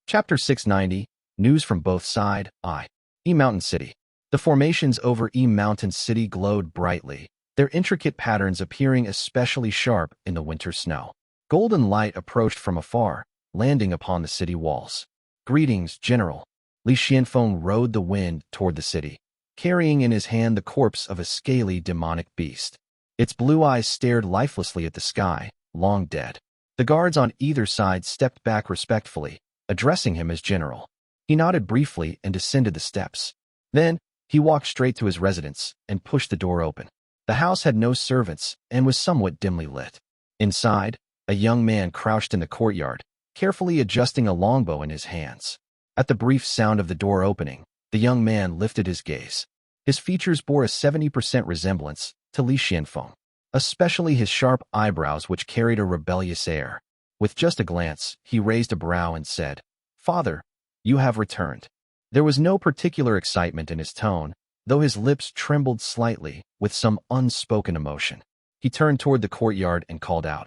Chapter 690, News from Both Side, Mountain City. The formations over Mountain City glowed brightly, their intricate patterns appearing especially sharp in the winter snow. Golden light approached from afar, landing upon the city walls. Greetings, General. Li Xianfeng rode the wind toward the city, carrying in his hand the corpse of a scaly demonic beast. Its blue eyes stared lifelessly at the sky, long dead. The guards on either side stepped back respectfully, addressing him as General. He nodded briefly and descended the steps. Then, he walked straight to his residence and pushed the door open. The house had no servants and was somewhat dimly lit. Inside, a young man crouched in the courtyard, carefully adjusting a longbow in his hands. At the brief sound of the door opening, the young man lifted his gaze. His features bore a 70% resemblance to Li Xianfeng, especially his sharp eyebrows which carried a rebellious air. With just a glance, he raised a brow and said, "Father, you have returned." There was no particular excitement in his tone, though his lips trembled slightly with some unspoken emotion. He turned toward the courtyard and called out,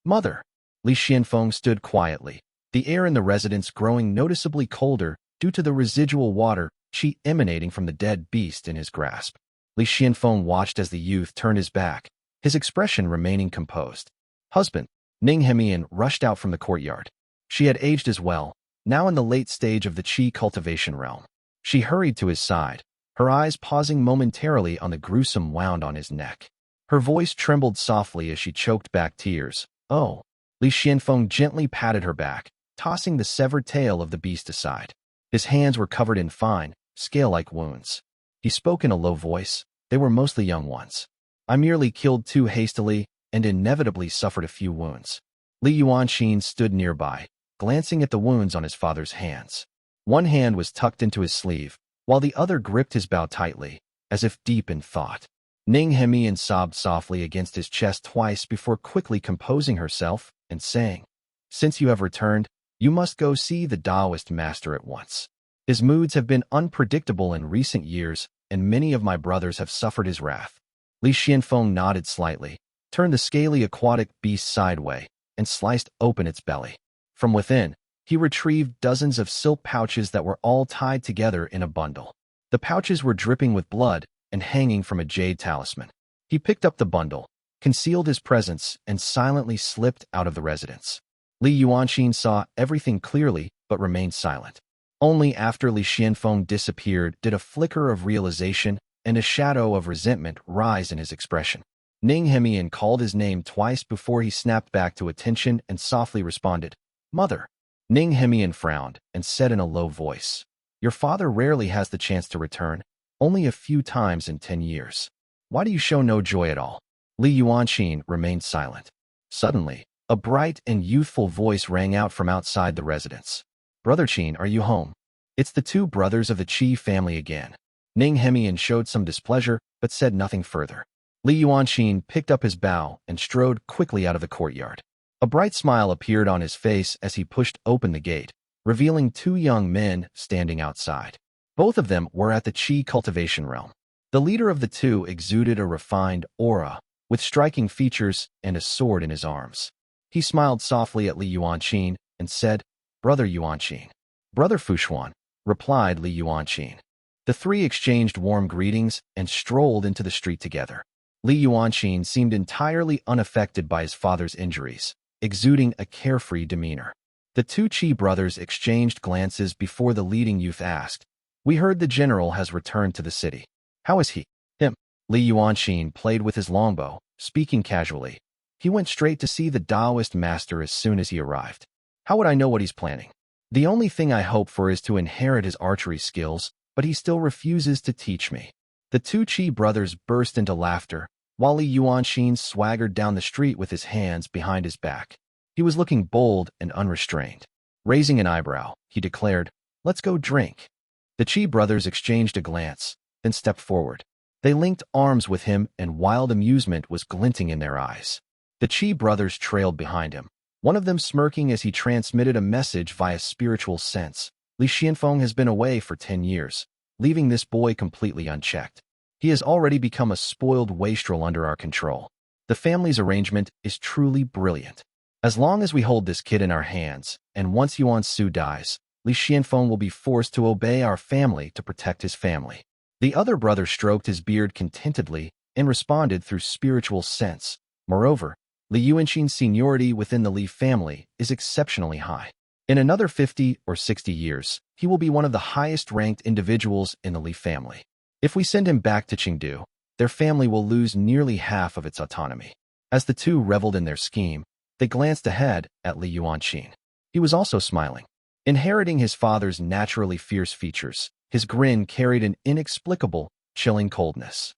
"Mother." Li Xianfeng stood quietly, the air in the residence growing noticeably colder due to the residual water qi emanating from the dead beast in his grasp. Li Xianfeng watched as the youth turned his back, his expression remaining composed. "Husband." Ning Hemian rushed out from the courtyard. She had aged as well, now in the late stage of the qi cultivation realm. She hurried to his side, her eyes pausing momentarily on the gruesome wound on his neck. Her voice trembled softly as she choked back tears. "Oh." Li Xianfeng gently patted her back, tossing the severed tail of the beast aside. His hands were covered in fine, scale-like wounds. He spoke in a low voice. They were mostly young ones. "I merely killed too hastily and inevitably suffered a few wounds." Li Yuanqing stood nearby, glancing at the wounds on his father's hands. One hand was tucked into his sleeve, while the other gripped his bow tightly, as if deep in thought. Ning Hemian sobbed softly against his chest twice before quickly composing herself and saying, "Since you have returned, you must go see the Taoist master at once. His moods have been unpredictable in recent years, and many of my brothers have suffered his wrath." Li Xianfeng nodded slightly, turned the scaly aquatic beast sideways, and sliced open its belly. From within, he retrieved dozens of silk pouches that were all tied together in a bundle. The pouches were dripping with blood and hanging from a jade talisman. He picked up the bundle, concealed his presence, and silently slipped out of the residence. Li Yuanqing saw everything clearly but remained silent. Only after Li Xianfeng disappeared did a flicker of realization and a shadow of resentment rise in his expression. Ning Hemian called his name twice before he snapped back to attention and softly responded, "Mother." Ning Hemian frowned and said in a low voice, "Your father rarely has the chance to return, only a few times in 10 years. Why do you show no joy at all?" Li Yuanqing remained silent. Suddenly, a bright and youthful voice rang out from outside the residence. "Brother Qin, are you home?" "It's the two brothers of the Qi family again." Ning Hemian showed some displeasure but said nothing further. Li Yuanqing picked up his bow and strode quickly out of the courtyard. A bright smile appeared on his face as he pushed open the gate, revealing two young men standing outside. Both of them were at the qi cultivation realm. The leader of the two exuded a refined aura, with striking features and a sword in his arms. He smiled softly at Li Yuanqing and said, "Brother Yuanqing." "Brother Fushuan," replied Li Yuanqing. The three exchanged warm greetings and strolled into the street together. Li Yuanqing seemed entirely unaffected by his father's injuries, exuding a carefree demeanor. The two Qi brothers exchanged glances before the leading youth asked, "We heard the general has returned to the city. How is he?" "Him." Li Yuanqing played with his longbow, speaking casually. "He went straight to see the Taoist master as soon as he arrived. How would I know what he's planning? The only thing I hope for is to inherit his archery skills, but he still refuses to teach me." The two Qi brothers burst into laughter, while Li Yuanqing swaggered down the street with his hands behind his back. He was looking bold and unrestrained. Raising an eyebrow, he declared, "Let's go drink." The Qi brothers exchanged a glance, then stepped forward. They linked arms with him and wild amusement was glinting in their eyes. The Qi brothers trailed behind him, one of them smirking as he transmitted a message via spiritual sense. "Li Xianfeng has been away for 10 years, leaving this boy completely unchecked. He has already become a spoiled wastrel under our control. The family's arrangement is truly brilliant. As long as we hold this kid in our hands, and once Yuan Su dies, Li Xianfeng will be forced to obey our family to protect his family. The other brother stroked his beard contentedly and responded through spiritual sense. Moreover, Li Yuanxin's seniority within the Li family is exceptionally high. In another 50 or 60 years, he will be one of the highest-ranked individuals in the Li family. If we send him back to Chengdu, their family will lose nearly half of its autonomy. As the two reveled in their scheme, they glanced ahead at Li Yuanxin. He was also smiling. Inheriting his father's naturally fierce features, his grin carried an inexplicable, chilling coldness.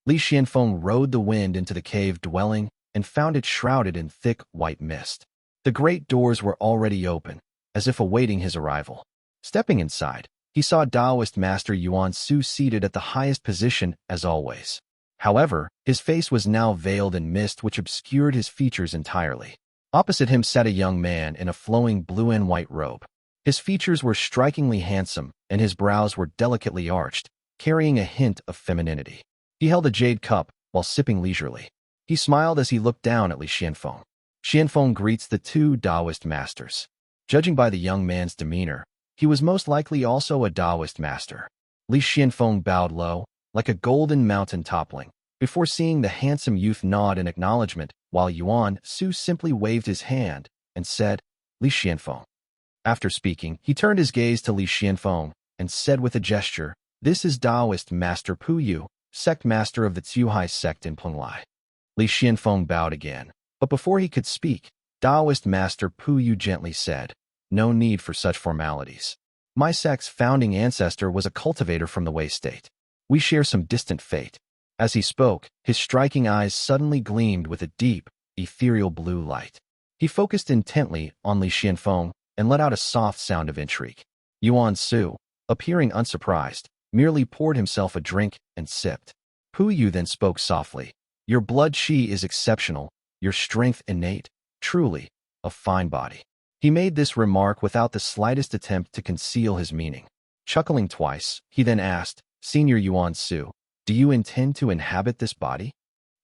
Li Xianfeng rode the wind into the cave dwelling and found it shrouded in thick white mist. The great doors were already open, as if awaiting his arrival. Stepping inside, he saw Taoist Master Yuan Su seated at the highest position as always. However, his face was now veiled in mist which obscured his features entirely. Opposite him sat a young man in a flowing blue and white robe. His features were strikingly handsome, and his brows were delicately arched, carrying a hint of femininity. He held a jade cup while sipping leisurely. He smiled as he looked down at Li Xianfeng. Xianfeng greets the two Taoist masters. Judging by the young man's demeanor, he was most likely also a Taoist master. Li Xianfeng bowed low, like a golden mountain toppling, before seeing the handsome youth nod in acknowledgement, while Yuan Su simply waved his hand and said, Li Xianfeng. After speaking, he turned his gaze to Li Xianfeng and said with a gesture, This is Taoist Master Pu Yu, sect master of the Chenghui sect in Penglai. Li Xianfeng bowed again, but before he could speak, Taoist Master Pu Yu gently said, No need for such formalities. My sect's founding ancestor was a cultivator from the Wei state. We share some distant fate. As he spoke, his striking eyes suddenly gleamed with a deep, ethereal blue light. He focused intently on Li Xianfeng and let out a soft sound of intrigue. Yuan Su, appearing unsurprised, merely poured himself a drink and sipped. Pu Yu then spoke softly. Your blood qi is exceptional, your strength innate, truly, a fine body. He made this remark without the slightest attempt to conceal his meaning. Chuckling twice, he then asked, Senior Yuan Su, do you intend to inhabit this body?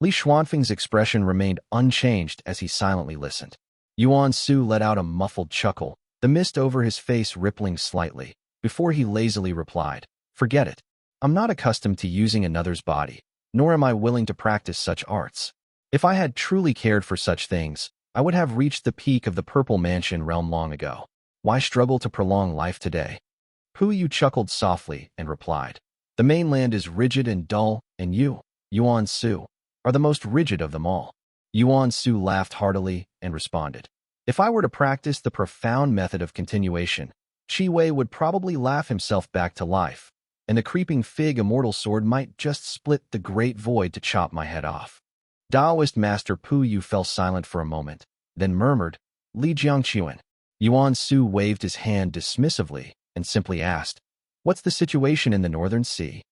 Li Xuanfeng's expression remained unchanged as he silently listened. Yuan Su let out a muffled chuckle, the mist over his face rippling slightly, before he lazily replied, Forget it. I'm not accustomed to using another's body, nor am I willing to practice such arts. If I had truly cared for such things, I would have reached the peak of the Purple Mansion realm long ago. Why struggle to prolong life today? Pu Yu chuckled softly and replied, The mainland is rigid and dull, and you, Yuan Su, are the most rigid of them all. Yuan Su laughed heartily and responded, If I were to practice the profound method of continuation, Qi Wei would probably laugh himself back to life, and the creeping fig immortal sword might just split the great void to chop my head off. Taoist Master Pu Yu fell silent for a moment, then murmured, Li Jiangqiuan. Yuan Su waved his hand dismissively and simply asked, What's the situation in the Northern Sea?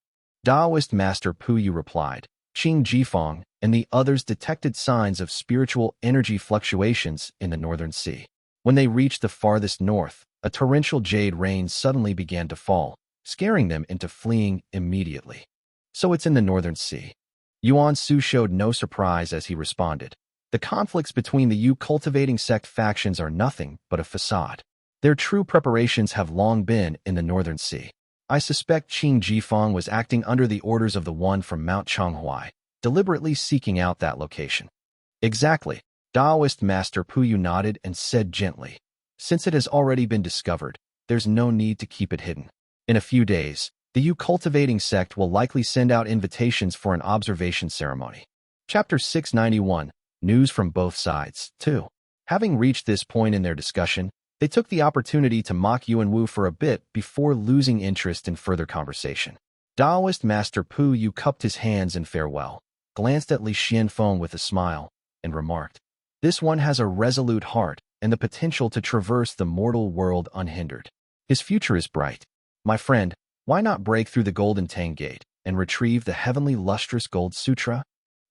Taoist Master Pu Yu replied, Qing Jifeng and the others detected signs of spiritual energy fluctuations in the Northern Sea. When they reached the farthest north, a torrential jade rain suddenly began to fall, scaring them into fleeing immediately. So it's in the Northern Sea. Yuan Su showed no surprise as he responded. The conflicts between the Yu cultivating sect factions are nothing but a facade. Their true preparations have long been in the Northern Sea. I suspect Qing Jifeng was acting under the orders of the one from Mount Chenghui, deliberately seeking out that location. Exactly. Taoist Master Pu Yu nodded and said gently, Since it has already been discovered, there's no need to keep it hidden. In a few days, the Yu cultivating sect will likely send out invitations for an observation ceremony. Chapter 691, News from Both Sides, 2. Having reached this point in their discussion, they took the opportunity to mock Yuan Wu for a bit before losing interest in further conversation. Taoist Master Pu Yu cupped his hands in farewell, glanced at Li Xianfeng with a smile, and remarked, This one has a resolute heart and the potential to traverse the mortal world unhindered. His future is bright. My friend, why not break through the Golden Tang Gate and retrieve the heavenly lustrous Gold Sutra?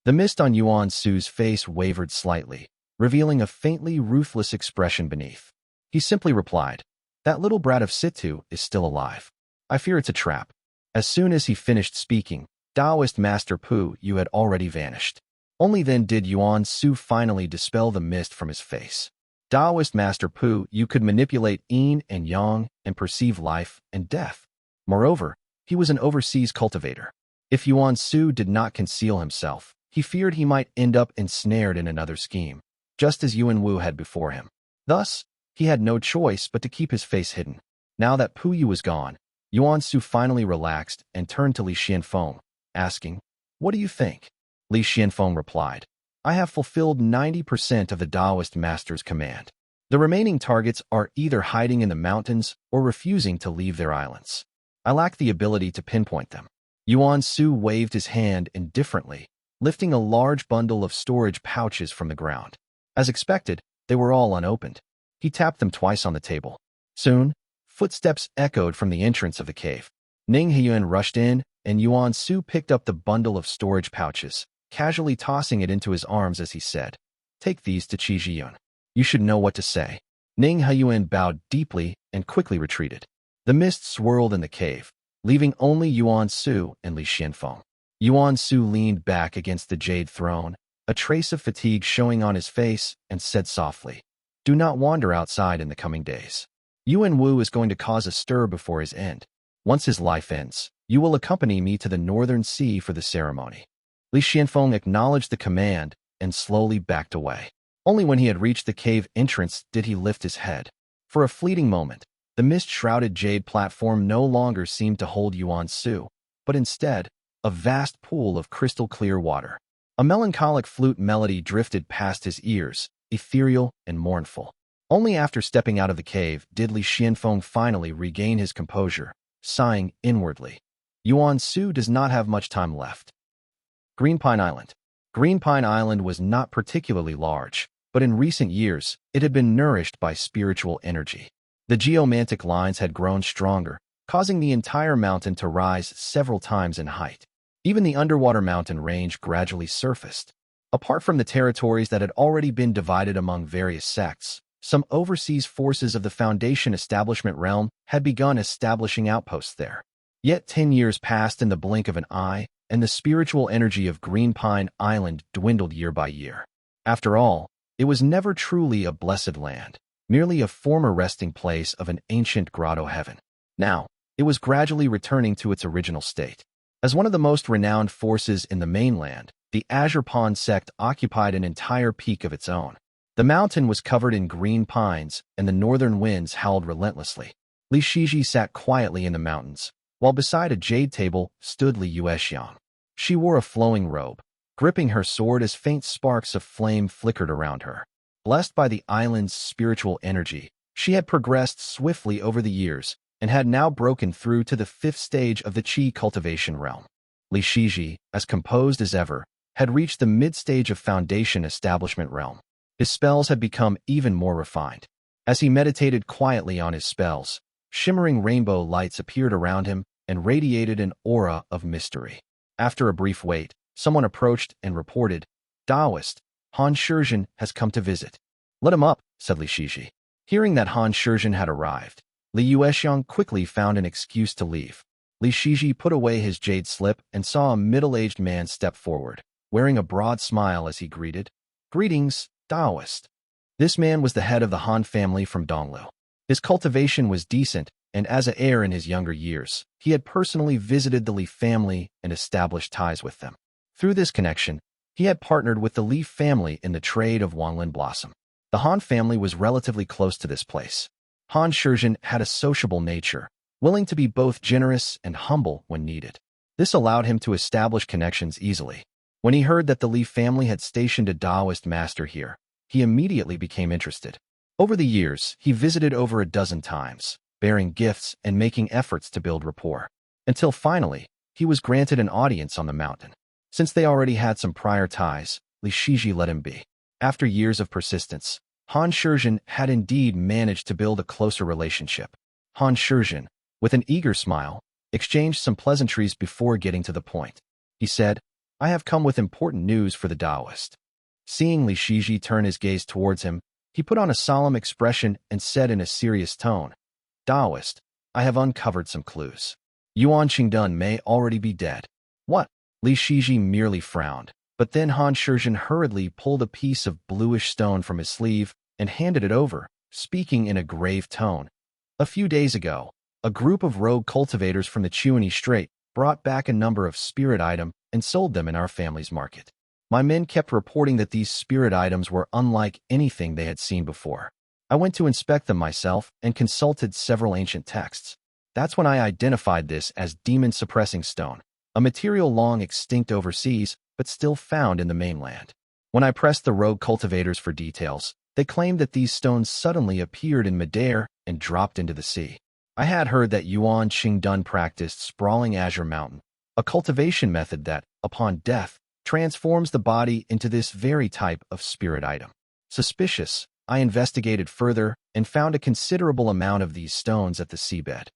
The mist on Yuan Su's face wavered slightly, revealing a faintly ruthless expression beneath. He simply replied, That little brat of Situ is still alive. I fear it's a trap. As soon as he finished speaking, Taoist Master Pu Yu had already vanished. Only then did Yuan Su finally dispel the mist from his face. Taoist Master Pu, you could manipulate yin and yang and perceive life and death. Moreover, he was an overseas cultivator. If Yuan Su did not conceal himself, he feared he might end up ensnared in another scheme, just as Yuan Wu had before him. Thus, he had no choice but to keep his face hidden. Now that Pu Yu was gone, Yuan Su finally relaxed and turned to Li Xianfeng, asking, "What do you think?" Li Xianfeng replied, "I have fulfilled 90% of the Taoist master's command. The remaining targets are either hiding in the mountains or refusing to leave their islands. I lack the ability to pinpoint them." Yuan Su waved his hand indifferently, lifting a large bundle of storage pouches from the ground. As expected, they were all unopened. He tapped them twice on the table. Soon, footsteps echoed from the entrance of the cave. Ning Heyun rushed in, and Yuan Su picked up the bundle of storage pouches, casually tossing it into his arms as he said, "Take these to Qi Zhiyun. You should know what to say." Ning Heyun bowed deeply and quickly retreated. The mist swirled in the cave, leaving only Yuan Su and Li Xianfeng. Yuan Su leaned back against the jade throne, a trace of fatigue showing on his face, and said softly, "Do not wander outside in the coming days. Yuan Wu is going to cause a stir before his end. Once his life ends, you will accompany me to the northern sea for the ceremony." Li Xianfeng acknowledged the command and slowly backed away. Only when he had reached the cave entrance did he lift his head. For a fleeting moment, the mist-shrouded jade platform no longer seemed to hold Yuan Su, but instead, a vast pool of crystal-clear water. A melancholic flute melody drifted past his ears, ethereal and mournful. Only after stepping out of the cave did Li Xianfeng finally regain his composure, sighing inwardly. Yuan Su does not have much time left. Green Pine Island. Green Pine Island was not particularly large, but in recent years, it had been nourished by spiritual energy. The geomantic lines had grown stronger, causing the entire mountain to rise several times in height. Even the underwater mountain range gradually surfaced. Apart from the territories that had already been divided among various sects, some overseas forces of the Foundation establishment realm had begun establishing outposts there. Yet 10 years passed in the blink of an eye, and the spiritual energy of Green Pine Island dwindled year by year. After all, it was never truly a blessed land, merely a former resting place of an ancient grotto heaven. Now, it was gradually returning to its original state. As one of the most renowned forces in the mainland, the Azure Pond sect occupied an entire peak of its own. The mountain was covered in green pines, and the northern winds howled relentlessly. Li Shiji sat quietly in the mountains, while beside a jade table stood Li Yuexiang. She wore a flowing robe, gripping her sword as faint sparks of flame flickered around her. Blessed by the island's spiritual energy, she had progressed swiftly over the years and had now broken through to the 5th stage of the Qi cultivation realm. Li Shiji, as composed as ever, had reached the mid-stage of Foundation establishment realm. His spells had become even more refined. As he meditated quietly on his spells, shimmering rainbow lights appeared around him and radiated an aura of mystery. After a brief wait, someone approached and reported, "Taoist, Han Shizhen has come to visit." "Let him up," said Li Shiji. Hearing that Han Shizhen had arrived, Li Yuexiang quickly found an excuse to leave. Li Shiji put away his jade slip and saw a middle-aged man step forward, wearing a broad smile as he greeted, "Greetings, Taoist." This man was the head of the Han family from Donglu. His cultivation was decent, and as an heir in his younger years, he had personally visited the Li family and established ties with them. Through this connection, he had partnered with the Li family in the trade of Wanlin Blossom. The Han family was relatively close to this place. Han Shizhen had a sociable nature, willing to be both generous and humble when needed. This allowed him to establish connections easily. When he heard that the Li family had stationed a Taoist master here, he immediately became interested. Over the years, he visited over a dozen times, bearing gifts and making efforts to build rapport. Until finally, he was granted an audience on the mountain. Since they already had some prior ties, Li Shiji let him be. After years of persistence, Han Shizhen had indeed managed to build a closer relationship. Han Shizhen, with an eager smile, exchanged some pleasantries before getting to the point. He said, "I have come with important news for the Taoist." Seeing Li Shiji turn his gaze towards him, he put on a solemn expression and said in a serious tone, "Taoist, I have uncovered some clues. Yuan Qingdun may already be dead." "What?" Li Shiji merely frowned, but then Han Shizhen hurriedly pulled a piece of bluish stone from his sleeve and handed it over, speaking in a grave tone. A few days ago, a group of rogue cultivators from the Chenghui Strait brought back a number of spirit items and sold them in our family's market. My men kept reporting that these spirit items were unlike anything they had seen before. I went to inspect them myself and consulted several ancient texts. That's when I identified this as demon-suppressing stone, a material long extinct overseas but still found in the mainland. When I pressed the rogue cultivators for details, they claimed that these stones suddenly appeared in midair and dropped into the sea. I had heard that Yuan Qingdun practiced sprawling azure mountain, a cultivation method that, upon death, transforms the body into this very type of spirit item. Suspicious, I investigated further and found a considerable amount of these stones at the seabed.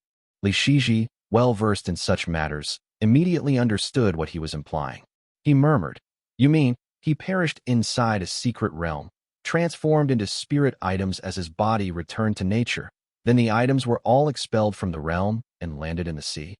Li Shiji, well versed in such matters, immediately understood what he was implying. He murmured, "You mean, he perished inside a secret realm, transformed into spirit items as his body returned to nature. Then the items were all expelled from the realm and landed in the sea?"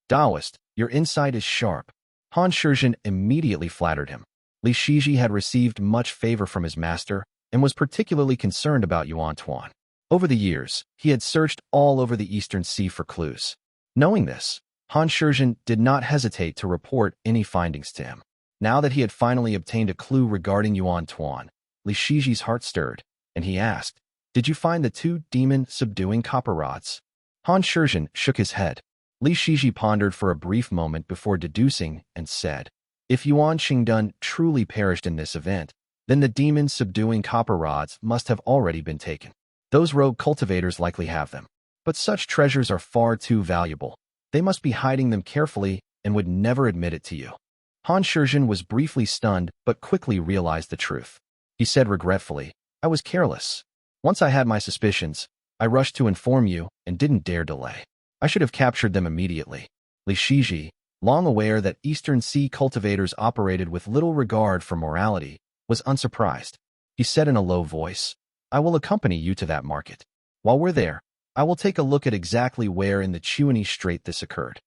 "Taoist, your insight is sharp." Han Shizhen immediately flattered him. Li Shiji had received much favor from his master and was particularly concerned about Tuan. Over the years, he had searched all over the Eastern Sea for clues. Knowing this, Han Shizhen did not hesitate to report any findings to him. Now that he had finally obtained a clue regarding Tuan, Li Shiji's heart stirred, and he asked, "Did you find the 2 demon-subduing copper rods?" Han Shizhen shook his head. Li Shiji pondered for a brief moment before deducing and said, "If Yuan Qingdun truly perished in this event, then the demon-subduing copper rods must have already been taken. Those rogue cultivators likely have them. But such treasures are far too valuable. They must be hiding them carefully and would never admit it to you." Han Shizhen was briefly stunned but quickly realized the truth. He said regretfully, "I was careless. Once I had my suspicions, I rushed to inform you and didn't dare delay. I should have captured them immediately." Li Shiji, long aware that Eastern Sea cultivators operated with little regard for morality, was unsurprised. He said in a low voice, "I will accompany you to that market. While we're there, I will take a look at exactly where in the Chenghui Strait this occurred."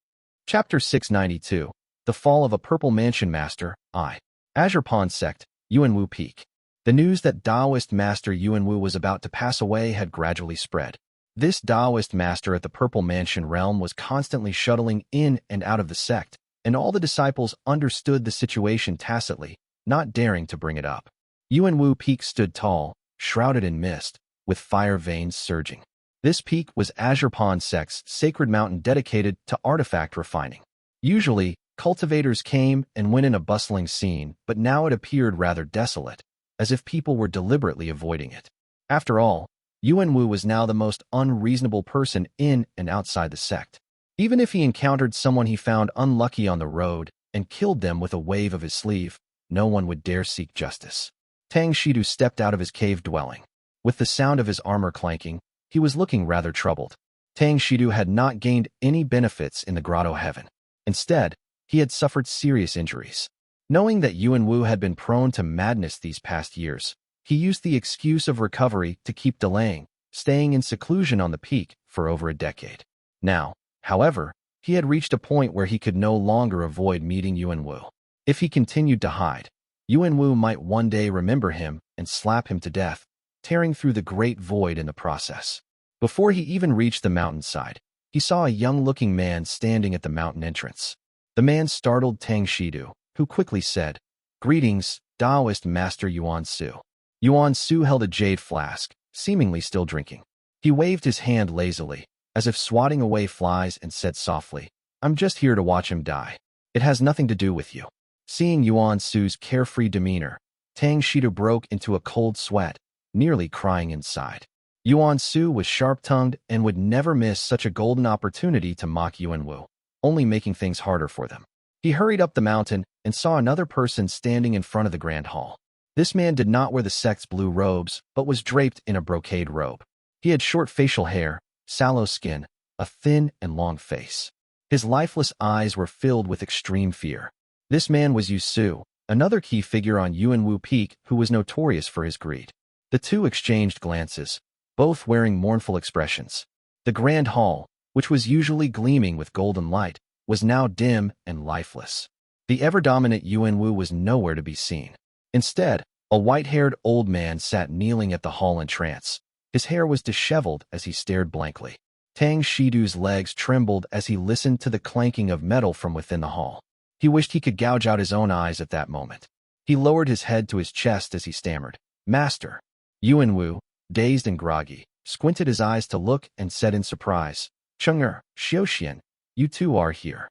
Chapter 692, The Fall of a Purple Mansion Master, I. Azure Pond Sect, Yuanwu Peak. The news that Taoist Master Yuanwu was about to pass away had gradually spread. This Taoist master at the Purple Mansion realm was constantly shuttling in and out of the sect, and all the disciples understood the situation tacitly, not daring to bring it up. Yuanwu Peak stood tall, shrouded in mist, with fire veins surging. This peak was Azure Pond Sect's sacred mountain dedicated to artifact refining. Usually, cultivators came and went in a bustling scene, but now it appeared rather desolate, as if people were deliberately avoiding it. After all, Yuanwu was now the most unreasonable person in and outside the sect. Even if he encountered someone he found unlucky on the road and killed them with a wave of his sleeve, no one would dare seek justice. Tang Shidu stepped out of his cave dwelling. With the sound of his armor clanking, he was looking rather troubled. Tang Shidu had not gained any benefits in the grotto heaven. Instead, he had suffered serious injuries. Knowing that Yuanwu had been prone to madness these past years, he used the excuse of recovery to keep delaying, staying in seclusion on the peak for over a decade. Now, however, he had reached a point where he could no longer avoid meeting Yuanwu. If he continued to hide, Yuanwu might one day remember him and slap him to death, tearing through the great void in the process. Before he even reached the mountainside, he saw a young-looking man standing at the mountain entrance. The man startled Tang Shidu, who quickly said, "Greetings, Taoist Master Yuan Su." Yuan Su held a jade flask, seemingly still drinking. He waved his hand lazily, as if swatting away flies, and said softly, "I'm just here to watch him die. It has nothing to do with you." Seeing Yuan Su's carefree demeanor, Tang Shidu broke into a cold sweat, nearly crying inside. Yuan Su was sharp-tongued and would never miss such a golden opportunity to mock Yuanwu, only making things harder for them. He hurried up the mountain and saw another person standing in front of the grand hall. This man did not wear the sect's blue robes, but was draped in a brocade robe. He had short facial hair, sallow skin, a thin and long face. His lifeless eyes were filled with extreme fear. This man was Yu Su, another key figure on Yuanwu Peak who was notorious for his greed. The two exchanged glances, both wearing mournful expressions. The grand hall, which was usually gleaming with golden light, was now dim and lifeless. The ever-dominant Yuanwu was nowhere to be seen. Instead, A white-haired old man sat kneeling at the hall in trance. His hair was disheveled as he stared blankly. Tang Shidu's legs trembled as he listened to the clanking of metal from within the hall. He wished he could gouge out his own eyes at that moment. He lowered his head to his chest as he stammered, "Master." Yuan Wu, dazed and groggy, squinted his eyes to look and said in surprise, "Cheng'er, Xiuxian, you two are here."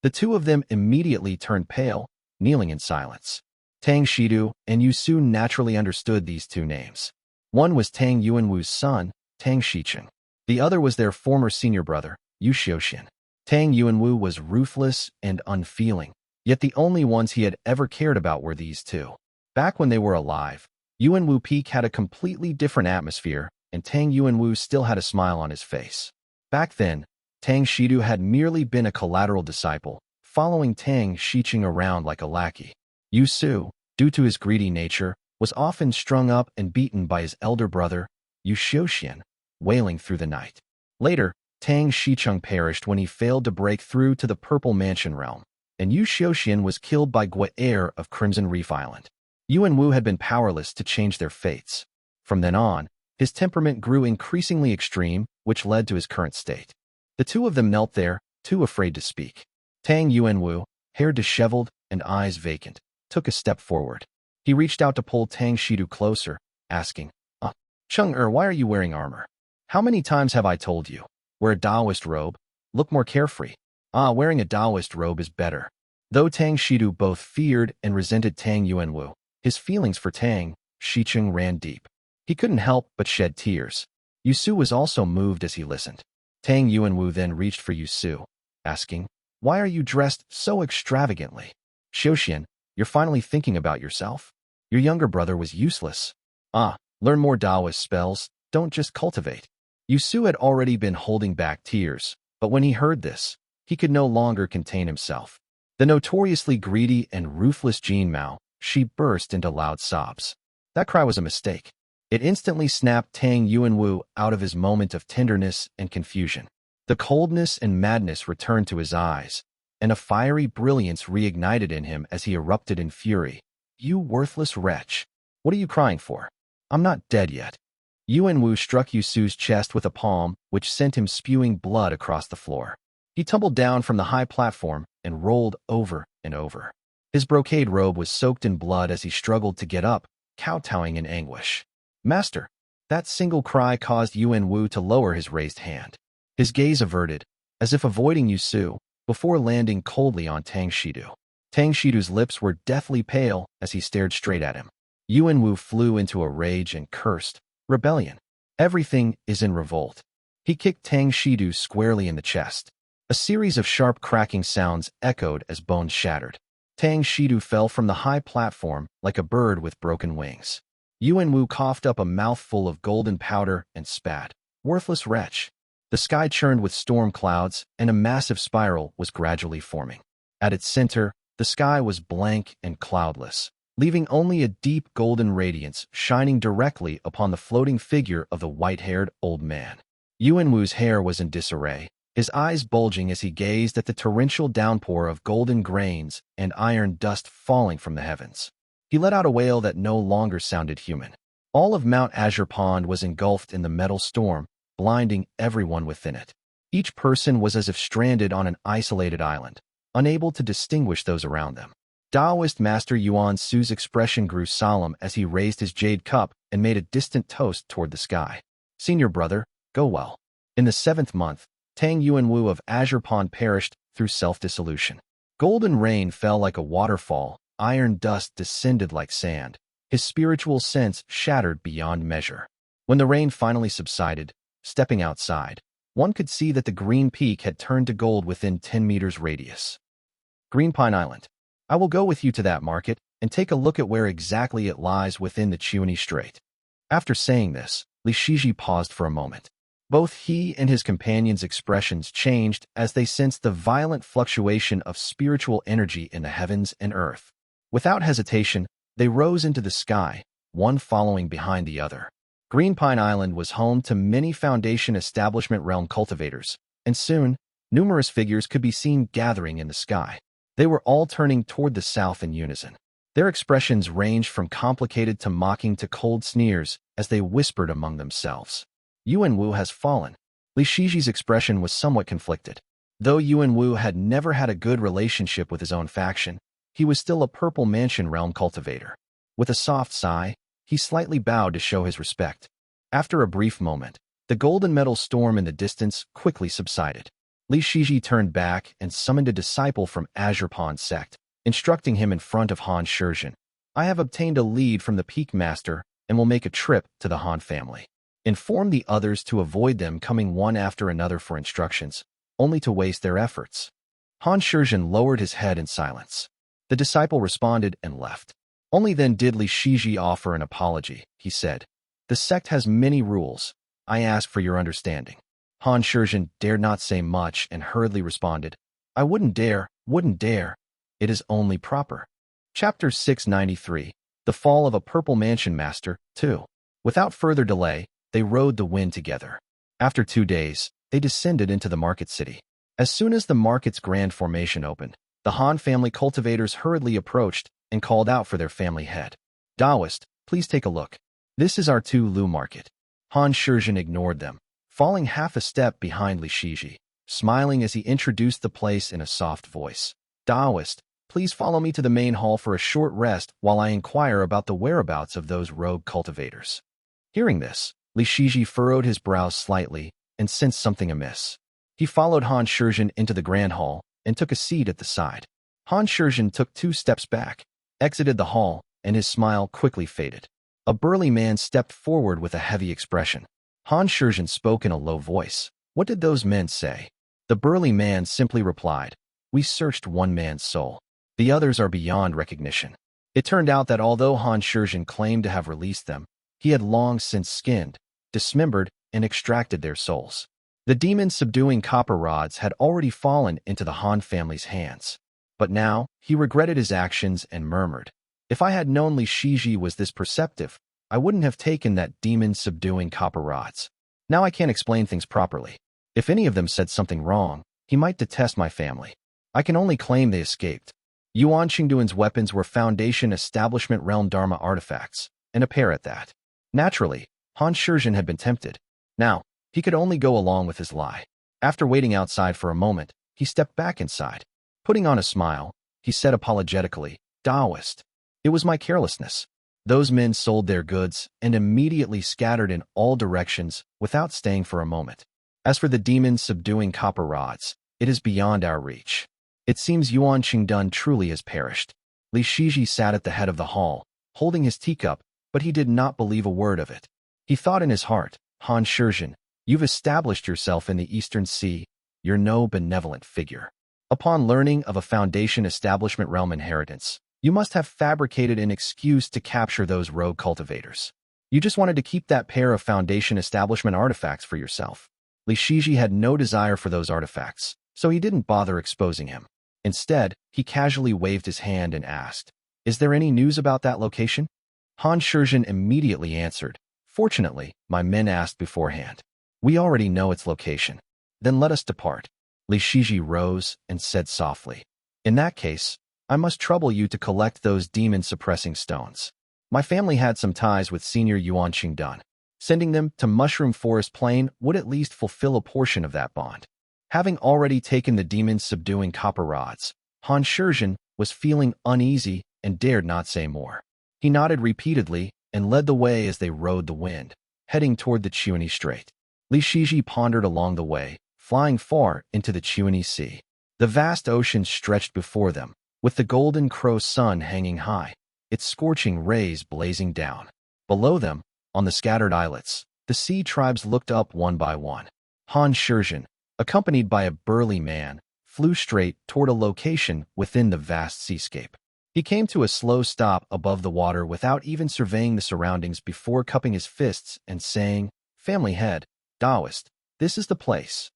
The two of them immediately turned pale, kneeling in silence. Tang Shidu and Yu Su naturally understood these two names. One was Tang Yuanwu's son, Tang Shicheng. The other was their former senior brother, Yu Xiuxian. Tang Yuanwu was ruthless and unfeeling, yet the only ones he had ever cared about were these two. Back when they were alive, Yuanwu Peak had a completely different atmosphere, and Tang Yuanwu still had a smile on his face. Back then, Tang Shidu had merely been a collateral disciple, following Tang Shicheng around like a lackey. Yu Su, due to his greedy nature, was often strung up and beaten by his elder brother, Yu Xiuxian, wailing through the night. Later, Tang Shicheng perished when he failed to break through to the Purple Mansion realm, and Yu Xiuxian was killed by Gui, heir of Crimson Reef Island. Yuan Wu had been powerless to change their fates. From then on, his temperament grew increasingly extreme, which led to his current state. The two of them knelt there, too afraid to speak. Tang Yuanwu, hair disheveled and eyes vacant, took a step forward. He reached out to pull Tang Shidu closer, asking, Cheng'er, why are you wearing armor? How many times have I told you? Wear a Taoist robe. Look more carefree. Wearing a Taoist robe is better." Though Tang Shidu both feared and resented Tang Yuanwu, his feelings for Tang Shicheng ran deep. He couldn't help but shed tears. Yu Su was also moved as he listened. Tang Yuanwu then reached for Yu Su, asking, "Why are you dressed so extravagantly? Xiuxian, you're finally thinking about yourself? Your younger brother was useless. Learn more Taoist spells, don't just cultivate." Yu Su had already been holding back tears, but when he heard this, he could no longer contain himself. The notoriously greedy and ruthless Miao, she burst into loud sobs. That cry was a mistake. It instantly snapped Tang Yuanwu out of his moment of tenderness and confusion. The coldness and madness returned to his eyes, and a fiery brilliance reignited in him as he erupted in fury. "You worthless wretch! What are you crying for? I'm not dead yet." Yuanwu struck Yu Su's chest with a palm, which sent him spewing blood across the floor. He tumbled down from the high platform and rolled over and over. His brocade robe was soaked in blood as he struggled to get up, kowtowing in anguish. "Master!" That single cry caused Yuanwu to lower his raised hand. His gaze averted, as if avoiding Yu Su, before landing coldly on Tang Shidu. Tang Shidu's lips were deathly pale as he stared straight at him. Yuanwu flew into a rage and cursed, "Rebellion! Everything is in revolt." He kicked Tang Shidu squarely in the chest. A series of sharp cracking sounds echoed as bones shattered. Tang Shidu fell from the high platform like a bird with broken wings. Yuanwu coughed up a mouthful of golden powder and spat, "Worthless wretch." The sky churned with storm clouds, and a massive spiral was gradually forming. At its center, the sky was blank and cloudless, leaving only a deep golden radiance shining directly upon the floating figure of the white-haired old man. Yuanwu's hair was in disarray, his eyes bulging as he gazed at the torrential downpour of golden grains and iron dust falling from the heavens. He let out a wail that no longer sounded human. All of Mount Azure Pond was engulfed in the metal storm, blinding everyone within it. Each person was as if stranded on an isolated island, unable to distinguish those around them. Taoist Master Yuan Su's expression grew solemn as he raised his jade cup and made a distant toast toward the sky. "Senior brother, go well." In the 7th month, Tang Yuanwu of Azure Pond perished through self-dissolution. Golden rain fell like a waterfall, iron dust descended like sand. His spiritual sense shattered beyond measure. When the rain finally subsided, stepping outside, one could see that the green peak had turned to gold within 10 meters radius. Green Pine Island. I will go with you to that market and take a look at where exactly it lies within the Chuni Strait. After saying this, Li Shiji paused for a moment. Both he and his companions' expressions changed as they sensed the violent fluctuation of spiritual energy in the heavens and earth. Without hesitation, they rose into the sky, one following behind the other. Green Pine Island was home to many Foundation Establishment realm cultivators, and soon, numerous figures could be seen gathering in the sky. They were all turning toward the south in unison. Their expressions ranged from complicated to mocking to cold sneers as they whispered among themselves. Yuan Wu has fallen. Li Shiji's expression was somewhat conflicted. Though Yuan Wu had never had a good relationship with his own faction, he was still a Purple Mansion realm cultivator. With a soft sigh, he slightly bowed to show his respect. After a brief moment, the golden metal storm in the distance quickly subsided. Li Shiji turned back and summoned a disciple from Azure Pond sect, instructing him in front of Han Shizhen. I have obtained a lead from the Peak Master and will make a trip to the Han family. Inform the others to avoid them coming one after another for instructions, only to waste their efforts. Han Shizhen lowered his head in silence. The disciple responded and left. Only then did Li Shiji offer an apology. He said, "The sect has many rules. I ask for your understanding." Han Shizhen dared not say much and hurriedly responded, "I wouldn't dare. It is only proper." Chapter 693, The Fall of a Purple Mansion Master, 2. Without further delay, they rode the wind together. After 2 days, they descended into the market city. As soon as the market's grand formation opened, the Han family cultivators hurriedly approached and called out for their family head. "Taoist, please take a look. This is our Lu market." Han Shizhen ignored them, falling half a step behind Li Shiji, smiling as he introduced the place in a soft voice. "Taoist, please follow me to the main hall for a short rest while I inquire about the whereabouts of those rogue cultivators." Hearing this, Li Shiji furrowed his brows slightly and sensed something amiss. He followed Han Shizhen into the grand hall and took a seat at the side. Han Shizhen took 2 steps back, exited the hall, and his smile quickly faded. A burly man stepped forward with a heavy expression. Han Shizhen spoke in a low voice. "What did those men say?" The burly man simply replied, "We searched one man's soul. The others are beyond recognition." It turned out that although Han Shizhen claimed to have released them, he had long since skinned, dismembered, and extracted their souls. The demon-subduing copper rods had already fallen into the Han family's hands. But now, he regretted his actions and murmured, "If I had known Li Shiji was this perceptive, I wouldn't have taken that demon-subduing copper rods. Now I can't explain things properly. If any of them said something wrong, he might detest my family. I can only claim they escaped." Yuan Qingduan's weapons were Foundation Establishment Realm Dharma artifacts, and a pair at that. Naturally, Han Shizhen had been tempted. Now, he could only go along with his lie. After waiting outside for a moment, he stepped back inside. Putting on a smile, he said apologetically, "Taoist, it was my carelessness." Those men sold their goods and immediately scattered in all directions without staying for a moment. As for the demons subduing copper rods, it is beyond our reach. It seems Yuan Qingdun truly has perished. Li Shiji sat at the head of the hall, holding his teacup, but he did not believe a word of it. He thought in his heart, "Han Shizhen, you've established yourself in the Eastern Sea. You're no benevolent figure. Upon learning of a Foundation Establishment Realm inheritance, you must have fabricated an excuse to capture those rogue cultivators. You just wanted to keep that pair of Foundation Establishment artifacts for yourself." Li Shiji had no desire for those artifacts, so he didn't bother exposing him. Instead, he casually waved his hand and asked, "Is there any news about that location?" Han Shizhen immediately answered, "Fortunately, my men asked beforehand. We already know its location. Then let us depart." Li Shiji rose and said softly, "In that case, I must trouble you to collect those demon-suppressing stones. My family had some ties with senior Yuan Qingdun. Sending them to Mushroom Forest Plain would at least fulfill a portion of that bond." Having already taken the demon-subduing copper rods, Han Shizhen was feeling uneasy and dared not say more. He nodded repeatedly and led the way as they rode the wind, heading toward the Chuani Strait. Li Shiji pondered along the way, flying far into the Chuani Sea. The vast ocean stretched before them, with the golden crow sun hanging high, its scorching rays blazing down. Below them, on the scattered islets, the sea tribes looked up one by one. Han Shizhen, accompanied by a burly man, flew straight toward a location within the vast seascape. He came to a slow stop above the water without even surveying the surroundings before cupping his fists and saying, "Family head, Taoist, this is the place."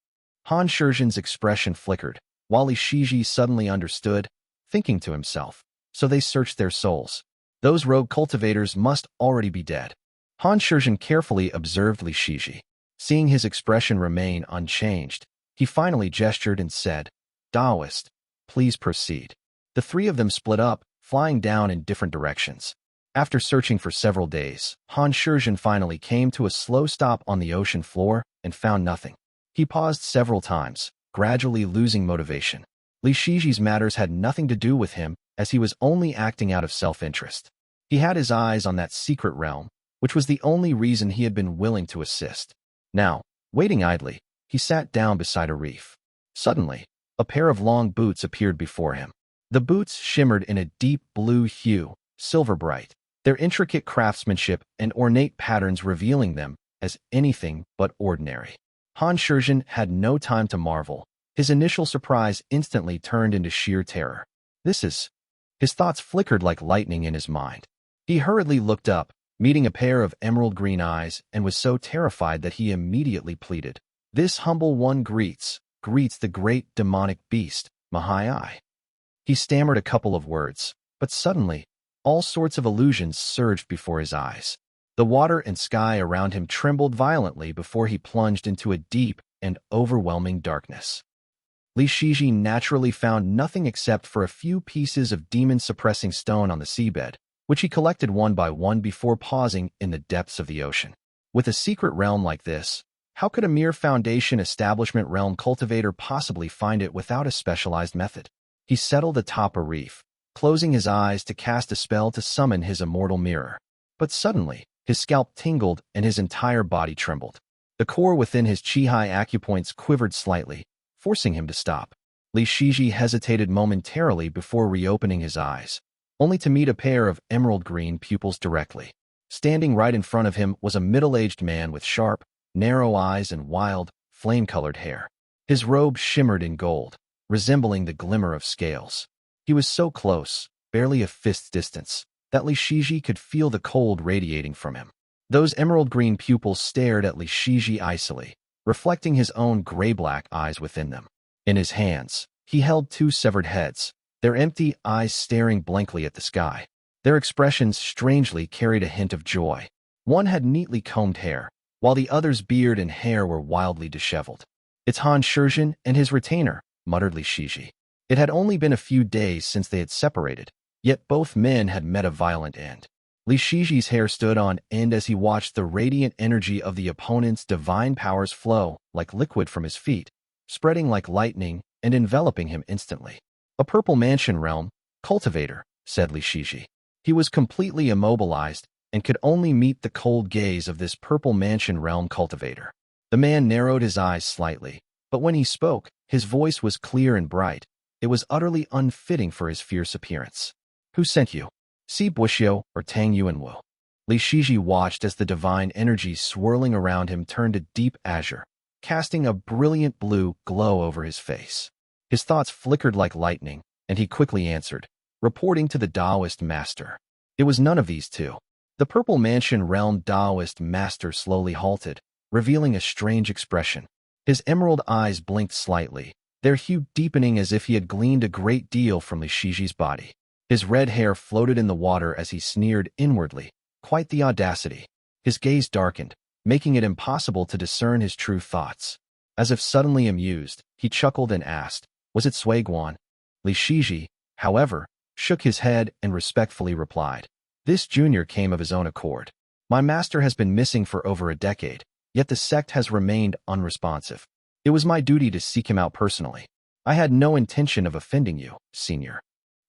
Han Shizhen's expression flickered, while Li Shiji suddenly understood, thinking to himself, "So they searched their souls. Those rogue cultivators must already be dead." Han Shizhen carefully observed Li Shiji. Seeing his expression remain unchanged, he finally gestured and said, "Taoist, please proceed." The 3 of them split up, flying down in different directions. After searching for several days, Han Shizhen finally came to a slow stop on the ocean floor and found nothing. He paused several times, gradually losing motivation. Li Shiji's matters had nothing to do with him, as he was only acting out of self-interest. He had his eyes on that secret realm, which was the only reason he had been willing to assist. Now, waiting idly, he sat down beside a reef. Suddenly, a pair of long boots appeared before him. The boots shimmered in a deep blue hue, silver bright, their intricate craftsmanship and ornate patterns revealing them as anything but ordinary. Han Shizhen had no time to marvel. His initial surprise instantly turned into sheer terror. His thoughts flickered like lightning in his mind. He hurriedly looked up, meeting a pair of emerald green eyes, and was so terrified that he immediately pleaded. "This humble one greets the great demonic beast, Mahai." He stammered a couple of words, but suddenly, all sorts of illusions surged before his eyes. The water and sky around him trembled violently before he plunged into a deep and overwhelming darkness. Li Shiji naturally found nothing except for a few pieces of demon-suppressing stone on the seabed, which he collected one by one before pausing in the depths of the ocean. With a secret realm like this, how could a mere foundation establishment realm cultivator possibly find it without a specialized method? He settled atop a reef, closing his eyes to cast a spell to summon his immortal mirror. But suddenly, his scalp tingled and his entire body trembled. The core within his chi-hai acupoints quivered slightly, forcing him to stop. Li Shiji hesitated momentarily before reopening his eyes, only to meet a pair of emerald green pupils directly. Standing right in front of him was a middle-aged man with sharp, narrow eyes and wild, flame-colored hair. His robe shimmered in gold, resembling the glimmer of scales. He was so close, barely a fist's distance, that Li Shiji could feel the cold radiating from him. Those emerald green pupils stared at Li Shiji icily, reflecting his own gray-black eyes within them. In his hands, he held two severed heads, their empty eyes staring blankly at the sky. Their expressions strangely carried a hint of joy. One had neatly combed hair, while the other's beard and hair were wildly disheveled. "It's Han Shizhen and his retainer," muttered Li Shiji. It had only been a few days since they had separated, yet both men had met a violent end. Li Shiji's hair stood on end as he watched the radiant energy of the opponent's divine powers flow like liquid from his feet, spreading like lightning and enveloping him instantly. "A purple mansion realm cultivator," said Li Shiji. He was completely immobilized and could only meet the cold gaze of this purple mansion realm cultivator. The man narrowed his eyes slightly, but when he spoke, his voice was clear and bright. It was utterly unfitting for his fierce appearance. "Who sent you? Si Bushio or Tang Yuanwu?" Li Shiji watched as the divine energy swirling around him turned to deep azure, casting a brilliant blue glow over his face. His thoughts flickered like lightning, and he quickly answered, reporting to the Taoist master. It was none of these two. The Purple Mansion Realm Taoist master slowly halted, revealing a strange expression. His emerald eyes blinked slightly, their hue deepening as if he had gleaned a great deal from Li Shiji's body. His red hair floated in the water as he sneered inwardly. Quite the audacity. His gaze darkened, making it impossible to discern his true thoughts. As if suddenly amused, he chuckled and asked, "Was it Sui Guan?" Li Shiji, however, shook his head and respectfully replied, "This junior came of his own accord. My master has been missing for over a decade, yet the sect has remained unresponsive. It was my duty to seek him out personally. I had no intention of offending you, senior."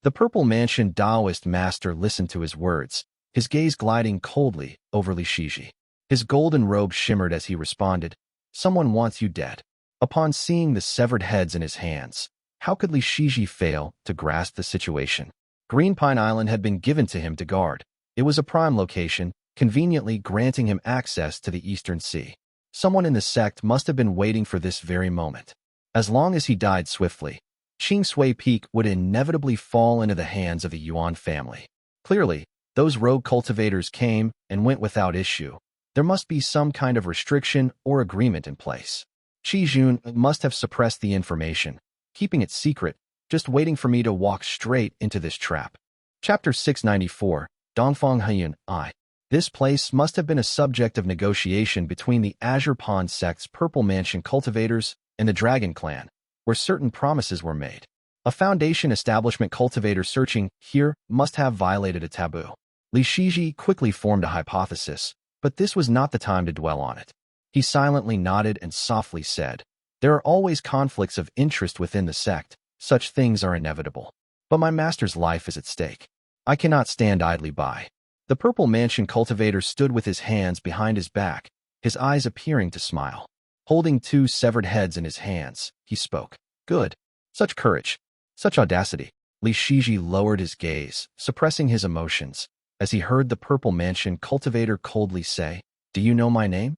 The Purple Mansion Taoist master listened to his words, his gaze gliding coldly over Li Shiji. His golden robe shimmered as he responded, "Someone wants you dead." Upon seeing the severed heads in his hands, how could Li Shiji fail to grasp the situation? Green Pine Island had been given to him to guard. It was a prime location, conveniently granting him access to the Eastern Sea. Someone in the sect must have been waiting for this very moment. As long as he died swiftly, Qing Sui Peak would inevitably fall into the hands of the Yuan family. Clearly, those rogue cultivators came and went without issue. There must be some kind of restriction or agreement in place. Qi Jun must have suppressed the information, keeping it secret, just waiting for me to walk straight into this trap. Chapter 694, Dongfang Heyun I. This place must have been a subject of negotiation between the Azure Pond sect's Purple Mansion cultivators and the Dragon Clan, where certain promises were made. A Foundation establishment cultivator searching here must have violated a taboo. Li Shiji quickly formed a hypothesis, but this was not the time to dwell on it. He silently nodded and softly said, "There are always conflicts of interest within the sect. Such things are inevitable. But my master's life is at stake. I cannot stand idly by." The Purple Mansion cultivator stood with his hands behind his back, his eyes appearing to smile. Holding 2 severed heads in his hands, he spoke. "Good. Such courage. Such audacity." Li Shiji lowered his gaze, suppressing his emotions, as he heard the Purple Mansion cultivator coldly say, "Do you know my name?"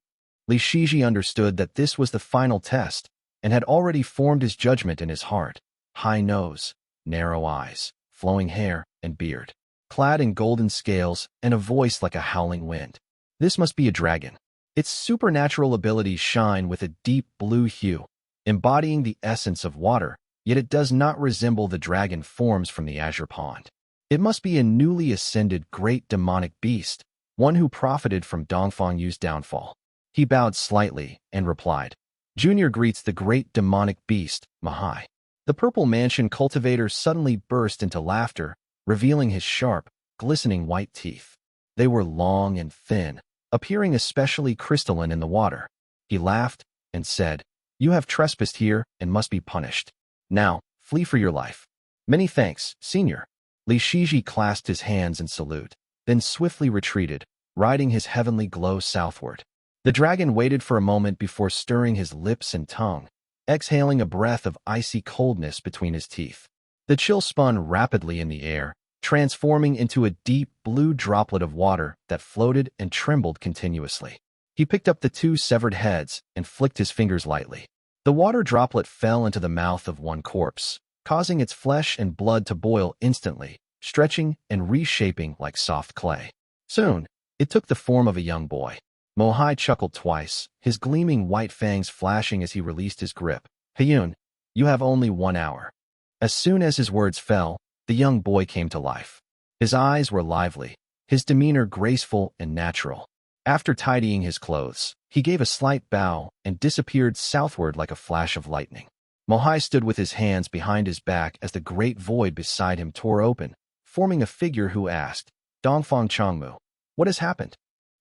Li Shiji understood that this was the final test, and had already formed his judgment in his heart. High nose, narrow eyes, flowing hair and beard, clad in golden scales, and a voice like a howling wind. This must be a dragon. Its supernatural abilities shine with a deep blue hue, embodying the essence of water, yet it does not resemble the dragon forms from the azure pond. It must be a newly ascended great demonic beast, one who profited from Dongfang Yu's downfall. He bowed slightly and replied, "Junior greets the great demonic beast, Mahai." The Purple Mansion cultivator suddenly burst into laughter, revealing his sharp, glistening white teeth. They were long and thin, appearing especially crystalline in the water. He laughed and said, "You have trespassed here and must be punished. Now, flee for your life." "Many thanks, senior." Li Shiji clasped his hands in salute, then swiftly retreated, riding his heavenly glow southward. The dragon waited for a moment before stirring his lips and tongue, exhaling a breath of icy coldness between his teeth. The chill spun rapidly in the air, transforming into a deep blue droplet of water that floated and trembled continuously. He picked up the 2 severed heads and flicked his fingers lightly. The water droplet fell into the mouth of one corpse, causing its flesh and blood to boil instantly, stretching and reshaping like soft clay. Soon, it took the form of a young boy. Mohai chuckled twice, his gleaming white fangs flashing as he released his grip. "Heyun, you have only 1 hour." As soon as his words fell, the young boy came to life. His eyes were lively, his demeanor graceful and natural. After tidying his clothes, he gave a slight bow and disappeared southward like a flash of lightning. Mohai stood with his hands behind his back as the great void beside him tore open, forming a figure who asked, "Dongfang Changmu, what has happened?"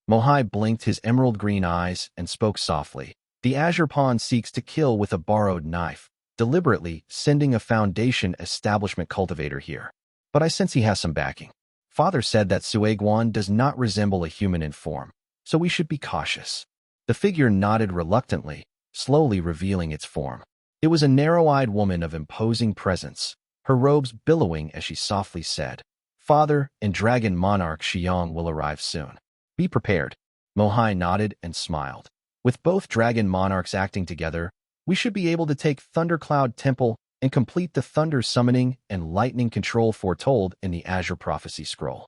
Mohai blinked his emerald green eyes and spoke softly. "The azure pond seeks to kill with a borrowed knife, deliberately sending a Foundation establishment cultivator here. But I sense he has some backing. Father said that Sueguan does not resemble a human in form, so we should be cautious." The figure nodded reluctantly, slowly revealing its form. It was a narrow-eyed woman of imposing presence, her robes billowing as she softly said, "Father and Dragon Monarch Xiang will arrive soon. Be prepared." Mohai nodded and smiled. "With both Dragon Monarchs acting together, we should be able to take Thundercloud Temple and complete the thunder summoning and lightning control foretold in the Azure Prophecy Scroll."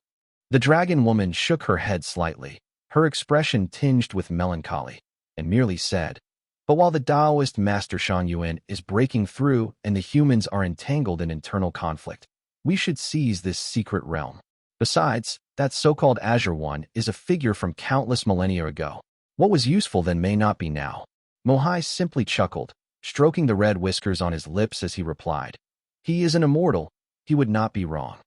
The dragon woman shook her head slightly, her expression tinged with melancholy, and merely said, "But while the Taoist Master Shan Yuan is breaking through and the humans are entangled in internal conflict, we should seize this secret realm. Besides, that so-called Azure One is a figure from countless millennia ago. What was useful then may not be now." Mohai simply chuckled, stroking the red whiskers on his lips as he replied, "He is an immortal. He would not be wrong."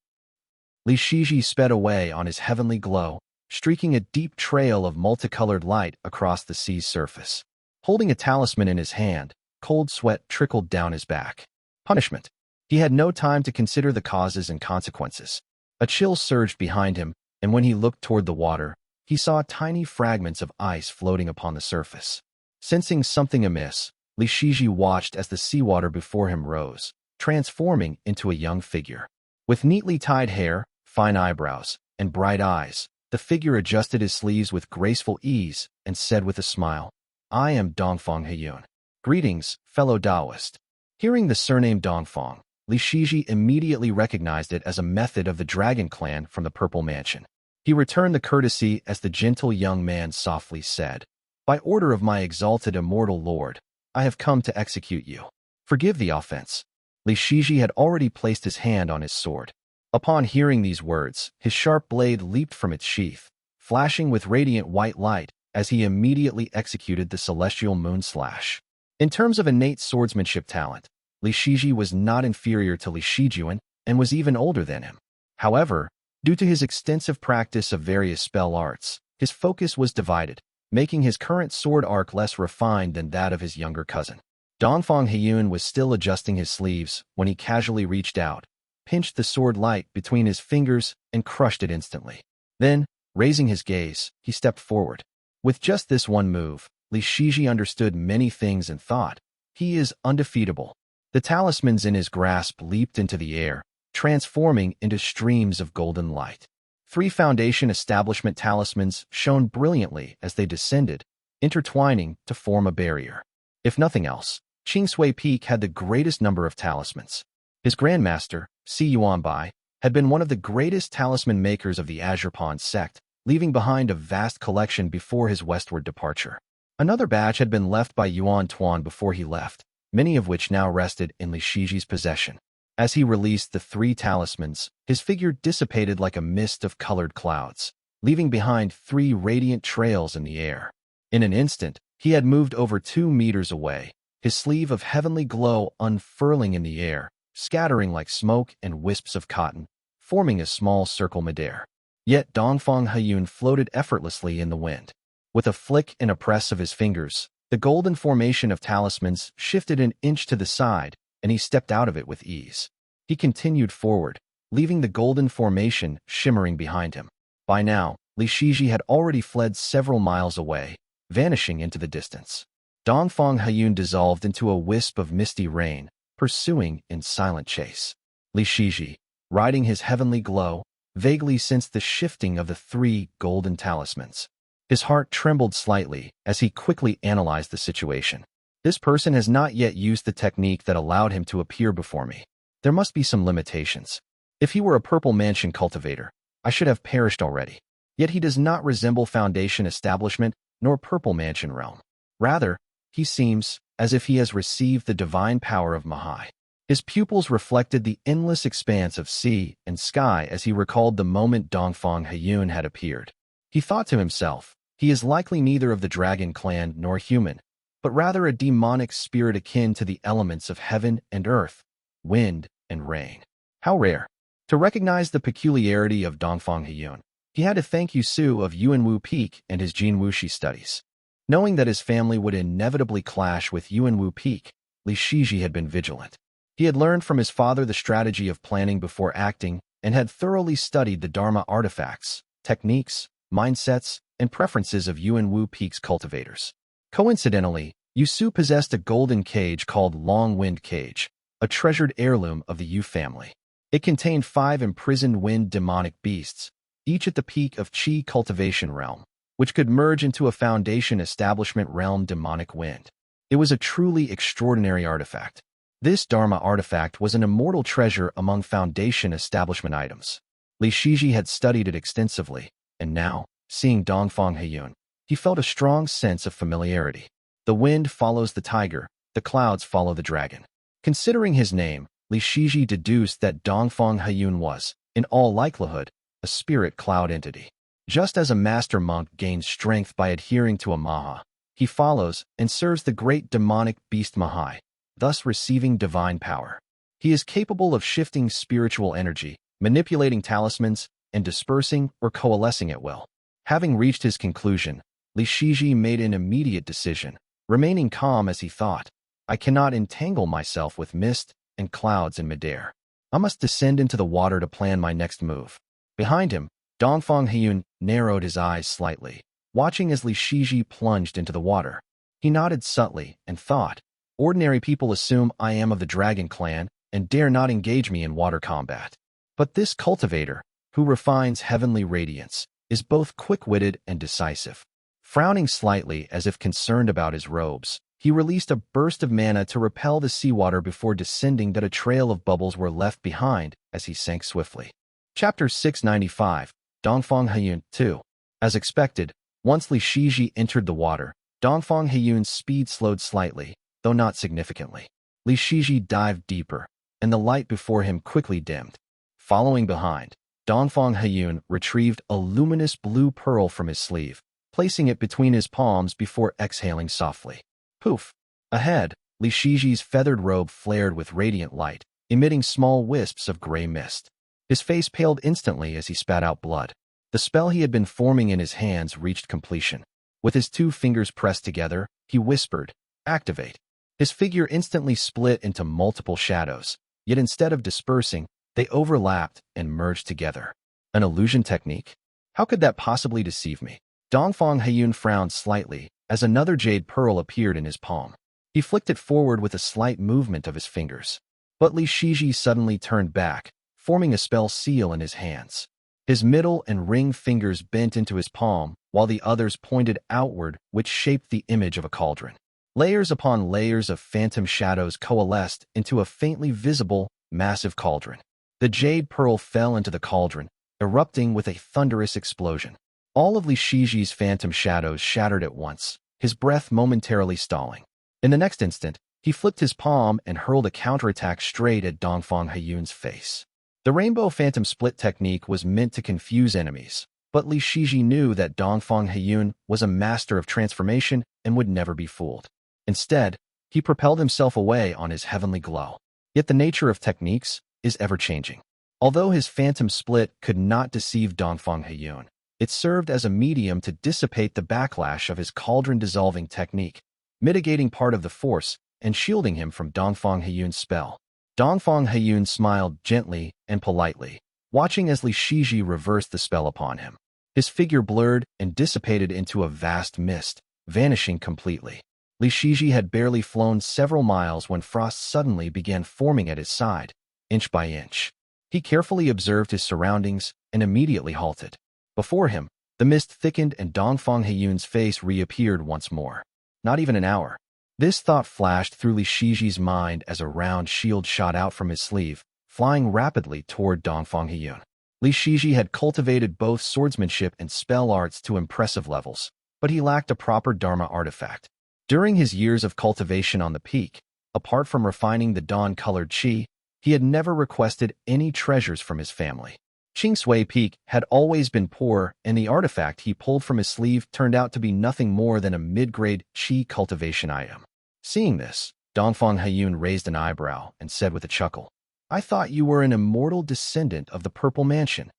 Li Shiji sped away on his heavenly glow, streaking a deep trail of multicolored light across the sea's surface. Holding a talisman in his hand, cold sweat trickled down his back. Punishment. He had no time to consider the causes and consequences. A chill surged behind him, and when he looked toward the water, he saw tiny fragments of ice floating upon the surface. Sensing something amiss, Li Shiji watched as the seawater before him rose, transforming into a young figure. With neatly tied hair, fine eyebrows, and bright eyes, the figure adjusted his sleeves with graceful ease and said with a smile, "I am Dongfang Heyun. Greetings, fellow Taoist." Hearing the surname Dongfang, Li Shiji immediately recognized it as a method of the Dragon Clan from the Purple Mansion. He returned the courtesy as the gentle young man softly said, "By order of my exalted immortal lord, I have come to execute you. Forgive the offense." Li Shiji had already placed his hand on his sword. Upon hearing these words, his sharp blade leaped from its sheath, flashing with radiant white light as he immediately executed the celestial moon slash. In terms of innate swordsmanship talent, Li Shiji was not inferior to Li Shijuan and was even older than him. However, due to his extensive practice of various spell arts, his focus was divided, making his current sword arc less refined than that of his younger cousin. Dongfang Heyun was still adjusting his sleeves when he casually reached out, pinched the sword light between his fingers, and crushed it instantly. Then, raising his gaze, he stepped forward. With just this one move, Li Shiji understood many things and thought, he is undefeatable. The talismans in his grasp leaped into the air, transforming into streams of golden light. 3 foundation establishment talismans shone brilliantly as they descended, intertwining to form a barrier. If nothing else, Qingshui Peak had the greatest number of talismans. His grandmaster, Si Yuanbai, had been one of the greatest talisman makers of the Azure Pond sect, leaving behind a vast collection before his westward departure. Another batch had been left by Yuan Tuan before he left, many of which now rested in Li Shiji's possession. As he released the 3 talismans, his figure dissipated like a mist of colored clouds, leaving behind 3 radiant trails in the air. In an instant, he had moved over 2 meters away, his sleeve of heavenly glow unfurling in the air, scattering like smoke and wisps of cotton, forming a small circle midair. Yet Dongfang Heyun floated effortlessly in the wind. With a flick and a press of his fingers, the golden formation of talismans shifted an inch to the side, and he stepped out of it with ease. He continued forward, leaving the golden formation shimmering behind him. By now, Li Shiji had already fled several miles away, vanishing into the distance. Dongfang Heyun dissolved into a wisp of misty rain, pursuing in silent chase. Li Shiji, riding his heavenly glow, vaguely sensed the shifting of the 3 golden talismans. His heart trembled slightly as he quickly analyzed the situation. This person has not yet used the technique that allowed him to appear before me. There must be some limitations. If he were a purple mansion cultivator, I should have perished already. Yet he does not resemble Foundation Establishment nor Purple Mansion realm. Rather, he seems as if he has received the divine power of Mahai. His pupils reflected the endless expanse of sea and sky as he recalled the moment Dongfang Heyun had appeared. He thought to himself, he is likely neither of the dragon clan nor human, but rather a demonic spirit akin to the elements of heaven and earth, wind and rain. How rare. To recognize the peculiarity of Dongfang Heyun, he had to thank Yusu of Yuanwu Peak and his Jinwushi studies. Knowing that his family would inevitably clash with Yuanwu Peak, Li Shiji had been vigilant. He had learned from his father the strategy of planning before acting and had thoroughly studied the Dharma artifacts, techniques, mindsets, and preferences of Yuanwu Peak's cultivators. Coincidentally, Yusu possessed a golden cage called Long Wind Cage, a treasured heirloom of the Yu family. It contained 5 imprisoned wind demonic beasts, each at the peak of Qi cultivation realm, which could merge into a Foundation Establishment realm demonic wind. It was a truly extraordinary artifact. This Dharma artifact was an immortal treasure among Foundation Establishment items. Li Shiji had studied it extensively, and now, seeing Dongfang Heyun, he felt a strong sense of familiarity. The wind follows the tiger, the clouds follow the dragon. Considering his name, Li Shiji deduced that Dongfang Heyun was, in all likelihood, a spirit cloud entity. Just as a master monk gains strength by adhering to a maha, he follows and serves the great demonic beast Mahai, thus receiving divine power. He is capable of shifting spiritual energy, manipulating talismans, and dispersing or coalescing at will. Having reached his conclusion, Li Shiji made an immediate decision, remaining calm as he thought, I cannot entangle myself with mist and clouds in midair. I must descend into the water to plan my next move. Behind him, Dongfang Heyun narrowed his eyes slightly, watching as Li Shiji plunged into the water. He nodded subtly and thought, ordinary people assume I am of the dragon clan and dare not engage me in water combat. But this cultivator, who refines heavenly radiance, is both quick-witted and decisive. Frowning slightly as if concerned about his robes, he released a burst of mana to repel the seawater before descending that a trail of bubbles were left behind as he sank swiftly. Chapter 695, Dongfang Heyun 2. As expected, once Li Shiji entered the water, Dongfang Heyun's speed slowed slightly, though not significantly. Li Shiji dived deeper, and the light before him quickly dimmed. Following behind, Dongfang Heyun retrieved a luminous blue pearl from his sleeve, placing it between his palms before exhaling softly. Poof! Ahead, Li Shiji's feathered robe flared with radiant light, emitting small wisps of gray mist. His face paled instantly as he spat out blood. The spell he had been forming in his hands reached completion. With his 2 fingers pressed together, he whispered, "Activate." His figure instantly split into multiple shadows, yet instead of dispersing, they overlapped and merged together. An illusion technique? How could that possibly deceive me? Dongfang Heyun frowned slightly as another jade pearl appeared in his palm. He flicked it forward with a slight movement of his fingers. But Li Shiji suddenly turned back, forming a spell seal in his hands. His middle and ring fingers bent into his palm, while the others pointed outward, which shaped the image of a cauldron. Layers upon layers of phantom shadows coalesced into a faintly visible, massive cauldron. The jade pearl fell into the cauldron, erupting with a thunderous explosion. All of Li Shiji's phantom shadows shattered at once, his breath momentarily stalling. In the next instant, he flipped his palm and hurled a counterattack straight at Dongfang Heyun's face. The Rainbow Phantom Split technique was meant to confuse enemies, but Li Shiji knew that Dongfang Heyun was a master of transformation and would never be fooled. Instead, he propelled himself away on his heavenly glow. Yet the nature of techniques is ever-changing. Although his Phantom Split could not deceive Dongfang Heyun, it served as a medium to dissipate the backlash of his cauldron-dissolving technique, mitigating part of the force and shielding him from Dongfang Heyun's spell. Dongfang Heyun smiled gently and politely, watching as Li Shiji reversed the spell upon him. His figure blurred and dissipated into a vast mist, vanishing completely. Li Shiji had barely flown several miles when frost suddenly began forming at his side, inch by inch. He carefully observed his surroundings and immediately halted. Before him, the mist thickened and Dongfang Heyun's face reappeared once more. Not even an hour. This thought flashed through Li Shiji's mind as a round shield shot out from his sleeve, flying rapidly toward Dongfang Heyun. Li Shiji had cultivated both swordsmanship and spell arts to impressive levels, but he lacked a proper Dharma artifact. During his years of cultivation on the peak, apart from refining the dawn-colored qi, he had never requested any treasures from his family. Qingsui Peak had always been poor, and the artifact he pulled from his sleeve turned out to be nothing more than a mid-grade qi cultivation item. Seeing this, Dongfang Heyun raised an eyebrow and said with a chuckle, "I thought you were an immortal descendant of the Purple Mansion."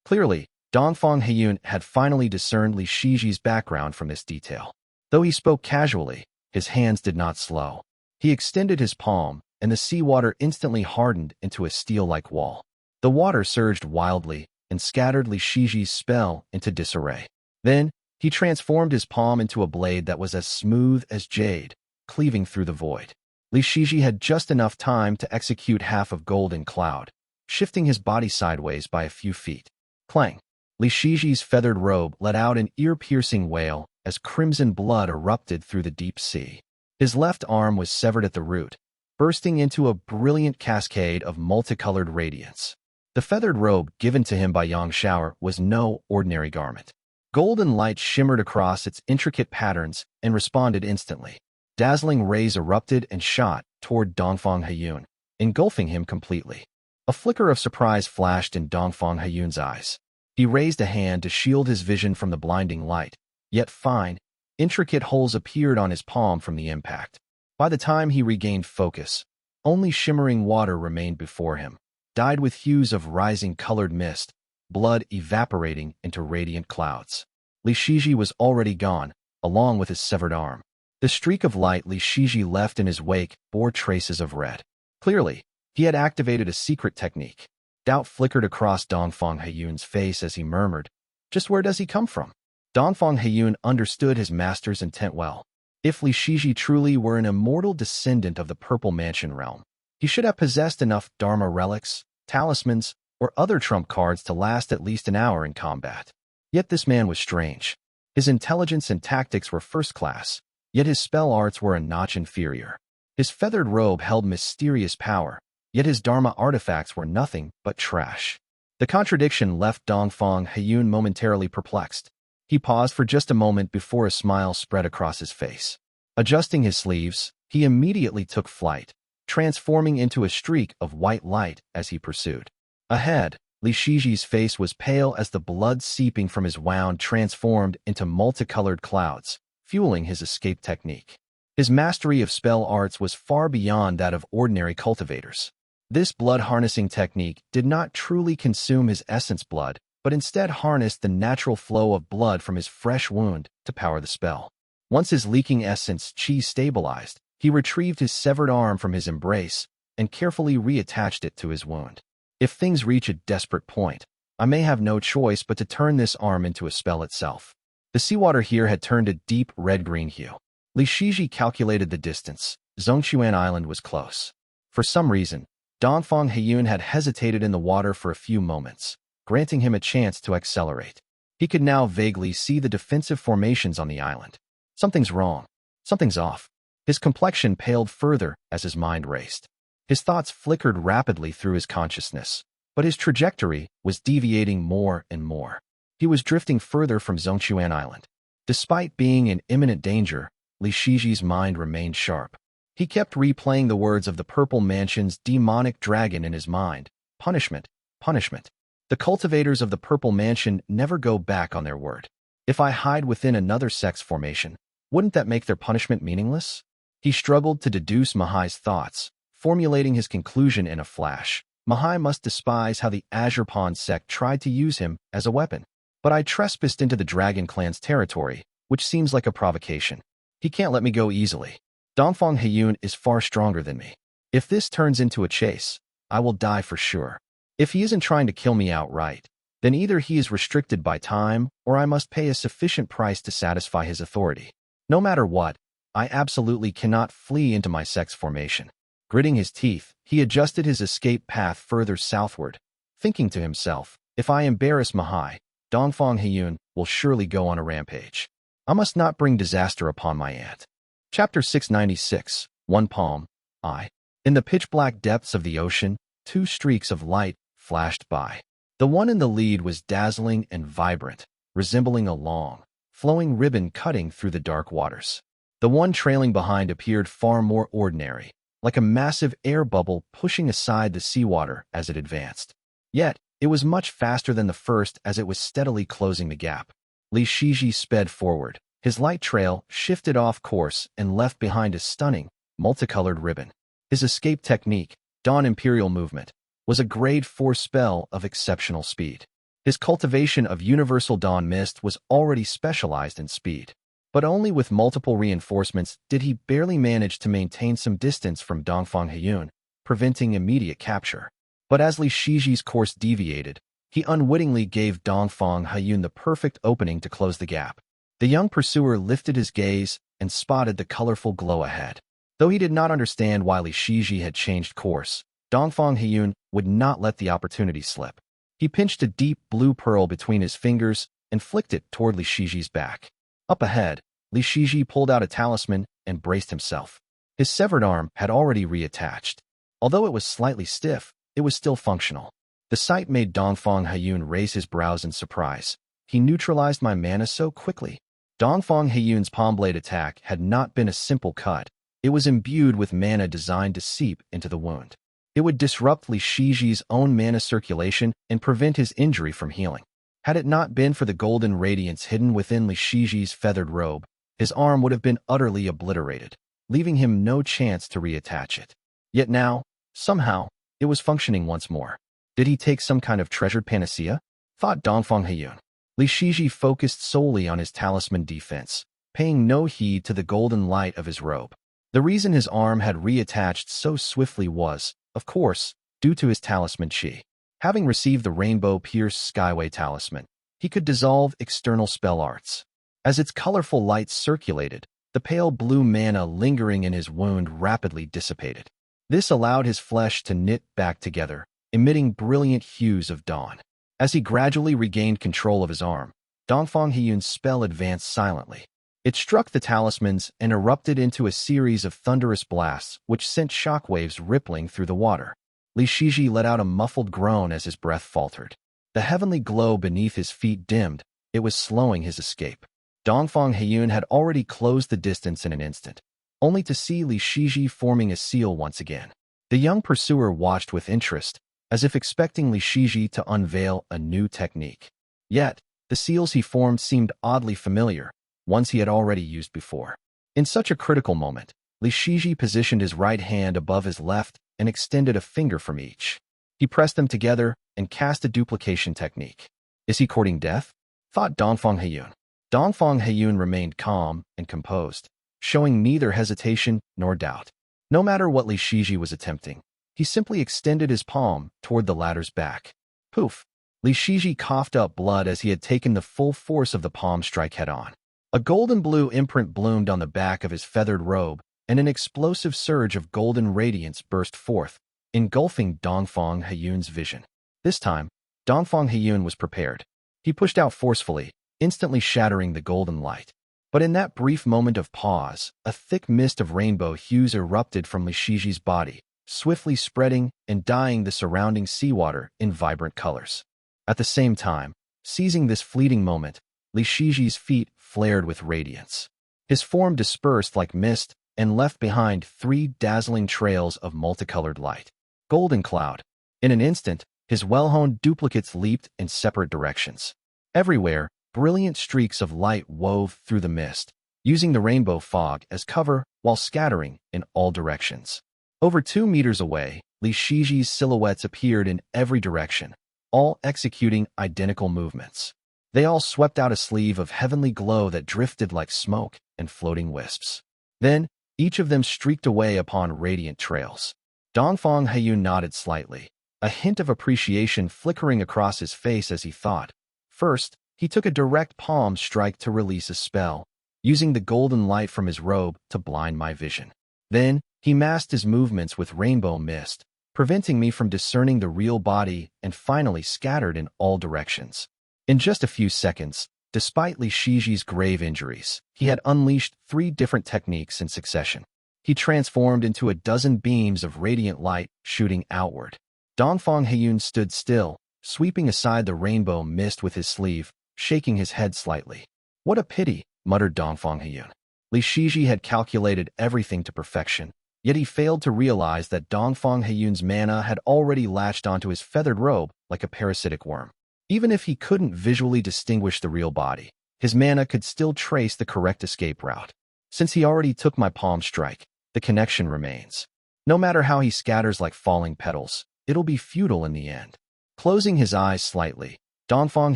Clearly, Dongfang Heyun had finally discerned Li Shiji's background from this detail. Though he spoke casually, his hands did not slow. He extended his palm, and the seawater instantly hardened into a steel-like wall. The water surged wildly and scattered Li Shiji's spell into disarray. Then, he transformed his palm into a blade that was as smooth as jade, cleaving through the void. Li Shiji had just enough time to execute half of Golden Cloud, shifting his body sideways by a few feet. Clang! Li Shiji's feathered robe let out an ear-piercing wail as crimson blood erupted through the deep sea. His left arm was severed at the root, bursting into a brilliant cascade of multicolored radiance. The feathered robe given to him by Yang Shower was no ordinary garment. Golden light shimmered across its intricate patterns and responded instantly. Dazzling rays erupted and shot toward Dongfang Heyun, engulfing him completely. A flicker of surprise flashed in Dongfang Heyun's eyes. He raised a hand to shield his vision from the blinding light, yet fine, intricate holes appeared on his palm from the impact. By the time he regained focus, only shimmering water remained before him, dyed with hues of rising colored mist, blood evaporating into radiant clouds. Li Shiji was already gone, along with his severed arm. The streak of light Li Shiji left in his wake bore traces of red. Clearly, he had activated a secret technique. Doubt flickered across Dongfang Heyun's face as he murmured, "Just where does he come from?" Dongfang Heyun understood his master's intent well. If Li Shiji truly were an immortal descendant of the Purple Mansion realm, he should have possessed enough Dharma relics, talismans, or other trump cards to last at least an hour in combat. Yet this man was strange. His intelligence and tactics were first class, yet his spell arts were a notch inferior. His feathered robe held mysterious power, yet his Dharma artifacts were nothing but trash. The contradiction left Dongfang Heyun momentarily perplexed. He paused for just a moment before a smile spread across his face. Adjusting his sleeves, he immediately took flight, transforming into a streak of white light as he pursued. Ahead, Li Shiji's face was pale as the blood seeping from his wound transformed into multicolored clouds, fueling his escape technique. His mastery of spell arts was far beyond that of ordinary cultivators. This blood-harnessing technique did not truly consume his essence blood, but instead harnessed the natural flow of blood from his fresh wound to power the spell. Once his leaking essence chi stabilized, he retrieved his severed arm from his embrace and carefully reattached it to his wound. If things reach a desperate point, I may have no choice but to turn this arm into a spell itself. The seawater here had turned a deep red-green hue. Li Shiji calculated the distance. Zhongquan Island was close. For some reason, Dongfang Heyun had hesitated in the water for a few moments, granting him a chance to accelerate. He could now vaguely see the defensive formations on the island. Something's wrong. Something's off. His complexion paled further as his mind raced. His thoughts flickered rapidly through his consciousness, but his trajectory was deviating more and more. He was drifting further from Zhongquan Island. Despite being in imminent danger, Li Shiji's mind remained sharp. He kept replaying the words of the Purple Mansion's demonic dragon in his mind. Punishment, punishment. The cultivators of the Purple Mansion never go back on their word. If I hide within another sex formation, wouldn't that make their punishment meaningless? He struggled to deduce Mahai's thoughts, formulating his conclusion in a flash. Mahai must despise how the Azure Pawn sect tried to use him as a weapon. But I trespassed into the Dragon Clan's territory, which seems like a provocation. He can't let me go easily. Dongfang Heyun is far stronger than me. If this turns into a chase, I will die for sure. If he isn't trying to kill me outright, then either he is restricted by time or I must pay a sufficient price to satisfy his authority. No matter what, I absolutely cannot flee into my sex formation. Gritting his teeth, he adjusted his escape path further southward, thinking to himself, if I embarrass Mahai, Dongfang Heyun will surely go on a rampage. I must not bring disaster upon my aunt. Chapter 696, One Palm, I. In the pitch-black depths of the ocean, two streaks of light flashed by. The one in the lead was dazzling and vibrant, resembling a long, flowing ribbon cutting through the dark waters. The one trailing behind appeared far more ordinary, like a massive air bubble pushing aside the seawater as it advanced. Yet, it was much faster than the first as it was steadily closing the gap. Li Shiji sped forward. His light trail shifted off course and left behind a stunning, multicolored ribbon. His escape technique, Dawn Imperial Movement, was a grade 4 spell of exceptional speed. His cultivation of Universal Dawn Mist was already specialized in speed. But only with multiple reinforcements did he barely manage to maintain some distance from Dongfang Heyun, preventing immediate capture. But as Li Shiji's course deviated, he unwittingly gave Dongfang Heyun the perfect opening to close the gap. The young pursuer lifted his gaze and spotted the colorful glow ahead. Though he did not understand why Li Shiji had changed course, Dongfang Heyun would not let the opportunity slip. He pinched a deep blue pearl between his fingers and flicked it toward Li Shiji's back. Up ahead, Li Shiji pulled out a talisman and braced himself. His severed arm had already reattached. Although it was slightly stiff, it was still functional. The sight made Dongfang Heyun raise his brows in surprise. He neutralized my mana so quickly. Dongfang Heyun's palm blade attack had not been a simple cut. It was imbued with mana designed to seep into the wound. It would disrupt Li Shiji's own mana circulation and prevent his injury from healing. Had it not been for the golden radiance hidden within Li Shiji's feathered robe, his arm would have been utterly obliterated, leaving him no chance to reattach it. Yet now, somehow, it was functioning once more. Did he take some kind of treasured panacea? Thought Dongfang Heyun. Li Shiji focused solely on his talisman defense, paying no heed to the golden light of his robe. The reason his arm had reattached so swiftly was, of course, due to his talisman chi. Having received the rainbow-pierced Skyway talisman, he could dissolve external spell arts. As its colorful light circulated, the pale blue mana lingering in his wound rapidly dissipated. This allowed his flesh to knit back together, emitting brilliant hues of dawn. As he gradually regained control of his arm, Dongfang Heyun's spell advanced silently. It struck the talismans and erupted into a series of thunderous blasts which sent shockwaves rippling through the water. Li Shiji let out a muffled groan as his breath faltered. The heavenly glow beneath his feet dimmed. It was slowing his escape. Dongfang Heyun had already closed the distance in an instant, only to see Li Shiji forming a seal once again. The young pursuer watched with interest, as if expecting Li Shiji to unveil a new technique. Yet, the seals he formed seemed oddly familiar, ones he had already used before. In such a critical moment, Li Shiji positioned his right hand above his left and extended a finger from each. He pressed them together and cast a duplication technique. Is he courting death? Thought Dongfang Heyun. Dongfang Heyun remained calm and composed, showing neither hesitation nor doubt. No matter what Li Shiji was attempting, he simply extended his palm toward the latter's back. Poof! Li Shiji coughed up blood as he had taken the full force of the palm strike head-on. A golden blue imprint bloomed on the back of his feathered robe, and an explosive surge of golden radiance burst forth, engulfing Dongfang Heyun's vision. This time, Dongfang Heyun was prepared. He pushed out forcefully, instantly shattering the golden light. But in that brief moment of pause, a thick mist of rainbow hues erupted from Li Shiji's body, swiftly spreading and dyeing the surrounding seawater in vibrant colors. At the same time, seizing this fleeting moment, Li Shiji's feet flared with radiance. His form dispersed like mist and left behind 3 dazzling trails of multicolored light. Golden cloud. In an instant, his well-honed duplicates leaped in separate directions. Everywhere, brilliant streaks of light wove through the mist, using the rainbow fog as cover while scattering in all directions. Over 2 meters away, Li Shiji's silhouettes appeared in every direction, all executing identical movements. They all swept out a sleeve of heavenly glow that drifted like smoke and floating wisps. Then, each of them streaked away upon radiant trails. Dongfang Heyun nodded slightly, a hint of appreciation flickering across his face as he thought. First, he took a direct palm strike to release a spell, using the golden light from his robe to blind my vision. Then, he masked his movements with rainbow mist, preventing me from discerning the real body, and finally scattered in all directions. In just a few seconds, despite Li Shiji's grave injuries, he had unleashed 3 different techniques in succession. He transformed into a dozen beams of radiant light shooting outward. Dongfang Heyun stood still, sweeping aside the rainbow mist with his sleeve, shaking his head slightly. What a pity, muttered Dongfang Heyun. Li Shiji had calculated everything to perfection, yet he failed to realize that Dongfang Heyun's mana had already latched onto his feathered robe like a parasitic worm. Even if he couldn't visually distinguish the real body, his mana could still trace the correct escape route. Since he already took my palm strike, the connection remains. No matter how he scatters like falling petals, it'll be futile in the end. Closing his eyes slightly, Dongfang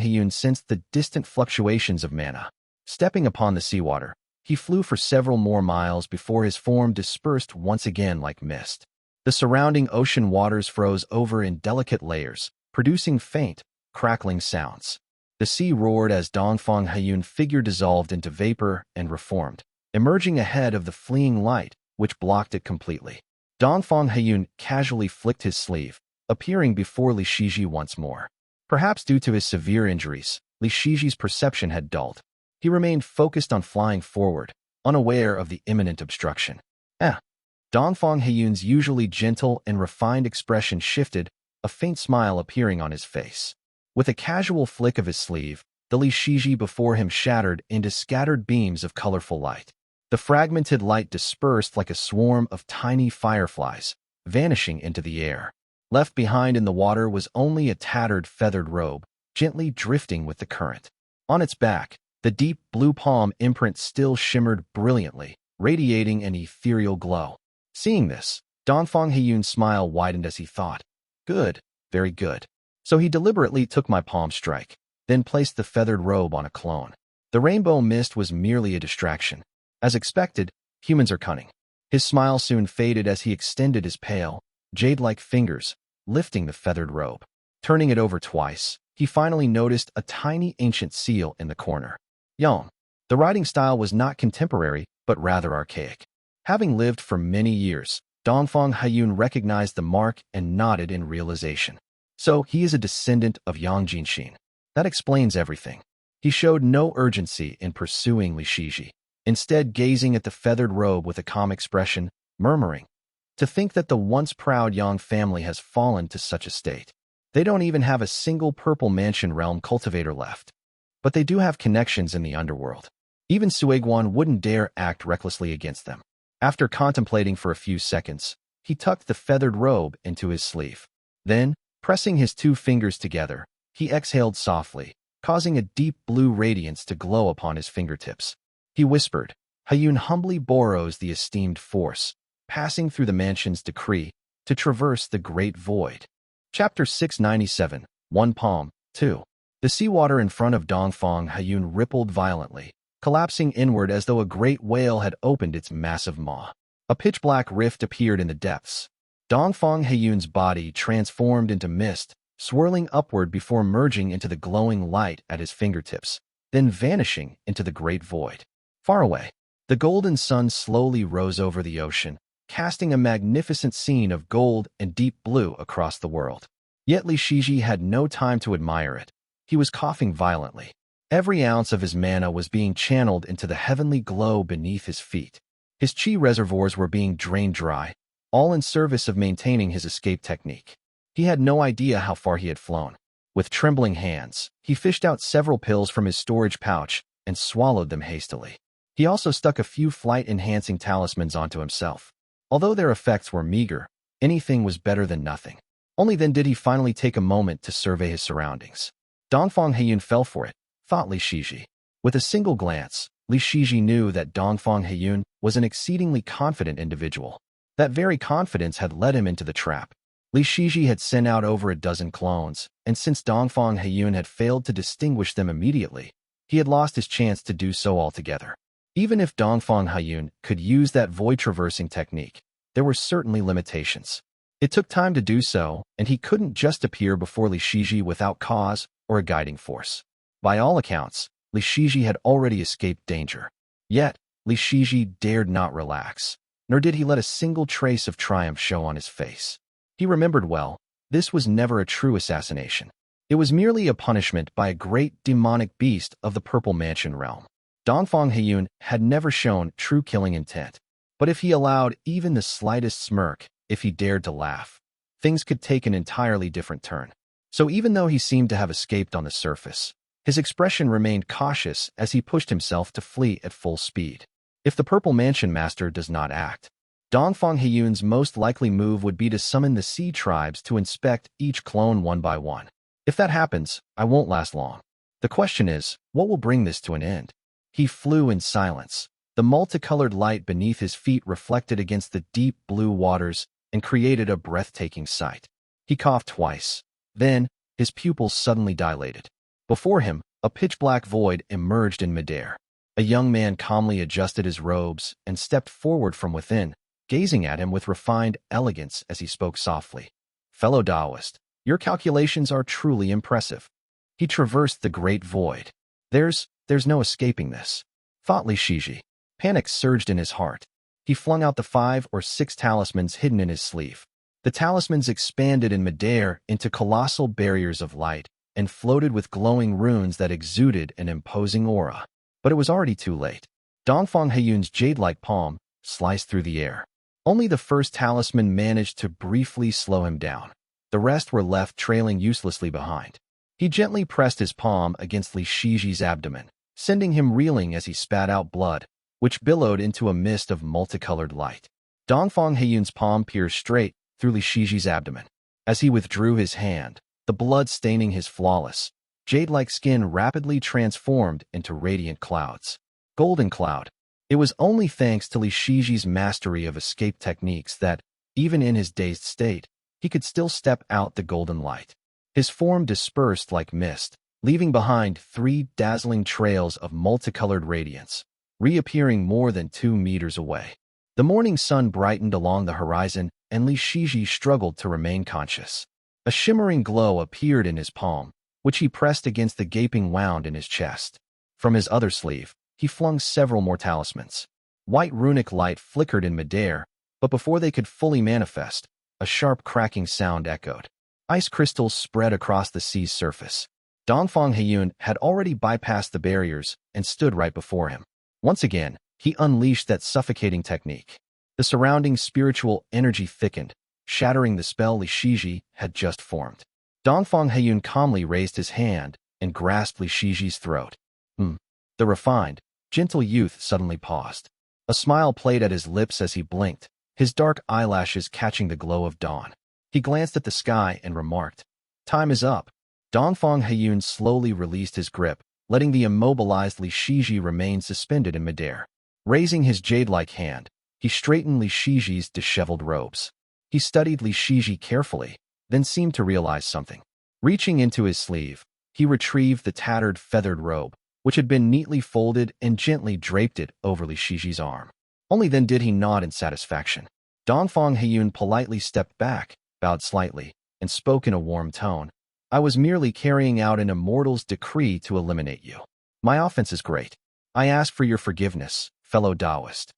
Heyun sensed the distant fluctuations of mana. Stepping upon the seawater, he flew for several more miles before his form dispersed once again like mist. The surrounding ocean waters froze over in delicate layers, producing faint, crackling sounds. The sea roared as Dongfang Heyun's figure dissolved into vapor and reformed, emerging ahead of the fleeing light, which blocked it completely. Dongfang Heyun casually flicked his sleeve, appearing before Li Shiji once more. Perhaps due to his severe injuries, Li Shiji's perception had dulled. He remained focused on flying forward, unaware of the imminent obstruction. Dongfang Heyun's usually gentle and refined expression shifted, a faint smile appearing on his face. With a casual flick of his sleeve, the Li Shiji before him shattered into scattered beams of colorful light. The fragmented light dispersed like a swarm of tiny fireflies, vanishing into the air. Left behind in the water was only a tattered feathered robe, gently drifting with the current. On its back, the deep blue palm imprint still shimmered brilliantly, radiating an ethereal glow. Seeing this, Dongfang Heyun's smile widened as he thought, "Good, very good." So he deliberately took my palm strike, then placed the feathered robe on a clone. The rainbow mist was merely a distraction. As expected, humans are cunning. His smile soon faded as he extended his pale, jade-like fingers, lifting the feathered robe. Turning it over twice, he finally noticed a tiny ancient seal in the corner. Yanyang. The writing style was not contemporary, but rather archaic. Having lived for many years, Dongfang Heyun recognized the mark and nodded in realization. So he is a descendant of Yang Jinshin. That explains everything. He showed no urgency in pursuing Li Shiji, instead gazing at the feathered robe with a calm expression, murmuring, "To think that the once proud Yang family has fallen to such a state. They don't even have a single purple mansion realm cultivator left. But they do have connections in the underworld. Even Suiguan wouldn't dare act recklessly against them." After contemplating for a few seconds, he tucked the feathered robe into his sleeve. Then, pressing his 2 fingers together, he exhaled softly, causing a deep blue radiance to glow upon his fingertips. He whispered, Heyun humbly borrows the esteemed force, passing through the mansion's decree to traverse the great void. Chapter 697, One Palm, 2. The seawater in front of Dongfang Heyun rippled violently, collapsing inward as though a great whale had opened its massive maw. A pitch-black rift appeared in the depths. Dongfang Heyun's body transformed into mist, swirling upward before merging into the glowing light at his fingertips, then vanishing into the great void. Far away, the golden sun slowly rose over the ocean, casting a magnificent scene of gold and deep blue across the world. Yet Li Shiji had no time to admire it. He was coughing violently. Every ounce of his mana was being channeled into the heavenly glow beneath his feet. His chi reservoirs were being drained dry, all in service of maintaining his escape technique. He had no idea how far he had flown. With trembling hands, he fished out several pills from his storage pouch and swallowed them hastily. He also stuck a few flight-enhancing talismans onto himself. Although their effects were meager, anything was better than nothing. Only then did he finally take a moment to survey his surroundings. Dongfang Heyun fell for it, thought Li Shiji. With a single glance, Li Shiji knew that Dongfang Heyun was an exceedingly confident individual. That very confidence had led him into the trap. Li Shiji had sent out over a dozen clones, and since Dongfang Heyun had failed to distinguish them immediately, he had lost his chance to do so altogether. Even if Dongfang Heyun could use that void-traversing technique, there were certainly limitations. It took time to do so, and he couldn't just appear before Li Shiji without cause or a guiding force. By all accounts, Li Shiji had already escaped danger. Yet, Li Shiji dared not relax, nor did he let a single trace of triumph show on his face. He remembered well, this was never a true assassination. It was merely a punishment by a great demonic beast of the Purple Mansion realm. Dongfang Heyun had never shown true killing intent, but if he allowed even the slightest smirk, if he dared to laugh, things could take an entirely different turn. So even though he seemed to have escaped on the surface, his expression remained cautious as he pushed himself to flee at full speed. If the Purple Mansion Master does not act, Dongfang Heyun's most likely move would be to summon the sea tribes to inspect each clone one by one. If that happens, I won't last long. The question is, what will bring this to an end? He flew in silence. The multicolored light beneath his feet reflected against the deep blue waters and created a breathtaking sight. He coughed twice. Then, his pupils suddenly dilated. Before him, a pitch-black void emerged in midair. A young man calmly adjusted his robes and stepped forward from within, gazing at him with refined elegance as he spoke softly. "Fellow Taoist, your calculations are truly impressive." He traversed the great void. There's no escaping this, thought Li Shiji. Panic surged in his heart. He flung out the 5 or 6 talismans hidden in his sleeve. The talismans expanded in midair into colossal barriers of light and floated with glowing runes that exuded an imposing aura. But it was already too late. Dongfang Heyun's jade-like palm sliced through the air. Only the first talisman managed to briefly slow him down. The rest were left trailing uselessly behind. He gently pressed his palm against Li Shiji's abdomen, sending him reeling as he spat out blood, which billowed into a mist of multicolored light. Dongfang Heyun's palm pierced straight through Li Shiji's abdomen. As he withdrew his hand, the blood staining his flawless, jade-like skin rapidly transformed into radiant clouds. Golden cloud. It was only thanks to Li Shiji's mastery of escape techniques that, even in his dazed state, he could still step out the golden light. His form dispersed like mist, leaving behind 3 dazzling trails of multicolored radiance, reappearing more than 2 meters away. The morning sun brightened along the horizon, and Li Shiji struggled to remain conscious. A shimmering glow appeared in his palm, which he pressed against the gaping wound in his chest. From his other sleeve, he flung several more talismans. White runic light flickered in midair, but before they could fully manifest, a sharp cracking sound echoed. Ice crystals spread across the sea's surface. Dongfang Heyun had already bypassed the barriers and stood right before him. Once again, he unleashed that suffocating technique. The surrounding spiritual energy thickened, shattering the spell Li Shiji had just formed. Dongfang Heyun calmly raised his hand and grasped Li Shiji's throat. The refined, gentle youth suddenly paused. A smile played at his lips as he blinked, his dark eyelashes catching the glow of dawn. He glanced at the sky and remarked, "Time is up." Dongfang Heyun slowly released his grip, letting the immobilized Li Shiji remain suspended in midair. Raising his jade-like hand, he straightened Li Shiji's disheveled robes. He studied Li Shiji carefully, then seemed to realize something. Reaching into his sleeve, he retrieved the tattered feathered robe, which had been neatly folded, and gently draped it over Li Shiji's arm. Only then did he nod in satisfaction. Dongfang Heyun politely stepped back, bowed slightly, and spoke in a warm tone. I was merely carrying out an immortal's decree to eliminate you. My offense is great. I ask for your forgiveness, fellow Taoist.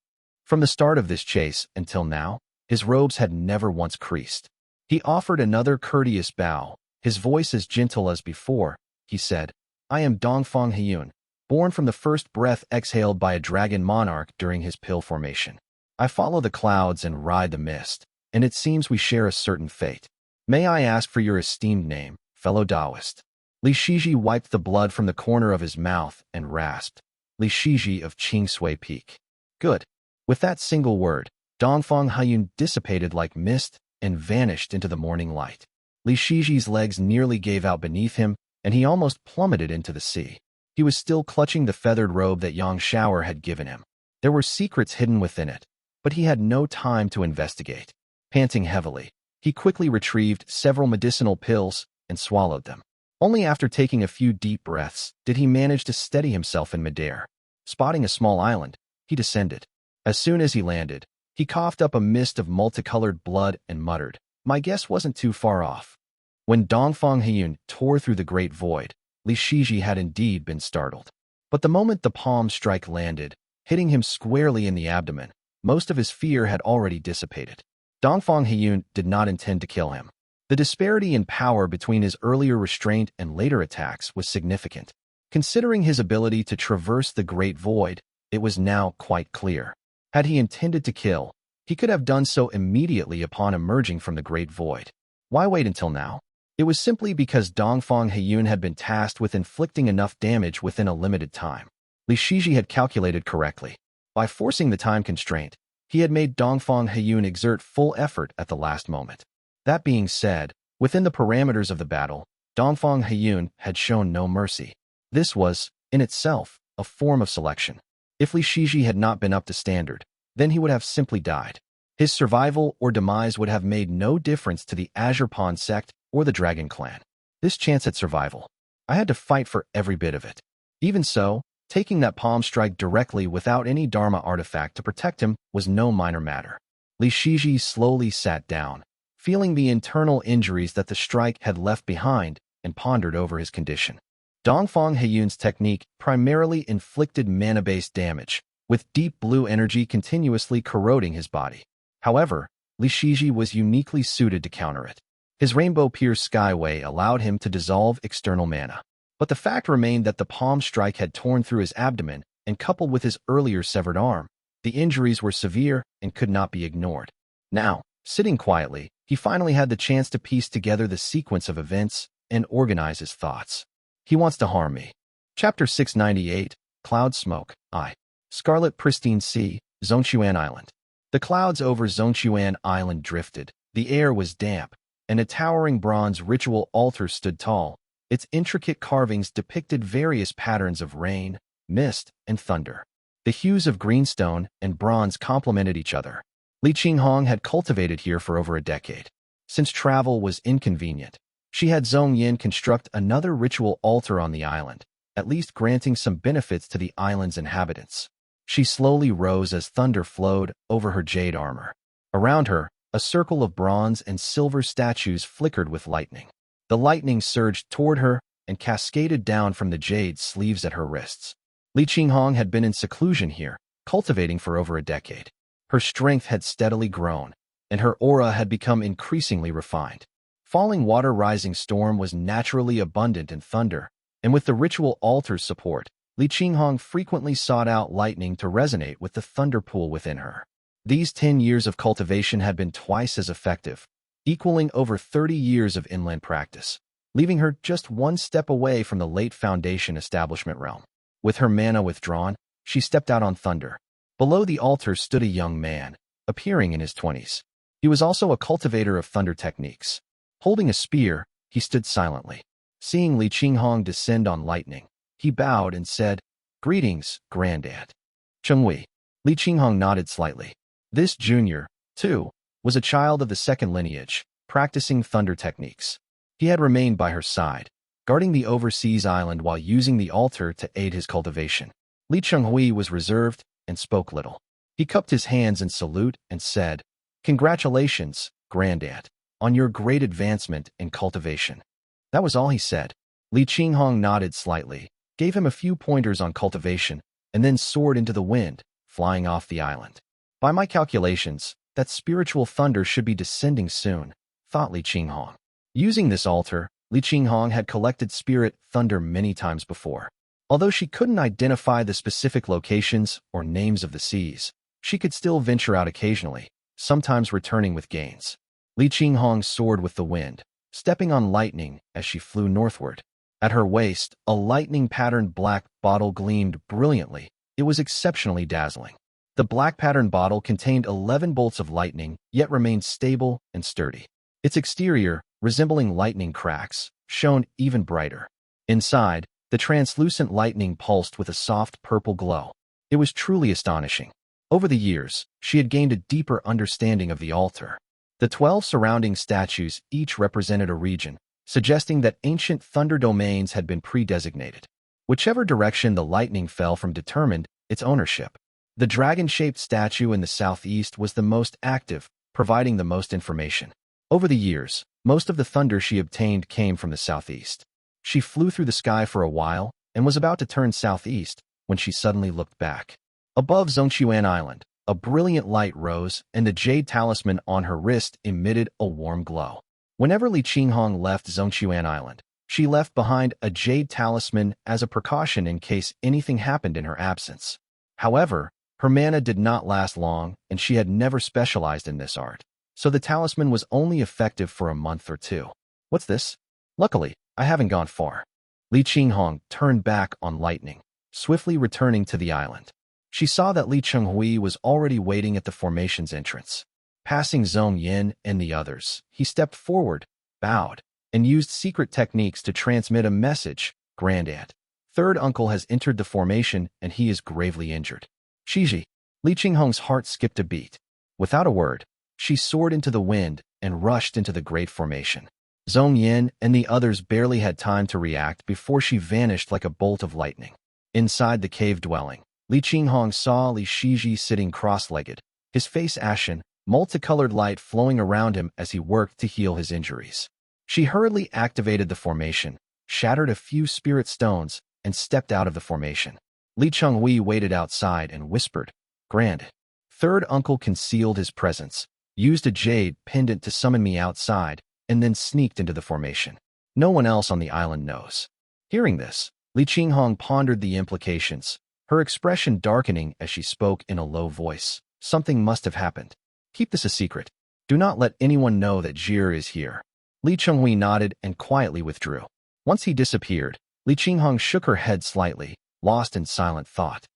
From the start of this chase until now, his robes had never once creased. He offered another courteous bow, his voice as gentle as before. He said, I am Dongfang Heyun, born from the first breath exhaled by a dragon monarch during his pill formation. I follow the clouds and ride the mist, and it seems we share a certain fate. May I ask for your esteemed name, fellow Taoist? Li Shiji wiped the blood from the corner of his mouth and rasped, Li Shiji of Chenghui Peak. Good. With that single word, Dongfang Heyun dissipated like mist and vanished into the morning light. Li Shiji's legs nearly gave out beneath him, and he almost plummeted into the sea. He was still clutching the feathered robe that Yang Shower had given him. There were secrets hidden within it, but he had no time to investigate. Panting heavily, he quickly retrieved several medicinal pills and swallowed them. Only after taking a few deep breaths did he manage to steady himself in midair. Spotting a small island, he descended. As soon as he landed, he coughed up a mist of multicolored blood and muttered, my guess wasn't too far off. When Dongfang Heyun tore through the great void, Li Shiji had indeed been startled. But the moment the palm strike landed, hitting him squarely in the abdomen, most of his fear had already dissipated. Dongfang Heyun did not intend to kill him. The disparity in power between his earlier restraint and later attacks was significant. Considering his ability to traverse the great void, it was now quite clear. Had he intended to kill, he could have done so immediately upon emerging from the great void. Why wait until now? It was simply because Dongfang Heyun had been tasked with inflicting enough damage within a limited time. Li Shiji had calculated correctly. By forcing the time constraint, he had made Dongfang Heyun exert full effort at the last moment. That being said, within the parameters of the battle, Dongfang Heyun had shown no mercy. This was, in itself, a form of selection. If Li Shiji had not been up to standard, then he would have simply died. His survival or demise would have made no difference to the Azure Pawn sect or the Dragon clan. This chance at survival, I had to fight for every bit of it. Even so, taking that palm strike directly without any Dharma artifact to protect him was no minor matter. Li Shiji slowly sat down, feeling the internal injuries that the strike had left behind, and pondered over his condition. Dongfang Heyun's technique primarily inflicted mana-based damage, with deep blue energy continuously corroding his body. However, Li Shiji was uniquely suited to counter it. His rainbow-pierced skyway allowed him to dissolve external mana. But the fact remained that the palm strike had torn through his abdomen, and coupled with his earlier severed arm, the injuries were severe and could not be ignored. Now, sitting quietly, he finally had the chance to piece together the sequence of events and organize his thoughts. He wants to harm me. Chapter 698, Cloud Smoke, I. Scarlet Pristine Sea, Zhongshuan Island. The clouds over Zhongshuan Island drifted, the air was damp, and a towering bronze ritual altar stood tall. Its intricate carvings depicted various patterns of rain, mist, and thunder. The hues of greenstone and bronze complemented each other. Li Qinghong had cultivated here for over a decade. Since travel was inconvenient, she had Zhong Yin construct another ritual altar on the island, at least granting some benefits to the island's inhabitants. She slowly rose as thunder flowed over her jade armor. Around her, a circle of bronze and silver statues flickered with lightning. The lightning surged toward her and cascaded down from the jade sleeves at her wrists. Li Qinghong had been in seclusion here, cultivating for over a decade. Her strength had steadily grown, and her aura had become increasingly refined. Falling water rising storm was naturally abundant in thunder, and with the ritual altar's support, Li Qinghong frequently sought out lightning to resonate with the thunder pool within her. These 10 years of cultivation had been twice as effective, equaling over 30 years of inland practice, leaving her just one step away from the late Foundation establishment realm. With her mana withdrawn, she stepped out on thunder. Below the altar stood a young man, appearing in his 20s. He was also a cultivator of thunder techniques. Holding a spear, he stood silently. Seeing Li Qinghong descend on lightning, he bowed and said, "Greetings, Grandad." Chenghui. Li Qinghong nodded slightly. This junior, too, was a child of the second lineage, practicing thunder techniques. He had remained by her side, guarding the overseas island while using the altar to aid his cultivation. Li Chenghui was reserved and spoke little. He cupped his hands in salute and said, "Congratulations, Grandaunt, on your great advancement in cultivation." That was all he said. Li Qinghong nodded slightly, gave him a few pointers on cultivation, and then soared into the wind, flying off the island. By my calculations, that spiritual thunder should be descending soon, thought Li Qinghong. Using this altar, Li Qinghong had collected spirit thunder many times before. Although she couldn't identify the specific locations or names of the seas, she could still venture out occasionally, sometimes returning with gains. Li Qinghong soared with the wind, stepping on lightning as she flew northward. At her waist, a lightning-patterned black bottle gleamed brilliantly. It was exceptionally dazzling. The black-patterned bottle contained 11 bolts of lightning, yet remained stable and sturdy. Its exterior, resembling lightning cracks, shone even brighter. Inside, the translucent lightning pulsed with a soft purple glow. It was truly astonishing. Over the years, she had gained a deeper understanding of the altar. The 12 surrounding statues each represented a region, suggesting that ancient thunder domains had been pre-designated. Whichever direction the lightning fell from determined its ownership. The dragon-shaped statue in the southeast was the most active, providing the most information. Over the years, most of the thunder she obtained came from the southeast. She flew through the sky for a while and was about to turn southeast when she suddenly looked back. Above Zhongqiuan Island, a brilliant light rose and the jade talisman on her wrist emitted a warm glow. Whenever Li Qinghong left Zhongqiuan Island, she left behind a jade talisman as a precaution in case anything happened in her absence. However, her mana did not last long and she had never specialized in this art, so the talisman was only effective for a month or two. What's this? Luckily, I haven't gone far. Li Qinghong turned back on lightning, swiftly returning to the island. She saw that Li Chenghui was already waiting at the formation's entrance. Passing Zhong Yin and the others, he stepped forward, bowed, and used secret techniques to transmit a message. Grandaunt, third uncle has entered the formation and he is gravely injured. Shiji. Li Qinghong's heart skipped a beat. Without a word, she soared into the wind and rushed into the great formation. Zhong Yin and the others barely had time to react before she vanished like a bolt of lightning. Inside the cave dwelling, Li Qinghong saw Li Shiji sitting cross-legged, his face ashen, multicolored light flowing around him as he worked to heal his injuries. She hurriedly activated the formation, shattered a few spirit stones, and stepped out of the formation. Li Chenghui waited outside and whispered, "Grand." Third uncle concealed his presence, used a jade pendant to summon me outside, and then sneaked into the formation. No one else on the island knows. Hearing this, Li Qinghong pondered the implications, her expression darkening as she spoke in a low voice. Something must have happened. Keep this a secret. Do not let anyone know that Jir is here. Li Chenghui nodded and quietly withdrew. Once he disappeared, Li Qinghong shook her head slightly, lost in silent thought.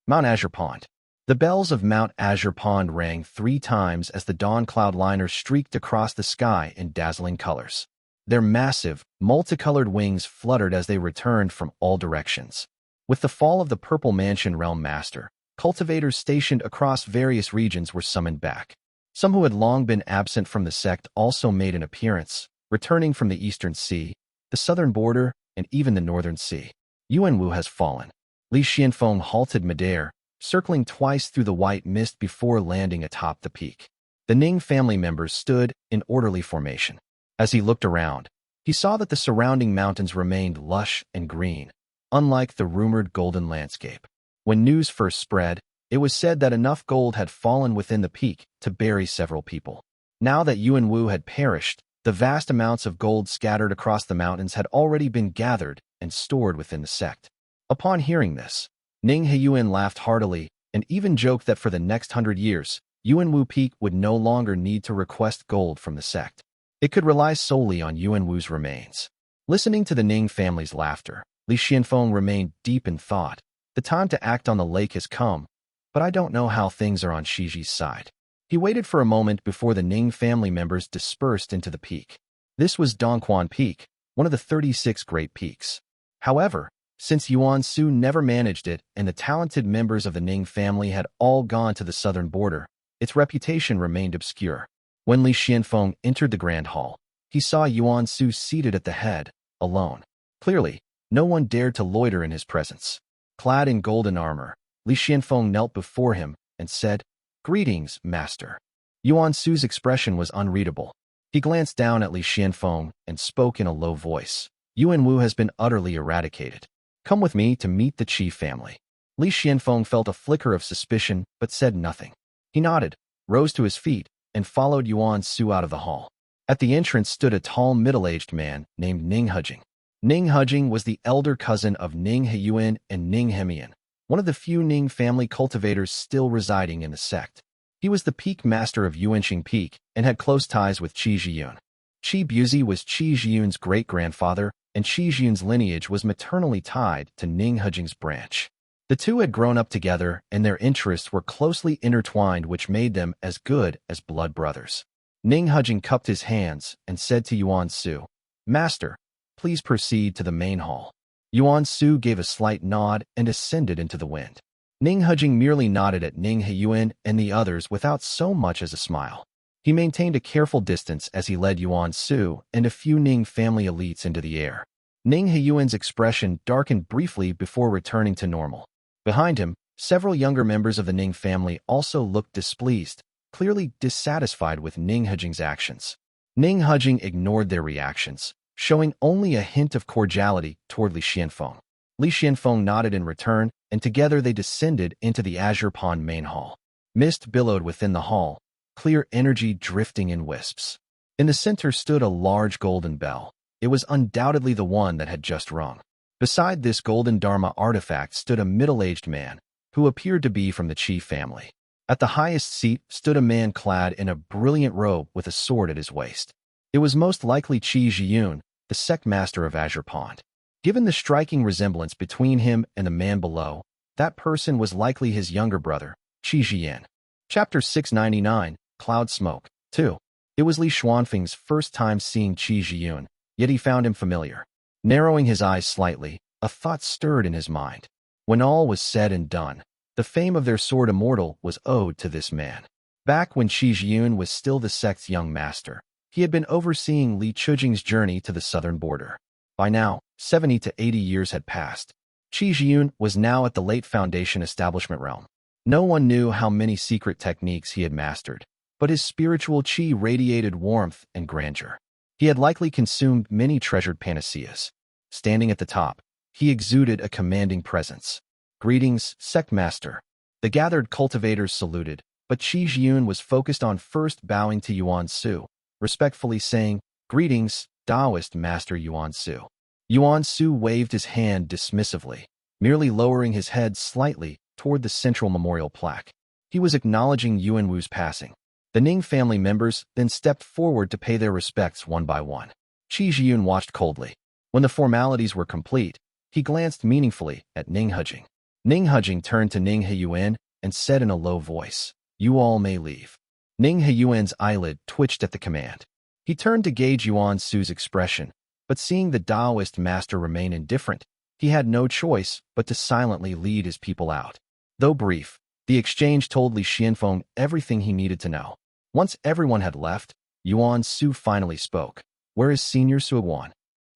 Mount Azure Pond. The bells of Mount Azure Pond rang 3 times as the dawn cloud liner streaked across the sky in dazzling colors. Their massive, multicolored wings fluttered as they returned from all directions. With the fall of the Purple Mansion Realm Master, cultivators stationed across various regions were summoned back. Some who had long been absent from the sect also made an appearance, returning from the Eastern Sea, the southern border, and even the Northern Sea. Yuan has fallen. Li Xianfeng halted midair, circling twice through the white mist before landing atop the peak. The Ning family members stood in orderly formation. As he looked around, he saw that the surrounding mountains remained lush and green, unlike the rumored golden landscape. When news first spread, it was said that enough gold had fallen within the peak to bury several people. Now that Yuan had perished, the vast amounts of gold scattered across the mountains had already been gathered and stored within the sect. Upon hearing this, Ning Heyun laughed heartily and even joked that for the next 100 years, Yuan Peak would no longer need to request gold from the sect. It could rely solely on Yuan's remains. Listening to the Ning family's laughter, Li Xianfeng remained deep in thought. The time to act on the lake has come, but I don't know how things are on Shiji's side. He waited for a moment before the Ning family members dispersed into the peak. This was Dongfang Peak, one of the 36 Great Peaks. However, Since Yuan Su never managed it and the talented members of the Ning family had all gone to the southern border, its reputation remained obscure. When Li Xianfeng entered the grand hall, he saw Yuan Su seated at the head, alone. Clearly, no one dared to loiter in his presence. Clad in golden armor, Li Xianfeng knelt before him and said, "Greetings, master." Yuan Su's expression was unreadable. He glanced down at Li Xianfeng and spoke in a low voice. "Yuan Wu has been utterly eradicated. Come with me to meet the Qi family." Li Xianfeng felt a flicker of suspicion but said nothing. He nodded, rose to his feet, and followed Yuan Su out of the hall. At the entrance stood a tall middle-aged man named Ning Hejing. Ning Hejing was the elder cousin of Ning Heyun and Ning Hemian, one of the few Ning family cultivators still residing in the sect. He was the peak master of Yuanxing Peak and had close ties with Qi Zhiyun. Qi Buzi was Qi Zhiyun's great-grandfather, and Qi Zhiyun's lineage was maternally tied to Ning Hejing's branch. The two had grown up together, and their interests were closely intertwined, which made them as good as blood brothers. Ning Hejing cupped his hands and said to Yuan Su, "Master, please proceed to the main hall." Yuan Su gave a slight nod and ascended into the wind. Ning Hejing merely nodded at Ning Heyun and the others without so much as a smile. He maintained a careful distance as he led Yuan Su and a few Ning family elites into the air. Ning Heyuan's expression darkened briefly before returning to normal. Behind him, several younger members of the Ning family also looked displeased, clearly dissatisfied with Ning Hejing's actions. Ning Hejing ignored their reactions, showing only a hint of cordiality toward Li Xianfeng. Li Xianfeng nodded in return, and together they descended into the Azure Pond main hall. Mist billowed within the hall, clear energy drifting in wisps. In the center stood a large golden bell. It was undoubtedly the one that had just rung. Beside this golden Dharma artifact stood a middle-aged man, who appeared to be from the Qi family. At the highest seat stood a man clad in a brilliant robe with a sword at his waist. It was most likely Qi Zhiyun, the sect master of Azure Pond. Given the striking resemblance between him and the man below, that person was likely his younger brother, Qi Zhiyan. Chapter 699, Cloud Smoke, 2. It was Li Xuanfeng's first time seeing Qi Zhiyun, yet he found him familiar. Narrowing his eyes slightly, a thought stirred in his mind. When all was said and done, the fame of their sword Immortal was owed to this man. Back when Qi Zhiyun was still the sect's young master, he had been overseeing Li Chujing's journey to the southern border. By now, 70 to 80 years had passed. Qi Zhiyun was now at the late Foundation establishment realm. No one knew how many secret techniques he had mastered, but his spiritual qi radiated warmth and grandeur. He had likely consumed many treasured panaceas. Standing at the top, he exuded a commanding presence. "Greetings, sect master." The gathered cultivators saluted, but Qi Zhiyun was focused on first bowing to Yuan Su, respectfully saying, "Greetings, Taoist master Yuan Su." Yuan Su waved his hand dismissively, merely lowering his head slightly toward the central memorial plaque. He was acknowledging Yuan Wu's passing. The Ning family members then stepped forward to pay their respects one by one. Qi Zhiyun watched coldly. When the formalities were complete, he glanced meaningfully at Ning Hejing. Ning Hejing turned to Ning Heyuan and said in a low voice, "You all may leave." Ning Heyuan's eyelid twitched at the command. He turned to gauge Yuan Su's expression, but seeing the Taoist master remain indifferent, he had no choice but to silently lead his people out. Though brief, the exchange told Li Xianfeng everything he needed to know. Once everyone had left, Yuan Su finally spoke. "Where is Senior Suiguan?"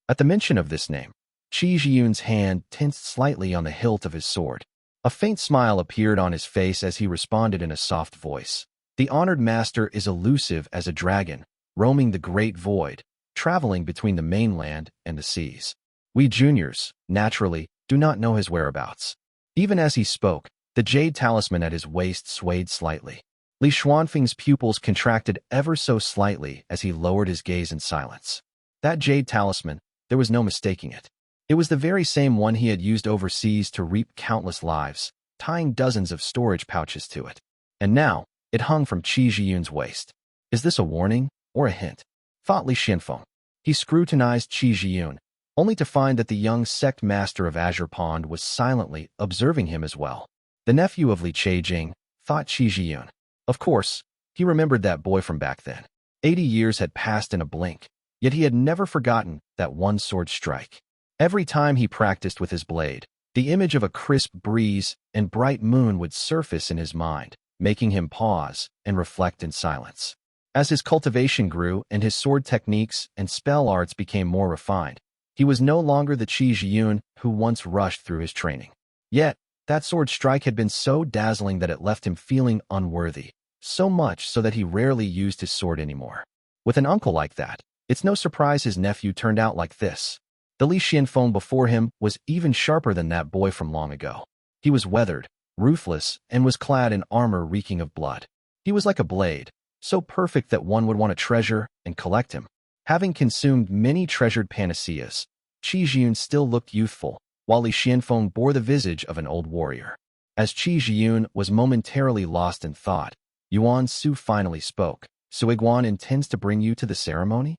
At the mention of this name, Qi Zhiyun's hand tensed slightly on the hilt of his sword. A faint smile appeared on his face as he responded in a soft voice. "The honored master is elusive as a dragon, roaming the great void, traveling between the mainland and the seas. We juniors, naturally, do not know his whereabouts." Even as he spoke, the jade talisman at his waist swayed slightly. Li Xuanfeng's pupils contracted ever so slightly as he lowered his gaze in silence. That jade talisman, there was no mistaking it. It was the very same one he had used overseas to reap countless lives, tying dozens of storage pouches to it. And now, it hung from Qi Zhiyun's waist. Is this a warning or a hint? Thought Li Xianfeng. He scrutinized Qi Zhiyun, only to find that the young sect master of Azure Pond was silently observing him as well. The nephew of Li Chejing, thought Qi Zhiyun. Of course, he remembered that boy from back then. 80 years had passed in a blink, yet he had never forgotten that one sword strike. Every time he practiced with his blade, the image of a crisp breeze and bright moon would surface in his mind, making him pause and reflect in silence. As his cultivation grew and his sword techniques and spell arts became more refined, he was no longer the Heyun who once rushed through his training. Yet, that sword strike had been so dazzling that it left him feeling unworthy, so much so that he rarely used his sword anymore. With an uncle like that, it's no surprise his nephew turned out like this. The Li Xianfeng before him was even sharper than that boy from long ago. He was weathered, ruthless, and was clad in armor reeking of blood. He was like a blade, so perfect that one would want to treasure and collect him. Having consumed many treasured panaceas, Heyun still looked youthful, while Li Xianfeng bore the visage of an old warrior. As Heyun was momentarily lost in thought, Yuan Su finally spoke. "So Iguan intends to bring you to the ceremony?"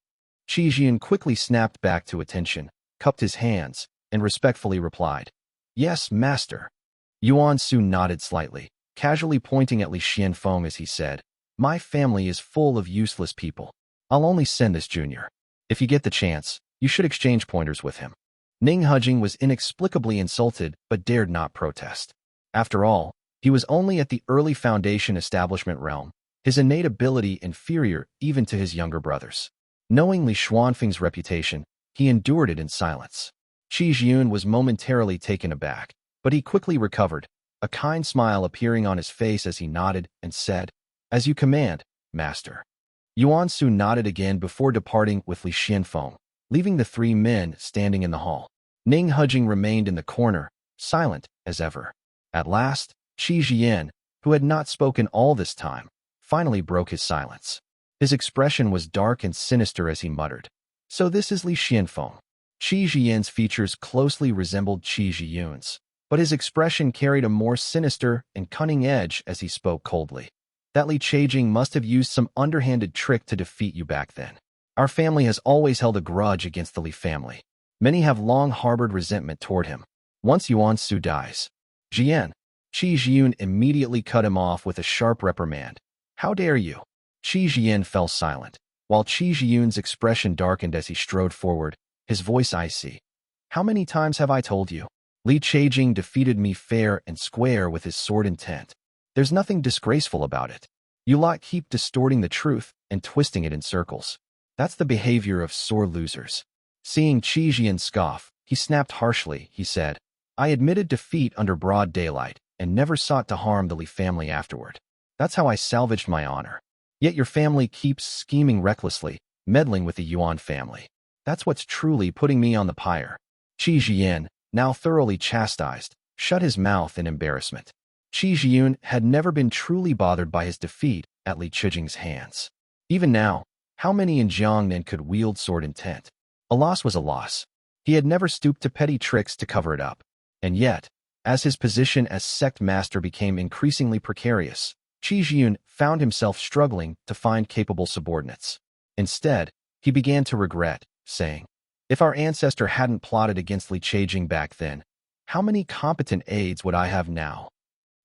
Heyun quickly snapped back to attention, cupped his hands, and respectfully replied, "Yes, master." Yuan Su nodded slightly, casually pointing at Li Xianfeng as he said, "My family is full of useless people. I'll only send this junior. If you get the chance, you should exchange pointers with him." Ning Hujing was inexplicably insulted but dared not protest. After all, he was only at the early foundation establishment realm, his innate ability inferior even to his younger brothers. Knowing Li Xuanfeng's reputation, he endured it in silence. Heyun was momentarily taken aback, but he quickly recovered, a kind smile appearing on his face as he nodded and said, "As you command, master." Yuan Su nodded again before departing with Li Xianfeng, leaving the three men standing in the hall. Ning Hujing remained in the corner, silent as ever. At last, Changtian, who had not spoken all this time, finally broke his silence. His expression was dark and sinister as he muttered, "So this is Li Xianfeng." Changtian's features closely resembled Heyun's, but his expression carried a more sinister and cunning edge as he spoke coldly. "That Li Changting must have used some underhanded trick to defeat you back then. Our family has always held a grudge against the Li family. Many have long harbored resentment toward him. Once Yuan Su dies." Changtian immediately cut him off with a sharp reprimand. "How dare you?" Changtian fell silent, while Changtian's expression darkened as he strode forward, his voice icy. "How many times have I told you? Li Changting defeated me fair and square with his sword intent. There's nothing disgraceful about it. You lot keep distorting the truth and twisting it in circles. That's the behavior of sore losers." Seeing Changtian scoff, he snapped harshly. He said, "I admitted defeat under broad daylight and never sought to harm the Li family afterward. That's how I salvaged my honor. Yet your family keeps scheming recklessly, meddling with the Yuan family. That's what's truly putting me on the pyre." Changtian, now thoroughly chastised, shut his mouth in embarrassment. Changtian had never been truly bothered by his defeat at Li Changting's hands. Even now, how many in Jiangnan could wield sword intent? A loss was a loss. He had never stooped to petty tricks to cover it up. And yet, as his position as sect master became increasingly precarious, Changtian found himself struggling to find capable subordinates. Instead, he began to regret, saying, "If our ancestor hadn't plotted against Li Changting back then, how many competent aides would I have now?"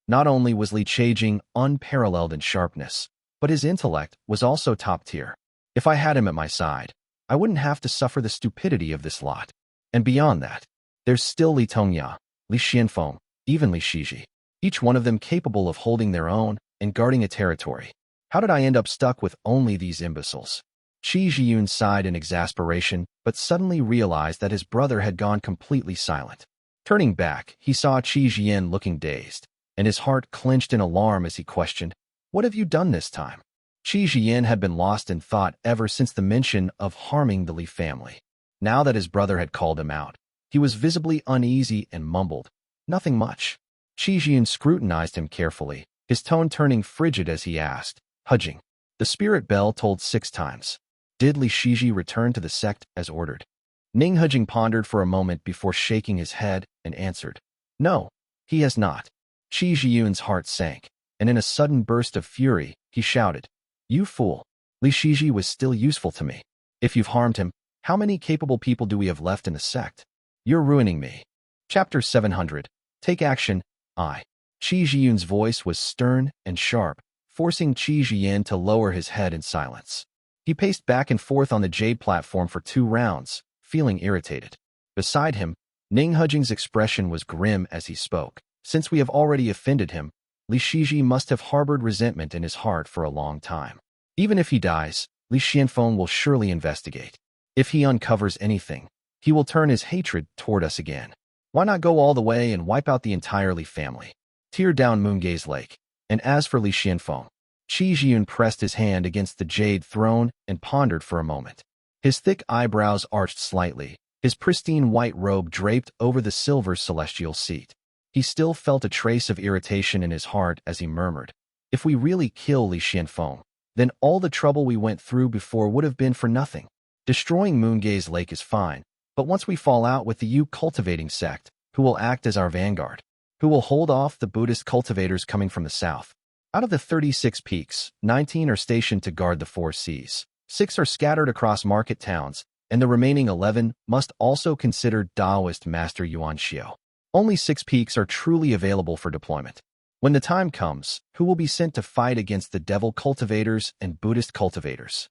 Not only was Li Changting unparalleled in sharpness, but his intellect was also top tier. If I had him at my side, I wouldn't have to suffer the stupidity of this lot. And beyond that, there's still Li Tongya, Li Xianfeng, even Li Shiji, each one of them capable of holding their own and guarding a territory. How did I end up stuck with only these imbeciles? Changtian sighed in exasperation, but suddenly realized that his brother had gone completely silent. Turning back, he saw Changtian looking dazed, and his heart clenched in alarm as he questioned, "What have you done this time?" Changtian had been lost in thought ever since the mention of harming the Li family. Now that his brother had called him out, he was visibly uneasy and mumbled, "Nothing much." Changtian scrutinized him carefully, his tone turning frigid as he asked, "Hujing." The spirit bell tolled 6 times. Did Li Shiji return to the sect as ordered? Ning Hujing pondered for a moment before shaking his head and answered, "No, he has not." Changtian's heart sank, and in a sudden burst of fury, he shouted, "You fool! Li Shiji was still useful to me. If you've harmed him, how many capable people do we have left in the sect? You're ruining me." Chapter 700. Take action, I. Changtian's voice was stern and sharp, forcing Changtian to lower his head in silence. He paced back and forth on the Jade platform for 2 rounds, feeling irritated. Beside him, Ning Hujing's expression was grim as he spoke. Since we have already offended him, Li Shiji must have harbored resentment in his heart for a long time. Even if he dies, Li Xianfeng will surely investigate. If he uncovers anything, he will turn his hatred toward us again. Why not go all the way and wipe out the entire Li family? Tear down Moongaze Lake. And as for Li Xianfeng, Qi Zhiyun pressed his hand against the jade throne and pondered for a moment. His thick eyebrows arched slightly, his pristine white robe draped over the silver celestial seat. He still felt a trace of irritation in his heart as he murmured, "If we really kill Li Xianfeng, then all the trouble we went through before would have been for nothing. Destroying Moongaze Lake is fine, but once we fall out with the Yu cultivating sect, who will act as our vanguard? Who will hold off the Buddhist cultivators coming from the south? Out of the 36 peaks, 19 are stationed to guard the 4 seas. 6 are scattered across market towns, and the remaining 11 must also consider Taoist Master Yuan Xiao. Only 6 peaks are truly available for deployment. When the time comes, who will be sent to fight against the devil cultivators and Buddhist cultivators?"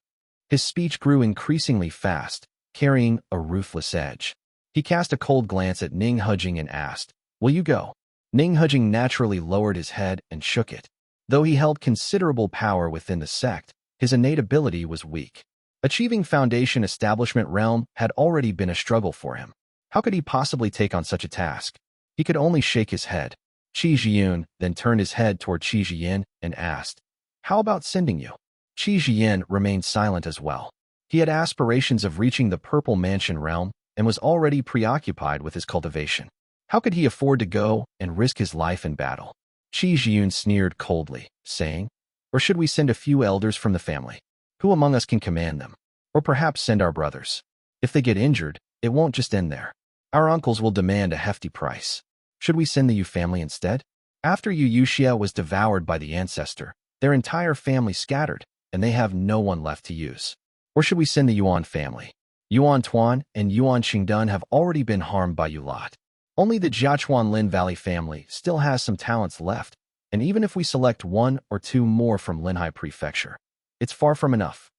His speech grew increasingly fast, carrying a ruthless edge. He cast a cold glance at Ning Hujing and asked, "Will you go?" Ning Hujing naturally lowered his head and shook it. Though he held considerable power within the sect, his innate ability was weak. Achieving Foundation Establishment realm had already been a struggle for him. How could he possibly take on such a task? He could only shake his head. Qi Zhiyun then turned his head toward Qi Zhiyin and asked, "How about sending you?" Qi Zhiyin remained silent as well. He had aspirations of reaching the Purple Mansion realm and was already preoccupied with his cultivation. How could he afford to go and risk his life in battle? Qi Zhiyun sneered coldly, saying, "Or should we send a few elders from the family? Who among us can command them? Or perhaps send our brothers? If they get injured, it won't just end there. Our uncles will demand a hefty price. Should we send the Yu family instead?" After Yu Yuxia was devoured by the ancestor, their entire family scattered, and they have no one left to use. Or should we send the Yuan family? Yuan Tuan and Yuan Qingdun have already been harmed by Yulat. Only the Jiachuan Lin Valley family still has some talents left, and even if we select 1 or 2 more from Linhai Prefecture, it's far from enough.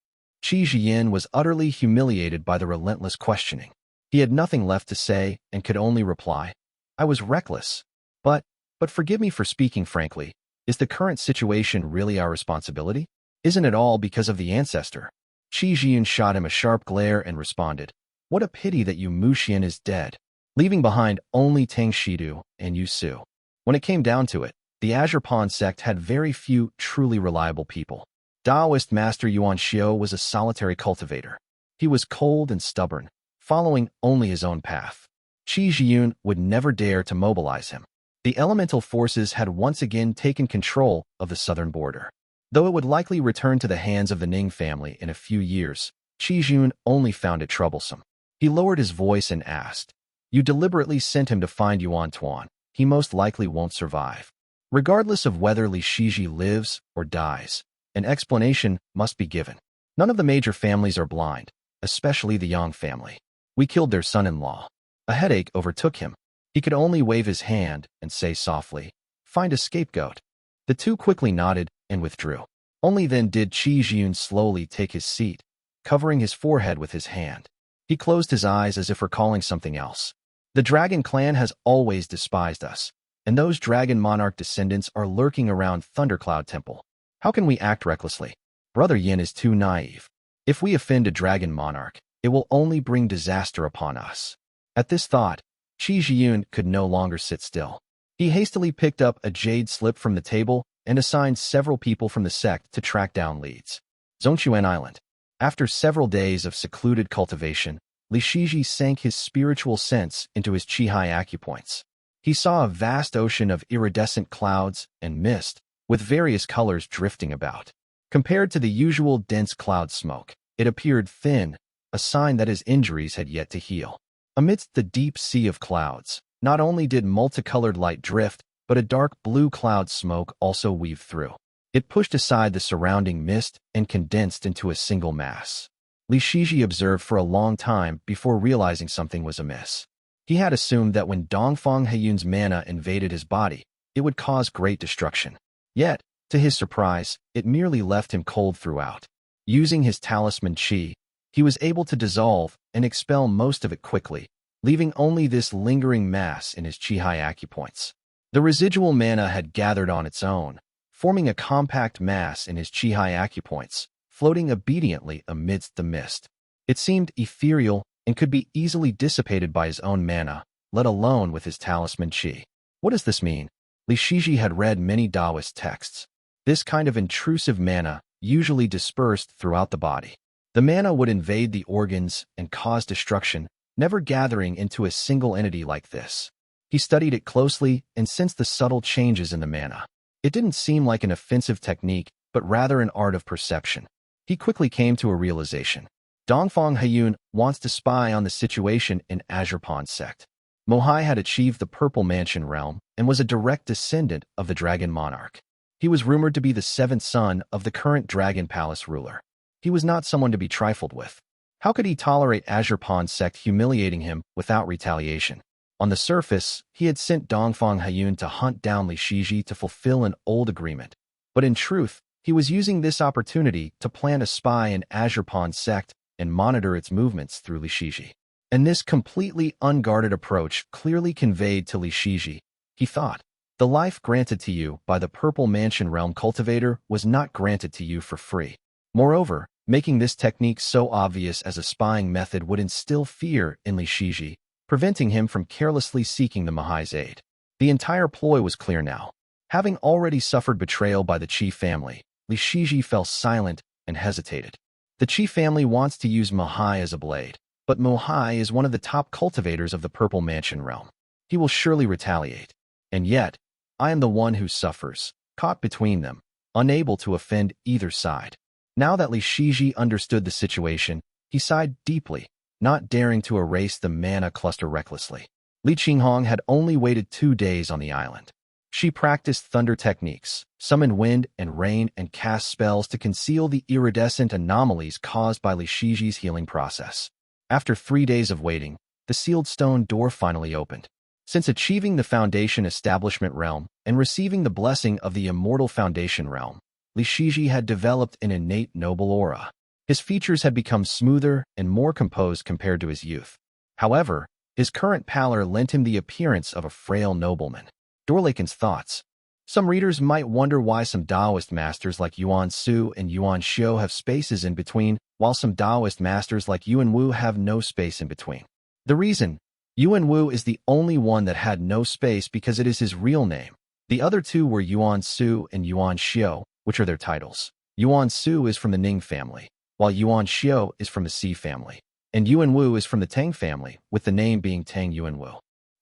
Qi Zhiyin was utterly humiliated by the relentless questioning. He had nothing left to say and could only reply, "I was reckless. But forgive me for speaking frankly, is the current situation really our responsibility? Isn't it all because of the ancestor?" Qi Zhiyun shot him a sharp glare and responded, "What a pity that Yu Muxian is dead, leaving behind only Tang Shidu and Yu Su." When it came down to it, the Azure Pond sect had very few truly reliable people. Taoist Master Yuan Xiao was a solitary cultivator. He was cold and stubborn, following only his own path. Qi Zhiyun would never dare to mobilize him. The elemental forces had once again taken control of the southern border. Though it would likely return to the hands of the Ning family in a few years, Qi Zhiyun only found it troublesome. He lowered his voice and asked, "You deliberately sent him to find Yuan Tuan. He most likely won't survive. Regardless of whether Li Shiji lives or dies, an explanation must be given. None of the major families are blind, especially the Yang family. We killed their son-in-law." A headache overtook him. He could only wave his hand and say softly, "Find a scapegoat." The two quickly nodded and withdrew. Only then did Qi Zhiyun slowly take his seat, covering his forehead with his hand. He closed his eyes as if recalling something else. "The Dragon Clan has always despised us, and those Dragon Monarch descendants are lurking around Thundercloud Temple. How can we act recklessly? Brother Yin is too naive. If we offend a Dragon Monarch, it will only bring disaster upon us." At this thought, Qi Zhiyun could no longer sit still. He hastily picked up a jade slip from the table and assigned several people from the sect to track down leads. Zhongquan Island. After several days of secluded cultivation, Li Shiji sank his spiritual sense into his Qihai acupoints. He saw a vast ocean of iridescent clouds and mist, with various colors drifting about. Compared to the usual dense cloud smoke, it appeared thin, a sign that his injuries had yet to heal. Amidst the deep sea of clouds, not only did multicolored light drift, but a dark blue cloud smoke also weaved through. It pushed aside the surrounding mist and condensed into a single mass. Li Shiji observed for a long time before realizing something was amiss. He had assumed that when Dongfang Heyun's mana invaded his body, it would cause great destruction. Yet, to his surprise, it merely left him cold throughout. Using his talisman Qi, he was able to dissolve and expel most of it quickly, leaving only this lingering mass in his Chihai acupoints. The residual mana had gathered on its own, forming a compact mass in his Chihai acupoints, floating obediently amidst the mist. It seemed ethereal and could be easily dissipated by his own mana, let alone with his talisman Qi. What does this mean? Li Shiji had read many Taoist texts. This kind of intrusive mana usually dispersed throughout the body. The mana would invade the organs and cause destruction, never gathering into a single entity like this. He studied it closely and sensed the subtle changes in the mana. It didn't seem like an offensive technique, but rather an art of perception. He quickly came to a realization. Dongfang Heyun wants to spy on the situation in Azure Pond sect. Mohai had achieved the Purple Mansion realm and was a direct descendant of the Dragon Monarch. He was rumored to be the seventh son of the current Dragon Palace ruler. He was not someone to be trifled with. How could he tolerate Azure Pond sect humiliating him without retaliation? On the surface, he had sent Dongfang Heyun to hunt down Li Shiji to fulfill an old agreement. But in truth, he was using this opportunity to plant a spy in Azure Pond sect and monitor its movements through Li Shiji. And this completely unguarded approach clearly conveyed to Li Shiji, he thought, the life granted to you by the Purple Mansion realm cultivator was not granted to you for free. Moreover, making this technique so obvious as a spying method would instill fear in Li Shiji, preventing him from carelessly seeking the Mahai's aid. The entire ploy was clear now. Having already suffered betrayal by the Qi family, Li Shiji fell silent and hesitated. The Qi family wants to use Mahai as a blade, but Mohai is one of the top cultivators of the Purple Mansion realm. He will surely retaliate. And yet, I am the one who suffers, caught between them, unable to offend either side. Now that Li Shiji understood the situation, he sighed deeply, not daring to erase the mana cluster recklessly. Li Qinghong had only waited 2 days on the island. She practiced thunder techniques, summoned wind and rain, and cast spells to conceal the iridescent anomalies caused by Li Shiji's healing process. After 3 days of waiting, the sealed stone door finally opened. Since achieving the Foundation Establishment realm and receiving the blessing of the Immortal Foundation realm, Li Shiji had developed an innate noble aura. His features had become smoother and more composed compared to his youth. However, his current pallor lent him the appearance of a frail nobleman. Dorlaken's thoughts. Some readers might wonder why some Taoist masters like Yuan Su and Yuan Xiu have spaces in between, while some Taoist masters like Yuan Wu have no space in between. The reason, Yuan Wu is the only one that had no space because it is his real name. The other two were Yuan Su and Yuan Xiu, which are their titles. Yuan Su is from the Ning family, while Yuan Xiu is from the Si family, and Yuan Wu is from the Tang family, with the name being Tang Yuan Wu.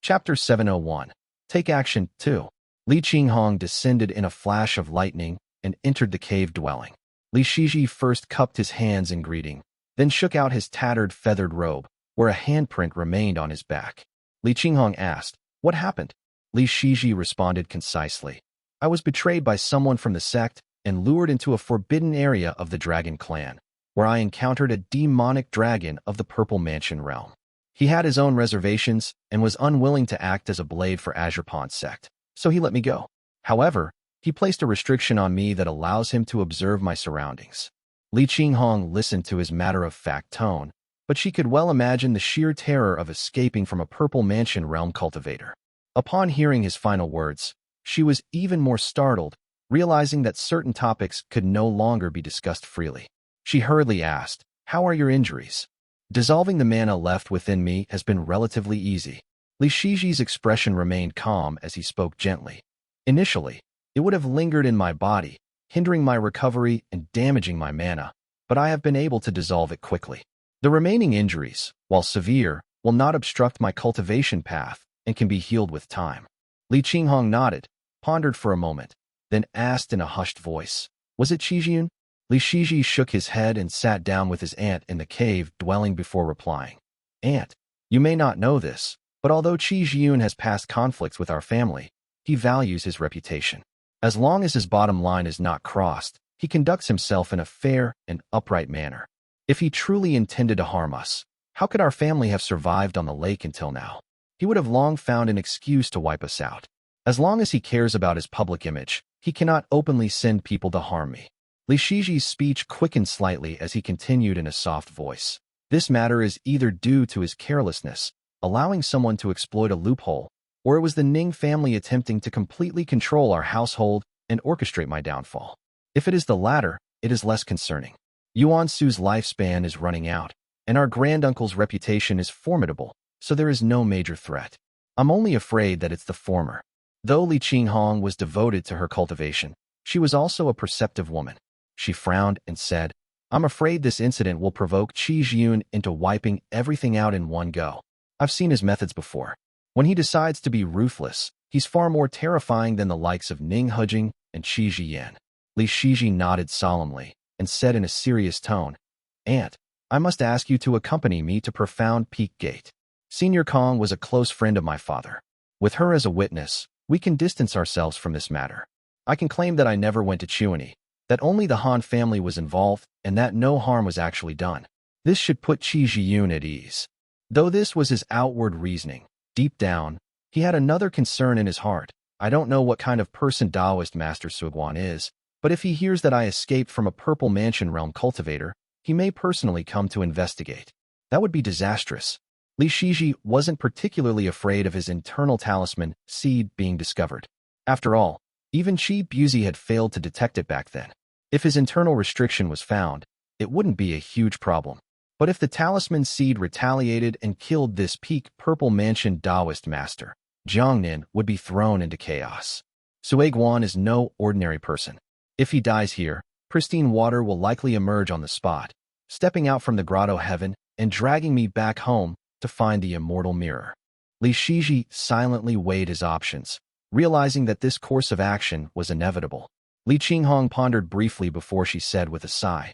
Chapter 701. Take Action 2. Li Qinghong descended in a flash of lightning and entered the cave dwelling. Li Shiji first cupped his hands in greeting, then shook out his tattered feathered robe, where a handprint remained on his back. Li Qinghong asked, "What happened?" Li Shiji responded concisely, "I was betrayed by someone from the sect and lured into a forbidden area of the Dragon Clan, where I encountered a demonic dragon of the Purple Mansion realm. He had his own reservations and was unwilling to act as a blade for Azure Pond sect, so he let me go. However, he placed a restriction on me that allows him to observe my surroundings." Li Qinghong listened to his matter-of-fact tone, but she could well imagine the sheer terror of escaping from a Purple Mansion realm cultivator. Upon hearing his final words, she was even more startled, realizing that certain topics could no longer be discussed freely. She hurriedly asked, "How are your injuries?" "Dissolving the mana left within me has been relatively easy." Li Shiji's expression remained calm as he spoke gently. "Initially, it would have lingered in my body, hindering my recovery and damaging my mana, but I have been able to dissolve it quickly. The remaining injuries, while severe, will not obstruct my cultivation path and can be healed with time." Li Qinghong nodded, pondered for a moment, then asked in a hushed voice, "Was it Qijun?" Li Shiji shook his head and sat down with his aunt in the cave dwelling before replying. "Aunt, you may not know this, but although Qijun has past conflicts with our family, he values his reputation. As long as his bottom line is not crossed, he conducts himself in a fair and upright manner. If he truly intended to harm us, how could our family have survived on the lake until now? He would have long found an excuse to wipe us out. As long as he cares about his public image, he cannot openly send people to harm me." Li Shiji's speech quickened slightly as he continued in a soft voice. "This matter is either due to his carelessness allowing someone to exploit a loophole, or it was the Ning family attempting to completely control our household and orchestrate my downfall. If it is the latter, it is less concerning. Yuan Su's lifespan is running out, and our granduncle's reputation is formidable, so there is no major threat. I'm only afraid that it's the former. Though Li Qinghong was devoted to her cultivation, she was also a perceptive woman. She frowned and said, I'm afraid this incident will provoke Qi Jiyun into wiping everything out in one go. I've seen his methods before. When he decides to be ruthless, he's far more terrifying than the likes of Ning Hejing and Qi Jiyan. Li Shiji nodded solemnly and said in a serious tone, Aunt, I must ask you to accompany me to Profound Peak Gate. Senior Kong was a close friend of my father. With her as a witness, we can distance ourselves from this matter. I can claim that I never went to Chuani, that only the Han family was involved, and that no harm was actually done. This should put Qi Jiyun at ease. Though this was his outward reasoning, deep down, he had another concern in his heart. I don't know what kind of person Taoist Master Suguan is, but if he hears that I escaped from a Purple Mansion realm cultivator, he may personally come to investigate. That would be disastrous. Li Shiji wasn't particularly afraid of his internal talisman seed being discovered. After all, even Qi Buzi had failed to detect it back then. If his internal restriction was found, it wouldn't be a huge problem. But if the talisman seed retaliated and killed this peak Purple Mansion Taoist master, Jiangnan would be thrown into chaos. Sueguan is no ordinary person. If he dies here, pristine water will likely emerge on the spot, stepping out from the grotto heaven and dragging me back home to find the immortal mirror. Li Shiji silently weighed his options, realizing that this course of action was inevitable. Li Qinghong pondered briefly before she said with a sigh,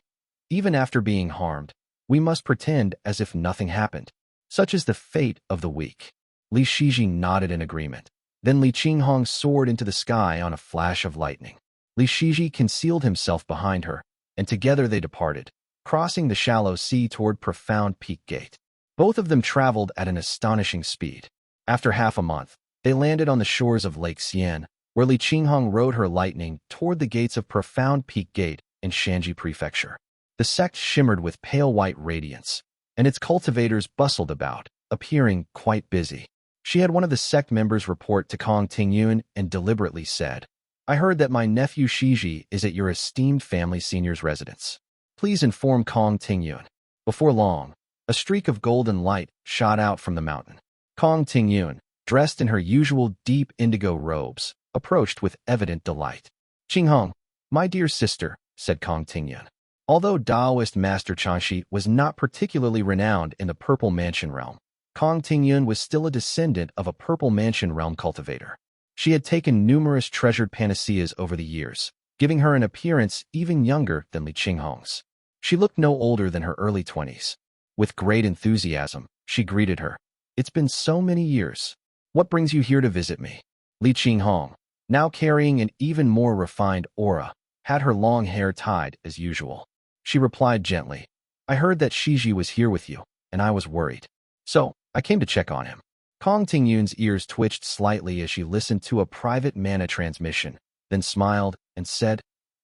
Even after being harmed, we must pretend as if nothing happened. Such is the fate of the weak. Li Shiji nodded in agreement. Then Li Qinghong soared into the sky on a flash of lightning. Li Shiji concealed himself behind her, and together they departed, crossing the shallow sea toward Profound Peak Gate. Both of them traveled at an astonishing speed. After half a month, they landed on the shores of Lake Xian, where Li Qinghong rode her lightning toward the gates of Profound Peak Gate in Shanji Prefecture. The sect shimmered with pale white radiance, and its cultivators bustled about, appearing quite busy. She had one of the sect members report to Kong Tingyun and deliberately said, I heard that my nephew Shiji is at your esteemed family senior's residence. Please inform Kong Tingyun. Before long, a streak of golden light shot out from the mountain. Kong Tingyun, dressed in her usual deep indigo robes, approached with evident delight. Qinghong, my dear sister, said Kong Tingyun. Although Taoist Master Changshi was not particularly renowned in the Purple Mansion realm, Kong Tingyun was still a descendant of a Purple Mansion realm cultivator. She had taken numerous treasured panaceas over the years, giving her an appearance even younger than Li Qinghong's. She looked no older than her early 20s. With great enthusiasm, she greeted her. It's been so many years. What brings you here to visit me? Li Qinghong, now carrying an even more refined aura, had her long hair tied as usual. She replied gently, I heard that Shiji was here with you, and I was worried. So, I came to check on him. Kong Tingyun's ears twitched slightly as she listened to a private mana transmission, then smiled and said,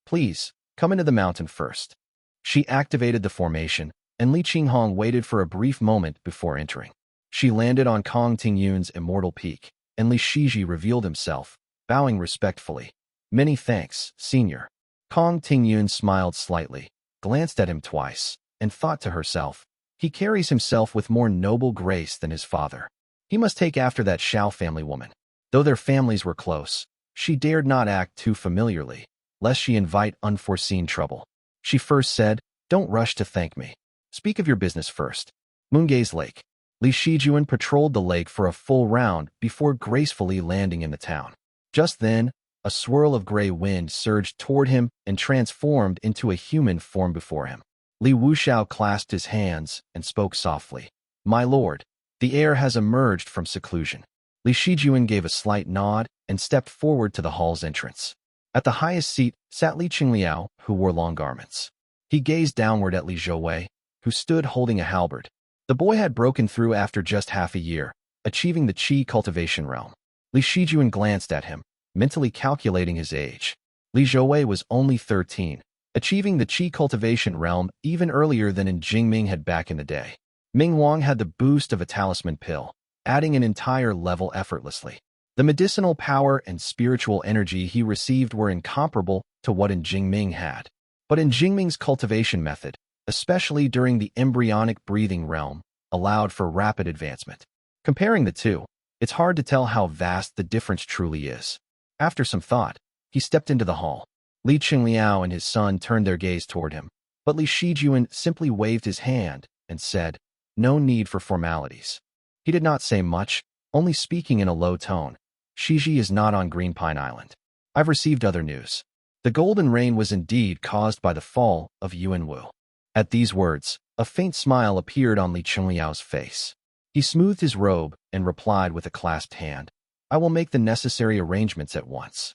Please, come into the mountain first. She activated the formation, and Li Qinghong waited for a brief moment before entering. She landed on Kong Tingyun's immortal peak, and Li Shiji revealed himself, bowing respectfully. Many thanks, senior. Kong Tingyun smiled slightly, glanced at him twice, and thought to herself, he carries himself with more noble grace than his father. He must take after that Shao family woman. Though their families were close, she dared not act too familiarly, lest she invite unforeseen trouble. She first said, Don't rush to thank me. Speak of your business first. Moongaze Lake. Li Shijuan patrolled the lake for a full round before gracefully landing in the town. Just then, a swirl of gray wind surged toward him and transformed into a human form before him. Li Wuxiao clasped his hands and spoke softly. My lord, the air has emerged from seclusion. Li Shijuan gave a slight nod and stepped forward to the hall's entrance. At the highest seat sat Li Qingliao, who wore long garments. He gazed downward at Li Zhouwei, who stood holding a halberd. The boy had broken through after just half a year, achieving the Qi cultivation realm. Li Shijuan glanced at him, mentally calculating his age. Li Zhouwei was only 13, achieving the Qi cultivation realm even earlier than in Jingming had back in the day. Ming Wang had the boost of a talisman pill, adding an entire level effortlessly. The medicinal power and spiritual energy he received were incomparable to what in Jingming had. But in Jingming's cultivation method, especially during the embryonic breathing realm, allowed for rapid advancement. Comparing the two, it's hard to tell how vast the difference truly is. After some thought, he stepped into the hall. Li Qingliao and his son turned their gaze toward him, but Li Shijuan simply waved his hand and said, "No need for formalities." He did not say much, only speaking in a low tone. "Shiji is not on Green Pine Island. I've received other news." The golden rain was indeed caused by the fall of Yuanwu. At these words, a faint smile appeared on Li Qingliao's face. He smoothed his robe and replied with a clasped hand, "I will make the necessary arrangements at once."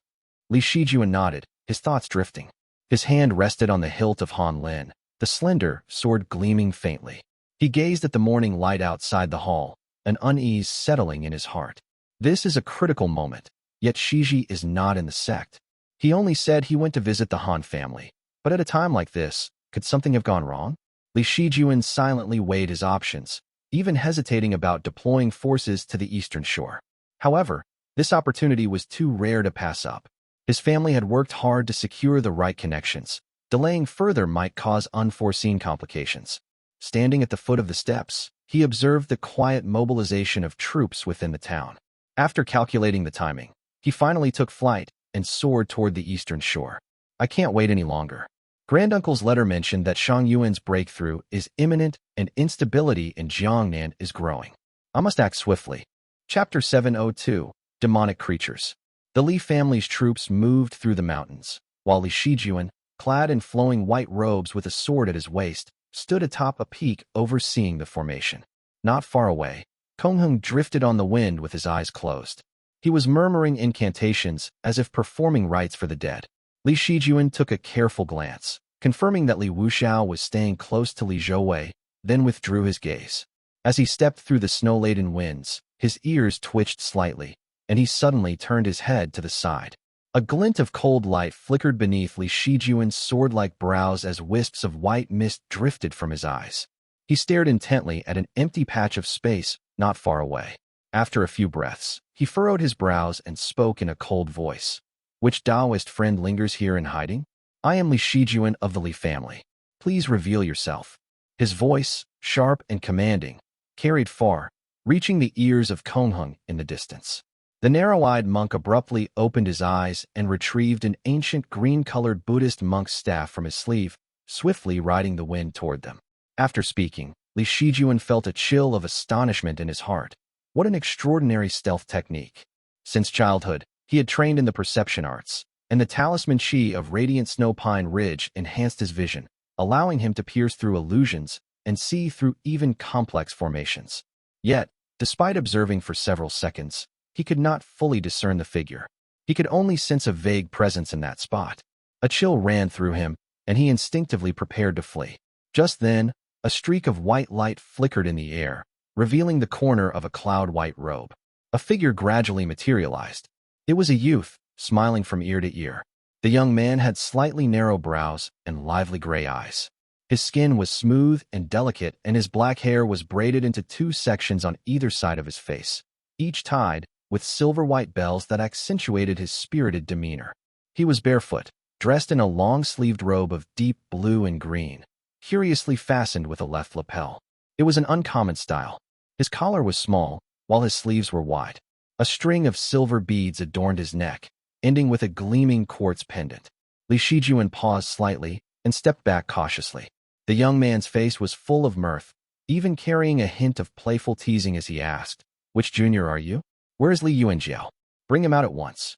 Li Shijuan nodded, his thoughts drifting. His hand rested on the hilt of Han Lin, the slender sword gleaming faintly. He gazed at the morning light outside the hall, an unease settling in his heart. This is a critical moment, yet Shiji is not in the sect. He only said he went to visit the Han family, but at a time like this, could something have gone wrong? Li Shijuan silently weighed his options, even hesitating about deploying forces to the eastern shore. However, this opportunity was too rare to pass up. His family had worked hard to secure the right connections. Delaying further might cause unforeseen complications. Standing at the foot of the steps, he observed the quiet mobilization of troops within the town. After calculating the timing, he finally took flight and soared toward the eastern shore. "I can't wait any longer." Granduncle's letter mentioned that Shang Yuan's breakthrough is imminent and instability in Jiangnan is growing. I must act swiftly. Chapter 702, Demonic Creatures. The Li family's troops moved through the mountains, while Li Shijuan, clad in flowing white robes with a sword at his waist, stood atop a peak overseeing the formation. Not far away, Kongheng drifted on the wind with his eyes closed. He was murmuring incantations as if performing rites for the dead. Li Shijuan took a careful glance, confirming that Li Wuxiao was staying close to Li Zhouwei, then withdrew his gaze. As he stepped through the snow-laden winds, his ears twitched slightly, and he suddenly turned his head to the side. A glint of cold light flickered beneath Li Shijuan's sword-like brows as wisps of white mist drifted from his eyes. He stared intently at an empty patch of space not far away. After a few breaths, he furrowed his brows and spoke in a cold voice. "Which Taoist friend lingers here in hiding? I am Li Shijuan of the Li family. Please reveal yourself." His voice, sharp and commanding, carried far, reaching the ears of Kongheng in the distance. The narrow-eyed monk abruptly opened his eyes and retrieved an ancient green-colored Buddhist monk's staff from his sleeve, swiftly riding the wind toward them. After speaking, Li Shijuan felt a chill of astonishment in his heart. What an extraordinary stealth technique. Since childhood, he had trained in the perception arts, and the talisman chi of Radiant Snow Pine Ridge enhanced his vision, allowing him to pierce through illusions and see through even complex formations. Yet, despite observing for several seconds, he could not fully discern the figure. He could only sense a vague presence in that spot. A chill ran through him, and he instinctively prepared to flee. Just then, a streak of white light flickered in the air, revealing the corner of a cloud-white robe. A figure gradually materialized. It was a youth, smiling from ear to ear. The young man had slightly narrow brows and lively gray eyes. His skin was smooth and delicate, and his black hair was braided into two sections on either side of his face, each tied with silver-white bells that accentuated his spirited demeanor. He was barefoot, dressed in a long-sleeved robe of deep blue and green, curiously fastened with a left lapel. It was an uncommon style. His collar was small, while his sleeves were wide. A string of silver beads adorned his neck, ending with a gleaming quartz pendant. Li Shijuan paused slightly and stepped back cautiously. The young man's face was full of mirth, even carrying a hint of playful teasing as he asked, "Which junior are you? Where is Li Yuanjiao? Bring him out at once."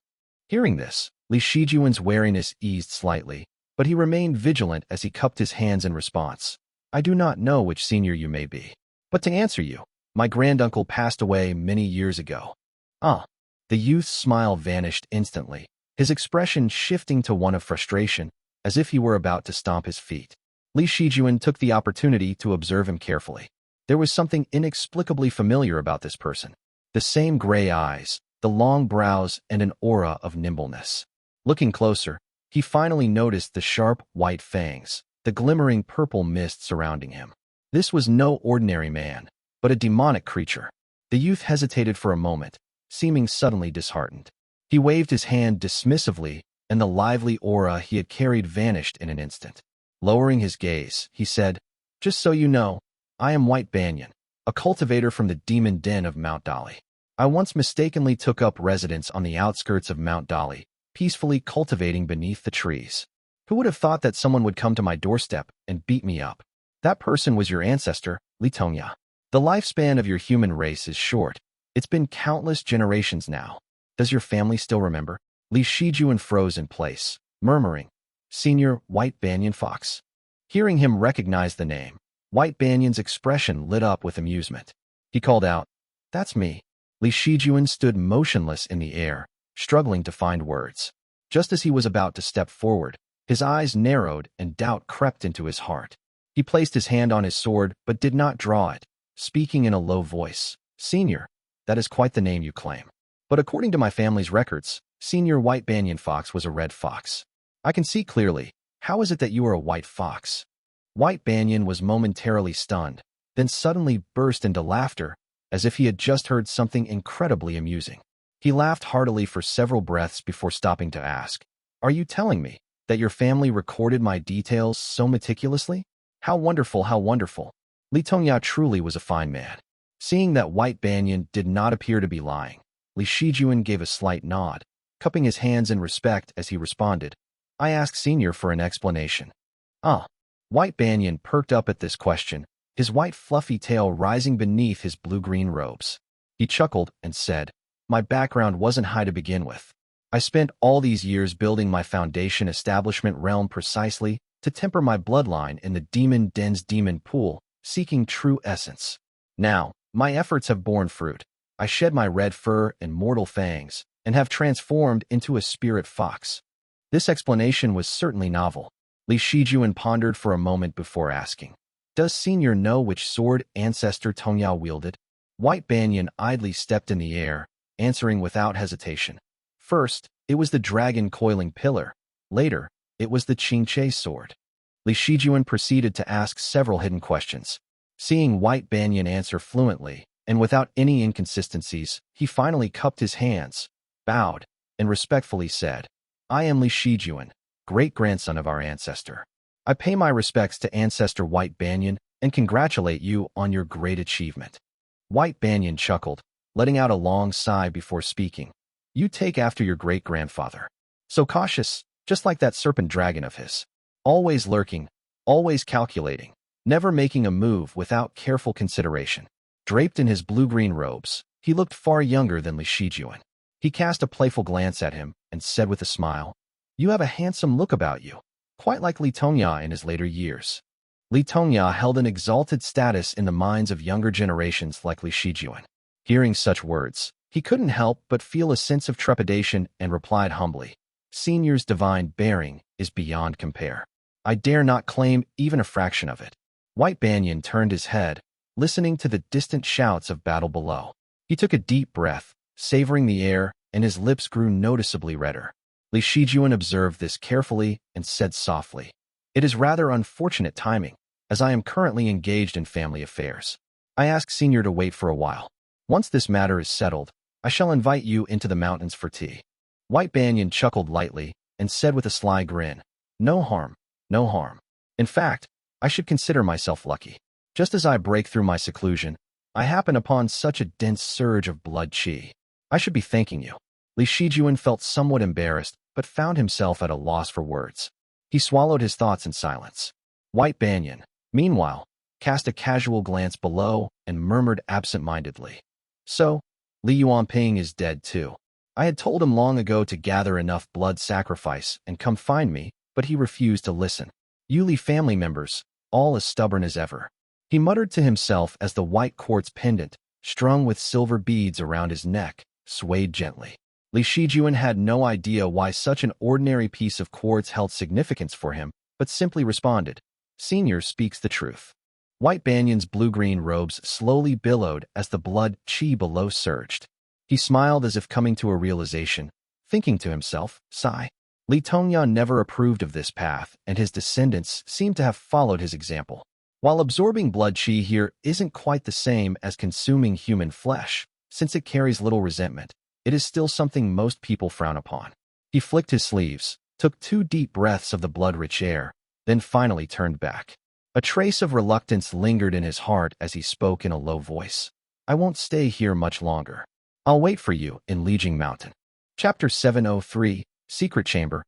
Hearing this, Li Shijuan's wariness eased slightly, but he remained vigilant as he cupped his hands in response. "I do not know which senior you may be, but to answer you, my granduncle passed away many years ago." "Ah." The youth's smile vanished instantly, his expression shifting to one of frustration, as if he were about to stomp his feet. Li Shijuan took the opportunity to observe him carefully. There was something inexplicably familiar about this person. The same gray eyes, the long brows, and an aura of nimbleness. Looking closer, he finally noticed the sharp white fangs, the glimmering purple mist surrounding him. This was no ordinary man, but a demonic creature. The youth hesitated for a moment, seeming suddenly disheartened. He waved his hand dismissively, and the lively aura he had carried vanished in an instant. Lowering his gaze, he said, "Just so you know, I am White Bianyan, a cultivator from the demon den of Mount Dali. I once mistakenly took up residence on the outskirts of Mount Dali, peacefully cultivating beneath the trees. Who would have thought that someone would come to my doorstep and beat me up? That person was your ancestor, Li Tongya. The lifespan of your human race is short. It's been countless generations now. Does your family still remember?" Li Shijuan froze in place, murmuring, "Senior White Bianyan Fox." Hearing him recognize the name, White Bianyan's expression lit up with amusement. He called out, "That's me." Li Shijuan stood motionless in the air, struggling to find words. Just as he was about to step forward, his eyes narrowed and doubt crept into his heart. He placed his hand on his sword but did not draw it, speaking in a low voice, "Senior, that is quite the name you claim. But according to my family's records, Senior White Bianyan Fox was a red fox. I can see clearly. How is it that you are a white fox?" White Bianyan was momentarily stunned, then suddenly burst into laughter, as if he had just heard something incredibly amusing. He laughed heartily for several breaths before stopping to ask, "Are you telling me that your family recorded my details so meticulously? How wonderful, how wonderful." Li Tongya truly was a fine man. Seeing that White Bianyan did not appear to be lying, Li Shijuan gave a slight nod, cupping his hands in respect as he responded, "I ask Senior for an explanation." "Ah." White Bianyan perked up at this question, his white fluffy tail rising beneath his blue-green robes. He chuckled and said, "My background wasn't high to begin with. I spent all these years building my foundation establishment realm precisely to temper my bloodline in the demon den's demon pool, seeking true essence. Now, my efforts have borne fruit. I shed my red fur and mortal fangs, and have transformed into a spirit fox." This explanation was certainly novel. Li Shijuan pondered for a moment before asking, "Does Senior know which sword ancestor Tongya wielded?" White Bianyan idly stepped in the air, answering without hesitation. "First, it was the dragon coiling pillar. Later, it was the Chenghui sword." Li Shijuan proceeded to ask several hidden questions. Seeing White Bianyan answer fluently, and without any inconsistencies, he finally cupped his hands, bowed, and respectfully said, "I am Li Shijuan, great-grandson of our ancestor. I pay my respects to Ancestor White Bianyan and congratulate you on your great achievement." White Bianyan chuckled, letting out a long sigh before speaking. "You take after your great-grandfather. So cautious, just like that serpent dragon of his. Always lurking, always calculating, never making a move without careful consideration." Draped in his blue-green robes, he looked far younger than Li Shijuan. He cast a playful glance at him and said with a smile, "You have a handsome look about you, quite like Li Tongya in his later years." Li Tongya held an exalted status in the minds of younger generations like Li Shijuan. Hearing such words, he couldn't help but feel a sense of trepidation and replied humbly, "Senior's divine bearing is beyond compare. I dare not claim even a fraction of it." White Bianyan turned his head, listening to the distant shouts of battle below. He took a deep breath, savoring the air, and his lips grew noticeably redder. Li Shijuan observed this carefully and said softly, "It is rather unfortunate timing, as I am currently engaged in family affairs. I ask Senior to wait for a while. Once this matter is settled, I shall invite you into the mountains for tea." White Bianyan chuckled lightly and said with a sly grin, "No harm, no harm. In fact, I should consider myself lucky. Just as I break through my seclusion, I happen upon such a dense surge of blood chi. I should be thanking you." Li Shijuan felt somewhat embarrassed, but found himself at a loss for words. He swallowed his thoughts in silence. White Bianyan, meanwhile, cast a casual glance below and murmured absent-mindedly, "So, Li Yuanping is dead too. I had told him long ago to gather enough blood sacrifice and come find me, but he refused to listen. You Li family members, all as stubborn as ever." He muttered to himself as the white quartz pendant, strung with silver beads around his neck, swayed gently. Li Shijuan had no idea why such an ordinary piece of quartz held significance for him, but simply responded, "Senior speaks the truth." White Bianyan's blue-green robes slowly billowed as the blood chi below surged. He smiled as if coming to a realization, thinking to himself, "Sigh." Li Tongya never approved of this path, and his descendants seemed to have followed his example. While absorbing blood qi here isn't quite the same as consuming human flesh, since it carries little resentment, it is still something most people frown upon. He flicked his sleeves, took 2 deep breaths of the blood-rich air, then finally turned back. A trace of reluctance lingered in his heart as he spoke in a low voice. I won't stay here much longer. I'll wait for you in Lijiang Mountain. Chapter 703, Secret Chamber,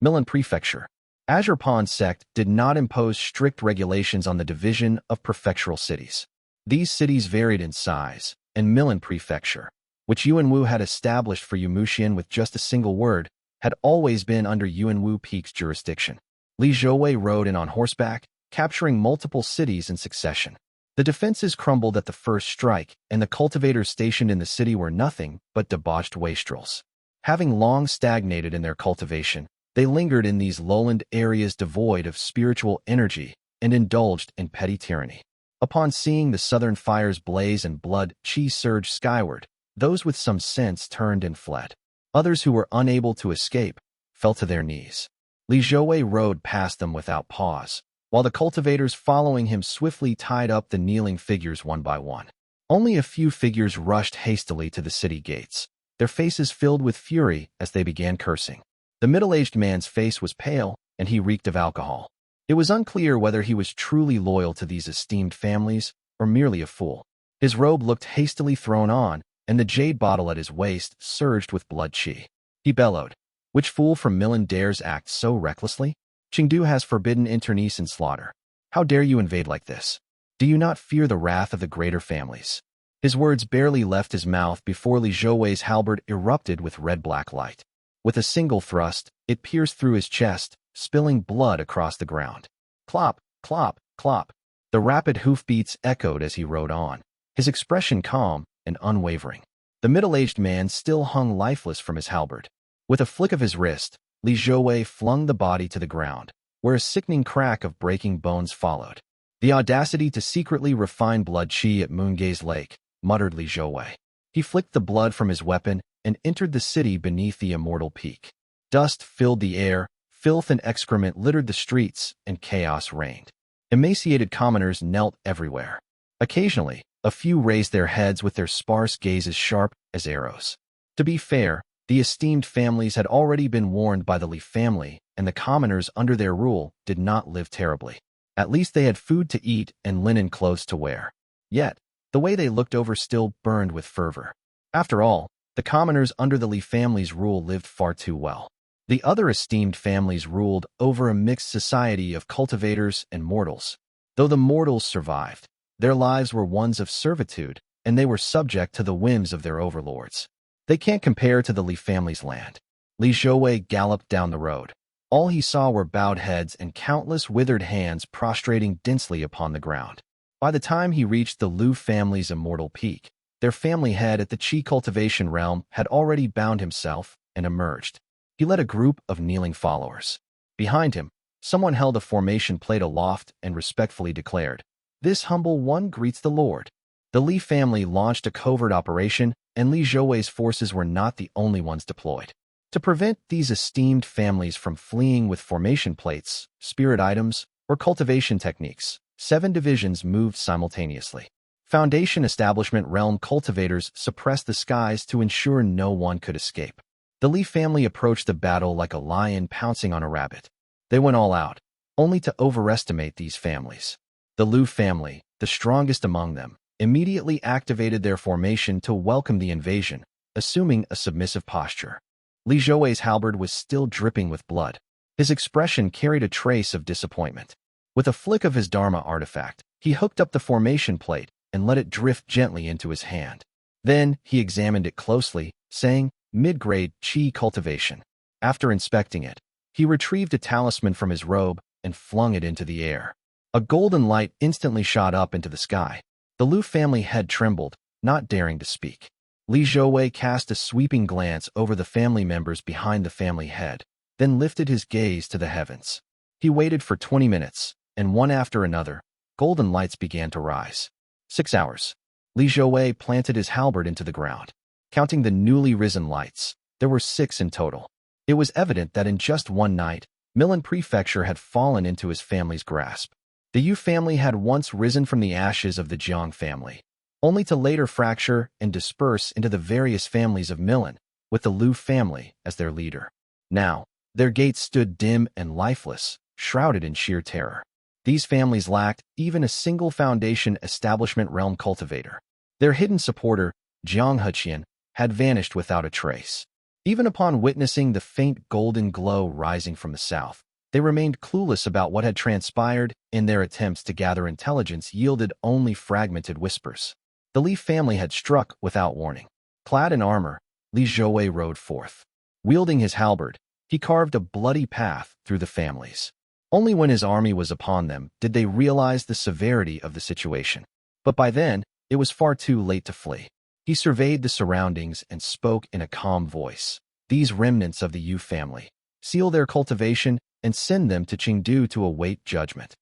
Milan Prefecture. Azure Pond sect did not impose strict regulations on the division of prefectural cities. These cities varied in size, and Milan Prefecture, which Yuan Wu had established for Yumushian with just a single word, had always been under Yuan Wu Peak's jurisdiction. Li Zhouwei rode in on horseback, capturing multiple cities in succession. The defenses crumbled at the first strike, and the cultivators stationed in the city were nothing but debauched wastrels. Having long stagnated in their cultivation, they lingered in these lowland areas devoid of spiritual energy and indulged in petty tyranny. Upon seeing the southern fires blaze and blood qi surge skyward, those with some sense turned and fled. Others who were unable to escape fell to their knees. Li Zhouwei rode past them without pause, while the cultivators following him swiftly tied up the kneeling figures one by one. Only a few figures rushed hastily to the city gates, their faces filled with fury as they began cursing. The middle-aged man's face was pale, and he reeked of alcohol. It was unclear whether he was truly loyal to these esteemed families or merely a fool. His robe looked hastily thrown on, and the jade bottle at his waist surged with blood qi. He bellowed, "Which fool from Milan dares act so recklessly? Chengdu has forbidden internecine slaughter. How dare you invade like this? Do you not fear the wrath of the greater families?" His words barely left his mouth before Li Zhouwei's halberd erupted with red-black light. With a single thrust, it pierced through his chest, spilling blood across the ground. Clop, clop, clop. The rapid hoofbeats echoed as he rode on, his expression calm and unwavering. The middle-aged man still hung lifeless from his halberd. With a flick of his wrist, Li Zhouwei flung the body to the ground, where a sickening crack of breaking bones followed. The audacity to secretly refine blood qi at Moongaze Lake, muttered Li Zhouwei. He flicked the blood from his weapon and entered the city beneath the Immortal Peak. Dust filled the air, filth and excrement littered the streets, and chaos reigned. Emaciated commoners knelt everywhere. Occasionally, a few raised their heads with their sparse gazes sharp as arrows. To be fair, the esteemed families had already been warned by the Li family, and the commoners under their rule did not live terribly. At least they had food to eat and linen clothes to wear. Yet, the way they looked over still burned with fervor. After all, the commoners under the Li family's rule lived far too well. The other esteemed families ruled over a mixed society of cultivators and mortals. Though the mortals survived, their lives were ones of servitude, and they were subject to the whims of their overlords. They can't compare to the Li family's land. Li Zhouwei galloped down the road. All he saw were bowed heads and countless withered hands prostrating densely upon the ground. By the time he reached the Lu family's Immortal Peak, their family head at the Qi cultivation realm had already bound himself and emerged. He led a group of kneeling followers. Behind him, someone held a formation plate aloft and respectfully declared, "This humble one greets the Lord." The Li family launched a covert operation, and Li Zhouwei's forces were not the only ones deployed. To prevent these esteemed families from fleeing with formation plates, spirit items, or cultivation techniques, 7 divisions moved simultaneously. Foundation Establishment Realm cultivators suppressed the skies to ensure no one could escape. The Li family approached the battle like a lion pouncing on a rabbit. They went all out, only to overestimate these families. The Lu family, the strongest among them, immediately activated their formation to welcome the invasion, assuming a submissive posture. Li Zhouwei's halberd was still dripping with blood. His expression carried a trace of disappointment. With a flick of his Dharma artifact, he hooked up the formation plate and let it drift gently into his hand. Then he examined it closely, saying, "Mid-grade Qi cultivation." After inspecting it, he retrieved a talisman from his robe and flung it into the air. A golden light instantly shot up into the sky. The Lu family head trembled, not daring to speak. Li Zhouwei cast a sweeping glance over the family members behind the family head, then lifted his gaze to the heavens. He waited for 20 minutes, and one after another, golden lights began to rise. 6 hours. Li Zhouwei planted his halberd into the ground. Counting the newly risen lights, there were 6 in total. It was evident that in just one night, Milan Prefecture had fallen into his family's grasp. The Yu family had once risen from the ashes of the Jiang family, only to later fracture and disperse into the various families of Milan, with the Liu family as their leader. Now, their gates stood dim and lifeless, shrouded in sheer terror. These families lacked even a single foundation establishment realm cultivator. Their hidden supporter, Changtian, had vanished without a trace. Even upon witnessing the faint golden glow rising from the south, they remained clueless about what had transpired, and their attempts to gather intelligence yielded only fragmented whispers. The Li family had struck without warning. Clad in armor, Li Zhouwei rode forth. Wielding his halberd, he carved a bloody path through the families. Only when his army was upon them did they realize the severity of the situation. But by then, it was far too late to flee. He surveyed the surroundings and spoke in a calm voice. These remnants of the Yu family, seal their cultivation and send them to Chengdu to await judgment.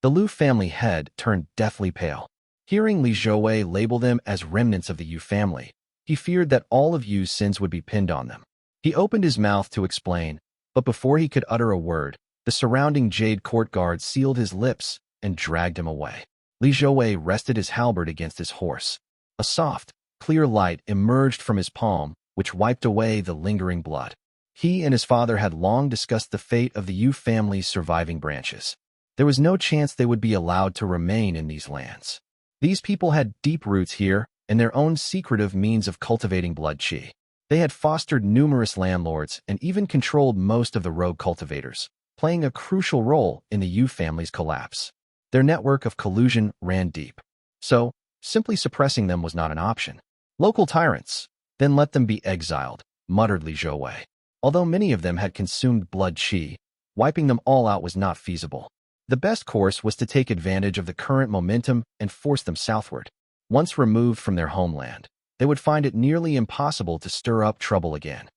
The Liu family head turned deathly pale. Hearing Li Zhouwei label them as remnants of the Yu family, he feared that all of Yu's sins would be pinned on them. He opened his mouth to explain, but before he could utter a word, the surrounding Jade court guards sealed his lips and dragged him away. Li Zhouwei rested his halberd against his horse. A soft, clear light emerged from his palm, which wiped away the lingering blood. He and his father had long discussed the fate of the Yu family's surviving branches. There was no chance they would be allowed to remain in these lands. These people had deep roots here and their own secretive means of cultivating blood qi. They had fostered numerous landlords and even controlled most of the rogue cultivators, playing a crucial role in the Yu family's collapse. Their network of collusion ran deep. So, simply suppressing them was not an option. Local tyrants, then let them be exiled, muttered Li Zhouwei. Although many of them had consumed blood qi, wiping them all out was not feasible. The best course was to take advantage of the current momentum and force them southward. Once removed from their homeland, they would find it nearly impossible to stir up trouble again.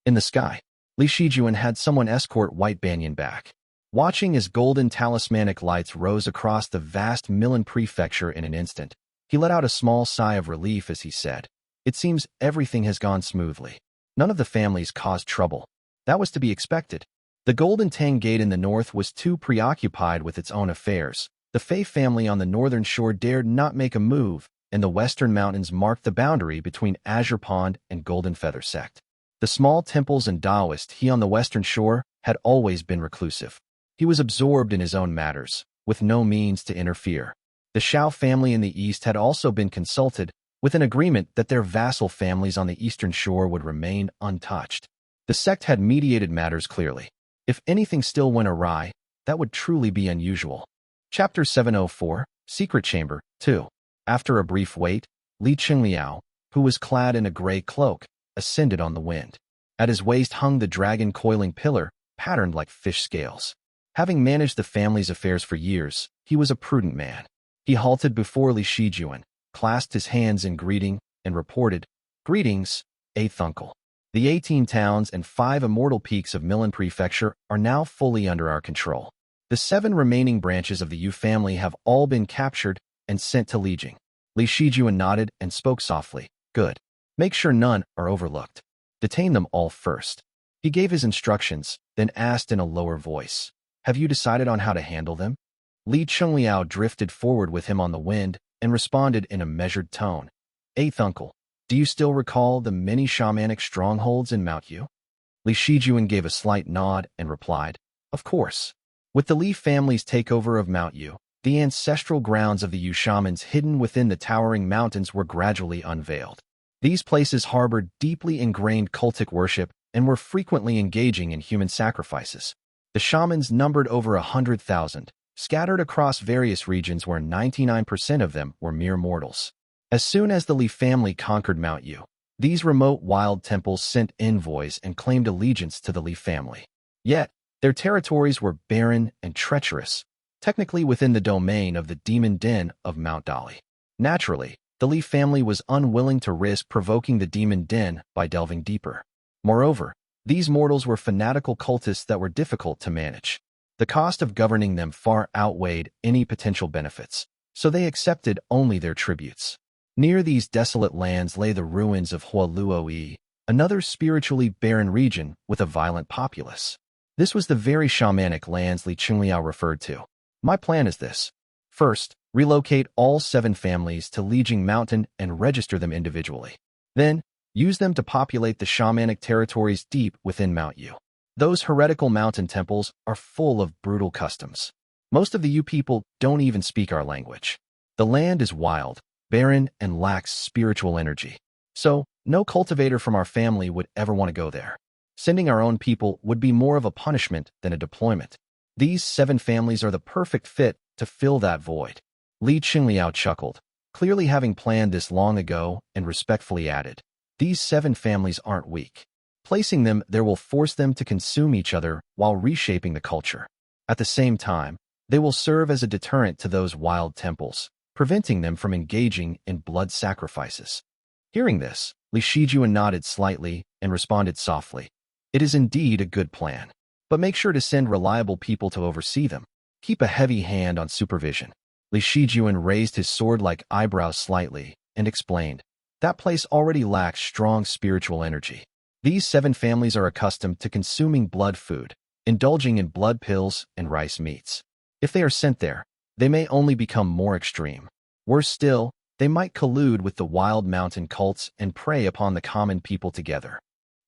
In the sky, Li Shijuan had someone escort White Bianyan back. Watching as golden talismanic lights rose across the vast Milan prefecture in an instant, he let out a small sigh of relief as he said, "It seems everything has gone smoothly. None of the families caused trouble. That was to be expected." The Golden Tang Gate in the north was too preoccupied with its own affairs. The Fei family on the northern shore dared not make a move, and the western mountains marked the boundary between Azure Pond and Golden Feather Sect. The small temples and Taoist he on the western shore had always been reclusive. He was absorbed in his own matters, with no means to interfere. The Shao family in the east had also been consulted, with an agreement that their vassal families on the eastern shore would remain untouched. The sect had mediated matters clearly. If anything still went awry, that would truly be unusual. Chapter 704, Secret Chamber, 2. After a brief wait, Li Qingliao, who was clad in a gray cloak, ascended on the wind. At his waist hung the dragon coiling pillar, patterned like fish scales. Having managed the family's affairs for years, he was a prudent man. He halted before Li Shijuan, clasped his hands in greeting, and reported, "Greetings, 8th uncle. The 18 towns and 5 immortal peaks of Milan Prefecture are now fully under our control. The 7 remaining branches of the Yu family have all been captured and sent to Lijiang." Li Shijuan nodded and spoke softly, "Good. Make sure none are overlooked. Detain them all first." He gave his instructions, then asked in a lower voice, "Have you decided on how to handle them?" Li Qingliao drifted forward with him on the wind and responded in a measured tone, "8th uncle, do you still recall the many shamanic strongholds in Mount Yu?" Li Shijuan gave a slight nod and replied, "Of course." With the Li family's takeover of Mount Yu, the ancestral grounds of the Yu shamans hidden within the towering mountains were gradually unveiled. These places harbored deeply ingrained cultic worship and were frequently engaging in human sacrifices. The shamans numbered over 100,000, scattered across various regions where 99% of them were mere mortals. As soon as the Li family conquered Mount Yu, these remote wild temples sent envoys and claimed allegiance to the Li family. Yet, their territories were barren and treacherous, technically within the domain of the demon den of Mount Dali. Naturally, the Li family was unwilling to risk provoking the demon den by delving deeper. Moreover, these mortals were fanatical cultists that were difficult to manage. The cost of governing them far outweighed any potential benefits, so they accepted only their tributes. Near these desolate lands lay the ruins of Hualuoyi, another spiritually barren region with a violent populace. This was the very shamanic lands Li Qingliao referred to. My plan is this. First, relocate all 7 families to Lijiang Mountain and register them individually. Then, use them to populate the shamanic territories deep within Mount Yu. Those heretical mountain temples are full of brutal customs. Most of the Yu people don't even speak our language. The land is wild, barren, and lacks spiritual energy. So, no cultivator from our family would ever want to go there. Sending our own people would be more of a punishment than a deployment. These 7 families are the perfect fit to fill that void. Li Qingliao chuckled, clearly having planned this long ago, and respectfully added, these 7 families aren't weak. Placing them there will force them to consume each other while reshaping the culture. At the same time, they will serve as a deterrent to those wild temples, preventing them from engaging in blood sacrifices. Hearing this, Li Shijuan nodded slightly and responded softly, it is indeed a good plan. But make sure to send reliable people to oversee them. Keep a heavy hand on supervision. Li Shijuan raised his sword-like eyebrows slightly and explained, that place already lacks strong spiritual energy. These 7 families are accustomed to consuming blood food, indulging in blood pills and rice meats. If they are sent there, they may only become more extreme. Worse still, they might collude with the wild mountain cults and prey upon the common people together.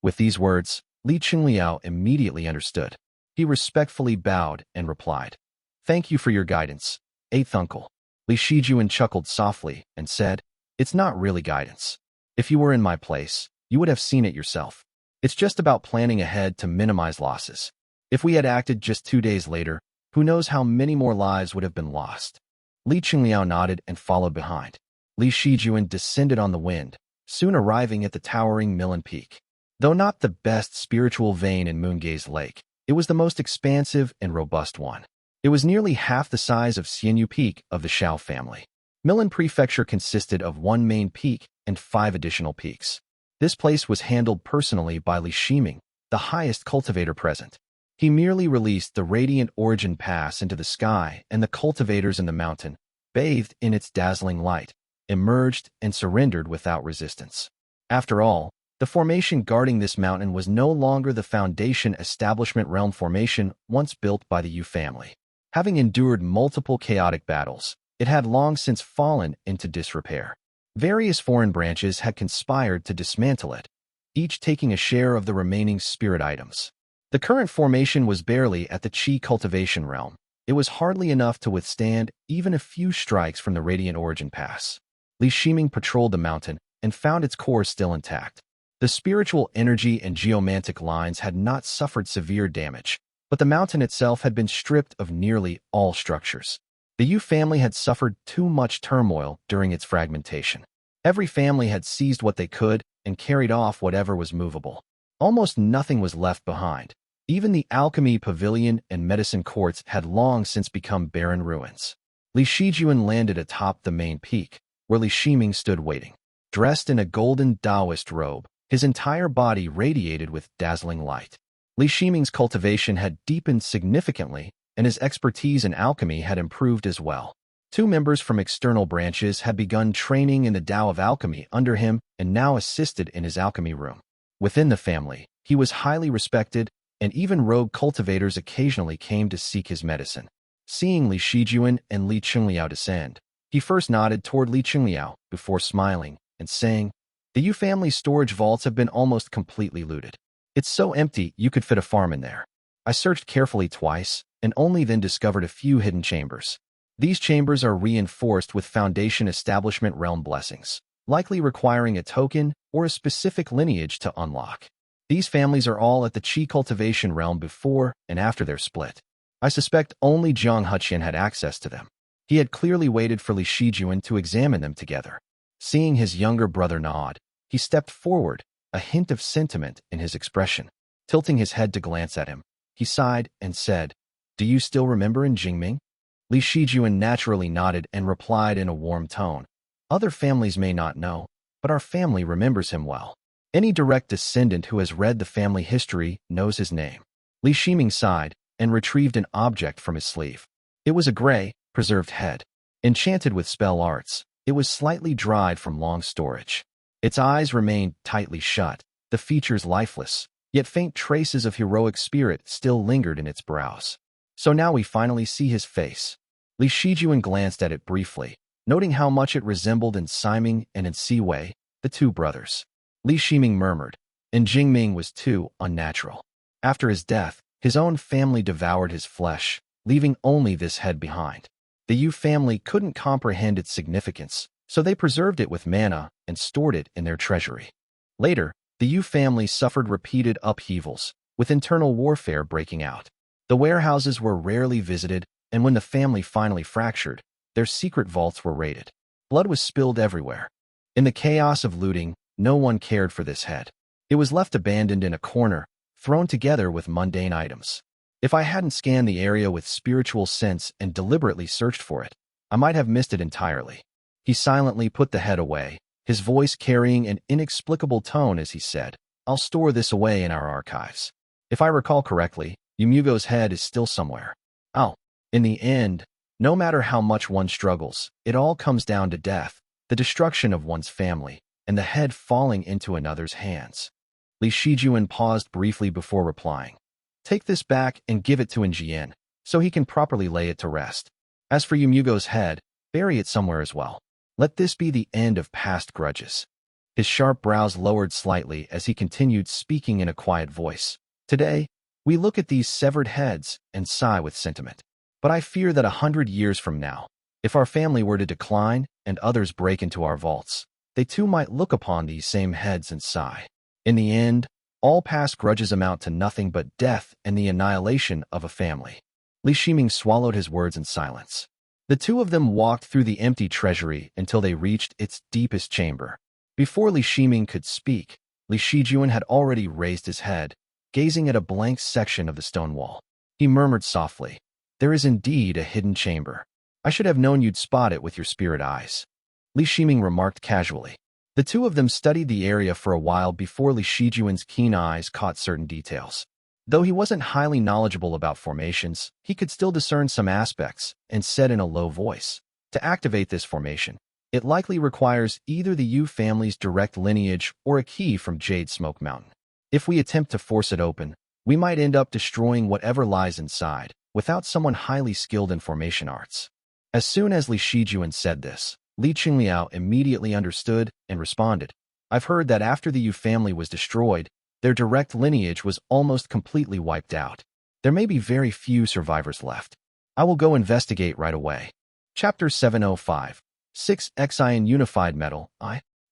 With these words, Li Qingliao immediately understood. He respectfully bowed and replied, thank you for your guidance, 8th uncle. Li Shijuan chuckled softly and said, it's not really guidance. If you were in my place, you would have seen it yourself. It's just about planning ahead to minimize losses. If we had acted just 2 days later, who knows how many more lives would have been lost. Li Qingliao nodded and followed behind. Li Shijuan descended on the wind, soon arriving at the towering Millen Peak. Though not the best spiritual vein in Moongaze Lake, it was the most expansive and robust one. It was nearly half the size of Xianyu Peak of the Shao family. Millen Prefecture consisted of 1 main peak and 5 additional peaks. This place was handled personally by Li Shiming, the highest cultivator present. He merely released the radiant origin pass into the sky, and the cultivators in the mountain, bathed in its dazzling light, emerged and surrendered without resistance. After all, the formation guarding this mountain was no longer the Foundation Establishment Realm formation once built by the Yu family. Having endured multiple chaotic battles, it had long since fallen into disrepair. Various foreign branches had conspired to dismantle it, each taking a share of the remaining spirit items. The current formation was barely at the Qi cultivation realm. It was hardly enough to withstand even a few strikes from the Radiant Origin Pass. Li Shiming patrolled the mountain and found its core still intact. The spiritual energy and geomantic lines had not suffered severe damage, but the mountain itself had been stripped of nearly all structures. The Yu family had suffered too much turmoil during its fragmentation. Every family had seized what they could and carried off whatever was movable. Almost nothing was left behind. Even the alchemy pavilion and medicine courts had long since become barren ruins. Li Shijuan landed atop the main peak, where Li Shiming stood waiting. Dressed in a golden Taoist robe, his entire body radiated with dazzling light. Li Shiming's cultivation had deepened significantly, and his expertise in alchemy had improved as well. 2 members from external branches had begun training in the Tao of Alchemy under him and now assisted in his alchemy room. Within the family, he was highly respected, and even rogue cultivators occasionally came to seek his medicine. Seeing Li Shijuan and Li Qingliao descend, he first nodded toward Li Qingliao before smiling and saying, the Yu family's storage vaults have been almost completely looted. It's so empty you could fit a farm in there. I searched carefully twice, and only then discovered a few hidden chambers. These chambers are reinforced with Foundation Establishment Realm blessings, likely requiring a token or a specific lineage to unlock. These families are all at the Qi cultivation realm before and after their split. I suspect only Jiang Heqian had access to them. He had clearly waited for Li Shijuan to examine them together. Seeing his younger brother nod, he stepped forward, a hint of sentiment in his expression. Tilting his head to glance at him, he sighed and said, do you still remember in Jingming? Li Shijuan naturally nodded and replied in a warm tone, other families may not know, but our family remembers him well. Any direct descendant who has read the family history knows his name. Li Shiming sighed and retrieved an object from his sleeve. It was a gray, preserved head. Enchanted with spell arts, it was slightly dried from long storage. Its eyes remained tightly shut, the features lifeless, yet faint traces of heroic spirit still lingered in its brows. So now we finally see his face, Li Shijuan glanced at it briefly, noting how much it resembled in Siming and in Siwei, the two brothers. Li Shiming murmured, and Jingming was too unnatural. After his death, his own family devoured his flesh, leaving only this head behind. The Yu family couldn't comprehend its significance, so they preserved it with mana and stored it in their treasury. Later, the Yu family suffered repeated upheavals, with internal warfare breaking out. The warehouses were rarely visited, and when the family finally fractured, their secret vaults were raided. Blood was spilled everywhere. In the chaos of looting, no one cared for this head. It was left abandoned in a corner, thrown together with mundane items. If I hadn't scanned the area with spiritual sense and deliberately searched for it, I might have missed it entirely. He silently put the head away, his voice carrying an inexplicable tone as he said, "I'll store this away in our archives. If I recall correctly, Yumugo's head is still somewhere." Oh, in the end, no matter how much one struggles, it all comes down to death, the destruction of one's family, and the head falling into another's hands. Li Shijuan paused briefly before replying. "Take this back and give it to Jian, so he can properly lay it to rest. As for Yumugo's head, bury it somewhere as well. Let this be the end of past grudges." His sharp brows lowered slightly as he continued speaking in a quiet voice. "Today, we look at these severed heads and sigh with sentiment. But I fear that 100 years from now, if our family were to decline and others break into our vaults, they too might look upon these same heads and sigh. In the end, all past grudges amount to nothing but death and the annihilation of a family." Li Shiming swallowed his words in silence. The two of them walked through the empty treasury until they reached its deepest chamber. Before Li Shiming could speak, Li Shijuan had already raised his head, gazing at a blank section of the stone wall. He murmured softly, "There is indeed a hidden chamber. I should have known you'd spot it with your spirit eyes." Li Shiming remarked casually. The two of them studied the area for a while before Li Shijuan's keen eyes caught certain details. Though he wasn't highly knowledgeable about formations, he could still discern some aspects, and said in a low voice, "To activate this formation, it likely requires either the Yu family's direct lineage or a key from Jade Smoke Mountain. If we attempt to force it open, we might end up destroying whatever lies inside, without someone highly skilled in formation arts." As soon as Li Shijuan said this, Li Qingliao immediately understood and responded, "I've heard that after the Yu family was destroyed, their direct lineage was almost completely wiped out. There may be very few survivors left. I will go investigate right away." Chapter 705. 6 Xian Unified Metal.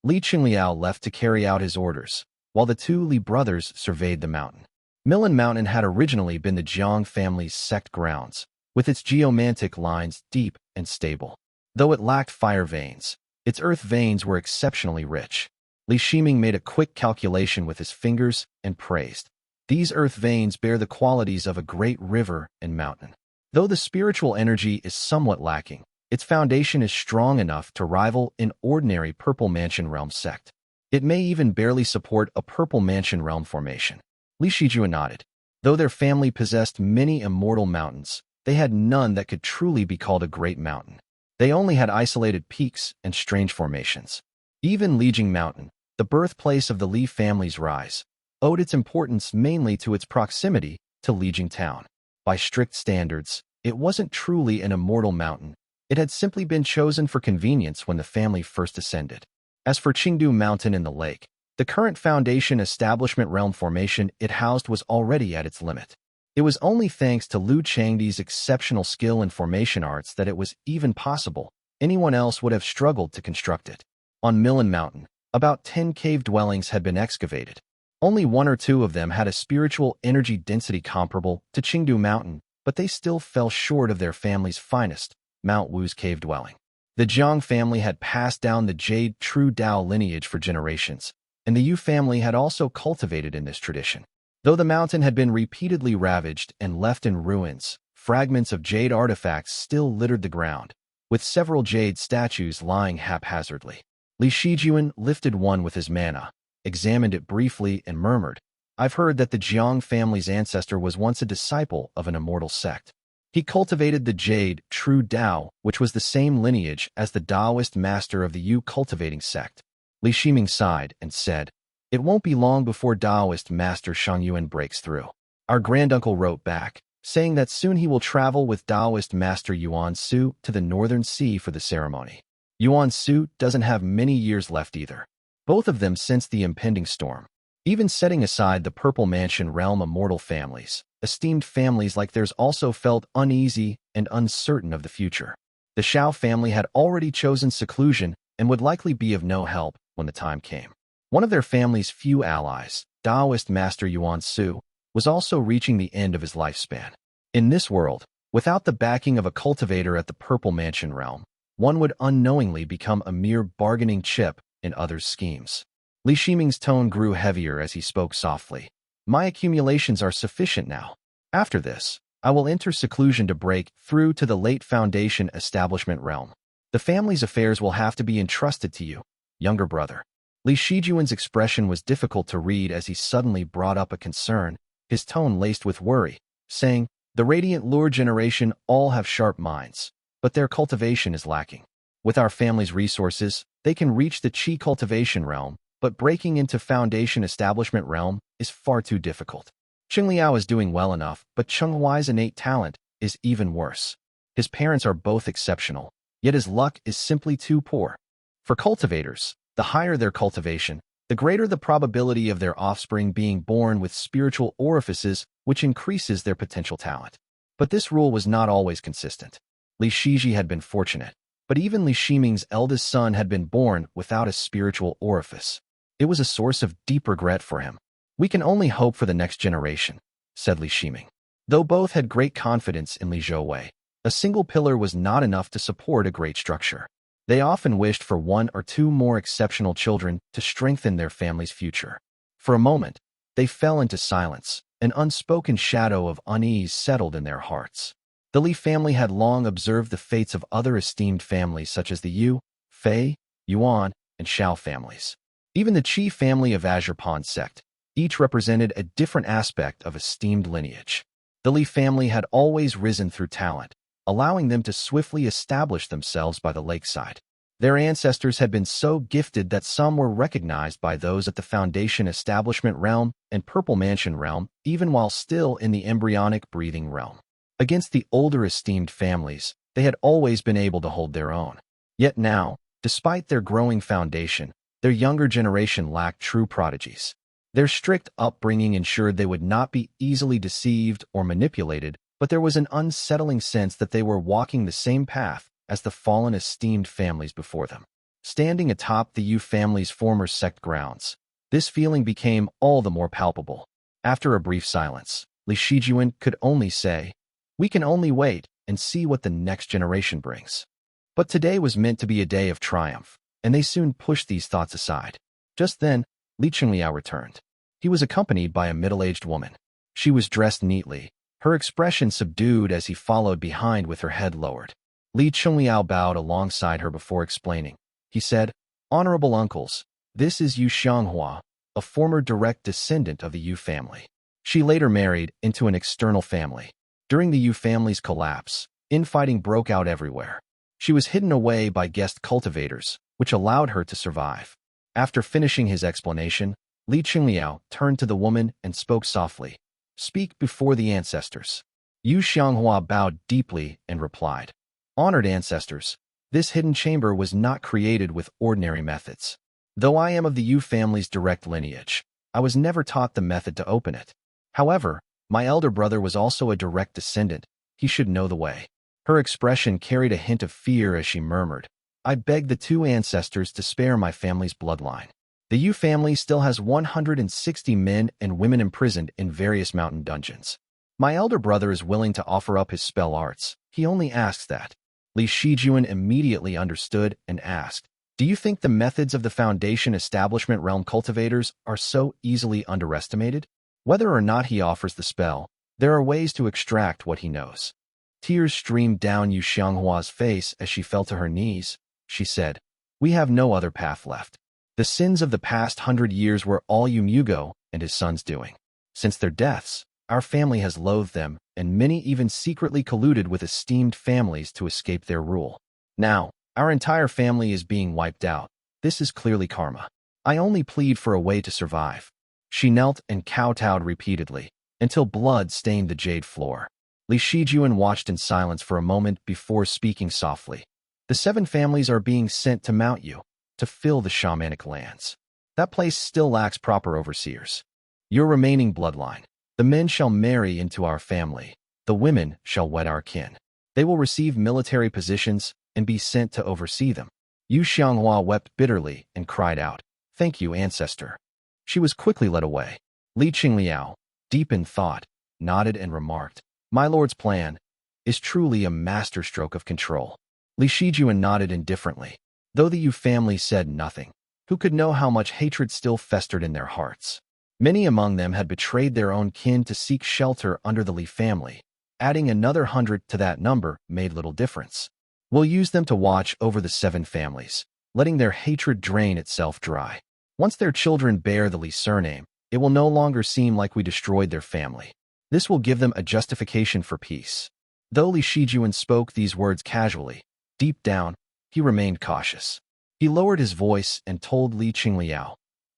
Li Qingliao left to carry out his orders, while the two Li brothers surveyed the mountain. Millen Mountain had originally been the Jiang family's sect grounds, with its geomantic lines deep and stable. Though it lacked fire veins, its earth veins were exceptionally rich. Li Shiming made a quick calculation with his fingers and praised, "These earth veins bear the qualities of a great river and mountain. Though the spiritual energy is somewhat lacking, its foundation is strong enough to rival an ordinary Purple Mansion Realm sect. It may even barely support a Purple Mansion Realm formation." Li Shijuan nodded. Though their family possessed many immortal mountains, they had none that could truly be called a great mountain. They only had isolated peaks and strange formations. Even Lijing Mountain, the birthplace of the Li family's rise, owed its importance mainly to its proximity to Lijing Town. By strict standards, it wasn't truly an immortal mountain. It had simply been chosen for convenience when the family first ascended. As for Qingdu Mountain in the lake, the current Foundation Establishment Realm formation it housed was already at its limit. It was only thanks to Liu Changdi's exceptional skill in formation arts that it was even possible. Anyone else would have struggled to construct it. On Millen Mountain, about 10 cave dwellings had been excavated. Only one or two of them had a spiritual energy density comparable to Qingdu Mountain, but they still fell short of their family's finest, Mount Wu's cave dwelling. The Jiang family had passed down the Jade True Dao lineage for generations, and the Yu family had also cultivated in this tradition. Though the mountain had been repeatedly ravaged and left in ruins, fragments of jade artifacts still littered the ground, with several jade statues lying haphazardly. Li Shijuan lifted one with his mana, examined it briefly and murmured, "I've heard that the Jiang family's ancestor was once a disciple of an immortal sect. He cultivated the Jade True Dao, which was the same lineage as the Taoist master of the Yu cultivating sect." Li Shiming sighed and said, "It won't be long before Taoist master Shang Yuan breaks through." Our granduncle wrote back, saying that soon he will travel with Taoist Master Yuan Su to the Northern Sea for the ceremony. Yuan Su doesn't have many years left either. Both of them sense the impending storm. Even setting aside the Purple Mansion realm immortal families, esteemed families like theirs also felt uneasy and uncertain of the future. The Shao family had already chosen seclusion and would likely be of no help when the time came. One of their family's few allies, Taoist Master Yuan Su, was also reaching the end of his lifespan. In this world, without the backing of a cultivator at the Purple Mansion realm, one would unknowingly become a mere bargaining chip in others' schemes. Li Shiming's tone grew heavier as he spoke softly. My accumulations are sufficient now. After this, I will enter seclusion to break through to the late Foundation establishment realm. The family's affairs will have to be entrusted to you, younger brother. Li Shijuan's expression was difficult to read as he suddenly brought up a concern, his tone laced with worry, saying, the Radiant Lure generation all have sharp minds, but their cultivation is lacking. With our family's resources, they can reach the Qi cultivation realm, but breaking into Foundation establishment realm is far too difficult. Qingliao is doing well enough, but Chenghui's innate talent is even worse. His parents are both exceptional, yet his luck is simply too poor. For cultivators, the higher their cultivation, the greater the probability of their offspring being born with spiritual orifices, which increases their potential talent. But this rule was not always consistent. Li Shiji had been fortunate, but even Li Shiming's eldest son had been born without a spiritual orifice. It was a source of deep regret for him. We can only hope for the next generation, said Li Shiming. Though both had great confidence in Li Zhouwei, a single pillar was not enough to support a great structure. They often wished for one or two more exceptional children to strengthen their family's future. For a moment, they fell into silence. An unspoken shadow of unease settled in their hearts. The Li family had long observed the fates of other esteemed families such as the Yu, Fei, Yuan, and Shao families. Even the Qi family of Azure Pond sect, each represented a different aspect of esteemed lineage. The Li family had always risen through talent, allowing them to swiftly establish themselves by the lakeside. Their ancestors had been so gifted that some were recognized by those at the Foundation establishment realm and Purple Mansion realm, even while still in the embryonic breathing realm. Against the older esteemed families, they had always been able to hold their own. Yet now, despite their growing foundation, their younger generation lacked true prodigies. Their strict upbringing ensured they would not be easily deceived or manipulated, but there was an unsettling sense that they were walking the same path as the fallen esteemed families before them. Standing atop the Yu family's former sect grounds, this feeling became all the more palpable. After a brief silence, Li Shijuan could only say, we can only wait and see what the next generation brings. But today was meant to be a day of triumph, and they soon pushed these thoughts aside. Just then, Li Qingliao returned. He was accompanied by a middle-aged woman. She was dressed neatly, her expression subdued as he followed behind with her head lowered. Li Qingliao bowed alongside her before explaining. He said, Honorable uncles, this is Yu Xianghua, a former direct descendant of the Yu family. She later married into an external family. During the Yu family's collapse, infighting broke out everywhere. She was hidden away by guest cultivators, which allowed her to survive. After finishing his explanation, Li Qingliao turned to the woman and spoke softly. Speak before the ancestors. Yu Xianghua bowed deeply and replied, Honored ancestors, this hidden chamber was not created with ordinary methods. Though I am of the Yu family's direct lineage, I was never taught the method to open it. However, my elder brother was also a direct descendant. He should know the way. Her expression carried a hint of fear as she murmured, I beg the two ancestors to spare my family's bloodline. The Yu family still has 160 men and women imprisoned in various mountain dungeons. My elder brother is willing to offer up his spell arts. He only asks that. Li Shijuan immediately understood and asked, Do you think the methods of the Foundation establishment realm cultivators are so easily underestimated? Whether or not he offers the spell, there are ways to extract what he knows. Tears streamed down Yu Xianghua's face as she fell to her knees. She said, We have no other path left. The sins of the past 100 years were all Yu Mugo and his son's doing. Since their deaths, our family has loathed them, and many even secretly colluded with esteemed families to escape their rule. Now, our entire family is being wiped out. This is clearly karma. I only plead for a way to survive. She knelt and kowtowed repeatedly, until blood stained the jade floor. Li Shijuan watched in silence for a moment before speaking softly. The 7 families are being sent to Mount Yu to fill the shamanic lands. That place still lacks proper overseers. Your remaining bloodline. The men shall marry into our family. The women shall wed our kin. They will receive military positions and be sent to oversee them. Yu Xianghua wept bitterly and cried out, "Thank you, ancestor." She was quickly led away. Li Qingliao, deep in thought, nodded and remarked, "My lord's plan is truly a masterstroke of control." Li Shijuan nodded indifferently. Though the Yu family said nothing, who could know how much hatred still festered in their hearts? Many among them had betrayed their own kin to seek shelter under the Li family. Adding another 100 to that number made little difference. We'll use them to watch over the 7 families, letting their hatred drain itself dry. Once their children bear the Li surname, it will no longer seem like we destroyed their family. This will give them a justification for peace. Though Li Shijuan spoke these words casually, deep down, he remained cautious. He lowered his voice and told Li Qingliao,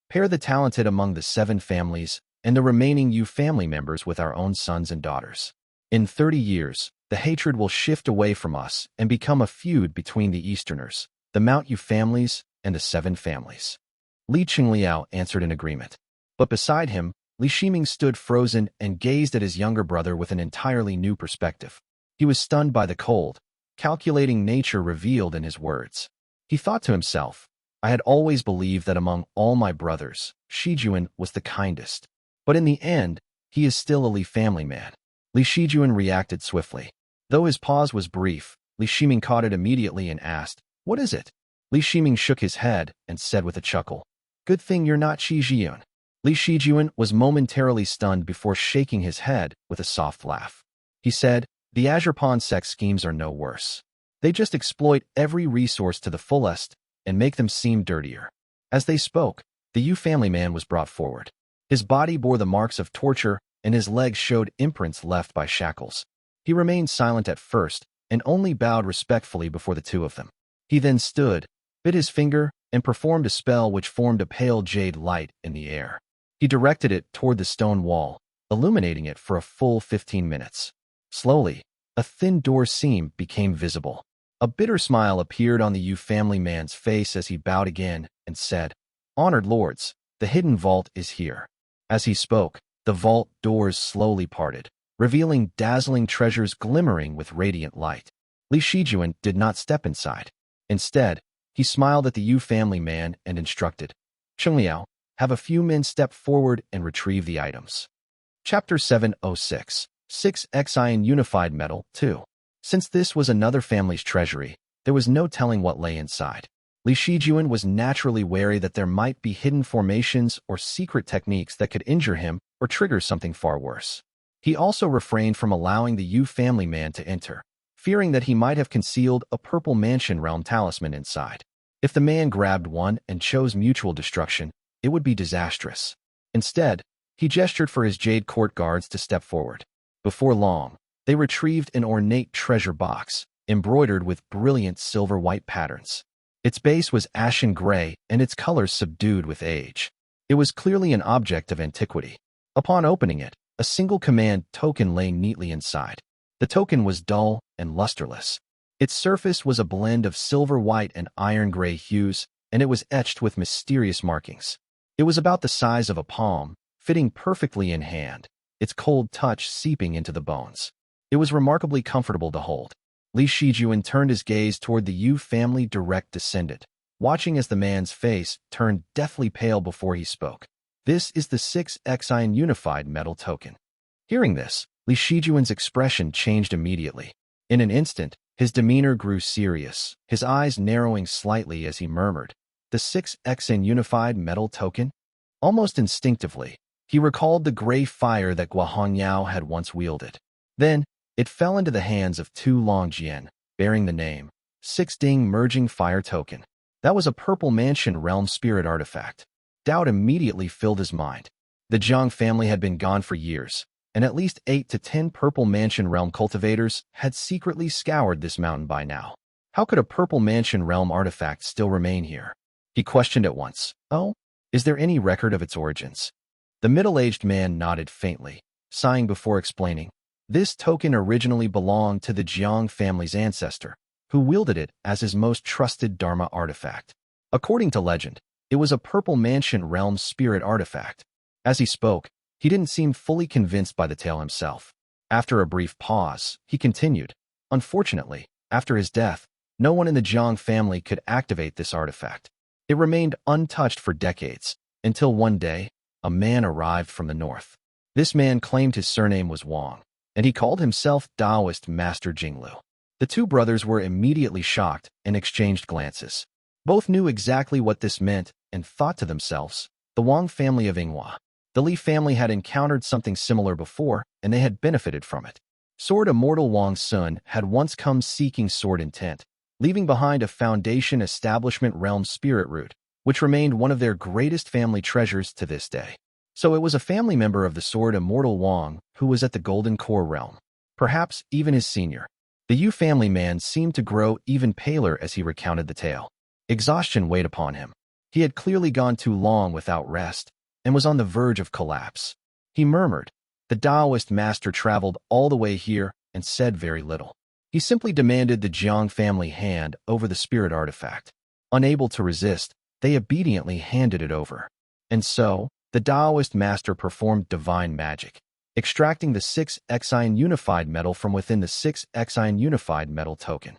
"Pair the talented among the 7 families and the remaining Yu family members with our own sons and daughters. In 30 years, the hatred will shift away from us and become a feud between the Easterners, the Mount Yu families, and the 7 families." Li Qingliao answered in agreement. But beside him, Li Shiming stood frozen and gazed at his younger brother with an entirely new perspective. He was stunned by the cold, calculating nature revealed in his words. He thought to himself, "I had always believed that among all my brothers, Shijuan was the kindest. But in the end, he is still a Li family man." Li Shijuan reacted swiftly. Though his pause was brief, Li Shiming caught it immediately and asked, "What is it?" Li Shiming shook his head and said with a chuckle, "Good thing you're not Shijuan." Li Shijuan was momentarily stunned before shaking his head with a soft laugh. He said, "The Azure Pawn sect schemes are no worse. They just exploit every resource to the fullest and make them seem dirtier." As they spoke, the Yu family man was brought forward. His body bore the marks of torture and his legs showed imprints left by shackles. He remained silent at first and only bowed respectfully before the 2 of them. He then stood, bit his finger, and performed a spell which formed a pale jade light in the air. He directed it toward the stone wall, illuminating it for a full 15 minutes. Slowly, a thin door seam became visible. A bitter smile appeared on the Yu family man's face as he bowed again and said, "Honored lords, the hidden vault is here." As he spoke, the vault doors slowly parted, revealing dazzling treasures glimmering with radiant light. Li Shijuan did not step inside. Instead, he smiled at the Yu family man and instructed, "Chengliao, have a few men step forward and retrieve the items." Chapter 706, 6Xian Unified Metal 2. Since this was another family's treasury, there was no telling what lay inside. Li Shijuan was naturally wary that there might be hidden formations or secret techniques that could injure him or trigger something far worse. He also refrained from allowing the Yu family man to enter, fearing that he might have concealed a purple mansion realm talisman inside. If the man grabbed one and chose mutual destruction, it would be disastrous. Instead, he gestured for his Jade court guards to step forward. Before long, they retrieved an ornate treasure box, embroidered with brilliant silver-white patterns. Its base was ashen gray and its colors subdued with age. It was clearly an object of antiquity. Upon opening it, a single command token lay neatly inside. The token was dull and lusterless. Its surface was a blend of silver-white and iron-gray hues, and it was etched with mysterious markings. It was about the size of a palm, fitting perfectly in hand, its cold touch seeping into the bones. It was remarkably comfortable to hold. Li Shijuan turned his gaze toward the Yu family direct descendant, watching as the man's face turned deathly pale before he spoke. "This is the 6Xian Unified Metal Token." Hearing this, Li Shijuan's expression changed immediately. In an instant, his demeanor grew serious, his eyes narrowing slightly as he murmured, "The 6Xian Unified Metal Token?" Almost instinctively, he recalled the gray fire that Guahangyao had once wielded. Then, it fell into the hands of 2 Longjian, bearing the name 6 Ding Merging Fire Token. That was a purple mansion realm spirit artifact. Doubt immediately filled his mind. The Zhang family had been gone for years, and at least 8 to 10 purple mansion realm cultivators had secretly scoured this mountain by now. How could a purple mansion realm artifact still remain here? He questioned at once. "Oh, is there any record of its origins?" The middle-aged man nodded faintly, sighing before explaining. This token originally belonged to the Jiang family's ancestor, who wielded it as his most trusted Dharma artifact. According to legend, it was a purple mansion realm spirit artifact. As he spoke, he didn't seem fully convinced by the tale himself. After a brief pause, he continued, "Unfortunately, after his death, no one in the Jiang family could activate this artifact. It remained untouched for decades, until one day, a man arrived from the north. This man claimed his surname was Wang, and he called himself Taoist Master Jinglu." The two brothers were immediately shocked and exchanged glances. Both knew exactly what this meant and thought to themselves, the Wang family of Yinghua. The Li family had encountered something similar before, and they had benefited from it. Sword Immortal Wang's son had once come seeking sword intent, leaving behind a foundation establishment realm spirit root, which remained one of their greatest family treasures to this day. So it was a family member of the Sword Immortal Wang who was at the Golden Core realm, perhaps even his senior. The Yu family man seemed to grow even paler as he recounted the tale. Exhaustion weighed upon him. He had clearly gone too long without rest and was on the verge of collapse. He murmured, "The Taoist master traveled all the way here and said very little." He simply demanded the Jiang family hand over the spirit artifact. Unable to resist, they obediently handed it over. And so, the Taoist master performed divine magic, extracting the 6 Xian unified metal from within the 6 Xian unified metal token.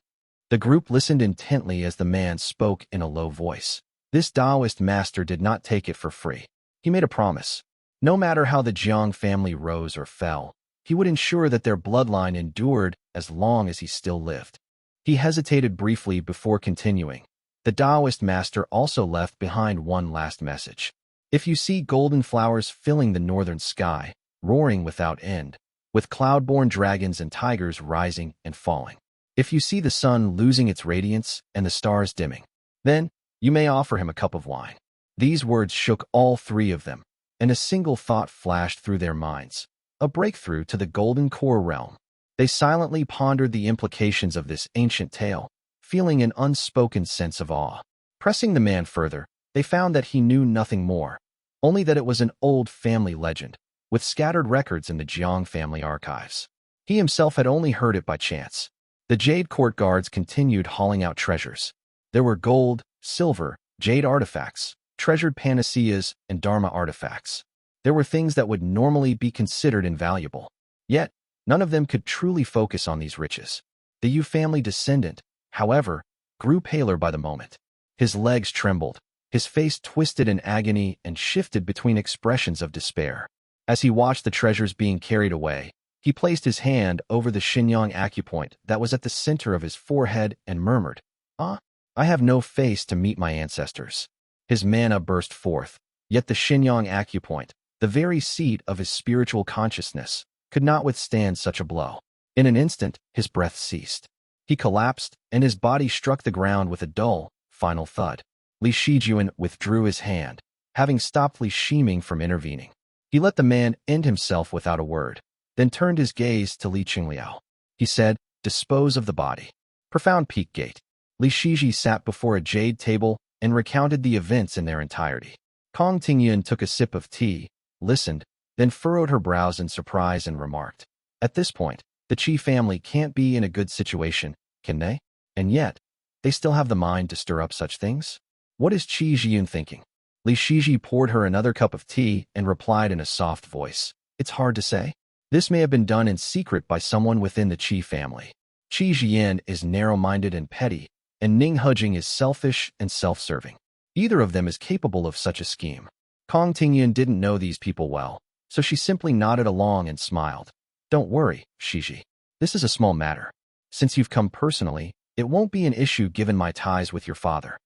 The group listened intently as the man spoke in a low voice. This Taoist master did not take it for free. He made a promise. No matter how the Jiang family rose or fell, he would ensure that their bloodline endured as long as he still lived. He hesitated briefly before continuing. The Taoist master also left behind one last message. "If you see golden flowers filling the northern sky, roaring without end, with cloud-born dragons and tigers rising and falling. If you see the sun losing its radiance and the stars dimming, then you may offer him a cup of wine." These words shook all three of them, and a single thought flashed through their minds: a breakthrough to the Golden Core realm. They silently pondered the implications of this ancient tale, feeling an unspoken sense of awe. Pressing the man further, they found that he knew nothing more, only that it was an old family legend, with scattered records in the Jiang family archives. He himself had only heard it by chance. The Jade court guards continued hauling out treasures. There were gold, silver, jade artifacts, treasured panaceas, and Dharma artifacts. There were things that would normally be considered invaluable. Yet, none of them could truly focus on these riches. The Yu family descendant, however, grew paler by the moment. His legs trembled, his face twisted in agony and shifted between expressions of despair. As he watched the treasures being carried away, he placed his hand over the Shenyang acupoint that was at the center of his forehead and murmured, "Ah, I have no face to meet my ancestors." His mana burst forth, yet the Shenyang acupoint, the very seat of his spiritual consciousness, could not withstand such a blow. In an instant, his breath ceased. He collapsed, and his body struck the ground with a dull, final thud. Li Shijuan withdrew his hand, having stopped Li Shiming from intervening. He let the man end himself without a word, then turned his gaze to Li Qingliao. He said, "Dispose of the body." Profound peak gate. Li Shiji sat before a jade table and recounted the events in their entirety. Changtian took a sip of tea, listened, then furrowed her brows in surprise and remarked, "At this point, the Qi family can't be in a good situation, can they? And yet, they still have the mind to stir up such things? What is Qi Zhiyun thinking?" Li Shiji poured her another cup of tea and replied in a soft voice, "It's hard to say. This may have been done in secret by someone within the Qi family. Qi Zhiyan is narrow-minded and petty, and Ning Hejing is selfish and self-serving. Either of them is capable of such a scheme." Kong Tingyan didn't know these people well, so she simply nodded along and smiled. "Don't worry, Shiji. This is a small matter. Since you've come personally, it won't be an issue given my ties with your father."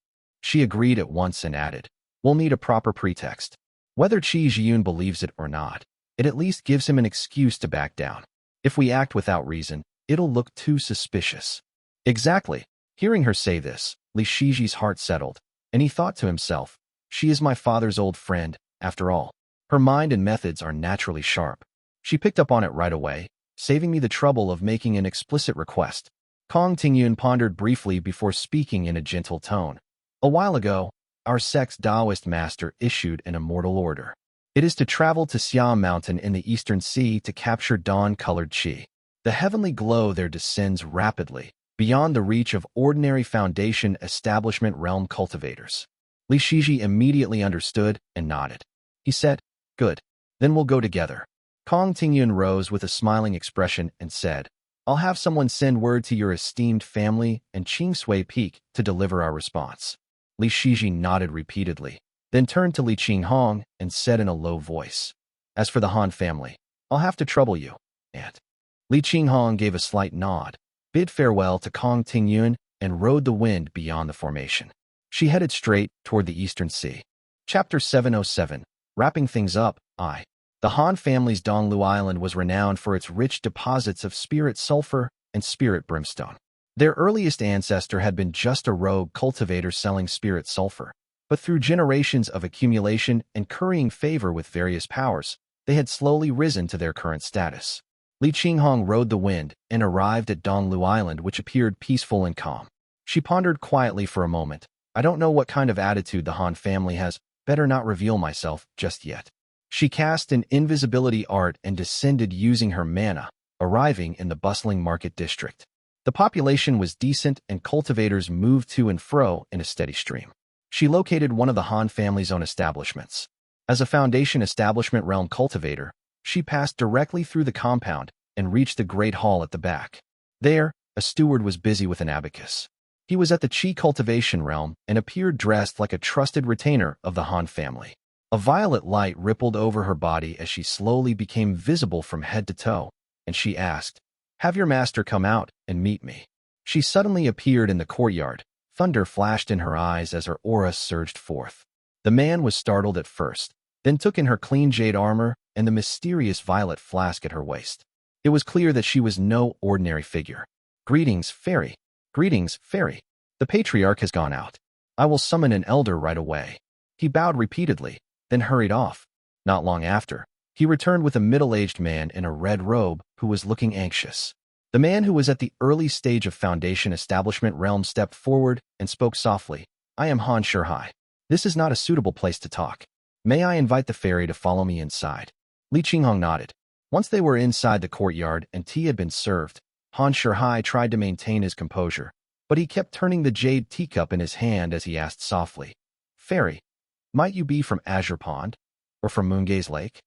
She agreed at once and added, "We'll need a proper pretext. Whether Qi Zhiyun believes it or not, it at least gives him an excuse to back down. If we act without reason, it'll look too suspicious." Exactly. Hearing her say this, Li Shiji's heart settled, and he thought to himself, "She is my father's old friend, after all. Her mind and methods are naturally sharp. She picked up on it right away, saving me the trouble of making an explicit request." Kong Tingyun pondered briefly before speaking in a gentle tone. "A while ago, our sect's Taoist master issued an immortal order. It is to travel to Xia Mountain in the Eastern Sea to capture dawn-colored qi. The heavenly glow there descends rapidly, beyond the reach of ordinary Foundation Establishment realm cultivators. Li Shiji immediately understood and nodded. He said, "Good. Then we'll go together." Changtian rose with a smiling expression and said, "I'll have someone send word to your esteemed family and Qingsui Peak to deliver our response." Li Shiji nodded repeatedly, then turned to Li Qinghong and said in a low voice, "As for the Han family, I'll have to trouble you." And Li Qinghong gave a slight nod, bid farewell to Changtian, and rode the wind beyond the formation. She headed straight toward the Eastern Sea. Chapter 707, Wrapping Things Up, I. The Han family's Donglu Island was renowned for its rich deposits of spirit sulfur and spirit brimstone. Their earliest ancestor had been just a rogue cultivator selling spirit sulfur, but through generations of accumulation and currying favor with various powers, they had slowly risen to their current status. Li Qinghong rode the wind and arrived at Donglu Island, which appeared peaceful and calm. She pondered quietly for a moment. "I don't know what kind of attitude the Han family has. Better not reveal myself just yet." She cast an invisibility art and descended using her mana, arriving in the bustling market district. The population was decent and cultivators moved to and fro in a steady stream. She located one of the Han family's own establishments. As a Foundation Establishment realm cultivator, she passed directly through the compound and reached the great hall at the back. There, a steward was busy with an abacus. He was at the Qi cultivation realm and appeared dressed like a trusted retainer of the Han family. A violet light rippled over her body as she slowly became visible from head to toe, and she asked, "Have your master come out and meet me." She suddenly appeared in the courtyard. Thunder flashed in her eyes as her aura surged forth. The man was startled at first, then took in her clean jade armor and the mysterious violet flask at her waist. It was clear that she was no ordinary figure. "Greetings, fairy. Greetings, fairy. The patriarch has gone out. I will summon an elder right away." He bowed repeatedly, then hurried off. Not long after, he returned with a middle-aged man in a red robe who was looking anxious. The man, who was at the early stage of Foundation Establishment realm, stepped forward and spoke softly. "I am Han Shihai. This is not a suitable place to talk. May I invite the fairy to follow me inside?" Li Qinghong nodded. Once they were inside the courtyard and tea had been served, Han Shihai tried to maintain his composure, but he kept turning the jade teacup in his hand as he asked softly, "Fairy, might you be from Azure Pond? Or from Moongaze Lake?"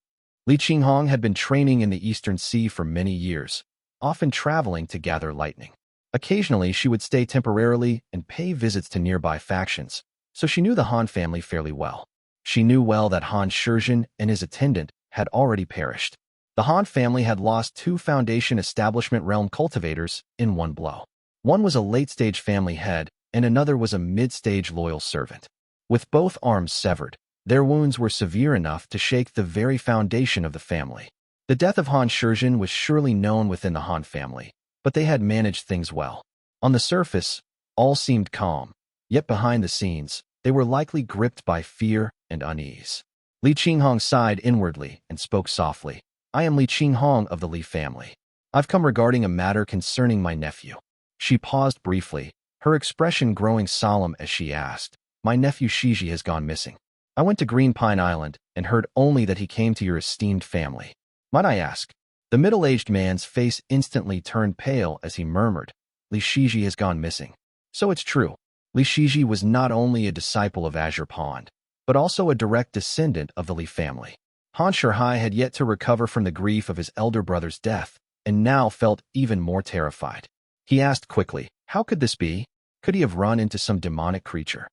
Li Qinghong had been training in the Eastern Sea for many years, often traveling to gather lightning. Occasionally, she would stay temporarily and pay visits to nearby factions, so she knew the Han family fairly well. She knew well that Han Shizhen and his attendant had already perished. The Han family had lost 2 Foundation Establishment realm cultivators in one blow. One was a late-stage family head, and another was a mid-stage loyal servant. With both arms severed, their wounds were severe enough to shake the very foundation of the family. The death of Han Shizhen was surely known within the Han family, but they had managed things well. On the surface, all seemed calm, yet behind the scenes, they were likely gripped by fear and unease. Li Qinghong sighed inwardly and spoke softly. "I am Li Qinghong of the Li family. I've come regarding a matter concerning my nephew." She paused briefly, her expression growing solemn as she asked, "My nephew Shiji has gone missing. I went to Green Pine Island and heard only that he came to your esteemed family. Might I ask?" The middle-aged man's face instantly turned pale as he murmured, "Li Shiji has gone missing." So it's true. Li Shiji was not only a disciple of Azure Pond, but also a direct descendant of the Li family. Han Shihai had yet to recover from the grief of his elder brother's death, and now felt even more terrified. He asked quickly, "How could this be? Could he have run into some demonic creature?"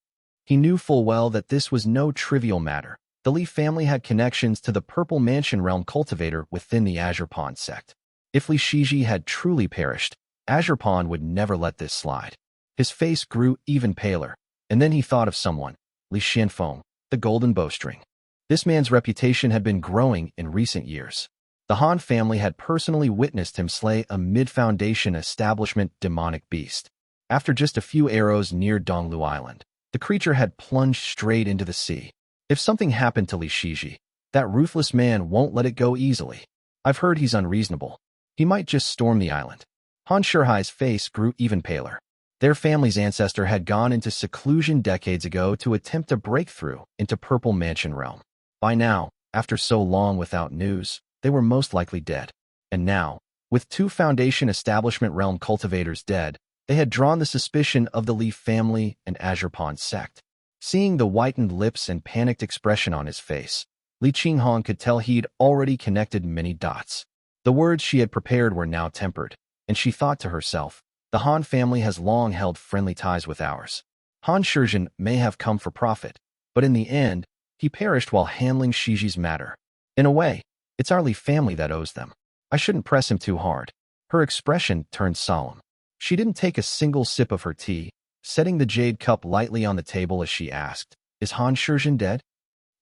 He knew full well that this was no trivial matter. The Li family had connections to the Purple Mansion realm cultivator within the Azure Pond sect. If Li Shiji had truly perished, Azure Pond would never let this slide. His face grew even paler, and then he thought of someone, Li Xianfeng, the golden bowstring. This man's reputation had been growing in recent years. The Han family had personally witnessed him slay a mid-Foundation Establishment demonic beast. After just a few arrows near Donglu Island, the creature had plunged straight into the sea. If something happened to Li Shiji, that ruthless man won't let it go easily. I've heard he's unreasonable. He might just storm the island. Han Shihai's face grew even paler. Their family's ancestor had gone into seclusion decades ago to attempt a breakthrough into Purple Mansion realm. By now, After so long without news, they were most likely dead. And now, with 2 Foundation Establishment Realm cultivators dead, they had drawn the suspicion of the Li family and Azure Pond sect. Seeing the whitened lips and panicked expression on his face, Li Qinghong could tell he'd already connected many dots. The words she had prepared were now tempered, and she thought to herself, the Han family has long held friendly ties with ours. Han Shizhen may have come for profit, but in the end, he perished while handling Shiji's matter. In a way, it's our Li family that owes them. I shouldn't press him too hard. Her expression turned solemn. She didn't take a single sip of her tea, setting the jade cup lightly on the table as she asked, "Is Han Shizhen dead?"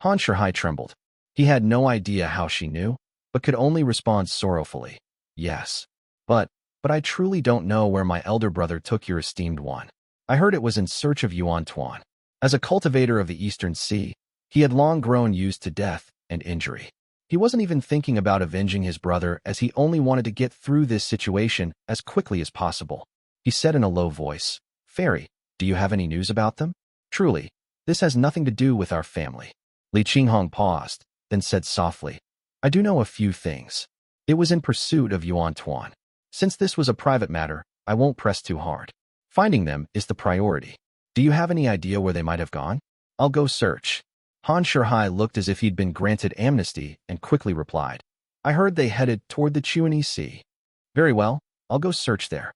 Han Shihai trembled. He had no idea how she knew, but could only respond sorrowfully, "Yes. But I truly don't know where my elder brother took your esteemed one. I heard it was in search of Yuan Tuan. As a cultivator of the Eastern Sea, he had long grown used to death and injury. He wasn't even thinking about avenging his brother as he only wanted to get through this situation as quickly as possible. He said in a low voice, "Fairy, do you have any news about them? Truly, this has nothing to do with our family." Li Qinghong paused, then said softly, "I do know a few things. It was in pursuit of Yuan Tuan. Since this was a private matter, I won't press too hard. Finding them is the priority. Do you have any idea where they might have gone? I'll go search." Han Shihai looked as if he'd been granted amnesty and quickly replied, "I heard they headed toward the Chuanese Sea." "Very well, I'll go search there."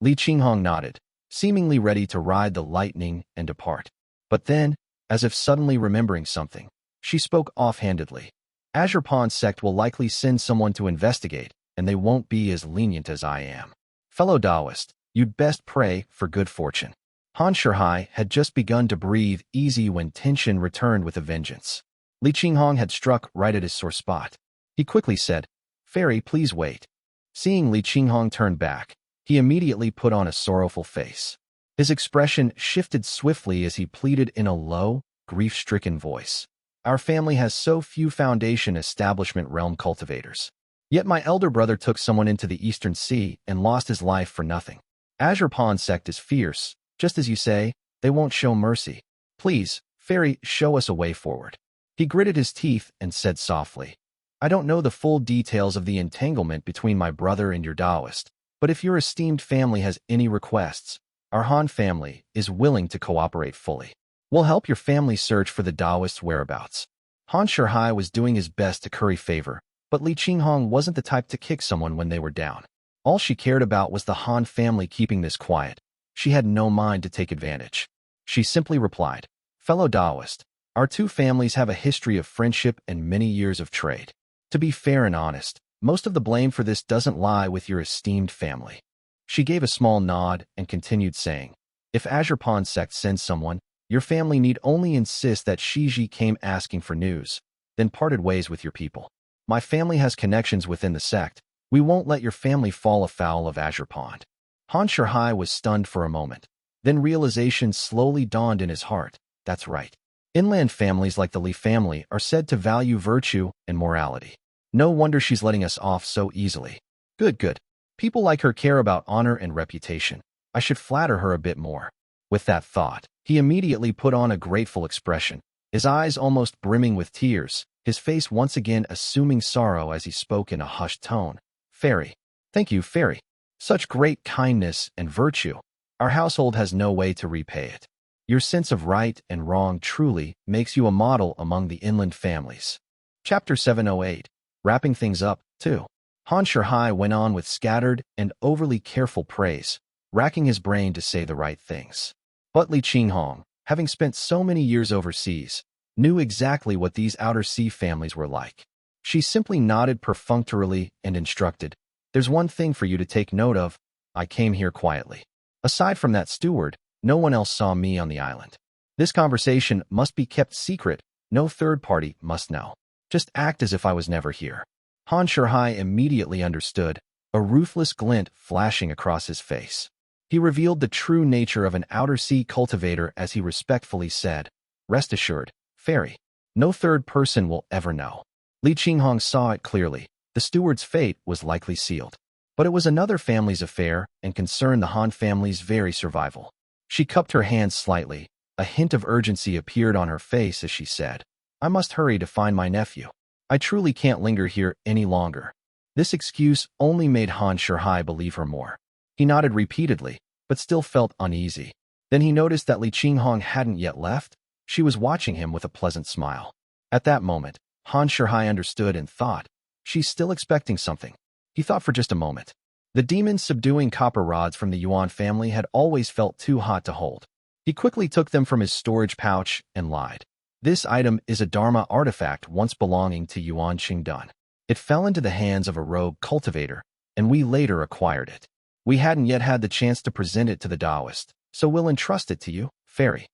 Li Qinghong nodded, seemingly ready to ride the lightning and depart. But then, as if suddenly remembering something, she spoke offhandedly. "Azure Pond sect will likely send someone to investigate, and they won't be as lenient as I am. Fellow Taoist, you'd best pray for good fortune." Han Shihai had just begun to breathe easy when tension returned with a vengeance. Li Qinghong had struck right at his sore spot. He quickly said, "Fairy, please wait." Seeing Li Qinghong turn back, he immediately put on a sorrowful face. His expression shifted swiftly as he pleaded in a low, grief-stricken voice. "Our family has so few Foundation Establishment Realm cultivators. Yet my elder brother took someone into the Eastern Sea and lost his life for nothing. Azure Pond sect is fierce. Just as you say, they won't show mercy. Please, Fairy, show us a way forward." He gritted his teeth and said softly, "I don't know the full details of the entanglement between my brother and your Taoist, but if your esteemed family has any requests, our Han family is willing to cooperate fully. We'll help your family search for the Taoist's whereabouts." Han Shihai was doing his best to curry favor, but Li Qinghong wasn't the type to kick someone when they were down. All she cared about was the Han family keeping this quiet. She had no mind to take advantage. She simply replied, "Fellow Taoist, our 2 families have a history of friendship and many years of trade. To be fair and honest, most of the blame for this doesn't lie with your esteemed family." She gave a small nod and continued saying, "If Azure Pond sect sends someone, your family need only insist that Shiji came asking for news, then parted ways with your people. My family has connections within the sect. We won't let your family fall afoul of Azure Pond." Han Shihai was stunned for a moment. Then realization slowly dawned in his heart. That's right. Inland families like the Li family are said to value virtue and morality. No wonder she's letting us off so easily. Good. People like her care about honor and reputation. I should flatter her a bit more. With that thought, he immediately put on a grateful expression, his eyes almost brimming with tears, his face once again assuming sorrow as he spoke in a hushed tone. "Fairy. Thank you, Fairy. Such great kindness and virtue. Our household has no way to repay it. Your sense of right and wrong truly makes you a model among the inland families." Chapter 708. Wrapping things up, too. Han Shihai went on with scattered and overly careful praise, racking his brain to say the right things. But Li Qinghong, having spent so many years overseas, knew exactly what these outer sea families were like. She simply nodded perfunctorily and instructed, "There's one thing for you to take note of. I came here quietly. Aside from that steward, no one else saw me on the island. This conversation must be kept secret. No third party must know. Just act as if I was never here." Han Shihai immediately understood, a ruthless glint flashing across his face. He revealed the true nature of an outer sea cultivator as he respectfully said, "Rest assured, Fairy, no third person will ever know." Li Qinghong saw it clearly. The steward's fate was likely sealed. But it was another family's affair and concerned the Han family's very survival. She cupped her hands slightly. A hint of urgency appeared on her face as she said, "I must hurry to find my nephew." I truly can't linger here any longer. This excuse only made Han Shihai believe her more. He nodded repeatedly, but still felt uneasy. Then he noticed that Li Qinghong hadn't yet left. She was watching him with a pleasant smile. At that moment, Han Shihai understood and thought, she's still expecting something. He thought for just a moment. The demons subduing copper rods from the Yuan family had always felt too hot to hold. He quickly took them from his storage pouch and lied. This item is a Dharma artifact once belonging to Yuan Qingdan. It fell into the hands of a rogue cultivator, and we later acquired it. We hadn't yet had the chance to present it to the Taoist, so we'll entrust it to you, fairy.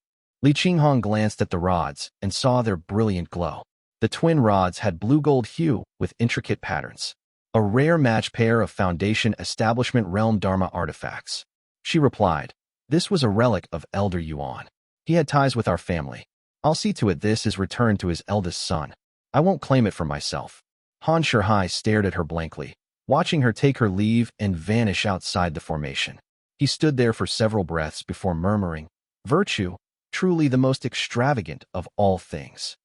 Li Qinghong glanced at the rods and saw their brilliant glow. The twin rods had blue-gold hue with intricate patterns. A rare match pair of Foundation Establishment Realm Dharma artifacts. She replied, this was a relic of Elder Yuan. He had ties with our family. I'll see to it this is returned to his eldest son. I won't claim it for myself. Han Shihai stared at her blankly, watching her take her leave and vanish outside the formation. He stood there for several breaths before murmuring, virtue, truly the most extravagant of all things.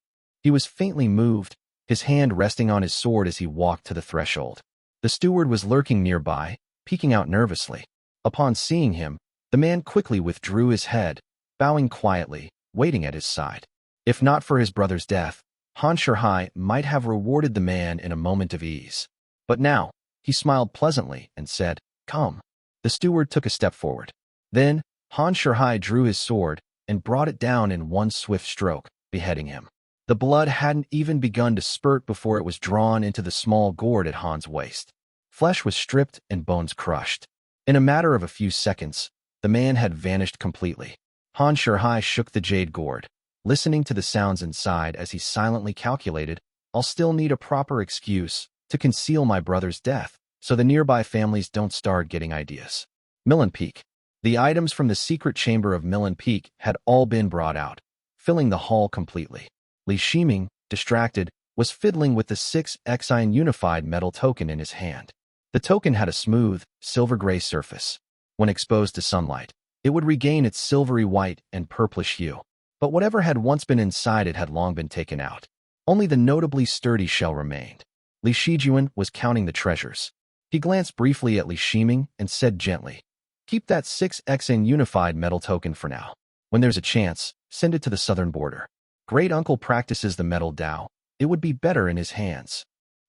He was faintly moved, his hand resting on his sword as he walked to the threshold. The steward was lurking nearby, peeking out nervously. Upon seeing him, the man quickly withdrew his head, bowing quietly, waiting at his side. If not for his brother's death, Han Shihai might have rewarded the man in a moment of ease. But now, he smiled pleasantly and said, come. The steward took a step forward. Then, Han Shihai drew his sword and brought it down in one swift stroke, beheading him. The blood hadn't even begun to spurt before it was drawn into the small gourd at Han's waist. Flesh was stripped and bones crushed. In a matter of a few seconds, the man had vanished completely. Han Shihai shook the jade gourd, listening to the sounds inside as he silently calculated, I'll still need a proper excuse to conceal my brother's death, so the nearby families don't start getting ideas. Millen Peak. The items from the secret chamber of Millen Peak had all been brought out, filling the hall completely. Li Shiming, distracted, was fiddling with the 6Xine unified metal token in his hand. The token had a smooth, silver-gray surface. When exposed to sunlight, it would regain its silvery white and purplish hue. But whatever had once been inside it had long been taken out. Only the notably sturdy shell remained. Li Shijuan was counting the treasures. He glanced briefly at Li Shiming and said gently, keep that 6Xine unified metal token for now. When there's a chance, send it to the southern border. Great uncle practices the metal Tao. It would be better in his hands.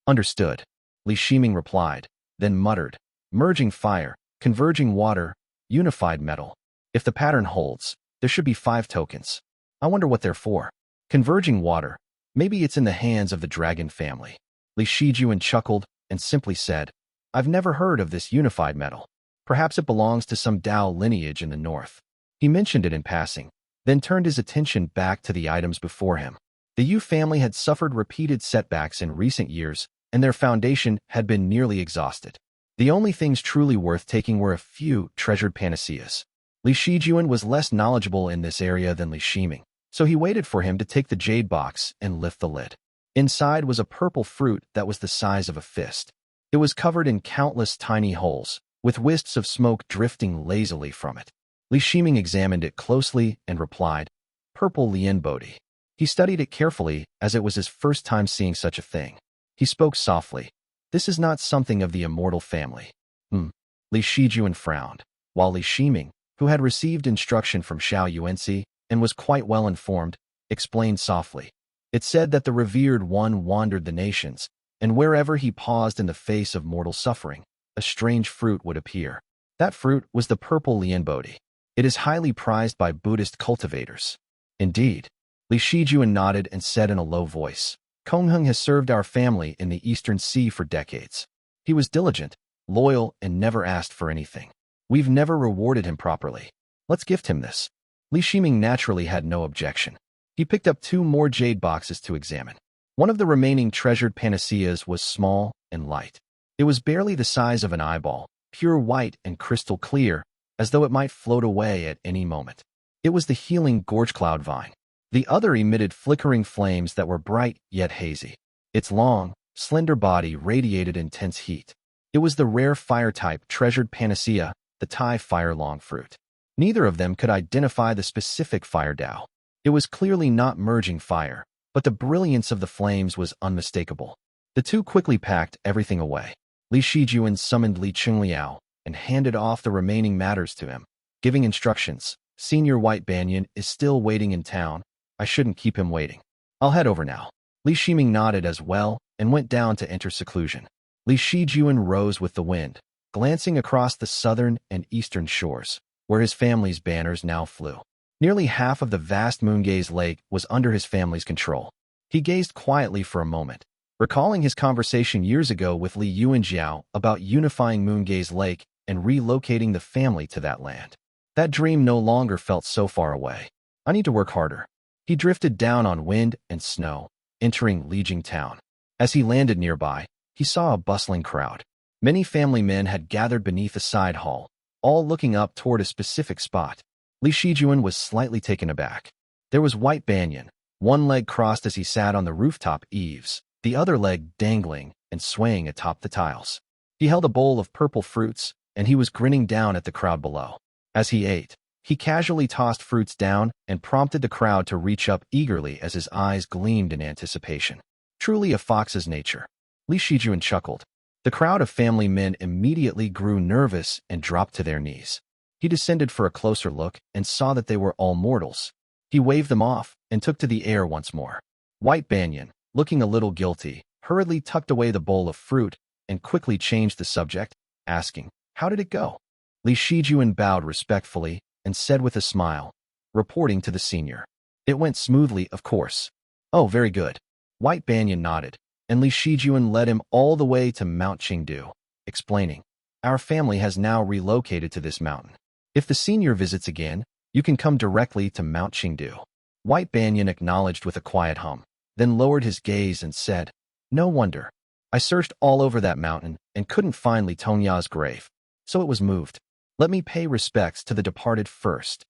Understood, Li Shiming replied, then muttered, merging fire, converging water, unified metal. If the pattern holds, there should be 5 tokens. I wonder what they're for. Converging water. Maybe it's in the hands of the dragon family. Li Shijuan chuckled and simply said, I've never heard of this unified metal. Perhaps it belongs to some Tao lineage in the north. He mentioned it in passing, then turned his attention back to the items before him. The Yu family had suffered repeated setbacks in recent years, and their foundation had been nearly exhausted. The only things truly worth taking were a few treasured panaceas. Li Shijuan was less knowledgeable in this area than Li Shiming, so he waited for him to take the jade box and lift the lid. Inside was a purple fruit that was the size of a fist. It was covered in countless tiny holes, with wisps of smoke drifting lazily from it. Li Shiming examined it closely and replied, Purple Lian Bodhi. He studied it carefully as it was his first time seeing such a thing. He spoke softly. This is not something of the Immortal family. Li Shijuan frowned, while Li Shiming, who had received instruction from Xiao Yuanxi and was quite well informed, explained softly. It said that the revered one wandered the nations, and wherever he paused in the face of mortal suffering, a strange fruit would appear. That fruit was the purple Lian Bodhi. It is highly prized by Buddhist cultivators. Indeed. Li Shijuan nodded and said in a low voice, Kongheng has served our family in the Eastern Sea for decades. He was diligent, loyal, and never asked for anything. We've never rewarded him properly. Let's gift him this. Li Shiming naturally had no objection. He picked up 2 more jade boxes to examine. One of the remaining treasured panaceas was small and light. It was barely the size of an eyeball, pure white and crystal clear, as though it might float away at any moment. It was the healing gorge cloud vine. The other emitted flickering flames that were bright yet hazy. Its long, slender body radiated intense heat. It was the rare fire-type treasured panacea, the Tai fire long fruit. Neither of them could identify the specific fire Tao. It was clearly not merging fire, but the brilliance of the flames was unmistakable. The two quickly packed everything away. Li Shijuan summoned Li Chungliao and handed off the remaining matters to him, giving instructions. Senior White Bianyan is still waiting in town. I shouldn't keep him waiting. I'll head over now. Li Shiming nodded as well and went down to enter seclusion. Li Shijuan rose with the wind, glancing across the southern and eastern shores, where his family's banners now flew. Nearly half of the vast Moongaze Lake was under his family's control. He gazed quietly for a moment, recalling his conversation years ago with Li Yuanjiao about unifying Moongaze Lake and relocating the family to that land. That dream no longer felt so far away. I need to work harder. He drifted down on wind and snow, entering Lijing town. As he landed nearby, he saw a bustling crowd. Many family men had gathered beneath a side hall, all looking up toward a specific spot. Li Shijuan was slightly taken aback. There was White Bianyan, one leg crossed as he sat on the rooftop eaves, the other leg dangling and swaying atop the tiles. He held a bowl of purple fruits, and he was grinning down at the crowd below. As he ate, he casually tossed fruits down and prompted the crowd to reach up eagerly as his eyes gleamed in anticipation. Truly a fox's nature. Li Shijuan chuckled. The crowd of family men immediately grew nervous and dropped to their knees. He descended for a closer look and saw that they were all mortals. He waved them off and took to the air once more. White Bianyan, looking a little guilty, hurriedly tucked away the bowl of fruit and quickly changed the subject, asking, "How did it go?" Li Shijuan bowed respectfully and said with a smile, reporting to the senior, "It went smoothly, of course." "Oh, very good." White Bianyan nodded, and Li Shijuan led him all the way to Mount Qingdu, explaining, "Our family has now relocated to this mountain. If the senior visits again, you can come directly to Mount Qingdu." White Bianyan acknowledged with a quiet hum, then lowered his gaze and said, "No wonder. I searched all over that mountain and couldn't find Li Tongya's grave, so it was moved. Let me pay respects to the departed first."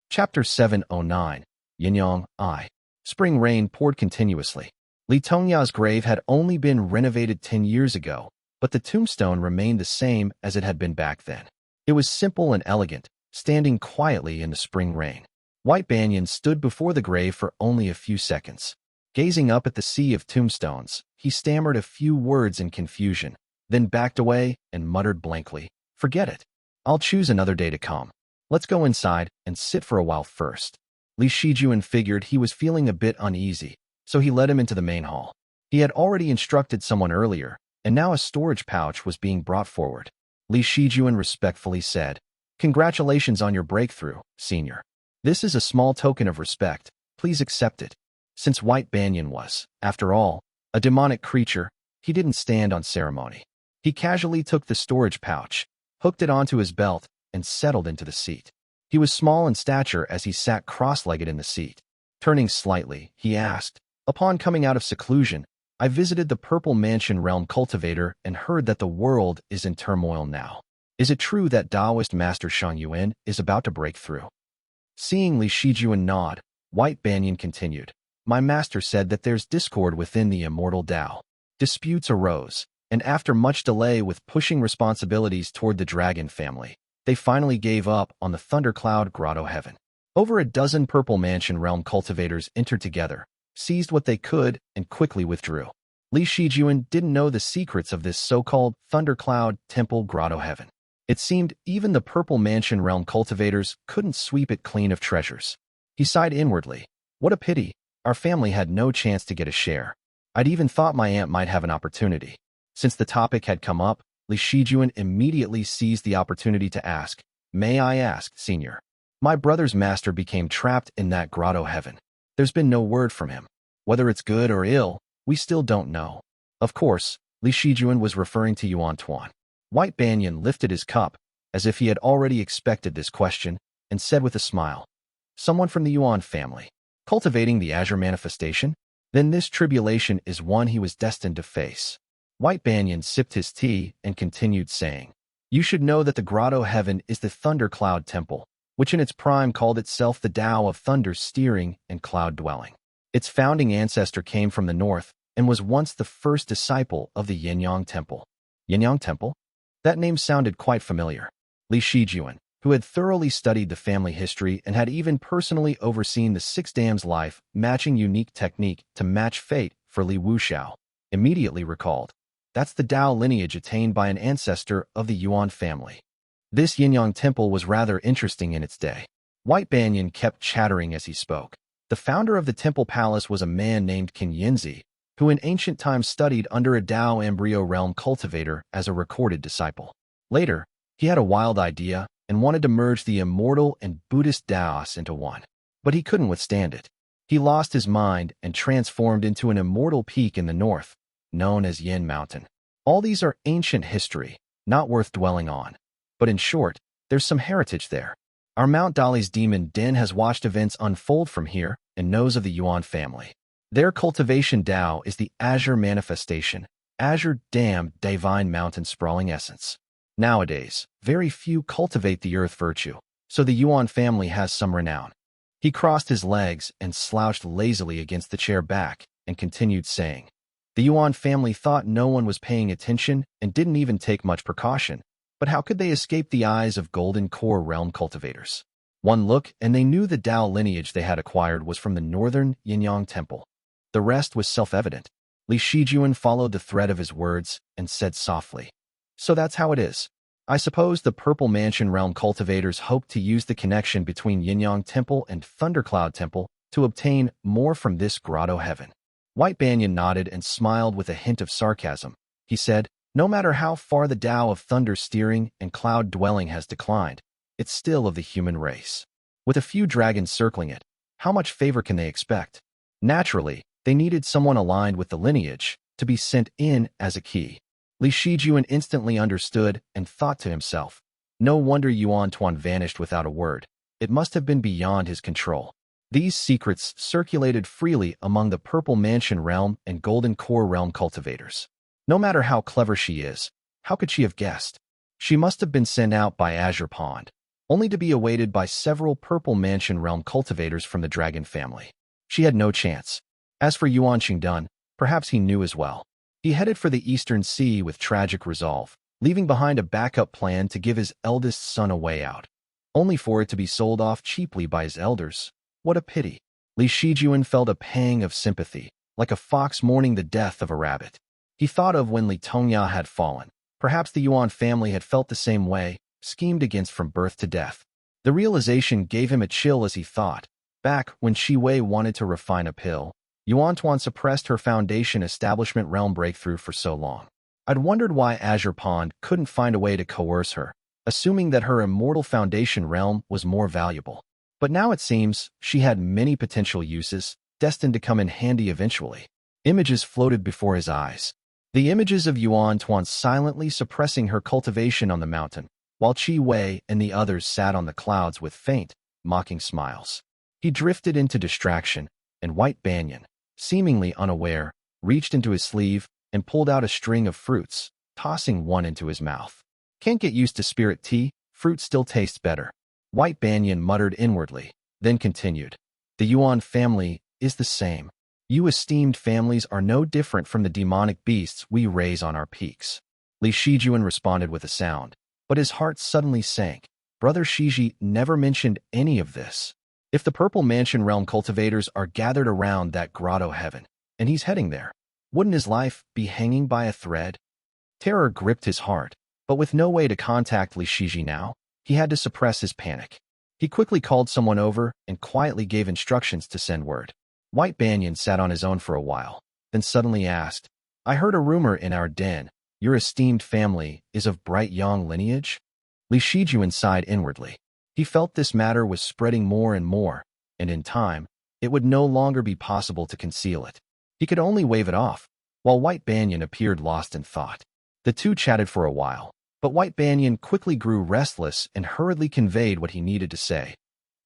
Chapter 709, Yanyang, I. Spring rain poured continuously. Li Tongya's grave had only been renovated 10 years ago, but the tombstone remained the same as it had been back then. It was simple and elegant, standing quietly in the spring rain. White Bianyan stood before the grave for only a few seconds. Gazing up at the sea of tombstones, he stammered a few words in confusion, then backed away and muttered blankly, "Forget it. I'll choose another day to come. Let's go inside and sit for a while first." Li Shijuan figured he was feeling a bit uneasy, so he led him into the main hall. He had already instructed someone earlier, and now a storage pouch was being brought forward. Li Shijuan respectfully said, "Congratulations on your breakthrough, senior. This is a small token of respect. Please accept it." Since White Bianyan was, after all, a demonic creature, he didn't stand on ceremony. He casually took the storage pouch, hooked it onto his belt, and settled into the seat. He was small in stature as he sat cross-legged in the seat. Turning slightly, he asked, "Upon coming out of seclusion, I visited the Purple Mansion Realm Cultivator and heard that the world is in turmoil now. Is it true that Taoist Master Shang Yuan is about to break through?" Seeing Li Shijuan nod, White Bianyan continued, "My master said that there's discord within the Immortal Tao. Disputes arose, and after much delay with pushing responsibilities toward the dragon family, they finally gave up on the Thundercloud Grotto Heaven. Over a dozen Purple Mansion Realm cultivators entered together, seized what they could, and quickly withdrew. Li Shijuan didn't know the secrets of this so-called Thundercloud Temple Grotto Heaven. It seemed even the Purple Mansion Realm cultivators couldn't sweep it clean of treasures. He sighed inwardly. What a pity. Our family had no chance to get a share. I'd even thought my aunt might have an opportunity." Since the topic had come up, Li Shijuan immediately seized the opportunity to ask, "May I ask, senior? My brother's master became trapped in that grotto heaven. There's been no word from him. Whether it's good or ill, we still don't know." Of course, Li Shijuan was referring to Yuan Tuan. White Bianyan lifted his cup, as if he had already expected this question, and said with a smile, "Someone from the Yuan family, cultivating the Azure Manifestation? Then this tribulation is one he was destined to face." White Bianyan sipped his tea and continued saying, "You should know that the Grotto Heaven is the Thundercloud Temple, which in its prime called itself the Tao of Thunder Steering and Cloud Dwelling. Its founding ancestor came from the north and was once the first disciple of the Yanyang Temple." Yanyang Temple? That name sounded quite familiar. Li Shijuan, who had thoroughly studied the family history and had even personally overseen the six dams' life-matching unique technique to match fate for Li Wuxiao, immediately recalled. That's the Dao lineage attained by an ancestor of the Yuan family. This Yanyang temple was rather interesting in its day. White Bianyan kept chattering as he spoke. The founder of the temple palace was a man named Qin Yinzi, who in ancient times studied under a Dao embryo realm cultivator as a recorded disciple. Later, he had a wild idea and wanted to merge the immortal and Buddhist Daos into one. But he couldn't withstand it. He lost his mind and transformed into an immortal peak in the north, known as Yin Mountain. All these are ancient history, not worth dwelling on. But in short, there's some heritage there. Our Mount Dali's demon den has watched events unfold from here and knows of the Yuan family. Their cultivation Dao is the Azure manifestation, Azure Dam divine mountain sprawling essence. Nowadays, very few cultivate the earth virtue, so the Yuan family has some renown. He crossed his legs and slouched lazily against the chair back and continued saying, the Yuan family thought no one was paying attention and didn't even take much precaution. But how could they escape the eyes of Golden Core realm cultivators? One look, and they knew the Dao lineage they had acquired was from the northern Yanyang temple. The rest was self-evident. Li Shijuan followed the thread of his words and said softly, so that's how it is. I suppose the Purple Mansion realm cultivators hoped to use the connection between Yanyang temple and Thundercloud temple to obtain more from this grotto heaven. White Bianyan nodded and smiled with a hint of sarcasm. He said, no matter how far the Dao of thunder steering and cloud dwelling has declined, it's still of the human race. With a few dragons circling it, how much favor can they expect? Naturally, they needed someone aligned with the lineage to be sent in as a key. Li Shijuan instantly understood and thought to himself, no wonder Yuan Tuan vanished without a word. It must have been beyond his control. These secrets circulated freely among the Purple Mansion realm and Golden Core realm cultivators. No matter how clever she is, how could she have guessed? She must have been sent out by Azure Pond, only to be awaited by several Purple Mansion realm cultivators from the dragon family. She had no chance. As for Yuan Qingdun, perhaps he knew as well. He headed for the Eastern Sea with tragic resolve, leaving behind a backup plan to give his eldest son a way out, only for it to be sold off cheaply by his elders. What a pity. Li Shijuan felt a pang of sympathy, like a fox mourning the death of a rabbit. He thought of when Li Tongya had fallen. Perhaps the Yuan family had felt the same way, schemed against from birth to death. The realization gave him a chill as he thought. Back when Shi Wei wanted to refine a pill, Yuan Tuan suppressed her foundation establishment realm breakthrough for so long. I'd wondered why Azure Pond couldn't find a way to coerce her, assuming that her immortal foundation realm was more valuable. But now it seems she had many potential uses, destined to come in handy eventually. Images floated before his eyes. The images of Yuan Tuan silently suppressing her cultivation on the mountain, while Qi Wei and the others sat on the clouds with faint, mocking smiles. He drifted into distraction, and White Bianyan, seemingly unaware, reached into his sleeve and pulled out a string of fruits, tossing one into his mouth. Can't get used to spirit tea, fruit still tastes better. White Bianyan muttered inwardly, then continued. The Yuan family is the same. You esteemed families are no different from the demonic beasts we raise on our peaks. Li Shijuan responded with a sound, but his heart suddenly sank. Brother Shiji never mentioned any of this. If the Purple Mansion realm cultivators are gathered around that grotto heaven, and he's heading there, wouldn't his life be hanging by a thread? Terror gripped his heart, but with no way to contact Li Shiji now, he had to suppress his panic. He quickly called someone over and quietly gave instructions to send word. White Bianyan sat on his own for a while, then suddenly asked, I heard a rumor in our den. Your esteemed family is of bright Yang lineage? Li Shijuan sighed inwardly. He felt this matter was spreading more and more, and in time, it would no longer be possible to conceal it. He could only wave it off, while White Bianyan appeared lost in thought. The two chatted for a while, but White Bianyan quickly grew restless and hurriedly conveyed what he needed to say.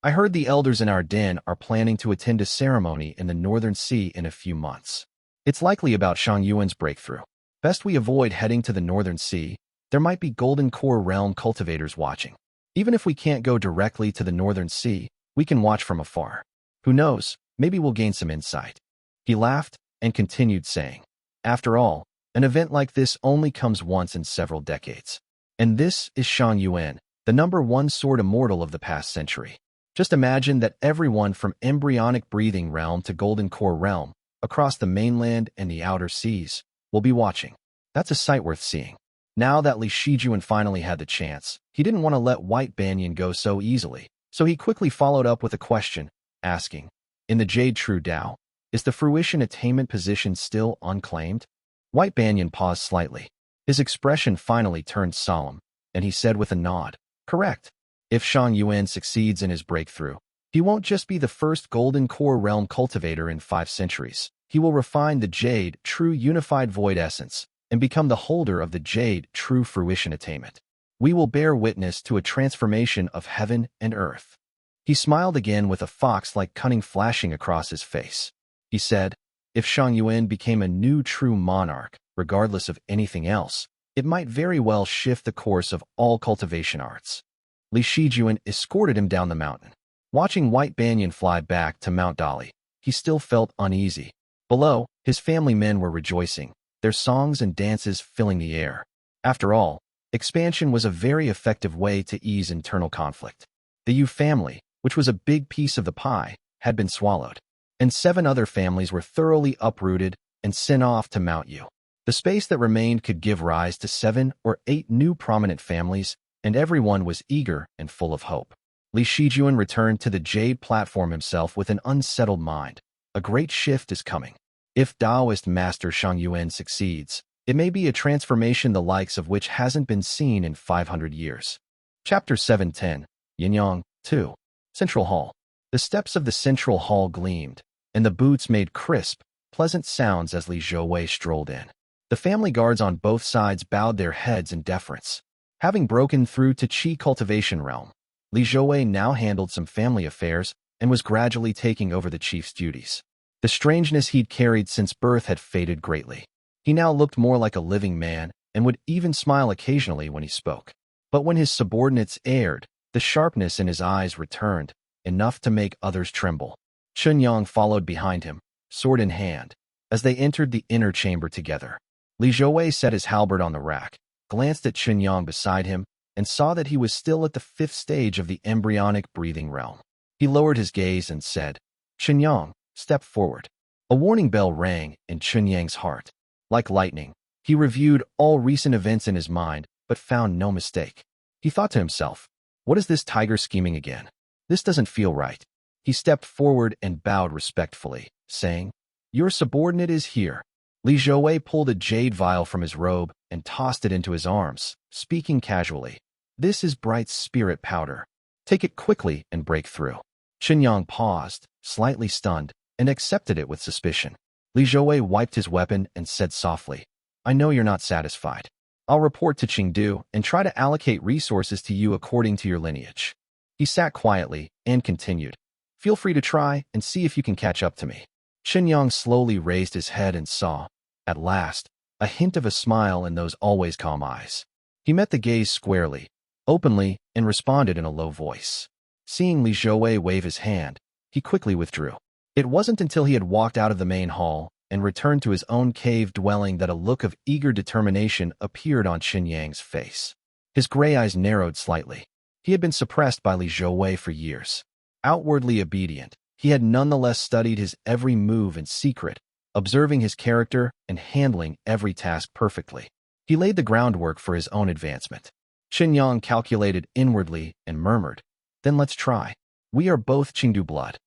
I heard the elders in our den are planning to attend a ceremony in the Northern Sea in a few months. It's likely about Shang Yuan's breakthrough. Best we avoid heading to the Northern Sea. There might be Golden Core realm cultivators watching. Even if we can't go directly to the Northern Sea, we can watch from afar. Who knows, maybe we'll gain some insight. He laughed and continued saying, after all, an event like this only comes once in several decades. And this is Shang Yuan, the #1 sword immortal of the past century. Just imagine that everyone from embryonic breathing realm to golden core realm, across the mainland and the outer seas, will be watching. That's a sight worth seeing. Now that Li Shijuan finally had the chance, he didn't want to let White Bianyan go so easily, so he quickly followed up with a question, asking, "In the Jade True Tao, is the fruition attainment position still unclaimed?" White Bianyan paused slightly. His expression finally turned solemn, and he said with a nod, "Correct. If Shang Yuan succeeds in his breakthrough, he won't just be the first golden core realm cultivator in 5 centuries. He will refine the Jade True Unified Void Essence and become the holder of the Jade True Fruition Attainment. We will bear witness to a transformation of heaven and earth." He smiled again with a fox-like cunning flashing across his face. He said, "If Shang Yuan became a new true monarch, regardless of anything else, it might very well shift the course of all cultivation arts." Li Shijuan escorted him down the mountain. Watching White Bianyan fly back to Mount Dali, he still felt uneasy. Below, his family men were rejoicing, their songs and dances filling the air. After all, expansion was a very effective way to ease internal conflict. The Yu family, which was a big piece of the pie, had been swallowed, and 7 other families were thoroughly uprooted and sent off to Mount Yu. The space that remained could give rise to 7 or 8 new prominent families, and everyone was eager and full of hope. Li Shijuan returned to the Jade platform himself with an unsettled mind. A great shift is coming. If Taoist Master Shang Yuan succeeds, it may be a transformation the likes of which hasn't been seen in 500 years. Chapter 710, Yanyang, 2. Central Hall. The steps of the Central Hall gleamed, and the boots made crisp, pleasant sounds as Li Zhouwei strolled in. The family guards on both sides bowed their heads in deference. Having broken through to Qi cultivation realm, Li Zhouwei now handled some family affairs and was gradually taking over the chief's duties. The strangeness he'd carried since birth had faded greatly. He now looked more like a living man and would even smile occasionally when he spoke. But when his subordinates erred, the sharpness in his eyes returned, enough to make others tremble. Yanyang followed behind him, sword in hand, as they entered the inner chamber together. Li Zhouwei set his halberd on the rack, glanced at Yanyang beside him, and saw that he was still at the 5th stage of the embryonic breathing realm. He lowered his gaze and said, "Yanyang, step forward." A warning bell rang in Yanyang's heart. Like lightning, he reviewed all recent events in his mind, but found no mistake. He thought to himself, "What is this tiger scheming again? This doesn't feel right." He stepped forward and bowed respectfully, saying, "Your subordinate is here." Li Zhouwei pulled a jade vial from his robe and tossed it into his arms, speaking casually, "This is bright spirit powder. Take it quickly and break through." Yanyang paused, slightly stunned, and accepted it with suspicion. Li Zhouwei wiped his weapon and said softly, "I know you're not satisfied. I'll report to Chengdu and try to allocate resources to you according to your lineage." He sat quietly and continued, "Feel free to try and see if you can catch up to me." Yanyang slowly raised his head and saw, at last, a hint of a smile in those always calm eyes. He met the gaze squarely, openly, and responded in a low voice. Seeing Li Zhouwei wave his hand, he quickly withdrew. It wasn't until he had walked out of the main hall and returned to his own cave dwelling that a look of eager determination appeared on Yanyang's face. His gray eyes narrowed slightly. He had been suppressed by Li Zhouwei for years. Outwardly obedient, he had nonetheless studied his every move in secret, observing his character and handling every task perfectly. He laid the groundwork for his own advancement. Yanyang calculated inwardly and murmured, "Then let's try. We are both Chengdu blood."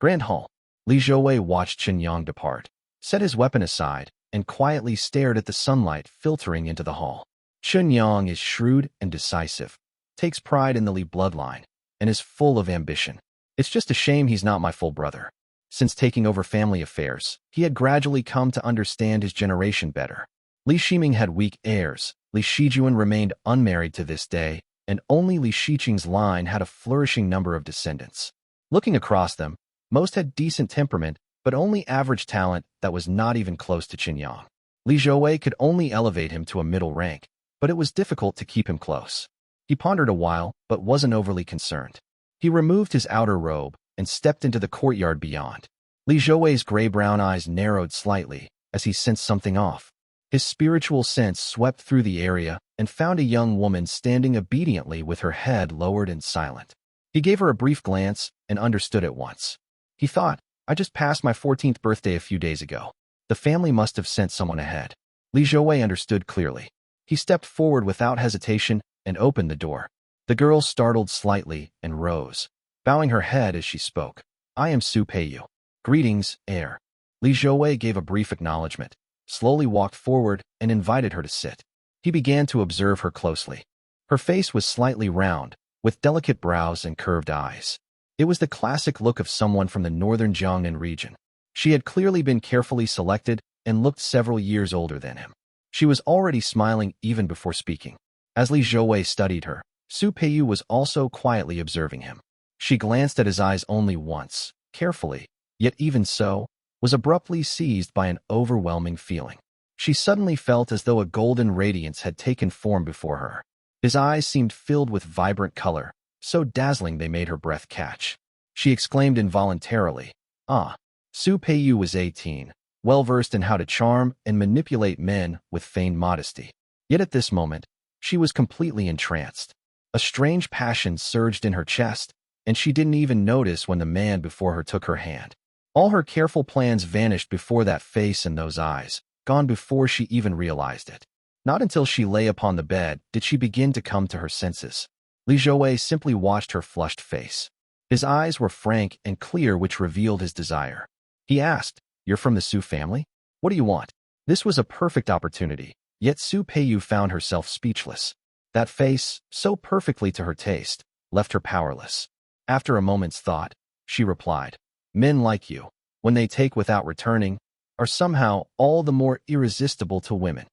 Grand Hall. Li Zhouwei watched Yanyang depart, set his weapon aside, and quietly stared at the sunlight filtering into the hall. Yanyang is shrewd and decisive, takes pride in the Li bloodline, and is full of ambition. It's just a shame he's not my full brother. Since taking over family affairs, he had gradually come to understand his generation better. Li Shiming had weak heirs, Li Shijuan remained unmarried to this day, and only Li Shiqing's line had a flourishing number of descendants. Looking across them, most had decent temperament, but only average talent that was not even close to Yanyang. Li Zhouwei could only elevate him to a middle rank, but it was difficult to keep him close. He pondered a while, but wasn't overly concerned. He removed his outer robe and stepped into the courtyard beyond. Li Zhouwei's gray-brown eyes narrowed slightly as he sensed something off. His spiritual sense swept through the area and found a young woman standing obediently with her head lowered and silent. He gave her a brief glance and understood at once. He thought, I just passed my 14th birthday a few days ago. The family must have sent someone ahead. Li Zhouwei understood clearly. He stepped forward without hesitation and opened the door. The girl startled slightly and rose, bowing her head as she spoke. I am Su Peiyu. Greetings, heir. Li Zhouwei gave a brief acknowledgement, slowly walked forward and invited her to sit. He began to observe her closely. Her face was slightly round, with delicate brows and curved eyes. It was the classic look of someone from the northern Jiangnan region. She had clearly been carefully selected and looked several years older than him. She was already smiling even before speaking. As Li Zhouwei studied her, Su Peiyu was also quietly observing him. She glanced at his eyes only once, carefully, yet even so, was abruptly seized by an overwhelming feeling. She suddenly felt as though a golden radiance had taken form before her. His eyes seemed filled with vibrant color, so dazzling they made her breath catch. She exclaimed involuntarily, Ah! Su Peiyu was 18, well-versed in how to charm and manipulate men with feigned modesty. Yet at this moment, she was completely entranced. A strange passion surged in her chest, and she didn't even notice when the man before her took her hand. All her careful plans vanished before that face and those eyes, gone before she even realized it. Not until she lay upon the bed did she begin to come to her senses. Li Zhouwei simply watched her flushed face. His eyes were frank and clear, which revealed his desire. He asked, You're from the Su family? What do you want? This was a perfect opportunity, yet Su Peiyu found herself speechless. That face, so perfectly to her taste, left her powerless. After a moment's thought, she replied, Men like you, when they take without returning, are somehow all the more irresistible to women.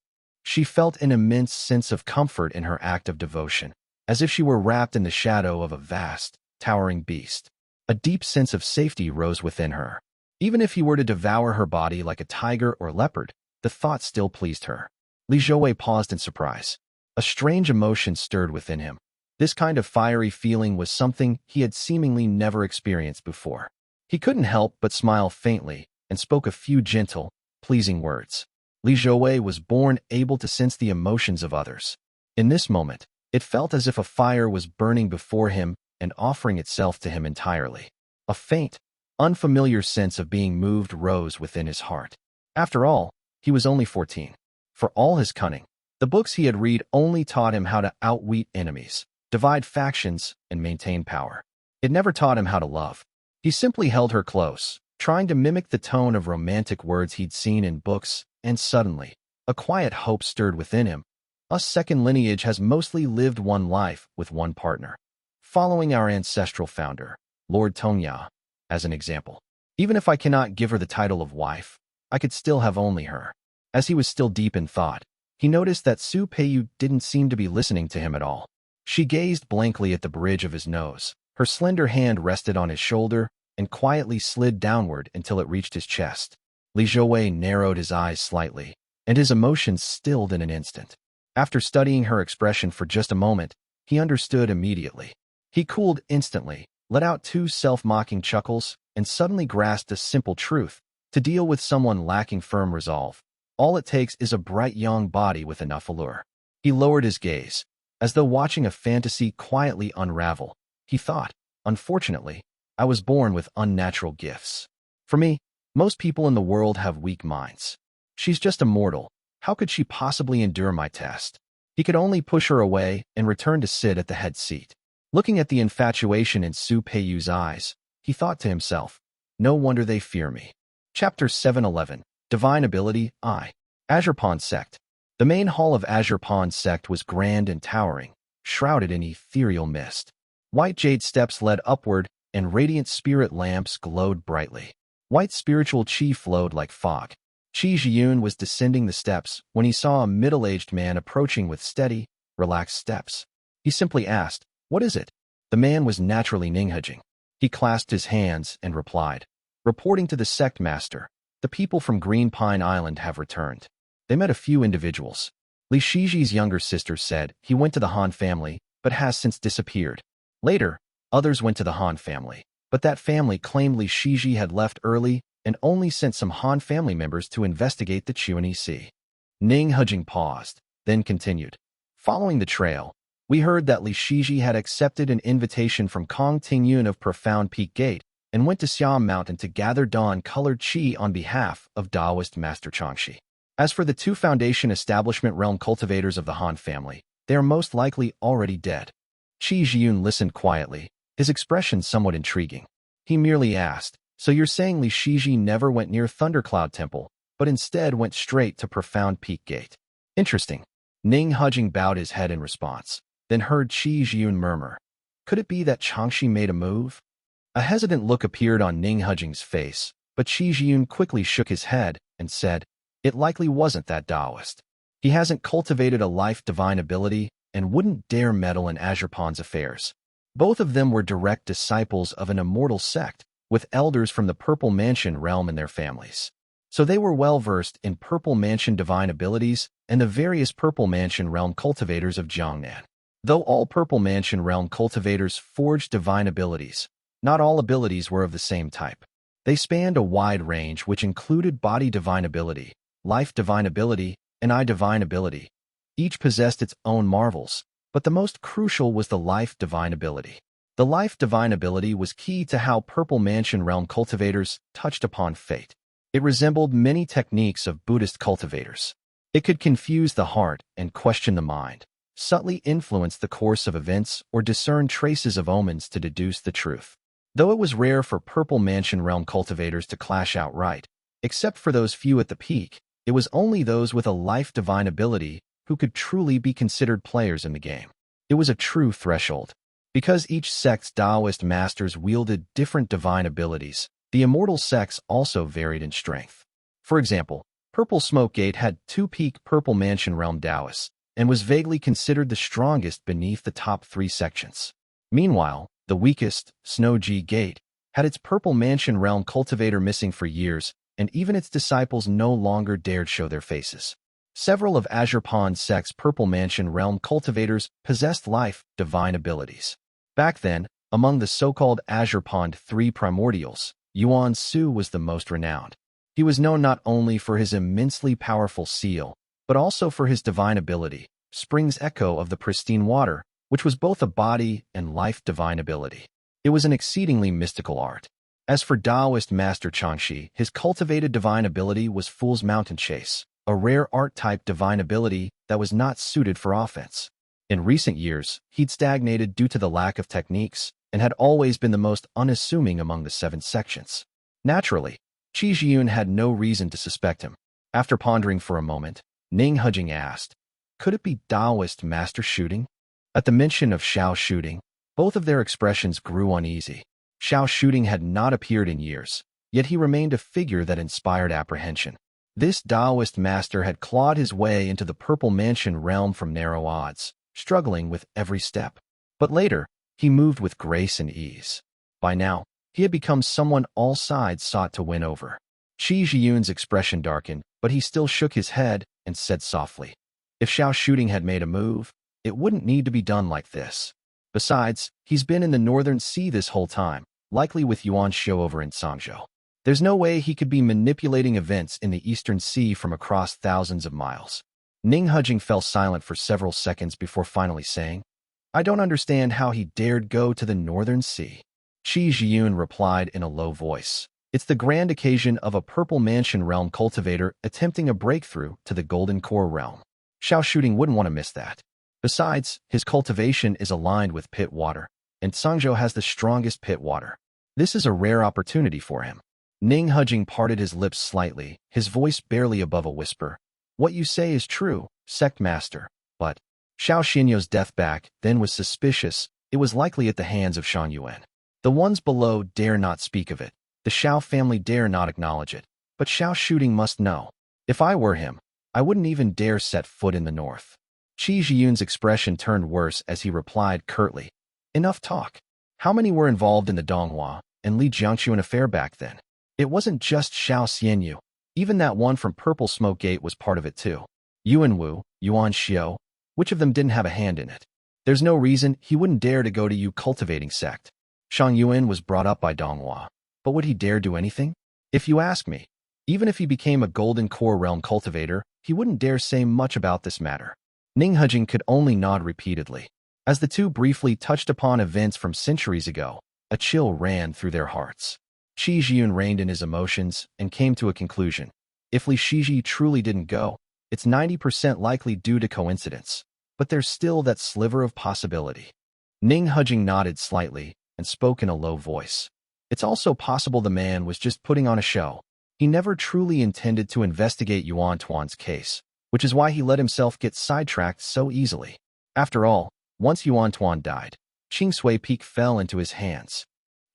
She felt an immense sense of comfort in her act of devotion, as if she were wrapped in the shadow of a vast, towering beast. A deep sense of safety rose within her. Even if he were to devour her body like a tiger or leopard, the thought still pleased her. Li Zhouwei paused in surprise. A strange emotion stirred within him. This kind of fiery feeling was something he had seemingly never experienced before. He couldn't help but smile faintly and spoke a few gentle, pleasing words. Li Zhouwei was born able to sense the emotions of others. In this moment, it felt as if a fire was burning before him and offering itself to him entirely. A faint, unfamiliar sense of being moved rose within his heart. After all, he was only 14. For all his cunning, the books he had read only taught him how to outwit enemies, divide factions, and maintain power. It never taught him how to love. He simply held her close, trying to mimic the tone of romantic words he'd seen in books, and suddenly, a quiet hope stirred within him. Us second lineage has mostly lived one life with one partner, following our ancestral founder, Lord Tongya, as an example. Even if I cannot give her the title of wife, I could still have only her. As he was still deep in thought, he noticed that Su Peiyu didn't seem to be listening to him at all. She gazed blankly at the bridge of his nose. Her slender hand rested on his shoulder and quietly slid downward until it reached his chest. Li Zhouwei narrowed his eyes slightly, and his emotions stilled in an instant. After studying her expression for just a moment, he understood immediately. He cooled instantly, let out two self-mocking chuckles, and suddenly grasped a simple truth. To deal with someone lacking firm resolve, all it takes is a bright young body with enough allure. He lowered his gaze, as though watching a fantasy quietly unravel. He thought, Unfortunately, I was born with unnatural gifts. For me, most people in the world have weak minds. She's just a mortal. How could she possibly endure my test? He could only push her away and return to sit at the head seat. Looking at the infatuation in Su Peiyu's eyes, he thought to himself, No wonder they fear me. Chapter 711, Divine Ability, I. Azure Pond Sect. The main hall of Azure Pond Sect was grand and towering, shrouded in ethereal mist. White jade steps led upward, and radiant spirit lamps glowed brightly. White spiritual chi flowed like fog. Heyun was descending the steps when he saw a middle-aged man approaching with steady, relaxed steps. He simply asked, What is it? The man was naturally ninghajing. He clasped his hands and replied, Reporting to the sect master, the people from Green Pine Island have returned. They met a few individuals. Li Shiji's younger sister said he went to the Han family, but has since disappeared. Later, others went to the Han family, but that family claimed Li Shiji had left early and only sent some Han family members to investigate the Chuan Sea. Ning Hejing paused, then continued. Following the trail, we heard that Li Shiji had accepted an invitation from Kong Tingyun of Profound Peak Gate and went to Xiao Mountain to gather dawn-colored qi on behalf of Taoist Master Changshi. As for the two Foundation Establishment Realm cultivators of the Han family, they are most likely already dead. Qi Zhiyun listened quietly, his expression somewhat intriguing. He merely asked, so you're saying Li Shiji never went near Thundercloud Temple, but instead went straight to Profound Peak Gate. Interesting. Ning Hejing bowed his head in response, then heard Qi Zhiyun murmur. Could it be that Changshi made a move? A hesitant look appeared on Ning Hejing's face, but Qi Zhiyun quickly shook his head and said, it likely wasn't that Taoist. He hasn't cultivated a life divine ability and wouldn't dare meddle in Azurpan's affairs. Both of them were direct disciples of an immortal sect, with elders from the Purple Mansion realm in their families. So they were well-versed in Purple Mansion divine abilities and the various Purple Mansion realm cultivators of Jiangnan. Though all Purple Mansion realm cultivators forged divine abilities, not all abilities were of the same type. They spanned a wide range which included body divine ability, life divine ability, and eye divine ability. Each possessed its own marvels, but the most crucial was the life divine ability. The life divine ability was key to how Purple Mansion realm cultivators touched upon fate. It resembled many techniques of Buddhist cultivators. It could confuse the heart and question the mind, subtly influence the course of events, or discern traces of omens to deduce the truth. Though it was rare for Purple Mansion realm cultivators to clash outright, except for those few at the peak, it was only those with a life divine ability who could truly be considered players in the game. It was a true threshold. Because each sect's Taoist masters wielded different divine abilities, the immortal sects also varied in strength. For example, Purple Smoke Gate had two peak Purple Mansion realm Taoists, and was vaguely considered the strongest beneath the top three sections. Meanwhile, the weakest, Snow G Gate, had its Purple Mansion realm cultivator missing for years, and even its disciples no longer dared show their faces. Several of Azurpan's sect's Purple Mansion realm cultivators possessed life divine abilities. Back then, among the so-called Azurpan three primordials, Yuan Su was the most renowned. He was known not only for his immensely powerful seal, but also for his divine ability, Spring's Echo of the Pristine Water, which was both a body and life divine ability. It was an exceedingly mystical art. As for Taoist Master Changshi, his cultivated divine ability was Fool's Mountain Chase, a rare art-type divine ability that was not suited for offense. In recent years, he'd stagnated due to the lack of techniques, and had always been the most unassuming among the 7 sections. Naturally, Qi Zhiyun had no reason to suspect him. After pondering for a moment, Ning Hejing asked, could it be Taoist Master Shooting? At the mention of Xiao Shooting, both of their expressions grew uneasy. Xiao Shooting had not appeared in years, yet he remained a figure that inspired apprehension. This Taoist master had clawed his way into the Purple Mansion realm from narrow odds, struggling with every step. But later, he moved with grace and ease. By now, he had become someone all sides sought to win over. Qi Zhiyun's expression darkened, but he still shook his head and said softly, if Xiao Shooting had made a move, it wouldn't need to be done like this. Besides, he's been in the Northern Sea this whole time, likely with Yuan Xiu over in Sangzhou. There's no way he could be manipulating events in the Eastern Sea from across thousands of miles. Ning Hejing fell silent for several seconds before finally saying, I don't understand how he dared go to the Northern Sea. Qi Zhiyun replied in a low voice. It's the grand occasion of a Purple Mansion realm cultivator attempting a breakthrough to the Golden Core realm. Xiao Shooting wouldn't want to miss that. Besides, his cultivation is aligned with pit water, and Sangzhou has the strongest pit water. This is a rare opportunity for him. Ning Hejing parted his lips slightly, his voice barely above a whisper. What you say is true, Sect Master, but Xiao Xinyo's death back then was suspicious. It was likely at the hands of Shan Yuan. The ones below dare not speak of it. The Xiao family dare not acknowledge it. But Xiao Shooting must know. If I were him, I wouldn't even dare set foot in the north. Qi Zhiyun's expression turned worse as he replied curtly. Enough talk. How many were involved in the Donghua and Li Jiangchuan affair back then? It wasn't just Xiao Xianyu. Even that one from Purple Smoke Gate was part of it too. Yuan Wu, Yuan Xiu, which of them didn't have a hand in it? There's no reason he wouldn't dare to go to Yu cultivating sect. Shang Yuan was brought up by Donghua, but would he dare do anything? If you ask me, even if he became a Golden Core realm cultivator, he wouldn't dare say much about this matter. Ninghujing could only nod repeatedly. As the two briefly touched upon events from centuries ago, a chill ran through their hearts. Yun reined in his emotions and came to a conclusion. If Li Shiji truly didn't go, it's 90% likely due to coincidence, but there's still that sliver of possibility. Ninghujing nodded slightly and spoke in a low voice. It's also possible the man was just putting on a show. He never truly intended to investigate Tuan's case, which is why he let himself get sidetracked so easily. After all, once Tuan died, Qingsui Peak fell into his hands.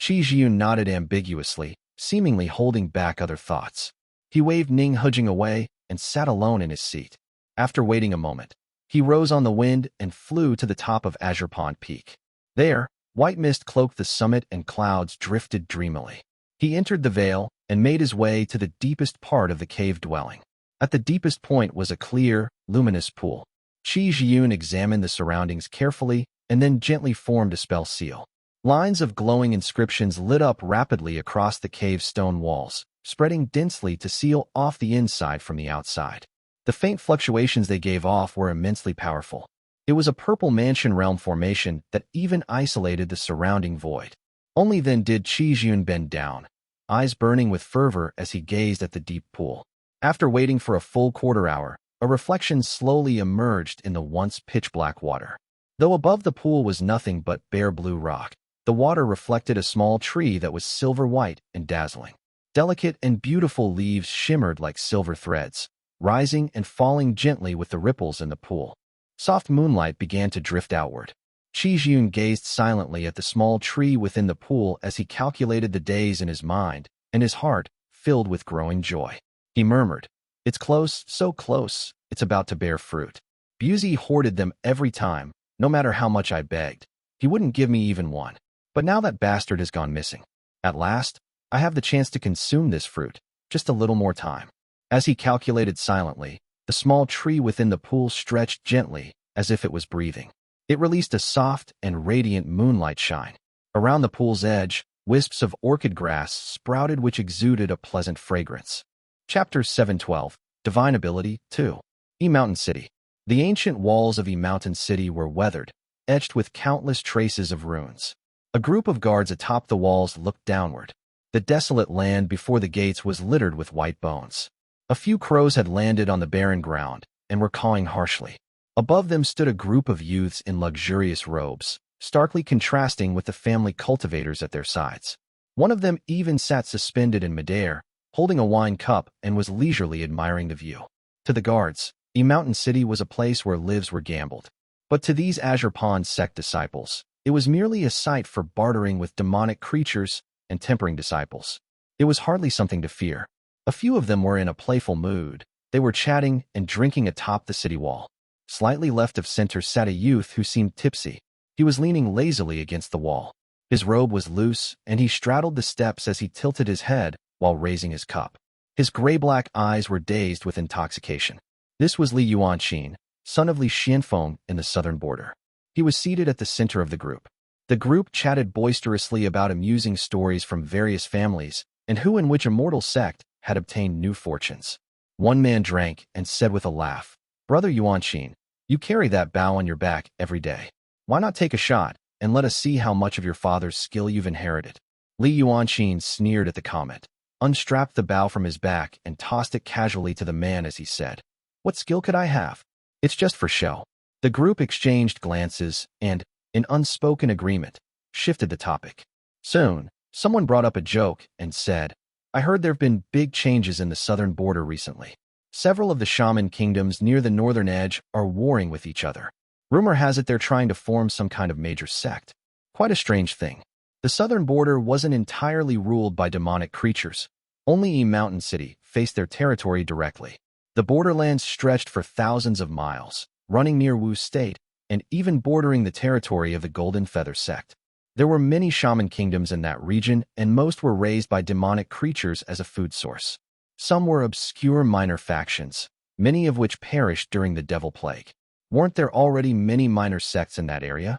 Yun nodded ambiguously, seemingly holding back other thoughts. He waved Ninghujing away and sat alone in his seat. After waiting a moment, he rose on the wind and flew to the top of Azure Pond Peak. There, white mist cloaked the summit and clouds drifted dreamily. He entered the vale and made his way to the deepest part of the cave dwelling. At the deepest point was a clear, luminous pool. Yun examined the surroundings carefully and then gently formed a spell seal. Lines of glowing inscriptions lit up rapidly across the cave's stone walls, spreading densely to seal off the inside from the outside. The faint fluctuations they gave off were immensely powerful. It was a purple mansion realm formation that even isolated the surrounding void. Only then did Yun bend down, eyes burning with fervor as he gazed at the deep pool. After waiting for a full quarter hour, a reflection slowly emerged in the once pitch-black water. Though above the pool was nothing but bare blue rock, the water reflected a small tree that was silver-white and dazzling. Delicate and beautiful leaves shimmered like silver threads, rising and falling gently with the ripples in the pool. Soft moonlight began to drift outward. Yun gazed silently at the small tree within the pool as he calculated the days in his mind, and his heart filled with growing joy. He murmured, "It's close, so close, it's about to bear fruit." Buzi hoarded them every time, no matter how much I begged. He wouldn't give me even one. But now that bastard has gone missing. At last, I have the chance to consume this fruit, just a little more time. As he calculated silently, the small tree within the pool stretched gently, as if it was breathing. It released a soft and radiant moonlight shine. Around the pool's edge, wisps of orchid grass sprouted which exuded a pleasant fragrance. Chapter 712, Divine Ability 2. Mountain City. The ancient walls of Mountain City were weathered, etched with countless traces of runes. A group of guards atop the walls looked downward. The desolate land before the gates was littered with white bones. A few crows had landed on the barren ground and were cawing harshly. Above them stood a group of youths in luxurious robes, starkly contrasting with the family cultivators at their sides. One of them even sat suspended in midair, holding a wine cup, and was leisurely admiring the view. To the guards, Mountain City was a place where lives were gambled. But to these Azure Pond sect disciples, it was merely a site for bartering with demonic creatures and tempering disciples. It was hardly something to fear. A few of them were in a playful mood. They were chatting and drinking atop the city wall. Slightly left of center sat a youth who seemed tipsy. He was leaning lazily against the wall. His robe was loose, and he straddled the steps as he tilted his head while raising his cup. His gray-black eyes were dazed with intoxication. This was Li Yuanqin, son of Li Xianfeng in the southern border. He was seated at the center of the group. The group chatted boisterously about amusing stories from various families and who in which immortal sect had obtained new fortunes. One man drank and said with a laugh, "Brother Yuanqin, you carry that bow on your back every day. Why not take a shot and let us see how much of your father's skill you've inherited?" Li Yuanqin sneered at the comment, unstrapped the bow from his back and tossed it casually to the man as he said, "What skill could I have? It's just for show." The group exchanged glances and, in unspoken agreement, shifted the topic. Soon, someone brought up a joke and said, "I heard there have been big changes in the southern border recently. Several of the shaman kingdoms near the northern edge are warring with each other. Rumor has it they're trying to form some kind of major sect. Quite a strange thing. The southern border wasn't entirely ruled by demonic creatures. Only Mountain City faced their territory directly. The borderlands stretched for thousands of miles, running near Wu State, and even bordering the territory of the Golden Feather sect. There were many shaman kingdoms in that region, and most were raised by demonic creatures as a food source. Some were obscure minor factions, many of which perished during the Devil Plague. Weren't there already many minor sects in that area?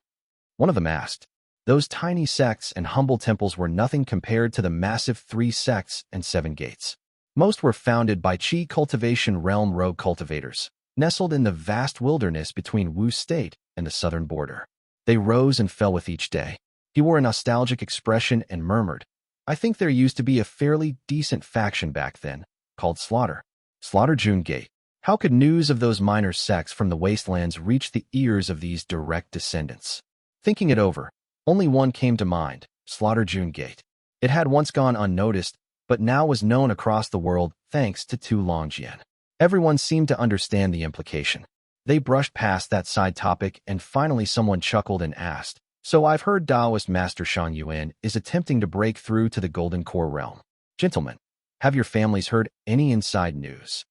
One of them asked. Those tiny sects and humble temples were nothing compared to the massive 3 sects and 7 gates. Most were founded by Qi cultivation realm rogue cultivators, nestled in the vast wilderness between Wu State and the southern border. They rose and fell with each day. He wore a nostalgic expression and murmured, "I think there used to be a fairly decent faction back then, called Slaughter. Slaughter June Gate. How could news of those minor sects from the wastelands reach the ears of these direct descendants?" Thinking it over, only one came to mind, Slaughter June Gate. It had once gone unnoticed, but now was known across the world thanks to Tu Longjian. Everyone seemed to understand the implication. They brushed past that side topic, and finally someone chuckled and asked, "So I've heard Taoist Master Shan Yuan is attempting to break through to the Golden Core realm. Gentlemen, have your families heard any inside news?"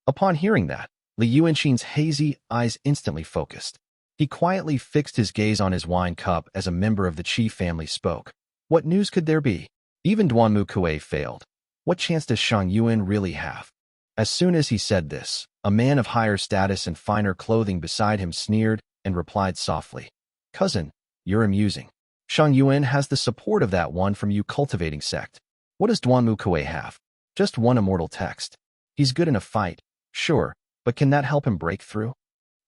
Upon hearing that, Li Yuanqing's hazy eyes instantly focused. He quietly fixed his gaze on his wine cup as a member of the Qi family spoke. What news could there be? Even Duanmu Kuei failed. What chance does Shan Yuan really have? As soon as he said this, a man of higher status and finer clothing beside him sneered and replied softly, "Cousin, you're amusing. Shan Yuan has the support of that one from you cultivating sect. What does Duanmu Kuei have? Just one immortal text. He's good in a fight, sure, but can that help him break through?"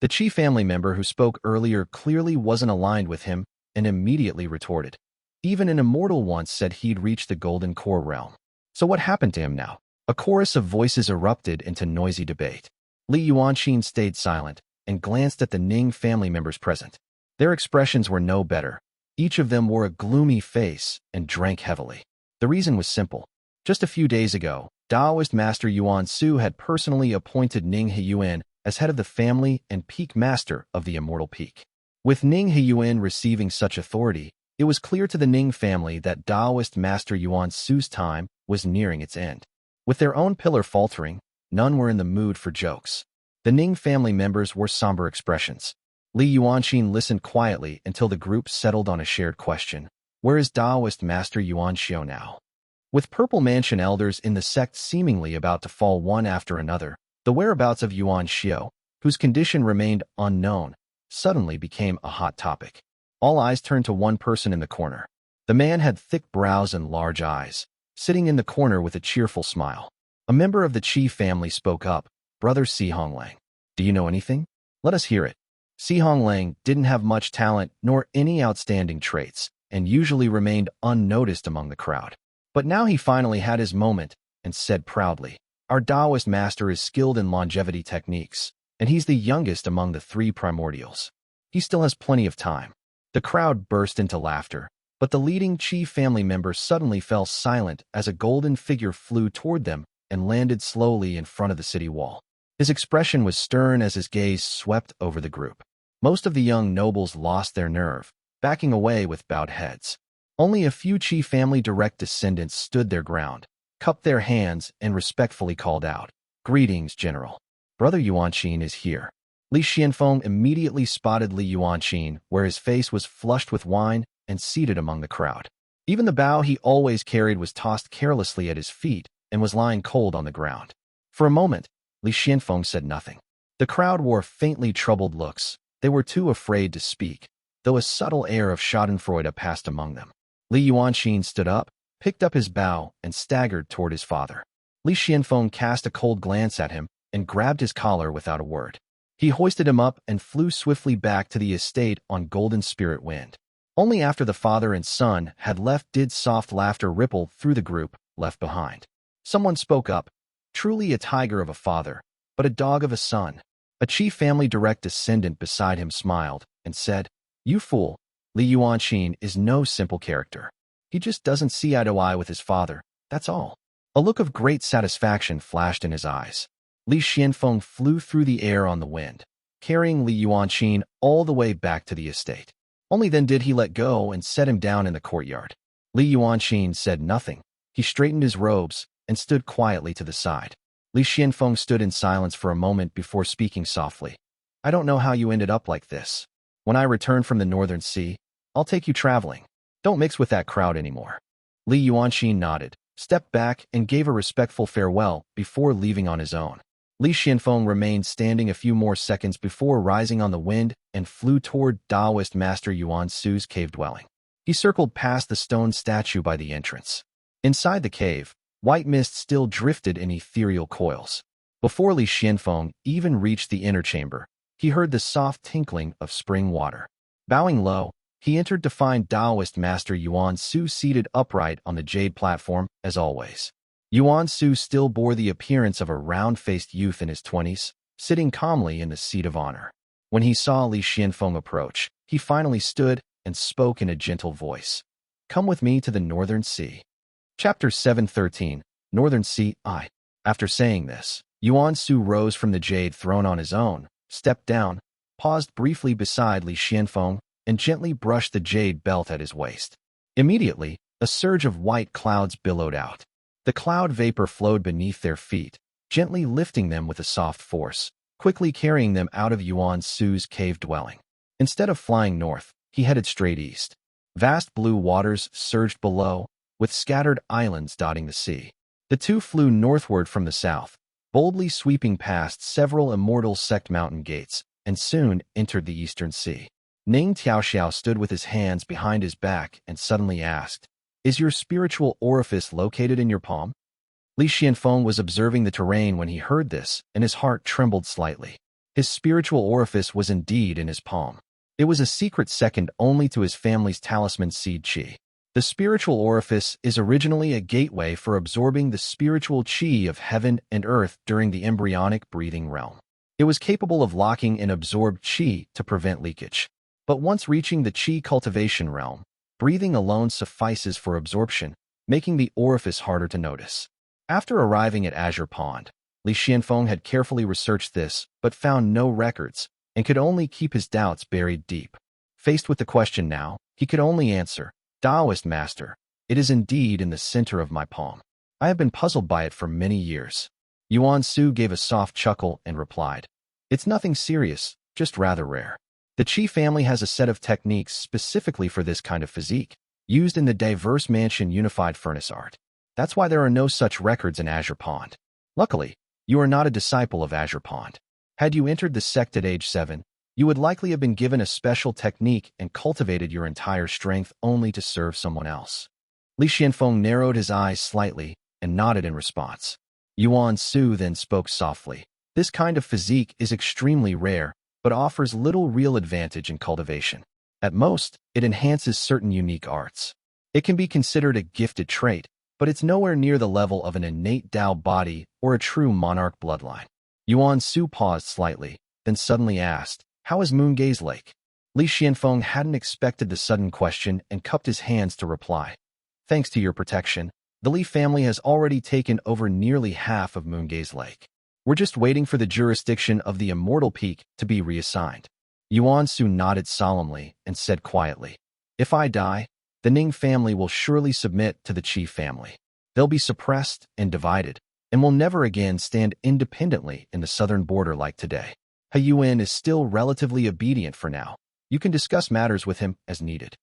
The Qi family member who spoke earlier clearly wasn't aligned with him and immediately retorted, "Even an immortal once said he'd reach the Golden Core realm. So what happened to him now?" A chorus of voices erupted into noisy debate. Li Yuanqing stayed silent and glanced at the Ning family members present. Their expressions were no better. Each of them wore a gloomy face and drank heavily. The reason was simple. Just a few days ago, Taoist Master Yuan Su had personally appointed Ning Heyun as head of the family and peak master of the Immortal Peak. With Ning Heyun receiving such authority, it was clear to the Ning family that Taoist Master Yuan Su's time was nearing its end. With their own pillar faltering, none were in the mood for jokes. The Ning family members wore somber expressions. Li Yuanqing listened quietly until the group settled on a shared question. Where is Taoist Master Yuan Xiao now? With Purple Mansion elders in the sect seemingly about to fall one after another, the whereabouts of Yuan Xiao, whose condition remained unknown, suddenly became a hot topic. All eyes turned to one person in the corner. The man had thick brows and large eyes, sitting in the corner with a cheerful smile. A member of the Qi family spoke up, "Brother Si Honglang, do you know anything? Let us hear it." Si Honglang didn't have much talent nor any outstanding traits, and usually remained unnoticed among the crowd. But now he finally had his moment and said proudly, "Our Taoist master is skilled in longevity techniques, and he's the youngest among the three primordials. He still has plenty of time." The crowd burst into laughter, but the leading Qi family member suddenly fell silent as a golden figure flew toward them and landed slowly in front of the city wall. His expression was stern as his gaze swept over the group. Most of the young nobles lost their nerve, backing away with bowed heads. Only a few Qi family direct descendants stood their ground, cupped their hands, and respectfully called out, "Greetings, General. Brother Yuanqing is here." Li Xianfeng immediately spotted Li Yuanqing, where his face was flushed with wine and seated among the crowd. Even the bow he always carried was tossed carelessly at his feet and was lying cold on the ground. For a moment, Li Xianfeng said nothing. The crowd wore faintly troubled looks. They were too afraid to speak, though a subtle air of schadenfreude passed among them. Li Yuanqing stood up, picked up his bow, and staggered toward his father. Li Xianfeng cast a cold glance at him and grabbed his collar without a word. He hoisted him up and flew swiftly back to the estate on Golden Spirit Wind. Only after the father and son had left did soft laughter ripple through the group left behind. Someone spoke up, "Truly a tiger of a father, but a dog of a son." A Qi family direct descendant beside him smiled and said, "You fool, Li Yuanqing is no simple character. He just doesn't see eye to eye with his father, that's all." A look of great satisfaction flashed in his eyes. Li Xianfeng flew through the air on the wind, carrying Li Yuanqing all the way back to the estate. Only then did he let go and set him down in the courtyard. Li Yuanqing said nothing. He straightened his robes and stood quietly to the side. Li Xianfeng stood in silence for a moment before speaking softly. "I don't know how you ended up like this. When I return from the Northern Sea, I'll take you traveling. Don't mix with that crowd anymore." Li Yuanqing nodded, stepped back, and gave a respectful farewell before leaving on his own. Li Xianfeng remained standing a few more seconds before rising on the wind and flew toward Taoist Master Yuan Su's cave dwelling. He circled past the stone statue by the entrance. Inside the cave, White mist still drifted in ethereal coils. Before Li Xianfeng even reached the inner chamber, he heard the soft tinkling of spring water. Bowing low, he entered to find Taoist Master Yuan Su seated upright on the jade platform, as always. Yuan Su still bore the appearance of a round-faced youth in his 20s, sitting calmly in the seat of honor. When he saw Li Xianfeng approach, he finally stood and spoke in a gentle voice. "Come with me to the Northern Sea." Chapter 713, Northern Sea I. After saying this, Yuan Su rose from the jade throne on his own, stepped down, paused briefly beside Li Xianfeng, and gently brushed the jade belt at his waist. Immediately, a surge of white clouds billowed out. The cloud vapor flowed beneath their feet, gently lifting them with a soft force, quickly carrying them out of Yuan Su's cave dwelling. Instead of flying north, he headed straight east. Vast blue waters surged below, with scattered islands dotting the sea. The two flew northward from the south, boldly sweeping past several Immortal sect mountain gates, and soon entered the eastern sea. Ning Tiaoxiao stood with his hands behind his back and suddenly asked, "Is your spiritual orifice located in your palm?" Li Xianfeng was observing the terrain when he heard this, and his heart trembled slightly. His spiritual orifice was indeed in his palm. It was a secret second only to his family's talisman seed qi. The spiritual orifice is originally a gateway for absorbing the spiritual qi of heaven and earth during the embryonic breathing realm. It was capable of locking in absorbed qi to prevent leakage. But once reaching the qi cultivation realm, breathing alone suffices for absorption, making the orifice harder to notice. After arriving at Azure Pond, Li Xianfeng had carefully researched this, but found no records, and could only keep his doubts buried deep. Faced with the question now, he could only answer, "Taoist Master, it is indeed in the center of my palm. I have been puzzled by it for many years." Yuan Su gave a soft chuckle and replied, "It's nothing serious, just rather rare. The Qi family has a set of techniques specifically for this kind of physique, used in the diverse mansion unified furnace art. That's why there are no such records in Azure Pond. Luckily, you are not a disciple of Azure Pond. Had you entered the sect at age 7, you would likely have been given a special technique and cultivated your entire strength only to serve someone else." Li Xianfeng narrowed his eyes slightly and nodded in response. Yuan Su then spoke softly. "This kind of physique is extremely rare, but offers little real advantage in cultivation. At most, it enhances certain unique arts. It can be considered a gifted trait, but it's nowhere near the level of an innate Tao body or a true monarch bloodline." Yuan Su paused slightly, then suddenly asked, "How is Moongaze Lake?" Li Xianfeng hadn't expected the sudden question and cupped his hands to reply. "Thanks to your protection, the Li family has already taken over nearly half of Moongaze Lake. We're just waiting for the jurisdiction of the Immortal Peak to be reassigned." Yuan Su nodded solemnly and said quietly, "If I die, the Ning family will surely submit to the Qi family. They'll be suppressed and divided, and will never again stand independently in the southern border like today. Heyun is still relatively obedient for now. You can discuss matters with him as needed."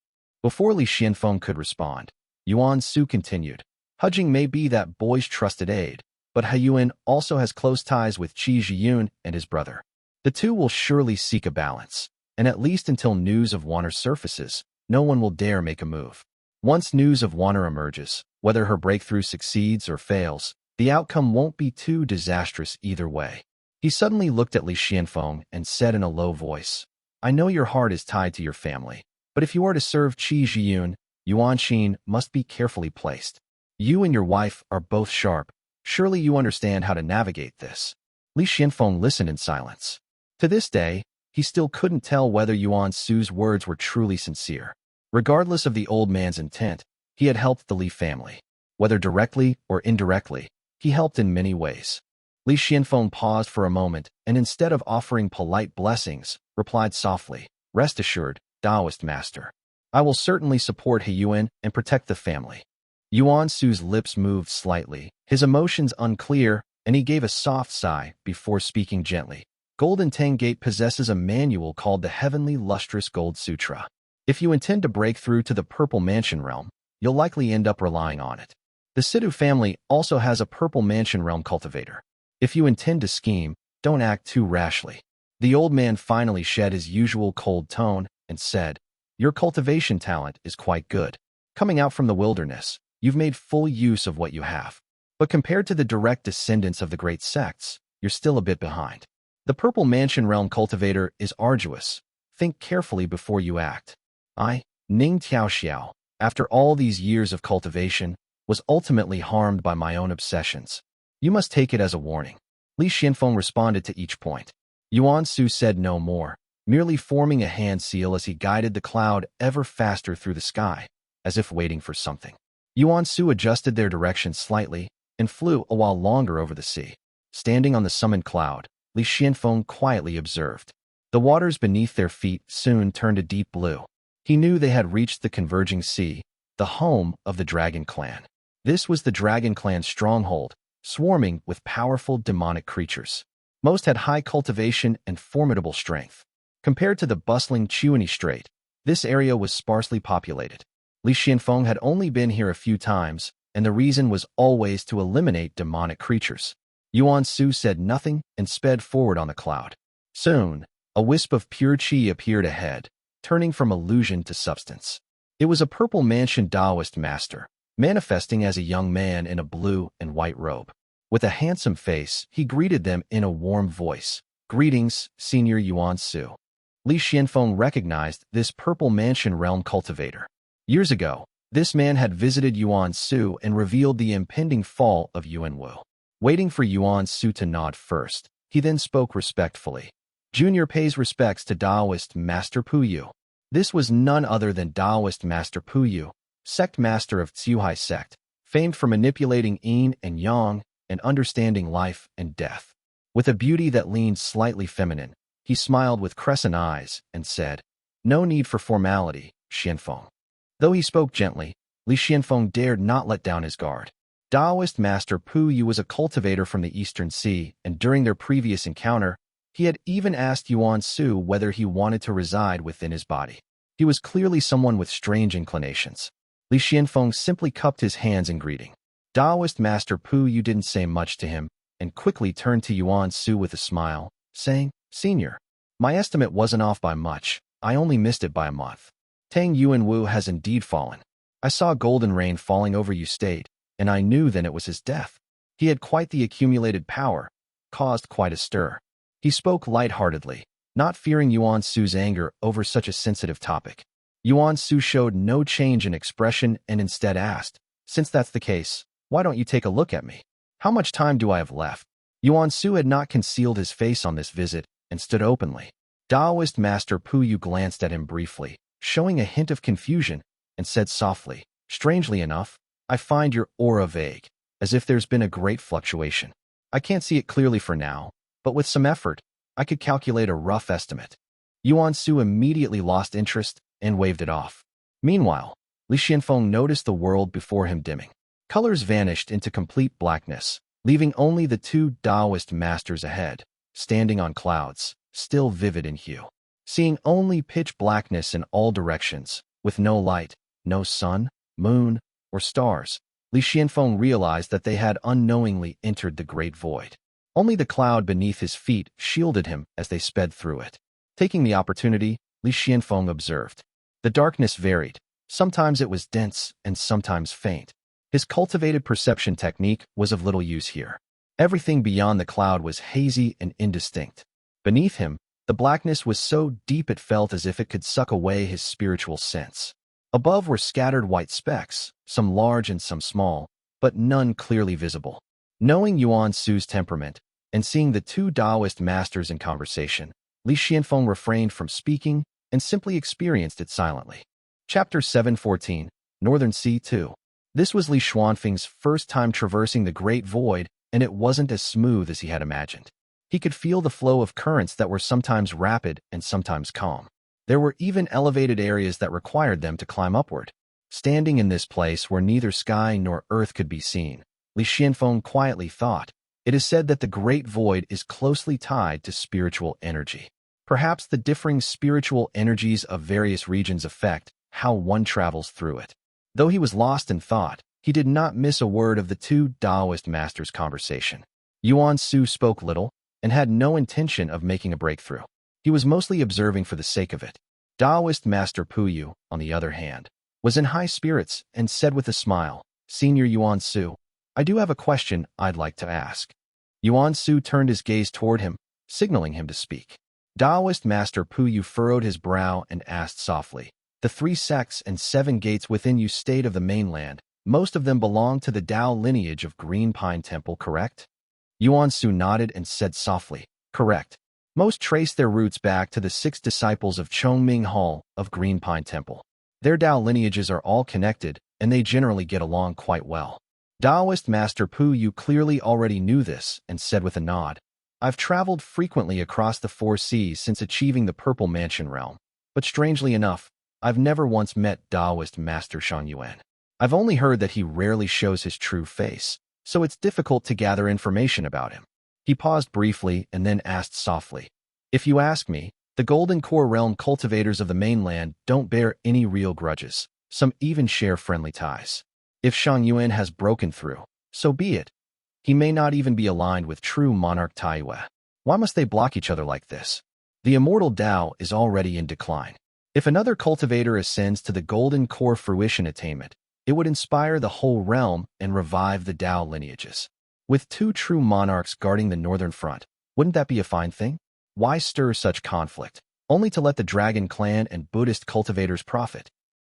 Before Li Xianfeng could respond, Yuan Su continued, "Hejing may be that boy's trusted aide, but Heyun also has close ties with Qi Zhiyun and his brother. The two will surely seek a balance, and at least until news of Wanner surfaces, no one will dare make a move. Once news of Wanner emerges, whether her breakthrough succeeds or fails, the outcome won't be too disastrous either way." He suddenly looked at Li Xianfeng and said in a low voice, "I know your heart is tied to your family, but if you are to serve Qi Zhiyun, Yuanqin must be carefully placed. You and your wife are both sharp. Surely you understand how to navigate this." Li Xianfeng listened in silence. To this day, he still couldn't tell whether Yuan Su's words were truly sincere. Regardless of the old man's intent, he had helped the Li family. Whether directly or indirectly, he helped in many ways. Li Xianfeng paused for a moment and instead of offering polite blessings, replied softly, "Rest assured, Taoist Master. I will certainly support Heyun and protect the family." Yuan Su's lips moved slightly, his emotions unclear, and he gave a soft sigh before speaking gently. "Golden Tang Gate possesses a manual called the Heavenly Lustrous Gold Sutra. If you intend to break through to the Purple Mansion realm, you'll likely end up relying on it. The Sidhu family also has a Purple Mansion realm cultivator. If you intend to scheme, don't act too rashly." The old man finally shed his usual cold tone and said, "Your cultivation talent is quite good. Coming out from the wilderness, you've made full use of what you have. but compared to the direct descendants of the great sects, you're still a bit behind. The Purple Mansion Realm cultivator is arduous. Think carefully before you act. I, Ning Tiaoxiao, after all these years of cultivation, was ultimately harmed by my own obsessions. You must take it as a warning. Li Xianfeng responded to each point. Yuan Su said no more, merely forming a hand seal as he guided the cloud ever faster through the sky, as if waiting for something. Yuan Su adjusted their direction slightly and flew a while longer over the sea. Standing on the summoned cloud, Li Xianfeng quietly observed. The waters beneath their feet soon turned a deep blue. He knew they had reached the converging sea, the home of the Dragon Clan. This was the Dragon Clan's stronghold, swarming with powerful demonic creatures. Most had high cultivation and formidable strength. Compared to the bustling Chuani Strait, this area was sparsely populated. Li Xianfeng had only been here a few times, and the reason was always to eliminate demonic creatures. Yuan Su said nothing and sped forward on the cloud. Soon, a wisp of pure qi appeared ahead, turning from illusion to substance. It was a Purple Mansion Taoist master, manifesting as a young man in a blue and white robe. With a handsome face, he greeted them in a warm voice. "Greetings, Senior Yuan Su." Li Xianfeng recognized this Purple Mansion realm cultivator. Years ago, this man had visited Yuan Su and revealed the impending fall of Yuan Wu. Waiting for Yuan Su to nod first, he then spoke respectfully. Junior pays respects to Taoist Master Puyu. This was none other than Taoist Master Puyu, sect master of Chenghui sect, famed for manipulating yin and yang and understanding life and death. With a beauty that leaned slightly feminine, he smiled with crescent eyes and said, "No need for formality, Xianfeng." Though he spoke gently, Li Xianfeng dared not let down his guard. Taoist Master Puyu was a cultivator from the Eastern Sea, and during their previous encounter, he had even asked Yuan Su whether he wanted to reside within his body. He was clearly someone with strange inclinations. Li Xianfeng simply cupped his hands in greeting. Taoist Master Puyu didn't say much to him, and quickly turned to Yuan Su with a smile, saying, "Senior, my estimate wasn't off by much. I only missed it by a month. Tang Yuan Wu has indeed fallen. I saw golden rain falling over you state, and I knew then it was his death. He had quite the accumulated power, caused quite a stir." He spoke lightheartedly, not fearing Yuan Su's anger over such a sensitive topic. Yuan Su showed no change in expression and instead asked, "Since that's the case, why don't you take a look at me? How much time do I have left?" Yuan Su had not concealed his face on this visit and stood openly. Taoist Master Puyu glanced at him briefly, showing a hint of confusion, and said softly, "Strangely enough, I find your aura vague, as if there's been a great fluctuation. I can't see it clearly for now, but with some effort, I could calculate a rough estimate." Yuan Su immediately lost interest and waved it off. Meanwhile, Li Xianfeng noticed the world before him dimming. Colors vanished into complete blackness, leaving only the two Taoist masters ahead, standing on clouds, still vivid in hue. Seeing only pitch blackness in all directions, with no light, no sun, moon, or stars, Li Xianfeng realized that they had unknowingly entered the great void. Only the cloud beneath his feet shielded him as they sped through it. Taking the opportunity, Li Xianfeng observed. The darkness varied. Sometimes it was dense and sometimes faint. His cultivated perception technique was of little use here. Everything beyond the cloud was hazy and indistinct. Beneath him, the blackness was so deep it felt as if it could suck away his spiritual sense. Above were scattered white specks, some large and some small, but none clearly visible. Knowing Yuan Su's temperament, and seeing the two Taoist masters in conversation, Li Xianfeng refrained from speaking and simply experienced it silently. Chapter 714, Northern Sea 2. This was Li Xianfeng's first time traversing the Great Void, and it wasn't as smooth as he had imagined. He could feel the flow of currents that were sometimes rapid and sometimes calm. There were even elevated areas that required them to climb upward. Standing in this place where neither sky nor earth could be seen, Li Xianfeng quietly thought, "It is said that the Great Void is closely tied to spiritual energy. Perhaps the differing spiritual energies of various regions affect how one travels through it." Though he was lost in thought, he did not miss a word of the two Taoist masters' conversation. Yuan Su spoke little and had no intention of making a breakthrough. He was mostly observing for the sake of it. Taoist Master Puyu, on the other hand, was in high spirits and said with a smile, "Senior Yuan Su, I do have a question I'd like to ask. Yuan Su turned his gaze toward him, signaling him to speak. Taoist Master Puyu furrowed his brow and asked softly, "The 3 sects and 7 gates within you state of the mainland, most of them belong to the Tao lineage of Green Pine Temple, correct?" Yuan Su nodded and said softly, "Correct. Most trace their roots back to the 6 disciples of Chongming Hall of Green Pine Temple. Their Tao lineages are all connected, and they generally get along quite well." Taoist Master Puyu clearly already knew this and said with a nod, "I've traveled frequently across the 4 seas since achieving the Purple Mansion realm, but strangely enough, I've never once met Taoist Master Yuan. I've only heard that he rarely shows his true face, so it's difficult to gather information about him." He paused briefly and then asked softly, "If you ask me, the Golden Core Realm cultivators of the mainland don't bear any real grudges. Some even share friendly ties. If Yuan has broken through, so be it. He may not even be aligned with true monarch Taiyue. Why must they block each other like this? The immortal Tao is already in decline. If another cultivator ascends to the Golden Core fruition attainment, it would inspire the whole realm and revive the Tao lineages. With 2 true monarchs guarding the northern front, wouldn't that be a fine thing? Why stir such conflict, only to let the Dragon Clan and Buddhist cultivators profit?"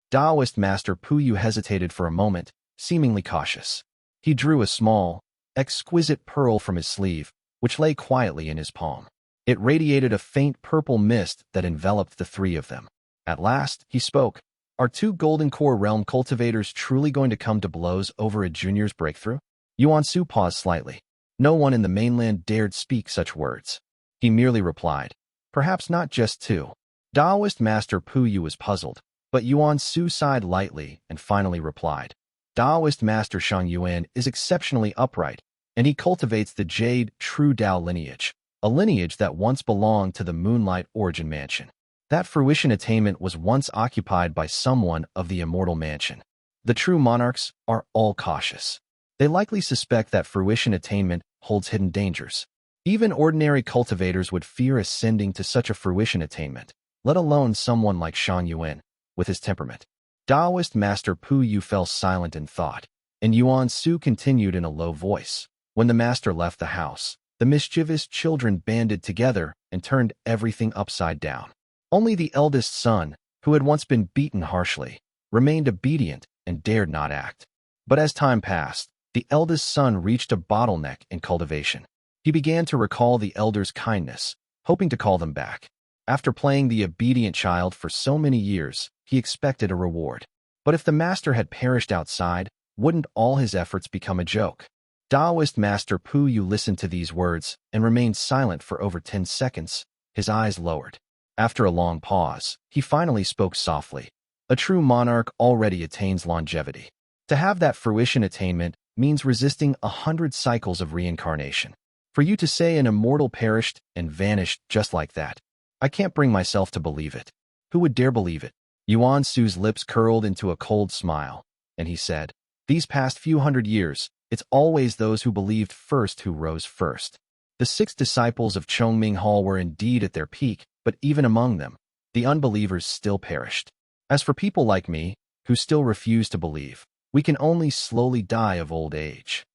Taoist Master Puyu hesitated for a moment, seemingly cautious. He drew a small, exquisite pearl from his sleeve, which lay quietly in his palm. It radiated a faint purple mist that enveloped the 3 of them. At last, he spoke. "Are 2 Golden Core Realm cultivators truly going to come to blows over a junior's breakthrough?" Yuan Su paused slightly. No one in the mainland dared speak such words. He merely replied, "Perhaps not just 2. Taoist Master Puyu was puzzled, but Yuan Su sighed lightly and finally replied, "Taoist Master Yuan is exceptionally upright, and he cultivates the Jade true Tao lineage, a lineage that once belonged to the Moonlight Origin Mansion. That fruition attainment was once occupied by someone of the Immortal Mansion. The true monarchs are all cautious. They likely suspect that fruition attainment holds hidden dangers. Even ordinary cultivators would fear ascending to such a fruition attainment, let alone someone like Yuan, with his temperament." Taoist Master Puyu fell silent in thought, and Yuan Su continued in a low voice. "When the master left the house, the mischievous children banded together and turned everything upside down. Only the eldest son, who had once been beaten harshly, remained obedient and dared not act. But as time passed, the eldest son reached a bottleneck in cultivation. He began to recall the elders' kindness, hoping to call them back. After playing the obedient child for so many years, he expected a reward. But if the master had perished outside, wouldn't all his efforts become a joke?" Taoist Master Puyu listened to these words and remained silent for over 10 seconds, his eyes lowered. After a long pause, he finally spoke softly. "A true monarch already attains longevity. To have that fruition attainment means resisting 100 cycles of reincarnation. For you to say an immortal perished and vanished just like that, I can't bring myself to believe it. Who would dare believe it?" Yuan Su's lips curled into a cold smile, and he said, "These past few hundred years, it's always those who believed first who rose first. The 6 disciples of Chongming Hall were indeed at their peak, but even among them, the unbelievers still perished. As for people like me, who still refuse to believe, we can only slowly die of old age."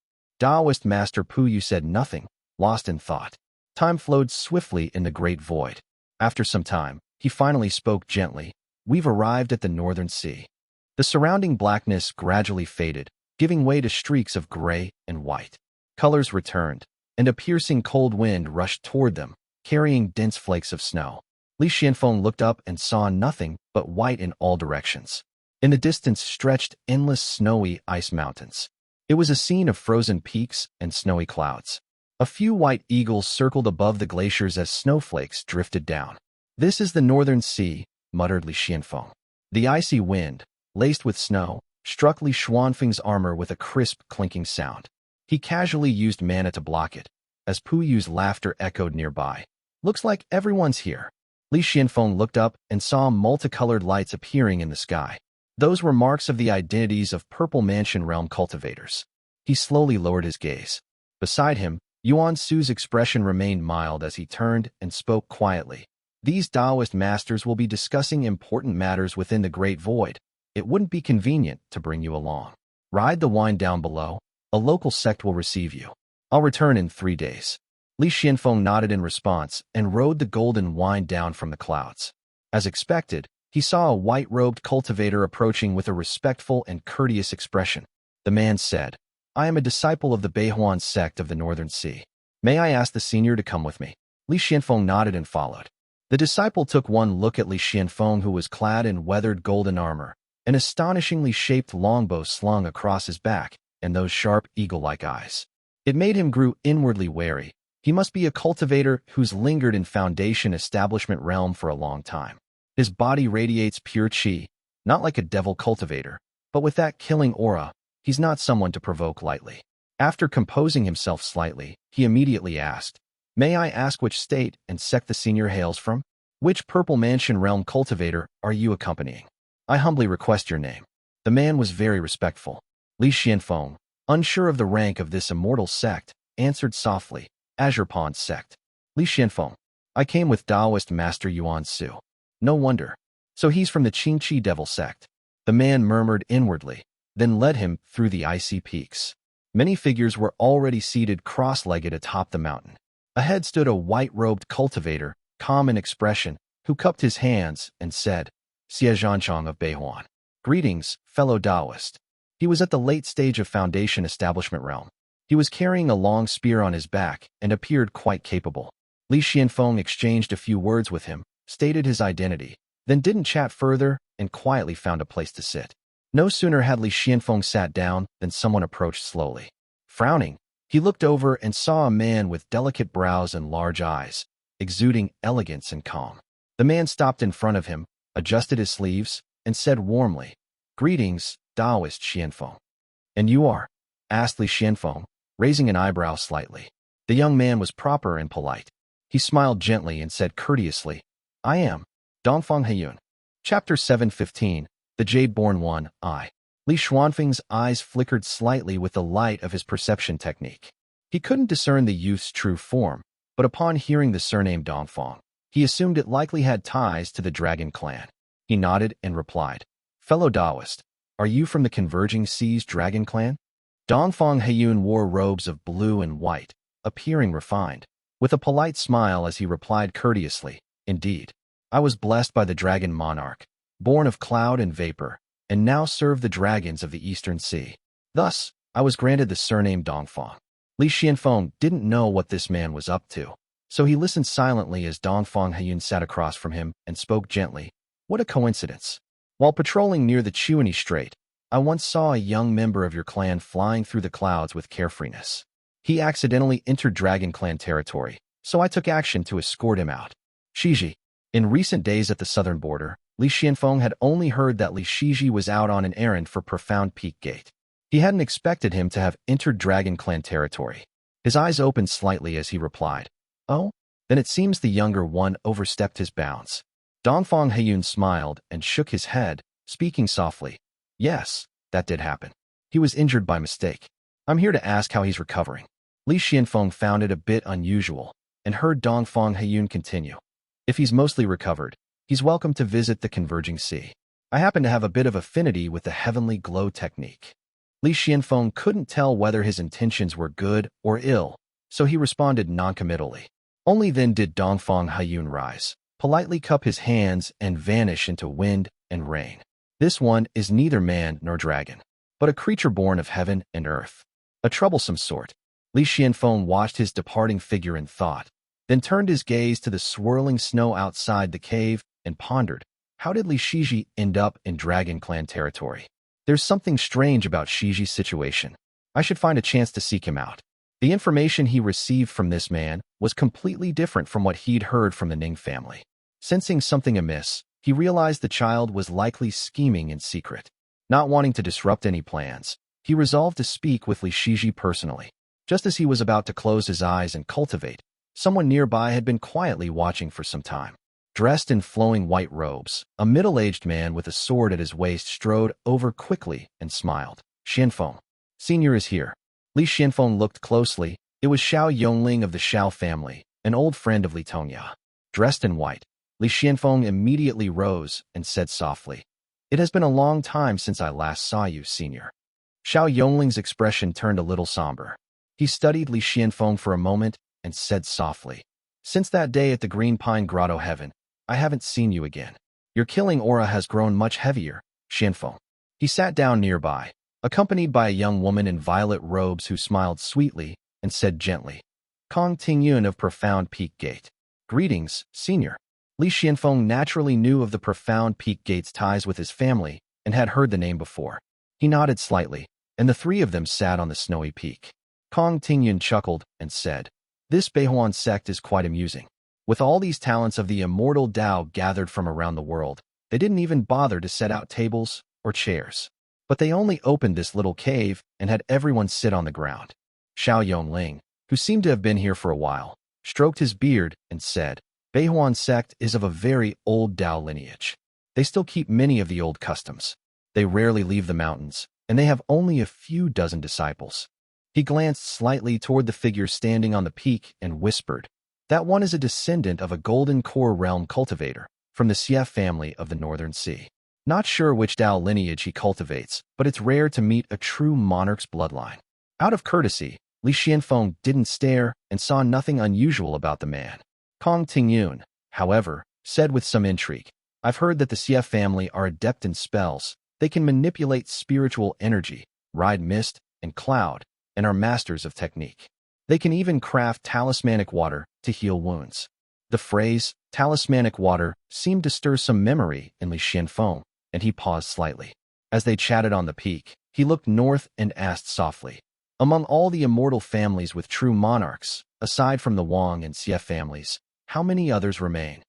Taoist Master Puyu said nothing, lost in thought. Time flowed swiftly in the great void. After some time, he finally spoke gently, "We've arrived at the northern sea." The surrounding blackness gradually faded, giving way to streaks of gray and white. Colors returned, and a piercing cold wind rushed toward them, carrying dense flakes of snow. Li Xianfeng looked up and saw nothing but white in all directions. In the distance stretched endless snowy ice mountains. It was a scene of frozen peaks and snowy clouds. A few white eagles circled above the glaciers as snowflakes drifted down. "This is the northern sea," muttered Li Xianfeng. The icy wind, laced with snow, struck Li Xuanfeng's armor with a crisp, clinking sound. He casually used mana to block it, as Puyu's laughter echoed nearby. "Looks like everyone's here." Li Xianfeng looked up and saw multicolored lights appearing in the sky. Those were marks of the identities of Purple Mansion realm cultivators. He slowly lowered his gaze. Beside him, Yuan Su's expression remained mild as he turned and spoke quietly. "These Taoist masters will be discussing important matters within the Great Void. It wouldn't be convenient to bring you along. Ride the wine down below, A local sect will receive you. I'll return in 3 days. Li Xianfeng nodded in response and rode the golden wine down from the clouds. As expected, he saw a white-robed cultivator approaching with a respectful and courteous expression. The man said, I am a disciple of the Beihuan sect of the Northern Sea. May I ask the senior to come with me? Li Xianfeng nodded and followed. The disciple took one look at Li Xianfeng, who was clad in weathered golden armor, an astonishingly shaped longbow slung across his back, and those sharp, eagle-like eyes. It made him grow inwardly wary. He must be a cultivator who's lingered in Foundation establishment realm for a long time. His body radiates pure qi, not like a devil cultivator, but with that killing aura. He's not someone to provoke lightly. After composing himself slightly, he immediately asked, May I ask which state and sect the senior hails from? Which Purple Mansion realm cultivator are you accompanying? I humbly request your name. The man was very respectful. Li Xianfeng, unsure of the rank of this immortal sect, answered softly, Azure Pond sect. Li Xianfeng, I came with Taoist Master Yuan Su. No wonder. So he's from the Qingqi Devil sect. The man murmured inwardly, then led him through the icy peaks. Many figures were already seated cross-legged atop the mountain. Ahead stood a white-robed cultivator, calm in expression, who cupped his hands and said, Xie Zhanchang of Beihuan. Greetings, fellow Taoist. He was at the late stage of Foundation establishment realm. He was carrying a long spear on his back and appeared quite capable. Li Xianfeng exchanged a few words with him, stated his identity, then didn't chat further and quietly found a place to sit. No sooner had Li Xianfeng sat down than someone approached slowly. Frowning, he looked over and saw a man with delicate brows and large eyes, exuding elegance and calm. The man stopped in front of him, adjusted his sleeves, and said warmly, Greetings, Taoist Xianfeng. And you are? Asked Li Xianfeng, raising an eyebrow slightly. The young man was proper and polite. He smiled gently and said courteously, I am Dongfang Heyun. Chapter 7:15, The Jadeborn One, I. Li Xuanfeng's eyes flickered slightly with the light of his perception technique. He couldn't discern the youth's true form, but upon hearing the surname Dongfang, he assumed it likely had ties to the dragon clan. He nodded and replied, Fellow Taoist, are you from the Converging Seas dragon clan? Dongfang Heyun wore robes of blue and white, appearing refined, with a polite smile as he replied courteously, Indeed, I was blessed by the dragon monarch, born of cloud and vapor, and now serve the dragons of the Eastern Sea. Thus, I was granted the surname Dongfang. Li Xianfeng didn't know what this man was up to, so he listened silently as Dongfang Heyun sat across from him and spoke gently. What a coincidence. While patrolling near the Chenghui Strait, I once saw a young member of your clan flying through the clouds with carefreeness. He accidentally entered Dragon Clan territory, so I took action to escort him out. Shiji. In recent days at the southern border, Li Xianfeng had only heard that Li Shiji was out on an errand for Profound Peak Gate. He hadn't expected him to have entered Dragon Clan territory. His eyes opened slightly as he replied, Oh? Then it seems the younger one overstepped his bounds. Dongfang Heyun smiled and shook his head, speaking softly. Yes, that did happen. He was injured by mistake. I'm here to ask how he's recovering. Li Xianfeng found it a bit unusual and heard Dongfang Heyun continue. If he's mostly recovered, he's welcome to visit the Converging Sea. I happen to have a bit of affinity with the heavenly glow technique. Li Xianfeng couldn't tell whether his intentions were good or ill, so he responded noncommittally. Only then did Dongfang Heyun rise, politely cup his hands and vanish into wind and rain. This one is neither man nor dragon, but a creature born of heaven and earth. A troublesome sort. Li Xianfeng watched his departing figure in thought, then turned his gaze to the swirling snow outside the cave and pondered, how did Li Shiji end up in Dragon Clan territory? There's something strange about Shiji's situation. I should find a chance to seek him out. The information he received from this man was completely different from what he'd heard from the Ning family. Sensing something amiss, he realized the child was likely scheming in secret. Not wanting to disrupt any plans, he resolved to speak with Li Shiji personally. Just as he was about to close his eyes and cultivate, someone nearby had been quietly watching for some time. Dressed in flowing white robes, a middle-aged man with a sword at his waist strode over quickly and smiled. Xianfeng, Senior is here. Li Xianfeng looked closely. It was Xiao Yongling of the Xiao family, an old friend of Li Tongya. Dressed in white, Li Xianfeng immediately rose and said softly, It has been a long time since I last saw you, Senior. Xiao Yongling's expression turned a little somber. He studied Li Xianfeng for a moment and said softly, "Since that day at the Green Pine Grotto Heaven, I haven't seen you again. Your killing aura has grown much heavier, Xianfeng." He sat down nearby, accompanied by a young woman in violet robes who smiled sweetly and said gently, "Changtian of Profound Peak Gate. Greetings, senior." Li Xianfeng naturally knew of the Profound Peak Gate's ties with his family and had heard the name before. He nodded slightly, and the three of them sat on the snowy peak. Changtian chuckled and said, "This Beihuan sect is quite amusing. With all these talents of the immortal Tao gathered from around the world, they didn't even bother to set out tables or chairs. But they only opened this little cave and had everyone sit on the ground." Xiao Yongling, who seemed to have been here for a while, stroked his beard and said, "Beihuan sect is of a very old Tao lineage. They still keep many of the old customs. They rarely leave the mountains, and they have only a few dozen disciples." He glanced slightly toward the figure standing on the peak and whispered, "That one is a descendant of a golden core realm cultivator from the Xie family of the Northern Sea. Not sure which Tao lineage he cultivates, but it's rare to meet a true monarch's bloodline." Out of courtesy, Li Xianfeng didn't stare and saw nothing unusual about the man. Changtian, however, said with some intrigue, "I've heard that the Xie family are adept in spells. They can manipulate spiritual energy, ride mist and cloud, and are masters of technique. They can even craft talismanic water to heal wounds." The phrase, talismanic water, seemed to stir some memory in Li Xianfeng, and he paused slightly. As they chatted on the peak, he looked north and asked softly, "Among all the immortal families with true monarchs, aside from the Wang and Xie families, how many others remain?"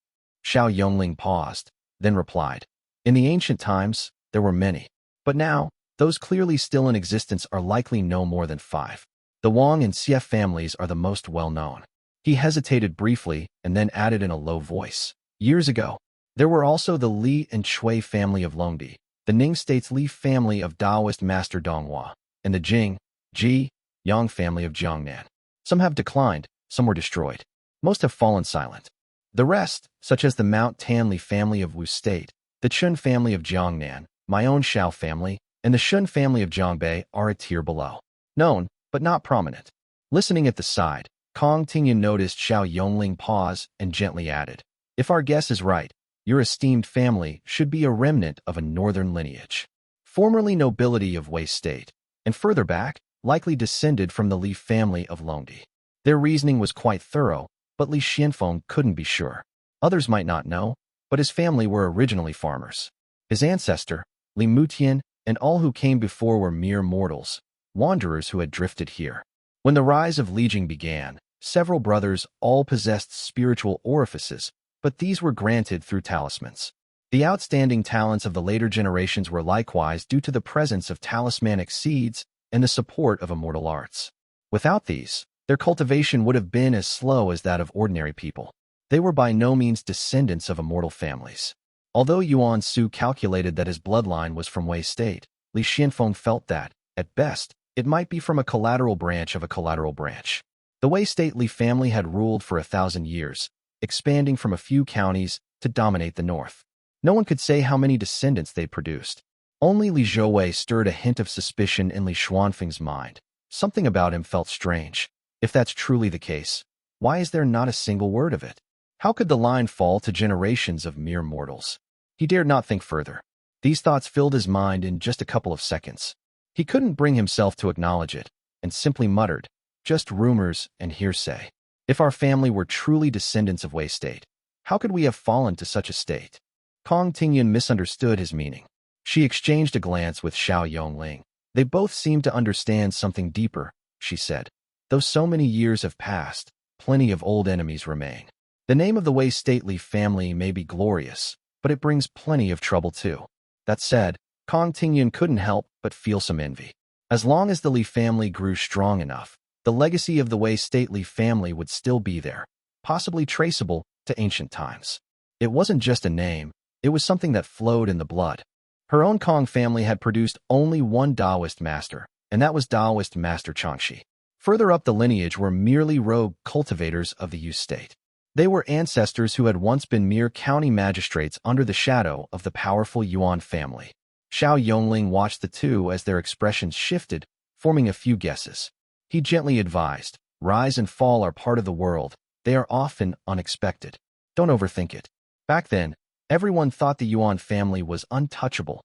Xiao Yongling paused, then replied, "In the ancient times, there were many. But now, those clearly still in existence are likely no more than 5. The Wang and Xie families are the most well-known." He hesitated briefly and then added in a low voice, "Years ago, there were also the Li and Chui family of Longdi, the Ning State's Li family of Taoist Master Donghua, and the Jing, Ji, Yang family of Jiangnan. Some have declined, some were destroyed. Most have fallen silent. The rest, such as the Mount Tanli family of Wu State, the Chun family of Jiangnan, my own Shao family, and the Shun family of Jiangbei are a tier below. Known, but not prominent." Listening at the side, Changtian noticed Xiao Yongling pause and gently added, "If our guess is right, your esteemed family should be a remnant of a northern lineage. Formerly nobility of Wei State, and further back, likely descended from the Li family of Longdi." Their reasoning was quite thorough, but Li Xianfeng couldn't be sure. Others might not know, but his family were originally farmers. His ancestor, Li Mutian, and all who came before were mere mortals, wanderers who had drifted here. When the rise of Li began, several brothers all possessed spiritual orifices, but these were granted through talismans. The outstanding talents of the later generations were likewise due to the presence of talismanic seeds and the support of immortal arts. Without these, their cultivation would have been as slow as that of ordinary people. They were by no means descendants of immortal families. Although Yuan Su calculated that his bloodline was from Wei State, Li Xianfeng felt that, at best, it might be from a collateral branch of a collateral branch. The Wei State Li family had ruled for 1,000 years, expanding from a few counties to dominate the north. No one could say how many descendants they produced. Only Li Zhouwei stirred a hint of suspicion in Li Xuanfeng's mind. Something about him felt strange. If that's truly the case, why is there not a single word of it? How could the line fall to generations of mere mortals? He dared not think further. These thoughts filled his mind in just a couple of seconds. He couldn't bring himself to acknowledge it, and simply muttered, "Just rumors and hearsay. If our family were truly descendants of Wei State, how could we have fallen to such a state?" Changtian misunderstood his meaning. She exchanged a glance with Xiao Yongling. "They both seem to understand something deeper," she said. "Though so many years have passed, plenty of old enemies remain. The name of the Wei stately family may be glorious, but it brings plenty of trouble too." That said, Changtian couldn't help but feel some envy. As long as the Li family grew strong enough, the legacy of the Wei stately family would still be there, possibly traceable to ancient times. It wasn't just a name, it was something that flowed in the blood. Her own Kong family had produced only one Taoist master, and that was Taoist Master Changshi. Further up the lineage were merely rogue cultivators of the Yu state. They were ancestors who had once been mere county magistrates under the shadow of the powerful Yuan family. Xiao Yongling watched the two as their expressions shifted, forming a few guesses. He gently advised, rise and fall are part of the world. They are often unexpected. Don't overthink it. Back then, everyone thought the Yuan family was untouchable.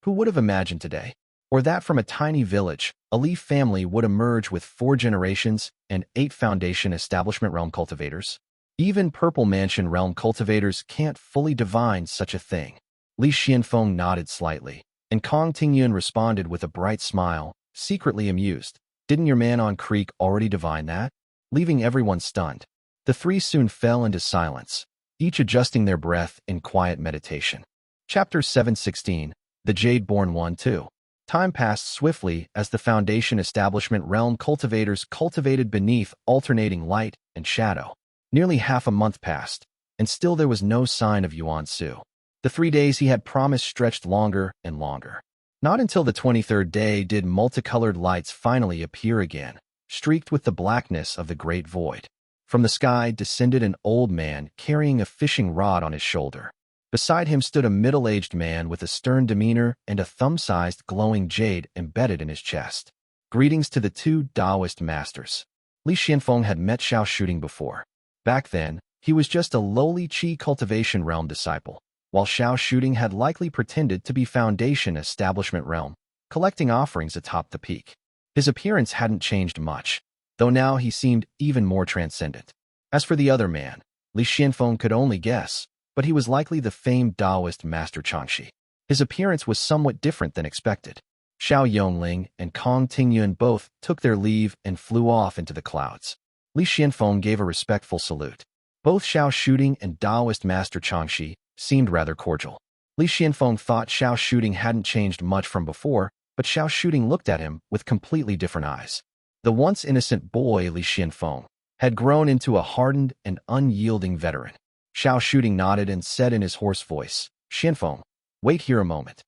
Who would have imagined today? Or that from a tiny village, a Li family would emerge with 4 generations and 8 foundation establishment realm cultivators? Even Purple Mansion realm cultivators can't fully divine such a thing. Li Xianfeng nodded slightly, and Changtian responded with a bright smile, secretly amused. Didn't your man on Creek already divine that? Leaving everyone stunned. The three soon fell into silence, each adjusting their breath in quiet meditation. Chapter 716, The Jadeborn One 2. Time passed swiftly as the Foundation Establishment realm cultivators cultivated beneath alternating light and shadow. Nearly half a month passed, and still there was no sign of Yuan Su. The 3 days he had promised stretched longer and longer. Not until the 23rd day did multicolored lights finally appear again, streaked with the blackness of the great void. From the sky descended an old man carrying a fishing rod on his shoulder. Beside him stood a middle-aged man with a stern demeanor and a thumb-sized glowing jade embedded in his chest. Greetings to the 2 Taoist masters. Li Xianfeng had met Xiao Shooting before. Back then, he was just a lowly Qi cultivation realm disciple, while Xiao Shooting had likely pretended to be Foundation Establishment realm, collecting offerings atop the peak. His appearance hadn't changed much, though now he seemed even more transcendent. As for the other man, Li Xianfeng could only guess, but he was likely the famed Taoist master Changshi. His appearance was somewhat different than expected. Xiao Yongling and Changtian both took their leave and flew off into the clouds. Li Xianfeng gave a respectful salute. Both Xiao Shooting and Taoist master Changshi seemed rather cordial. Li Xianfeng thought Xiao Shooting hadn't changed much from before, but Xiao Shooting looked at him with completely different eyes. The once innocent boy Li Xianfeng had grown into a hardened and unyielding veteran. Xiao Shooting nodded and said in his hoarse voice, Xianfeng, wait here a moment.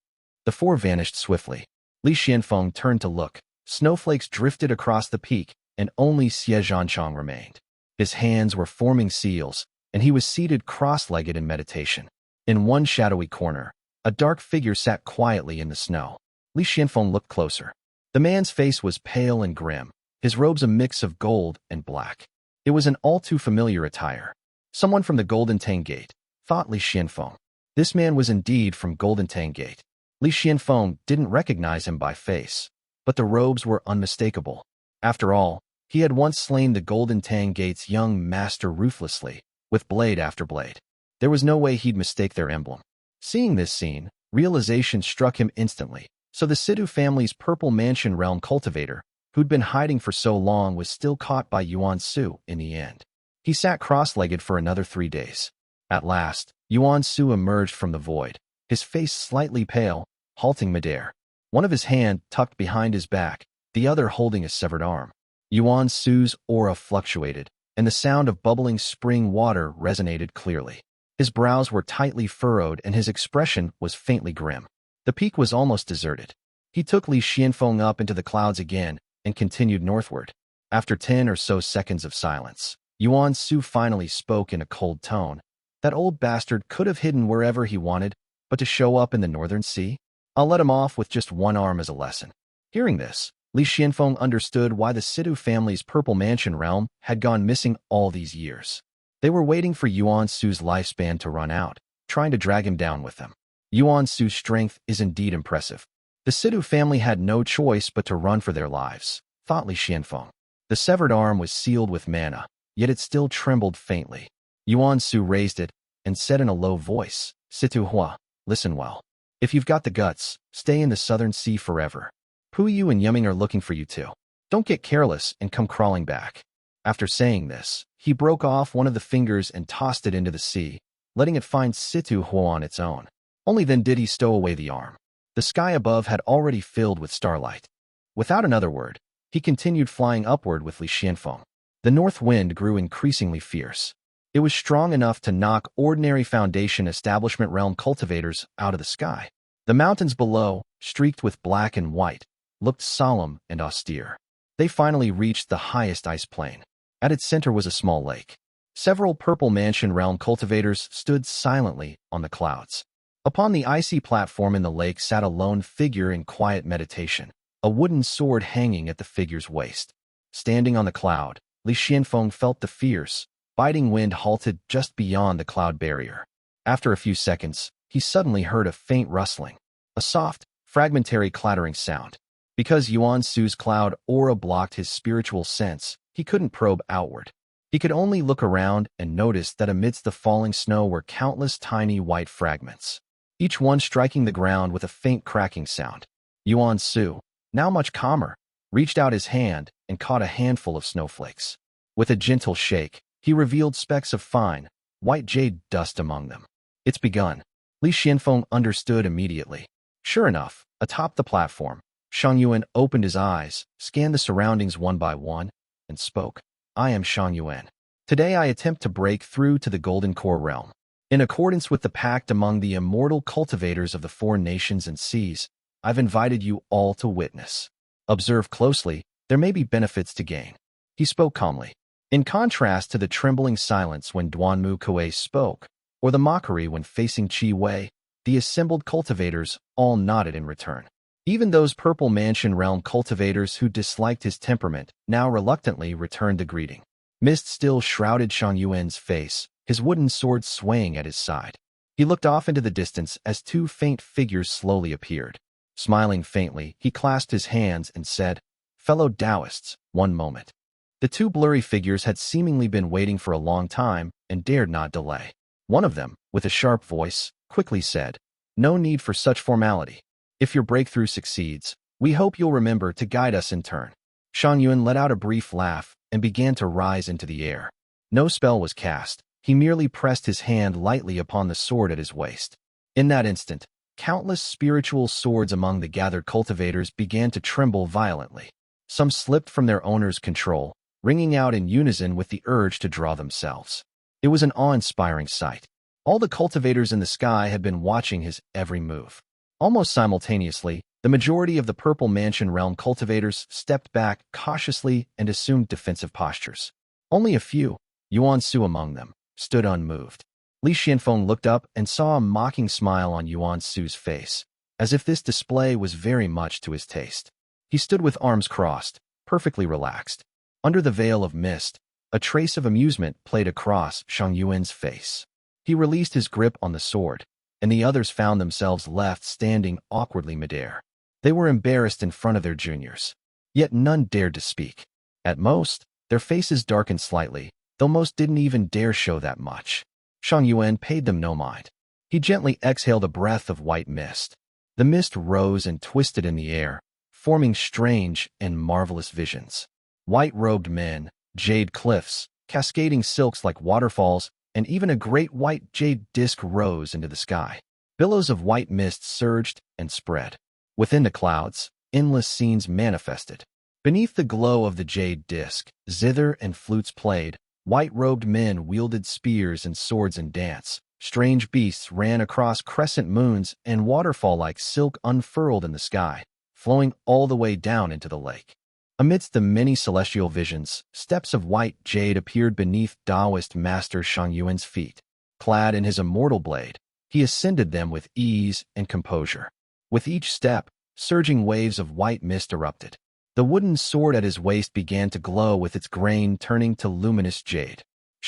The 4 vanished swiftly. Li Xianfeng turned to look. Snowflakes drifted across the peak, and only Xie Zhanchang remained. His hands were forming seals, and he was seated cross-legged in meditation. In one shadowy corner, a dark figure sat quietly in the snow. Li Xianfeng looked closer. The man's face was pale and grim, his robes a mix of gold and black. It was an all-too-familiar attire. Someone from the Golden Tang Gate, thought Li Xianfeng. This man was indeed from Golden Tang Gate. Li Xianfeng didn't recognize him by face, but the robes were unmistakable. After all, he had once slain the Golden Tang Gate's young master ruthlessly, with blade after blade. There was no way he'd mistake their emblem. Seeing this scene, realization struck him instantly. So the Sidhu family's Purple Mansion realm cultivator, who'd been hiding for so long, was still caught by Yuan Su in the end. He sat cross-legged for another 3 days. At last, Yuan Su emerged from the void, his face slightly pale, halting midair. One of his hands tucked behind his back, the other holding a severed arm. Yuan Su's aura fluctuated, and the sound of bubbling spring water resonated clearly. His brows were tightly furrowed and his expression was faintly grim. The peak was almost deserted. He took Li Xianfeng up into the clouds again and continued northward. After 10 or so seconds of silence, Yuan Su finally spoke in a cold tone. That old bastard could have hidden wherever he wanted, but to show up in the northern sea? I'll let him off with just 1 arm as a lesson. Hearing this, Li Xianfeng understood why the Sidhu family's Purple Mansion realm had gone missing all these years. They were waiting for Yuan Su's lifespan to run out, trying to drag him down with them. Yuan Su's strength is indeed impressive. The Sidhu family had no choice but to run for their lives, thought Li Xianfeng. The severed arm was sealed with mana, yet it still trembled faintly. Yuan Su raised it and said in a low voice, Situ Hua, listen well. If you've got the guts, stay in the southern sea forever. Puyu and Yanyang are looking for you too. Don't get careless and come crawling back. After saying this, he broke off one of the fingers and tossed it into the sea, letting it find Situ Hua on its own. Only then did he stow away the arm. The sky above had already filled with starlight. Without another word, he continued flying upward with Li Xianfeng. The north wind grew increasingly fierce. It was strong enough to knock ordinary Foundation Establishment realm cultivators out of the sky. The mountains below, streaked with black and white, looked solemn and austere. They finally reached the highest ice plain. At its center was a small lake. Several Purple Mansion realm cultivators stood silently on the clouds. Upon the icy platform in the lake sat a lone figure in quiet meditation, a wooden sword hanging at the figure's waist. Standing on the cloud, Li Xianfeng felt the fierce, biting wind halted just beyond the cloud barrier. After a few seconds, he suddenly heard a faint rustling, a soft, fragmentary clattering sound. Because Yuan Su's cloud aura blocked his spiritual sense, he couldn't probe outward. He could only look around and notice that amidst the falling snow were countless tiny white fragments, each one striking the ground with a faint cracking sound. Yuan Su, now much calmer, reached out his hand and caught a handful of snowflakes. With a gentle shake, he revealed specks of fine, white jade dust among them. It's begun. Li Xianfeng understood immediately. Sure enough, atop the platform, Yuan opened his eyes, scanned the surroundings one by one, and spoke. I am Yuan. Today I attempt to break through to the Golden Core realm. In accordance with the pact among the immortal cultivators of the four nations and seas, I've invited you all to witness. Observe closely, there may be benefits to gain. He spoke calmly. In contrast to the trembling silence when Duanmu Kuei spoke, or the mockery when facing Qi Wei, the assembled cultivators all nodded in return. Even those Purple Mansion realm cultivators who disliked his temperament now reluctantly returned the greeting. Mist still shrouded Yuan's face, his wooden sword swaying at his side. He looked off into the distance as two faint figures slowly appeared. Smiling faintly, he clasped his hands and said, Fellow Taoists, one moment. The two blurry figures had seemingly been waiting for a long time and dared not delay. One of them, with a sharp voice, quickly said, No need for such formality. If your breakthrough succeeds, we hope you'll remember to guide us in turn. Yuan let out a brief laugh and began to rise into the air. No spell was cast. He merely pressed his hand lightly upon the sword at his waist. In that instant, countless spiritual swords among the gathered cultivators began to tremble violently. Some slipped from their owner's control, ringing out in unison with the urge to draw themselves. It was an awe-inspiring sight. All the cultivators in the sky had been watching his every move. Almost simultaneously, the majority of the Purple Mansion realm cultivators stepped back cautiously and assumed defensive postures. Only a few, Yuan Su among them, stood unmoved. Li Xianfeng looked up and saw a mocking smile on Yuan Su's face, as if this display was very much to his taste. He stood with arms crossed, perfectly relaxed. Under the veil of mist, a trace of amusement played across Yuan's face. He released his grip on the sword, and the others found themselves left standing awkwardly midair. They were embarrassed in front of their juniors. Yet none dared to speak. At most, their faces darkened slightly, though most didn't even dare show that much. Yuan paid them no mind. He gently exhaled a breath of white mist. The mist rose and twisted in the air, forming strange and marvelous visions. White-robed men, jade cliffs, cascading silks like waterfalls, and even a great white jade disk rose into the sky. Billows of white mist surged and spread. Within the clouds, endless scenes manifested. Beneath the glow of the jade disk, zither and flutes played, white-robed men wielded spears and swords in dance. Strange beasts ran across crescent moons, and waterfall-like silk unfurled in the sky, flowing all the way down into the lake. Amidst the many celestial visions, steps of white jade appeared beneath Taoist Master Yuan's feet. Clad in his immortal blade, he ascended them with ease and composure. With each step, surging waves of white mist erupted. The wooden sword at his waist began to glow with its grain turning to luminous jade.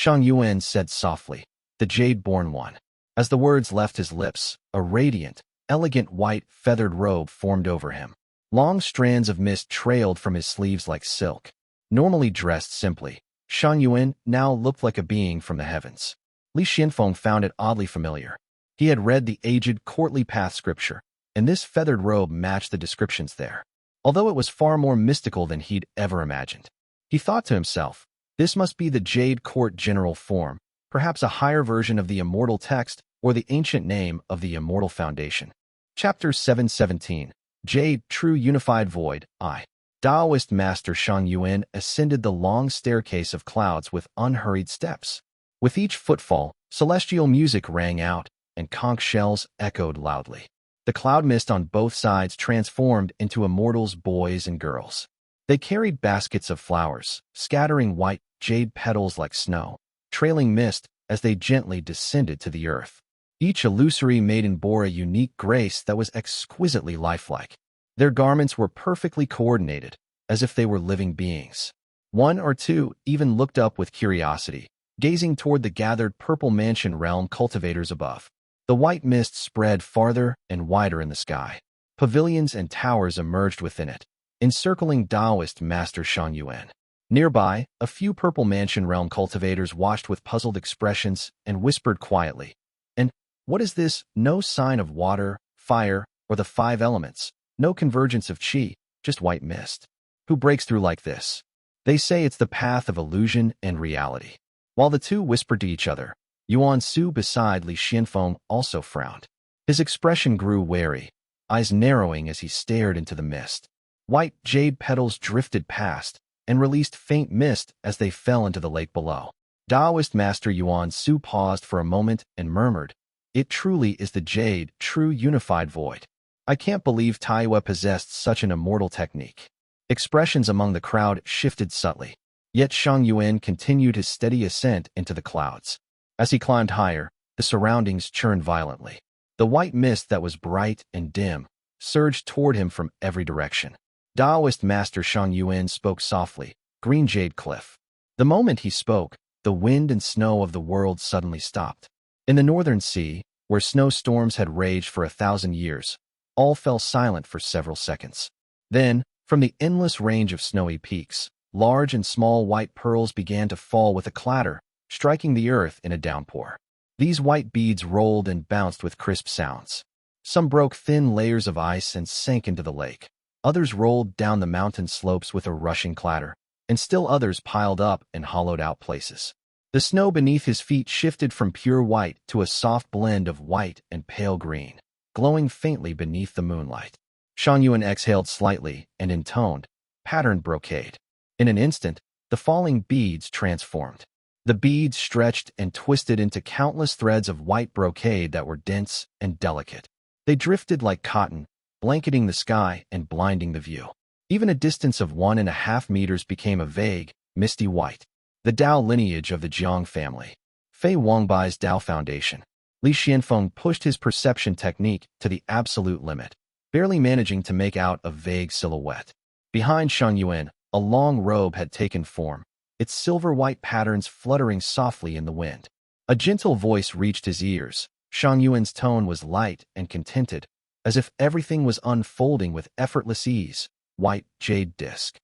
Yuan said softly, The Jadeborn One. As the words left his lips, a radiant, elegant white feathered robe formed over him. Long strands of mist trailed from his sleeves like silk. Normally dressed simply, Yuan now looked like a being from the heavens. Li Xianfeng found it oddly familiar. He had read the aged courtly path scripture, and this feathered robe matched the descriptions there. Although it was far more mystical than he'd ever imagined. He thought to himself, this must be the Jade Court general form, perhaps a higher version of the Immortal text or the ancient name of the Immortal Foundation. Chapter 717. Jade, True Unified Void, I. Taoist Master Yuan ascended the long staircase of clouds with unhurried steps. With each footfall, celestial music rang out, and conch shells echoed loudly. The cloud mist on both sides transformed into immortals, boys and girls. They carried baskets of flowers, scattering white jade petals like snow, trailing mist as they gently descended to the earth. Each illusory maiden bore a unique grace that was exquisitely lifelike. Their garments were perfectly coordinated, as if they were living beings. One or two even looked up with curiosity, gazing toward the gathered purple mansion realm cultivators above. The white mist spread farther and wider in the sky. Pavilions and towers emerged within it, encircling Taoist Master Yuan. Nearby, a few purple mansion realm cultivators watched with puzzled expressions and whispered quietly, "And what is this? No sign of water, fire, or the five elements. No convergence of qi, just white mist. Who breaks through like this?" They say it's the path of illusion and reality. While the two whispered to each other, Yuan Su beside Li Xianfeng also frowned. His expression grew wary, eyes narrowing as he stared into the mist. White jade petals drifted past and released faint mist as they fell into the lake below. Taoist Master Yuan Su paused for a moment and murmured, "It truly is the jade, true unified void. I can't believe Tuoba possessed such an immortal technique." Expressions among the crowd shifted subtly, yet Yuan continued his steady ascent into the clouds. As he climbed higher, the surroundings churned violently. The white mist that was bright and dim surged toward him from every direction. Taoist Master Yuan spoke softly, "Green Jade Cliff." The moment he spoke, the wind and snow of the world suddenly stopped. In the northern sea, where snowstorms had raged for 1,000 years, all fell silent for several seconds. Then, from the endless range of snowy peaks, large and small white pearls began to fall with a clatter, striking the earth in a downpour. These white beads rolled and bounced with crisp sounds. Some broke thin layers of ice and sank into the lake. Others rolled down the mountain slopes with a rushing clatter, and still others piled up in hollowed-out places. The snow beneath his feet shifted from pure white to a soft blend of white and pale green, glowing faintly beneath the moonlight. Yuan exhaled slightly and intoned, "Patterned brocade." In an instant, the falling beads transformed. The beads stretched and twisted into countless threads of white brocade that were dense and delicate. They drifted like cotton, blanketing the sky and blinding the view. Even a distance of 1.5 meters became a vague, misty white. The Dao lineage of the Jiang family. Fei Wangbai's Dao foundation. Li Xianfeng pushed his perception technique to the absolute limit, barely managing to make out a vague silhouette. Behind Yuan, a long robe had taken form, its silver-white patterns fluttering softly in the wind. A gentle voice reached his ears. Yuan's tone was light and contented, as if everything was unfolding with effortless ease. White jade disc.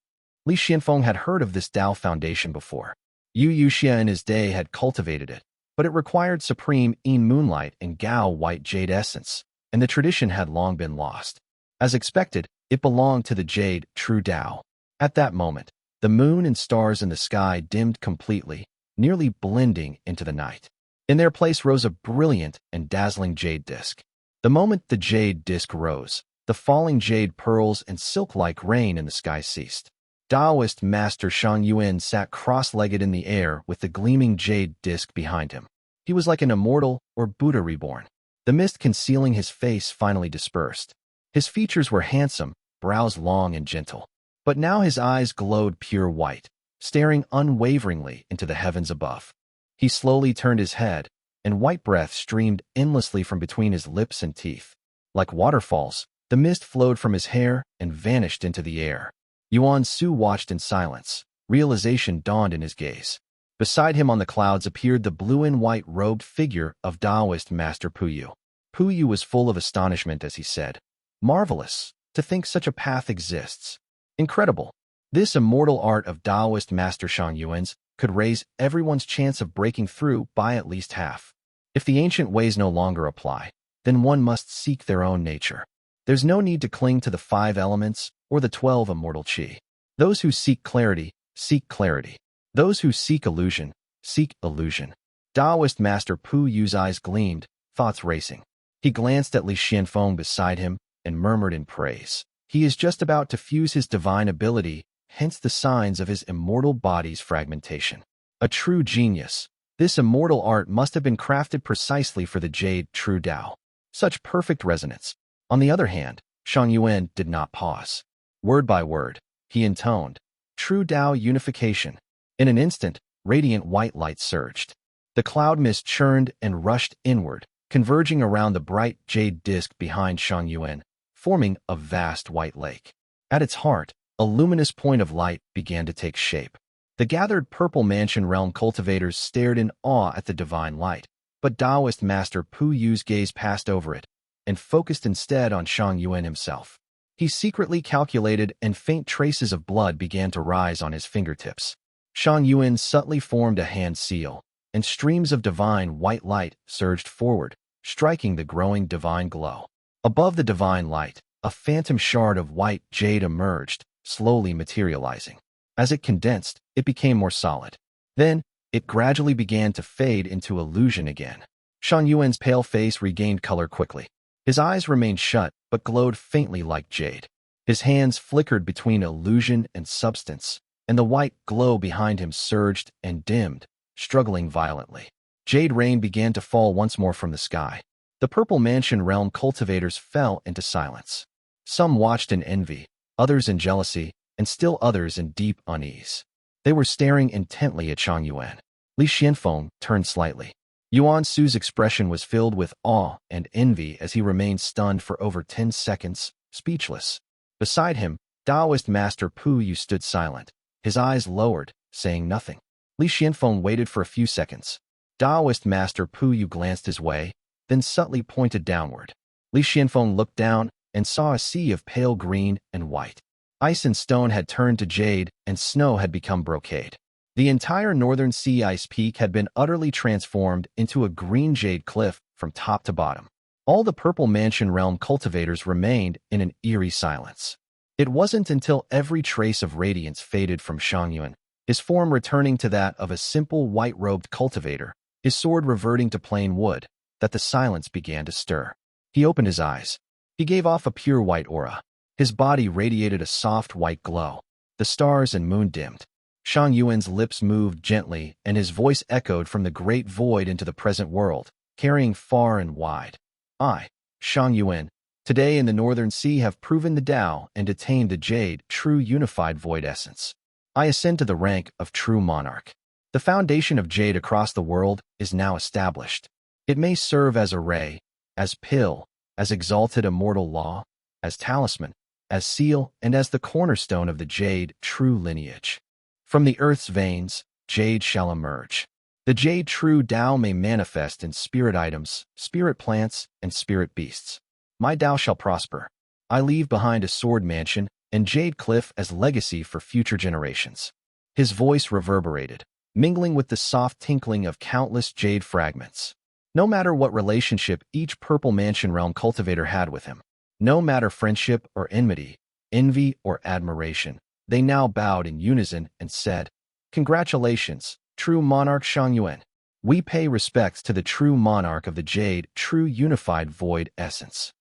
Li Xianfeng had heard of this Dao foundation before. Yu Yuxia in his day had cultivated it, but it required supreme Yin moonlight and Gao white jade essence, and the tradition had long been lost. As expected, it belonged to the jade, true Dao. At that moment, the moon and stars in the sky dimmed completely, nearly blending into the night. In their place rose a brilliant and dazzling jade disc. The moment the jade disc rose, the falling jade pearls and silk-like rain in the sky ceased. Taoist Master Yuan sat cross-legged in the air with the gleaming jade disc behind him. He was like an immortal or Buddha reborn. The mist concealing his face finally dispersed. His features were handsome, brows long and gentle. But now his eyes glowed pure white, staring unwaveringly into the heavens above. He slowly turned his head, and white breath streamed endlessly from between his lips and teeth. Like waterfalls, the mist flowed from his hair and vanished into the air. Yuan Su watched in silence. Realization dawned in his gaze. Beside him on the clouds appeared the blue and white robed figure of Taoist Master Puyu. Puyu was full of astonishment as he said, "Marvelous, to think such a path exists. Incredible. This immortal art of Taoist Master Yuan's could raise everyone's chance of breaking through by at least half. If the ancient ways no longer apply, then one must seek their own nature. There's no need to cling to the 5 elements or the 12 immortal qi. Those who seek clarity, seek clarity. Those who seek illusion, seek illusion." Taoist Master Pu Yu's eyes gleamed, thoughts racing. He glanced at Li Xianfeng beside him and murmured in praise. He is just about to fuse his divine ability, hence the signs of his immortal body's fragmentation. A true genius. This immortal art must have been crafted precisely for the jade true Dao. Such perfect resonance. On the other hand, Yuan did not pause. Word by word, he intoned, "True Dao unification." In an instant, radiant white light surged. The cloud mist churned and rushed inward, converging around the bright jade disk behind Shang Yuan, forming a vast white lake. At its heart, a luminous point of light began to take shape. The gathered purple mansion realm cultivators stared in awe at the divine light, but Taoist Master Pu Yu's gaze passed over it and focused instead on Shang Yuan himself. He secretly calculated, and faint traces of blood began to rise on his fingertips. Shang Yuan subtly formed a hand seal, and streams of divine white light surged forward, striking the growing divine glow. Above the divine light, a phantom shard of white jade emerged, slowly materializing. As it condensed, it became more solid. Then, it gradually began to fade into illusion again. Shang Yuan's pale face regained color quickly. His eyes remained shut, but glowed faintly like jade. His hands flickered between illusion and substance, and the white glow behind him surged and dimmed, struggling violently. Jade rain began to fall once more from the sky. The purple mansion realm cultivators fell into silence. Some watched in envy, others in jealousy, and still others in deep unease. They were staring intently at Shang Yuan. Li Xianfeng turned slightly. Yuan Su's expression was filled with awe and envy as he remained stunned for over 10 seconds, speechless. Beside him, Taoist Master Pu Yu stood silent, his eyes lowered, saying nothing. Li Xianfeng waited for a few seconds. Taoist Master Pu Yu glanced his way, then subtly pointed downward. Li Xianfeng looked down and saw a sea of pale green and white. Ice and stone had turned to jade, and snow had become brocade. The entire northern sea ice peak had been utterly transformed into a green jade cliff from top to bottom. All the purple mansion realm cultivators remained in an eerie silence. It wasn't until every trace of radiance faded from Shang Yuan, his form returning to that of a simple white-robed cultivator, his sword reverting to plain wood, that the silence began to stir. He opened his eyes. He gave off a pure white aura. His body radiated a soft white glow. The stars and moon dimmed. Shang Yuan's lips moved gently, and his voice echoed from the great void into the present world, carrying far and wide. I, Shang Yuan, today in the northern sea have proven the Tao and attained the jade, true unified void essence. I ascend to the rank of true monarch. The foundation of jade across the world is now established. It may serve as a ray, as pill, as exalted immortal law, as talisman, as seal, and as the cornerstone of the jade, true lineage. From the earth's veins, jade shall emerge. The jade true Tao may manifest in spirit items, spirit plants, and spirit beasts. My Tao shall prosper. I leave behind a sword mansion and jade cliff as legacy for future generations. His voice reverberated, mingling with the soft tinkling of countless jade fragments. No matter what relationship each purple mansion realm cultivator had with him, no matter friendship or enmity, envy or admiration, they now bowed in unison and said, "Congratulations, true monarch Shang Yuan. We pay respects to the true monarch of the jade, true unified void essence."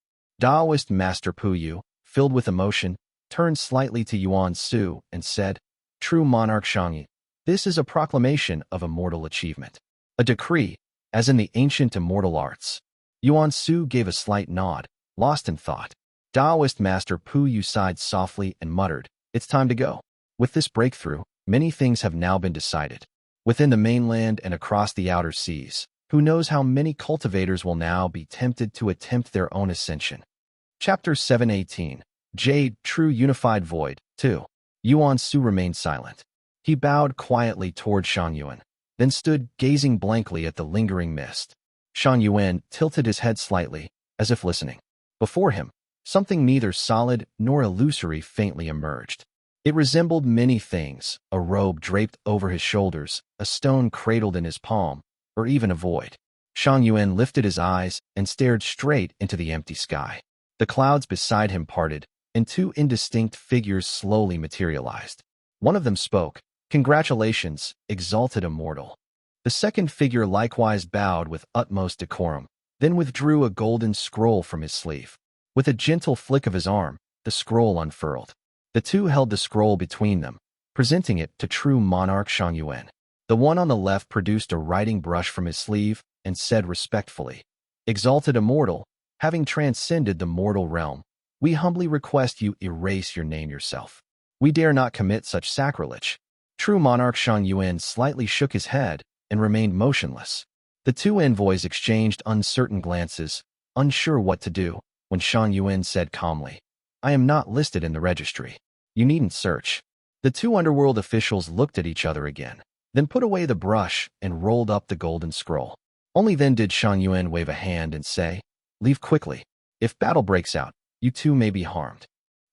Taoist Master Pu Yu, filled with emotion, turned slightly to Yuan Su and said, "True monarch Shang Yi, this is a proclamation of immortal achievement. A decree, as in the ancient immortal arts." Yuan Su gave a slight nod, lost in thought. Taoist Master Pu Yu sighed softly and muttered, "It's time to go." With this breakthrough, many things have now been decided. Within the mainland and across the outer seas, who knows how many cultivators will now be tempted to attempt their own ascension. Chapter 718. Jade, True Unified Void, 2. Yuan Su remained silent. He bowed quietly toward Shang Yuan, then stood gazing blankly at the lingering mist. Shang Yuan tilted his head slightly, as if listening. Before him, something neither solid nor illusory faintly emerged. It resembled many things, a robe draped over his shoulders, a stone cradled in his palm, or even a void. Shang Yuan lifted his eyes and stared straight into the empty sky. The clouds beside him parted, and two indistinct figures slowly materialized. One of them spoke, "Congratulations, exalted immortal." The second figure likewise bowed with utmost decorum, then withdrew a golden scroll from his sleeve. With a gentle flick of his arm, the scroll unfurled. The two held the scroll between them, presenting it to true monarch Shang Yuan. The one on the left produced a writing brush from his sleeve and said respectfully, "Exalted immortal, having transcended the mortal realm, we humbly request you erase your name yourself. We dare not commit such sacrilege." True monarch Shang Yuan slightly shook his head and remained motionless. The two envoys exchanged uncertain glances, unsure what to do, when Yuan said calmly, "I am not listed in the registry. You needn't search." The two underworld officials looked at each other again, then put away the brush and rolled up the golden scroll. Only then did Yuan wave a hand and say, "Leave quickly. If battle breaks out, you too may be harmed.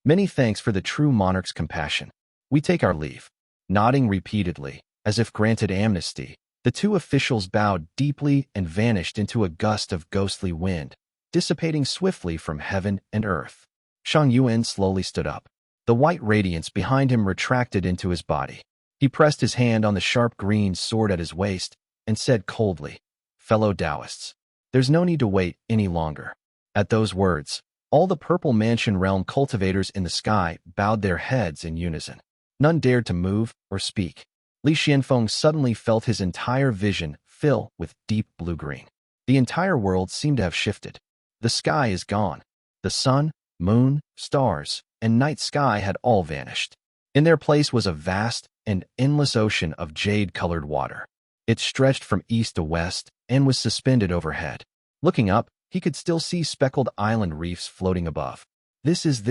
Many thanks for the true monarch's compassion. We take our leave." Nodding repeatedly, as if granted amnesty, the two officials bowed deeply and vanished into a gust of ghostly wind, dissipating swiftly from heaven and earth. Yuan slowly stood up. The white radiance behind him retracted into his body. He pressed his hand on the sharp green sword at his waist and said coldly, "Fellow Taoists, there's no need to wait any longer." At those words, all the Purple Mansion realm cultivators in the sky bowed their heads in unison. None dared to move or speak. Li Xianfeng suddenly felt his entire vision fill with deep blue-green. The entire world seemed to have shifted. The sky is gone. The sun, moon, stars, and night sky had all vanished. In their place was a vast and endless ocean of jade-colored water. It stretched from east to west and was suspended overhead. Looking up, he could still see speckled island reefs floating above. This is.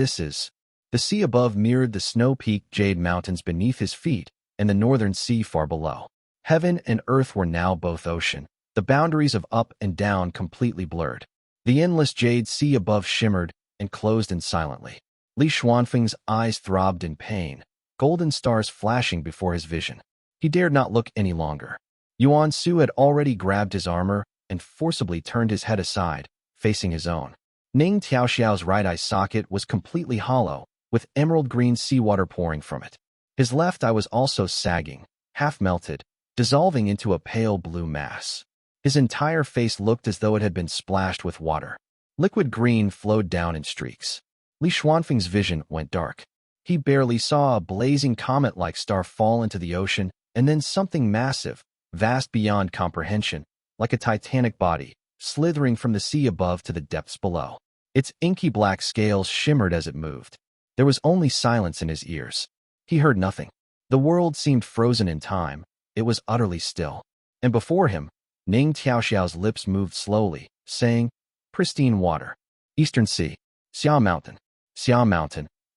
The sea above mirrored the snow-peaked jade mountains beneath his feet and the northern sea far below. Heaven and earth were now both ocean, the boundaries of up and down completely blurred. The endless jade sea above shimmered and closed in silently. Li Xuanfeng's eyes throbbed in pain, golden stars flashing before his vision. He dared not look any longer. Yuan Su had already grabbed his armor and forcibly turned his head aside, facing his own. Ning Tiaoxiao's right eye socket was completely hollow, with emerald green seawater pouring from it. His left eye was also sagging, half melted, dissolving into a pale blue mass. His entire face looked as though it had been splashed with water. Liquid green flowed down in streaks. Li Xuanfeng's vision went dark. He barely saw a blazing comet-like star fall into the ocean, and then something massive, vast beyond comprehension, like a titanic body, slithering from the sea above to the depths below. Its inky black scales shimmered as it moved. There was only silence in his ears. He heard nothing. The world seemed frozen in time. It was utterly still. And before him, Ning Tiaoxiao's lips moved slowly, saying, "Pristine water. Eastern Sea. Xia Mountain,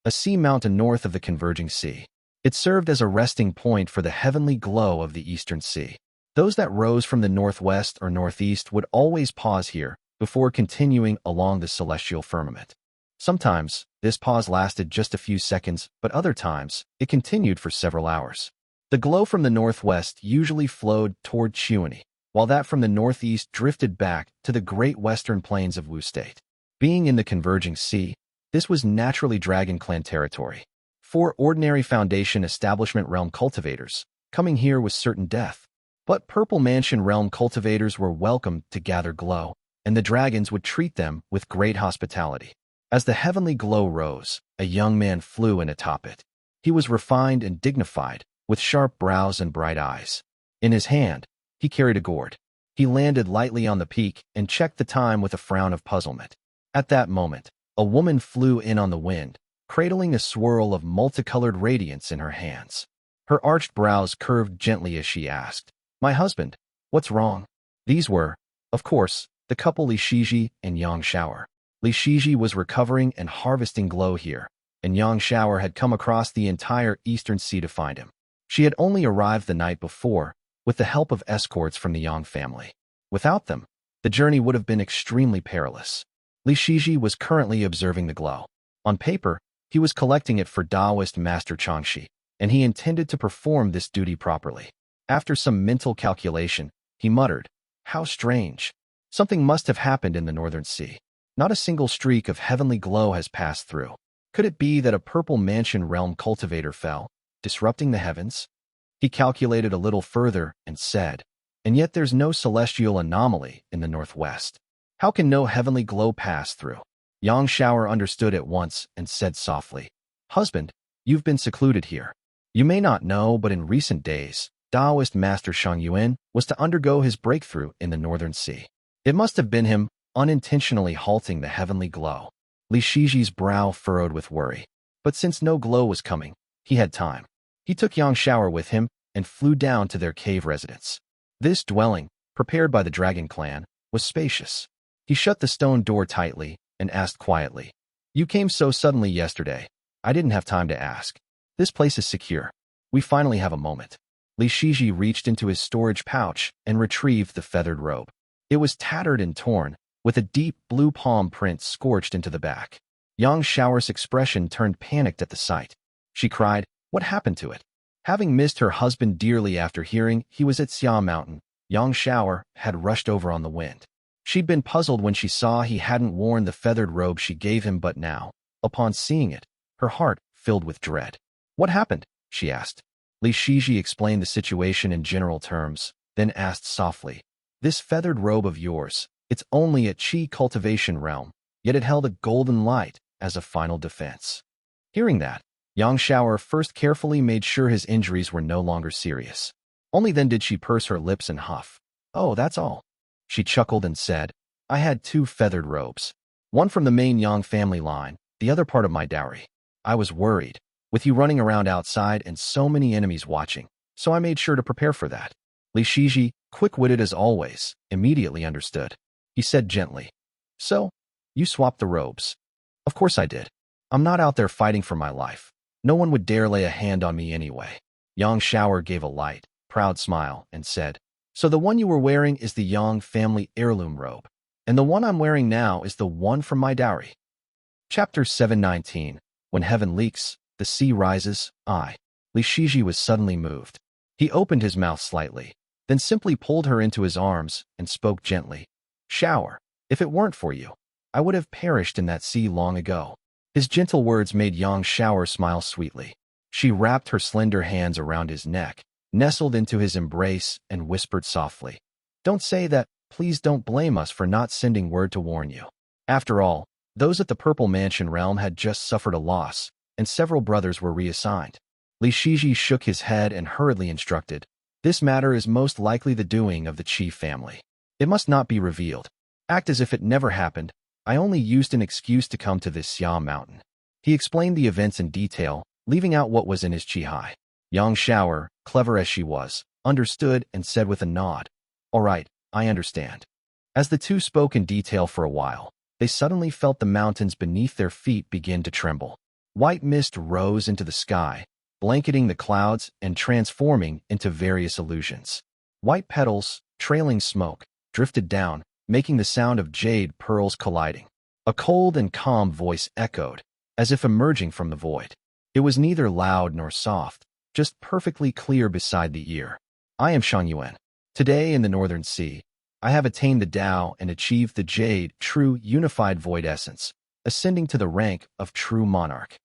a sea mountain north of the converging sea." It served as a resting point for the heavenly glow of the Eastern Sea. Those that rose from the northwest or northeast would always pause here before continuing along the celestial firmament. Sometimes, this pause lasted just a few seconds, but other times, it continued for several hours. The glow from the northwest usually flowed toward Chenghui, while that from the northeast drifted back to the great western plains of Wu State. Being in the converging sea, this was naturally Dragon Clan territory. For ordinary Foundation Establishment realm cultivators, coming here was certain death. But Purple Mansion realm cultivators were welcome to gather glow, and the dragons would treat them with great hospitality. As the heavenly glow rose, a young man flew in atop it. He was refined and dignified, with sharp brows and bright eyes. In his hand, he carried a gourd. He landed lightly on the peak and checked the time with a frown of puzzlement. At that moment, a woman flew in on the wind, cradling a swirl of multicolored radiance in her hands. Her arched brows curved gently as she asked, "My husband, what's wrong?" These were, of course, the couple Li Shiji and Yang Shower. Li Shiji was recovering and harvesting glow here, and Yang Shower had come across the entire Eastern Sea to find him. She had only arrived the night before, with the help of escorts from the Yang family. Without them, the journey would have been extremely perilous. Li Shiji was currently observing the glow. On paper, he was collecting it for Taoist Master Changshi, and he intended to perform this duty properly. After some mental calculation, he muttered, "How strange. Something must have happened in the Northern Sea. Not a single streak of heavenly glow has passed through. Could it be that a Purple Mansion realm cultivator fell, disrupting the heavens?" He calculated a little further and said, "And yet there's no celestial anomaly in the northwest. How can no heavenly glow pass through?" Yang Shower understood at once and said softly, "Husband, you've been secluded here. You may not know, but in recent days, Taoist Master Yuan was to undergo his breakthrough in the Northern Sea. It must have been him unintentionally halting the heavenly glow." Li Shiji's brow furrowed with worry. But since no glow was coming, he had time. He took Yang Shower with him and flew down to their cave residence. This dwelling, prepared by the dragon clan, was spacious. He shut the stone door tightly and asked quietly, "You came so suddenly yesterday. I didn't have time to ask. This place is secure. We finally have a moment." Li Shiji reached into his storage pouch and retrieved the feathered robe. It was tattered and torn, with a deep blue palm print scorched into the back. Yang Shao's expression turned panicked at the sight. She cried, "What happened to it?" Having missed her husband dearly after hearing he was at Xia Mountain, Yang Shao had rushed over on the wind. She'd been puzzled when she saw he hadn't worn the feathered robe she gave him, but now, upon seeing it, her heart filled with dread. "What happened?" she asked. Li Shiji explained the situation in general terms, then asked softly, "This feathered robe of yours, it's only a Qi cultivation realm, yet it held a golden light as a final defense." Hearing that, Yang Shao first carefully made sure his injuries were no longer serious. Only then did she purse her lips and huff. "Oh, that's all." She chuckled and said, "I had 2 feathered robes. One from the main Yang family line, the other part of my dowry. I was worried, with you running around outside and so many enemies watching, so I made sure to prepare for that." Li Shiji, quick-witted as always, immediately understood. He said gently, "So, you swapped the robes." "Of course I did. I'm not out there fighting for my life. No one would dare lay a hand on me anyway." Yang Shao gave a light, proud smile and said, "So the one you were wearing is the Yang family heirloom robe, and the one I'm wearing now is the one from my dowry." Chapter 719. When heaven leaks, the sea rises. Li Shiji was suddenly moved. He opened his mouth slightly, then simply pulled her into his arms and spoke gently. "Shower, if it weren't for you, I would have perished in that sea long ago." His gentle words made Yang Shao smile sweetly. She wrapped her slender hands around his neck, nestled into his embrace, and whispered softly, "Don't say that. Please don't blame us for not sending word to warn you. After all, those at the Purple Mansion realm had just suffered a loss, and several brothers were reassigned." Li Shiji shook his head and hurriedly instructed, "This matter is most likely the doing of the Qi family. It must not be revealed. Act as if it never happened. I only used an excuse to come to this Xia Mountain." He explained the events in detail, leaving out what was in his Qihai. Yang Shao, clever as she was, understood and said with a nod, "All right, I understand." As the two spoke in detail for a while, they suddenly felt the mountains beneath their feet begin to tremble. White mist rose into the sky, blanketing the clouds and transforming into various illusions. White petals, trailing smoke, drifted down, making the sound of jade pearls colliding. A cold and calm voice echoed, as if emerging from the void. It was neither loud nor soft, just perfectly clear beside the ear. "I am Yuan. Today in the Northern Sea, I have attained the Tao and achieved the Jade, true unified void essence, ascending to the rank of true monarch."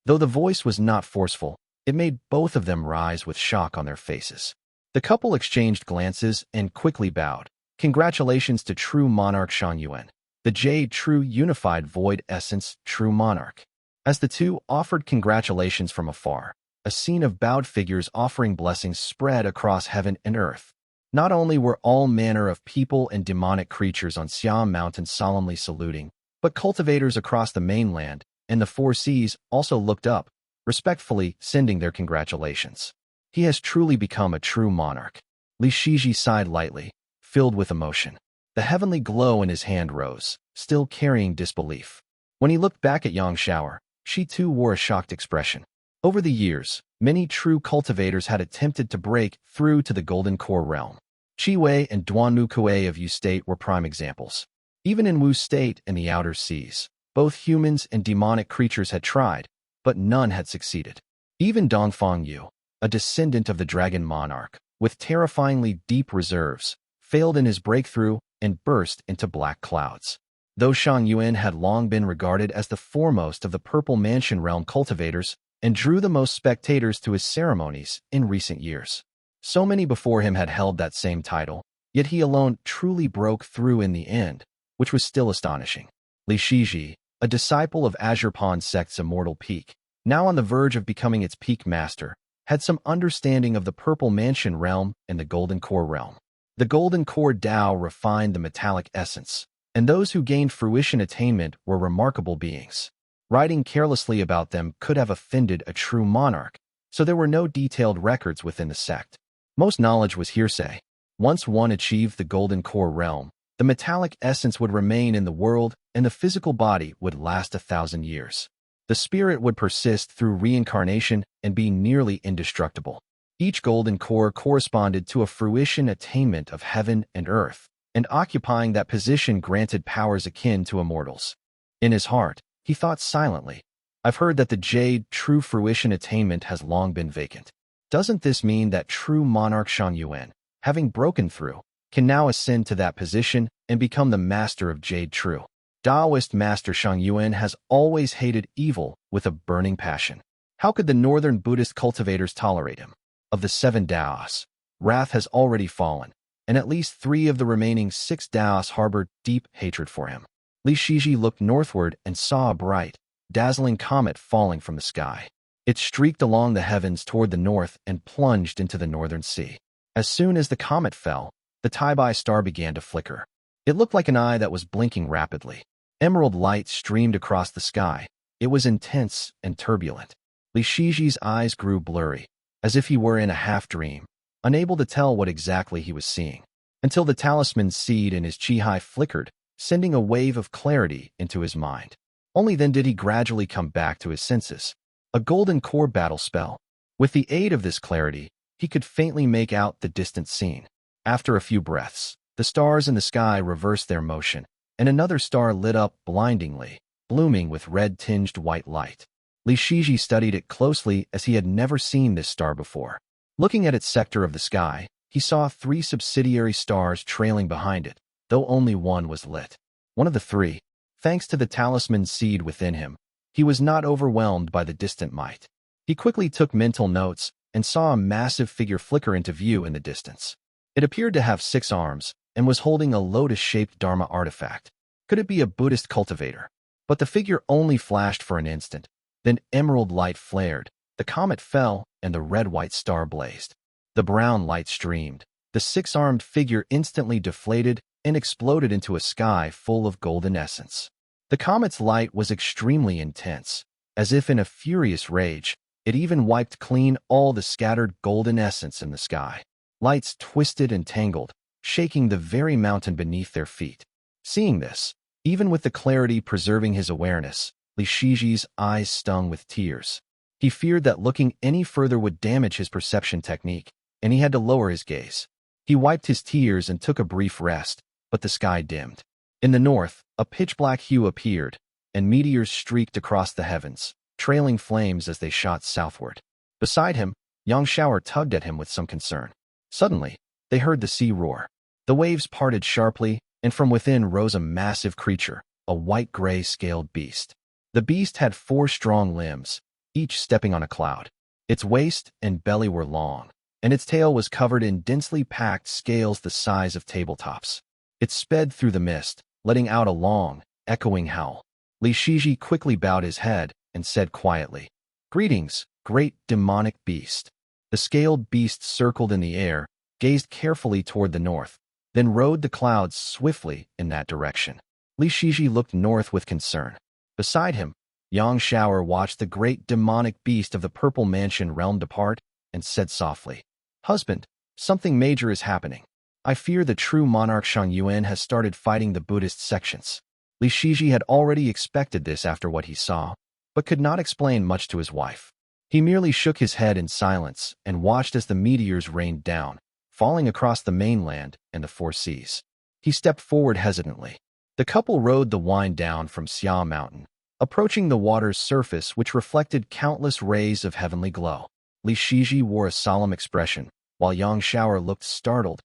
Though the voice was not forceful, it made both of them rise with shock on their faces. The couple exchanged glances and quickly bowed. "Congratulations to true monarch Yuan, the Jade true unified void essence true monarch." As the two offered congratulations from afar, a scene of bowed figures offering blessings spread across heaven and earth. Not only were all manner of people and demonic creatures on Xia Mountain solemnly saluting, but cultivators across the mainland and the 4 seas also looked up, respectfully sending their congratulations. "He has truly become a true monarch." Li Shiji sighed lightly, filled with emotion. The heavenly glow in his hand rose, still carrying disbelief. When he looked back at Yang Shao, she too wore a shocked expression. Over the years, many true cultivators had attempted to break through to the Golden Core realm. Chenghui and Duanmu Kuei of Yu State were prime examples. Even in Wu State and the outer seas, both humans and demonic creatures had tried, but none had succeeded. Even Dongfang Yu, a descendant of the Dragon Monarch, with terrifyingly deep reserves, failed in his breakthrough and burst into black clouds. Though Yuan had long been regarded as the foremost of the Purple Mansion realm cultivators and drew the most spectators to his ceremonies in recent years. So many before him had held that same title, yet he alone truly broke through in the end, which was still astonishing. Li Shiji, a disciple of Azure Pond sect's Immortal Peak, now on the verge of becoming its peak master, had some understanding of the Purple Mansion realm and the Golden Core realm. The Golden Core Tao refined the metallic essence, and those who gained fruition attainment were remarkable beings. Writing carelessly about them could have offended a true monarch, so there were no detailed records within the sect. Most knowledge was hearsay. Once one achieved the golden core realm, the metallic essence would remain in the world and the physical body would last 1,000 years. The spirit would persist through reincarnation and be nearly indestructible. Each golden core corresponded to a fruition attainment of heaven and earth, and occupying that position granted powers akin to immortals. In his heart, he thought silently, I've heard that the Jade true fruition attainment has long been vacant. Doesn't this mean that true monarch Yuan, having broken through, can now ascend to that position and become the master of Jade true? Taoist master Yuan has always hated evil with a burning passion. How could the northern Buddhist cultivators tolerate him? Of the 7 Daos, wrath has already fallen, and at least 3 of the remaining 6 Daos harbored deep hatred for him. Li Shiji looked northward and saw a bright, dazzling comet falling from the sky. It streaked along the heavens toward the north and plunged into the northern sea. As soon as the comet fell, the Taibai star began to flicker. It looked like an eye that was blinking rapidly. Emerald light streamed across the sky. It was intense and turbulent. Li Shiji's eyes grew blurry, as if he were in a half-dream, unable to tell what exactly he was seeing, until the talisman seed in his chi flickered, sending a wave of clarity into his mind. Only then did he gradually come back to his senses. A golden core battle spell. With the aid of this clarity, he could faintly make out the distant scene. After a few breaths, the stars in the sky reversed their motion, and another star lit up blindingly, blooming with red-tinged white light. Li Shiji studied it closely as he had never seen this star before. Looking at its sector of the sky, he saw 3 subsidiary stars trailing behind it, though only one was lit. One of the 3, thanks to the talisman seed within him, he was not overwhelmed by the distant might. He quickly took mental notes and saw a massive figure flicker into view in the distance. It appeared to have 6 arms and was holding a lotus-shaped Dharma artifact. Could it be a Buddhist cultivator? But the figure only flashed for an instant. Then emerald light flared, the comet fell, and the red-white star blazed. The brown light streamed. The 6-armed figure instantly deflated and exploded into a sky full of golden essence. The comet's light was extremely intense. As if in a furious rage, it even wiped clean all the scattered golden essence in the sky. Lights twisted and tangled, shaking the very mountain beneath their feet. Seeing this, even with the clarity preserving his awareness, Li Shiji's eyes stung with tears. He feared that looking any further would damage his perception technique, and he had to lower his gaze. He wiped his tears and took a brief rest, but the sky dimmed. In the north, a pitch-black hue appeared, and meteors streaked across the heavens, trailing flames as they shot southward. Beside him, Yang Shower tugged at him with some concern. Suddenly, they heard the sea roar. The waves parted sharply, and from within rose a massive creature, a white-gray scaled beast. The beast had 4 strong limbs, each stepping on a cloud. Its waist and belly were long, and its tail was covered in densely packed scales the size of tabletops. It sped through the mist, letting out a long, echoing howl. Li Shiji quickly bowed his head and said quietly, "Greetings, great demonic beast." The scaled beast circled in the air, gazed carefully toward the north, then rode the clouds swiftly in that direction. Li Shiji looked north with concern. Beside him, Yang Shower watched the great demonic beast of the Purple Mansion realm depart and said softly, "Husband, something major is happening. I fear the true monarch Yuan has started fighting the Buddhist sections." Li Shiji had already expected this after what he saw, but could not explain much to his wife. He merely shook his head in silence and watched as the meteors rained down, falling across the mainland and the 4 seas. He stepped forward hesitantly. The couple rode the wind down from Xia Mountain, approaching the water's surface which reflected countless rays of heavenly glow. Li Shiji wore a solemn expression, while Yang Shower looked startled.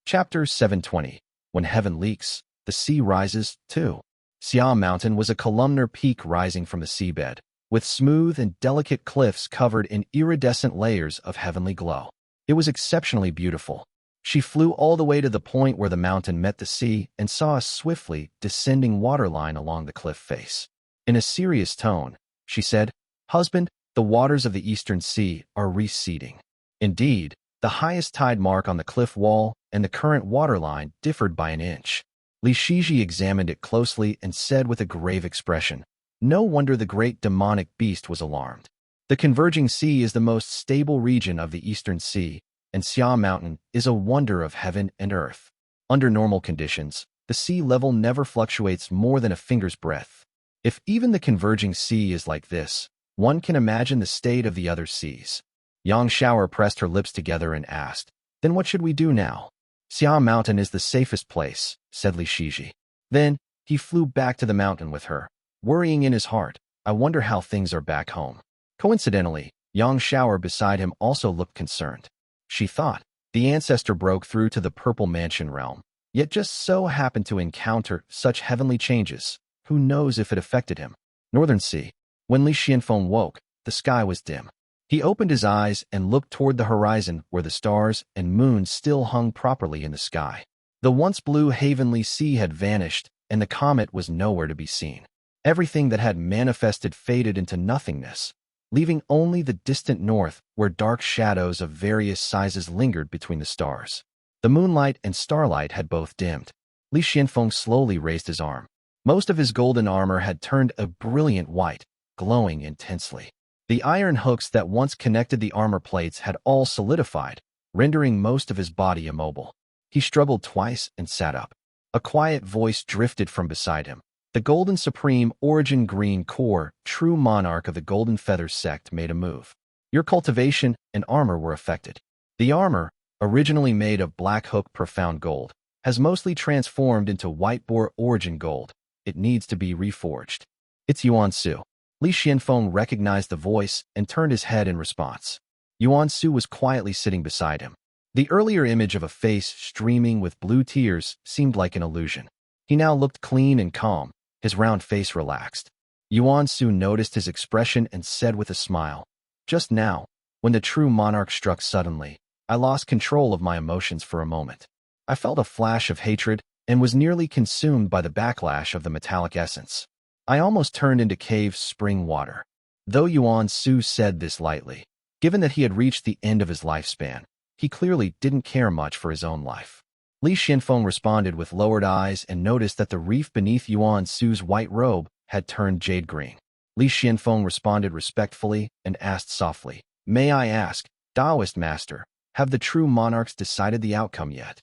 Chapter 720. When heaven leaks, the sea rises, too. Xia Mountain was a columnar peak rising from the seabed, with smooth and delicate cliffs covered in iridescent layers of heavenly glow. It was exceptionally beautiful. She flew all the way to the point where the mountain met the sea and saw a swiftly descending waterline along the cliff face. In a serious tone, she said, "Husband, the waters of the eastern sea are receding." Indeed, the highest tide mark on the cliff wall and the current waterline differed by an inch. Li Shiji examined it closely and said with a grave expression, "No wonder the great demonic beast was alarmed. The converging sea is the most stable region of the eastern sea, and Xia Mountain is a wonder of heaven and earth. Under normal conditions, the sea level never fluctuates more than a finger's breadth. If even the converging sea is like this, one can imagine the state of the other seas. Yang Shower pressed her lips together and asked, "Then what should we do now?" "Xia Mountain is the safest place," said Li Shiji. Then, he flew back to the mountain with her, worrying in his heart, "I wonder how things are back home." Coincidentally, Yang Shower beside him also looked concerned. She thought, the ancestor broke through to the Purple Mansion realm, yet just so happened to encounter such heavenly changes. Who knows if it affected him? Northern Sea. When Li Xianfeng woke, the sky was dim. He opened his eyes and looked toward the horizon where the stars and moon still hung properly in the sky. The once blue heavenly sea had vanished, and the comet was nowhere to be seen. Everything that had manifested faded into nothingness, leaving only the distant north where dark shadows of various sizes lingered between the stars. The moonlight and starlight had both dimmed. Li Xianfeng slowly raised his arm. Most of his golden armor had turned a brilliant white, glowing intensely. The iron hooks that once connected the armor plates had all solidified, rendering most of his body immobile. He struggled twice and sat up. A quiet voice drifted from beside him. The Golden Supreme Origin Green Core, true monarch of the Golden Feather sect, made a move. Your cultivation and armor were affected. The armor, originally made of Black Hook Profound Gold, has mostly transformed into White Boar Origin Gold. It needs to be reforged. It's Yuan Su. Li Xianfeng recognized the voice and turned his head in response. Yuan Su was quietly sitting beside him. The earlier image of a face streaming with blue tears seemed like an illusion. He now looked clean and calm, his round face relaxed. Yuan Su noticed his expression and said with a smile, "Just now, when the true monarch struck suddenly, I lost control of my emotions for a moment. I felt a flash of hatred and was nearly consumed by the backlash of the metallic essence. I almost turned into cave spring water." Though Yuan Su said this lightly, given that he had reached the end of his lifespan, he clearly didn't care much for his own life. Li Xianfeng responded with lowered eyes and noticed that the reef beneath Yuan Su's white robe had turned jade green. Li Xianfeng responded respectfully and asked softly, "May I ask, Taoist master, have the true monarchs decided the outcome yet?"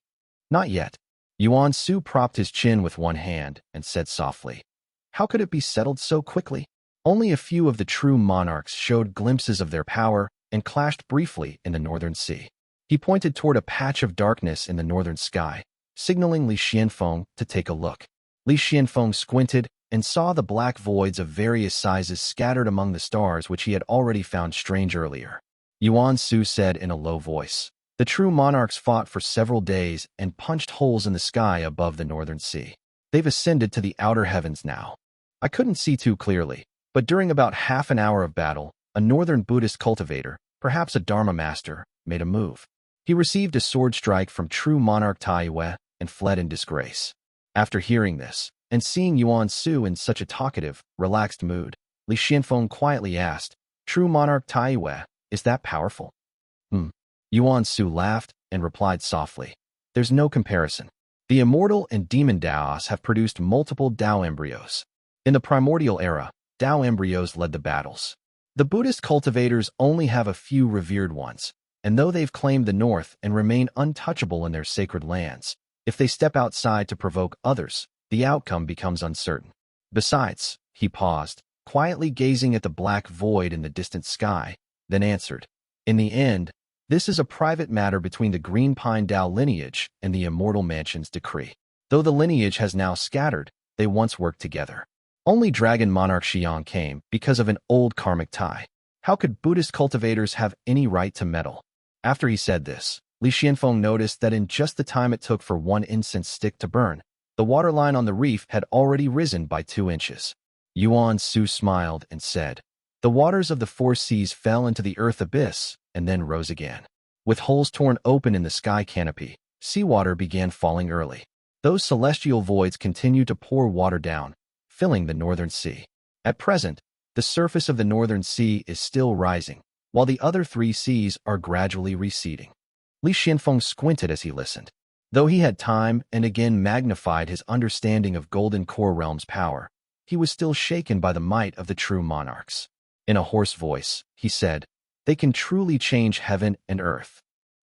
"Not yet." Yuan Su propped his chin with one hand and said softly, "How could it be settled so quickly?" Only a few of the true monarchs showed glimpses of their power and clashed briefly in the northern sea. He pointed toward a patch of darkness in the northern sky, signaling Li Xianfeng to take a look. Li Xianfeng squinted and saw the black voids of various sizes scattered among the stars which he had already found strange earlier. Yuan Su said in a low voice, "The true monarchs fought for several days and punched holes in the sky above the northern sea. They've ascended to the outer heavens now. I couldn't see too clearly, but during about half an hour of battle, a northern Buddhist cultivator, perhaps a Dharma master, made a move. He received a sword strike from true monarch Taiyue and fled in disgrace." After hearing this, and seeing Yuan Su in such a talkative, relaxed mood, Li Xianfeng quietly asked, "True monarch Taiyue, is that powerful?" Yuan Su laughed and replied softly, "There's no comparison. The Immortal and Demon Daos have produced multiple Dao embryos. In the primordial era, Dao embryos led the battles. The Buddhist cultivators only have a few revered ones, and though they've claimed the north and remain untouchable in their sacred lands, if they step outside to provoke others, the outcome becomes uncertain. Besides," he paused, quietly gazing at the black void in the distant sky, then answered, "In the end, this is a private matter between the Green Pine Dao lineage and the Immortal Mansion's decree. Though the lineage has now scattered, they once worked together. Only Dragon Monarch Xiang came because of an old karmic tie. How could Buddhist cultivators have any right to meddle?" After he said this, Li Xianfeng noticed that in just the time it took for one incense stick to burn, the waterline on the reef had already risen by 2 inches. Yuan Su smiled and said, "The waters of the 4 seas fell into the earth abyss and then rose again. With holes torn open in the sky canopy, seawater began falling early. Those celestial voids continued to pour water down, filling the northern sea. At present, the surface of the northern sea is still rising, while the other 3 seas are gradually receding." Li Xianfeng squinted as he listened. Though he had time and again magnified his understanding of Golden Core Realm's power, he was still shaken by the might of the true monarchs. In a hoarse voice, he said, "They can truly change heaven and earth."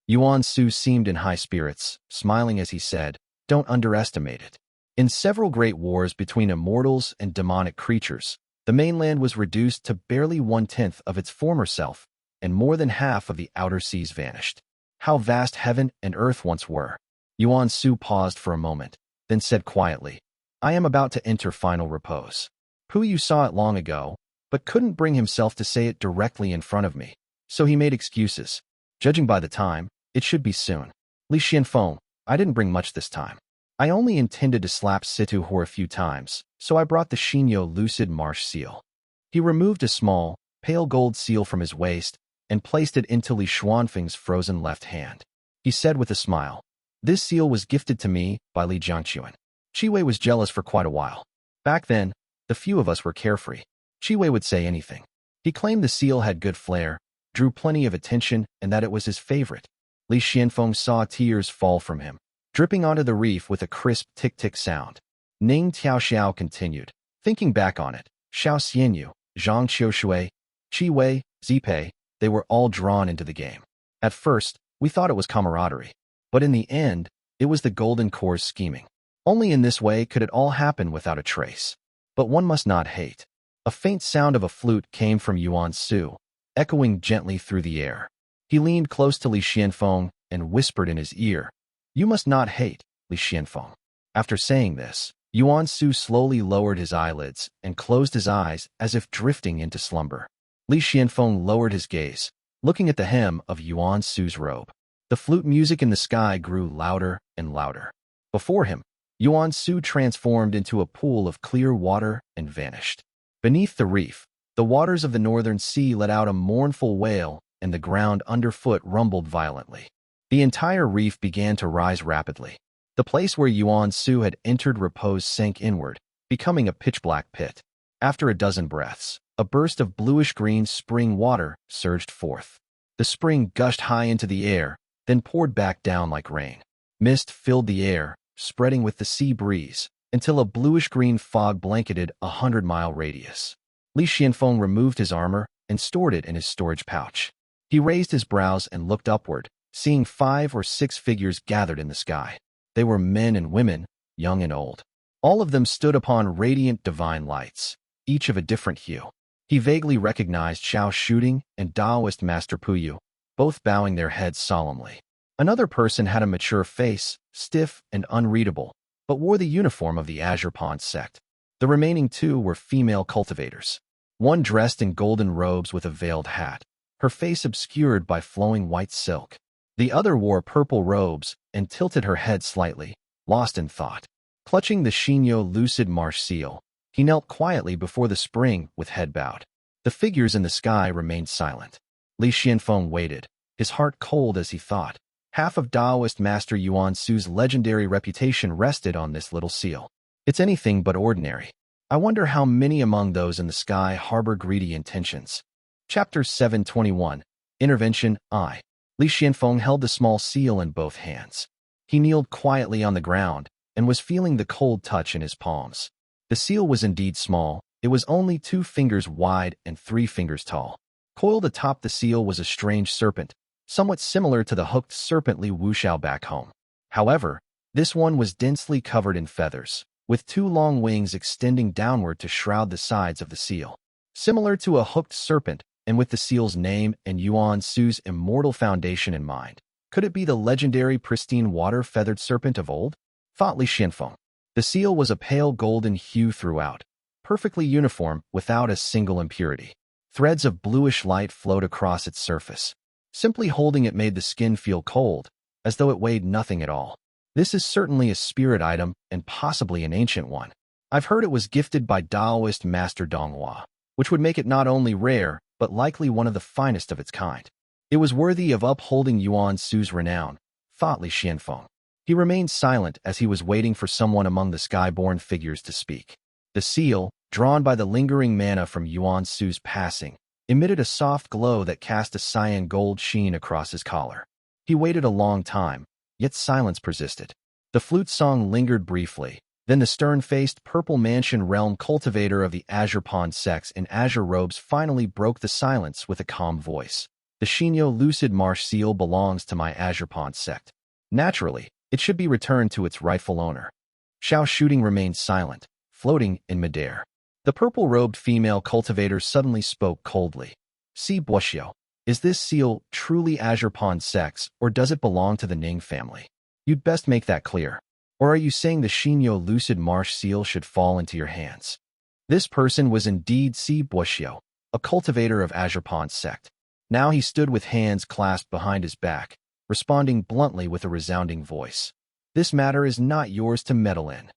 Yuan Su seemed in high spirits, smiling as he said, "Don't underestimate it." In several great wars between immortals and demonic creatures, the mainland was reduced to barely 1/10 of its former self, and more than half of the outer seas vanished. How vast heaven and earth once were. Yuan Su paused for a moment, then said quietly, "I am about to enter final repose. Puyu saw it long ago, but couldn't bring himself to say it directly in front of me, so he made excuses. Judging by the time, it should be soon. Li Xianfeng, I didn't bring much this time. I only intended to slap Situ Hor a few times, so I brought the Xinyo Lucid Marsh seal." He removed a small, pale gold seal from his waist and placed it into Li Xuanfeng's frozen left hand. He said with a smile, "This seal was gifted to me by Li Jiangquan. Chiwei was jealous for quite a while. Back then, the few of us were carefree. Chiwei would say anything. He claimed the seal had good flair, drew plenty of attention, and that it was his favorite." Li Xianfeng saw tears fall from him, dripping onto the reef with a crisp tick-tick sound. Ning Tiaoxiao continued, "Thinking back on it, Xiao Xianyu, Zhang Qiushui, Qi Wei, Zipei, they were all drawn into the game. At first, we thought it was camaraderie. But in the end, it was the Golden Core's scheming. Only in this way could it all happen without a trace. But one must not hate." A faint sound of a flute came from Yuan Su, echoing gently through the air. He leaned close to Li Xianfeng and whispered in his ear, "You must not hate, Li Xianfeng." After saying this, Yuan Su slowly lowered his eyelids and closed his eyes as if drifting into slumber. Li Xianfeng lowered his gaze, looking at the hem of Yuan Su's robe. The flute music in the sky grew louder and louder. Before him, Yuan Su transformed into a pool of clear water and vanished. Beneath the reef, the waters of the northern sea let out a mournful wail, and the ground underfoot rumbled violently. The entire reef began to rise rapidly. The place where Yuan Su had entered repose sank inward, becoming a pitch-black pit. After a dozen breaths, a burst of bluish-green spring water surged forth. The spring gushed high into the air, then poured back down like rain. Mist filled the air, spreading with the sea breeze, until a bluish-green fog blanketed a 100-mile radius. Li Xianfeng removed his armor and stored it in his storage pouch. He raised his brows and looked upward, seeing 5 or 6 figures gathered in the sky. They were men and women, young and old. All of them stood upon radiant divine lights, each of a different hue. He vaguely recognized Xiao Shooting and Taoist Master Puyu, both bowing their heads solemnly. Another person had a mature face, stiff and unreadable, but wore the uniform of the Azure Pond sect. The remaining 2 were female cultivators. One dressed in golden robes with a veiled hat, her face obscured by flowing white silk. The other wore purple robes and tilted her head slightly, lost in thought. Clutching the Xinyo Lucid Marsh seal, he knelt quietly before the spring with head bowed. The figures in the sky remained silent. Li Xianfeng waited, his heart cold as he thought. Half of Taoist Master Yuan Su's legendary reputation rested on this little seal. It's anything but ordinary. I wonder how many among those in the sky harbor greedy intentions. Chapter 721, Intervention I. Li Xianfeng held the small seal in both hands. He kneeled quietly on the ground and was feeling the cold touch in his palms. The seal was indeed small. It was only 2 fingers wide and 3 fingers tall. Coiled atop the seal was a strange serpent, somewhat similar to the hooked serpent Li Wuxiao back home. However, this one was densely covered in feathers, with 2 long wings extending downward to shroud the sides of the seal. Similar to a hooked serpent, and with the seal's name and Yuan Su's immortal foundation in mind, could it be the legendary pristine water-feathered serpent of old? Thought Li Xianfeng. The seal was a pale golden hue throughout, perfectly uniform without a single impurity. Threads of bluish light flowed across its surface. Simply holding it made the skin feel cold, as though it weighed nothing at all. This is certainly a spirit item and possibly an ancient one. I've heard it was gifted by Taoist Master Donghua, which would make it not only rare, but likely one of the finest of its kind. It was worthy of upholding Yuan Su's renown, thought Li Xianfeng. He remained silent as he was waiting for someone among the sky-born figures to speak. The seal, drawn by the lingering mana from Yuan Su's passing, emitted a soft glow that cast a cyan gold sheen across his collar. He waited a long time, yet silence persisted. The flute song lingered briefly, then the stern-faced purple mansion realm cultivator of the Azure Pond sects in azure robes finally broke the silence with a calm voice. The Xinyo Lucid Marsh seal belongs to my Azure Pond sect. Naturally, it should be returned to its rightful owner. Xiao Shooting remained silent, floating in midair. The purple-robed female cultivator suddenly spoke coldly. "Si Buoxiao, is this seal truly Azure Pond sect's, or does it belong to the Ning family? You'd best make that clear. Or are you saying the Xinyo Lucid Marsh seal should fall into your hands?" This person was indeed Si Buoxiao, a cultivator of Azure Pond sect. Now he stood with hands clasped behind his back, responding bluntly with a resounding voice. "This matter is not yours to meddle in."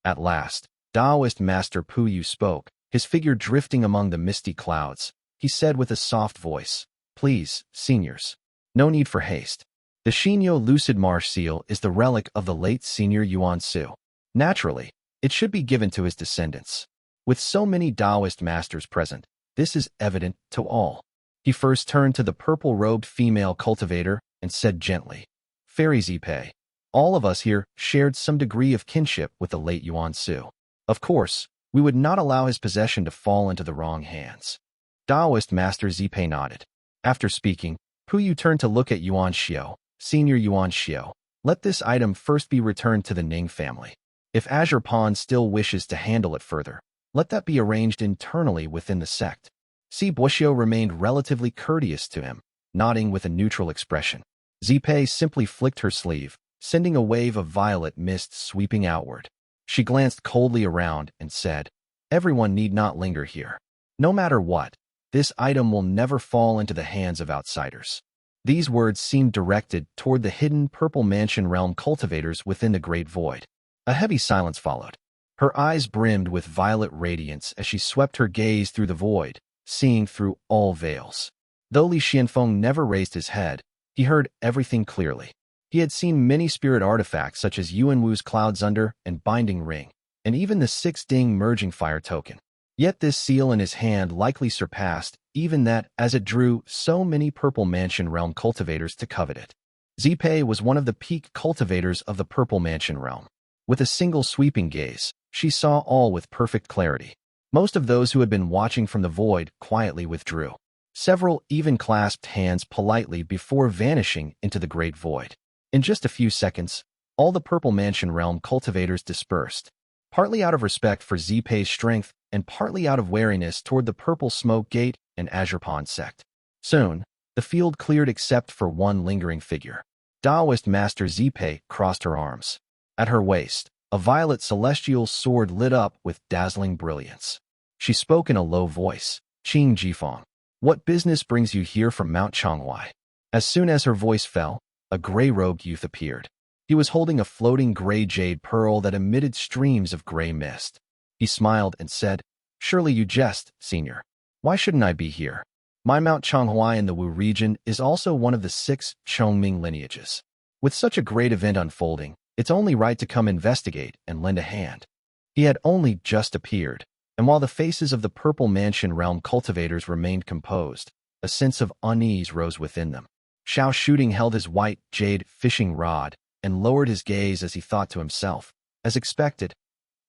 At last, Taoist Master Puyu spoke, his figure drifting among the misty clouds. He said with a soft voice, "Please, seniors. No need for haste. The Xinyo Lucid Marsh seal is the relic of the late senior Yuan Su. Naturally, it should be given to his descendants. With so many Taoist masters present, this is evident to all." He first turned to the purple-robed female cultivator and said gently, "Fairy Zipei, all of us here shared some degree of kinship with the late Yuan Su. Of course, we would not allow his possession to fall into the wrong hands." Taoist Master Zipei nodded. After speaking, Puyu turned to look at Yuan Xiao. "Senior Yuan Xiao, let this item first be returned to the Ning family. If Azure Pond still wishes to handle it further, let that be arranged internally within the sect." Si Buoxiao remained relatively courteous to him, nodding with a neutral expression. Zipei simply flicked her sleeve, sending a wave of violet mist sweeping outward. She glanced coldly around and said, "Everyone need not linger here. No matter what, this item will never fall into the hands of outsiders." These words seemed directed toward the hidden Purple Mansion realm cultivators within the Great Void. A heavy silence followed. Her eyes brimmed with violet radiance as she swept her gaze through the void, seeing through all veils. Though Li Xianfeng never raised his head, he heard everything clearly. He had seen many spirit artifacts such as Yuan Wu's Clouds Under and Binding Ring, and even the 6 Ding Merging Fire token. Yet this seal in his hand likely surpassed even that, as it drew so many Purple Mansion realm cultivators to covet it. Zipei was one of the peak cultivators of the Purple Mansion realm. With a single sweeping gaze, she saw all with perfect clarity. Most of those who had been watching from the void quietly withdrew. Several even clasped hands politely before vanishing into the great void. In just a few seconds, all the Purple Mansion realm cultivators dispersed, partly out of respect for Zipei's strength and partly out of wariness toward the Purple Smoke Gate and Azure Pond sect. Soon, the field cleared except for one lingering figure. Taoist Master Zipei crossed her arms. At her waist, a violet celestial sword lit up with dazzling brilliance. She spoke in a low voice, "Qing Jifeng, what business brings you here from Mount Chenghui?" As soon as her voice fell, a gray-robed youth appeared. He was holding a floating gray jade pearl that emitted streams of gray mist. He smiled and said, "Surely you jest, senior. Why shouldn't I be here? My Mount Chenghui in the Wu region is also one of the 6 Chongming lineages. With such a great event unfolding, it's only right to come investigate and lend a hand." He had only just appeared, and while the faces of the Purple Mansion realm cultivators remained composed, a sense of unease rose within them. Xiao Shooting held his white jade fishing rod and lowered his gaze as he thought to himself, as expected,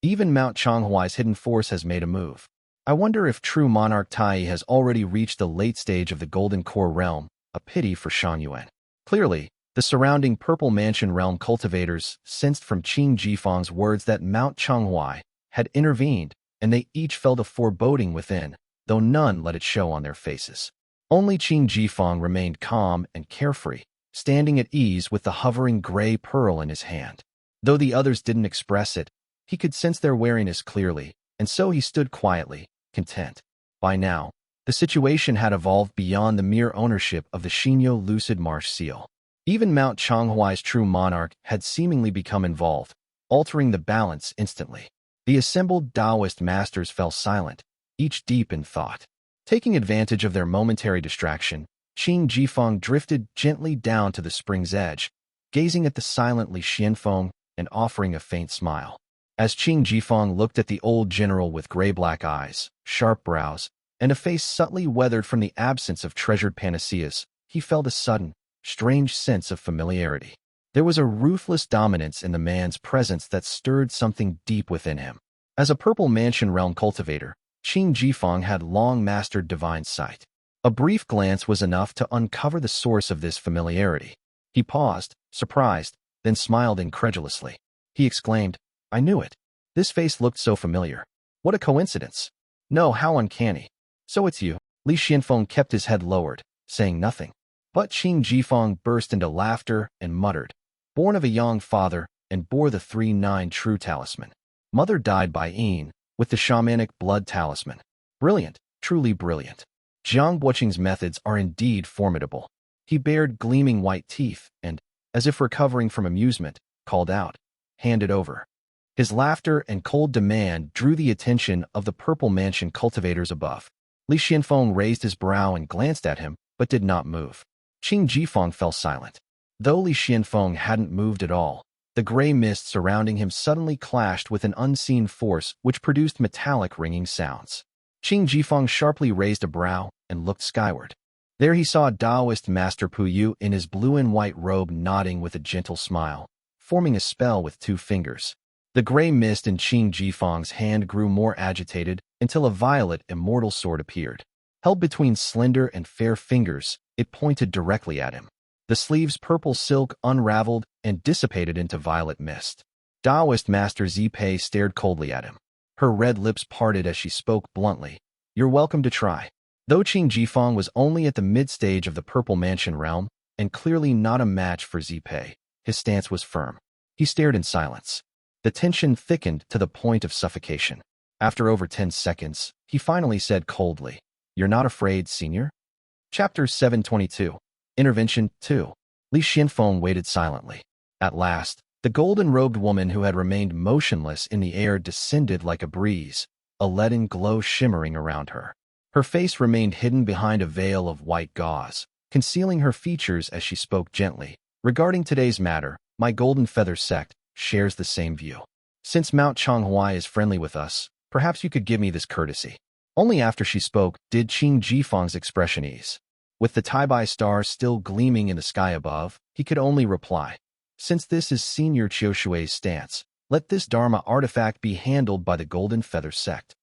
even Mount Chenghui's hidden force has made a move. I wonder if true Monarch Tai has already reached the late stage of the Golden Core realm, a pity for Shan Yuan. Clearly, the surrounding Purple Mansion realm cultivators sensed from Qing Jifeng's words that Mount Chenghui had intervened, and they each felt a foreboding within, though none let it show on their faces. Only Qing Jifeng remained calm and carefree, standing at ease with the hovering gray pearl in his hand. Though the others didn't express it, he could sense their wariness clearly, and so he stood quietly, content. By now, the situation had evolved beyond the mere ownership of the Xinyo Lucid Marsh seal. Even Mount Chenghui's true monarch had seemingly become involved, altering the balance instantly. The assembled Taoist masters fell silent, each deep in thought. Taking advantage of their momentary distraction, Qing Jifeng drifted gently down to the spring's edge, gazing at the silent Li Xianfeng and offering a faint smile. As Qing Jifeng looked at the old general with gray-black eyes, sharp brows, and a face subtly weathered from the absence of treasured panaceas, he felt a sudden, strange sense of familiarity. There was a ruthless dominance in the man's presence that stirred something deep within him. As a Purple Mansion realm cultivator, Qing Jifeng had long mastered divine sight. A brief glance was enough to uncover the source of this familiarity. He paused, surprised, then smiled incredulously. He exclaimed, I knew it. This face looked so familiar. What a coincidence. No, how uncanny. So it's you. Li Xianfeng kept his head lowered, saying nothing. But Qing Jifeng burst into laughter and muttered, born of a Yang father and bore the 3-9 true talisman. Mother died by Yin, with the shamanic blood talisman. Brilliant, truly brilliant. Jiang Guoqing's methods are indeed formidable. He bared gleaming white teeth and, as if recovering from amusement, called out, hand it over. His laughter and cold demand drew the attention of the Purple Mansion cultivators above. Li Xianfeng raised his brow and glanced at him, but did not move. Qing Jifeng fell silent. Though Li Xianfeng hadn't moved at all, the gray mist surrounding him suddenly clashed with an unseen force which produced metallic ringing sounds. Qing Jifeng sharply raised a brow and looked skyward. There he saw Taoist Master Puyu in his blue and white robe nodding with a gentle smile, forming a spell with 2 fingers. The gray mist in Qing Jifeng's hand grew more agitated until a violet immortal sword appeared. Held between slender and fair fingers, it pointed directly at him. The sleeve's purple silk unraveled and dissipated into violet mist. Taoist Master Zipei stared coldly at him. Her red lips parted as she spoke bluntly. You're welcome to try. Though Qing Jifeng was only at the mid-stage of the Purple Mansion realm, and clearly not a match for Zipei, his stance was firm. He stared in silence. The tension thickened to the point of suffocation. After over 10 seconds, he finally said coldly, You're not afraid, senior? Chapter 722. Intervention 2. Li Xianfeng waited silently. At last, the golden-robed woman who had remained motionless in the air descended like a breeze, a leaden glow shimmering around her. Her face remained hidden behind a veil of white gauze, concealing her features as she spoke gently. Regarding today's matter, my Golden Feather sect shares the same view. Since Mount Chenghui is friendly with us, perhaps you could give me this courtesy. Only after she spoke did Qing Jifeng's expression ease. With the Taibai star still gleaming in the sky above, he could only reply, Since this is Senior Qiushui's stance, let this Dharma artifact be handled by the Golden Feather sect.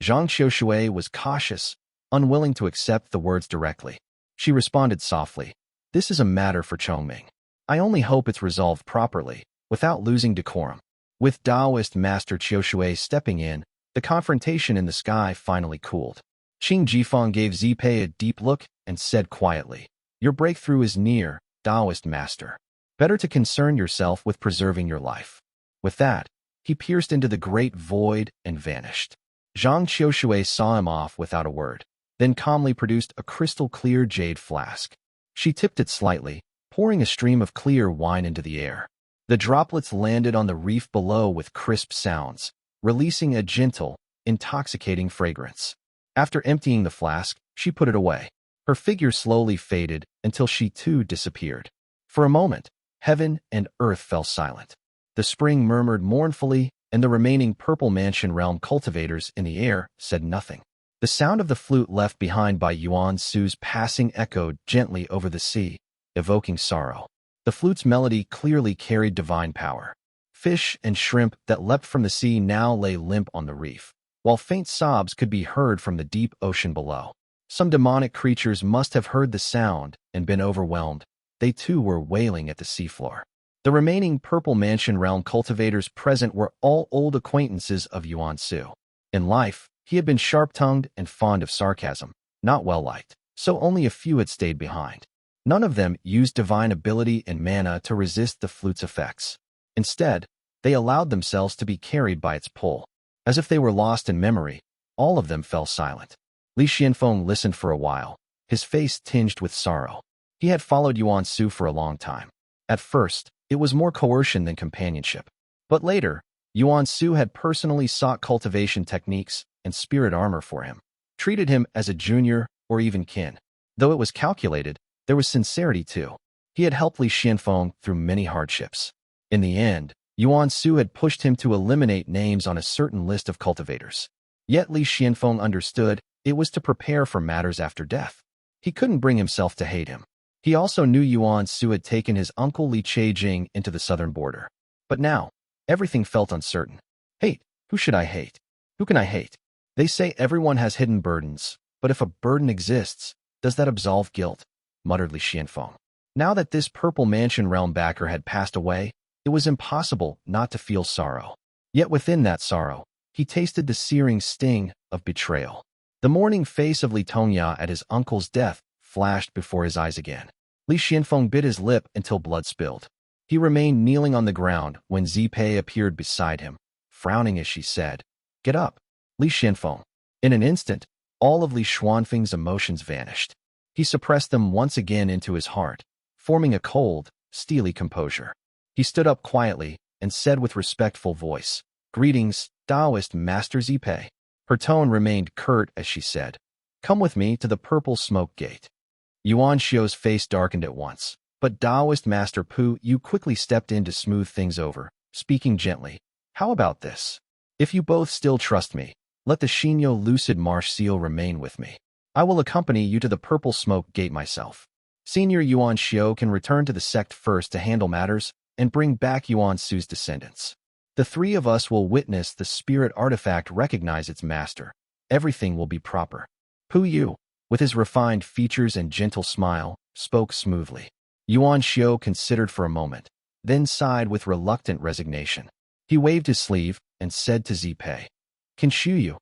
Zhang Qiushui was cautious, unwilling to accept the words directly. She responded softly, This is a matter for Chongming. I only hope it's resolved properly, without losing decorum. With Taoist Master Qiushui stepping in, the confrontation in the sky finally cooled. Qing Jifeng gave Zipei a deep look and said quietly, Your breakthrough is near, Taoist Master. Better to concern yourself with preserving your life. With that, he pierced into the great void and vanished. Zhang Qiushui saw him off without a word, then calmly produced a crystal-clear jade flask. She tipped it slightly, pouring a stream of clear wine into the air. The droplets landed on the reef below with crisp sounds, releasing a gentle, intoxicating fragrance. After emptying the flask, she put it away. Her figure slowly faded until she too disappeared. For a moment, heaven and earth fell silent. The spring murmured mournfully, and the remaining Purple Mansion realm cultivators in the air said nothing. The sound of the flute left behind by Yuan Su's passing echoed gently over the sea, evoking sorrow. The flute's melody clearly carried divine power. Fish and shrimp that leapt from the sea now lay limp on the reef, while faint sobs could be heard from the deep ocean below. Some demonic creatures must have heard the sound and been overwhelmed. They too were wailing at the seafloor. The remaining Purple Mansion realm cultivators present were all old acquaintances of Yuan Su. In life, he had been sharp-tongued and fond of sarcasm, not well-liked, so only a few had stayed behind. None of them used divine ability and mana to resist the flute's effects. Instead, they allowed themselves to be carried by its pull. As if they were lost in memory, all of them fell silent. Li Xianfeng listened for a while, his face tinged with sorrow. He had followed Yuan Su for a long time. At first, it was more coercion than companionship. But later, Yuan Su had personally sought cultivation techniques and spirit armor for him, treated him as a junior or even kin. Though it was calculated, there was sincerity too. He had helped Li Xianfeng through many hardships. In the end, Yuan Su had pushed him to eliminate names on a certain list of cultivators. Yet Li Xianfeng understood it was to prepare for matters after death. He couldn't bring himself to hate him. He also knew Yuan Su had taken his uncle Li Cheijing into the southern border. But now, everything felt uncertain. Hate? Who should I hate? Who can I hate? They say everyone has hidden burdens, but if a burden exists, Does that absolve guilt? Muttered Li Xianfeng. Now that this purple mansion realm backer had passed away, it was impossible not to feel sorrow. Yet within that sorrow, he tasted the searing sting of betrayal. The mourning face of Li Tongya at his uncle's death flashed before his eyes again. Li Xianfeng bit his lip until blood spilled. He remained kneeling on the ground when Zipei appeared beside him, frowning as she said, "Get up, Li Xianfeng." In an instant, all of Li Xuanfeng's emotions vanished. He suppressed them once again into his heart, forming a cold, steely composure. He stood up quietly and said with respectful voice, "Greetings, Taoist Master Zipei." Her tone remained curt as she said, "Come with me to the Purple Smoke Gate." Yuan Xiu's face darkened at once, but Taoist Master Pu Yu quickly stepped in to smooth things over, speaking gently, "How about this? If you both still trust me, let the Xinyo Lucid Marsh Seal remain with me. I will accompany you to the Purple Smoke Gate myself. Senior Yuan Xiu can return to the sect first to handle matters and bring back Yuan Su's descendants. The three of us will witness the spirit artifact recognize its master. Everything will be proper." Pu Yu, with his refined features and gentle smile, spoke smoothly. Yuan Xiu considered for a moment, then sighed with reluctant resignation. He waved his sleeve and said to Zipei, "Can Yu,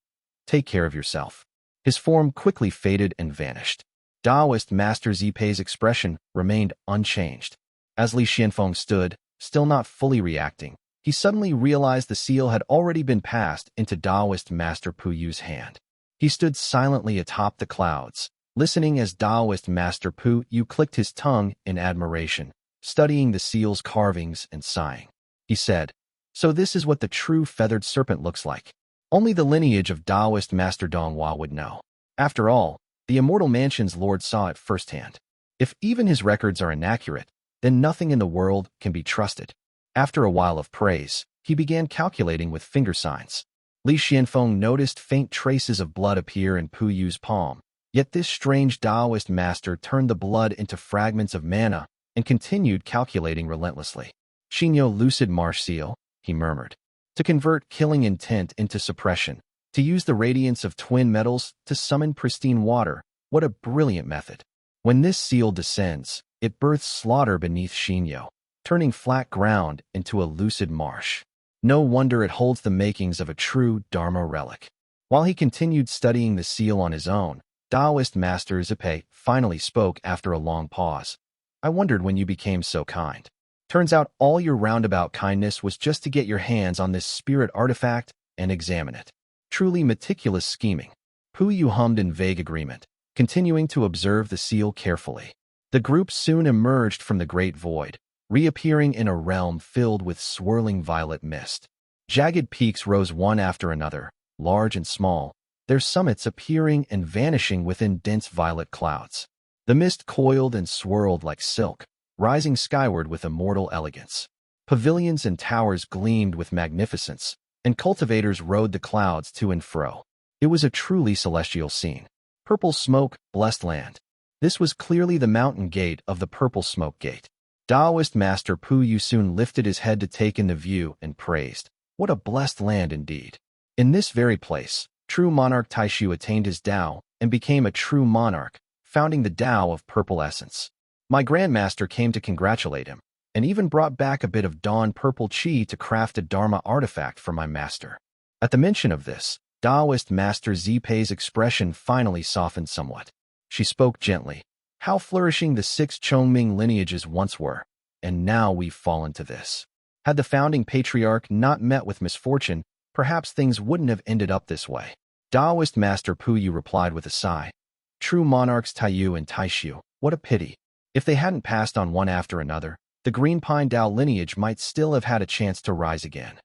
take care of yourself." His form quickly faded and vanished. Taoist Master Zipei's expression remained unchanged. As Li Xianfeng stood, still not fully reacting, he suddenly realized the seal had already been passed into Taoist Master Pu Yu's hand. He stood silently atop the clouds, listening as Taoist Master Pu Yu clicked his tongue in admiration, studying the seal's carvings and sighing. He said, "So this is what the true feathered serpent looks like. Only the lineage of Taoist Master Donghua would know. After all, the Immortal Mansion's Lord saw it firsthand. If even his records are inaccurate, then nothing in the world can be trusted." After a while of praise, he began calculating with finger signs. Li Xianfeng noticed faint traces of blood appear in Pu Yu's palm, yet this strange Taoist master turned the blood into fragments of mana and continued calculating relentlessly. "Xinyo Lucid Marsh Seal," he murmured. "To convert killing intent into suppression, to use the radiance of twin metals to summon pristine water, what a brilliant method. When this seal descends, it births slaughter beneath Xinyo, turning flat ground into a lucid marsh. No wonder it holds the makings of a true Dharma relic." While he continued studying the seal on his own, Taoist Master Zipei finally spoke after a long pause. "I wondered when you became so kind. Turns out all your roundabout kindness was just to get your hands on this spirit artifact and examine it. Truly meticulous scheming." Pu Yu hummed in vague agreement, continuing to observe the seal carefully. The group soon emerged from the great void, reappearing in a realm filled with swirling violet mist. Jagged peaks rose one after another, large and small, their summits appearing and vanishing within dense violet clouds. The mist coiled and swirled like silk, rising skyward with immortal elegance. Pavilions and towers gleamed with magnificence, and cultivators rode the clouds to and fro. It was a truly celestial scene. Purple smoke, blessed land. This was clearly the mountain gate of the Purple Smoke Gate. Taoist Master Pu Yu soon lifted his head to take in the view and praised, "What a blessed land indeed. In this very place, true monarch Taishu attained his Tao and became a true monarch, founding the Tao of purple essence. My grandmaster came to congratulate him, and even brought back a bit of dawn purple chi to craft a Dharma artifact for my master." At the mention of this, Taoist Master Zipei's expression finally softened somewhat. She spoke gently, "How flourishing the 6 Chongming lineages once were, and now we've fallen to this. Had the founding patriarch not met with misfortune, perhaps things wouldn't have ended up this way." Taoist Master Pu Yu replied with a sigh, "True monarchs Taiyu and Taishu, what a pity. If they hadn't passed on one after another, the Green Pine Tao lineage might still have had a chance to rise again.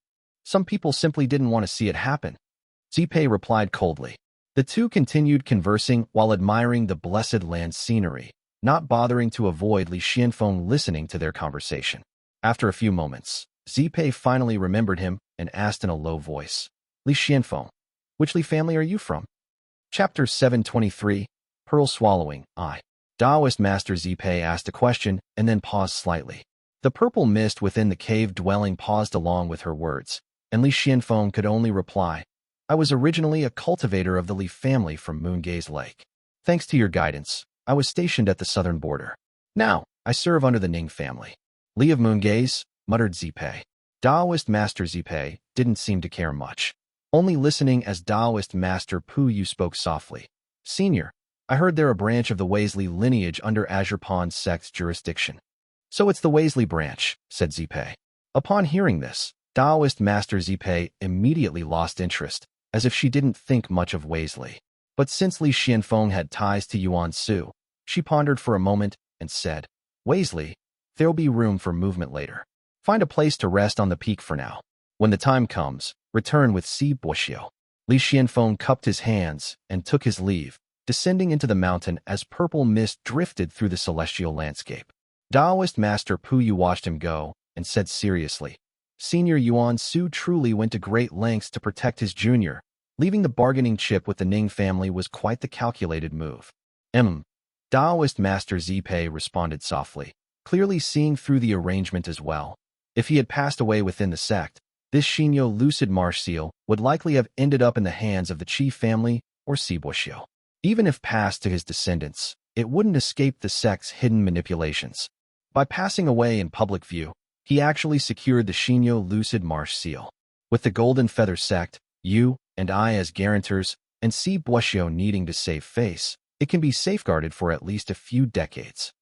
Some people simply didn't want to see it happen." Zipei replied coldly. The two continued conversing while admiring the blessed land scenery, not bothering to avoid Li Xianfeng listening to their conversation. After a few moments, Zipei finally remembered him and asked in a low voice, "Li Xianfeng, which Li family are you from?" Chapter 723, Pearl Swallowing, I. Taoist Master Zipei asked a question and then paused slightly. The purple mist within the cave dwelling paused along with her words, and Li Xianfeng could only reply, "I was originally a cultivator of the Li family from Moongaze Lake. Thanks to your guidance, I was stationed at the southern border. Now, I serve under the Ning family. Li of Moongaze, muttered Zipei. Daoist Master Zipei didn't seem to care much, only listening as Daoist Master Pu Yu spoke softly. Senior, I heard they're a branch of the Weasley lineage under Azure Pond sect's jurisdiction. So it's the Weasley branch, said Zipei. Upon hearing this, Daoist Master Zipei immediately lost interest, as if she didn't think much of Weasley. But since Li Xianfeng had ties to Yuan Su, she pondered for a moment and said, Weasley, there'll be room for movement later. Find a place to rest on the peak for now. When the time comes, return with Si Buoxiu. Li Xianfeng cupped his hands and took his leave, descending into the mountain as purple mist drifted through the celestial landscape. Daoist Master Pu Yu watched him go and said seriously, Senior Yuan Su truly went to great lengths to protect his junior. Leaving the bargaining chip with the Ning family was quite the calculated move. Daoist Master Zipei responded softly, clearly seeing through the arrangement as well. If he had passed away within the sect, this Xinyo lucid marsh seal would likely have ended up in the hands of the Qi family or Sibuoxiu. Even if passed to his descendants, it wouldn't escape the sect's hidden manipulations. By passing away in public view, he actually secured the Xinyo lucid marsh seal. With the Golden Feather sect, you and I as guarantors, and Si Buoxiu needing to save face, it can be safeguarded for at least a few decades.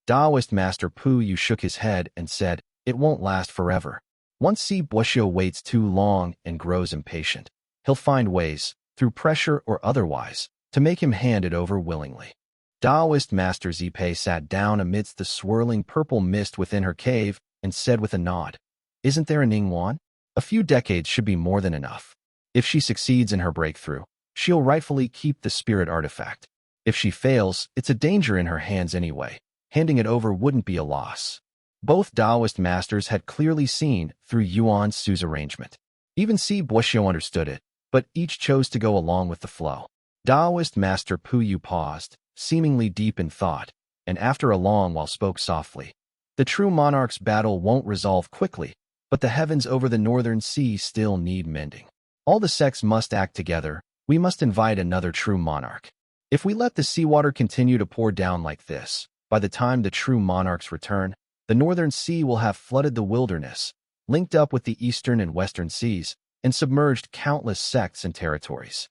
Daoist Master Pu Yu shook his head and said, it won't last forever. Once Si Buoxiu waits too long and grows impatient, he'll find ways, through pressure or otherwise, to make him hand it over willingly. Daoist Master Zipei sat down amidst the swirling purple mist within her cave and said with a nod, Isn't there a Ningguan? A few decades should be more than enough. If she succeeds in her breakthrough, she'll rightfully keep the spirit artifact. If she fails, it's a danger in her hands anyway. Handing it over wouldn't be a loss. Both Daoist masters had clearly seen through Yuan Su's arrangement. Even Si Buoxiu understood it, but each chose to go along with the flow. Daoist Master Pu Yu paused, seemingly deep in thought, and after a long while spoke softly. The true monarch's battle won't resolve quickly, but the heavens over the northern sea still need mending. All the sects must act together. We must invite another true monarch. If we let the seawater continue to pour down like this, by the time the true monarchs return, the northern sea will have flooded the wilderness, linked up with the eastern and western seas, and submerged countless sects and territories.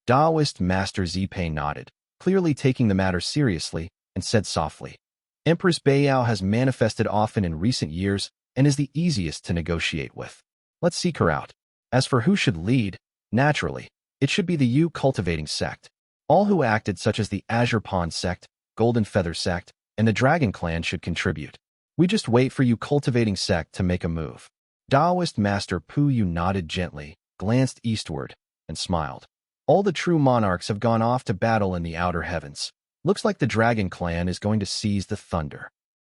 Daoist Master Zipei nodded, clearly taking the matter seriously, and said softly, Empress Beiyao has manifested often in recent years and is the easiest to negotiate with. Let's seek her out. As for who should lead, naturally, it should be the Yu cultivating sect. All who acted such as the Azure Pond sect, Golden Feather sect, and the Dragon clan should contribute. We just wait for Yu cultivating sect to make a move. Daoist Master Pu Yu nodded gently, glanced eastward, and smiled. All the true monarchs have gone off to battle in the outer heavens. Looks like the Dragon clan is going to seize the thunder.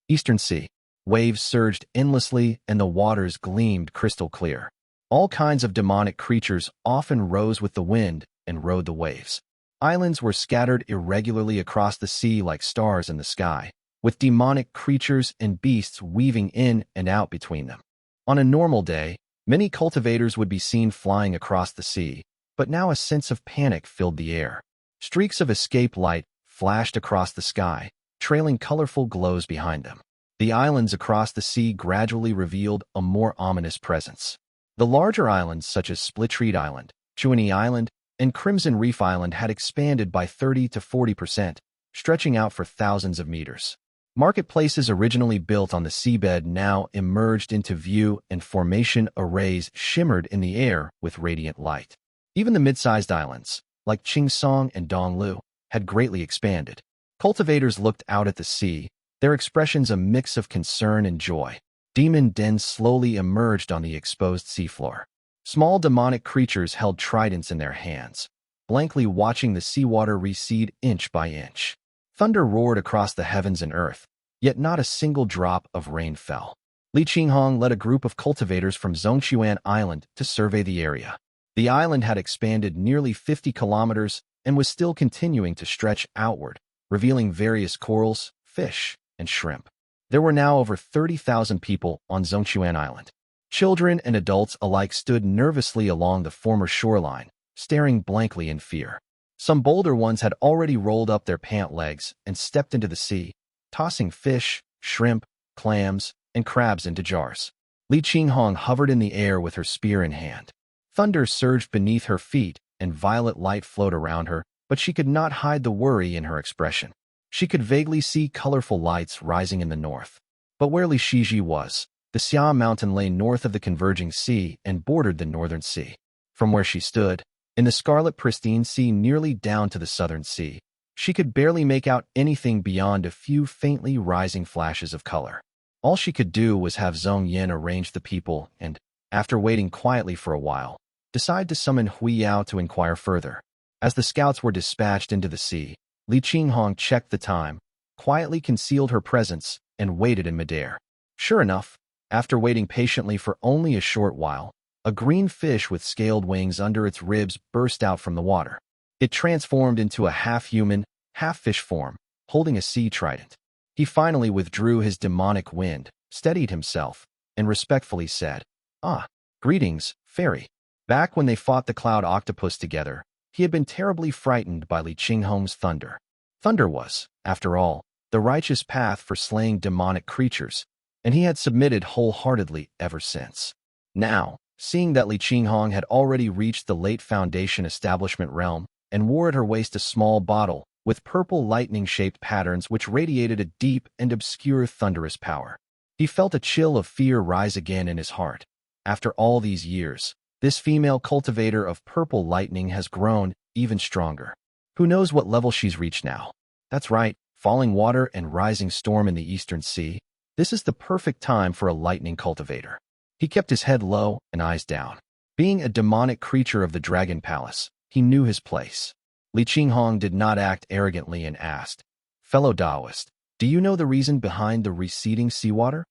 Eastern Sea. Waves surged endlessly and the waters gleamed crystal clear. All kinds of demonic creatures often rose with the wind and rode the waves. Islands were scattered irregularly across the sea like stars in the sky, with demonic creatures and beasts weaving in and out between them. On a normal day, many cultivators would be seen flying across the sea, but now a sense of panic filled the air. Streaks of escape light flashed across the sky, trailing colorful glows behind them. The islands across the sea gradually revealed a more ominous presence. The larger islands such as Splitreed Island, Chuani Island, and Crimson Reef Island had expanded by 30 to 40%, stretching out for thousands of meters. Marketplaces originally built on the seabed now emerged into view and formation arrays shimmered in the air with radiant light. Even the mid-sized islands, like Qingsong and Donglu, had greatly expanded. Cultivators looked out at the sea, their expressions a mix of concern and joy. Demon dens slowly emerged on the exposed seafloor. Small demonic creatures held tridents in their hands, blankly watching the seawater recede inch by inch. Thunder roared across the heavens and earth, yet not a single drop of rain fell. Li Qinghong led a group of cultivators from Zhongshuan Island to survey the area. The island had expanded nearly 50 kilometers and was still continuing to stretch outward, revealing various corals, fish, and shrimp. There were now over 30,000 people on Zhongshuan Island. Children and adults alike stood nervously along the former shoreline, staring blankly in fear. Some bolder ones had already rolled up their pant legs and stepped into the sea, tossing fish, shrimp, clams, and crabs into jars. Li Qinghong hovered in the air with her spear in hand. Thunder surged beneath her feet and violet light flowed around her, but she could not hide the worry in her expression. She could vaguely see colorful lights rising in the north. But where Li Shiji was, the Xia mountain lay north of the converging sea and bordered the northern sea. From where she stood, in the scarlet pristine sea nearly down to the southern sea, she could barely make out anything beyond a few faintly rising flashes of color. All she could do was have Zhong Yin arrange the people and, after waiting quietly for a while, decide to summon Hui Yao to inquire further. As the scouts were dispatched into the sea, Li Qinghong checked the time, quietly concealed her presence, and waited in midair. Sure enough, after waiting patiently for only a short while, a green fish with scaled wings under its ribs burst out from the water. It transformed into a half-human, half-fish form, holding a sea trident. He finally withdrew his demonic wind, steadied himself, and respectfully said, "Ah, greetings, fairy." Back when they fought the cloud octopus together, he had been terribly frightened by Li Qinghong's thunder. Thunder was, after all, the righteous path for slaying demonic creatures, and he had submitted wholeheartedly ever since. Now, seeing that Li Qinghong had already reached the late Foundation establishment realm and wore at her waist a small bottle with purple lightning-shaped patterns which radiated a deep and obscure thunderous power, he felt a chill of fear rise again in his heart. After all these years, this female cultivator of purple lightning has grown even stronger. Who knows what level she's reached now? That's right, falling water and rising storm in the eastern sea. This is the perfect time for a lightning cultivator. He kept his head low and eyes down. Being a demonic creature of the Dragon Palace, he knew his place. Li Qinghong did not act arrogantly and asked, "Fellow Taoist, do you know the reason behind the receding seawater?"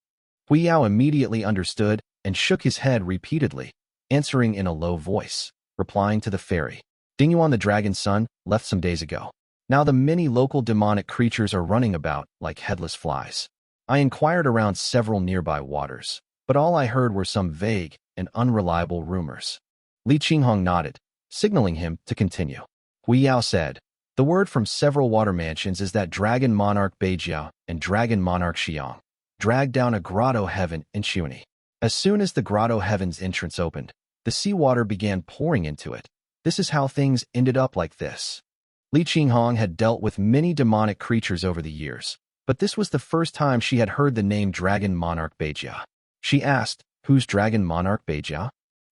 Hui Yao immediately understood and shook his head repeatedly, answering in a low voice, replying to the fairy. Dingyuan the dragon's son left some days ago. Now the many local demonic creatures are running about like headless flies. I inquired around several nearby waters, but all I heard were some vague and unreliable rumors. Li Qinghong nodded, signaling him to continue. Hui Yao said, "The word from several water mansions is that Dragon Monarch Beijia and Dragon Monarch Xiang dragged down a grotto heaven in Chenghui. As soon as the grotto heaven's entrance opened, the seawater began pouring into it. This is how things ended up like this." Li Qinghong had dealt with many demonic creatures over the years, but this was the first time she had heard the name Dragon Monarch Beijia. She asked, "Who's Dragon Monarch Beijia?"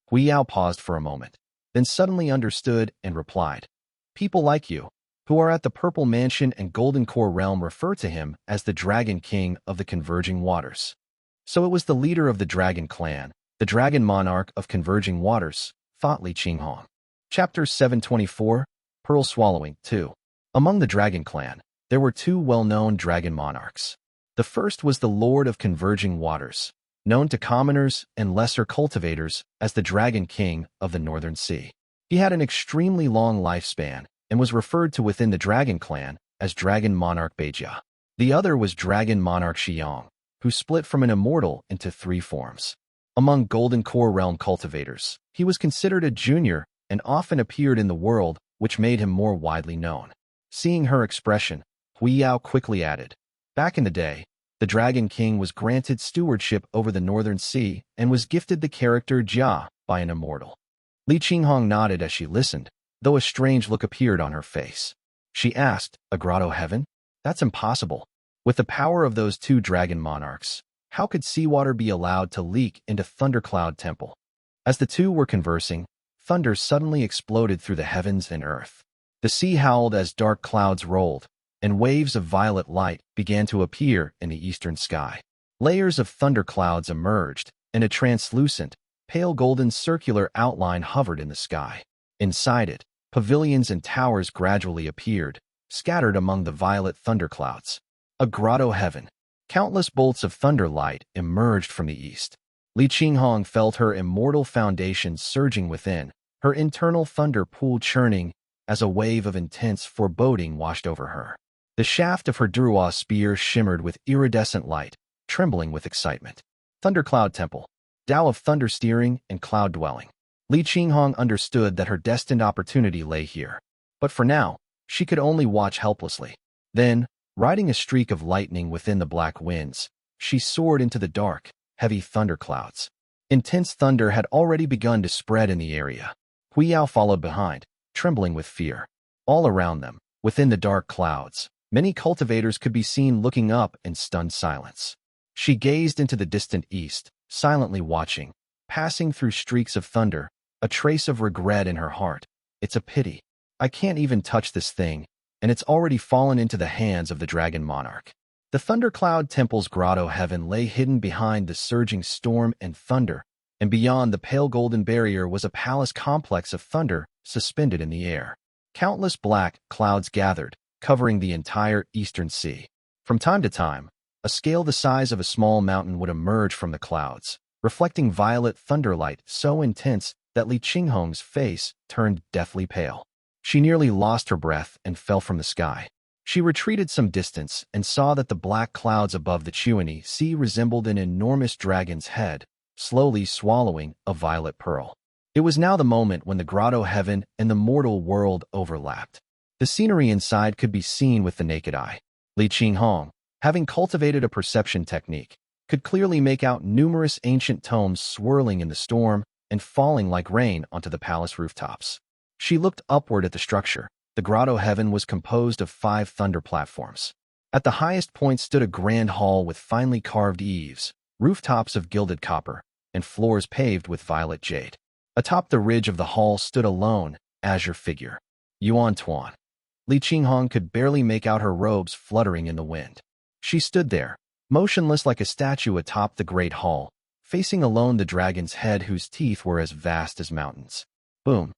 Hui Yao paused for a moment, then suddenly understood and replied, "People like you, who are at the Purple Mansion and Golden Core Realm, refer to him as the Dragon King of the Converging Waters." So it was the leader of the Dragon Clan, the Dragon Monarch of Converging Waters, thought Li Qinghong. Chapter 724, Pearl Swallowing 2. Among the Dragon Clan, there were two well-known dragon monarchs. The first was the Lord of Converging Waters, known to commoners and lesser cultivators as the Dragon King of the Northern Sea. He had an extremely long lifespan and was referred to within the Dragon Clan as Dragon Monarch Beijia. The other was Dragon Monarch Xiang, who split from an immortal into three forms. Among Golden Core Realm cultivators, he was considered a junior and often appeared in the world, which made him more widely known. Seeing her expression, Hui Yao quickly added, "Back in the day, the Dragon King was granted stewardship over the Northern Sea and was gifted the character Jia by an immortal." Li Qinghong nodded as she listened, though a strange look appeared on her face. She asked, "A grotto heaven? That's impossible. With the power of those two dragon monarchs, how could seawater be allowed to leak into Thundercloud Temple?" As the two were conversing, thunder suddenly exploded through the heavens and earth. The sea howled as dark clouds rolled, and waves of violet light began to appear in the eastern sky. Layers of thunderclouds emerged, and a translucent, pale golden circular outline hovered in the sky. Inside it, pavilions and towers gradually appeared, scattered among the violet thunderclouds. A grotto heaven. Countless bolts of thunder light emerged from the east. Li Qinghong felt her immortal foundation surging within, her internal thunder pool churning as a wave of intense foreboding washed over her. The shaft of her Durwa spear shimmered with iridescent light, trembling with excitement. Thundercloud Temple. Tao of thunder steering and cloud dwelling. Li Qinghong understood that her destined opportunity lay here. But for now, she could only watch helplessly. Then, riding a streak of lightning within the black winds, she soared into the dark, heavy thunderclouds. Intense thunder had already begun to spread in the area. Miao followed behind, trembling with fear. All around them, within the dark clouds, many cultivators could be seen looking up in stunned silence. She gazed into the distant east, silently watching, passing through streaks of thunder, a trace of regret in her heart. It's a pity. I can't even touch this thing, and it's already fallen into the hands of the dragon monarch. The thundercloud temple's grotto heaven lay hidden behind the surging storm and thunder, and beyond the pale golden barrier was a palace complex of thunder suspended in the air. Countless black clouds gathered, covering the entire eastern sea. From time to time, a scale the size of a small mountain would emerge from the clouds, reflecting violet thunderlight so intense that Li Qinghong's face turned deathly pale. She nearly lost her breath and fell from the sky. She retreated some distance and saw that the black clouds above the Chuani Sea resembled an enormous dragon's head, slowly swallowing a violet pearl. It was now the moment when the grotto heaven and the mortal world overlapped. The scenery inside could be seen with the naked eye. Li Qinghong, having cultivated a perception technique, could clearly make out numerous ancient tomes swirling in the storm and falling like rain onto the palace rooftops. She looked upward at the structure. The grotto heaven was composed of 5 thunder platforms. At the highest point stood a grand hall with finely carved eaves, rooftops of gilded copper, and floors paved with violet jade. Atop the ridge of the hall stood a lone, azure figure, Yuan Tuan. Li Qinghong could barely make out her robes fluttering in the wind. She stood there, motionless like a statue atop the great hall, facing alone the dragon's head whose teeth were as vast as mountains. Boom!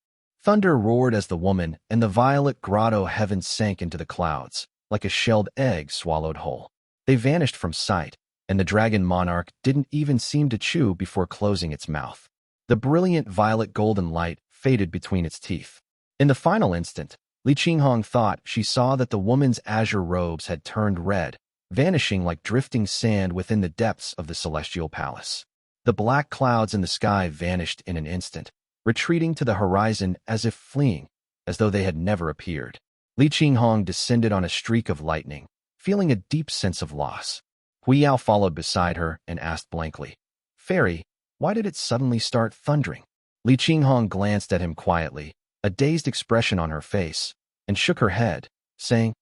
Thunder roared as the woman and the violet grotto heaven sank into the clouds, like a shelled egg swallowed whole. They vanished from sight, and the dragon monarch didn't even seem to chew before closing its mouth. The brilliant violet golden light faded between its teeth. In the final instant, Li Qinghong thought she saw that the woman's azure robes had turned red, vanishing like drifting sand within the depths of the celestial palace. The black clouds in the sky vanished in an instant, retreating to the horizon as if fleeing, as though they had never appeared. Li Qinghong descended on a streak of lightning, feeling a deep sense of loss. Miao followed beside her and asked blankly, "Fairy, why did it suddenly start thundering?" Li Qinghong glanced at him quietly, a dazed expression on her face, and shook her head, saying,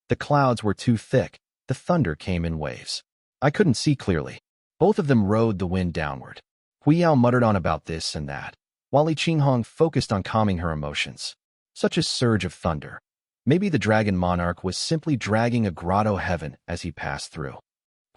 "The clouds were too thick, the thunder came in waves. I couldn't see clearly." Both of them rode the wind downward. Miao muttered on about this and that, while Li Qinghong focused on calming her emotions. Such a surge of thunder. Maybe the dragon monarch was simply dragging a grotto heaven as he passed through.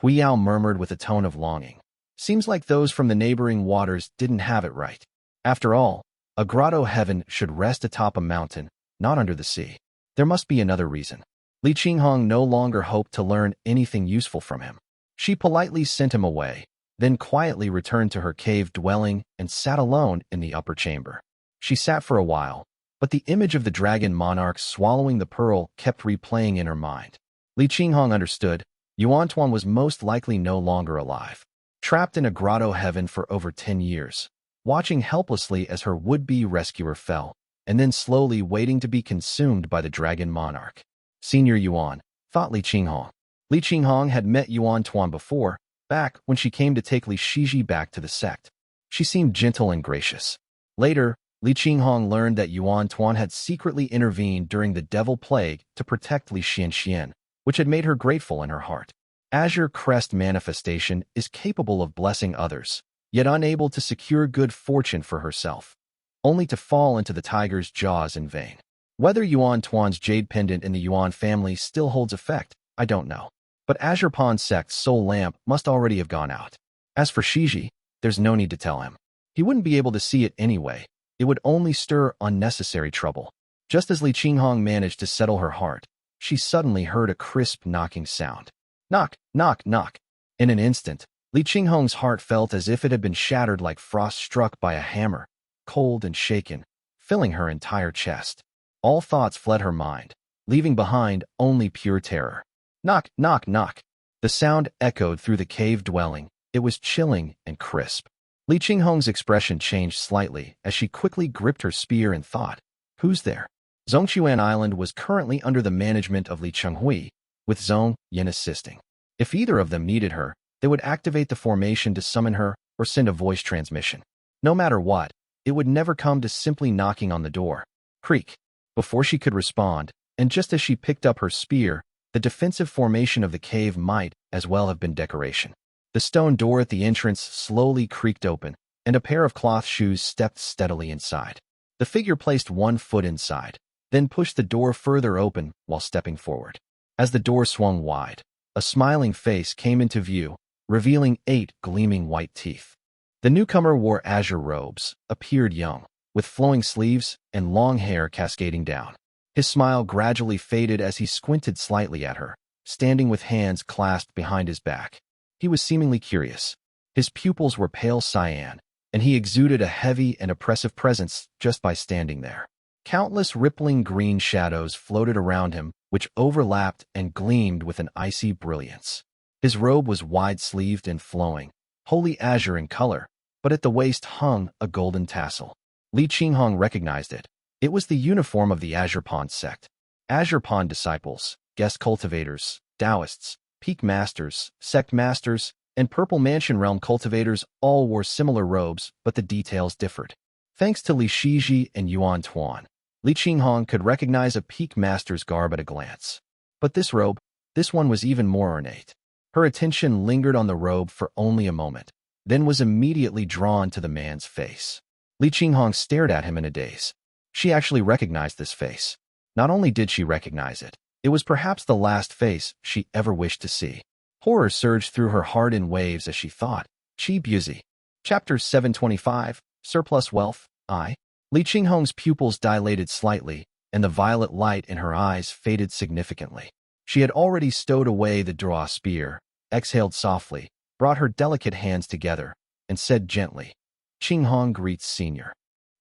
Miao murmured with a tone of longing. Seems like those from the neighboring waters didn't have it right. After all, a grotto heaven should rest atop a mountain, not under the sea. There must be another reason. Li Qinghong no longer hoped to learn anything useful from him. She politely sent him away, then quietly returned to her cave dwelling and sat alone in the upper chamber. She sat for a while, but the image of the dragon monarch swallowing the pearl kept replaying in her mind. Li Qinghong understood. Yuan was most likely no longer alive, trapped in a grotto heaven for over 10 years, watching helplessly as her would-be rescuer fell, and then slowly waiting to be consumed by the dragon monarch. Senior Yuan, thought Li Qinghong. Li Qinghong had met Yuan before, back when she came to take Li Shiji back to the sect. She seemed gentle and gracious. Later, Li Qinghong learned that Yuan had secretly intervened during the devil plague to protect Li Xianxian, which had made her grateful in her heart. Azure Crest manifestation is capable of blessing others, yet unable to secure good fortune for herself, only to fall into the tiger's jaws in vain. Whether Yuan's jade pendant in the Yuan family still holds effect, I don't know. But Azure Pawn Sect's soul lamp must already have gone out. As for Shiji, there's no need to tell him. He wouldn't be able to see it anyway. It would only stir unnecessary trouble. Just as Li Qinghong managed to settle her heart, she suddenly heard a crisp knocking sound. Knock, knock, knock. In an instant, Li Qinghong's heart felt as if it had been shattered like frost struck by a hammer, cold and shaken, filling her entire chest. All thoughts fled her mind, leaving behind only pure terror. Knock, knock, knock. The sound echoed through the cave dwelling. It was chilling and crisp. Li Qinghong's expression changed slightly as she quickly gripped her spear and thought, "Who's there?" Zhongquan Island was currently under the management of Li Chenghui, with Zhong Yin assisting. If either of them needed her, they would activate the formation to summon her or send a voice transmission. No matter what, it would never come to simply knocking on the door. Creak. Before she could respond, and just as she picked up her spear, the defensive formation of the cave might as well have been decoration. The stone door at the entrance slowly creaked open, and a pair of cloth shoes stepped steadily inside. The figure placed one foot inside, then pushed the door further open while stepping forward. As the door swung wide, a smiling face came into view, revealing 8 gleaming white teeth. The newcomer wore azure robes, appeared young, with flowing sleeves and long hair cascading down. His smile gradually faded as he squinted slightly at her, standing with hands clasped behind his back. He was seemingly curious. His pupils were pale cyan, and he exuded a heavy and oppressive presence just by standing there. Countless rippling green shadows floated around him, which overlapped and gleamed with an icy brilliance. His robe was wide-sleeved and flowing, wholly azure in color, but at the waist hung a golden tassel. Li Qinghong recognized it. It was the uniform of the Azure Pond sect. Azure Pond disciples, guest cultivators, Taoists, peak masters, sect masters, and Purple Mansion Realm cultivators all wore similar robes, but the details differed. Thanks to Li Shiji and Yuan Tuan, Li Qinghong could recognize a peak master's garb at a glance. But this robe, this one was even more ornate. Her attention lingered on the robe for only a moment, then was immediately drawn to the man's face. Li Qinghong stared at him in a daze. She actually recognized this face. Not only did she recognize it, it was perhaps the last face she ever wished to see. Horror surged through her heart in waves as she thought. Chi Buzi. Chapter 725, Surplus Wealth, I. Li Qinghong's pupils dilated slightly, and the violet light in her eyes faded significantly. She had already stowed away the draw spear, exhaled softly, brought her delicate hands together, and said gently, "Qinghong greets Senior."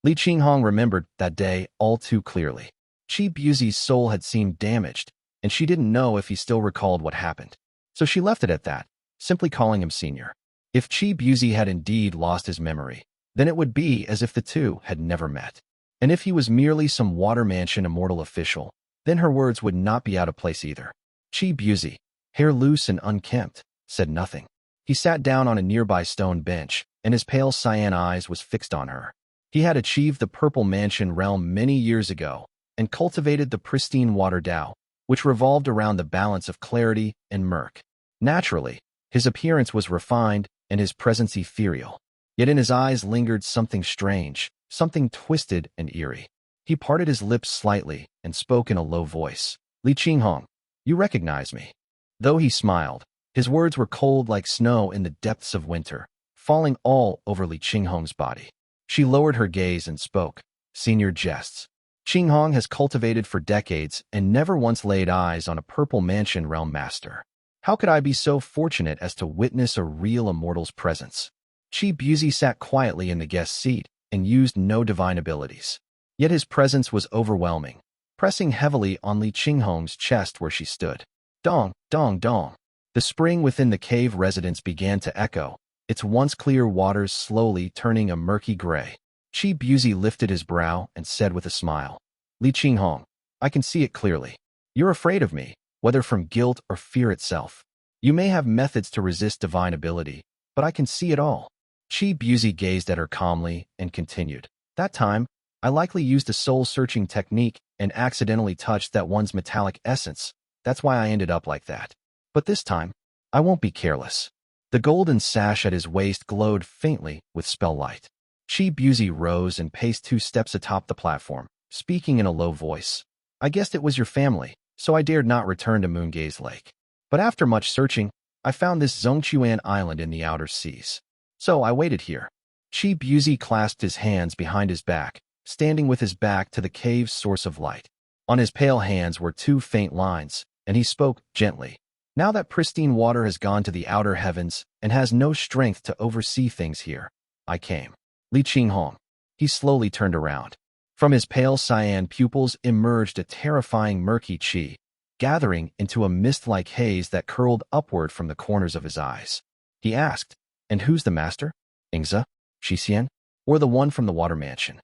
Li Qinghong remembered that day all too clearly. Chi Buzi's soul had seemed damaged, and she didn't know if he still recalled what happened. So she left it at that, simply calling him Senior. If Chi Buzi had indeed lost his memory, then it would be as if the two had never met. And if he was merely some Water Mansion Immortal official, then her words would not be out of place either. Chi Buzi, hair loose and unkempt, said nothing. He sat down on a nearby stone bench, and his pale cyan eyes was fixed on her. He had achieved the Purple Mansion realm many years ago, and cultivated the pristine water Tao, which revolved around the balance of clarity and murk. Naturally, his appearance was refined and his presence ethereal. Yet in his eyes lingered something strange, something twisted and eerie. He parted his lips slightly and spoke in a low voice. "Li Qinghong, you recognize me." Though he smiled, his words were cold like snow in the depths of winter, falling all over Li Qinghong's body. She lowered her gaze and spoke. "Senior jests. Qinghong has cultivated for decades and never once laid eyes on a Purple Mansion realm master. How could I be so fortunate as to witness a real immortal's presence?" Chi Buzi sat quietly in the guest seat and used no divine abilities. Yet his presence was overwhelming, pressing heavily on Li Qinghong's chest where she stood. Dong, dong, dong. The spring within the cave residence began to echo, its once clear waters slowly turning a murky gray. Chi Buzi lifted his brow and said with a smile, "Li Qinghong, I can see it clearly. You're afraid of me, whether from guilt or fear itself. You may have methods to resist divine ability, but I can see it all." Chi Buzi gazed at her calmly and continued, "That time, I likely used a soul-searching technique and accidentally touched that one's metallic essence. That's why I ended up like that. But this time, I won't be careless." The golden sash at his waist glowed faintly with spell light. Chi Buzi rose and paced 2 steps atop the platform, speaking in a low voice. "I guessed it was your family, so I dared not return to Moongaze Lake. But after much searching, I found this Zhongquan Island in the outer seas. So I waited here." Chi Buzi clasped his hands behind his back, standing with his back to the cave's source of light. On his pale hands were 2 faint lines, and he spoke gently. "Now that pristine water has gone to the outer heavens and has no strength to oversee things here, I came." Li Qinghong. He slowly turned around. From his pale cyan pupils emerged a terrifying murky chi, gathering into a mist-like haze that curled upward from the corners of his eyes. He asked, "And who's the master? Ingza? Shixian? Or the one from the Water Mansion?"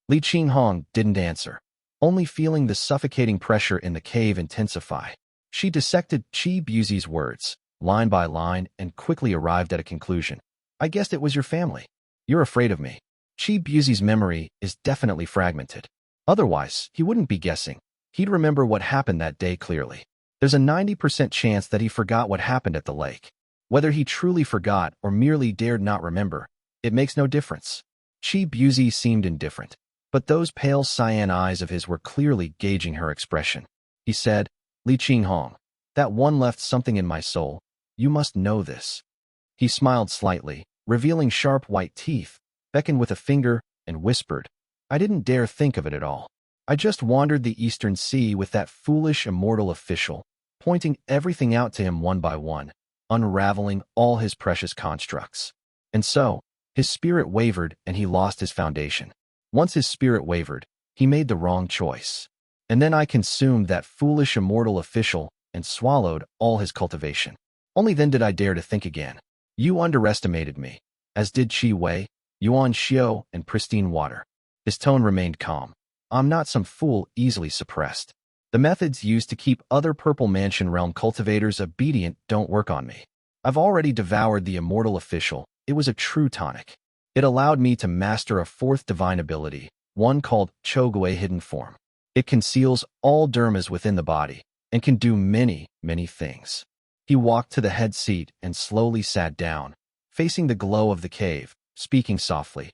Li Qinghong didn't answer. only feeling the suffocating pressure in the cave intensify. She dissected Chi Buzi's words, line by line, and quickly arrived at a conclusion. I guessed it was your family. You're afraid of me. Chi Buzi's memory is definitely fragmented. Otherwise, he wouldn't be guessing. He'd remember what happened that day clearly. There's a 90% chance that he forgot what happened at the lake. Whether he truly forgot or merely dared not remember, it makes no difference. Chi Buzi seemed indifferent, but those pale cyan eyes of his were clearly gauging her expression. He said, Li Qinghong, that one left something in my soul. You must know this. He smiled slightly, revealing sharp white teeth, beckoned with a finger, and whispered, I didn't dare think of it at all. I just wandered the Eastern Sea with that foolish immortal official, pointing everything out to him one by one, unraveling all his precious constructs. And so, his spirit wavered and he lost his foundation. Once his spirit wavered, he made the wrong choice. And then I consumed that foolish immortal official and swallowed all his cultivation. Only then did I dare to think again. You underestimated me, as did Chi Wei, Yuan Xiao, and pristine water. His tone remained calm. I'm not some fool easily suppressed. The methods used to keep other Purple Mansion realm cultivators obedient don't work on me. I've already devoured the immortal official. It was a true tonic. It allowed me to master a fourth divine ability, one called Chenghui hidden form. It conceals all dharmas within the body and can do many, many things. He walked to the head seat and slowly sat down, facing the glow of the cave, speaking softly.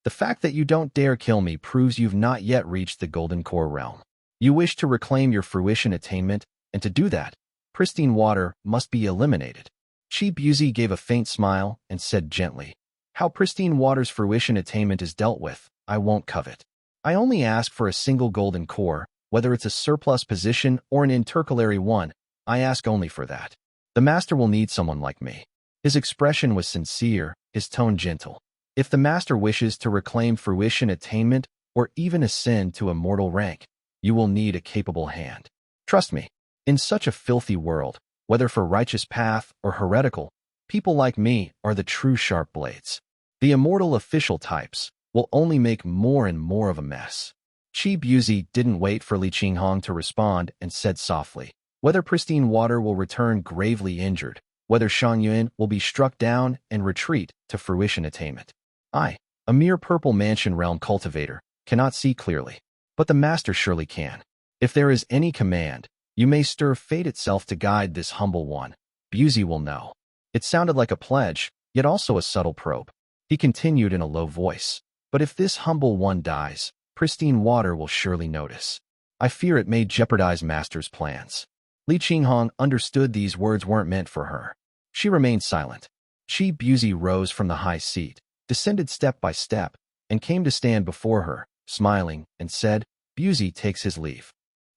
The fact that you don't dare kill me proves you've not yet reached the Golden Core realm. You wish to reclaim your fruition attainment, and to do that, pristine water must be eliminated. Chi Buzi gave a faint smile and said gently, How pristine water's fruition attainment is dealt with, I won't covet. I only ask for a single golden core, whether it's a surplus position or an intercalary one, I ask only for that. The master will need someone like me. His expression was sincere, his tone gentle. If the master wishes to reclaim fruition attainment or even ascend to immortal rank, you will need a capable hand. Trust me, in such a filthy world, whether for righteous path or heretical, people like me are the true sharp blades. The immortal official types will only make more and more of a mess. Chi Buzi didn't wait for Li Qinghong to respond and said softly, Whether pristine water will return gravely injured, whether Yuan will be struck down and retreat to fruition attainment. I, a mere Purple Mansion realm cultivator, cannot see clearly, but the master surely can. If there is any command, you may stir fate itself to guide this humble one. Buzi will know. It sounded like a pledge, yet also a subtle probe. He continued in a low voice, But if this humble one dies, pristine water will surely notice. I fear it may jeopardize master's plans. Li Qinghong understood these words weren't meant for her. She remained silent. Chi Buzi rose from the high seat, descended step by step, and came to stand before her, smiling, and said, Buzi takes his leave.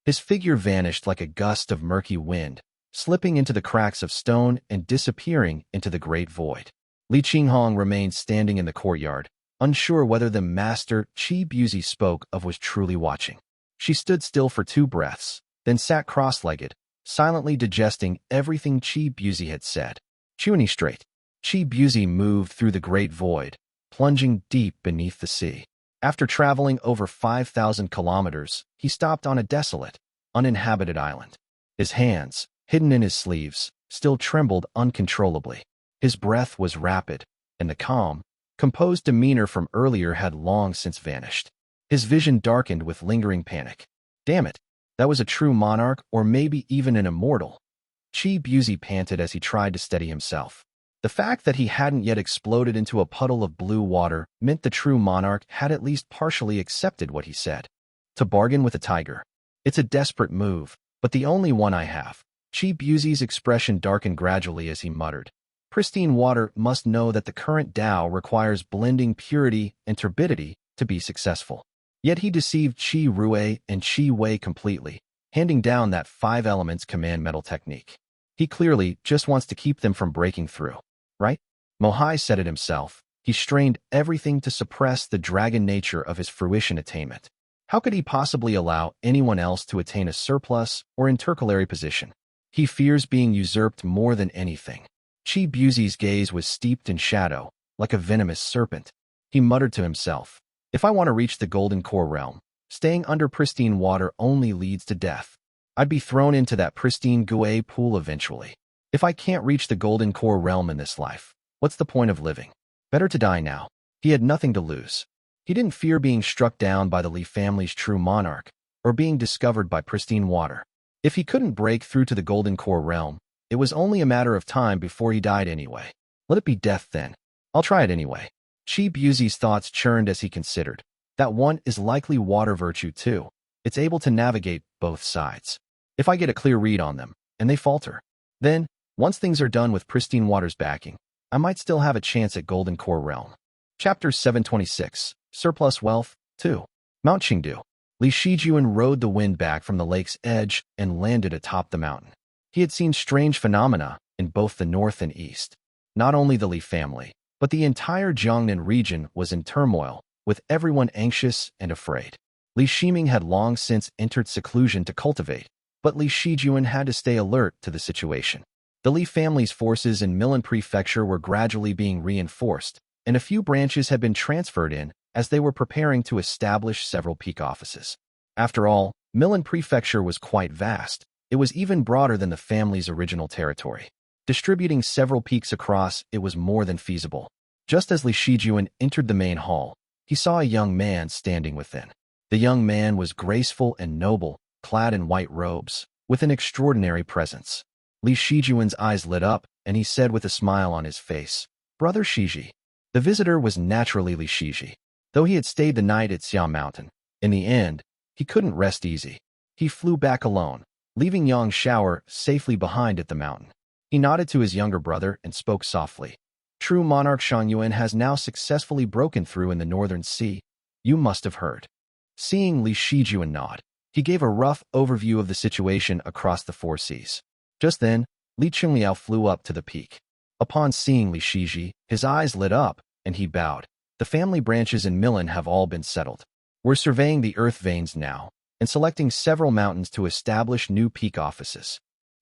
His figure vanished like a gust of murky wind, slipping into the cracks of stone and disappearing into the great void. Li Qinghong remained standing in the courtyard, unsure whether the master Chi Buzi spoke of was truly watching. She stood still for 2 breaths, then sat cross-legged, silently digesting everything Chi Buzi had said. Chewing straight, Chi Buzi moved through the great void, plunging deep beneath the sea. After traveling over 5,000 kilometers, he stopped on a desolate, uninhabited island. His hands, hidden in his sleeves, still trembled uncontrollably. His breath was rapid, and the calm, composed demeanor from earlier had long since vanished. His vision darkened with lingering panic. Damn it, that was a true monarch or maybe even an immortal. Chi Buzi panted as he tried to steady himself. The fact that he hadn't yet exploded into a puddle of blue water meant the true monarch had at least partially accepted what he said. To bargain with a tiger. It's a desperate move, but the only one I have. Chi Buzi's expression darkened gradually as he muttered. Pristine water must know that the current Tao requires blending purity and turbidity to be successful. Yet he deceived Chi Rui and Chi Wei completely, handing down that 5 elements command metal technique. He clearly just wants to keep them from breaking through. Right? Mohai said it himself. He strained everything to suppress the dragon nature of his fruition attainment. How could he possibly allow anyone else to attain a surplus or intercalary position? He fears being usurped more than anything. Chi Buzi's gaze was steeped in shadow, like a venomous serpent. He muttered to himself, If I want to reach the Golden Core realm, Staying under pristine water only leads to death. I'd be thrown into that pristine Gui pool eventually. If I can't reach the golden core realm in this life, what's the point of living? Better to die now. He had nothing to lose. He didn't fear being struck down by the Li family's true monarch, or being discovered by pristine water. If he couldn't break through to the golden core realm, it was only a matter of time before he died anyway. Let it be death then. I'll try it anyway. Cheap Yuzi's thoughts churned as he considered. That one is likely water virtue too. It's able to navigate both sides. If I get a clear read on them, and they falter, then, once things are done with pristine water's backing, I might still have a chance at golden core realm. Chapter 726, Surplus Wealth, 2. Mount Chengdu. Li Shijuan rode the wind back from the lake's edge and landed atop the mountain. He had seen strange phenomena in both the north and east. Not only the Li family, but the entire Jiangnan region was in turmoil, with everyone anxious and afraid. Li Shiming had long since entered seclusion to cultivate, but Li Shijuan had to stay alert to the situation. The Li family's forces in Milan Prefecture were gradually being reinforced, and a few branches had been transferred in as they were preparing to establish several peak offices. After all, Milan Prefecture was quite vast. It was even broader than the family's original territory. Distributing several peaks across it was more than feasible. Just as Li Shijuan entered the main hall, he saw a young man standing within. The young man was graceful and noble, clad in white robes, with an extraordinary presence. Li Shijuan's eyes lit up, and he said with a smile on his face, "Brother Shiji." The visitor was naturally Li Shiji. Though he had stayed the night at Xia Mountain, in the end, he couldn't rest easy. He flew back alone, leaving Yang's shower safely behind at the mountain. He nodded to his younger brother and spoke softly. True monarch Shang Yuan has now successfully broken through in the northern sea. You must have heard. Seeing Li Shijuan nod, he gave a rough overview of the situation across the four seas. Just then, Li Qingliao flew up to the peak. Upon seeing Li Shiji, his eyes lit up, and he bowed. The family branches in Milan have all been settled. We're surveying the earth veins now, and selecting several mountains to establish new peak offices.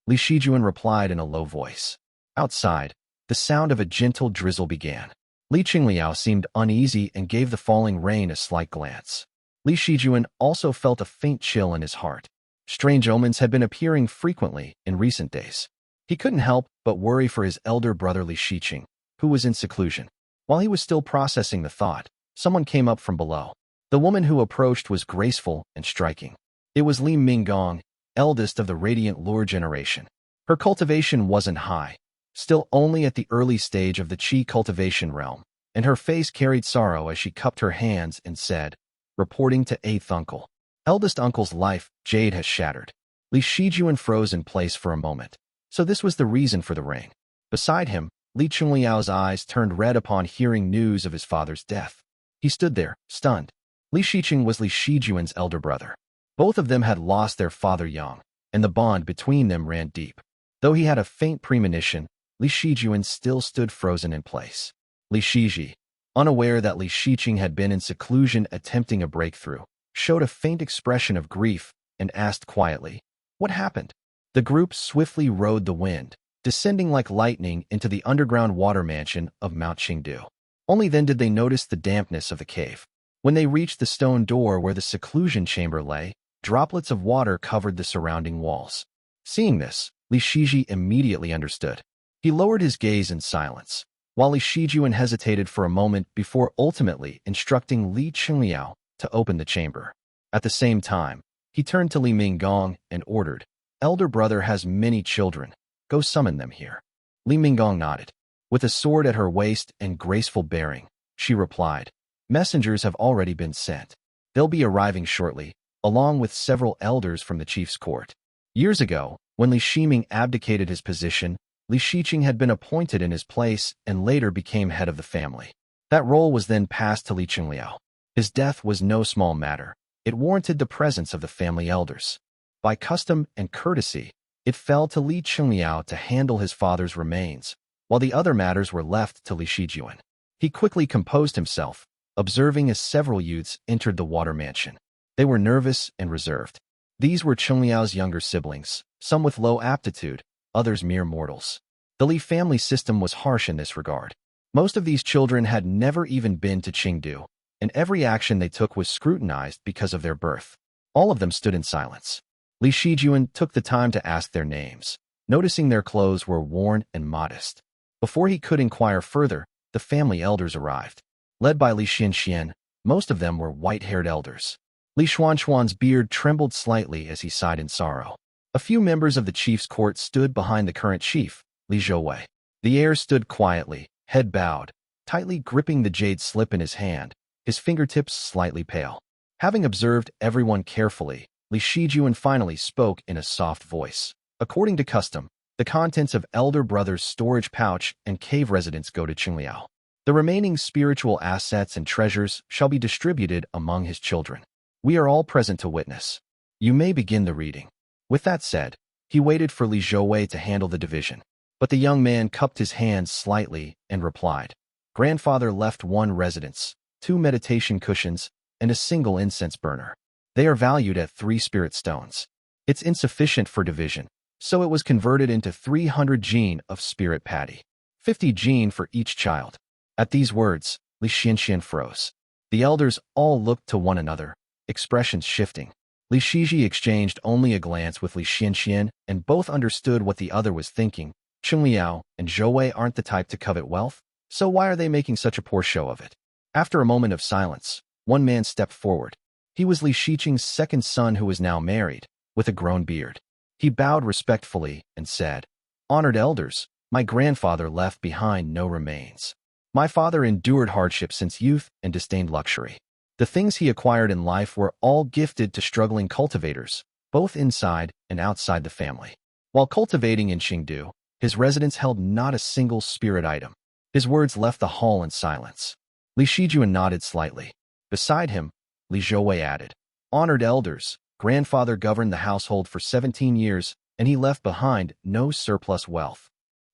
Li Shijuan replied in a low voice. Outside, the sound of a gentle drizzle began. Li Qingliao seemed uneasy and gave the falling rain a slight glance. Li Shijuan also felt a faint chill in his heart. Strange omens had been appearing frequently in recent days. He couldn't help but worry for his elder brother Li Shiqing, who was in seclusion. While he was still processing the thought, someone came up from below. The woman who approached was graceful and striking. It was Li Minggong, eldest of the radiant lore generation. Her cultivation wasn't high, still only at the early stage of the qi cultivation realm, and her face carried sorrow as she cupped her hands and said, reporting to 8th uncle. Eldest uncle's life, Jade has shattered. Li Shijuan froze in place for a moment. So this was the reason for the rain. Beside him, Li Qingliao's eyes turned red upon hearing news of his father's death. He stood there, stunned. Li Shiqing was Li Shijuan's elder brother. Both of them had lost their father young, and the bond between them ran deep. Though he had a faint premonition, Li Shijuan still stood frozen in place. Li Shiji, unaware that Li Shiqing had been in seclusion attempting a breakthrough, showed a faint expression of grief and asked quietly, "What happened?" The group swiftly rode the wind, descending like lightning into the underground water mansion of Mount Chengdu. Only then did they notice the dampness of the cave. When they reached the stone door where the seclusion chamber lay, droplets of water covered the surrounding walls. Seeing this, Li Shiji immediately understood. He lowered his gaze in silence, while Li Shijuan hesitated for a moment before ultimately instructing Li Qingliao to open the chamber. At the same time, he turned to Li Minggong and ordered, "Elder brother has many children. Go summon them here." Li Minggong nodded. With a sword at her waist and graceful bearing, she replied, "Messengers have already been sent. They'll be arriving shortly, along with several elders from the chief's court." Years ago, when Li Shiming abdicated his position, Li Shiqing had been appointed in his place and later became head of the family. That role was then passed to Li Qingliao. His death was no small matter. It warranted the presence of the family elders. By custom and courtesy, it fell to Li Qingliao to handle his father's remains, while the other matters were left to Li Shijuan. He quickly composed himself, observing as several youths entered the water mansion. They were nervous and reserved. These were Qingliao's younger siblings, some with low aptitude, others mere mortals. The Li family system was harsh in this regard. Most of these children had never even been to Chengdu, and every action they took was scrutinized because of their birth. All of them stood in silence. Li Shijuan took the time to ask their names, noticing their clothes were worn and modest. Before he could inquire further, the family elders arrived. Led by Li Xianxian, most of them were white-haired elders. Li Xuanxuan's beard trembled slightly as he sighed in sorrow. A few members of the chief's court stood behind the current chief, Li Zhouwei. The heir stood quietly, head bowed, tightly gripping the jade slip in his hand, his fingertips slightly pale. Having observed everyone carefully, Li Shijuan finally spoke in a soft voice. According to custom, the contents of elder brother's storage pouch and cave residence go to Qingliao. The remaining spiritual assets and treasures shall be distributed among his children. We are all present to witness. You may begin the reading. With that said, he waited for Li Zhouwei to handle the division. But the young man cupped his hands slightly and replied, "Grandfather left one residence, 2 meditation cushions, and a single incense burner. They are valued at 3 spirit stones. It's insufficient for division, so it was converted into 300 jin of spirit patty, 50 jin for each child." At these words, Li Xianxian froze. The elders all looked to one another, expressions shifting. Li Shiji exchanged only a glance with Li Xianxian, and both understood what the other was thinking. Qingliao and Zhouwei aren't the type to covet wealth, so why are they making such a poor show of it? After a moment of silence, one man stepped forward. He was Li Shiqing's second son who was now married, with a grown beard. He bowed respectfully and said, "Honored elders, my grandfather left behind no remains. My father endured hardship since youth and disdained luxury. The things he acquired in life were all gifted to struggling cultivators, both inside and outside the family. While cultivating in Qingdu, his residence held not a single spirit item." His words left the hall in silence. Li Shijuan nodded slightly. Beside him, Li Zhouwei added, "Honored elders, grandfather governed the household for 17 years, and he left behind no surplus wealth."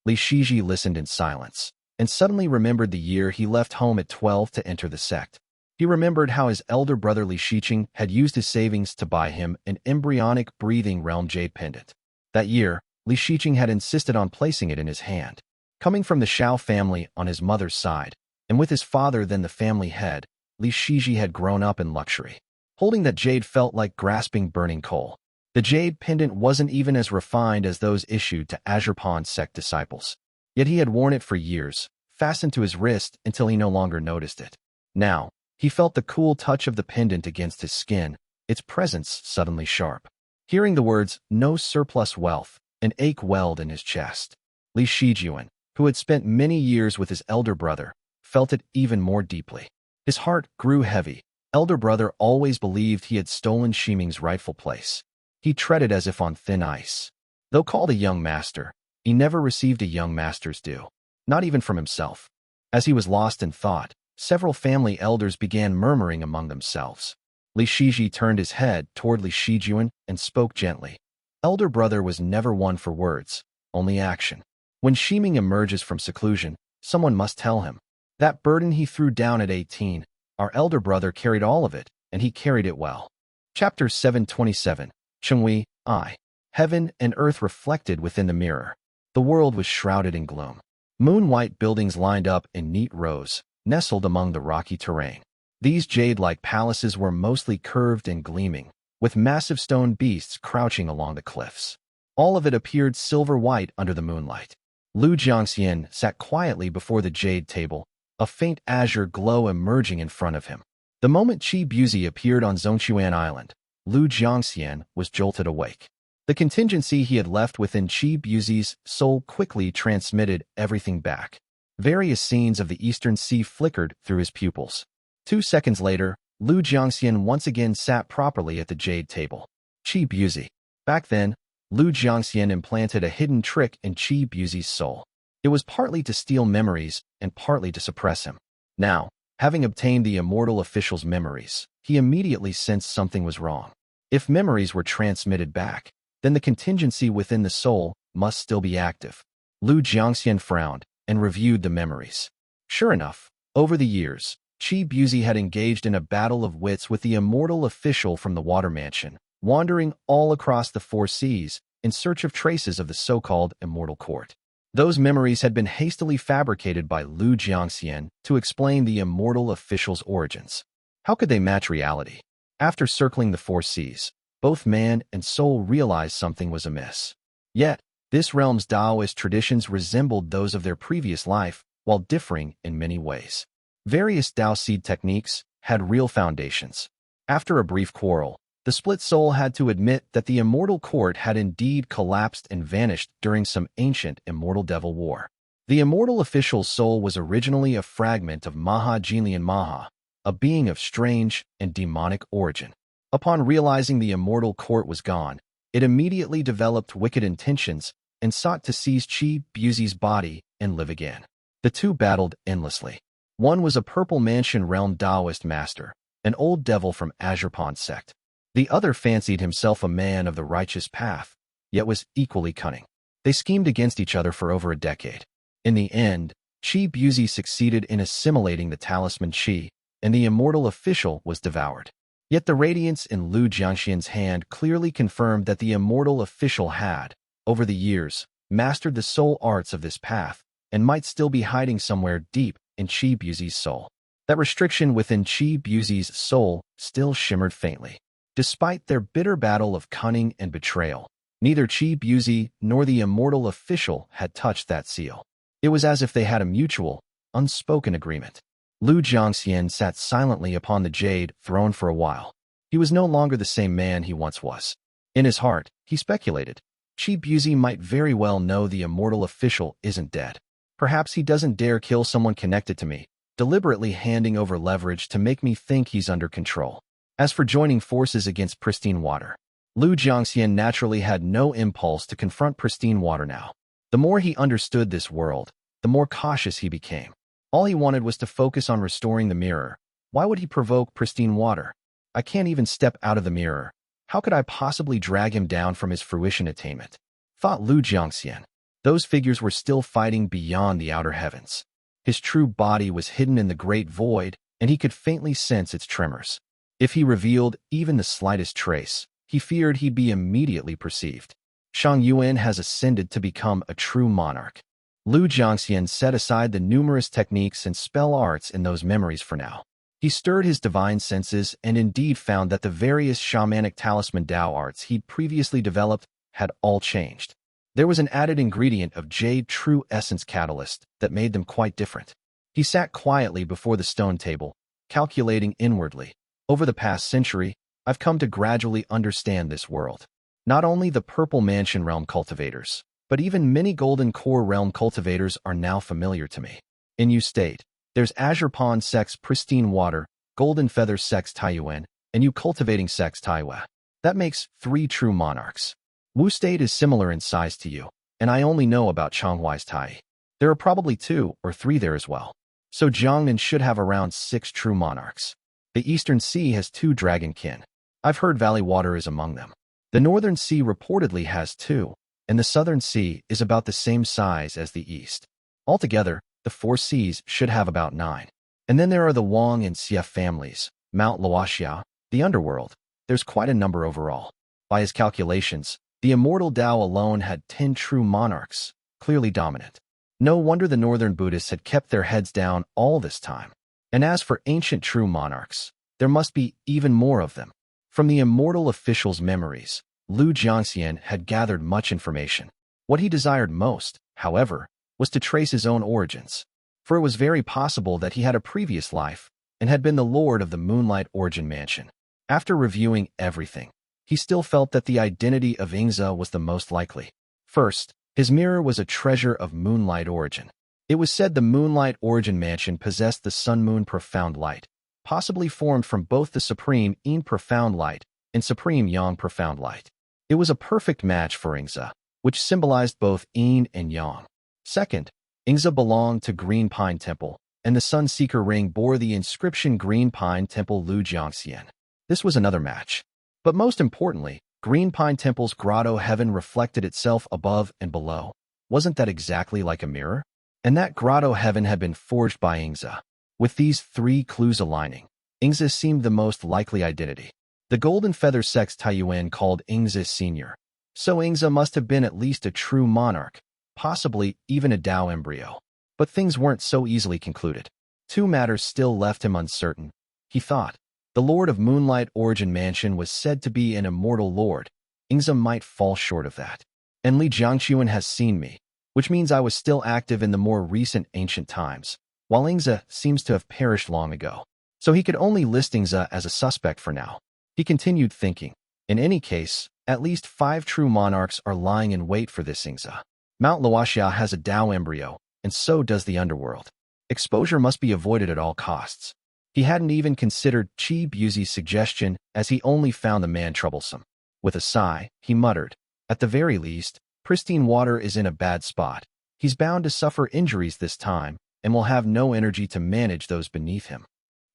Li Shiji listened in silence, and suddenly remembered the year he left home at 12 to enter the sect. He remembered how his elder brother Li Shiqing had used his savings to buy him an embryonic breathing realm jade pendant. That year, Li Shiqing had insisted on placing it in his hand. Coming from the Xiao family on his mother's side, and with his father then the family head, Li Shiji had grown up in luxury. Holding that jade felt like grasping burning coal. The jade pendant wasn't even as refined as those issued to Azurpan sect disciples. Yet he had worn it for years, fastened to his wrist until he no longer noticed it. Now, he felt the cool touch of the pendant against his skin, its presence suddenly sharp. Hearing the words, "no surplus wealth," an ache welled in his chest. Li Shijuan, who had spent many years with his elder brother, felt it even more deeply. His heart grew heavy. Elder brother always believed he had stolen Shiming's rightful place. He treaded as if on thin ice. Though called a young master, he never received a young master's due, not even from himself. As he was lost in thought, several family elders began murmuring among themselves. Li Shiji turned his head toward Li Shijuan and spoke gently. Elder brother was never one for words, only action. When Shiming emerges from seclusion, someone must tell him. That burden he threw down at 18, our elder brother carried all of it, and he carried it well. Chapter 727, Chenghui, I. Heaven and earth reflected within the mirror. The world was shrouded in gloom. Moon-white buildings lined up in neat rows, nestled among the rocky terrain. These jade-like palaces were mostly curved and gleaming, with massive stone beasts crouching along the cliffs. All of it appeared silver-white under the moonlight. Lu Jiangxian sat quietly before the jade table, a faint azure glow emerging in front of him. The moment Qi Buzi appeared on Zhongquan Island, Lu Jiangxian was jolted awake. The contingency he had left within Qi Buzi's soul quickly transmitted everything back. Various scenes of the Eastern Sea flickered through his pupils. 2 seconds later, Lu Jiangxian once again sat properly at the jade table. Qi Buzi. Back then, Lu Jiangxian implanted a hidden trick in Qi Buzi's soul. It was partly to steal memories and partly to suppress him. Now, having obtained the Immortal official's memories, he immediately sensed something was wrong. If memories were transmitted back, then the contingency within the soul must still be active. Lu Jiangxian frowned and reviewed the memories. Sure enough, over the years, Qi Buzi had engaged in a battle of wits with the Immortal official from the Water Mansion, wandering all across the 4 seas in search of traces of the so-called Immortal Court. Those memories had been hastily fabricated by Lu Jiangxian to explain the Immortal official's origins. How could they match reality? After circling the four seas, both man and soul realized something was amiss. Yet, this realm's Taoist traditions resembled those of their previous life, while differing in many ways. Various Tao seed techniques had real foundations. After a brief quarrel, the split soul had to admit that the immortal court had indeed collapsed and vanished during some ancient immortal devil war. The immortal official's soul was originally a fragment of Maha Jilian Maha, a being of strange and demonic origin. Upon realizing the immortal court was gone, it immediately developed wicked intentions and sought to seize Qi Buzi's body and live again. The two battled endlessly. One was a Purple Mansion realm Taoist master, an old devil from Azurpon sect. The other fancied himself a man of the righteous path, yet was equally cunning. They schemed against each other for over a decade. In the end, Qi Buzi succeeded in assimilating the talisman Qi, and the immortal official was devoured. Yet the radiance in Lu Jiangxian's hand clearly confirmed that the immortal official had, over the years, mastered the soul arts of this path, and might still be hiding somewhere deep in Qi Buzi's soul. That restriction within Qi Buzi's soul still shimmered faintly. Despite their bitter battle of cunning and betrayal, neither Qi Buzi nor the immortal official had touched that seal. It was as if they had a mutual, unspoken agreement. Lu Jiangxian sat silently upon the jade throne for a while. He was no longer the same man he once was. In his heart, he speculated, Qi Buzi might very well know the immortal official isn't dead. Perhaps he doesn't dare kill someone connected to me, deliberately handing over leverage to make me think he's under control. As for joining forces against Pristine Water, Lu Jiangxian naturally had no impulse to confront Pristine Water now. The more he understood this world, the more cautious he became. All he wanted was to focus on restoring the mirror. Why would he provoke Pristine Water? I can't even step out of the mirror. How could I possibly drag him down from his fruition attainment? Thought Lu Jiangxian. Those figures were still fighting beyond the outer heavens. His true body was hidden in the great void, and he could faintly sense its tremors. If he revealed even the slightest trace, he feared he'd be immediately perceived. Shang Yuan has ascended to become a true monarch. Lu Jiangxian set aside the numerous techniques and spell arts in those memories for now. He stirred his divine senses and indeed found that the various shamanic talisman Tao arts he'd previously developed had all changed. There was an added ingredient of Jade true essence catalyst that made them quite different. He sat quietly before the stone table, calculating inwardly. Over the past century, I've come to gradually understand this world. Not only the Purple Mansion realm cultivators, but even many Golden Core realm cultivators are now familiar to me. In Yu State, there's Azurpon Sect's Pristine Water, Golden Feather Sect's Taiyuan, and Yu Cultivating Sect's Taiwa. That makes 3 true monarchs. Wu State is similar in size to you, and I only know about Chenghui's Tai. There are probably 2 or 3 there as well. So Jiangnan should have around 6 true monarchs. The Eastern Sea has 2 dragonkin. I've heard Valley Water is among them. The Northern Sea reportedly has 2, and the Southern Sea is about the same size as the East. Altogether, the 4 seas should have about 9. And then there are the Wang and Xia families, Mount Luoxia, the underworld. There's quite a number overall. By his calculations, the immortal Tao alone had 10 true monarchs, clearly dominant. No wonder the northern Buddhists had kept their heads down all this time. And as for ancient true monarchs, there must be even more of them. From the immortal official's memories, Lu Jiangxian had gathered much information. What he desired most, however, was to trace his own origins. For it was very possible that he had a previous life and had been the lord of the Moonlight Origin Mansion. After reviewing everything, he still felt that the identity of Ingza was the most likely. First, his mirror was a treasure of Moonlight origin. It was said the Moonlight Origin Mansion possessed the Sun-Moon Profound Light, possibly formed from both the Supreme Yin Profound Light and Supreme Yang Profound Light. It was a perfect match for Ingza, which symbolized both Yin and Yang. Second, Ingza belonged to Green Pine Temple, and the Sun Seeker ring bore the inscription Green Pine Temple Lu Jiangxian. This was another match. But most importantly, Green Pine Temple's grotto heaven reflected itself above and below. Wasn't that exactly like a mirror? And that grotto heaven had been forged by Ingza. With these 3 clues aligning, Ingza seemed the most likely identity. The Golden Feather Sect's Taiyuan called Ingza Senior. So Ingza must have been at least a true monarch, possibly even a Tao embryo. But things weren't so easily concluded. 2 matters still left him uncertain. He thought, The Lord of Moonlight Origin Mansion was said to be an immortal lord. Ingza might fall short of that. And Li Jiangchuan has seen me, which means I was still active in the more recent ancient times, while Ingza seems to have perished long ago. So he could only list Ingza as a suspect for now. He continued thinking. In any case, at least 5 true monarchs are lying in wait for this Ingza. Mount Luoxia has a Dao embryo, and so does the underworld. Exposure must be avoided at all costs. He hadn't even considered Qi Buzi's suggestion, as he only found the man troublesome. With a sigh, he muttered, "At the very least, Pristine Water is in a bad spot. He's bound to suffer injuries this time, and will have no energy to manage those beneath him."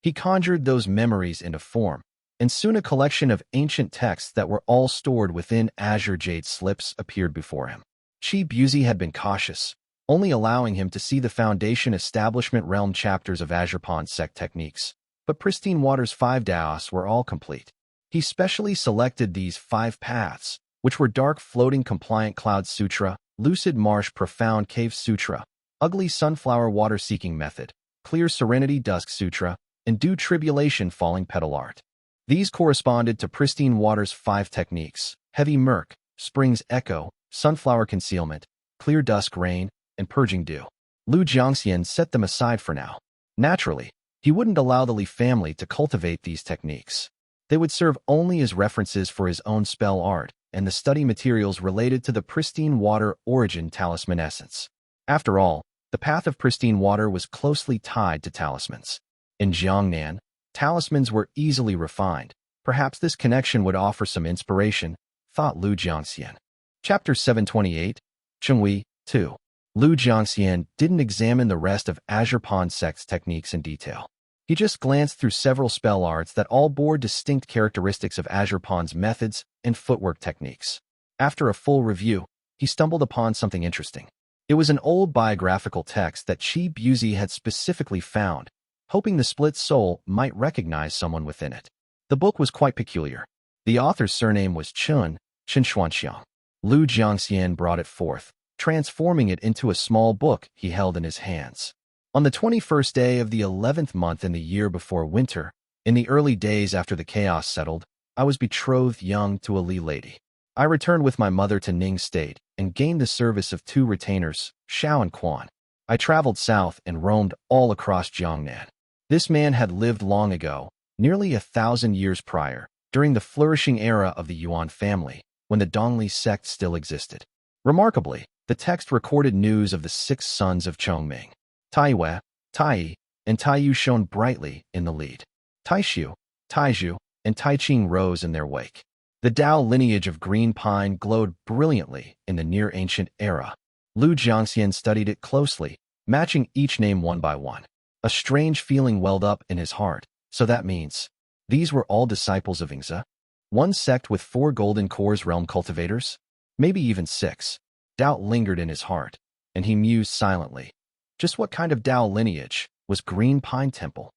He conjured those memories into form, and soon a collection of ancient texts that were all stored within azure jade slips appeared before him. Qi Buzi had been cautious, only allowing him to see the Foundation Establishment Realm chapters of Azurepon sect techniques, but Pristine Water's 5 Daos were all complete. He specially selected these 5 paths, which were Dark Floating Compliant Cloud Sutra, Lucid Marsh Profound Cave Sutra, Ugly Sunflower Water Seeking Method, Clear Serenity Dusk Sutra, and Dew Tribulation Falling Petal Art. These corresponded to Pristine Water's 5 techniques: Heavy Murk, Spring's Echo, Sunflower Concealment, Clear Dusk Rain, and Purging Dew. Lu Jiangxian set them aside for now. Naturally, he wouldn't allow the Li family to cultivate these techniques. They would serve only as references for his own spell art and the study materials related to the Pristine Water Origin Talisman Essence. After all, the path of Pristine Water was closely tied to talismans. In Jiangnan, talismans were easily refined. Perhaps this connection would offer some inspiration, thought Lu Jiangxian. Chapter 728, Chenghui, 2. Lu Jiangxian didn't examine the rest of Azurepon sect's techniques in detail. He just glanced through several spell arts that all bore distinct characteristics of Azurepon's methods and footwork techniques. After a full review, he stumbled upon something interesting. It was an old biographical text that Qi Buzi had specifically found, hoping the split soul might recognize someone within it. The book was quite peculiar. The author's surname was Chen Xuanxiang. Lu Jiangxian brought it forth, transforming it into a small book he held in his hands. On the 21st day of the 11th month in the year before winter, in the early days after the chaos settled, I was betrothed young to a Li lady. I returned with my mother to Ning State and gained the service of 2 retainers, Xiao and Quan. I traveled south and roamed all across Jiangnan. This man had lived long ago, nearly 1,000 years prior, during the flourishing era of the Yuan family, when the Dongli sect still existed. Remarkably, the text recorded news of the 6 sons of Chongming. Taiwei, Tai, and Taiyu shone brightly in the lead. Taishu, Taizhu, and Taiqing rose in their wake. The Dao lineage of green pine glowed brilliantly in the near-ancient era. Lu Jiangxian studied it closely, matching each name one by one. A strange feeling welled up in his heart. So that means these were all disciples of Ingza? One sect with 4 golden cores realm cultivators? Maybe even 6. Doubt lingered in his heart, and he mused silently. Just what kind of Dao lineage was Green Pine Temple?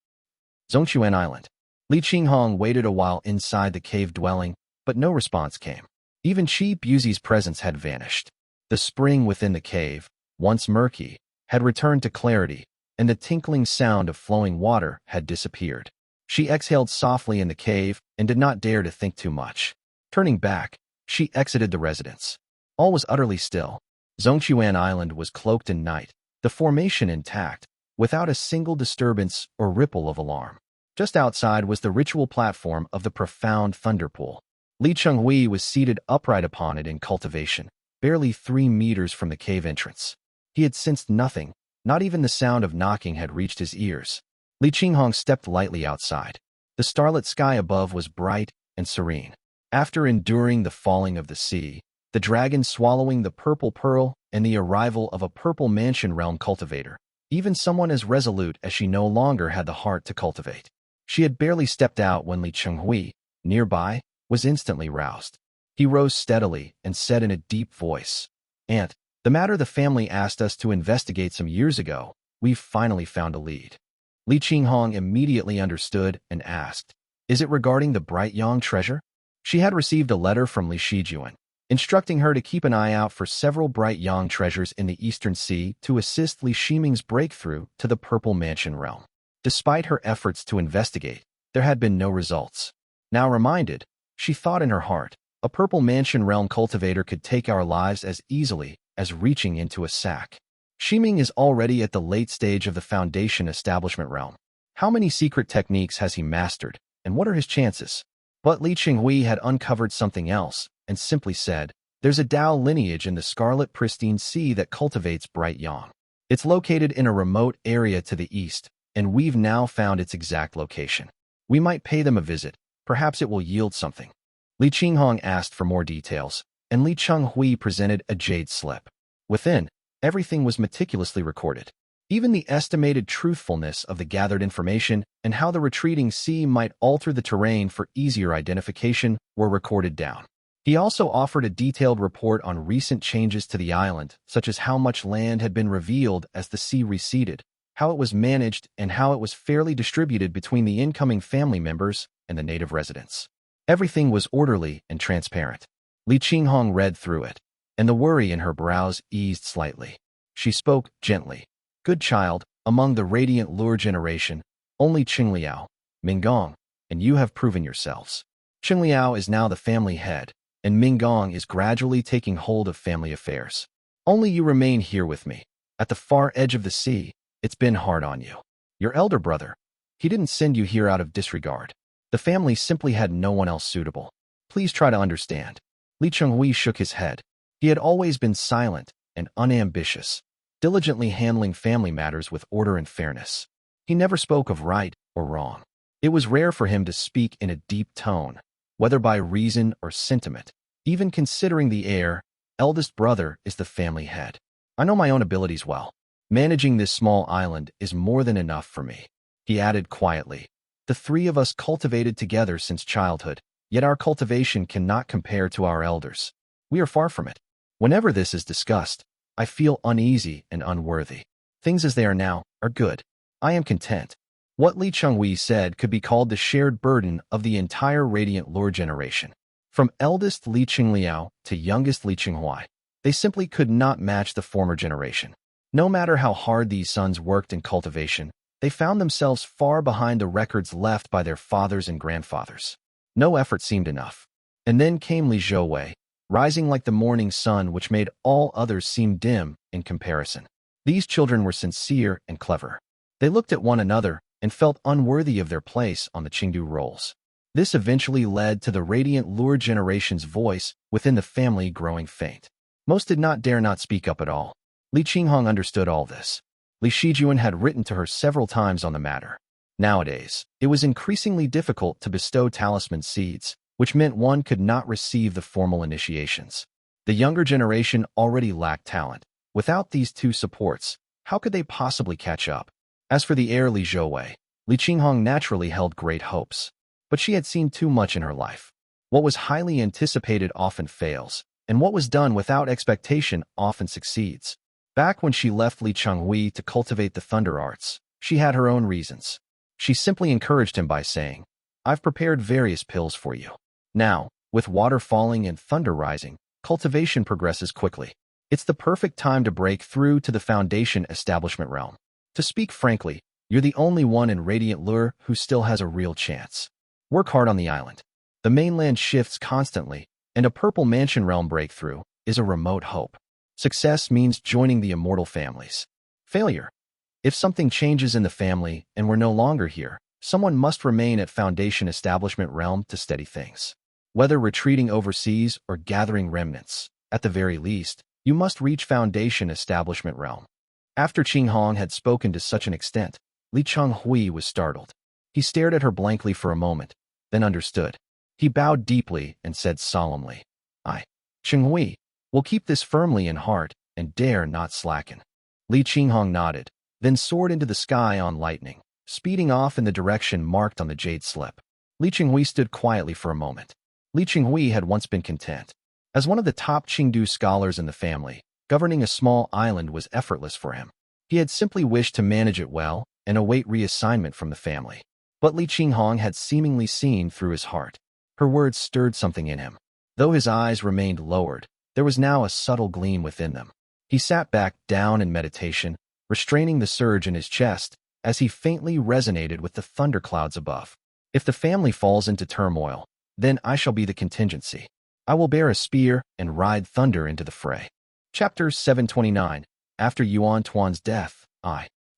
Zhongquan Island. Li Qinghong waited a while inside the cave dwelling, but no response came. Even Qi Buzi's presence had vanished. The spring within the cave, once murky, had returned to clarity, and the tinkling sound of flowing water had disappeared. She exhaled softly in the cave and did not dare to think too much. Turning back, she exited the residence. All was utterly still. Zhongquan Island was cloaked in night, the formation intact, without a single disturbance or ripple of alarm. Just outside was the ritual platform of the profound thunder pool. Li Chenghui was seated upright upon it in cultivation, barely 3 meters from the cave entrance. He had sensed nothing, not even the sound of knocking had reached his ears. Li Qinghong stepped lightly outside. The starlit sky above was bright and serene. After enduring the falling of the sea, the dragon swallowing the purple pearl, and the arrival of a purple mansion realm cultivator, even someone as resolute as she no longer had the heart to cultivate. She had barely stepped out when Li Chenghui, nearby, was instantly roused. He rose steadily and said in a deep voice, "Aunt, the matter the family asked us to investigate some years ago, we've finally found a lead." Li Qinghong immediately understood and asked, "Is it regarding the Bright Yang treasure?" She had received a letter from Li Shijuan, instructing her to keep an eye out for several Bright Yang treasures in the Eastern Sea to assist Li Shiming's breakthrough to the Purple Mansion realm. Despite her efforts to investigate, there had been no results. Now reminded, she thought in her heart, a purple mansion realm cultivator could take our lives as easily as reaching into a sack. Ximing is already at the late stage of the foundation establishment realm. How many secret techniques has he mastered, and what are his chances? But Li Chenghui had uncovered something else, and simply said, there's a Dao lineage in the scarlet pristine sea that cultivates bright yang. It's located in a remote area to the east, and we've now found its exact location. We might pay them a visit. Perhaps it will yield something. Li Qinghong asked for more details, and Li Chenghui presented a jade slip. Within, everything was meticulously recorded. Even the estimated truthfulness of the gathered information and how the retreating sea might alter the terrain for easier identification were recorded down. He also offered a detailed report on recent changes to the island, such as how much land had been revealed as the sea receded, how it was managed, and how it was fairly distributed between the incoming family members and the native residents. Everything was orderly and transparent. Li Qinghong read through it, and the worry in her brows eased slightly. She spoke gently. Good child, among the radiant lure generation, only Qingliao, Minggong, and you have proven yourselves. Qingliao is now the family head, and Minggong is gradually taking hold of family affairs. Only you remain here with me. At the far edge of the sea, it's been hard on you. Your elder brother, he didn't send you here out of disregard. The family simply had no one else suitable. Please try to understand. Li Chenghui shook his head. He had always been silent and unambitious, diligently handling family matters with order and fairness. He never spoke of right or wrong. It was rare for him to speak in a deep tone, whether by reason or sentiment. Even considering the heir, eldest brother is the family head. I know my own abilities well. Managing this small island is more than enough for me. He added quietly, the three of us cultivated together since childhood, yet our cultivation cannot compare to our elders. We are far from it. Whenever this is discussed, I feel uneasy and unworthy. Things as they are now are good. I am content. What Li Chenghui said could be called the shared burden of the entire radiant lore generation. From eldest Li Qingliao to youngest Li Qinghuai, they simply could not match the former generation. No matter how hard these sons worked in cultivation, they found themselves far behind the records left by their fathers and grandfathers. No effort seemed enough. And then came Li Zhouwei, rising like the morning sun, which made all others seem dim in comparison. These children were sincere and clever. They looked at one another and felt unworthy of their place on the Chengdu rolls. This eventually led to the radiant lure generation's voice within the family growing faint. Most did not dare not speak up at all. Li Qinghong understood all this. Li Shijuan had written to her several times on the matter. Nowadays, it was increasingly difficult to bestow talisman seeds, which meant one could not receive the formal initiations. The younger generation already lacked talent. Without these two supports, how could they possibly catch up? As for the heir Li Zhouwei, Li Qinghong naturally held great hopes. But she had seen too much in her life. What was highly anticipated often fails, and what was done without expectation often succeeds. Back when she left Li Chenghui to cultivate the thunder arts, she had her own reasons. She simply encouraged him by saying, I've prepared various pills for you. Now, with water falling and thunder rising, cultivation progresses quickly. It's the perfect time to break through to the foundation establishment realm. To speak frankly, you're the only one in Radiant Lure who still has a real chance. Work hard on the island. The mainland shifts constantly, and a purple mansion realm breakthrough is a remote hope. Success means joining the immortal families. Failure. If something changes in the family and we're no longer here, someone must remain at foundation establishment realm to steady things. Whether retreating overseas or gathering remnants, at the very least, you must reach foundation establishment realm. After Qinghong had spoken to such an extent, Li Chenghui was startled. He stared at her blankly for a moment, then understood. He bowed deeply and said solemnly, Chenghui, will keep this firmly in heart and dare not slacken. Li Qinghong nodded, then soared into the sky on lightning, speeding off in the direction marked on the jade slip. Li Chenghui stood quietly for a moment. Li Chenghui had once been content. As one of the top Chengdu scholars in the family, governing a small island was effortless for him. He had simply wished to manage it well and await reassignment from the family. But Li Qinghong had seemingly seen through his heart. Her words stirred something in him. Though his eyes remained lowered, there was now a subtle gleam within them. He sat back down in meditation, restraining the surge in his chest as he faintly resonated with the thunderclouds above. If the family falls into turmoil, then I shall be the contingency. I will bear a spear and ride thunder into the fray. Chapter 729. After Tuan's death,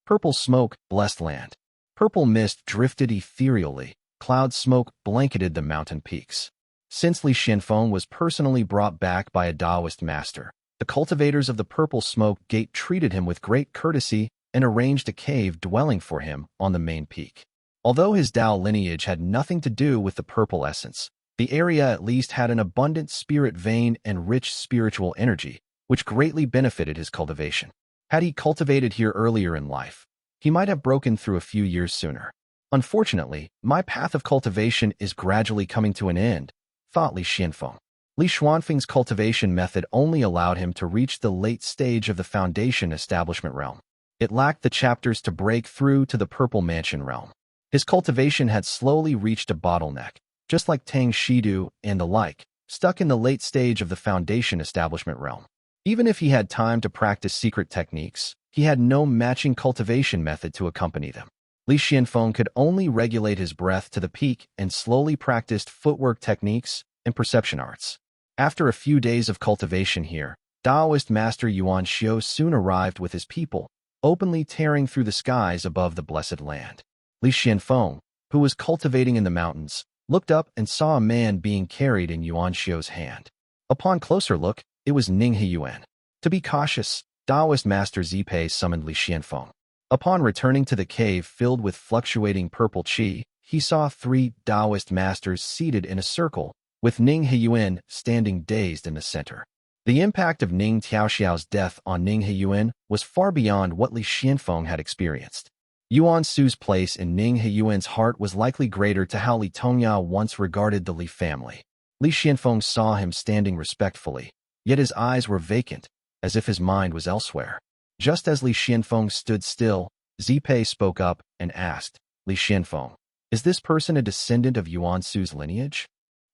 Purple smoke, blessed land. Purple mist drifted ethereally. Cloud smoke blanketed the mountain peaks. Since Li Xianfeng was personally brought back by a Taoist master, the cultivators of the Purple Smoke Gate treated him with great courtesy and arranged a cave dwelling for him on the main peak. Although his Dao lineage had nothing to do with the purple essence, the area at least had an abundant spirit vein and rich spiritual energy, which greatly benefited his cultivation. Had he cultivated here earlier in life, he might have broken through a few years sooner. Unfortunately, my path of cultivation is gradually coming to an end, thought Li Xianfeng. Li Xuanfeng's cultivation method only allowed him to reach the late stage of the Foundation Establishment realm. It lacked the chapters to break through to the Purple Mansion realm. His cultivation had slowly reached a bottleneck, just like Tang Shidu and the like, stuck in the late stage of the Foundation Establishment realm. Even if he had time to practice secret techniques, he had no matching cultivation method to accompany them. Li Xianfeng could only regulate his breath to the peak and slowly practiced footwork techniques and perception arts. After a few days of cultivation here, Taoist Master Yuan Xiu soon arrived with his people, openly tearing through the skies above the blessed land. Li Xianfeng, who was cultivating in the mountains, looked up and saw a man being carried in Yuan Xiu's hand. Upon closer look, it was Heyun. To be cautious, Taoist Master Zipei summoned Li Xianfeng. Upon returning to the cave filled with fluctuating purple qi, he saw 3 Taoist masters seated in a circle, with Heyun standing dazed in the center. The impact of Ning Tiaoxiao's death on Heyun was far beyond what Li Xianfeng had experienced. Yuan Su's place in Heyun's heart was likely greater to how Li Tongya once regarded the Li family. Li Xianfeng saw him standing respectfully, yet his eyes were vacant, as if his mind was elsewhere. Just as Li Xianfeng stood still, Zipei spoke up and asked, Li Xianfeng, is this person a descendant of Yuan Su's lineage?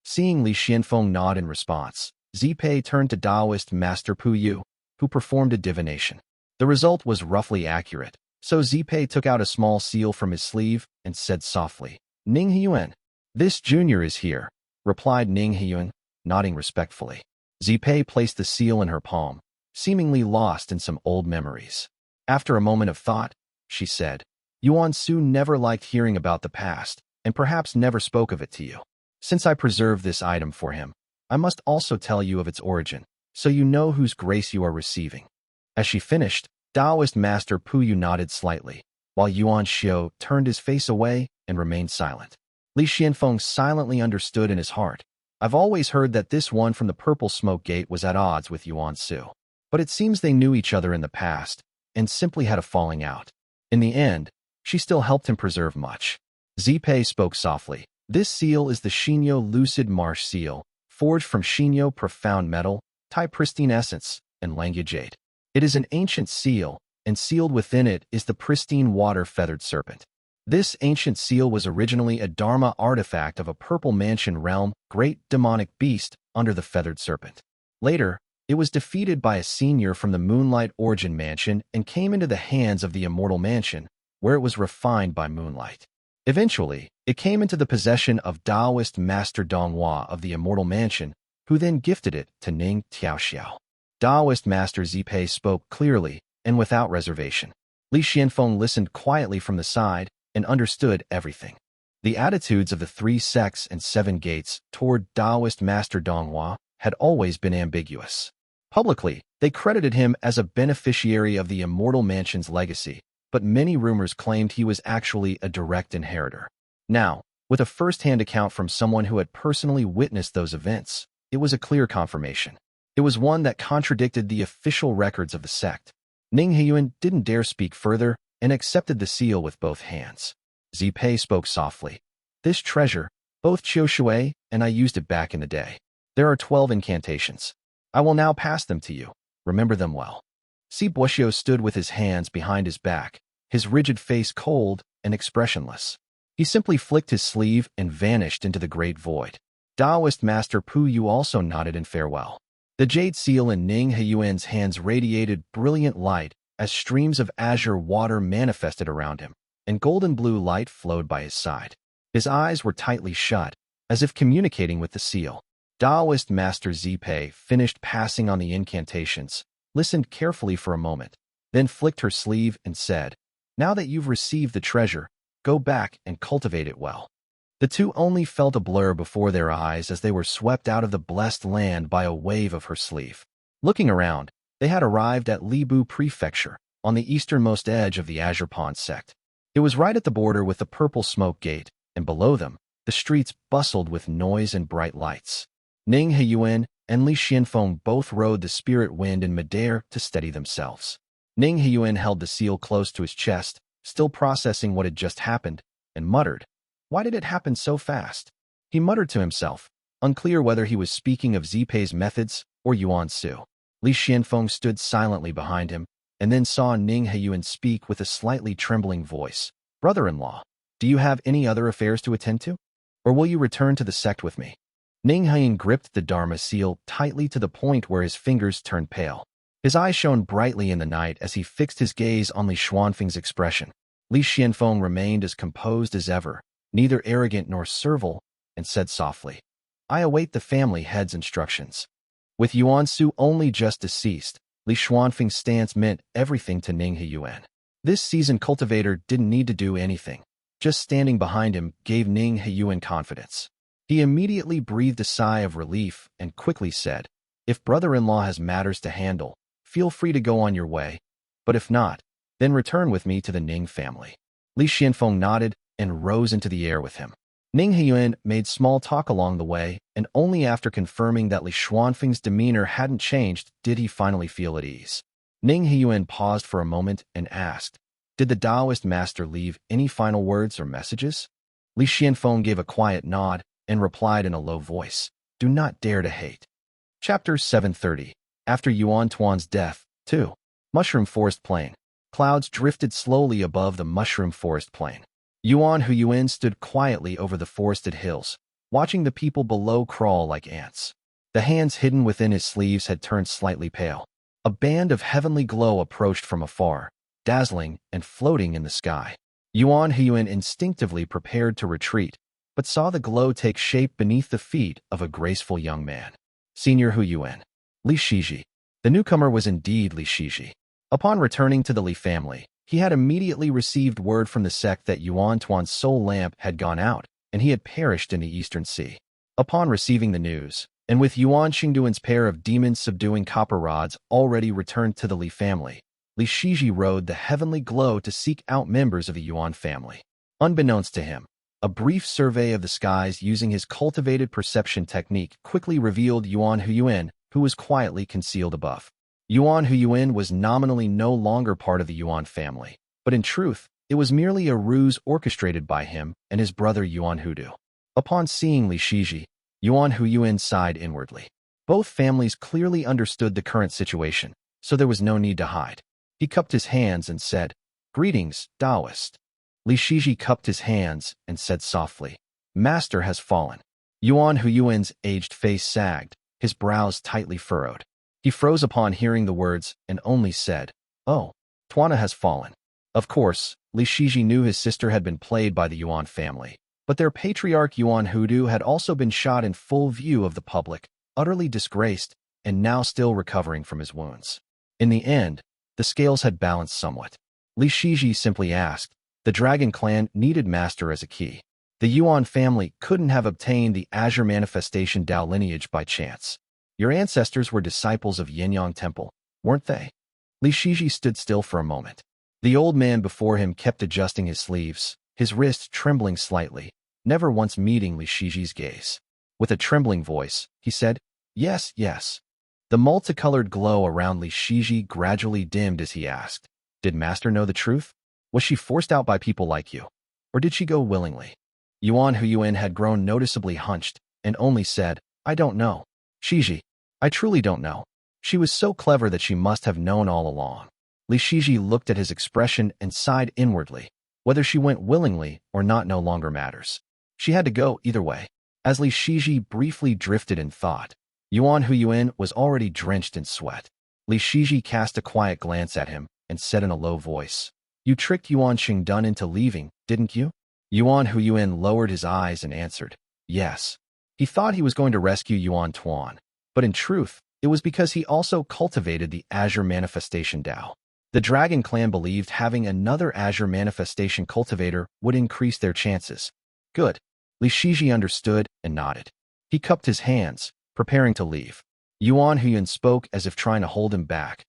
Seeing Li Xianfeng nod in response, Zipei turned to Taoist Master Puyu, who performed a divination. The result was roughly accurate, so Zipei took out a small seal from his sleeve and said softly, Heyun, this junior is here, replied Heyun, nodding respectfully. Zipei placed the seal in her palm, seemingly lost in some old memories. After a moment of thought, she said, Yuan Su never liked hearing about the past, and perhaps never spoke of it to you. Since I preserved this item for him, I must also tell you of its origin, so you know whose grace you are receiving. As she finished, Taoist Master Puyu nodded slightly, while Yuan Xiu turned his face away and remained silent. Li Xianfeng silently understood in his heart. I've always heard that this one from the Purple Smoke Gate was at odds with Yuan Su. But it seems they knew each other in the past, and simply had a falling out. In the end, she still helped him preserve much. Zipei spoke softly. This seal is the Xinyo Lucid Marsh Seal, forged from Xinyo Profound Metal, Tai Pristine Essence, and Langya Jade. It is an ancient seal, and sealed within it is the pristine water-feathered serpent. This ancient seal was originally a Dharma artifact of a Purple Mansion realm, great demonic beast under the feathered serpent. Later, it was defeated by a senior from the Moonlight Origin Mansion and came into the hands of the Immortal Mansion, where it was refined by moonlight. Eventually, it came into the possession of Taoist Master Donghua of the Immortal Mansion, who then gifted it to Ning Tiaoxiao. Taoist Master Zipei spoke clearly and without reservation. Li Xianfeng listened quietly from the side and understood everything. The attitudes of the 3 sects and 7 gates toward Taoist Master Donghua had always been ambiguous. Publicly, they credited him as a beneficiary of the Immortal Mansion's legacy, but many rumors claimed he was actually a direct inheritor. Now, with a first-hand account from someone who had personally witnessed those events, it was a clear confirmation. It was one that contradicted the official records of the sect. Heyun didn't dare speak further and accepted the seal with both hands. Zipei spoke softly. This treasure, both Qiu Shui and I used it back in the day. There are 12 incantations. I will now pass them to you. Remember them well. Si Boxiu stood with his hands behind his back, his rigid face cold and expressionless. He simply flicked his sleeve and vanished into the great void. Taoist Master Puyu also nodded in farewell. The jade seal in Heyun's hands radiated brilliant light as streams of azure water manifested around him, and golden blue light flowed by his side. His eyes were tightly shut, as if communicating with the seal. Taoist Master Zipei finished passing on the incantations, listened carefully for a moment, then flicked her sleeve and said, "Now that you've received the treasure, go back and cultivate it well." The two only felt a blur before their eyes as they were swept out of the blessed land by a wave of her sleeve. Looking around, they had arrived at Libu Prefecture, on the easternmost edge of the Azure Pond sect. It was right at the border with the purple smoke gate, and below them, the streets bustled with noise and bright lights. Ning Heyun and Li Xianfeng both rode the spirit wind in midair to steady themselves. Ning Heyun held the seal close to his chest, still processing what had just happened, and muttered, "Why did it happen so fast?" He muttered to himself, unclear whether he was speaking of Zipei's methods or Yuan Su. Li Xianfeng stood silently behind him, and then saw Ning Heyun speak with a slightly trembling voice. "Brother-in-law, do you have any other affairs to attend to? Or will you return to the sect with me?" Ning Heyun gripped the Dharma seal tightly to the point where his fingers turned pale. His eyes shone brightly in the night as he fixed his gaze on Li Xuanfeng's expression. Li Xianfeng remained as composed as ever, neither arrogant nor servile, and said softly, "I await the family head's instructions." With Yuan Su only just deceased, Li Xuanfeng's stance meant everything to Ning Heyun. This seasoned cultivator didn't need to do anything. Just standing behind him gave Ning Heyun confidence. He immediately breathed a sigh of relief and quickly said, "If brother-in-law has matters to handle, feel free to go on your way, but if not, then return with me to the Ning family." Li Xianfeng nodded and rose into the air with him. Ning Heyun made small talk along the way, and only after confirming that Li Xuanfeng's demeanor hadn't changed did he finally feel at ease. Ning Heyun paused for a moment and asked, "Did the Taoist master leave any final words or messages?" Li Xianfeng gave a quiet nod and replied in a low voice, "Do not dare to hate." Chapter 730. After Yuan Tuan's death, 2. Mushroom Forest Plain. Clouds drifted slowly above the Mushroom Forest Plain. Yuan Heyun stood quietly over the forested hills, watching the people below crawl like ants. The hands hidden within his sleeves had turned slightly pale. A band of heavenly glow approached from afar, dazzling and floating in the sky. Yuan Heyun instinctively prepared to retreat, but saw the glow take shape beneath the feet of a graceful young man. Senior Heyun. Li Shiji. The newcomer was indeed Li Shiji. Upon returning to the Li family, he had immediately received word from the sect that Yuan Tuan's soul lamp had gone out, and he had perished in the Eastern Sea. Upon receiving the news, and with Yuan Qingduan's pair of demon-subduing copper rods already returned to the Li family, Li Shiji rode the heavenly glow to seek out members of the Yuan family. Unbeknownst to him, a brief survey of the skies using his cultivated perception technique quickly revealed Yuan Heyun, who was quietly concealed above. Yuan Heyun was nominally no longer part of the Yuan family, but in truth, it was merely a ruse orchestrated by him and his brother Yuan Hudu. Upon seeing Li Shiji, Yuan Heyun sighed inwardly. Both families clearly understood the current situation, so there was no need to hide. He cupped his hands and said, "Greetings, Taoist." Li Shiji cupped his hands and said softly, "Master has fallen." Yuan Heyun's aged face sagged, his brows tightly furrowed. He froze upon hearing the words and only said, "Oh, Tuan has fallen." Of course, Li Shiji knew his sister had been played by the Yuan family, but their patriarch Yuan Hudu had also been shot in full view of the public, utterly disgraced, and now still recovering from his wounds. In the end, the scales had balanced somewhat. Li Shiji simply asked, "The Dragon Clan needed Master as a key. The Yuan family couldn't have obtained the Azure Manifestation Dao lineage by chance. Your ancestors were disciples of Yanyang Temple, weren't they?" Li Shiji stood still for a moment. The old man before him kept adjusting his sleeves, his wrist trembling slightly, never once meeting Li Shiji's gaze. With a trembling voice, he said, "Yes, yes." The multicolored glow around Li Shiji gradually dimmed as he asked, "Did Master know the truth? Was she forced out by people like you? Or did she go willingly?" Yuan Heyun had grown noticeably hunched and only said, "I don't know. Shiji, I truly don't know. She was so clever that she must have known all along." Li Shiji looked at his expression and sighed inwardly. Whether she went willingly or not no longer matters. She had to go either way. As Li Shiji briefly drifted in thought, Yuan Heyun was already drenched in sweat. Li Shiji cast a quiet glance at him and said in a low voice, "You tricked Yuan Qingdun into leaving, didn't you?" Yuan lowered his eyes and answered, yes. He thought he was going to rescue Tuan, but in truth, it was because he also cultivated the Azure Manifestation Dao. The Dragon Clan believed having another Azure Manifestation cultivator would increase their chances. Good. Li Shiji understood and nodded. He cupped his hands, preparing to leave. Heyun spoke as if trying to hold him back.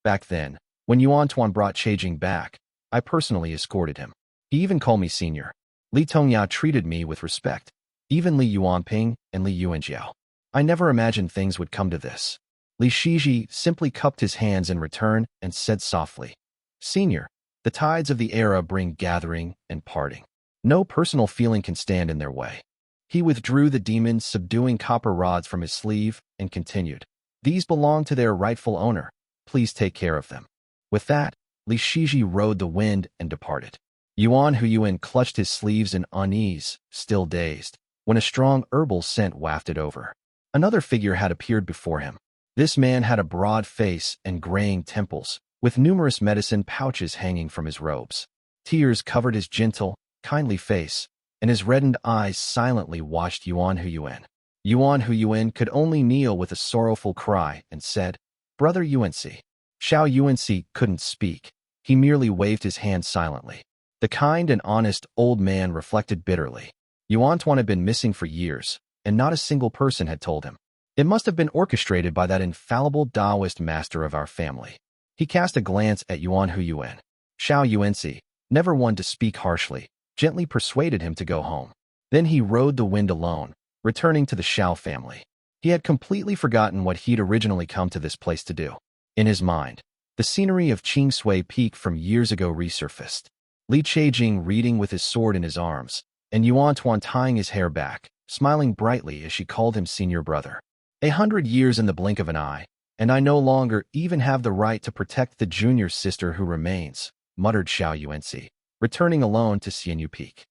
Back then, when Tuan brought Changing back, I personally escorted him. He even called me senior. Li Tongyao treated me with respect. Even Li Yuanping and Li Yuanjiao. I never imagined things would come to this. Li Shiji simply cupped his hands in return and said softly, Senior, the tides of the era bring gathering and parting. No personal feeling can stand in their way. He withdrew the demons subduing copper rods from his sleeve and continued, These belong to their rightful owner. Please take care of them. With that, Li Shiji rode the wind and departed. Heyun clutched his sleeves in unease, still dazed, when a strong herbal scent wafted over. Another figure had appeared before him. This man had a broad face and graying temples, with numerous medicine pouches hanging from his robes. Tears covered his gentle, kindly face, and his reddened eyes silently watched Heyun. Heyun could only kneel with a sorrowful cry and said, Brother UNC. Xiao UNC couldn't speak. He merely waved his hand silently. The kind and honest old man reflected bitterly. Tuan had been missing for years, and not a single person had told him. It must have been orchestrated by that infallible Taoist master of our family. He cast a glance at Heyun. Xiao UNC, never one to speak harshly, gently persuaded him to go home. Then he rode the wind alone, returning to the Xiao family. He had completely forgotten what he'd originally come to this place to do. In his mind, the scenery of Chengshui Peak from years ago resurfaced. Li Chejing reading with his sword in his arms, and Tuan tying his hair back, smiling brightly as she called him senior brother. 100 years in the blink of an eye, and I no longer even have the right to protect the junior sister who remains, muttered Xiao UNC, returning alone to Xianyu Peak.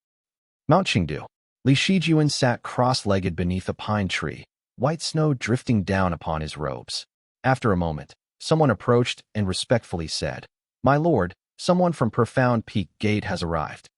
Mount Chengdu. Li Shijun sat cross-legged beneath a pine tree, white snow drifting down upon his robes. After a moment, someone approached and respectfully said, My lord, someone from Profound Peak Gate has arrived.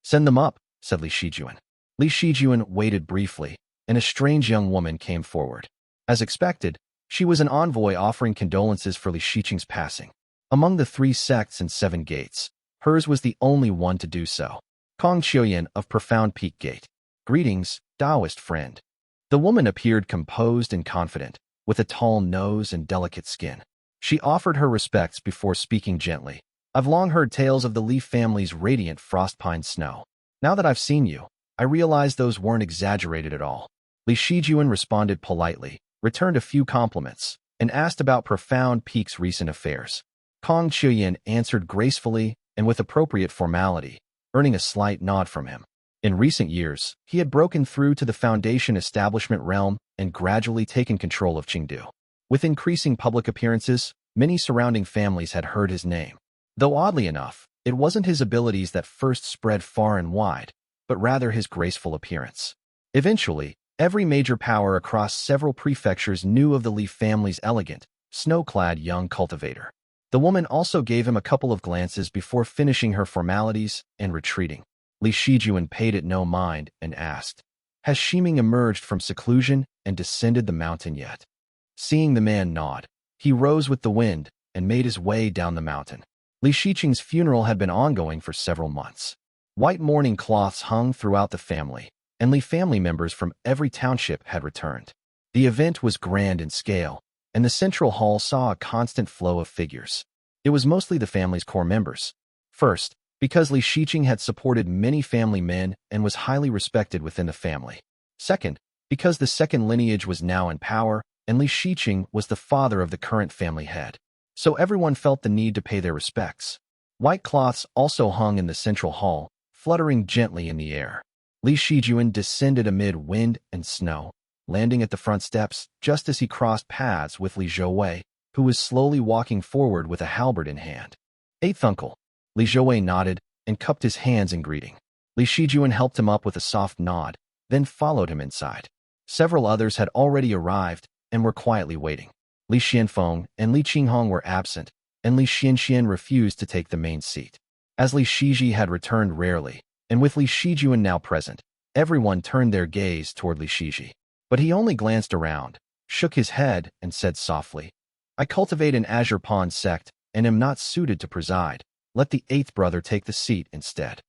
Send them up, said Li Shijun. Li Shijun waited briefly, and a strange young woman came forward. As expected, she was an envoy offering condolences for Li Shijing's passing. Among the 3 sects and 7 gates, hers was the only one to do so. Kong Qiuyan of Profound Peak Gate. Greetings, Taoist friend. The woman appeared composed and confident, with a tall nose and delicate skin. She offered her respects before speaking gently. I've long heard tales of the Li family's radiant frostpine snow. Now that I've seen you, I realize those weren't exaggerated at all. Li Shijun responded politely, returned a few compliments, and asked about Profound Peak's recent affairs. Kong Qiuyan answered gracefully and with appropriate formality, earning a slight nod from him. In recent years, he had broken through to the Foundation establishment realm and gradually taken control of Chengdu. With increasing public appearances, many surrounding families had heard his name. Though oddly enough, it wasn't his abilities that first spread far and wide, but rather his graceful appearance. Eventually, every major power across several prefectures knew of the Li family's elegant, snow-clad young cultivator. The woman also gave him a couple of glances before finishing her formalities and retreating. Li Shijun paid it no mind and asked, Has Shiming emerged from seclusion and descended the mountain yet? Seeing the man nod, he rose with the wind and made his way down the mountain. Li Shijing's funeral had been ongoing for several months. White mourning cloths hung throughout the family, and Li family members from every township had returned. The event was grand in scale, and the central hall saw a constant flow of figures. It was mostly the family's core members. First, because Li Shijing had supported many family men and was highly respected within the family. Second, because the second lineage was now in power, and Li Shijing was the father of the current family head. So everyone felt the need to pay their respects. White cloths also hung in the central hall, fluttering gently in the air. Li Shijun descended amid wind and snow, landing at the front steps just as he crossed paths with Li Zhouwei, who was slowly walking forward with a halberd in hand. Eighth uncle. Li Zhouwei nodded and cupped his hands in greeting. Li Shijun helped him up with a soft nod, then followed him inside. Several others had already arrived and were quietly waiting. Li Xianfeng and Li Qinghong were absent, and Li Xianxian refused to take the main seat. As Li Shiji had returned rarely, and with Li Shijuan now present, everyone turned their gaze toward Li Shiji. But he only glanced around, shook his head, and said softly, "I cultivate an Azure Pawn sect and am not suited to preside. Let the eighth brother take the seat instead."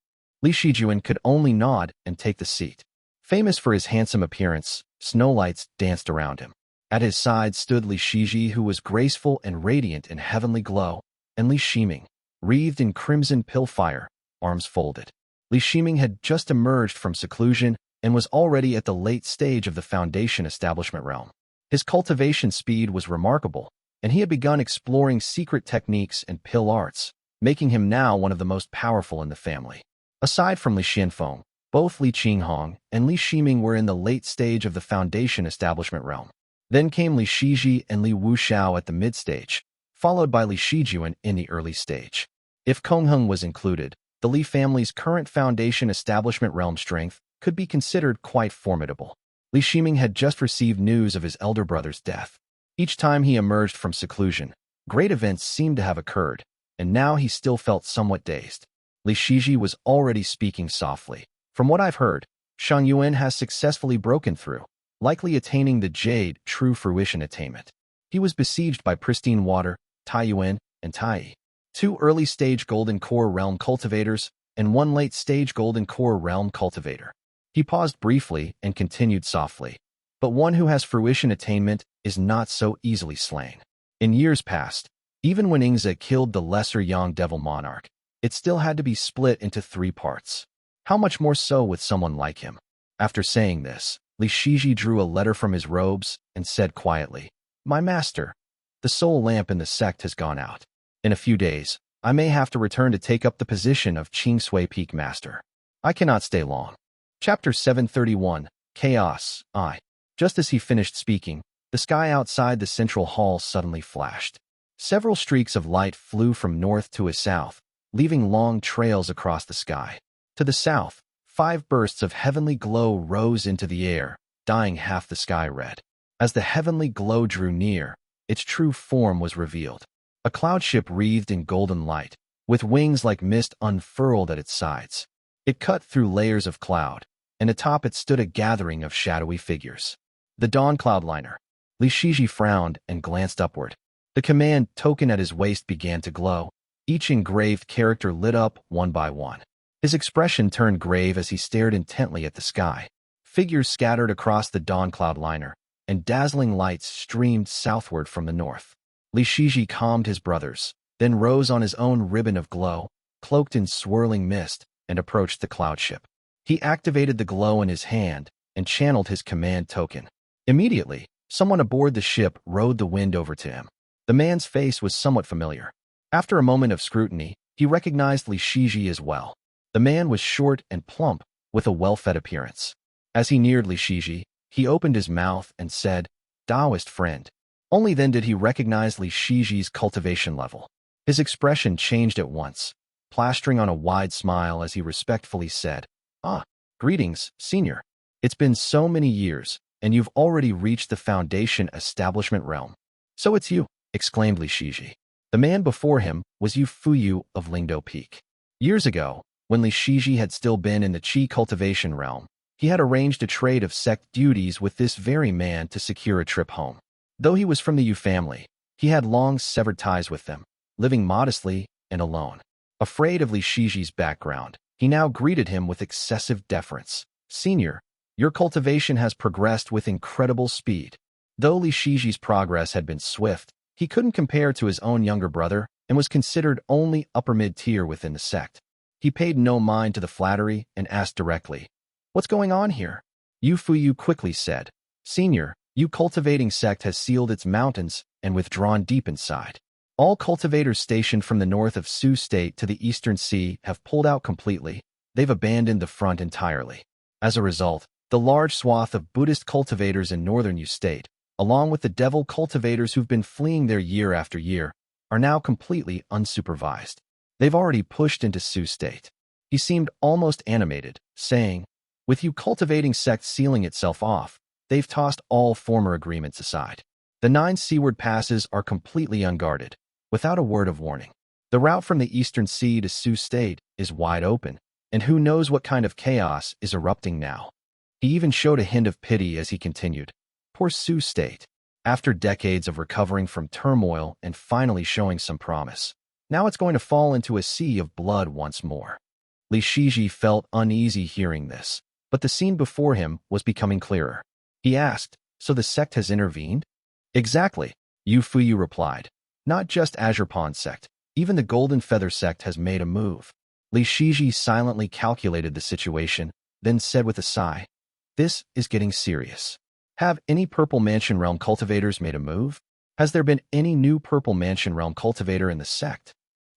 Li Shijuan could only nod and take the seat. Famous for his handsome appearance, snowlights danced around him. At his side stood Li Shiji, who was graceful and radiant in heavenly glow, and Li Shiming, wreathed in crimson pill fire, arms folded. Li Shiming had just emerged from seclusion and was already at the late stage of the Foundation establishment realm. His cultivation speed was remarkable, and he had begun exploring secret techniques and pill arts, making him now one of the most powerful in the family. Aside from Li Xianfeng, both Li Qinghong and Li Shiming were in the late stage of the Foundation establishment realm. Then came Li Shiji and Li Wuxiao at the mid-stage, followed by Li Shijuan in the early stage. If Kongheng was included, the Li family's current Foundation establishment realm strength could be considered quite formidable. Li Shiming had just received news of his elder brother's death. Each time he emerged from seclusion, great events seemed to have occurred, and now he still felt somewhat dazed. Li Shiji was already speaking softly. "From what I've heard, Shang Yuan has successfully broken through, likely attaining the Jade true fruition attainment. He was besieged by Pristine Water, Tai Yuan, and Tai, two early-stage Golden Core Realm cultivators, and one late-stage Golden Core Realm cultivator." He paused briefly and continued softly. "But one who has fruition attainment is not so easily slain. In years past, even when Ingza killed the lesser Yang Devil Monarch, it still had to be split into 3 parts. How much more so with someone like him?" After saying this, Li Shiji drew a letter from his robes and said quietly, "My master, the soul lamp in the sect has gone out. In a few days, I may have to return to take up the position of Qingsui Peak Master. I cannot stay long." Chapter 731, Chaos, I. Just as he finished speaking, the sky outside the central hall suddenly flashed. Several streaks of light flew from north to south, leaving long trails across the sky. To the south, 5 bursts of heavenly glow rose into the air, dyeing half the sky red. As the heavenly glow drew near, its true form was revealed. A cloud ship wreathed in golden light, with wings like mist unfurled at its sides. It cut through layers of cloud, and atop it stood a gathering of shadowy figures. The Dawn Cloudliner. Li Shiji frowned and glanced upward. The command token at his waist began to glow. Each engraved character lit up one by one. His expression turned grave as he stared intently at the sky. Figures scattered across the Dawn Cloudliner, and dazzling lights streamed southward from the north. Li Shiji calmed his brothers, then rose on his own ribbon of glow, cloaked in swirling mist, and approached the cloud ship. He activated the glow in his hand and channeled his command token. Immediately, someone aboard the ship rode the wind over to him. The man's face was somewhat familiar. After a moment of scrutiny, he recognized Li Shiji as well. The man was short and plump, with a well-fed appearance. As he neared Li Shiji, he opened his mouth and said, "Taoist friend." Only then did he recognize Li Shiji's cultivation level. His expression changed at once, plastering on a wide smile as he respectfully said, "Greetings, senior. It's been so many years, and you've already reached the Foundation establishment realm." "So it's you," exclaimed Li Shiji. The man before him was Yu Fuyu of Lingdo Peak. Years ago, when Li Shiji had still been in the Qi cultivation realm, he had arranged a trade of sect duties with this very man to secure a trip home. Though he was from the Yu family, he had long severed ties with them, living modestly and alone. Afraid of Li Shiji's background, he now greeted him with excessive deference. "Senior, your cultivation has progressed with incredible speed." Though Li Shiji's progress had been swift, he couldn't compare to his own younger brother and was considered only upper mid-tier within the sect. He paid no mind to the flattery and asked directly, "What's going on here?" Yu Fuyu quickly said, "Senior, Yu cultivating sect has sealed its mountains and withdrawn deep inside. All cultivators stationed from the north of Su State to the eastern sea have pulled out completely. They've abandoned the front entirely. As a result, the large swath of Buddhist cultivators in northern Yu State, along with the devil cultivators who've been fleeing there year after year, are now completely unsupervised. They've already pushed into Su State." He seemed almost animated, saying, "With Yu cultivating sect sealing itself off, they've tossed all former agreements aside. The 9 seaward passes are completely unguarded, without a word of warning. The route from the eastern sea to Sioux State is wide open, and who knows what kind of chaos is erupting now. He even showed a hint of pity as he continued. Poor Sioux State. After decades of recovering from turmoil and finally showing some promise, now it's going to fall into a sea of blood once more. Li Shiji felt uneasy hearing this, but the scene before him was becoming clearer. He asked, so the sect has intervened? Exactly, Yu Fuyu replied. Not just Azure Pawn sect, even the Golden Feather sect has made a move. Li Shiji silently calculated the situation, then said with a sigh, this is getting serious. Have any Purple Mansion Realm cultivators made a move? Has there been any new Purple Mansion Realm cultivator in the sect?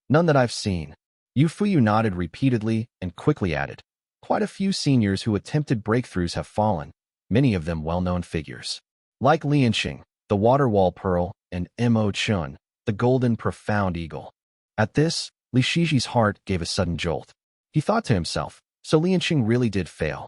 None that I've seen. Yu Fuyu nodded repeatedly and quickly added, quite a few seniors who attempted breakthroughs have fallen, many of them well-known figures. Like Lianxing, the Water Wall Pearl, and Mo Chun, the Golden Profound Eagle. At this, Li Shiji's heart gave a sudden jolt. He thought to himself, so Lianxing really did fail.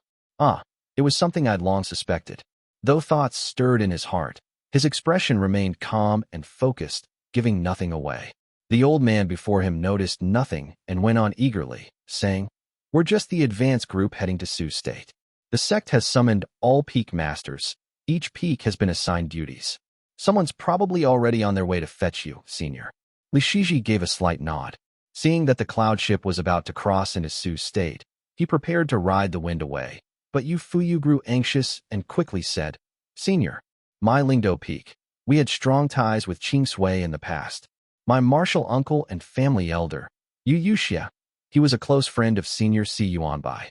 It was something I'd long suspected. Though thoughts stirred in his heart, his expression remained calm and focused, giving nothing away. The old man before him noticed nothing and went on eagerly, saying, we're just the advance group heading to Sioux State. The sect has summoned all peak masters. Each peak has been assigned duties. Someone's probably already on their way to fetch you, senior. Li Shiji gave a slight nod. Seeing that the cloud ship was about to cross into Sioux State, he prepared to ride the wind away. But Yu Fuyu grew anxious and quickly said, Senior, my Lingdo Peak. We had strong ties with Qing Sui in the past. My martial uncle and family elder, Yu Yuxia. He was a close friend of Senior Si Yuan Bai.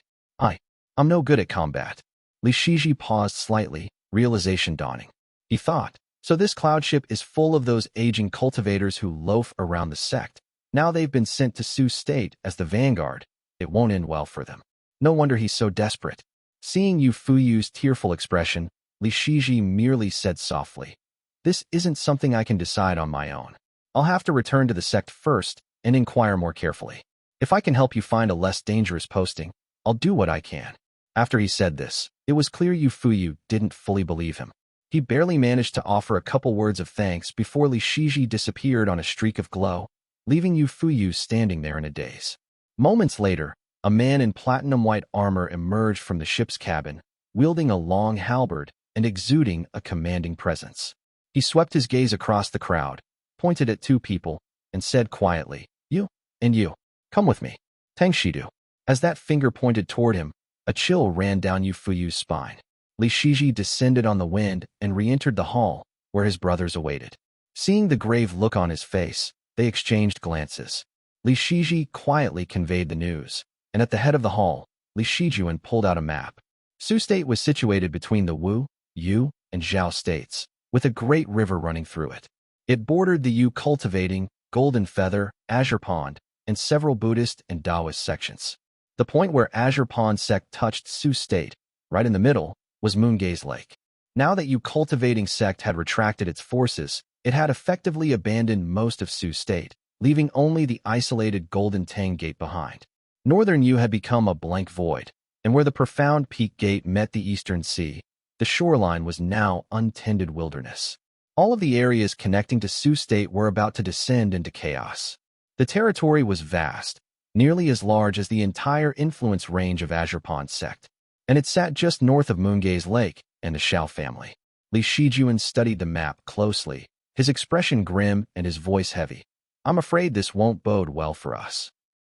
I'm no good at combat. Li Shiji paused slightly, realization dawning. He thought, so this cloud ship is full of those aging cultivators who loaf around the sect. Now they've been sent to Sioux State as the vanguard. It won't end well for them. No wonder he's so desperate. Seeing Yu Fuyu's tearful expression, Li Shiji merely said softly, this isn't something I can decide on my own. I'll have to return to the sect first and inquire more carefully. If I can help you find a less dangerous posting, I'll do what I can. After he said this, it was clear Yu Fuyu didn't fully believe him. He barely managed to offer a couple words of thanks before Li Shiji disappeared on a streak of glow, leaving Yu Fuyu standing there in a daze. Moments later, a man in platinum-white armor emerged from the ship's cabin, wielding a long halberd and exuding a commanding presence. He swept his gaze across the crowd, pointed at two people, and said quietly, you, and you, come with me. Tangshidu. As that finger pointed toward him, a chill ran down Yu Fuyu's spine. Li Shiji descended on the wind and re-entered the hall, where his brothers awaited. Seeing the grave look on his face, they exchanged glances. Li Shiji quietly conveyed the news, and at the head of the hall, Li Shijuan pulled out a map. Sioux State was situated between the Wu, Yu, and Zhao states, with a great river running through it. It bordered the Yu cultivating, Golden Feather, Azure Pond, and several Buddhist and Taoist sections. The point where Azure Pond sect touched Sioux State, right in the middle, was Moongaze Lake. Now that Yu cultivating sect had retracted its forces, it had effectively abandoned most of Sioux State, leaving only the isolated Golden Tang Gate behind. Northern Yu had become a blank void, and where the profound Peak Gate met the eastern sea, the shoreline was now untended wilderness. All of the areas connecting to Sioux State were about to descend into chaos. The territory was vast, nearly as large as the entire influence range of Azure Pond sect, and it sat just north of Moongaze Lake and the Shao family. Li Shijuan studied the map closely, his expression grim and his voice heavy. I'm afraid this won't bode well for us.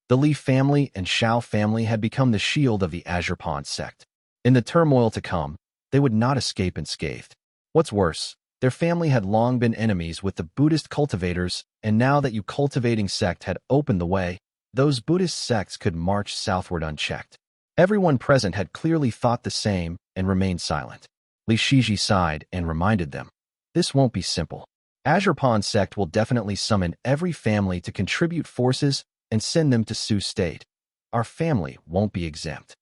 The Li family and Shao family had become the shield of the Azure Pond sect. In the turmoil to come, they would not escape unscathed. What's worse, their family had long been enemies with the Buddhist cultivators, and now that Yu cultivating sect had opened the way, those Buddhist sects could march southward unchecked. Everyone present had clearly thought the same and remained silent. Li Shiji sighed and reminded them, this won't be simple. Azure Pond sect will definitely summon every family to contribute forces and send them to Sioux State. Our family won't be exempt.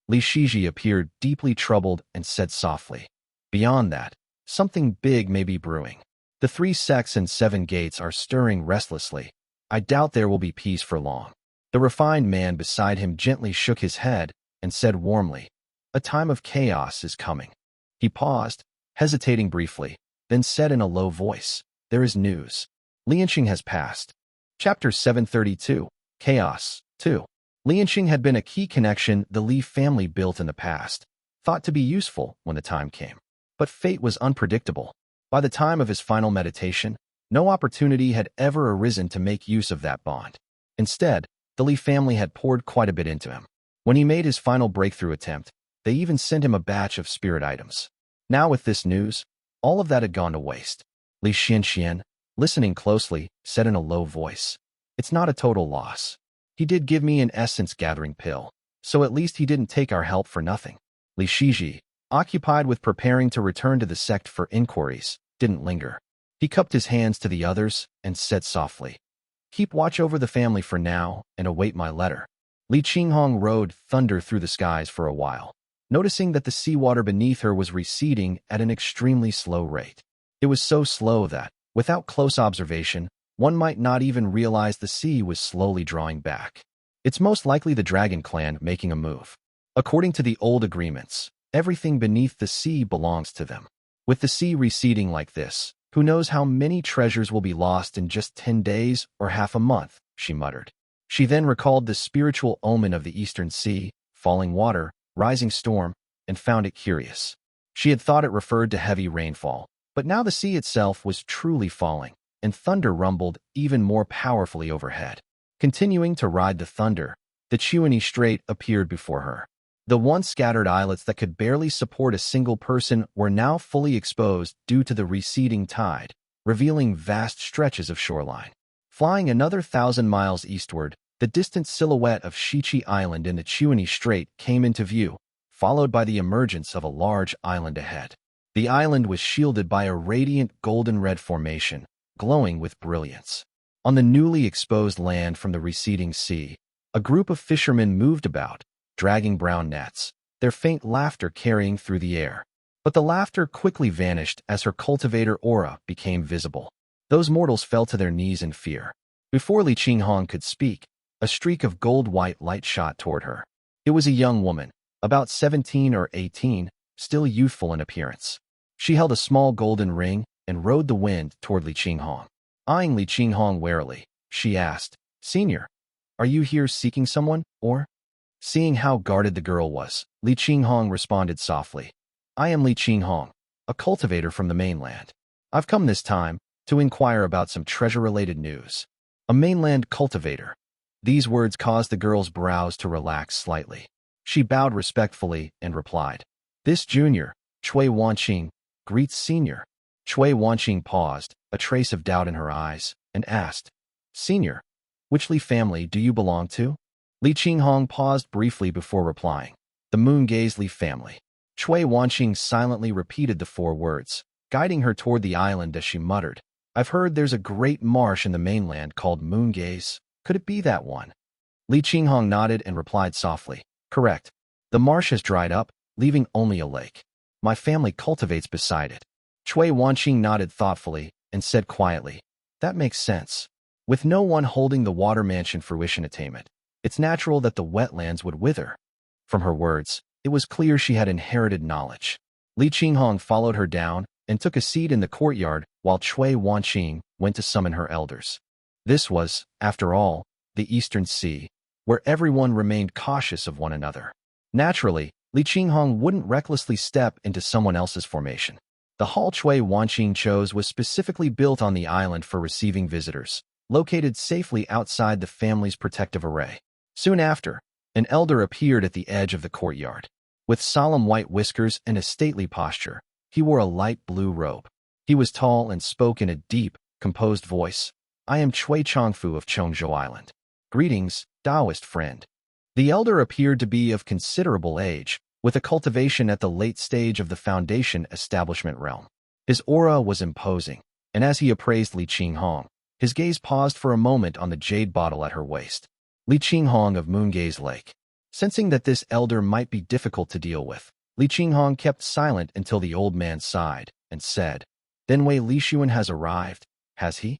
Li Shiji appeared deeply troubled and said softly, beyond that, something big may be brewing. The 3 sects and 7 gates are stirring restlessly. I doubt there will be peace for long. The refined man beside him gently shook his head and said warmly, a time of chaos is coming. He paused, hesitating briefly, then said in a low voice, there is news. Lianxing has passed. Chapter 732, Chaos, 2. Lianqing had been a key connection the Li family built in the past, thought to be useful when the time came. But fate was unpredictable. By the time of his final meditation, no opportunity had ever arisen to make use of that bond. Instead, the Li family had poured quite a bit into him. When he made his final breakthrough attempt, they even sent him a batch of spirit items. Now with this news, all of that had gone to waste. Li Xianxian, listening closely, said in a low voice, "It's not a total loss. He did give me an essence-gathering pill, so at least he didn't take our help for nothing." Li Shiji, occupied with preparing to return to the sect for inquiries, didn't linger. He cupped his hands to the others and said softly, "Keep watch over the family for now and await my letter." Li Qinghong rode thunder through the skies for a while, noticing that the seawater beneath her was receding at an extremely slow rate. It was so slow that, without close observation, one might not even realize the sea was slowly drawing back. It's most likely the Dragon Clan making a move. According to the old agreements, everything beneath the sea belongs to them. With the sea receding like this, who knows how many treasures will be lost in just 10 days or half a month, she muttered. She then recalled the spiritual omen of the Eastern Sea, falling water, rising storm, and found it curious. She had thought it referred to heavy rainfall, but now the sea itself was truly falling, and thunder rumbled even more powerfully overhead. Continuing to ride the thunder, the Chenghui Strait appeared before her. The once scattered islets that could barely support a single person were now fully exposed due to the receding tide, revealing vast stretches of shoreline. Flying another 1,000 miles eastward, the distant silhouette of Shichi Island in the Chenghui Strait came into view, followed by the emergence of a large island ahead. The island was shielded by a radiant golden-red formation, glowing with brilliance. On the newly exposed land from the receding sea, a group of fishermen moved about, dragging brown nets, their faint laughter carrying through the air. But the laughter quickly vanished as her cultivator aura became visible. Those mortals fell to their knees in fear. Before Li Qinghong could speak, a streak of gold-white light shot toward her. It was a young woman, about 17 or 18, still youthful in appearance. She held a small golden ring and rode the wind toward Li Qinghong. Eyeing Li Qinghong warily, she asked, "Senior, are you here seeking someone, or?" Seeing how guarded the girl was, Li Qinghong responded softly, "I am Li Qinghong, a cultivator from the mainland. I've come this time to inquire about some treasure-related news." A mainland cultivator. These words caused the girl's brows to relax slightly. She bowed respectfully and replied, "This junior, Chui Wanqing, greets senior." Chui Wanqing paused, a trace of doubt in her eyes, and asked, "Senior, which Li family do you belong to?" Li Qinghong paused briefly before replying, "The Moon-Gaze Li family." Chui Wanqing silently repeated the 4 words, guiding her toward the island as she muttered, "I've heard there's a great marsh in the mainland called Moon-Gaze. Could it be that one?" Li Qinghong nodded and replied softly, "Correct. The marsh has dried up, leaving only a lake. My family cultivates beside it." Chui Wanqing nodded thoughtfully and said quietly, "That makes sense. With no one holding the water mansion fruition attainment, it's natural that the wetlands would wither." From her words, it was clear she had inherited knowledge. Li Qinghong followed her down and took a seat in the courtyard while Chui Wanqing went to summon her elders. This was, after all, the Eastern Sea, where everyone remained cautious of one another. Naturally, Li Qinghong wouldn't recklessly step into someone else's formation. The hall Chui Wanqing chose was specifically built on the island for receiving visitors, located safely outside the family's protective array. Soon after, an elder appeared at the edge of the courtyard. With solemn white whiskers and a stately posture, he wore a light blue robe. He was tall and spoke in a deep, composed voice. "I am Chui Changfu of Chengzhou Island. Greetings, Taoist friend." The elder appeared to be of considerable age, with a cultivation at the late stage of the foundation establishment realm. His aura was imposing, and as he appraised Li Qinghong, his gaze paused for a moment on the jade bottle at her waist. Li Qinghong of Moon-Gaze Lake. Sensing that this elder might be difficult to deal with, Li Qinghong kept silent until the old man sighed and said, "Then Wei Lixuan has arrived, has he?"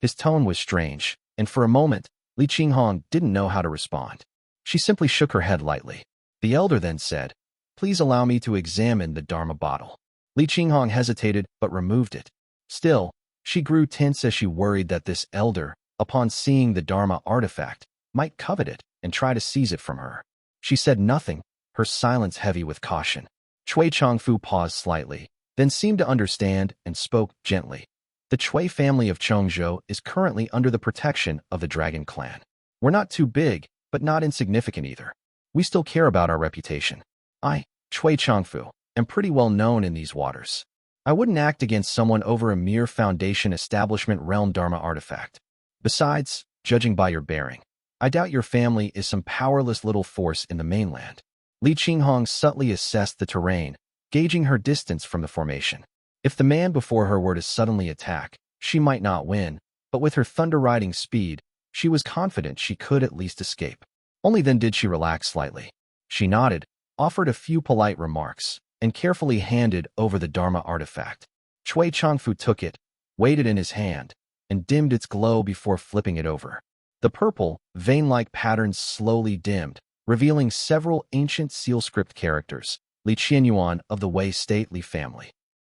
His tone was strange, and for a moment, Li Qinghong didn't know how to respond. She simply shook her head lightly. The elder then said, "Please allow me to examine the Dharma bottle." Li Qinghong hesitated but removed it. Still, she grew tense as she worried that this elder, upon seeing the Dharma artifact, might covet it and try to seize it from her. She said nothing, her silence heavy with caution. Chui Changfu paused slightly, then seemed to understand and spoke gently. The Chui family of Chengzhou is currently under the protection of the Dragon Clan. We're not too big, but not insignificant either. We still care about our reputation. I, Chui Changfu, am pretty well known in these waters. I wouldn't act against someone over a mere Foundation Establishment realm Dharma artifact. Besides, judging by your bearing, I doubt your family is some powerless little force in the mainland. Li Qinghong subtly assessed the terrain, gauging her distance from the formation. If the man before her were to suddenly attack, she might not win, but with her thunder-riding speed, she was confident she could at least escape. Only then did she relax slightly. She nodded, offered a few polite remarks, and carefully handed over the Dharma artifact. Chui Changfu took it, weighed it in his hand, and dimmed its glow before flipping it over. The purple, vein-like patterns slowly dimmed, revealing several ancient seal script characters, Li Yuan of the Wei stately family.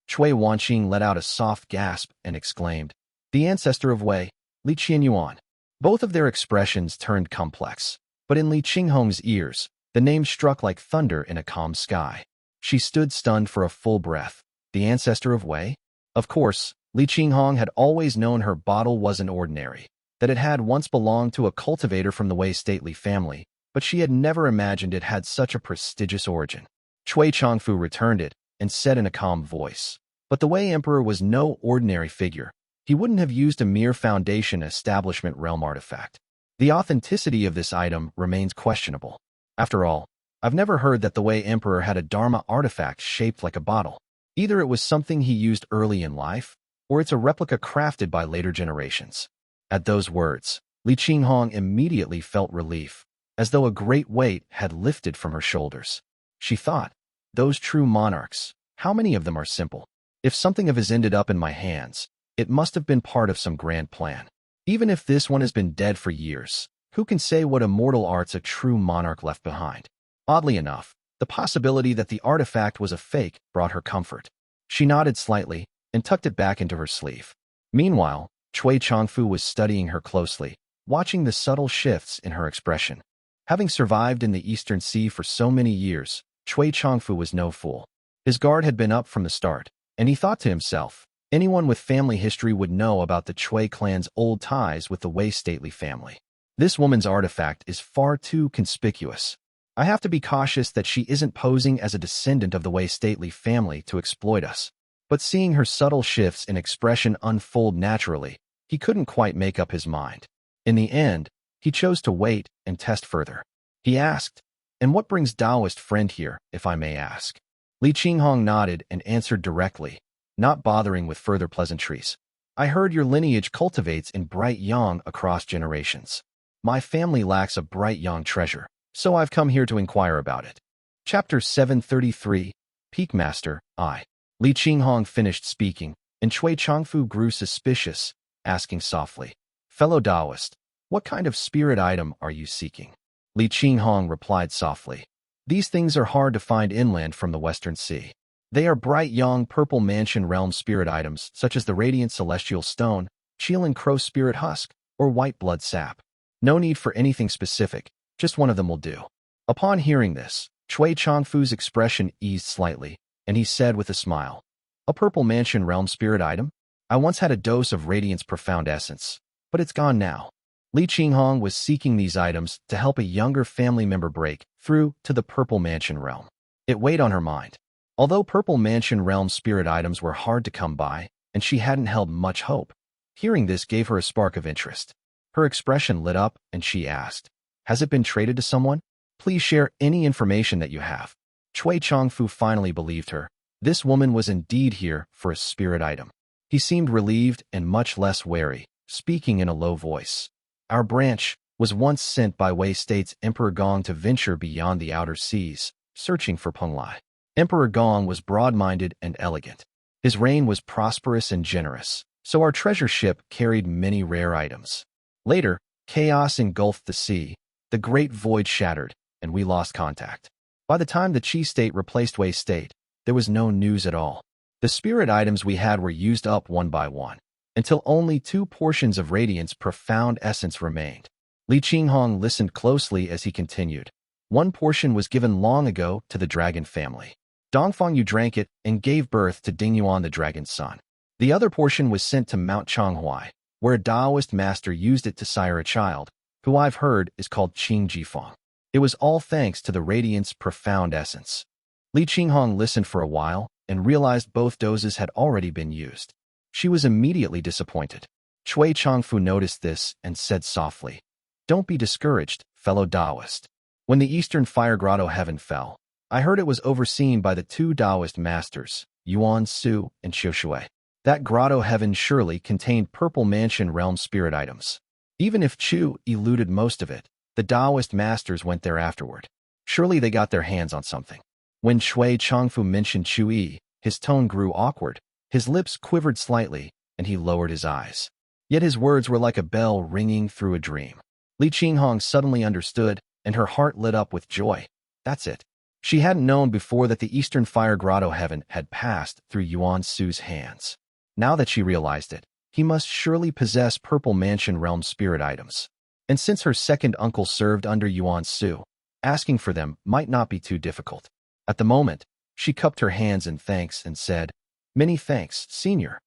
Chui Wanqing let out a soft gasp and exclaimed, "The ancestor of Wei, Li Yuan." Both of their expressions turned complex, but in Li Qinghong's ears, the name struck like thunder in a calm sky. She stood stunned for a full breath. The ancestor of Wei? Of course, Li Qinghong had always known her bottle wasn't ordinary, that it had once belonged to a cultivator from the Wei stately family, but she had never imagined it had such a prestigious origin. Chui Changfu returned it and said in a calm voice, "But the Wei Emperor was no ordinary figure. He wouldn't have used a mere Foundation Establishment realm artifact. The authenticity of this item remains questionable. After all, I've never heard that the Wei Emperor had a Dharma artifact shaped like a bottle. Either it was something he used early in life, or it's a replica crafted by later generations." At those words, Li Qinghong immediately felt relief, as though a great weight had lifted from her shoulders. She thought, those true monarchs, how many of them are simple? If something of his ended up in my hands, it must have been part of some grand plan. Even if this one has been dead for years, who can say what immortal arts a true monarch left behind? Oddly enough, the possibility that the artifact was a fake brought her comfort. She nodded slightly and tucked it back into her sleeve. Meanwhile, Chui Changfu was studying her closely, watching the subtle shifts in her expression. Having survived in the Eastern Sea for so many years, Chui Changfu was no fool. His guard had been up from the start, and he thought to himself, anyone with family history would know about the Chui clan's old ties with the Wei stately family. This woman's artifact is far too conspicuous. I have to be cautious that she isn't posing as a descendant of the Wei stately family to exploit us. But seeing her subtle shifts in expression unfold naturally, he couldn't quite make up his mind. In the end, he chose to wait and test further. He asked, "And what brings Taoist friend here, if I may ask?" Li Qinghong nodded and answered directly, not bothering with further pleasantries. "I heard your lineage cultivates in bright yang across generations. My family lacks a bright yang treasure, so I've come here to inquire about it." Chapter 733, Peak Master, I. Li Qinghong finished speaking, and Chui Changfu grew suspicious, asking softly, "Fellow Taoist, what kind of spirit item are you seeking?" Li Qinghong replied softly, "These things are hard to find inland from the Western Sea. They are bright yang purple mansion realm spirit items such as the radiant celestial stone, Chilan crow spirit husk, or white blood sap. No need for anything specific, just one of them will do." Upon hearing this, Chui Changfu's expression eased slightly, and he said with a smile, "A purple mansion realm spirit item? I once had a dose of Radiant's profound essence, but it's gone now." Li Qinghong was seeking these items to help a younger family member break through to the purple mansion realm. It weighed on her mind. Although purple mansion realm spirit items were hard to come by, and she hadn't held much hope, hearing this gave her a spark of interest. Her expression lit up, and she asked, "Has it been traded to someone? Please share any information that you have." Chui Changfu finally believed her. This woman was indeed here for a spirit item. He seemed relieved and much less wary, speaking in a low voice. "Our branch was once sent by Wei State's Emperor Gong to venture beyond the outer seas, searching for Penglai. Emperor Gong was broad-minded and elegant. His reign was prosperous and generous, so our treasure ship carried many rare items. Later, chaos engulfed the sea, the great void shattered, and we lost contact. By the time the Qi state replaced Wei state, there was no news at all. The spirit items we had were used up one by one, until only 2 portions of Radiant's profound essence remained. Li Qinghong listened closely as he continued. One portion was given long ago to the dragon family. Dongfang Yu drank it and gave birth to Dingyuan the dragon's son. The other portion was sent to Mount Chenghui, where a Taoist master used it to sire a child, who I've heard is called Qing Jifeng. It was all thanks to the radiant's profound essence. Li Qinghong listened for a while and realized both doses had already been used. She was immediately disappointed. Chui Changfu noticed this and said softly, "Don't be discouraged, fellow Taoist. When the Eastern Fire Grotto heaven fell, I heard it was overseen by the two Taoist masters, Yuan Su and Xiushui. That grotto heaven surely contained Purple Mansion realm spirit items. Even if Chu eluded most of it, the Taoist masters went there afterward. Surely they got their hands on something." When Chui Changfu mentioned Chui, his tone grew awkward, his lips quivered slightly, and he lowered his eyes. Yet his words were like a bell ringing through a dream. Li Qinghong suddenly understood, and her heart lit up with joy. That's it. She hadn't known before that the Eastern Fire Grotto heaven had passed through Yuan Su's hands. Now that she realized it, he must surely possess Purple Mansion realm spirit items. And since her second uncle served under Yuan Su, asking for them might not be too difficult. At the moment, she cupped her hands in thanks and said, "Many thanks, Senior."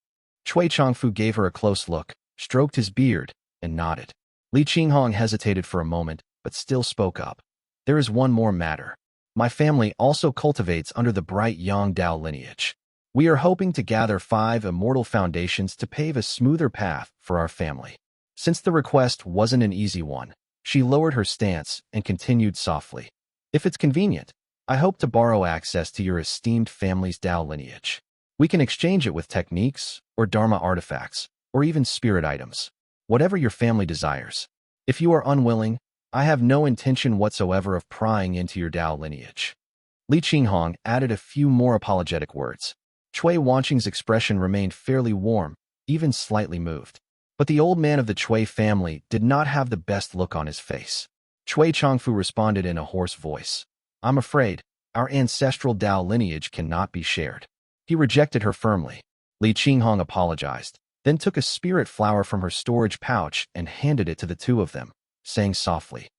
Chui Changfu gave her a close look, stroked his beard, and nodded. Li Qinghong hesitated for a moment, but still spoke up. "There is one more matter. My family also cultivates under the bright Yang Dao lineage. We are hoping to gather 5 immortal foundations to pave a smoother path for our family." Since the request wasn't an easy one, she lowered her stance and continued softly. "If it's convenient, I hope to borrow access to your esteemed family's Dao lineage. We can exchange it with techniques, or Dharma artifacts, or even spirit items. Whatever your family desires. If you are unwilling, I have no intention whatsoever of prying into your Dao lineage." Li Qinghong added a few more apologetic words. Chui Wanqing's expression remained fairly warm, even slightly moved. But the old man of the Chui family did not have the best look on his face. Chui Changfu responded in a hoarse voice, "I'm afraid our ancestral Dao lineage cannot be shared." He rejected her firmly. Li Qinghong apologized, then took a spirit flower from her storage pouch and handed it to the two of them, saying softly,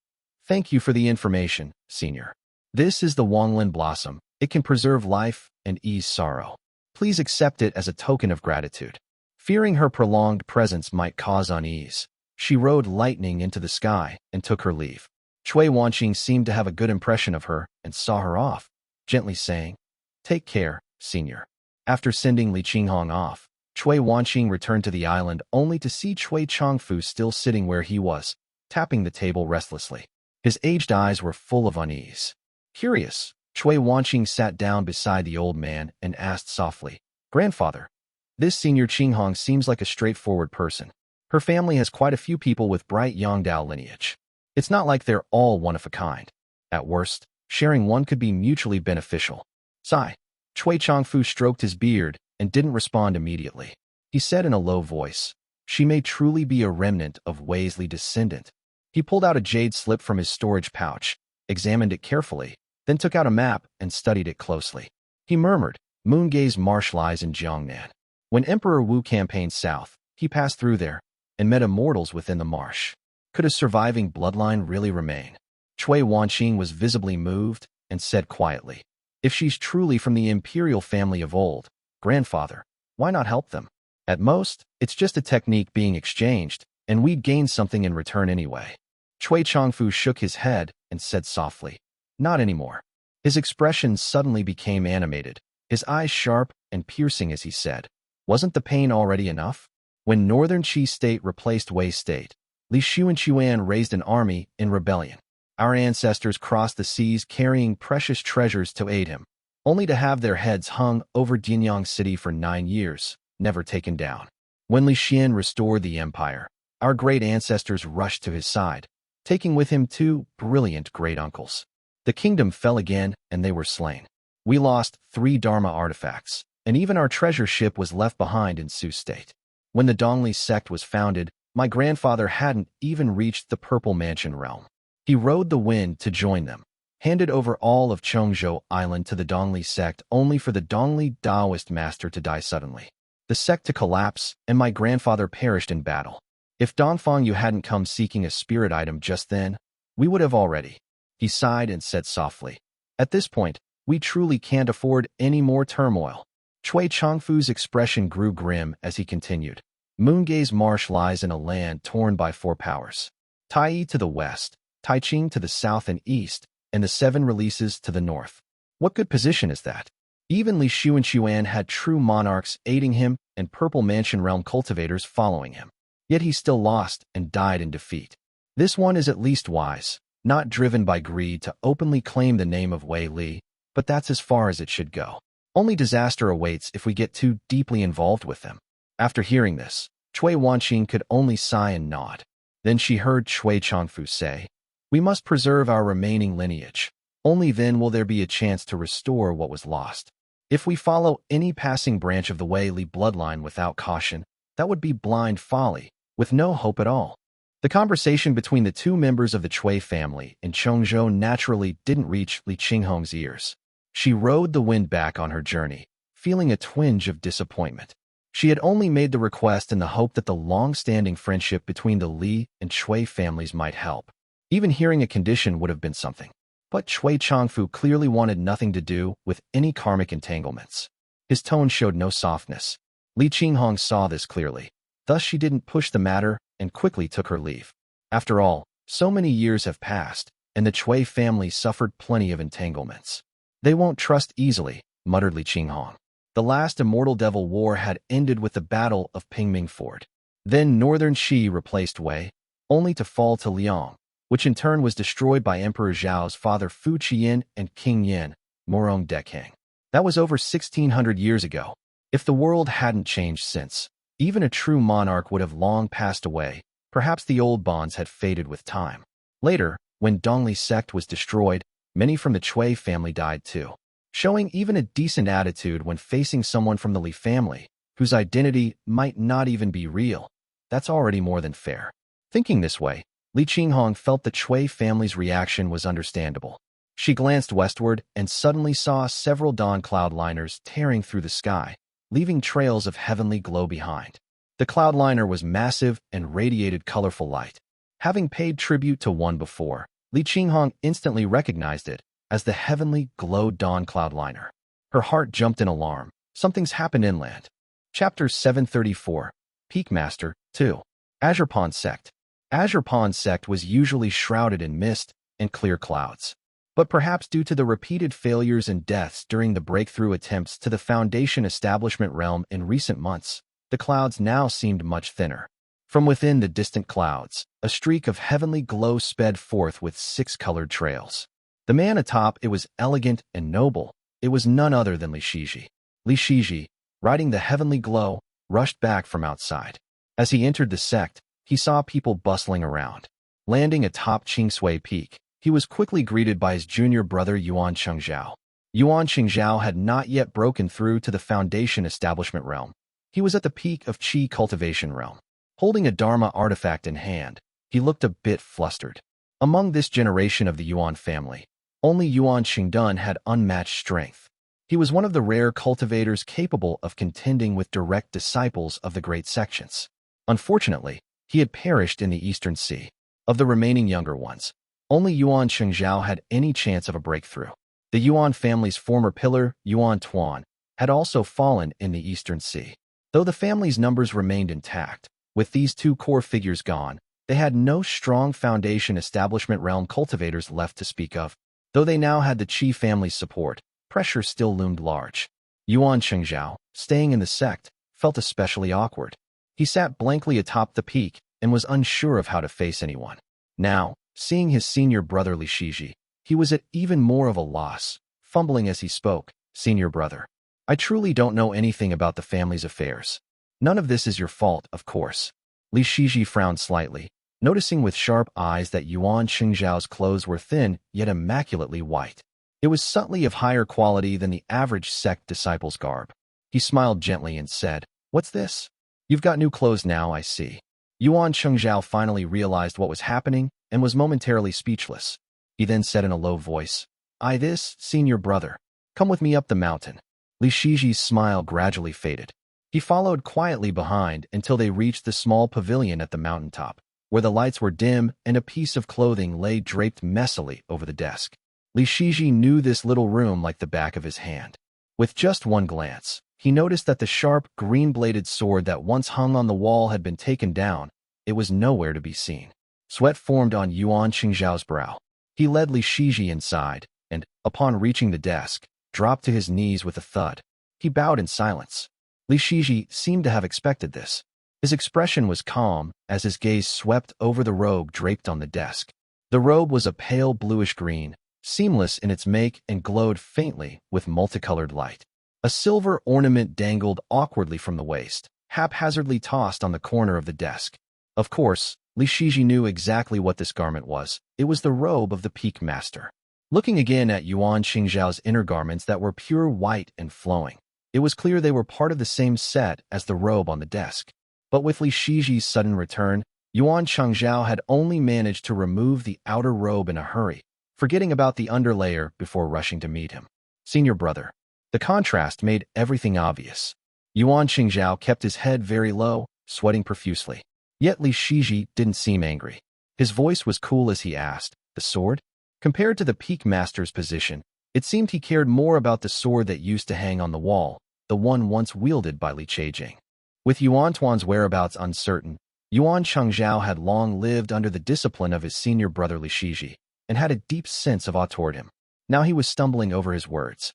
"Thank you for the information, Senior. This is the Wanglin blossom. It can preserve life and ease sorrow. Please accept it as a token of gratitude." Fearing her prolonged presence might cause unease, she rode lightning into the sky and took her leave. Chui Wanqing seemed to have a good impression of her and saw her off, gently saying, "Take care, Senior." After sending Li Qinghong off, Chui Wanqing returned to the island only to see Chui Changfu still sitting where he was, tapping the table restlessly. His aged eyes were full of unease. Curious, Chui Wanqing sat down beside the old man and asked softly, "Grandfather, this Senior Qinghong seems like a straightforward person. Her family has quite a few people with bright Yangdao lineage. It's not like they're all one of a kind. At worst, sharing one could be mutually beneficial." Sigh. Chui Changfu stroked his beard and didn't respond immediately. He said in a low voice, "She may truly be a remnant of Weisley descendant." He pulled out a jade slip from his storage pouch, examined it carefully, then took out a map and studied it closely. He murmured, "Moongaze marsh lies in Jiangnan. When Emperor Wu campaigned south, he passed through there and met immortals within the marsh. Could a surviving bloodline really remain?" Chui Wanqing was visibly moved and said quietly, "If she's truly from the imperial family of old, grandfather, why not help them? At most, it's just a technique being exchanged, and we'd gain something in return anyway." Chui Changfu shook his head and said softly, "Not anymore." His expression suddenly became animated, his eyes sharp and piercing as he said, "Wasn't the pain already enough? When Northern Qi State replaced Wei State, Li Shu and Yuan raised an army in rebellion. Our ancestors crossed the seas carrying precious treasures to aid him, only to have their heads hung over Yanyang city for 9 years, never taken down. When Li Xian restored the empire, our great ancestors rushed to his side, taking with him 2 brilliant great-uncles. The kingdom fell again, and they were slain. We lost 3 Dharma artifacts, and even our treasure ship was left behind in Sioux State. When the Dongli sect was founded, my grandfather hadn't even reached the Purple Mansion realm. He rode the wind to join them, handed over all of Chongzhou Island to the Dongli sect only for the Dongli Taoist master to die suddenly. The sect to collapse, and my grandfather perished in battle. If Dongfang you hadn't come seeking a spirit item just then, we would have already. He sighed and said softly. At this point, we truly can't afford any more turmoil. Chui Changfu's expression grew grim as he continued. Moongaze Marsh lies in a land torn by 4 powers. Tai to the west, Taiching to the south and east, and the 7 releases to the north. What good position is that? Even Li Shu and Yuan had true monarchs aiding him and Purple Mansion realm cultivators following him. Yet he still lost and died in defeat. This one is at least wise, not driven by greed to openly claim the name of Wei Li, but that's as far as it should go. Only disaster awaits if we get too deeply involved with them. After hearing this, Chui Wanqing could only sigh and nod. Then she heard Chui Changfu say, "We must preserve our remaining lineage. Only then will there be a chance to restore what was lost. If we follow any passing branch of the Wei Li bloodline without caution, that would be blind folly, with no hope at all." The conversation between the 2 members of the Chui family in Chongzhou naturally didn't reach Li Qinghong's ears. She rode the wind back on her journey, feeling a twinge of disappointment. She had only made the request in the hope that the long-standing friendship between the Li and Chui families might help. Even hearing a condition would have been something. But Chui Changfu clearly wanted nothing to do with any karmic entanglements. His tone showed no softness. Li Qinghong saw this clearly. Thus she didn't push the matter and quickly took her leave. After all, so many years have passed, and the Chui family suffered plenty of entanglements. They won't trust easily, muttered Li Qinghong. The last Immortal Devil War had ended with the Battle of Pingming Fort. Then Northern Qi replaced Wei, only to fall to Liang, which in turn was destroyed by Emperor Zhao's father Fu Qian and King Yin, Morong Dekang. That was over 1600 years ago. If the world hadn't changed since, even a true monarch would have long passed away. Perhaps the old bonds had faded with time. Later, when Dongli's sect was destroyed, many from the Chui family died too. Showing even a decent attitude when facing someone from the Li family, whose identity might not even be real, that's already more than fair. Thinking this way, Li Qinghong felt the Chui family's reaction was understandable. She glanced westward and suddenly saw several dawn cloudliners tearing through the sky, leaving trails of heavenly glow behind. The cloudliner was massive and radiated colorful light. Having paid tribute to one before, Li Qinghong instantly recognized it as the heavenly glow dawn cloudliner. Her heart jumped in alarm. Something's happened inland. Chapter 734, Peak Master 2. Azurpan Sect. Azurpan Sect was usually shrouded in mist and clear clouds. But perhaps due to the repeated failures and deaths during the breakthrough attempts to the Foundation establishment realm in recent months, the clouds now seemed much thinner. From within the distant clouds, a streak of heavenly glow sped forth with 6 colored trails. The man atop it was elegant and noble. It was none other than Li Shiji. Li Shiji, riding the heavenly glow, rushed back from outside. As he entered the sect, he saw people bustling around. Landing atop Qingsui Peak, he was quickly greeted by his junior brother Yuan Chengzhao. Yuan Chengzhao had not yet broken through to the Foundation establishment realm. He was at the peak of Qi cultivation realm. Holding a Dharma artifact in hand, he looked a bit flustered. Among this generation of the Yuan family, only Yuan Qingdun had unmatched strength. He was one of the rare cultivators capable of contending with direct disciples of the great sections. Unfortunately, he had perished in the Eastern Sea. Of the remaining younger ones, only Yuan Chengzhao had any chance of a breakthrough. The Yuan family's former pillar, Yuan Tuan, had also fallen in the Eastern Sea. Though the family's numbers remained intact, with these 2 core figures gone, they had no strong Foundation establishment realm cultivators left to speak of. Though they now had the Qi family's support, pressure still loomed large. Yuan Chengzhao, staying in the sect, felt especially awkward. He sat blankly atop the peak and was unsure of how to face anyone. Now, seeing his senior brother Li Shiji, he was at even more of a loss, fumbling as he spoke. "Senior brother, I truly don't know anything about the family's affairs. None of this is your fault, of course." Li Shiji frowned slightly, noticing with sharp eyes that Yuan Chengzhao's clothes were thin yet immaculately white. It was subtly of higher quality than the average sect disciple's garb. He smiled gently and said, "What's this? You've got new clothes now, I see." Yuan Chengzhao finally realized what was happening and was momentarily speechless. He then said in a low voice, This, senior brother. Come with me up the mountain." Li Shiji's smile gradually faded. He followed quietly behind until they reached the small pavilion at the mountaintop, where the lights were dim and a piece of clothing lay draped messily over the desk. Li Shiji knew this little room like the back of his hand. With just one glance, he noticed that the sharp, green-bladed sword that once hung on the wall had been taken down. It was nowhere to be seen. Sweat formed on Yuan Qingzhao's brow. He led Li Shiji inside, and, upon reaching the desk, dropped to his knees with a thud. He bowed in silence. Li Shiji seemed to have expected this. His expression was calm as his gaze swept over the robe draped on the desk. The robe was a pale bluish-green, seamless in its make and glowed faintly with multicolored light. A silver ornament dangled awkwardly from the waist, haphazardly tossed on the corner of the desk. Of course, Li Shiji knew exactly what this garment was. It was the robe of the Peak Master. Looking again at Yuan Qingzhao's inner garments that were pure white and flowing, it was clear they were part of the same set as the robe on the desk. But with Li Shiji's sudden return, Yuan Qingzhao had only managed to remove the outer robe in a hurry, forgetting about the underlayer before rushing to meet him. Senior brother. The contrast made everything obvious. Yuan Qingzhao kept his head very low, sweating profusely. Yet Li Shiji didn't seem angry. His voice was cool as he asked, "The sword?" Compared to the Peak Master's position, it seemed he cared more about the sword that used to hang on the wall, the one once wielded by Li Chejing. With Yuan Tuan's whereabouts uncertain, Yuan Qingzhao had long lived under the discipline of his senior brother Li Shiji, and had a deep sense of awe toward him. Now he was stumbling over his words.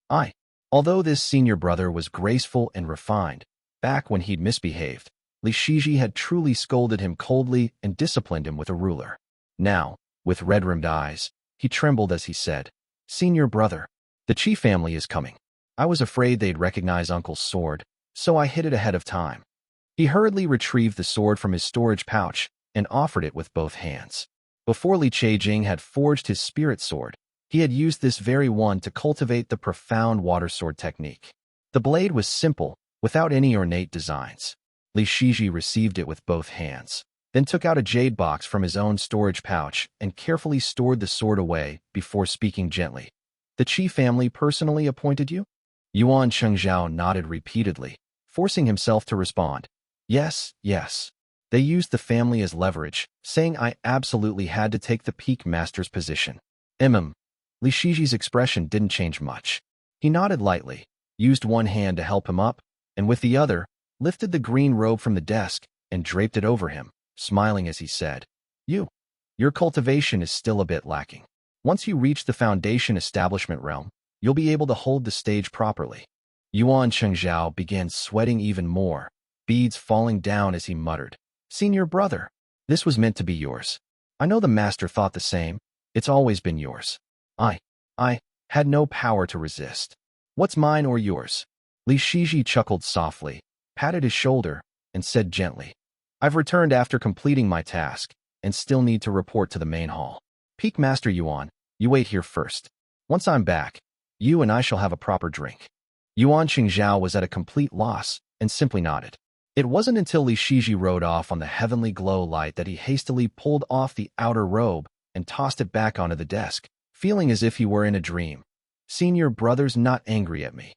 I. Although this senior brother was graceful and refined, back when he'd misbehaved, Li Shiji had truly scolded him coldly and disciplined him with a ruler. Now, with red-rimmed eyes, he trembled as he said, "Senior brother, the Qi family is coming. I was afraid they'd recognize Uncle's sword, so I hid it ahead of time." He hurriedly retrieved the sword from his storage pouch and offered it with both hands. Before Li Chejing had forged his spirit sword, he had used this very one to cultivate the profound water sword technique. The blade was simple, without any ornate designs. Li Shiji received it with both hands, then took out a jade box from his own storage pouch and carefully stored the sword away before speaking gently. "The Qi family personally appointed you?" Yuan Qingzhao nodded repeatedly, forcing himself to respond. Yes. They used the family as leverage, saying I absolutely had to take the Peak Master's position. Li Shiji's expression didn't change much. He nodded lightly, used one hand to help him up, and with the other, lifted the green robe from the desk and draped it over him, smiling as he said, Your cultivation is still a bit lacking. Once you reach the foundation establishment realm, you'll be able to hold the stage properly." Yuan Qingzhao began sweating even more, beads falling down as he muttered, "Senior brother, this was meant to be yours. I know the master thought the same. It's always been yours. I had no power to resist. What's mine or yours?" Li Shiji chuckled softly, patted his shoulder, and said gently, "I've returned after completing my task, and still need to report to the main hall. Peak Master Yuan, you wait here first. Once I'm back, you and I shall have a proper drink." Yuan Qingzhao was at a complete loss, and simply nodded. It wasn't until Li Shiji rode off on the heavenly glow light that he hastily pulled off the outer robe and tossed it back onto the desk, feeling as if he were in a dream. "Senior brother's not angry at me.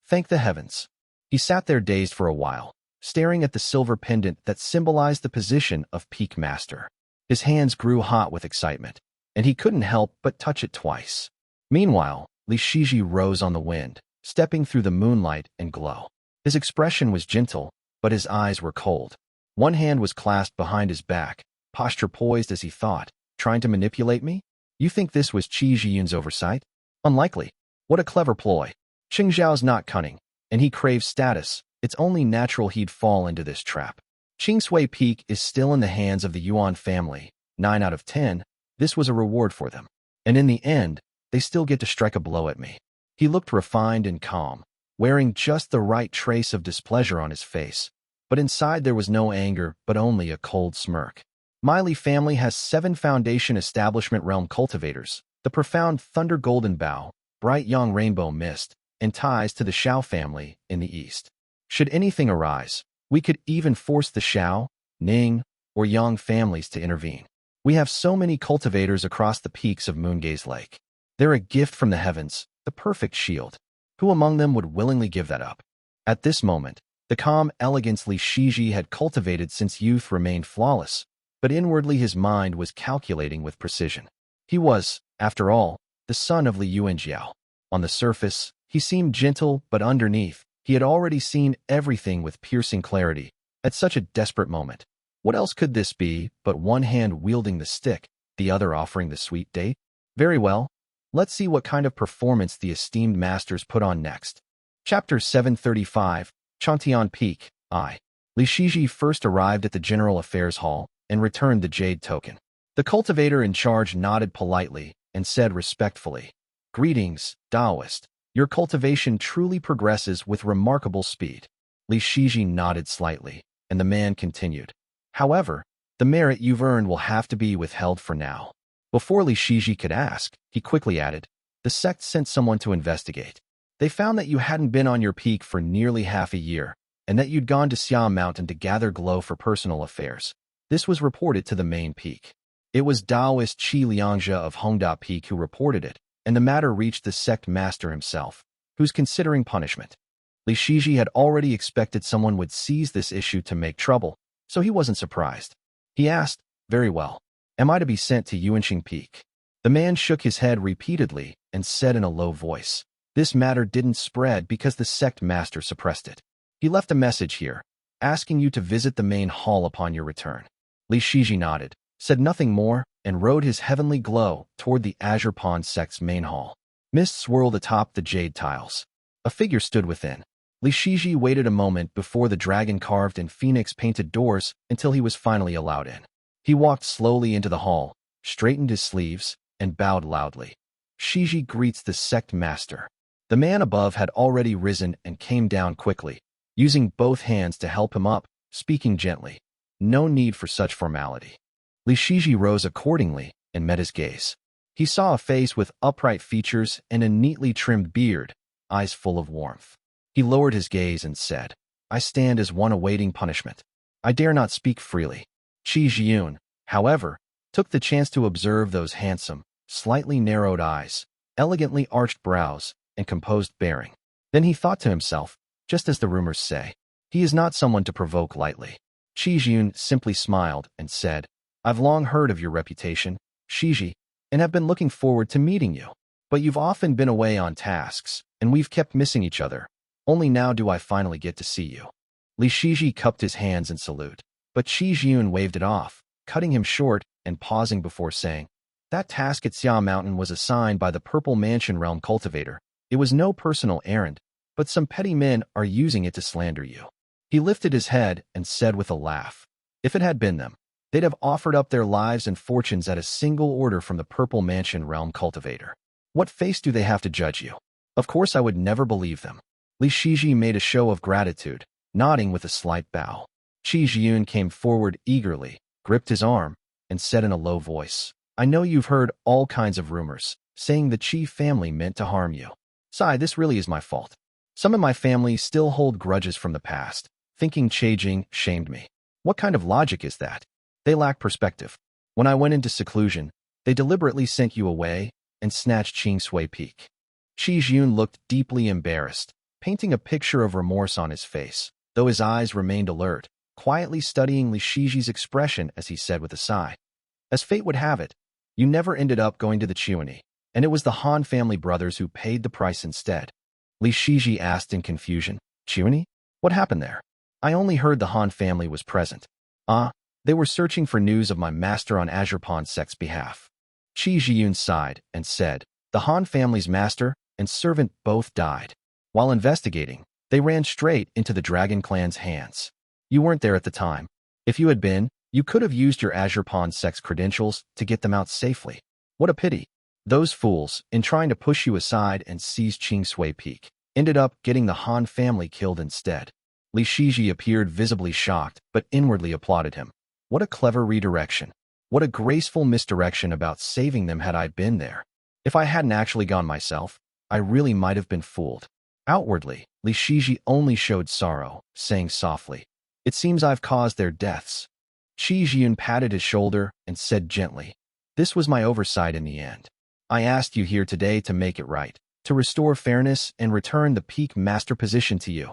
Thank the heavens." He sat there dazed for a while, staring at the silver pendant that symbolized the position of Peak Master. His hands grew hot with excitement, and he couldn't help but touch it twice. Meanwhile, Li Shiji rose on the wind, stepping through the moonlight and glow. His expression was gentle, but his eyes were cold. One hand was clasped behind his back, posture poised as he thought, "Trying to manipulate me? You think this was Qi Zhiyun's oversight? Unlikely. What a clever ploy. Qingzhao's not cunning, and he craves status. It's only natural he'd fall into this trap. Qingshui Peak is still in the hands of the Yuan family. 9 out of 10, this was a reward for them. And in the end, they still get to strike a blow at me." He looked refined and calm, wearing just the right trace of displeasure on his face. But inside there was no anger, but only a cold smirk. "My family has 7 foundation establishment realm cultivators, the profound Thunder Golden Bow, Bright Young Rainbow Mist, and ties to the Shao family in the east. Should anything arise, we could even force the Shao, Ning, or Yang families to intervene. We have so many cultivators across the peaks of Moongaze Lake. They're a gift from the heavens, the perfect shield. Who among them would willingly give that up?" At this moment, the calm elegance Li Shiji had cultivated since youth remained flawless, but inwardly his mind was calculating with precision. He was, after all, the son of Li Yuanjiao. On the surface, he seemed gentle, but underneath, he had already seen everything with piercing clarity. At such a desperate moment, what else could this be but one hand wielding the stick, the other offering the sweet date? Very well, let's see what kind of performance the esteemed masters put on next. Chapter 735, Changtian Peak, I. Li Shiji first arrived at the General Affairs Hall and returned the jade token. The cultivator in charge nodded politely and said respectfully, "Greetings, Taoist. Your cultivation truly progresses with remarkable speed." Li Shiji nodded slightly, and the man continued. "However, the merit you've earned will have to be withheld for now." Before Li Shiji could ask, he quickly added, "The sect sent someone to investigate. They found that you hadn't been on your peak for nearly half a year, and that you'd gone to Xia Mountain to gather glow for personal affairs. This was reported to the main peak. It was Taoist Qi Liangzhe of Hongda Peak who reported it, and the matter reached the sect master himself, who's considering punishment." Li Shiji had already expected someone would seize this issue to make trouble, so he wasn't surprised. He asked, "Very well. Am I to be sent to Yuanxing Peak?" The man shook his head repeatedly and said in a low voice, "This matter didn't spread because the sect master suppressed it. He left a message here, asking you to visit the main hall upon your return." Li Shiji nodded, said nothing more, and rode his heavenly glow toward the Azure Pond sect's main hall. Mist swirled atop the jade tiles. A figure stood within. Li Shiji waited a moment before the dragon-carved and phoenix-painted doors until he was finally allowed in. He walked slowly into the hall, straightened his sleeves, and bowed loudly. "Shiji greets the sect master." The man above had already risen and came down quickly, using both hands to help him up, speaking gently. No need for such formality. Li Shiji rose accordingly and met his gaze. He saw a face with upright features and a neatly trimmed beard, eyes full of warmth. He lowered his gaze and said, "I stand as one awaiting punishment. I dare not speak freely." Heyun, however, took the chance to observe those handsome, slightly narrowed eyes, elegantly arched brows, and composed bearing. Then he thought to himself, just as the rumors say, he is not someone to provoke lightly. Heyun simply smiled and said, "I've long heard of your reputation, Shiji, and have been looking forward to meeting you. But you've often been away on tasks, and we've kept missing each other. Only now do I finally get to see you." Li Shiji cupped his hands in salute, but Heyun waved it off, cutting him short and pausing before saying, "That task at Xia Mountain was assigned by the Purple Mansion Realm Cultivator. It was no personal errand, but some petty men are using it to slander you." He lifted his head and said with a laugh, "If it had been them, they'd have offered up their lives and fortunes at a single order from the Purple Mansion Realm Cultivator. What face do they have to judge you? Of course I would never believe them." Li Shiji made a show of gratitude, nodding with a slight bow. Heyun came forward eagerly, gripped his arm, and said in a low voice, "I know you've heard all kinds of rumors, saying the Qi family meant to harm you. Sigh, this really is my fault. Some in my family still hold grudges from the past, thinking Changtian shamed me. What kind of logic is that? They lack perspective. When I went into seclusion, they deliberately sent you away and snatched Chengshui Peak." Heyun looked deeply embarrassed, painting a picture of remorse on his face, though his eyes remained alert, quietly studying Li Shiji's expression as he said with a sigh, "As fate would have it, you never ended up going to the Chuani, and it was the Han family brothers who paid the price instead." Li Shiji asked in confusion, "Chuani? What happened there? I only heard the Han family was present." "Ah, they were searching for news of my master on Azure Pond sect's behalf." Heyun sighed and said, "The Han family's master and servant both died. While investigating, they ran straight into the Dragon Clan's hands. You weren't there at the time. If you had been, you could have used your Azure Pond sect's credentials to get them out safely. What a pity. Those fools, in trying to push you aside and seize Chengshui Peak, ended up getting the Han family killed instead." Li Shiji appeared visibly shocked, but inwardly applauded him. What a clever redirection. What a graceful misdirection about saving them had I been there. If I hadn't actually gone myself, I really might have been fooled. Outwardly, Li Shiji only showed sorrow, saying softly, "It seems I've caused their deaths." Heyun patted his shoulder and said gently, "This was my oversight in the end. I asked you here today to make it right, to restore fairness and return the peak master position to you."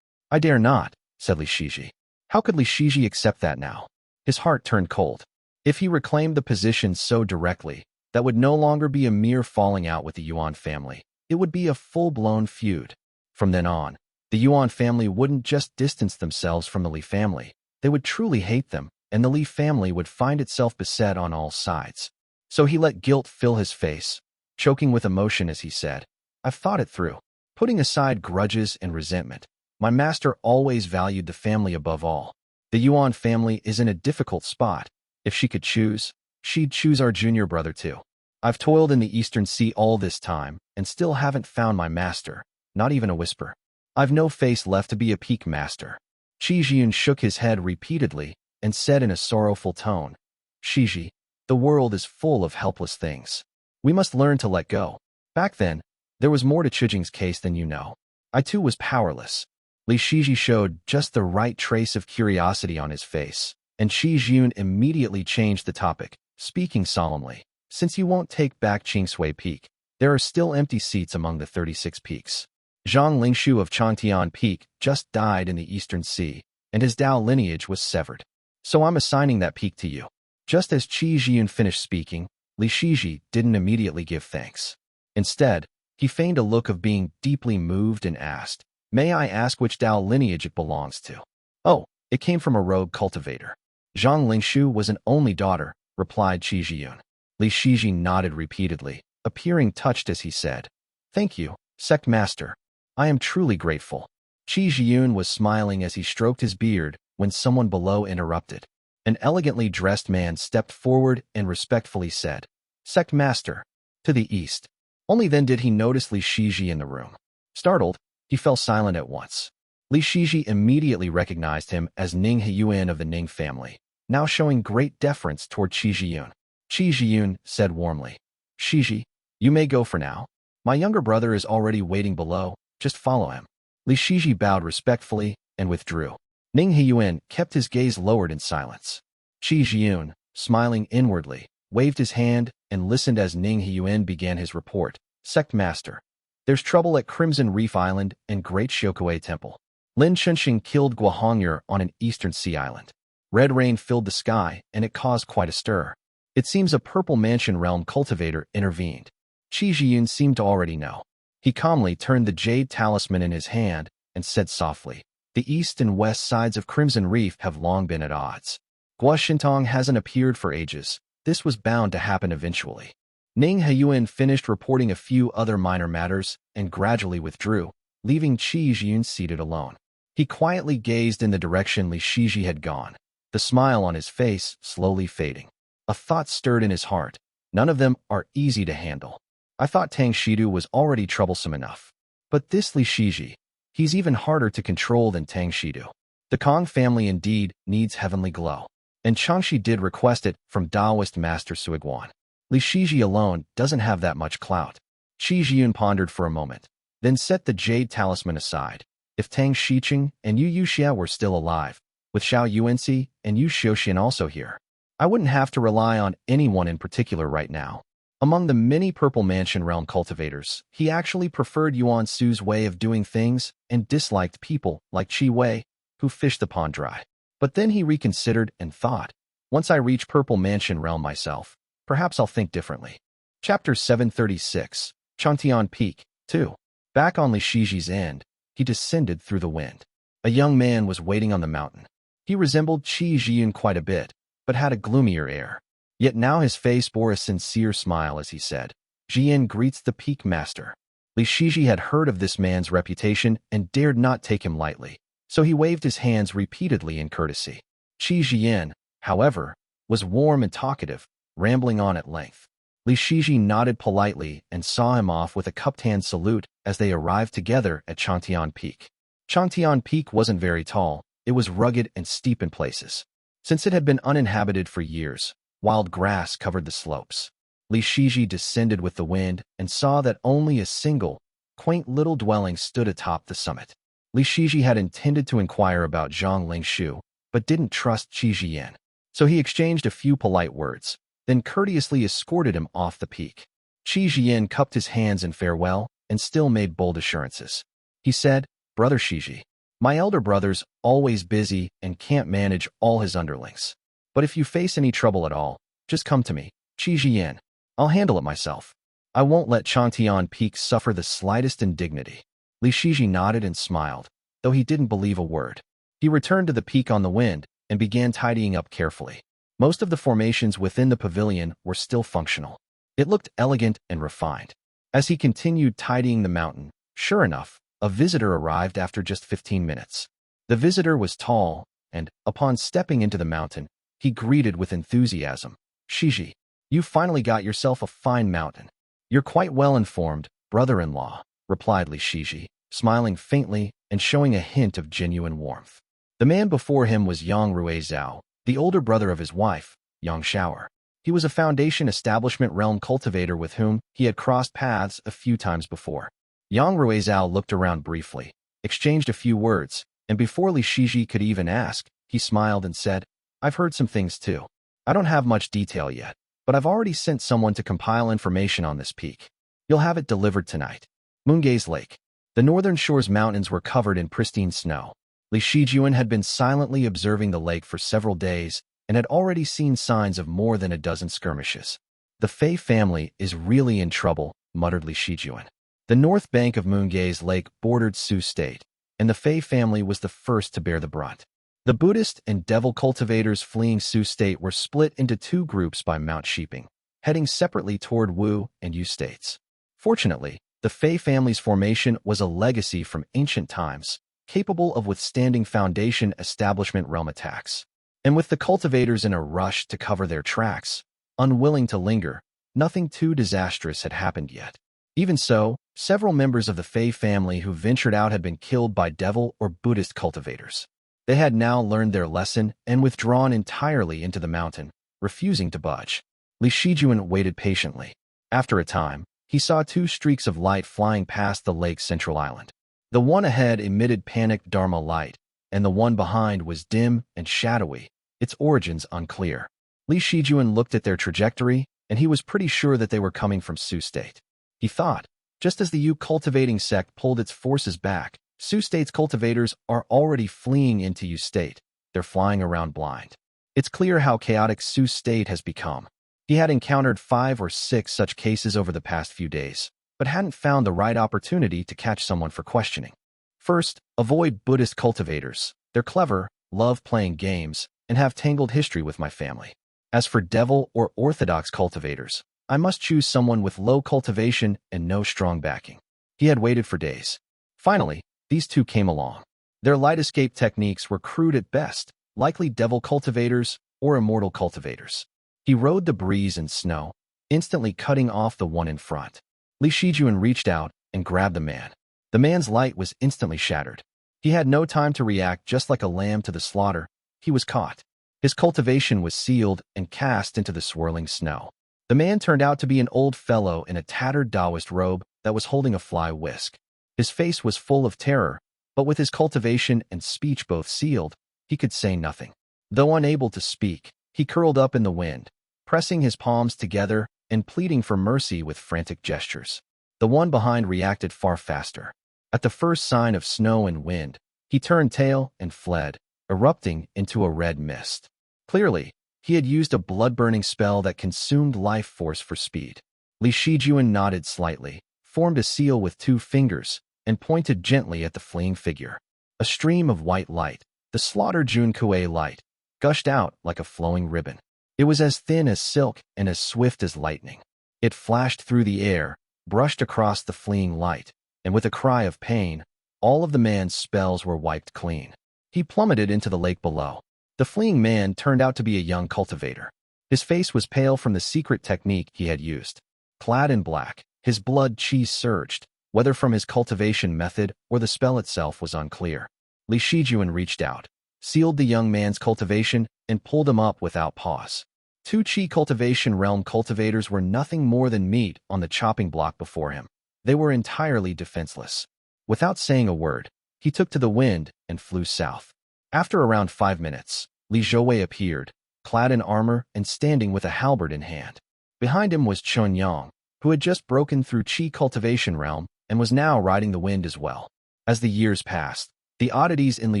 I dare not, said Li Shiji. How could Li Shiji accept that now? His heart turned cold. If he reclaimed the position so directly, that would no longer be a mere falling out with the Yuan family. It would be a full-blown feud. From then on, the Yuan family wouldn't just distance themselves from the Li family. They would truly hate them, and the Li family would find itself beset on all sides. So he let guilt fill his face, choking with emotion as he said, I've thought it through. Putting aside grudges and resentment, my master always valued the family above all. The Yuan family is in a difficult spot. If she could choose, she'd choose our junior brother too. I've toiled in the Eastern Sea all this time, and still haven't found my master, not even a whisper. I've no face left to be a peak master. Heyun shook his head repeatedly and said in a sorrowful tone, Shiji, the world is full of helpless things. We must learn to let go. Back then, there was more to Chijing's case than you know. I too was powerless. Li Shiji showed just the right trace of curiosity on his face, and Heyun immediately changed the topic, speaking solemnly. Since you won't take back Qingshui Peak, there are still empty seats among the 36 peaks. Zhang Lingshu of Changtian Peak just died in the Eastern Sea, and his Dao lineage was severed. So I'm assigning that peak to you. Just as Heyun finished speaking, Li Shiji didn't immediately give thanks. Instead, he feigned a look of being deeply moved and asked, May I ask which Dao lineage it belongs to? Oh, it came from a rogue cultivator. Zhang Lingshu was an only daughter, replied Heyun. Li Shiji nodded repeatedly, appearing touched as he said, Thank you, Sect Master. I am truly grateful. Heyun was smiling as he stroked his beard when someone below interrupted. An elegantly dressed man stepped forward and respectfully said, Sect Master, to the east. Only then did he notice Li Shiji in the room. Startled, he fell silent at once. Li Shiji immediately recognized him as Ning Heyun of the Ning family, now showing great deference toward Heyun. Heyun said warmly, Shiji, you may go for now. My younger brother is already waiting below, just follow him. Li Shiji bowed respectfully and withdrew. Ning Heyun kept his gaze lowered in silence. Heyun, smiling inwardly, waved his hand and listened as Ning Heyun began his report. Sect Master, there's trouble at Crimson Reef Island and Great Shokue Temple. Lin Chunxing killed Guohongyer on an Eastern Sea island. Red rain filled the sky and it caused quite a stir. It seems a Purple Mansion realm cultivator intervened. Heyun seemed to already know. He calmly turned the jade talisman in his hand and said softly, The east and west sides of Crimson Reef have long been at odds. Guo Shintong hasn't appeared for ages. This was bound to happen eventually. Ning Heyun finished reporting a few other minor matters and gradually withdrew, leaving Heyun seated alone. He quietly gazed in the direction Li Shiji had gone, the smile on his face slowly fading. A thought stirred in his heart. None of them are easy to handle. I thought Tang Shidu was already troublesome enough. But this Li Shiji, he's even harder to control than Tang Shidu. The Kong family indeed needs heavenly glow. And Changshi did request it from Taoist Master Suiguan. Li Shiji alone doesn't have that much clout. Heyun pondered for a moment, then set the jade talisman aside. If Tang Shiqing and Yu Yuxia were still alive, with Xiao Yuanxi and Yu Xiuxian also here, I wouldn't have to rely on anyone in particular right now. Among the many Purple Mansion realm cultivators, he actually preferred Yuan Su's way of doing things and disliked people like Qi Wei, who fished the pond dry. But then he reconsidered and thought, once I reach Purple Mansion realm myself, perhaps I'll think differently. Chapter 736, Changtian Peak, 2. Back on Li Shiji's end, he descended through the wind. A young man was waiting on the mountain. He resembled Heyun quite a bit, but had a gloomier air. Yet now his face bore a sincere smile as he said, Jian greets the Peak Master. Li Shiji had heard of this man's reputation and dared not take him lightly, so he waved his hands repeatedly in courtesy. Jian, however, was warm and talkative, rambling on at length. Li Shiji nodded politely and saw him off with a cupped hand salute as they arrived together at Changtian Peak. Changtian Peak wasn't very tall, it was rugged and steep in places. Since it had been uninhabited for years, wild grass covered the slopes. Li Shiji descended with the wind and saw that only a single, quaint little dwelling stood atop the summit. Li Shiji had intended to inquire about Zhang Lingshu, but didn't trust Jian. So he exchanged a few polite words, then courteously escorted him off the peak. Jian cupped his hands in farewell and still made bold assurances. He said, Brother Shiji, My elder brother's always busy and can't manage all his underlings. But if you face any trouble at all, just come to me, Qijian. I'll handle it myself. I won't let Changtian Peak suffer the slightest indignity. Li Shiji nodded and smiled, though he didn't believe a word. He returned to the peak on the wind and began tidying up carefully. Most of the formations within the pavilion were still functional. It looked elegant and refined. As he continued tidying the mountain, sure enough, a visitor arrived after just 15 minutes. The visitor was tall, and, upon stepping into the mountain, he greeted with enthusiasm. Shiji, you finally got yourself a fine mountain. You're quite well informed, brother-in-law, replied Li Shiji, smiling faintly and showing a hint of genuine warmth. The man before him was Yang Ruizhao, the older brother of his wife, Yang Shower. He was a Foundation Establishment realm cultivator with whom he had crossed paths a few times before. Yang Ruizhao looked around briefly, exchanged a few words, and before Li Shiji could even ask, he smiled and said, I've heard some things too. I don't have much detail yet, but I've already sent someone to compile information on this peak. You'll have it delivered tonight. Moongaze Lake. The northern shore's mountains were covered in pristine snow. Li Shijuan had been silently observing the lake for several days and had already seen signs of more than a dozen skirmishes. The Fei family is really in trouble, muttered Li Shijuan. The north bank of Moongaze Lake bordered Sioux State, and the Fei family was the first to bear the brunt. The Buddhist and devil cultivators fleeing Sioux State were split into two groups by Mount Sheeping, heading separately toward Wu and Yu states. Fortunately, the Fei family's formation was a legacy from ancient times, capable of withstanding Foundation Establishment realm attacks. And with the cultivators in a rush to cover their tracks, unwilling to linger, nothing too disastrous had happened yet. Even so, several members of the Fei family who ventured out had been killed by devil or Buddhist cultivators. They had now learned their lesson and withdrawn entirely into the mountain, refusing to budge. Li Shijuan waited patiently. After a time, he saw two streaks of light flying past the lake's central island. The one ahead emitted panicked Dharma light, and the one behind was dim and shadowy, its origins unclear. Li Shijuan looked at their trajectory, and he was pretty sure that they were coming from Sioux State. He thought, just as the Yu cultivating sect pulled its forces back, Sioux State's cultivators are already fleeing into Yu State. They're flying around blind. It's clear how chaotic Sioux State has become. He had encountered 5 or 6 such cases over the past few days, but hadn't found the right opportunity to catch someone for questioning. First, avoid Buddhist cultivators. They're clever, love playing games, and have tangled history with my family. As for devil or orthodox cultivators, I must choose someone with low cultivation and no strong backing. He had waited for days. Finally, these two came along. Their light escape techniques were crude at best, likely devil cultivators or immortal cultivators. He rode the breeze and snow, instantly cutting off the one in front. Li Shijuan reached out and grabbed the man. The man's light was instantly shattered. He had no time to react. Just like a lamb to the slaughter, he was caught. His cultivation was sealed and cast into the swirling snow. The man turned out to be an old fellow in a tattered Taoist robe that was holding a fly whisk. His face was full of terror, but with his cultivation and speech both sealed, he could say nothing. Though unable to speak, he curled up in the wind, pressing his palms together and pleading for mercy with frantic gestures. The one behind reacted far faster. At the first sign of snow and wind, he turned tail and fled, erupting into a red mist. Clearly, he had used a blood-burning spell that consumed life force for speed. Li Shijuan nodded slightly, formed a seal with 2 fingers, and pointed gently at the fleeing figure. A stream of white light, the slaughter Junkui light, gushed out like a flowing ribbon. It was as thin as silk and as swift as lightning. It flashed through the air, brushed across the fleeing light, and with a cry of pain, all of the man's spells were wiped clean. He plummeted into the lake below. The fleeing man turned out to be a young cultivator. His face was pale from the secret technique he had used. Clad in black, his blood chi surged, whether from his cultivation method or the spell itself was unclear. Li Shijuan reached out, sealed the young man's cultivation, and pulled him up without pause. 2 chi cultivation realm cultivators were nothing more than meat on the chopping block before him. They were entirely defenseless. Without saying a word, he took to the wind and flew south. After around 5 minutes, Li Zhouwei appeared, clad in armor and standing with a halberd in hand. Behind him was Yanyang, who had just broken through chi cultivation realm and was now riding the wind as well. As the years passed, The oddities in Li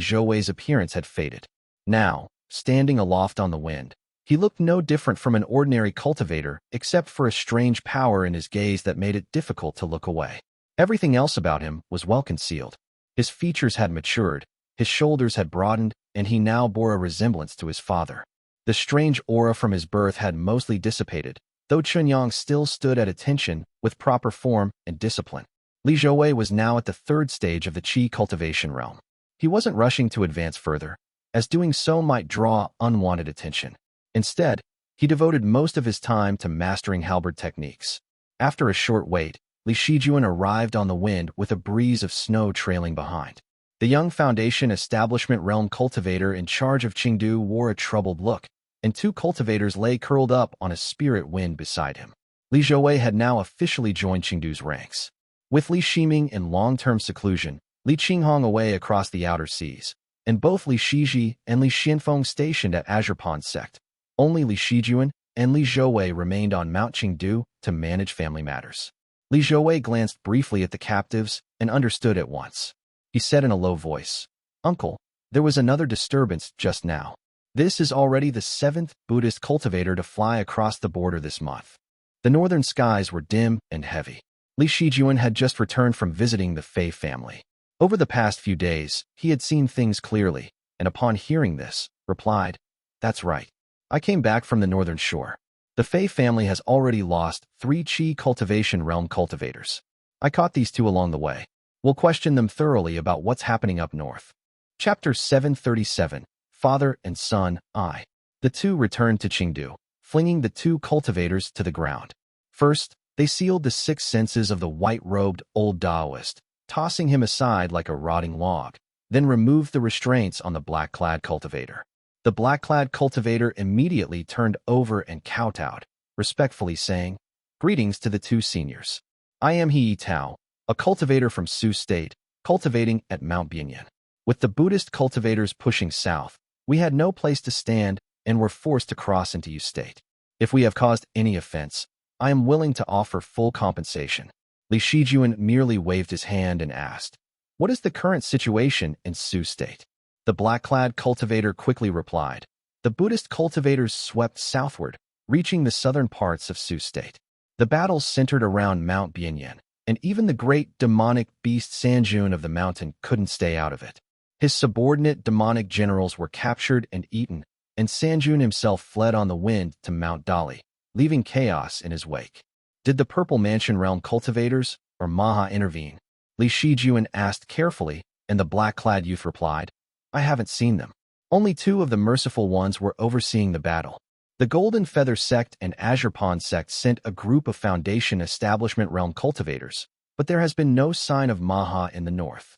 Zhouwei's appearance had faded. Now, standing aloft on the wind, he looked no different from an ordinary cultivator except for a strange power in his gaze that made it difficult to look away. Everything else about him was well concealed. His features had matured, his shoulders had broadened, and he now bore a resemblance to his father. The strange aura from his birth had mostly dissipated, though Yanyang still stood at attention with proper form and discipline. Li Zhouwei was now at the third stage of the qi cultivation realm. He wasn't rushing to advance further, as doing so might draw unwanted attention. Instead, he devoted most of his time to mastering halberd techniques. After a short wait, Li Shijuan arrived on the wind with a breeze of snow trailing behind. The young Foundation Establishment Realm cultivator in charge of Chengdu wore a troubled look, and two cultivators lay curled up on a spirit wind beside him. Li Zhouwei had now officially joined Chengdu's ranks. With Li Shiming in long-term seclusion, Li Qinghong away across the outer seas, and both Li Shiji and Li Xianfeng stationed at Azure Pond Sect, only Li Shijuan and Li Zhouwei remained on Mount Chengdu to manage family matters. Li Zhouwei glanced briefly at the captives and understood at once. He said in a low voice, "Uncle, there was another disturbance just now. This is already the 7th Buddhist cultivator to fly across the border this month." The northern skies were dim and heavy. Li Shijuan had just returned from visiting the Fei family. Over the past few days, he had seen things clearly, and upon hearing this, replied, "That's right. I came back from the northern shore. The Fei family has already lost 3 qi cultivation realm cultivators. I caught these 2 along the way. We'll question them thoroughly about what's happening up north." Chapter 737, Father and Son, I. The two returned to Chengdu, flinging the 2 cultivators to the ground. First, they sealed the 6 senses of the white-robed old Taoist, tossing him aside like a rotting log, then removed the restraints on the black-clad cultivator. The black-clad cultivator immediately turned over and kowtowed, respectfully saying, "Greetings to the 2 seniors. I am He Tao, a cultivator from Su State, cultivating at Mount Bianyan. With the Buddhist cultivators pushing south, we had no place to stand and were forced to cross into Yu State. If we have caused any offense, I am willing to offer full compensation." Li Shijuan merely waved his hand and asked, "What is the current situation in Su State?" The black-clad cultivator quickly replied, "The Buddhist cultivators swept southward, reaching the southern parts of Su State. The battles centered around Mount Bianyan, and even the great demonic beast Sanjun of the mountain couldn't stay out of it. His subordinate demonic generals were captured and eaten, and Sanjun himself fled on the wind to Mount Dali, leaving chaos in his wake. Did the Purple Mansion Realm cultivators or Maha intervene?" Li Shijuan asked carefully, and the black-clad youth replied, "I haven't seen them. Only 2 of the Merciful ones were overseeing the battle. The Golden Feather Sect and Azure Pond Sect sent a group of Foundation Establishment Realm cultivators, but there has been no sign of Maha in the north."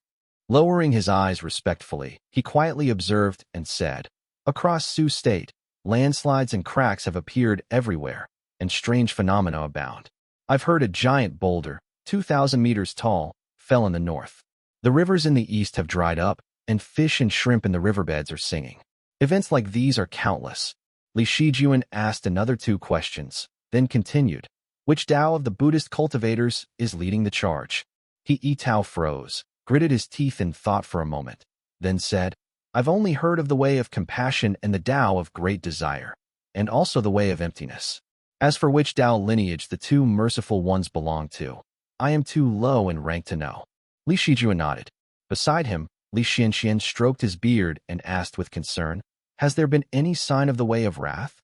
Lowering his eyes respectfully, he quietly observed and said, "Across Su State, landslides and cracks have appeared everywhere, and strange phenomena abound. I've heard a giant boulder, 2,000 meters tall, fell in the north. The rivers in the east have dried up, and fish and shrimp in the riverbeds are singing. Events like these are countless." Li Shijuan asked another 2 questions, then continued, "Which Tao of the Buddhist cultivators is leading the charge?" He Tao froze, gritted his teeth in thought for a moment, then said, "I've only heard of the way of compassion and the Tao of great desire, and also the way of emptiness. As for which Tao lineage the 2 merciful ones belong to, I am too low in rank to know." Li Shijuan nodded. Beside him, Li Xianxian stroked his beard and asked with concern, "Has there been any sign of the way of wrath?"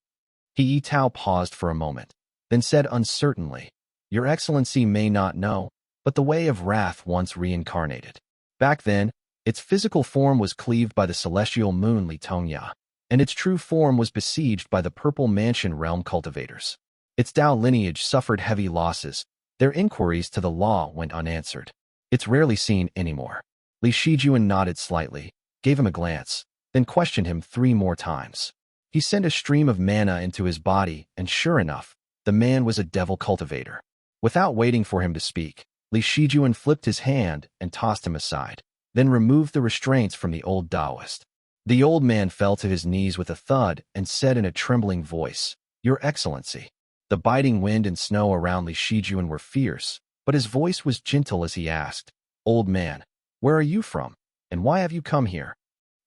He Tao paused for a moment, then said uncertainly, "Your Excellency may not know, but the way of wrath once reincarnated. Back then, its physical form was cleaved by the celestial moon Li Tongya, and its true form was besieged by the Purple Mansion Realm cultivators. Its Tao lineage suffered heavy losses. Their inquiries to the law went unanswered. It's rarely seen anymore." Li Shijuan nodded slightly, gave him a glance, then questioned him 3 more times. He sent a stream of mana into his body, and sure enough, the man was a devil cultivator. Without waiting for him to speak, Li Shijuan flipped his hand and tossed him aside, then removed the restraints from the old Taoist. The old man fell to his knees with a thud and said in a trembling voice, "Your Excellency." The biting wind and snow around Li Shijuan were fierce, but his voice was gentle as he asked, "Old man, where are you from?" And why have you come here?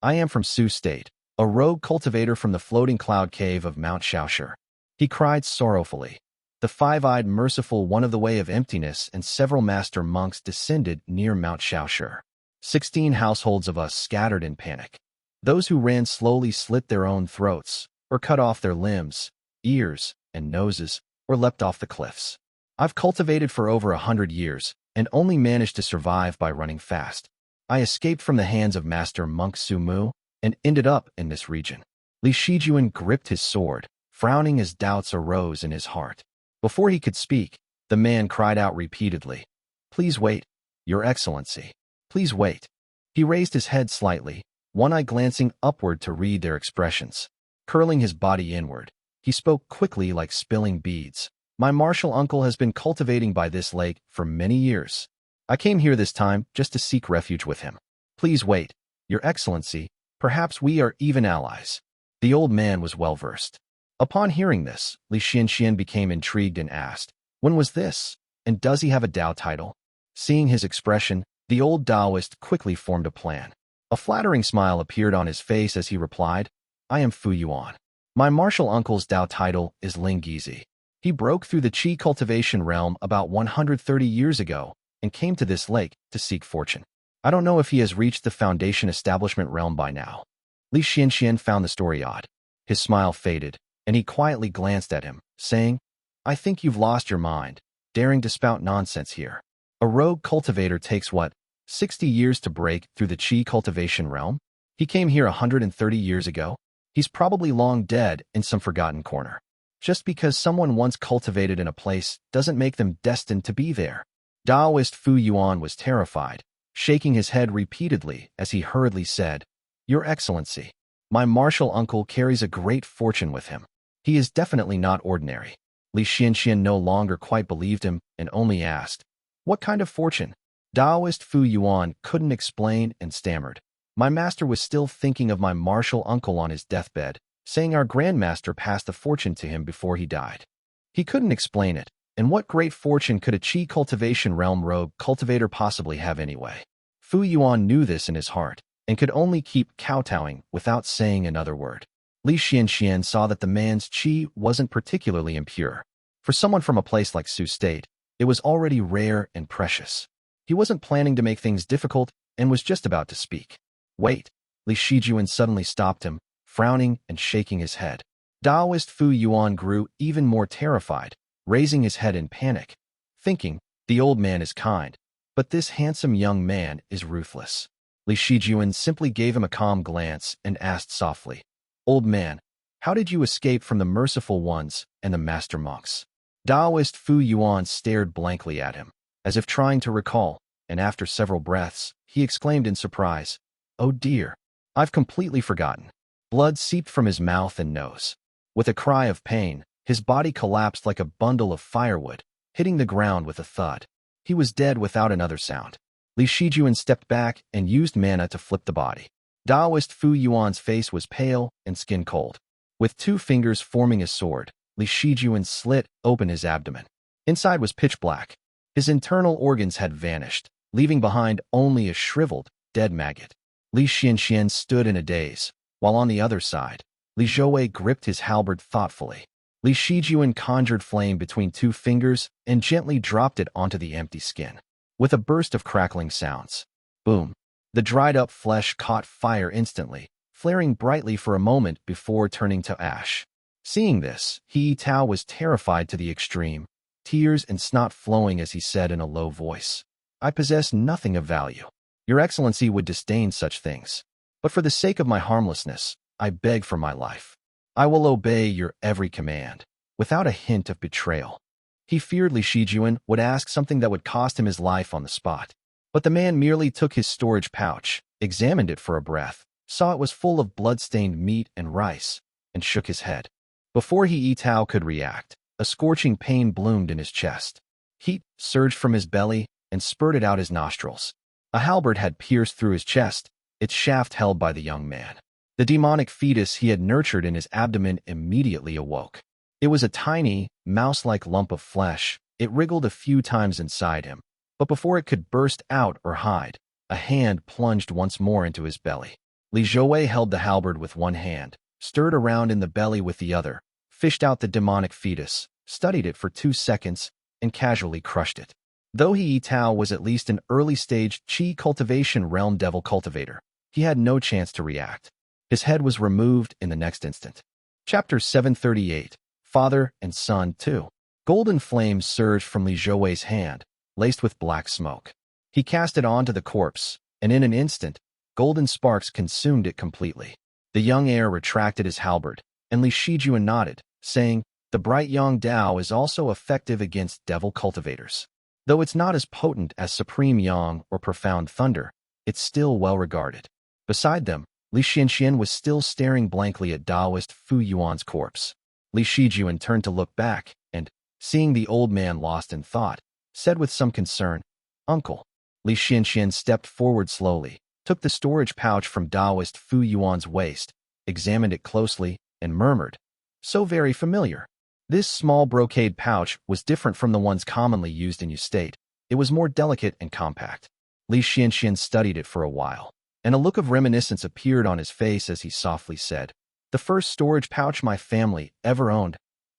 I am from Su State, a rogue cultivator from the floating cloud cave of Mount Shaoshur. He cried sorrowfully. The five-eyed Merciful One of the Way of Emptiness and several master monks descended near Mount Shaoshur. 16 households of us scattered in panic. Those who ran slowly slit their own throats, or cut off their limbs, ears, and noses, or leapt off the cliffs. I've cultivated for over 100 years, and only managed to survive by running fast. I escaped from the hands of Master Monk Su Mu, and ended up in this region. Li Shijuan gripped his sword, frowning as doubts arose in his heart. Before he could speak, the man cried out repeatedly, "Please wait, Your Excellency. Please wait." He raised his head slightly, one eye glancing upward to read their expressions. Curling his body inward, he spoke quickly like spilling beads. "My martial uncle has been cultivating by this lake for many years. I came here this time just to seek refuge with him. Please wait, Your Excellency. Perhaps we are even allies." The old man was well-versed. Upon hearing this, Li Xianxian became intrigued and asked, "When was this? And does he have a Dao title?" Seeing his expression, the old Taoist quickly formed a plan. A flattering smile appeared on his face as he replied, "I am Fu Yuan. My martial uncle's Dao title is Ling Gizi. He broke through the Qi cultivation realm about 130 years ago and came to this lake to seek fortune. I don't know if he has reached the foundation establishment realm by now." Li Xianxian found the story odd. His smile faded, and he quietly glanced at him, saying, "I think you've lost your mind, daring to spout nonsense here. A rogue cultivator takes what, 60 years to break through the Qi cultivation realm? He came here 130 years ago. He's probably long dead in some forgotten corner. Just because someone once cultivated in a place doesn't make them destined to be there." Taoist Fu Yuan was terrified, shaking his head repeatedly as he hurriedly said, "Your Excellency, my martial uncle carries a great fortune with him. He is definitely not ordinary." Li Xianxian no longer quite believed him and only asked, "What kind of fortune?" Taoist Fu Yuan couldn't explain and stammered. "My master was still thinking of my martial uncle on his deathbed, saying our grandmaster passed the fortune to him before he died. He couldn't explain it, and what great fortune could a Qi cultivation realm rogue cultivator possibly have anyway?" Fu Yuan knew this in his heart, and could only keep kowtowing without saying another word. Li Xianxian saw that the man's qi wasn't particularly impure. For someone from a place like Su State, it was already rare and precious. He wasn't planning to make things difficult and was just about to speak. "Wait," Li Shijuan suddenly stopped him, frowning and shaking his head. Taoist Fu Yuan grew even more terrified, raising his head in panic, thinking, "The old man is kind, but this handsome young man is ruthless." Li Shijuan simply gave him a calm glance and asked softly, "Old man, how did you escape from the Merciful Ones and the Master Monks?" Taoist Fu Yuan stared blankly at him, as if trying to recall, and after several breaths, he exclaimed in surprise, "Oh dear, I've completely forgotten." Blood seeped from his mouth and nose. With a cry of pain, his body collapsed like a bundle of firewood, hitting the ground with a thud. He was dead without another sound. Li Shijuan stepped back and used mana to flip the body. Taoist Fu Yuan's face was pale and skin cold. With 2 fingers forming a sword, Li Shijuan slit open his abdomen. Inside was pitch black. His internal organs had vanished, leaving behind only a shriveled, dead maggot. Li Xianxian stood in a daze, while on the other side, Li Zhouwei gripped his halberd thoughtfully. Li Shijuan conjured flame between 2 fingers and gently dropped it onto the empty skin. With a burst of crackling sounds, boom, the dried-up flesh caught fire instantly, flaring brightly for a moment before turning to ash. Seeing this, He Tao was terrified to the extreme, tears and snot flowing as he said in a low voice, "I possess nothing of value. Your Excellency would disdain such things. But for the sake of my harmlessness, I beg for my life. I will obey your every command, without a hint of betrayal." He feared Li Shijuan would ask something that would cost him his life on the spot. But the man merely took his storage pouch, examined it for a breath, saw it was full of blood-stained meat and rice, and shook his head. Before He Tao could react, a scorching pain bloomed in his chest. Heat surged from his belly and spurted out his nostrils. A halberd had pierced through his chest, its shaft held by the young man. The demonic fetus he had nurtured in his abdomen immediately awoke. It was a tiny, mouse-like lump of flesh. It wriggled a few times inside him, but before it could burst out or hide, A hand plunged once more into his belly. Li Zhouwei held the halberd with one hand, stirred around in the belly with the other, fished out the demonic fetus, studied it for 2 seconds, and casually crushed it. Though He Tao was at least an early-stage Qi cultivation realm devil cultivator, he had no chance to react. His head was removed in the next instant. Chapter 738, Father and Son 2. Golden flames surged from Li Zhouwei's hand, laced with black smoke. He cast it onto the corpse, and in an instant, golden sparks consumed it completely. The young heir retracted his halberd, and Li Shijuan nodded, saying, "The bright Yang Dao is also effective against devil cultivators. Though it's not as potent as Supreme Yang or Profound Thunder, it's still well regarded." Beside them, Li Xianxian was still staring blankly at Taoist Fu Yuan's corpse. Li Shijuan turned to look back, and, seeing the old man lost in thought, said with some concern, "Uncle." Li Xianxian stepped forward slowly, took the storage pouch from Taoist Fu Yuan's waist, examined it closely, and murmured, "So very familiar." This small brocade pouch was different from the ones commonly used in Yu State. It was more delicate and compact. Li Xianxian studied it for a while, and a look of reminiscence appeared on his face as he softly said, "The first storage pouch my family ever owned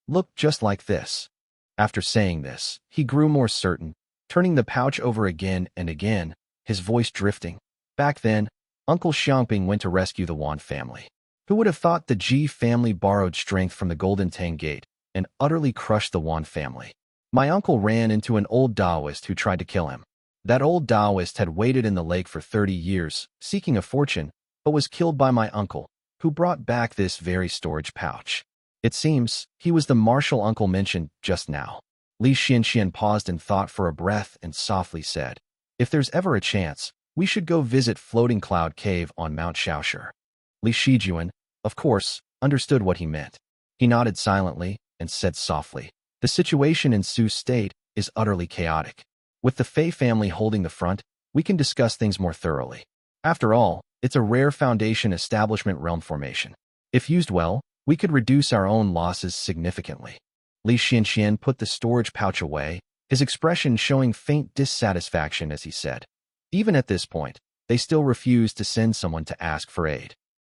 looked just like this." After saying this, he grew more certain, turning the pouch over again and again, his voice drifting. Back then, Uncle Xiangping went to rescue the Wan family. Who would have thought the Ji family borrowed strength from the Golden Tang Gate and utterly crushed the Wan family? My uncle ran into an old Taoist who tried to kill him. That old Taoist had waited in the lake for 30 years, seeking a fortune, but was killed by my uncle, who brought back this very storage pouch. It seems he was the martial uncle mentioned just now. Li Xianxian paused in thought for a breath and softly said, "If there's ever a chance, we should go visit Floating Cloud Cave on Mount Shaoshi." Li Shijuan, of course, understood what he meant. He nodded silently and said softly, "The situation in Su State is utterly chaotic. With the Fei family holding the front, we can discuss things more thoroughly. After all, it's a rare foundation establishment realm formation. If used well, we could reduce our own losses significantly." Li Xianxian put the storage pouch away, his expression showing faint dissatisfaction as he said, "Even at this point, they still refuse to send someone to ask for aid."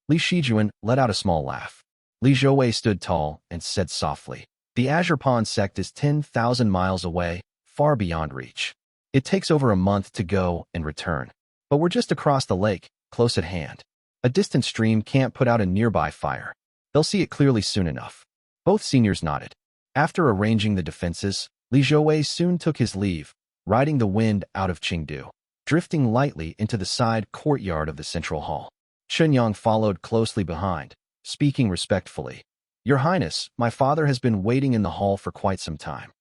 Li Shijuan let out a small laugh. Li Zhouwei stood tall and said softly, "The Azure Pond sect is 10,000 miles away, far beyond reach. It takes over a month to go and return. But we're just across the lake, close at hand. A distant stream can't put out a nearby fire. They'll see it clearly soon enough." Both seniors nodded. After arranging the defenses, Li Zhouwei soon took his leave, riding the wind out of Chengdu, drifting lightly into the side courtyard of the central hall. Shenyang followed closely behind, speaking respectfully. "Your Highness, my father has been waiting in the hall for quite some time."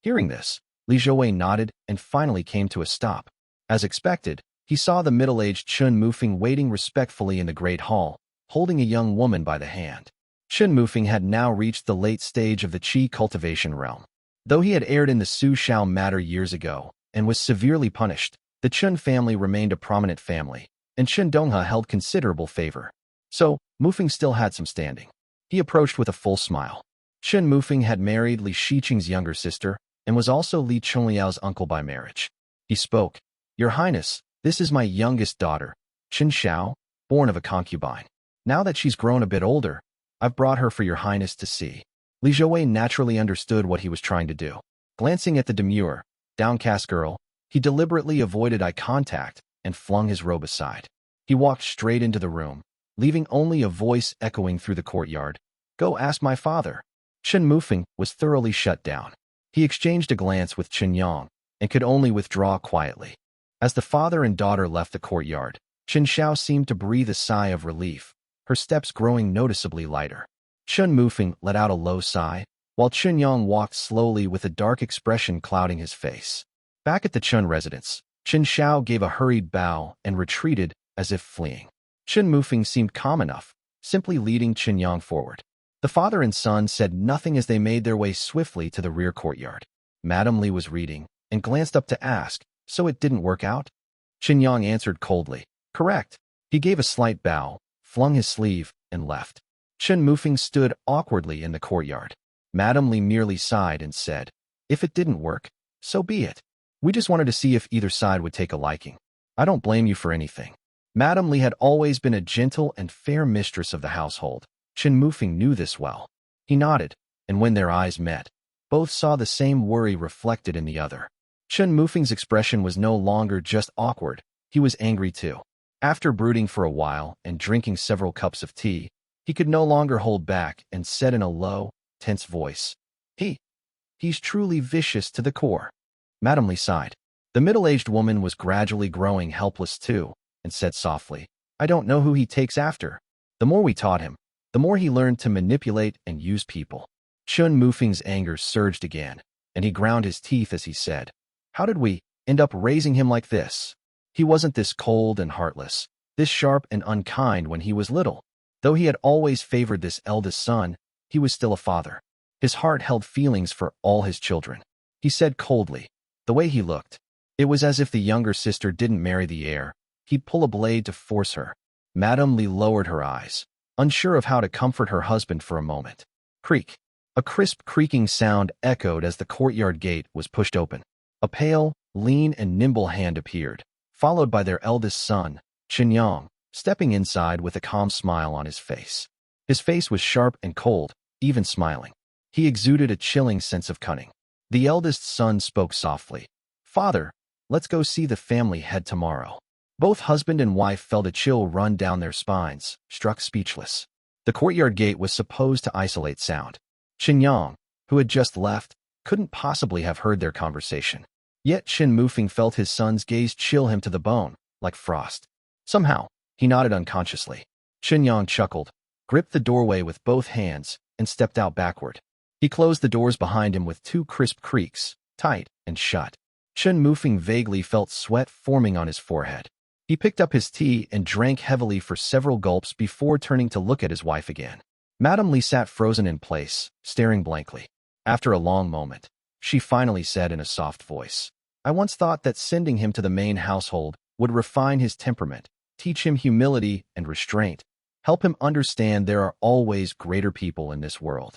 Hearing this, Li Zhouwei nodded and finally came to a stop. As expected, he saw the middle-aged Chun Mufeng waiting respectfully in the great hall, holding a young woman by the hand. Chun Mufeng had now reached the late stage of the Qi cultivation realm. Though he had erred in the Su Shao matter years ago and was severely punished, the Chun family remained a prominent family, and Chun Dongha held considerable favor. So, Mufeng still had some standing. He approached with a full smile. Chun Mufeng had married Li Shiqing's younger sister and was also Li Chongliao's uncle by marriage. He spoke, "Your Highness, this is my youngest daughter, Chun Xiao, born of a concubine. Now that she's grown a bit older, I've brought her for your Highness to see." Li Zhouwei naturally understood what he was trying to do. Glancing at the demure, downcast girl, he deliberately avoided eye contact and flung his robe aside. He walked straight into the room, leaving only a voice echoing through the courtyard. "Go ask my father." Chun Mufeng was thoroughly shut down. He exchanged a glance with Chen Yang and could only withdraw quietly. As the father and daughter left the courtyard, Chen Xiao seemed to breathe a sigh of relief, her steps growing noticeably lighter. Chun Mufeng let out a low sigh, while Chen Yang walked slowly with a dark expression clouding his face. Back at the Chun residence, Chen Xiao gave a hurried bow and retreated as if fleeing. Chun Mufeng seemed calm enough, simply leading Chen Yang forward. The father and son said nothing as they made their way swiftly to the rear courtyard. Madame Li was reading and glanced up to ask, "So it didn't work out?" Chen Yang answered coldly, "Correct." He gave a slight bow, flung his sleeve, and left. Chun Mufeng stood awkwardly in the courtyard. Madame Li merely sighed and said, "If it didn't work, so be it. We just wanted to see if either side would take a liking." I don't blame you for anything. Madame Li had always been a gentle and fair mistress of the household. Chen Mufeng knew this well. He nodded, and when their eyes met, both saw the same worry reflected in the other. Chen Mufeng's expression was no longer just awkward, he was angry too. After brooding for a while and drinking several cups of tea, he could no longer hold back and said in a low, tense voice, He's truly vicious to the core. Madame Li sighed. The middle-aged woman was gradually growing helpless too, and said softly, I don't know who he takes after. The more we taught him, the more he learned to manipulate and use people. Chen Mufeng's anger surged again, and he ground his teeth as he said, How did we end up raising him like this? He wasn't this cold and heartless, this sharp and unkind when he was little. Though he had always favored this eldest son, he was still a father. His heart held feelings for all his children. He said coldly, the way he looked, it was as if the younger sister didn't marry the heir. He'd pull a blade to force her. Madame Li lowered her eyes, unsure of how to comfort her husband for a moment. Creak. A crisp creaking sound echoed as the courtyard gate was pushed open. A pale, lean and nimble hand appeared, followed by their eldest son, Yanyang, stepping inside with a calm smile on his face. His face was sharp and cold, even smiling. He exuded a chilling sense of cunning. The eldest son spoke softly. Father, let's go see the family head tomorrow. Both husband and wife felt a chill run down their spines, struck speechless. The courtyard gate was supposed to isolate sound. Yanyang, who had just left, couldn't possibly have heard their conversation. Yet Chen Mufeng felt his son's gaze chill him to the bone, like frost. Somehow, he nodded unconsciously. Yanyang chuckled, gripped the doorway with both hands, and stepped out backward. He closed the doors behind him with two crisp creaks, tight and shut. Chen Mufeng vaguely felt sweat forming on his forehead. He picked up his tea and drank heavily for several gulps before turning to look at his wife again. Madame Li sat frozen in place, staring blankly. After a long moment, she finally said in a soft voice, I once thought that sending him to the main household would refine his temperament, teach him humility and restraint, help him understand there are always greater people in this world.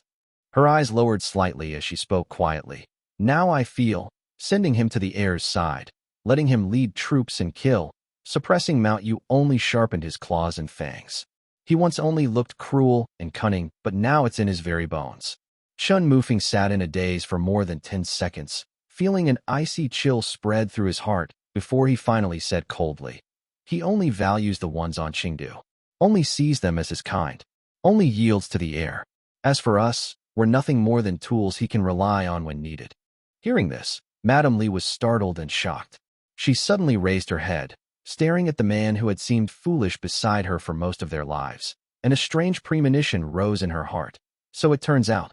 Her eyes lowered slightly as she spoke quietly. Now I feel, sending him to the heir's side, letting him lead troops and kill, suppressing Mao Yu only sharpened his claws and fangs. He once only looked cruel and cunning, but now it's in his very bones. Chen Mufeng sat in a daze for more than 10 seconds, feeling an icy chill spread through his heart before he finally said coldly, he only values the ones on Chengdu, only sees them as his kind, only yields to the heir. As for us, we're nothing more than tools he can rely on when needed. Hearing this, Madame Li was startled and shocked. She suddenly raised her head, staring at the man who had seemed foolish beside her for most of their lives, and a strange premonition rose in her heart. So it turns out,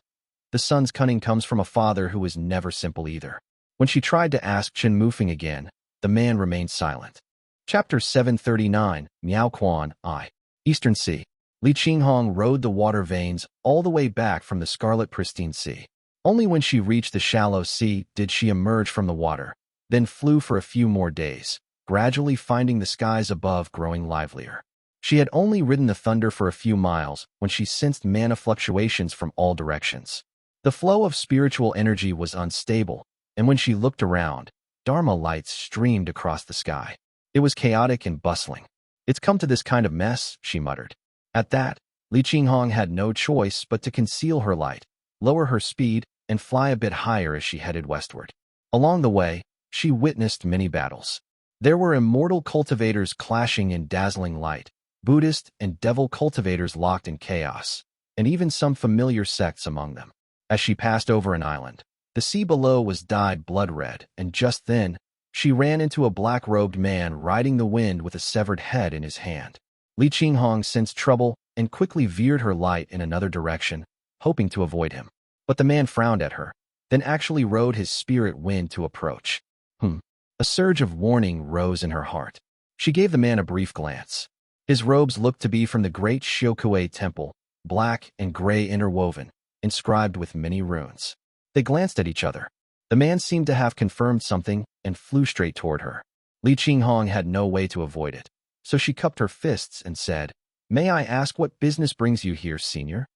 the son's cunning comes from a father who was never simple either. When she tried to ask Chen Mufeng again, the man remained silent. Chapter 739, Miao Quan, I. Eastern Sea. Li Qinghong rode the water veins all the way back from the scarlet pristine sea. Only when she reached the shallow sea did she emerge from the water, then flew for a few more days, gradually finding the skies above growing livelier. She had only ridden the thunder for a few miles when she sensed mana fluctuations from all directions. The flow of spiritual energy was unstable, and when she looked around, Dharma lights streamed across the sky. It was chaotic and bustling. It's come to this kind of mess, she muttered. At that, Li Qinghong had no choice but to conceal her light, lower her speed, and fly a bit higher as she headed westward. Along the way, she witnessed many battles. There were immortal cultivators clashing in dazzling light, Buddhist and devil cultivators locked in chaos, and even some familiar sects among them. As she passed over an island, the sea below was dyed blood red, and just then, she ran into a black-robed man riding the wind with a severed head in his hand. Li Qinghong sensed trouble and quickly veered her light in another direction, hoping to avoid him. But the man frowned at her, then actually rode his spirit wind to approach. A surge of warning rose in her heart. She gave the man a brief glance. His robes looked to be from the great Xiaokuei temple, black and gray interwoven, inscribed with many runes. They glanced at each other. The man seemed to have confirmed something and flew straight toward her. Li Qinghong had no way to avoid it, so she cupped her fists and said, May I ask what business brings you here, senior?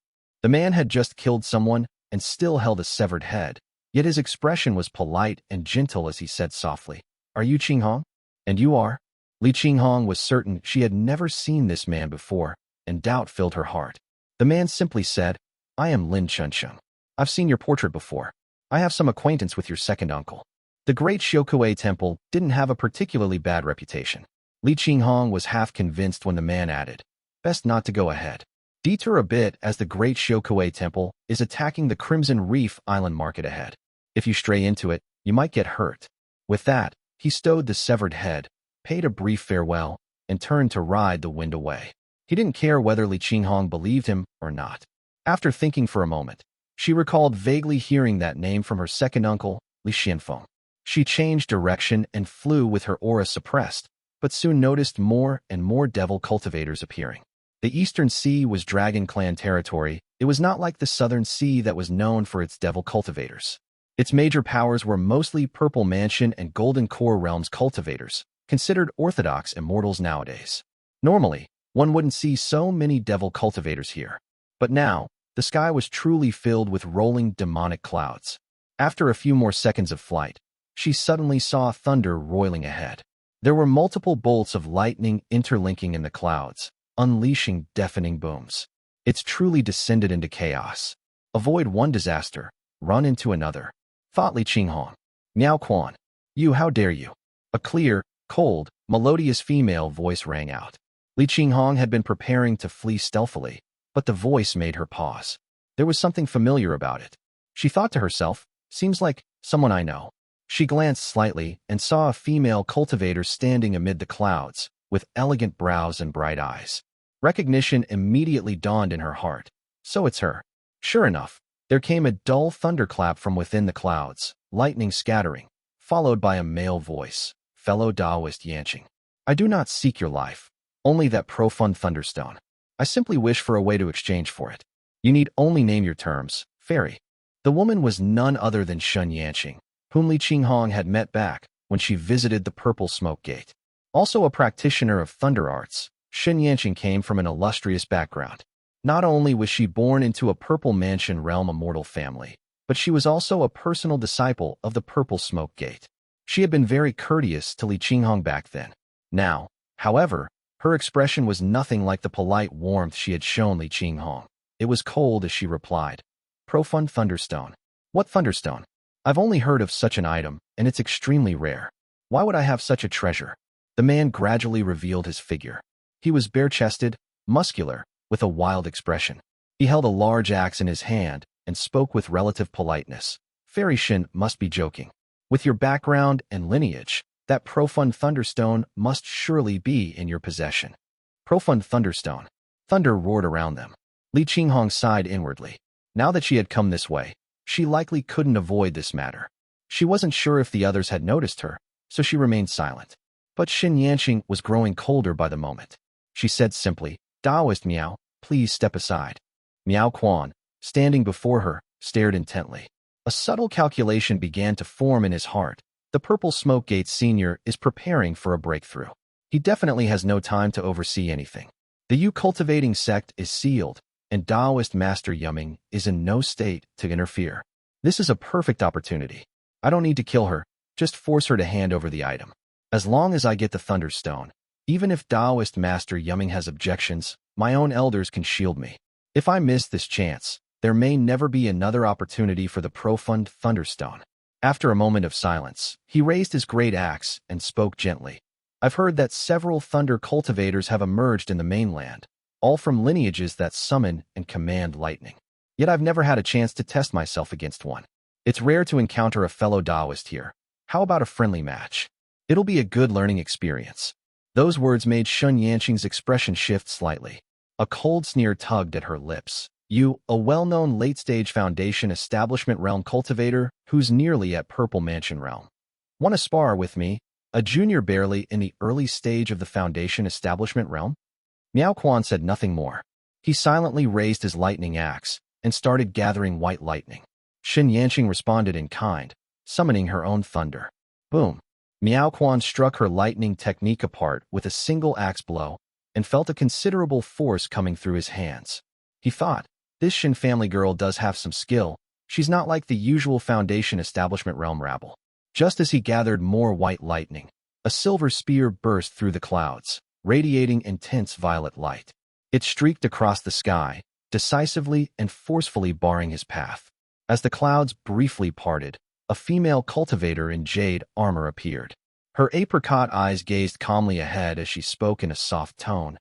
The man had just killed someone and still held a severed head, yet his expression was polite and gentle as he said softly, Are you Qinghong? And you are? Li Qinghong was certain she had never seen this man before, and doubt filled her heart. The man simply said, I am Lin Chunsheng. I've seen your portrait before. I have some acquaintance with your second uncle. The great Xiaokuei temple didn't have a particularly bad reputation. Li Qinghong was half convinced when the man added, best not to go ahead. Detour a bit as the great Xiaokuei temple is attacking the Crimson Reef Island market ahead. If you stray into it, you might get hurt. With that, he stowed the severed head, paid a brief farewell, and turned to ride the wind away. He didn't care whether Li Qinghong believed him or not. After thinking for a moment, she recalled vaguely hearing that name from her second uncle, Li Xianfeng. She changed direction and flew with her aura suppressed, but soon noticed more and more devil cultivators appearing. The Eastern Sea was Dragon Clan territory. It was not like the Southern Sea that was known for its devil cultivators. Its major powers were mostly Purple Mansion and Golden Core Realms cultivators, considered orthodox immortals nowadays. Normally, one wouldn't see so many devil cultivators here. But now, the sky was truly filled with rolling demonic clouds. After a few more seconds of flight, she suddenly saw thunder roiling ahead. There were multiple bolts of lightning interlinking in the clouds, unleashing deafening booms. It's truly descended into chaos. Avoid one disaster, run into another, thought Li Qinghong. Miao Quan. You, how dare you? A clear, cold, melodious female voice rang out. Li Qinghong had been preparing to flee stealthily, but the voice made her pause. There was something familiar about it. She thought to herself, seems like someone I know. She glanced slightly and saw a female cultivator standing amid the clouds, with elegant brows and bright eyes. Recognition immediately dawned in her heart. So it's her. Sure enough, there came a dull thunderclap from within the clouds, lightning scattering, followed by a male voice. Fellow Taoist Yanyang. I do not seek your life, only that profund thunderstone. I simply wish for a way to exchange for it. You need only name your terms, fairy. The woman was none other than Shun Yanqing, whom Li Qinghong had met back when she visited the Purple Smoke Gate. Also a practitioner of thunder arts, Shun Yanqing came from an illustrious background. Not only was she born into a Purple Mansion realm immortal family, but she was also a personal disciple of the Purple Smoke Gate. She had been very courteous to Li Qinghong back then. Now, however, her expression was nothing like the polite warmth she had shown Li Qinghong. It was cold as she replied, Profund Thunderstone. What Thunderstone? I've only heard of such an item, and it's extremely rare. Why would I have such a treasure? The man gradually revealed his figure. He was bare-chested, muscular, with a wild expression. He held a large axe in his hand and spoke with relative politeness. Fairy Shin must be joking. With your background and lineage, that Profund Thunderstone must surely be in your possession. Profund Thunderstone. Thunder roared around them. Li Qinghong sighed inwardly. Now that she had come this way, she likely couldn't avoid this matter. She wasn't sure if the others had noticed her, so she remained silent. But Shun Yanqing was growing colder by the moment. She said simply, Taoist Miao, please step aside. Miao Quan, standing before her, stared intently. A subtle calculation began to form in his heart. The Purple Smoke Gate Senior is preparing for a breakthrough. He definitely has no time to oversee anything. The Yu cultivating sect is sealed, and Taoist Master Yanyang is in no state to interfere. This is a perfect opportunity. I don't need to kill her, just force her to hand over the item. As long as I get the Thunderstone, even if Taoist Master Yanyang has objections, my own elders can shield me. If I miss this chance, there may never be another opportunity for the Profund Thunderstone. After a moment of silence, he raised his great axe and spoke gently. I've heard that several thunder cultivators have emerged in the mainland, all from lineages that summon and command lightning. Yet I've never had a chance to test myself against one. It's rare to encounter a fellow Taoist here. How about a friendly match? It'll be a good learning experience. Those words made Shun Yanqing's expression shift slightly. A cold sneer tugged at her lips. You, a well-known late-stage Foundation Establishment Realm cultivator who's nearly at Purple Mansion Realm. Want to spar with me, a junior barely in the early stage of the Foundation Establishment Realm? Miao Quan said nothing more. He silently raised his lightning axe and started gathering white lightning. Shun Yanqing responded in kind, summoning her own thunder. Boom. Miao Quan struck her lightning technique apart with a single axe blow and felt a considerable force coming through his hands. He thought, this Shin family girl does have some skill. She's not like the usual Foundation Establishment Realm rabble. Just as he gathered more white lightning, A silver spear burst through the clouds, radiating intense violet light. It streaked across the sky, decisively and forcefully barring his path. As the clouds briefly parted, a female cultivator in jade armor appeared. Her apricot eyes gazed calmly ahead as she spoke in a soft tone.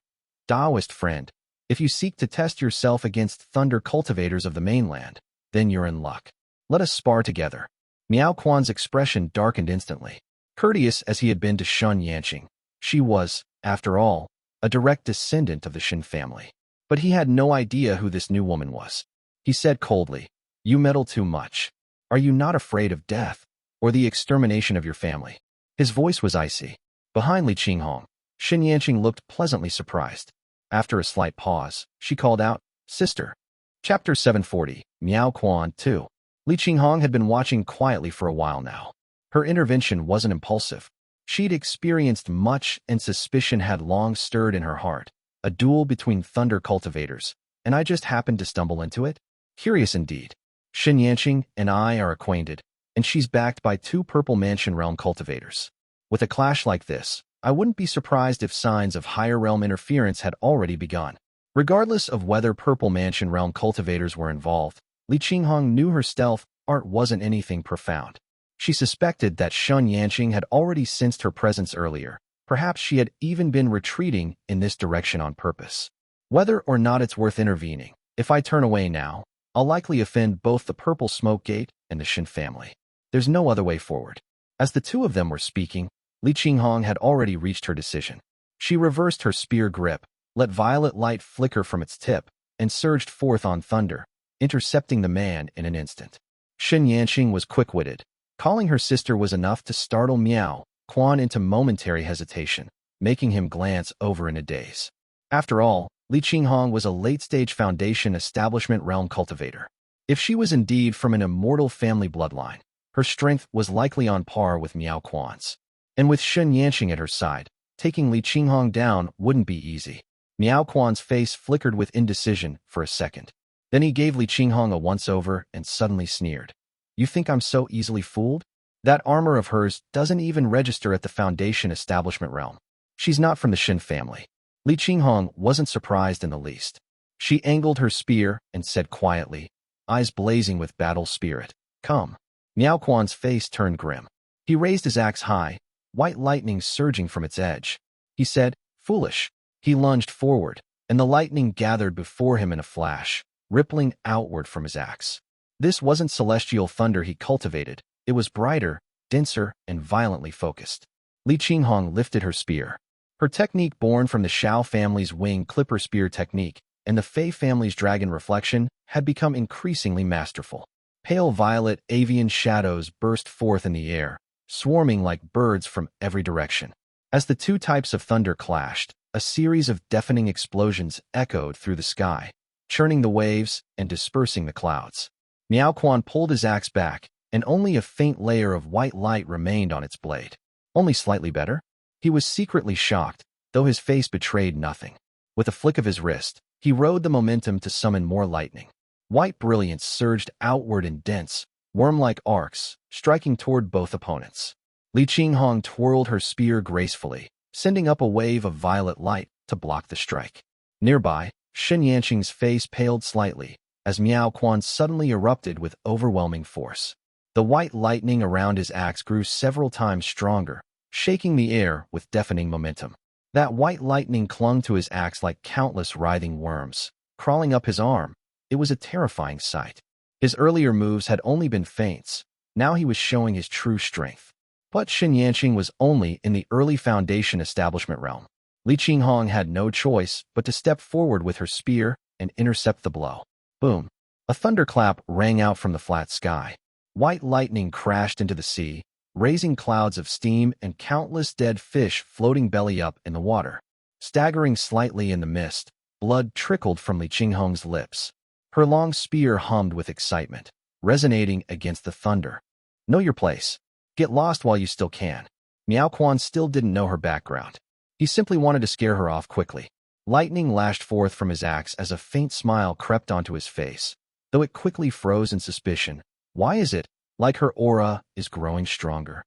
Taoist friend, if you seek to test yourself against thunder cultivators of the mainland, then you're in luck. Let us spar together. Miao Quan's expression darkened instantly. Courteous as he had been to Shun Yanqing, she was, after all, a direct descendant of the Shin family. But he had no idea who this new woman was. He said coldly, "You meddle too much. Are you not afraid of death, or the extermination of your family?" His voice was icy. Behind Li Qinghong, Shin Yanqing looked pleasantly surprised. After a slight pause, she called out, "Sister." Chapter 740, Miao Quan 2. Li Qinghong had been watching quietly for a while now. Her intervention wasn't impulsive. She'd experienced much, and suspicion had long stirred in her heart. A duel between thunder cultivators, and I just happened to stumble into it? Curious indeed. Shin Yanqing and I are acquainted, and she's backed by 2 Purple Mansion Realm cultivators. With a clash like this, I wouldn't be surprised if signs of higher realm interference had already begun. Regardless of whether Purple Mansion Realm cultivators were involved, Li Qinghong knew her stealth art wasn't anything profound. She suspected that Shun Yanqing had already sensed her presence earlier. Perhaps she had even been retreating in this direction on purpose. Whether or not it's worth intervening, if I turn away now, I'll likely offend both the Purple Smoke Gate and the Shin family. There's no other way forward. As the 2 of them were speaking, Li Qinghong had already reached her decision. She reversed her spear grip, let violet light flicker from its tip, and surged forth on thunder, intercepting the man in an instant. Shin Yanqing was quick-witted. Calling her sister was enough to startle Miao Quan into momentary hesitation, making him glance over in a daze. After all, Li Qinghong was a late-stage Foundation Establishment Realm cultivator. If she was indeed from an immortal family bloodline, her strength was likely on par with Miao Quan's. And with Shun Yanqing at her side, taking Li Qinghong down wouldn't be easy. Miao Quan's face flickered with indecision for a second. Then he gave Li Qinghong a once-over and suddenly sneered. "You think I'm so easily fooled? That armor of hers doesn't even register at the Foundation Establishment Realm. She's not from the Shin family." Li Qinghong wasn't surprised in the least. She angled her spear and said quietly, eyes blazing with battle spirit, "Come." Miao Quan's face turned grim. He raised his axe high, white lightning surging from its edge. He said, "Foolish." He lunged forward, and the lightning gathered before him in a flash, rippling outward from his axe. This wasn't celestial thunder he cultivated. It was brighter, denser, and violently focused. Li Qinghong lifted her spear. Her technique, born from the Shao family's wing clipper spear technique and the Fei family's dragon reflection, had become increasingly masterful. Pale violet avian shadows burst forth in the air, swarming like birds from every direction. As the 2 types of thunder clashed, a series of deafening explosions echoed through the sky, churning the waves and dispersing the clouds. Miao Quan pulled his axe back, and only a faint layer of white light remained on its blade. Only slightly better? He was secretly shocked, though his face betrayed nothing. With a flick of his wrist, he rode the momentum to summon more lightning. White brilliance surged outward in dense, worm-like arcs, striking toward both opponents. Li Qinghong twirled her spear gracefully, sending up a wave of violet light to block the strike. Nearby, Shin Yanqing's face paled slightly, as Miao Quan suddenly erupted with overwhelming force. The white lightning around his axe grew several times stronger, shaking the air with deafening momentum. That white lightning clung to his axe like countless writhing worms, crawling up his arm. It was a terrifying sight. His earlier moves had only been feints. Now he was showing his true strength. But Shin Yanqing was only in the early Foundation Establishment realm. Li Qinghong had no choice but to step forward with her spear and intercept the blow. Boom! A thunderclap rang out from the flat sky. White lightning crashed into the sea, raising clouds of steam and countless dead fish floating belly up in the water. Staggering slightly in the mist, blood trickled from Li Qinghong's lips. Her long spear hummed with excitement, resonating against the thunder. "Know your place. Get lost while you still can." Miao Quan still didn't know her background. He simply wanted to scare her off quickly. Lightning lashed forth from his axe as a faint smile crept onto his face, though it quickly froze in suspicion. Why is it, like her aura, is growing stronger?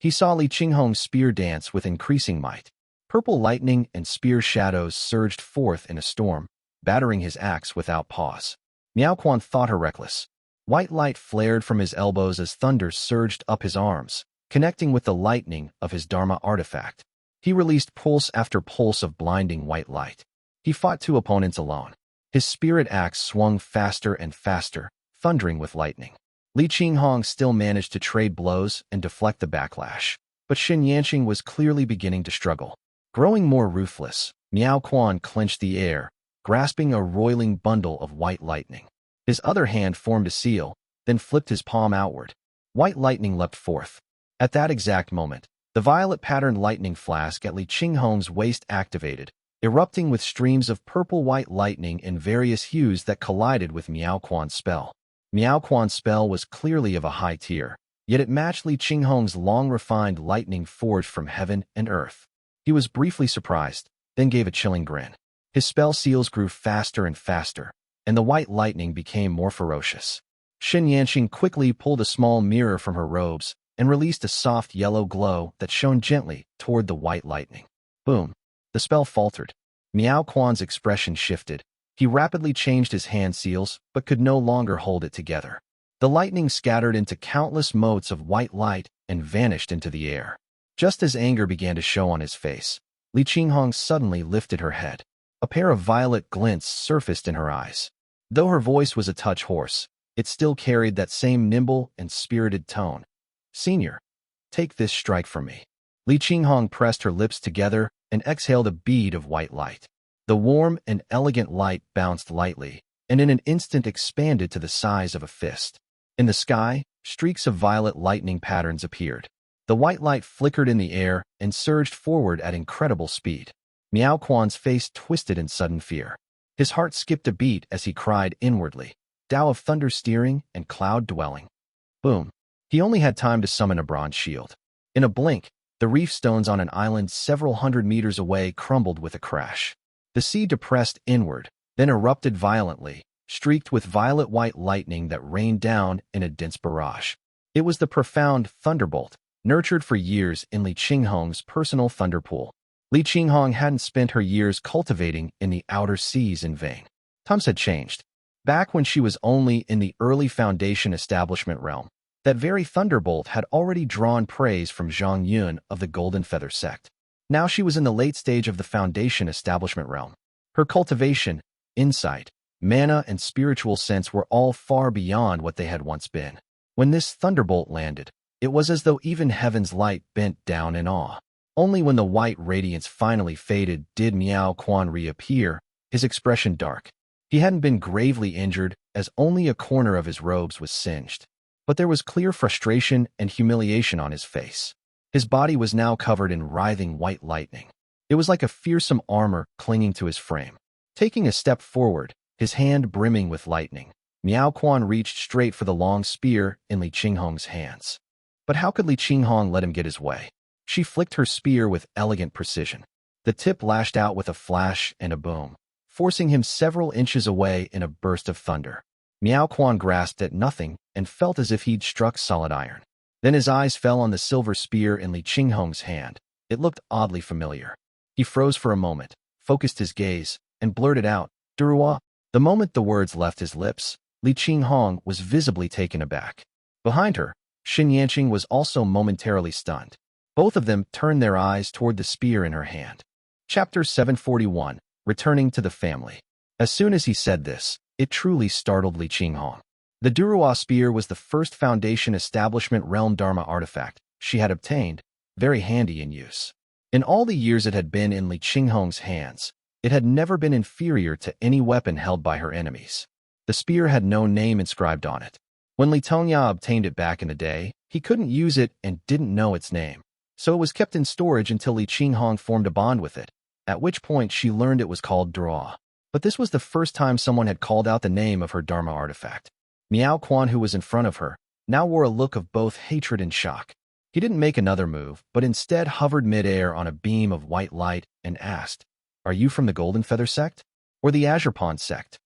He saw Li Qinghong's spear dance with increasing might. Purple lightning and spear shadows surged forth in a storm, battering his axe without pause. Miao Quan thought her reckless. White light flared from his elbows as thunder surged up his arms, connecting with the lightning of his Dharma artifact. He released pulse after pulse of blinding white light. He fought two opponents alone. His spirit axe swung faster and faster, thundering with lightning. Li Qinghong still managed to trade blows and deflect the backlash, but Yanyang was clearly beginning to struggle. Growing more ruthless, Miao Quan clenched the air, grasping a roiling bundle of white lightning. His other hand formed a seal, then flipped his palm outward. White lightning leapt forth. At that exact moment, the violet-patterned lightning flask at Li Qinghong's waist activated, erupting with streams of purple-white lightning in various hues that collided with Miao Quan's spell. Miao Quan's spell was clearly of a high tier, yet it matched Li Qinghong's long-refined lightning forged from heaven and earth. He was briefly surprised, then gave a chilling grin. His spell seals grew faster and faster, and the white lightning became more ferocious. Yanyang quickly pulled a small mirror from her robes and released a soft yellow glow that shone gently toward the white lightning. Boom! The spell faltered. Miao Quan's expression shifted. He rapidly changed his hand seals, but could no longer hold it together. The lightning scattered into countless motes of white light and vanished into the air. Just as anger began to show on his face, Li Qinghong suddenly lifted her head. A pair of violet glints surfaced in her eyes. Though her voice was a touch hoarse, it still carried that same nimble and spirited tone. "Senior, take this strike from me." Li Qinghong pressed her lips together and exhaled a bead of white light. The warm and elegant light bounced lightly, and in an instant expanded to the size of a fist. In the sky, streaks of violet lightning patterns appeared. The white light flickered in the air and surged forward at incredible speed. Miao Quan's face twisted in sudden fear. His heart skipped a beat as he cried inwardly, "Tao of thunder steering and cloud dwelling." Boom! He only had time to summon a bronze shield. In a blink, the reef stones on an island several hundred meters away crumbled with a crash. The sea depressed inward, then erupted violently, streaked with violet-white lightning that rained down in a dense barrage. It was the profound thunderbolt, nurtured for years in Li Qinghong's personal thunder pool. Li Qinghong hadn't spent her years cultivating in the outer seas in vain. Times had changed. Back when she was only in the early Foundation establishment realm, that very thunderbolt had already drawn praise from Zhang Yun of the Golden Feather sect. Now she was in the late stage of the Foundation establishment realm. Her cultivation, insight, mana, and spiritual sense were all far beyond what they had once been. When this thunderbolt landed, it was as though even heaven's light bent down in awe. Only when the white radiance finally faded did Miao Quan reappear, his expression dark. He hadn't been gravely injured, as only a corner of his robes was singed. But there was clear frustration and humiliation on his face. His body was now covered in writhing white lightning. It was like a fearsome armor clinging to his frame. Taking a step forward, his hand brimming with lightning, Miao Quan reached straight for the long spear in Li Qinghong's hands. But how could Li Qinghong let him get his way? She flicked her spear with elegant precision. The tip lashed out with a flash and a boom, forcing him several inches away in a burst of thunder. Miao Quan grasped at nothing and felt as if he'd struck solid iron. Then his eyes fell on the silver spear in Li Qinghong's hand. It looked oddly familiar. He froze for a moment, focused his gaze, and blurted out, "Durua." The moment the words left his lips, Li Qinghong was visibly taken aback. Behind her, Yanyang was also momentarily stunned. Both of them turned their eyes toward the spear in her hand. Chapter 741, Returning to the Family. As soon as he said this, it truly startled Li Qinghong. The Durua spear was the first Foundation establishment realm Dharma artifact she had obtained, very handy in use. In all the years it had been in Li Qinghong's hands, it had never been inferior to any weapon held by her enemies. The spear had no name inscribed on it. When Li Tongya obtained it back in the day, he couldn't use it and didn't know its name, so it was kept in storage until Li Qinghong formed a bond with it, at which point she learned it was called Durua. But this was the first time someone had called out the name of her Dharma artifact. Miao Quan, who was in front of her, now wore a look of both hatred and shock. He didn't make another move, but instead hovered midair on a beam of white light and asked, "Are you from the Golden Feather sect? Or the Azure Pond sect?"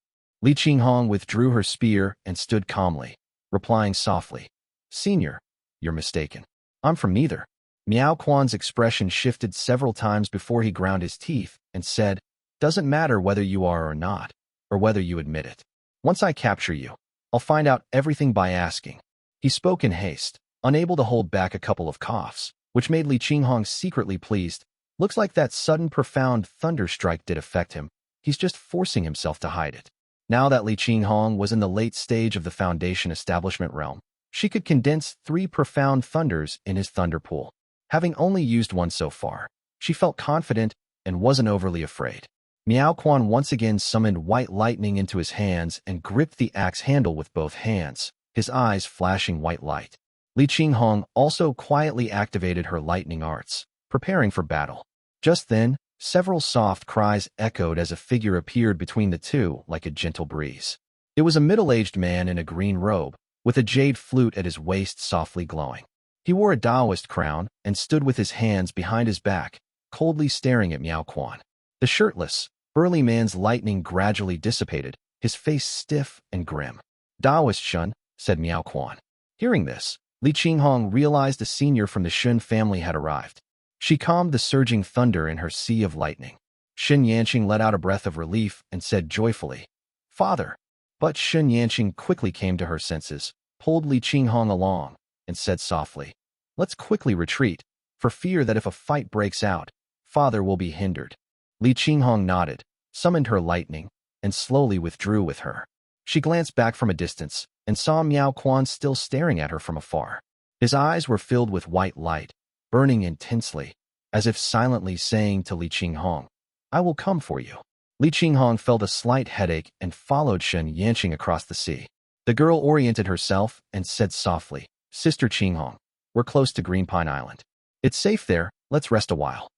Li Qinghong withdrew her spear and stood calmly, replying softly, "Senior, you're mistaken. I'm from neither." Miao Quan's expression shifted several times before he ground his teeth and said, "Doesn't matter whether you are or not, or whether you admit it. Once I capture you, I'll find out everything by asking." He spoke in haste, unable to hold back a couple of coughs, which made Li Qinghong secretly pleased. Looks like that sudden profound thunderstrike did affect him. He's just forcing himself to hide it. Now that Li Qinghong was in the late stage of the Foundation establishment realm, she could condense 3 profound thunders in his thunder pool. Having only used one so far, she felt confident and wasn't overly afraid. Miao Quan once again summoned white lightning into his hands and gripped the axe handle with both hands, his eyes flashing white light. Li Qinghong also quietly activated her lightning arts, preparing for battle. Just then, several soft cries echoed as a figure appeared between the two like a gentle breeze. It was a middle-aged man in a green robe, with a jade flute at his waist softly glowing. He wore a Taoist crown and stood with his hands behind his back, coldly staring at Miao Quan. The shirtless, burly man's lightning gradually dissipated, his face stiff and grim. "Taoist Shun," said Miao Quan. Hearing this, Li Qinghong realized a senior from the Shun family had arrived. She calmed the surging thunder in her sea of lightning. Shun Yanqing let out a breath of relief and said joyfully, "Father." But Shun Yanqing quickly came to her senses, pulled Li Qinghong along, and said softly, "Let's quickly retreat, for fear that if a fight breaks out, Father will be hindered." Li Qinghong nodded, summoned her lightning, and slowly withdrew with her. She glanced back from a distance and saw Miao Quan still staring at her from afar. His eyes were filled with white light, burning intensely, as if silently saying to Li Qinghong, "I will come for you." Li Qinghong felt a slight headache and followed Shun Yanqing across the sea. The girl oriented herself and said softly, "Sister Qinghong, we're close to Green Pine Island. It's safe there, let's rest a while."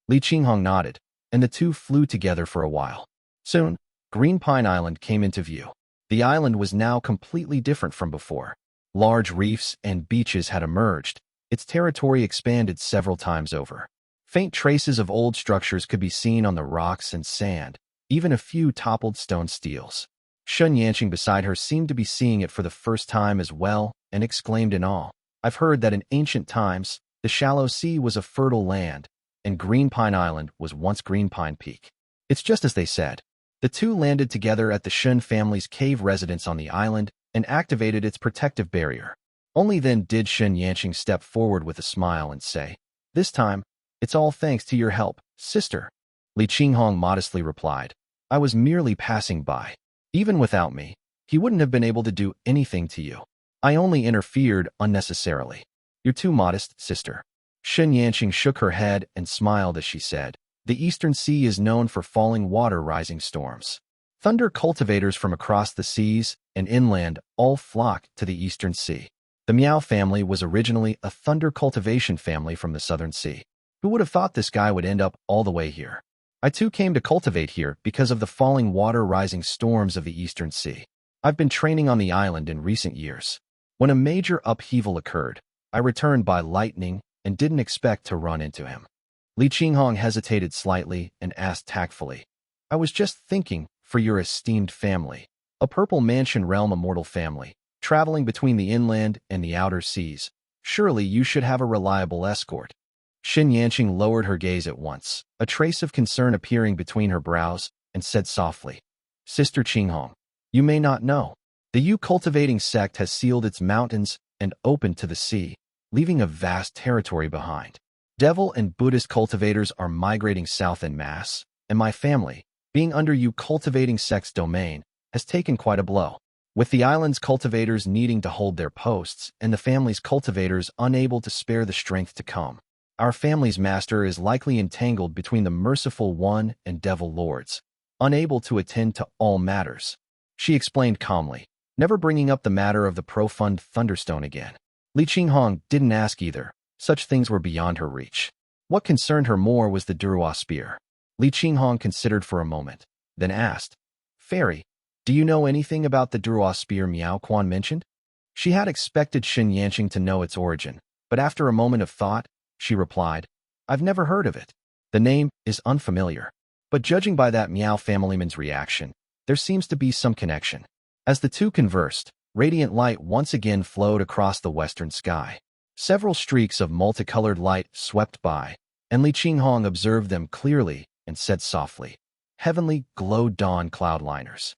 Li Qinghong nodded, and the two flew together for a while. Soon, Green Pine Island came into view. The island was now completely different from before. Large reefs and beaches had emerged. Its territory expanded several times over. Faint traces of old structures could be seen on the rocks and sand, even a few toppled stone steels. Shun Yanqing beside her seemed to be seeing it for the first time as well and exclaimed in awe, "I've heard that in ancient times, the shallow sea was a fertile land, and Green Pine Island was once Green Pine Peak." It's just as they said. The two landed together at the Shun family's cave residence on the island and activated its protective barrier. Only then did Shun Yanqing step forward with a smile and say, "This time, it's all thanks to your help, sister." Li Qinghong modestly replied, "I was merely passing by. Even without me, he wouldn't have been able to do anything to you. I only interfered unnecessarily. You're too modest, sister." Shun Yanqing shook her head and smiled as she said, "The Eastern Sea is known for falling water rising storms. Thunder cultivators from across the seas and inland all flock to the Eastern Sea. The Miao family was originally a thunder cultivation family from the Southern Sea. Who would have thought this guy would end up all the way here? I too came to cultivate here because of the falling water rising storms of the Eastern Sea. I've been training on the island in recent years. When a major upheaval occurred, I returned by lightning and didn't expect to run into him." Li Qinghong hesitated slightly and asked tactfully, "I was just thinking, for your esteemed family, a Purple Mansion realm immortal family, traveling between the inland and the outer seas, surely you should have a reliable escort." Shun Yanqing lowered her gaze at once, a trace of concern appearing between her brows, and said softly, "Sister Qinghong, you may not know. The Yu cultivating sect has sealed its mountains and opened to the sea, leaving a vast territory behind. Devil and Buddhist cultivators are migrating south en masse, and my family, being under Yu cultivating sect's domain, has taken quite a blow. With the island's cultivators needing to hold their posts and the family's cultivators unable to spare the strength to come, our family's master is likely entangled between the Merciful One and Devil Lords, unable to attend to all matters." She explained calmly, never bringing up the matter of the profund Thunderstone again. Li Qinghong didn't ask either. Such things were beyond her reach. What concerned her more was the Durua spear. Li Qinghong considered for a moment, then asked, "Fairy, do you know anything about the Durua spear Miao Quan mentioned?" She had expected Shun Yanqing to know its origin, but after a moment of thought, she replied, "I've never heard of it. The name is unfamiliar. But judging by that Miao familyman's reaction, there seems to be some connection." As the two conversed, radiant light once again flowed across the western sky. Several streaks of multicolored light swept by, and Li Qinghong observed them clearly and said softly, "Heavenly glow dawn cloudliners."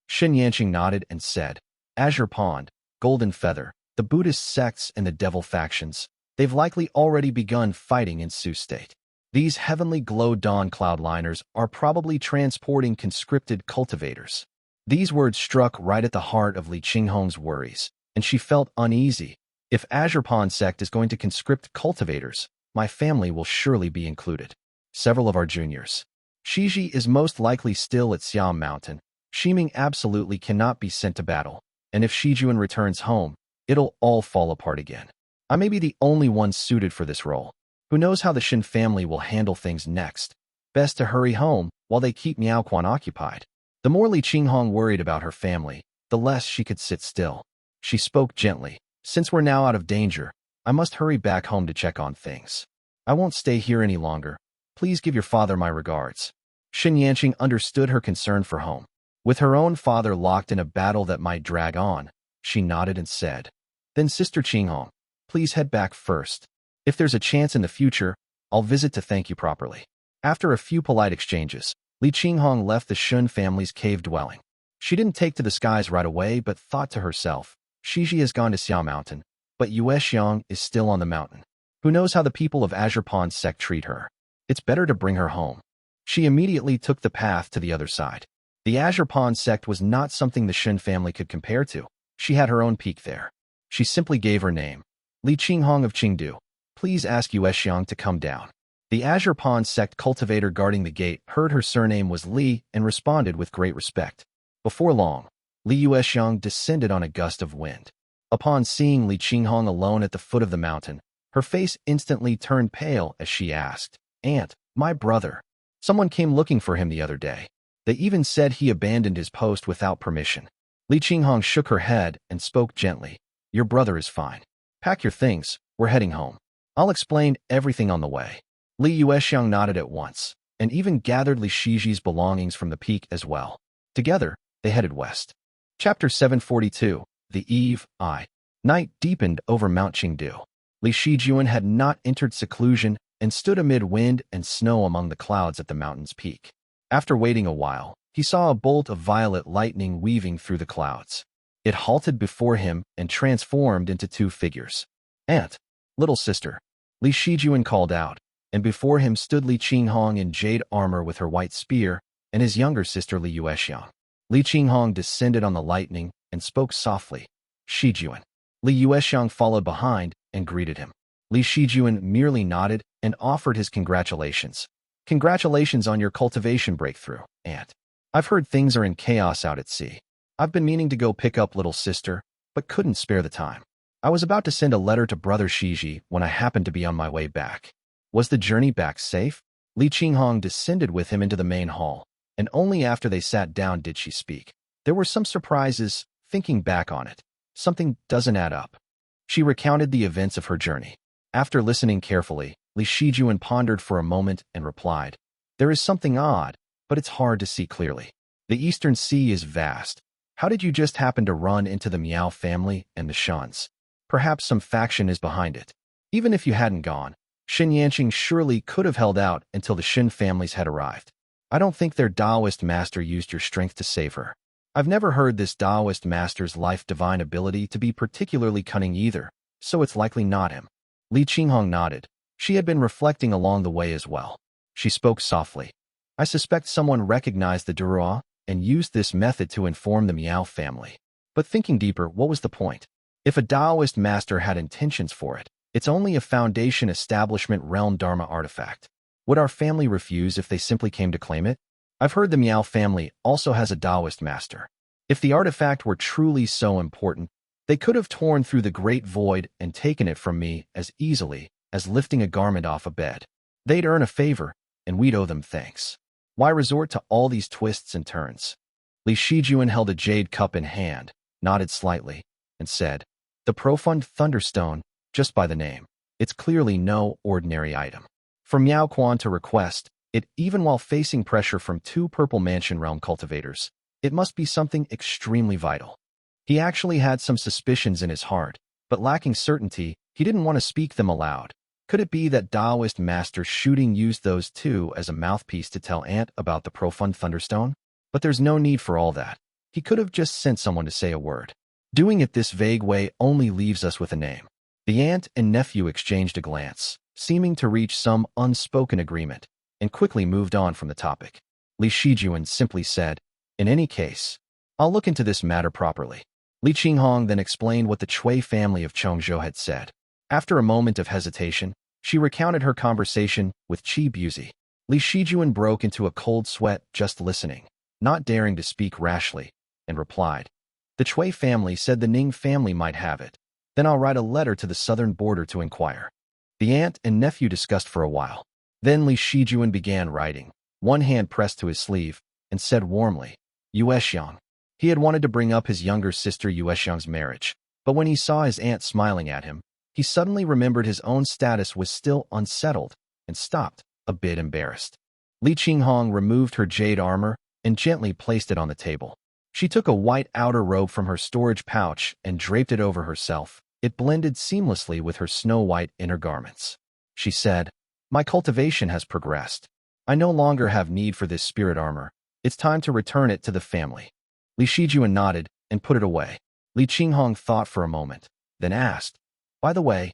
Xin Yanqing nodded and said, "Azure Pond, Golden Feather, the Buddhist sects and the devil factions, they've likely already begun fighting in Sioux State. These heavenly glow dawn cloudliners are probably transporting conscripted cultivators." These words struck right at the heart of Li Qinghong's worries, and she felt uneasy. If Azure Pond sect is going to conscript cultivators, my family will surely be included. Several of our juniors. Shiji is most likely still at Xiao Mountain. Shiming absolutely cannot be sent to battle, and if Shiyuan returns home, it'll all fall apart again. I may be the only one suited for this role. Who knows how the Shin family will handle things next? Best to hurry home while they keep Miao Quan occupied. The more Li Qinghong worried about her family, the less she could sit still. She spoke gently. "Since we're now out of danger, I must hurry back home to check on things. I won't stay here any longer. Please give your father my regards." Xin Yanqing understood her concern for home. With her own father locked in a battle that might drag on, she nodded and said, "Then Sister Qinghong, please head back first. If there's a chance in the future, I'll visit to thank you properly." After a few polite exchanges, Li Qinghong left the Shun family's cave dwelling. She didn't take to the skies right away, but thought to herself, Shiji has gone to Xiao Mountain, but Yuexiang is still on the mountain. Who knows how the people of Azure Pond sect treat her? It's better to bring her home. She immediately took the path to the other side. The Azure Pond sect was not something the Shun family could compare to. She had her own peak there. She simply gave her name. "Li Qinghong of Qingdu. Please ask Yuexiang to come down." The Azure Pond sect cultivator guarding the gate heard her surname was Li and responded with great respect. Before long, Li Yuexiang descended on a gust of wind. Upon seeing Li Qinghong alone at the foot of the mountain, her face instantly turned pale as she asked, "Aunt, my brother. Someone came looking for him the other day. They even said he abandoned his post without permission." Li Qinghong shook her head and spoke gently, "Your brother is fine. Pack your things, we're heading home. I'll explain everything on the way." Li Yuexiang nodded at once, and even gathered Li Shiji's belongings from the peak as well. Together, they headed west. Chapter 742, The Eve, Night deepened over Mount Qingdu. Li Shijuan had not entered seclusion and stood amid wind and snow among the clouds at the mountain's peak. After waiting a while, he saw a bolt of violet lightning weaving through the clouds. It halted before him and transformed into two figures. "Aunt, little sister," Li Shijuan called out, and before him stood Li Qinghong in jade armor with her white spear, and his younger sister Li Yuexiang. Li Qinghong descended on the lightning and spoke softly, "Shijuan." Li Yuexiang followed behind and greeted him. Li Shijuan merely nodded and offered his congratulations. "Congratulations on your cultivation breakthrough, Aunt. I've heard things are in chaos out at sea. I've been meaning to go pick up little sister, but couldn't spare the time. I was about to send a letter to brother Shiji when I happened to be on my way back." Was the journey back safe? Li Qinghong descended with him into the main hall, and only after they sat down did she speak. There were some surprises, thinking back on it. Something doesn't add up. She recounted the events of her journey. After listening carefully, Li Shijuan pondered for a moment and replied, "There is something odd, but it's hard to see clearly. The Eastern Sea is vast. How did you just happen to run into the Miao family and the Shuns? Perhaps some faction is behind it. Even if you hadn't gone, Xin Yanqing surely could have held out until the Shin families had arrived. I don't think their Taoist master used your strength to save her. I've never heard this Taoist master's life divine ability to be particularly cunning either, so it's likely not him." Li Qinghong nodded. She had been reflecting along the way as well. She spoke softly. "I suspect someone recognized the Duruo and used this method to inform the Miao family. But thinking deeper, what was the point? If a Taoist master had intentions for it, it's only a Foundation Establishment Realm Dharma artifact. Would our family refuse if they simply came to claim it? I've heard the Miao family also has a Taoist master. If the artifact were truly so important, they could have torn through the great void and taken it from me as easily as lifting a garment off a bed. They'd earn a favor, and we'd owe them thanks. Why resort to all these twists and turns?" Li Shijuan held a jade cup in hand, nodded slightly, and said, "The Profund Thunderstone, just by the name. It's clearly no ordinary item. For Miao Quan to request it, even while facing pressure from two Purple Mansion Realm cultivators, it must be something extremely vital." He actually had some suspicions in his heart, but lacking certainty, He didn't want to speak them aloud. Could it be that Taoist Master Shooting used those two as a mouthpiece to tell Ant about the profund Thunderstone? But there's no need for all that. He could have just sent someone to say a word. Doing it this vague way only leaves us with a name. The aunt and nephew exchanged a glance, seeming to reach some unspoken agreement, and quickly moved on from the topic. Li Shijuan simply said, "In any case, I'll look into this matter properly." Li Qinghong then explained what the Chui family of Chongzhou had said. After a moment of hesitation, she recounted her conversation with Qi Buzi. Li Shijuan broke into a cold sweat just listening, not daring to speak rashly, and replied, "The Chui family said the Ning family might have it. Then I'll write a letter to the southern border to inquire." The aunt and nephew discussed for a while. Then Li Shijuan began writing, one hand pressed to his sleeve, and said warmly, "Yuexiang." He had wanted to bring up his younger sister Yuexiang's marriage, but when he saw his aunt smiling at him, he suddenly remembered his own status was still unsettled, and stopped, a bit embarrassed. Li Qinghong removed her jade armor and gently placed it on the table. She took a white outer robe from her storage pouch and draped it over herself. It blended seamlessly with her snow-white inner garments. She said, "My cultivation has progressed. I no longer have need for this spirit armor. It's time to return it to the family." Li Shijuan nodded and put it away. Li Qinghong thought for a moment, then asked, "By the way,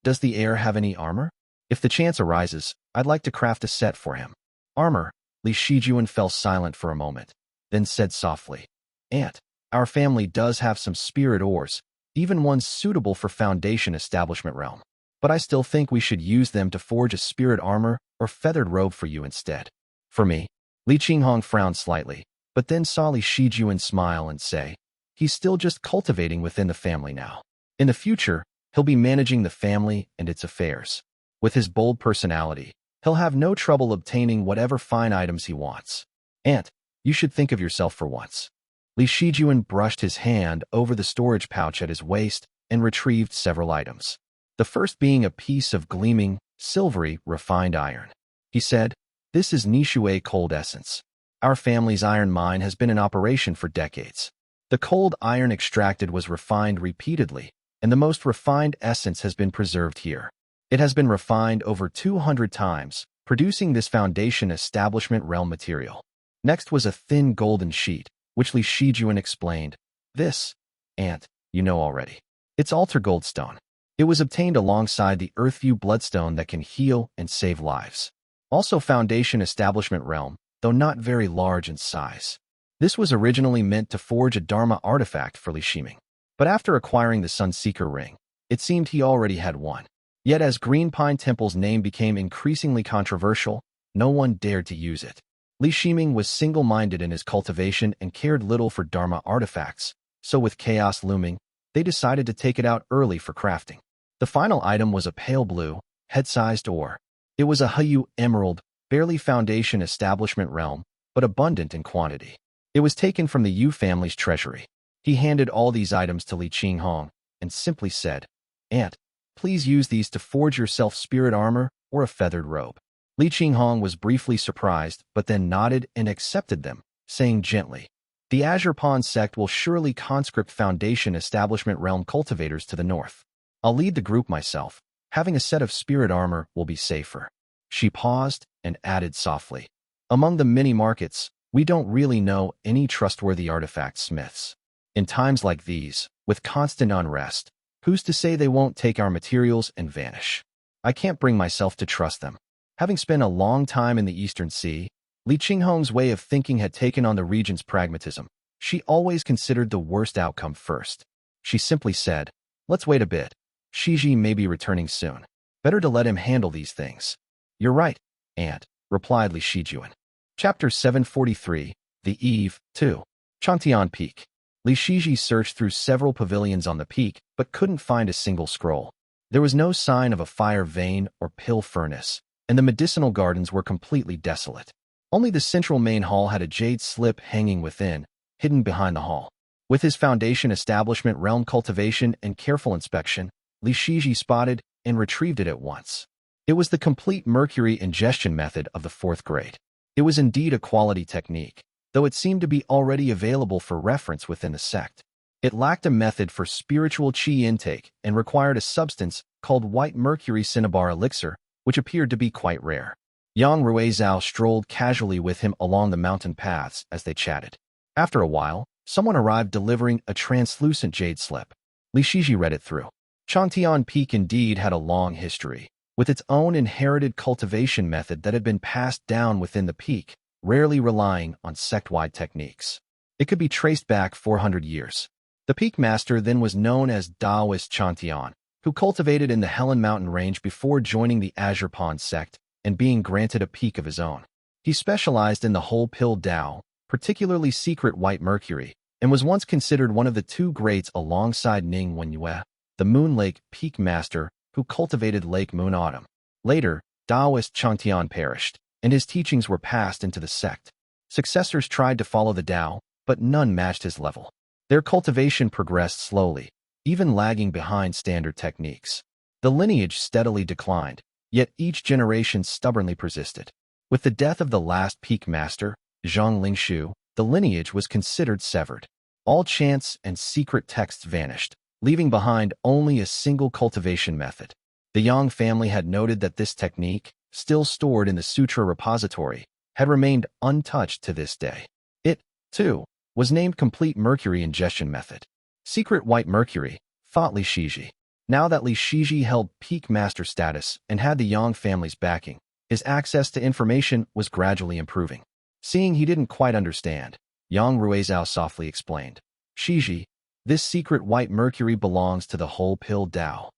does the heir have any armor? If the chance arises, I'd like to craft a set for him." "Armor?" Li Shijuan fell silent for a moment, then said softly, "Aunt, our family does have some spirit ores, even ones suitable for Foundation Establishment realm. But I still think we should use them to forge a spirit armor or feathered robe for you instead." "For me?" Li Qinghong frowned slightly, but then saw Li Shijuan smile and say, "He's still just cultivating within the family now. In the future, he'll be managing the family and its affairs. With his bold personality, he'll have no trouble obtaining whatever fine items he wants. Aunt, you should think of yourself for once." Li Shijuan brushed his hand over the storage pouch at his waist and retrieved several items. The first being a piece of gleaming, silvery, refined iron. He said, "This is Nishui cold essence. Our family's iron mine has been in operation for decades. The cold iron extracted was refined repeatedly, and the most refined essence has been preserved here. It has been refined over 200 times, producing this Foundation Establishment realm material." Next was a thin golden sheet, which Li Shijuan explained, "This, aunt, you know already. It's altar goldstone. It was obtained alongside the Earthview bloodstone that can heal and save lives. Also Foundation Establishment realm, though not very large in size. This was originally meant to forge a Dharma artifact for Li Shiming. But after acquiring the Sunseeker ring, it seemed he already had one. Yet as Green Pine Temple's name became increasingly controversial, no one dared to use it. Li Shiming was single-minded in his cultivation and cared little for Dharma artifacts, so with chaos looming, they decided to take it out early for crafting. The final item was a pale blue, head-sized ore. It was a Heyun emerald, barely Foundation Establishment realm, but abundant in quantity. It was taken from the Yu family's treasury. He handed all these items to Li Qinghong and simply said, "Aunt, please use these to forge yourself spirit armor or a feathered robe." Li Qinghong was briefly surprised, but then nodded and accepted them, saying gently, "The Azure Pond sect will surely conscript Foundation Establishment realm cultivators to the north. I'll lead the group myself. Having a set of spirit armor will be safer." She paused and added softly, "Among the many markets, we don't really know any trustworthy artifact smiths. In times like these, with constant unrest, who's to say they won't take our materials and vanish? I can't bring myself to trust them." Having spent a long time in the Eastern Sea, Li Qinghong's way of thinking had taken on the region's pragmatism. She always considered the worst outcome first. She simply said, "Let's wait a bit. Shiji may be returning soon. Better to let him handle these things." "You're right, aunt," replied Li Shijuan. Chapter 743, The Eve, 2. Changtian Peak. Li Shiji searched through several pavilions on the peak, but couldn't find a single scroll. There was no sign of a fire vein or pill furnace, and the medicinal gardens were completely desolate. Only the central main hall had a jade slip hanging within, hidden behind the hall. With his Foundation Establishment realm cultivation and careful inspection, Li Shiji spotted and retrieved it at once. It was the complete mercury ingestion method of the 4th grade. It was indeed a quality technique, though it seemed to be already available for reference within the sect. It lacked a method for spiritual qi intake and required a substance called White Mercury Cinnabar Elixir, which appeared to be quite rare. Yang Ruizhao strolled casually with him along the mountain paths as they chatted. After a while, someone arrived delivering a translucent jade slip. Li Shiji read it through. Changtian Peak indeed had a long history, with its own inherited cultivation method that had been passed down within the peak, rarely relying on sect-wide techniques. It could be traced back 400 years. The peak master then was known as Taoist Changtian, who cultivated in the Helen Mountain Range before joining the Azure Pond sect and being granted a peak of his own. He specialized in the whole pill Tao, particularly secret white mercury, and was once considered one of the two greats alongside Ning Wenyue, the Moon Lake peak master who cultivated Lake Moon Autumn. Later, Taoist Changtian perished, and his teachings were passed into the sect. Successors tried to follow the Tao, but none matched his level. Their cultivation progressed slowly, even lagging behind standard techniques. The lineage steadily declined, yet each generation stubbornly persisted. With the death of the last peak master, Zhang Lingshu, the lineage was considered severed. All chants and secret texts vanished, leaving behind only a single cultivation method. The Yang family had noted that this technique, still stored in the sutra repository, had remained untouched to this day. It, too, was named Complete Mercury Ingestion Method. Secret White Mercury, thought Li Shiji. Now that Li Shiji held peak master status and had the Yang family's backing, his access to information was gradually improving. Seeing he didn't quite understand, Yang Ruizhao softly explained. Shiji, this secret white mercury belongs to the whole pill Tao.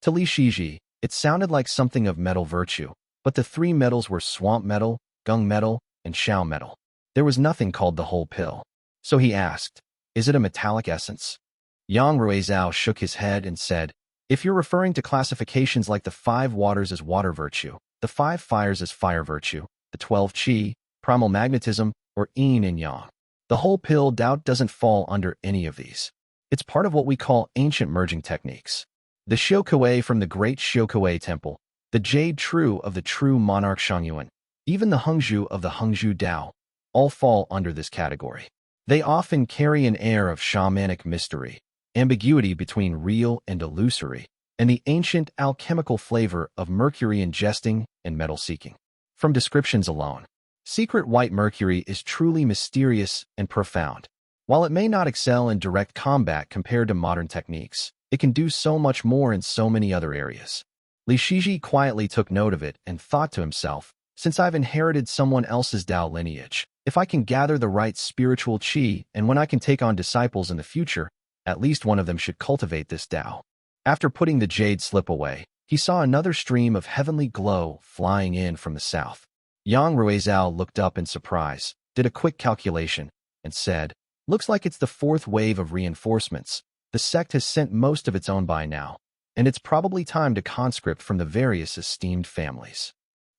To Li Shiji, it sounded like something of metal virtue, but the three metals were swamp metal, gung metal, and shao metal. There was nothing called the whole pill. So he asked, is it a metallic essence? Yang Ruizhao shook his head and said, if you're referring to classifications like the 5 waters as water virtue, the 5 fires as fire virtue, the 12 qi, primal magnetism, or yin and yang, the whole pill doubt doesn't fall under any of these. It's part of what we call ancient merging techniques. The Xiaokuei from the great Xiaokuei temple, the Jade true of the true monarch Shangyuan, even the Hengzhu of the Hengzhu Dao, all fall under this category. They often carry an air of shamanic mystery, ambiguity between real and illusory, and the ancient alchemical flavor of mercury ingesting and metal seeking. From descriptions alone, secret white mercury is truly mysterious and profound. While it may not excel in direct combat compared to modern techniques, it can do so much more in so many other areas. Li Shiji quietly took note of it and thought to himself, since I've inherited someone else's Tao lineage, if I can gather the right spiritual qi and when I can take on disciples in the future, at least one of them should cultivate this Tao. After putting the jade slip away, he saw another stream of heavenly glow flying in from the south. Yang Ruizhao looked up in surprise, did a quick calculation, and said, looks like it's the 4th wave of reinforcements. The sect has sent most of its own by now, and it's probably time to conscript from the various esteemed families.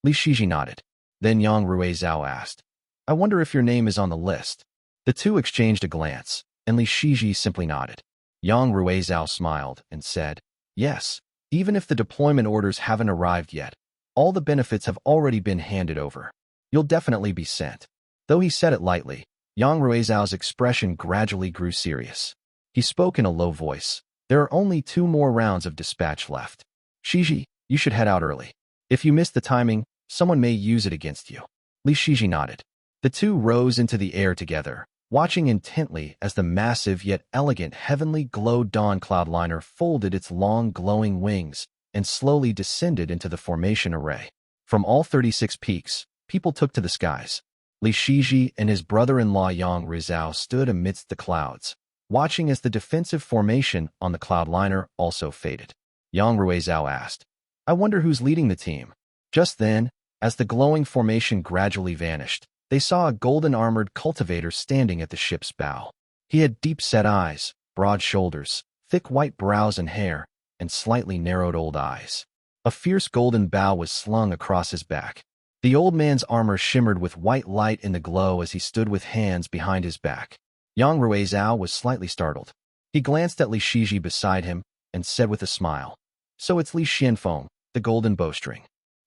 Li Shiji nodded. Then Yang Ruizhao asked, I wonder if your name is on the list. The two exchanged a glance, and Li Shiji simply nodded. Yang Ruizhao smiled and said, yes, even if the deployment orders haven't arrived yet, all the benefits have already been handed over. You'll definitely be sent. Though he said it lightly, Yang Ruizhao's expression gradually grew serious. He spoke in a low voice. There are only 2 more rounds of dispatch left. Shiji, you should head out early. If you miss the timing, someone may use it against you. Li Shiji nodded. The two rose into the air together, watching intently as the massive yet elegant heavenly glow dawn cloudliner folded its long glowing wings and slowly descended into the formation array. From all 36 peaks, people took to the skies. Li Shiji and his brother-in-law Yang Ruizhao stood amidst the clouds, watching as the defensive formation on the cloudliner also faded. Yang Ruizhao asked, I wonder who's leading the team. Just then, as the glowing formation gradually vanished, they saw a golden-armored cultivator standing at the ship's bow. He had deep-set eyes, broad shoulders, thick white brows and hair, and slightly narrowed old eyes. A fierce golden bow was slung across his back. The old man's armor shimmered with white light in the glow as he stood with hands behind his back. Yang Ruizhao was slightly startled. He glanced at Li Shiji beside him and said with a smile, so it's Li Xianfeng, the golden bowstring.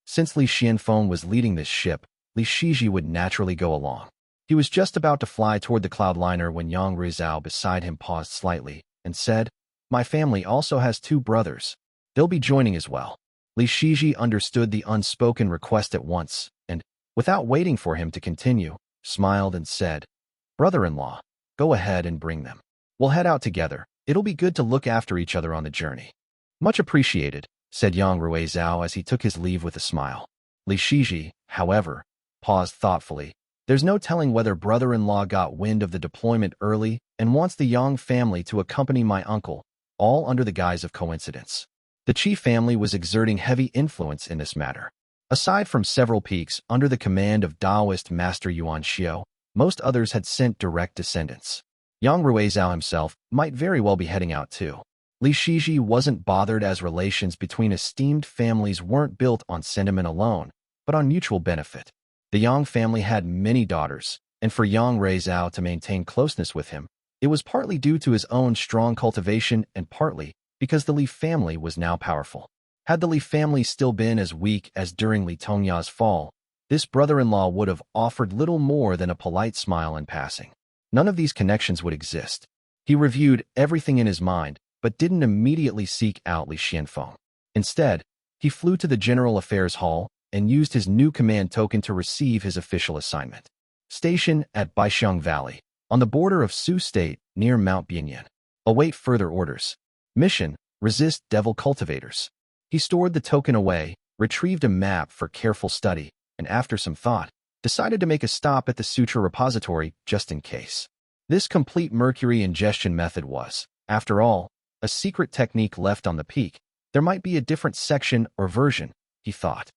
Since Li Xianfeng was leading this ship, Li Shiji would naturally go along. He was just about to fly toward the cloudliner when Yang Ruizhao beside him paused slightly and said, my family also has 2 brothers. They'll be joining as well. Li Shiji understood the unspoken request at once, and, without waiting for him to continue, smiled and said, "Brother-in-law, go ahead and bring them. We'll head out together. It'll be good to look after each other on the journey." "Much appreciated," said Yang Ruizhao as he took his leave with a smile. Li Shiji, however, paused thoughtfully. There's no telling whether brother-in-law got wind of the deployment early and wants the Yang family to accompany my uncle, all under the guise of coincidence. The Qi family was exerting heavy influence in this matter. Aside from several peaks under the command of Taoist Master Yuan Xiao, most others had sent direct descendants. Yang Ruizhao himself might very well be heading out too. Li Shiji wasn't bothered as relations between esteemed families weren't built on sentiment alone, but on mutual benefit. The Yang family had many daughters, and for Yang Ruizhao to maintain closeness with him, it was partly due to his own strong cultivation and partly because the Li family was now powerful. Had the Li family still been as weak as during Li Tongya's fall, this brother-in-law would have offered little more than a polite smile in passing. None of these connections would exist. He reviewed everything in his mind, but didn't immediately seek out Li Xianfeng. Instead, he flew to the General Affairs Hall and used his new command token to receive his official assignment. Station at Baixiang Valley, on the border of Su State near Mount Bianyan. Await further orders. Mission: resist devil cultivators. He stored the token away, retrieved a map for careful study, and after some thought, decided to make a stop at the suture repository just in case. This complete mercury ingestion method was, after all, a secret technique left on the peak. There might be a different section or version, he thought.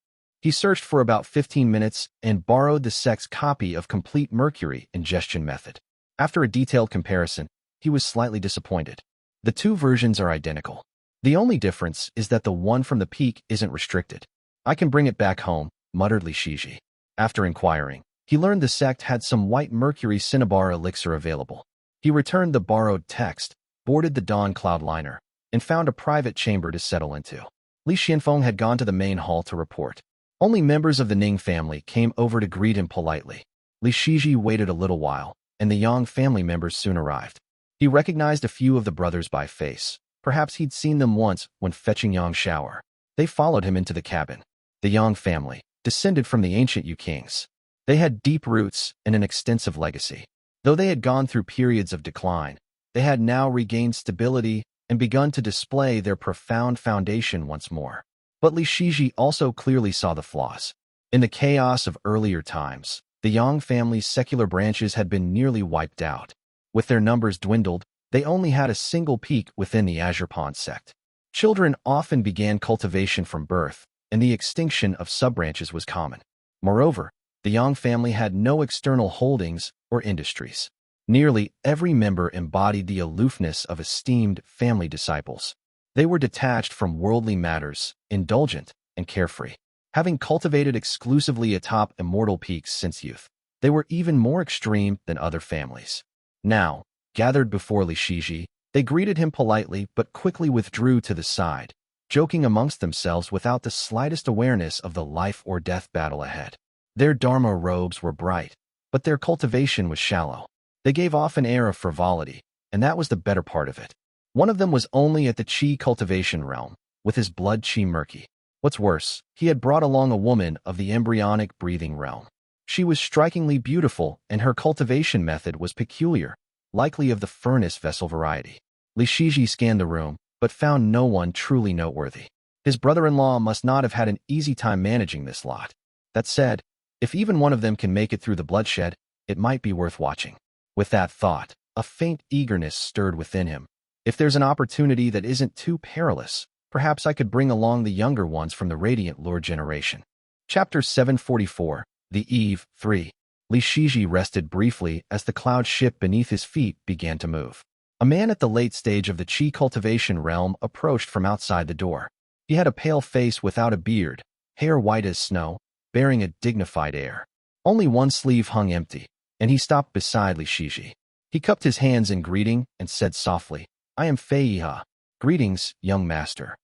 He searched for about 15 minutes and borrowed the sect's copy of Complete Mercury Ingestion Method. After a detailed comparison, he was slightly disappointed. The two versions are identical. The only difference is that the one from the peak isn't restricted. "I can bring it back home," muttered Li Shiji. After inquiring, he learned the sect had some white mercury cinnabar elixir available. He returned the borrowed text, boarded the Dawn Cloud liner, and found a private chamber to settle into. Li Xianfeng had gone to the main hall to report. Only members of the Ning family came over to greet him politely. Li Shiji waited a little while, and the Yang family members soon arrived. He recognized a few of the brothers by face. Perhaps he'd seen them once when fetching Yang's shower. They followed him into the cabin. The Yang family, descended from the ancient Yu kings. They had deep roots and an extensive legacy. Though they had gone through periods of decline, they had now regained stability and begun to display their profound foundation once more. But Li Shiji also clearly saw the flaws. In the chaos of earlier times, the Yang family's secular branches had been nearly wiped out. With their numbers dwindled, they only had a single peak within the Azure Pond sect. Children often began cultivation from birth, and the extinction of subbranches was common. Moreover, the Yang family had no external holdings or industries. Nearly every member embodied the aloofness of esteemed family disciples. They were detached from worldly matters, indulgent and carefree. Having cultivated exclusively atop immortal peaks since youth, they were even more extreme than other families. Now, gathered before Li Shiji, they greeted him politely but quickly withdrew to the side, joking amongst themselves without the slightest awareness of the life-or-death battle ahead. Their Dharma robes were bright, but their cultivation was shallow. They gave off an air of frivolity, and that was the better part of it. One of them was only at the Qi cultivation realm, with his blood Qi murky. What's worse, he had brought along a woman of the embryonic breathing realm. She was strikingly beautiful, and her cultivation method was peculiar, likely of the furnace vessel variety. Li Shiji scanned the room, but found no one truly noteworthy. His brother-in-law must not have had an easy time managing this lot. That said, if even one of them can make it through the bloodshed, it might be worth watching. With that thought, a faint eagerness stirred within him. If there's an opportunity that isn't too perilous, perhaps I could bring along the younger ones from the Radiant Lord generation. Chapter 744, The Eve, 3. Li Shiji rested briefly as the cloud ship beneath his feet began to move. A man at the late stage of the Qi cultivation realm approached from outside the door. He had a pale face without a beard, hair white as snow, bearing a dignified air. Only one sleeve hung empty, and he stopped beside Li Shiji. He cupped his hands in greeting and said softly, "I am Fei Yiha. Greetings, young master."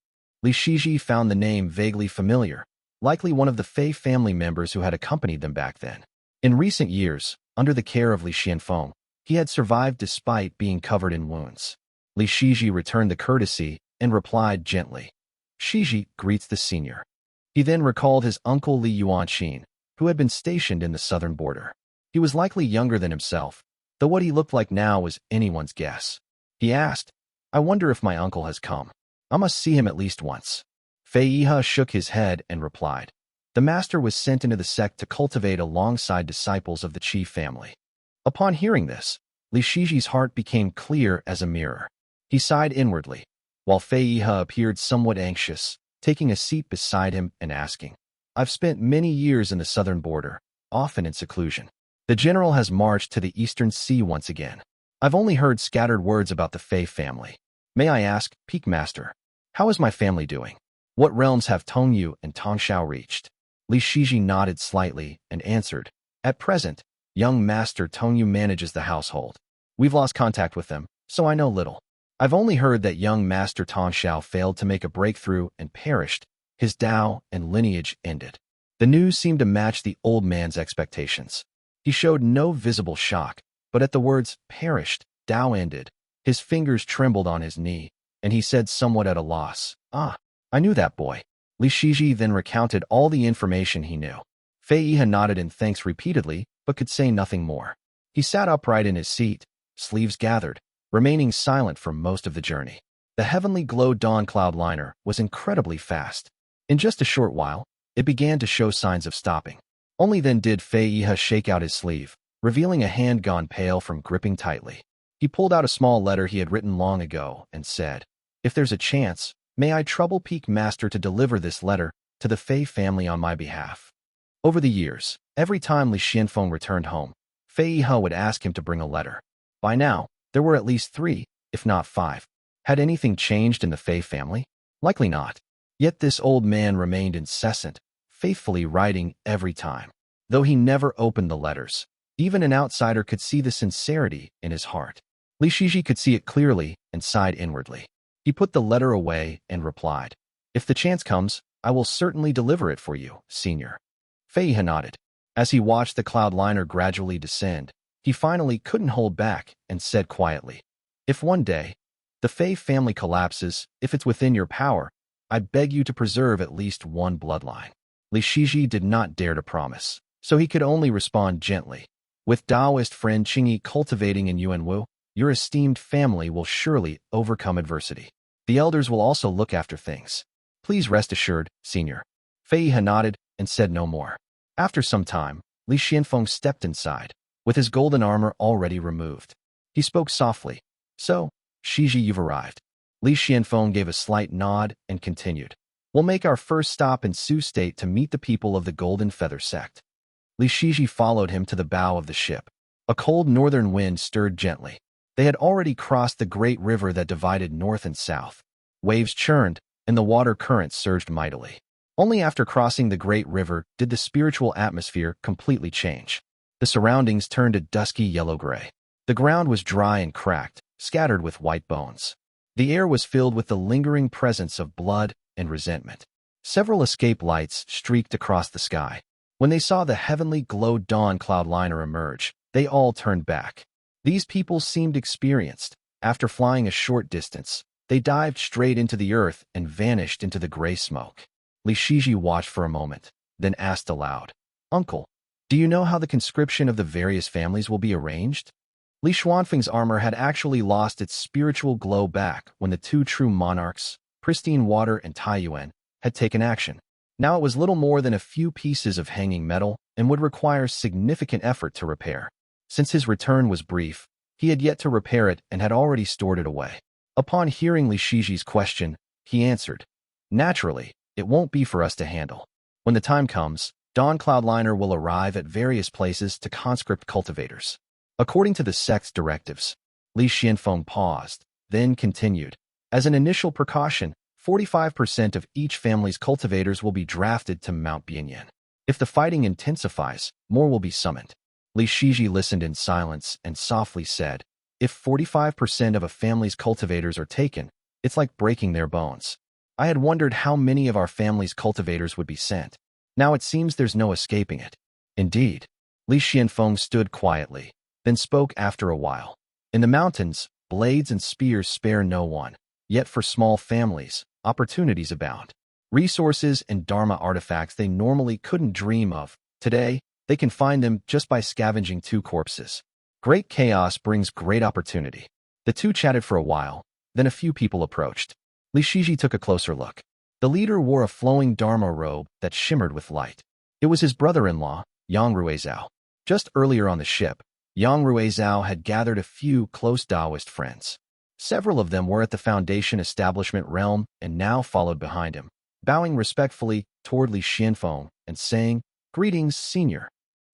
Li Shiji found the name vaguely familiar, likely one of the Fei family members who had accompanied them back then. In recent years, under the care of Li Xianfeng, he had survived despite being covered in wounds. Li Shiji returned the courtesy and replied gently, Shiji greets the senior. He then recalled his uncle Li Yuanqin, who had been stationed in the southern border. He was likely younger than himself, though what he looked like now was anyone's guess. He asked, I wonder if my uncle has come. I must see him at least once. Fei Yihe shook his head and replied, the master was sent into the sect to cultivate alongside disciples of the chief family. Upon hearing this, Li Shiji's heart became clear as a mirror. He sighed inwardly, while Fei Yihe appeared somewhat anxious, taking a seat beside him and asking, I've spent many years in the southern border, often in seclusion. The general has marched to the eastern sea once again. I've only heard scattered words about the Fei family. May I ask, Peak Master, how is my family doing? What realms have Tongyu and Tongshao reached? Li Shiji nodded slightly and answered, at present, young Master Tongyu manages the household. We've lost contact with them, so I know little. I've only heard that young Master Tongshao failed to make a breakthrough and perished. His Dao and lineage ended. The news seemed to match the old man's expectations. He showed no visible shock, but at the words, perished, Dao ended, his fingers trembled on his knee, and he said somewhat at a loss, I knew that boy. Li Shiji then recounted all the information he knew. Fei Yihe nodded in thanks repeatedly, but could say nothing more. He sat upright in his seat, sleeves gathered, remaining silent for most of the journey. The heavenly glow dawn cloud liner was incredibly fast. In just a short while, it began to show signs of stopping. Only then did Fei Yihe shake out his sleeve, revealing a hand gone pale from gripping tightly. He pulled out a small letter he had written long ago and said, if there's a chance, may I trouble Peak Master to deliver this letter to the Fei family on my behalf. Over the years, every time Li Xianfeng returned home, Fei Yihe would ask him to bring a letter. By now, there were at least 3, if not 5. Had anything changed in the Fei family? Likely not. Yet this old man remained incessant, faithfully writing every time. Though he never opened the letters, even an outsider could see the sincerity in his heart. Li Shiji could see it clearly and sighed inwardly. He put the letter away and replied, if the chance comes, I will certainly deliver it for you, senior. Fei Yihe nodded. As he watched the cloud liner gradually descend, he finally couldn't hold back and said quietly, if one day the Fei family collapses, if it's within your power, I beg you to preserve at least one bloodline. Li Shiji did not dare to promise, so he could only respond gently. With Taoist friend Chenghui cultivating in Yuan, your esteemed family will surely overcome adversity. The elders will also look after things. Please rest assured, senior. Fei Yihe nodded and said no more. After some time, Li Xianfeng stepped inside, with his golden armor already removed. He spoke softly. So, Shiji, you've arrived. Li Xianfeng gave a slight nod and continued. We'll make our first stop in Su State to meet the people of the Golden Feather sect. Li Shiji followed him to the bow of the ship. A cold northern wind stirred gently. They had already crossed the great river that divided north and south. Waves churned, and the water current surged mightily. Only after crossing the great river did the spiritual atmosphere completely change. The surroundings turned a dusky yellow-gray. The ground was dry and cracked, scattered with white bones. The air was filled with the lingering presence of blood and resentment. Several escape lights streaked across the sky. When they saw the heavenly glow dawn cloud liner emerge, they all turned back. These people seemed experienced. After flying a short distance, they dived straight into the earth and vanished into the gray smoke. Li Shiji watched for a moment, then asked aloud, Uncle, do you know how the conscription of the various families will be arranged? Li Xuanfeng's armor had actually lost its spiritual glow back when the 2 true monarchs, Pristine Water and Taiyuan, had taken action. Now it was little more than a few pieces of hanging metal and would require significant effort to repair. Since his return was brief, he had yet to repair it and had already stored it away. Upon hearing Li Shiji's question, he answered, Naturally, it won't be for us to handle. When the time comes, Dawn Cloudliner will arrive at various places to conscript cultivators. According to the sect's directives, Li Xianfeng paused, then continued. As an initial precaution, 45% of each family's cultivators will be drafted to Mount Bianyan. If the fighting intensifies, more will be summoned. Li Shiji listened in silence and softly said, if 45% of a family's cultivators are taken, it's like breaking their bones. I had wondered how many of our family's cultivators would be sent. Now it seems there's no escaping it. Indeed. Li Xianfeng stood quietly, then spoke after a while. In the mountains, blades and spears spare no one. Yet for small families, opportunities abound. Resources and Dharma artifacts they normally couldn't dream of. Today, they can find them just by scavenging 2 corpses. Great chaos brings great opportunity. The 2 chatted for a while, then a few people approached. Li Shiji took a closer look. The leader wore a flowing Dharma robe that shimmered with light. It was his brother-in-law, Yang Ruizhao. Just earlier on the ship, Yang Ruizhao had gathered a few close Taoist friends. Several of them were at the Foundation establishment realm and now followed behind him, bowing respectfully toward Li Xianfeng and saying, "Greetings, senior."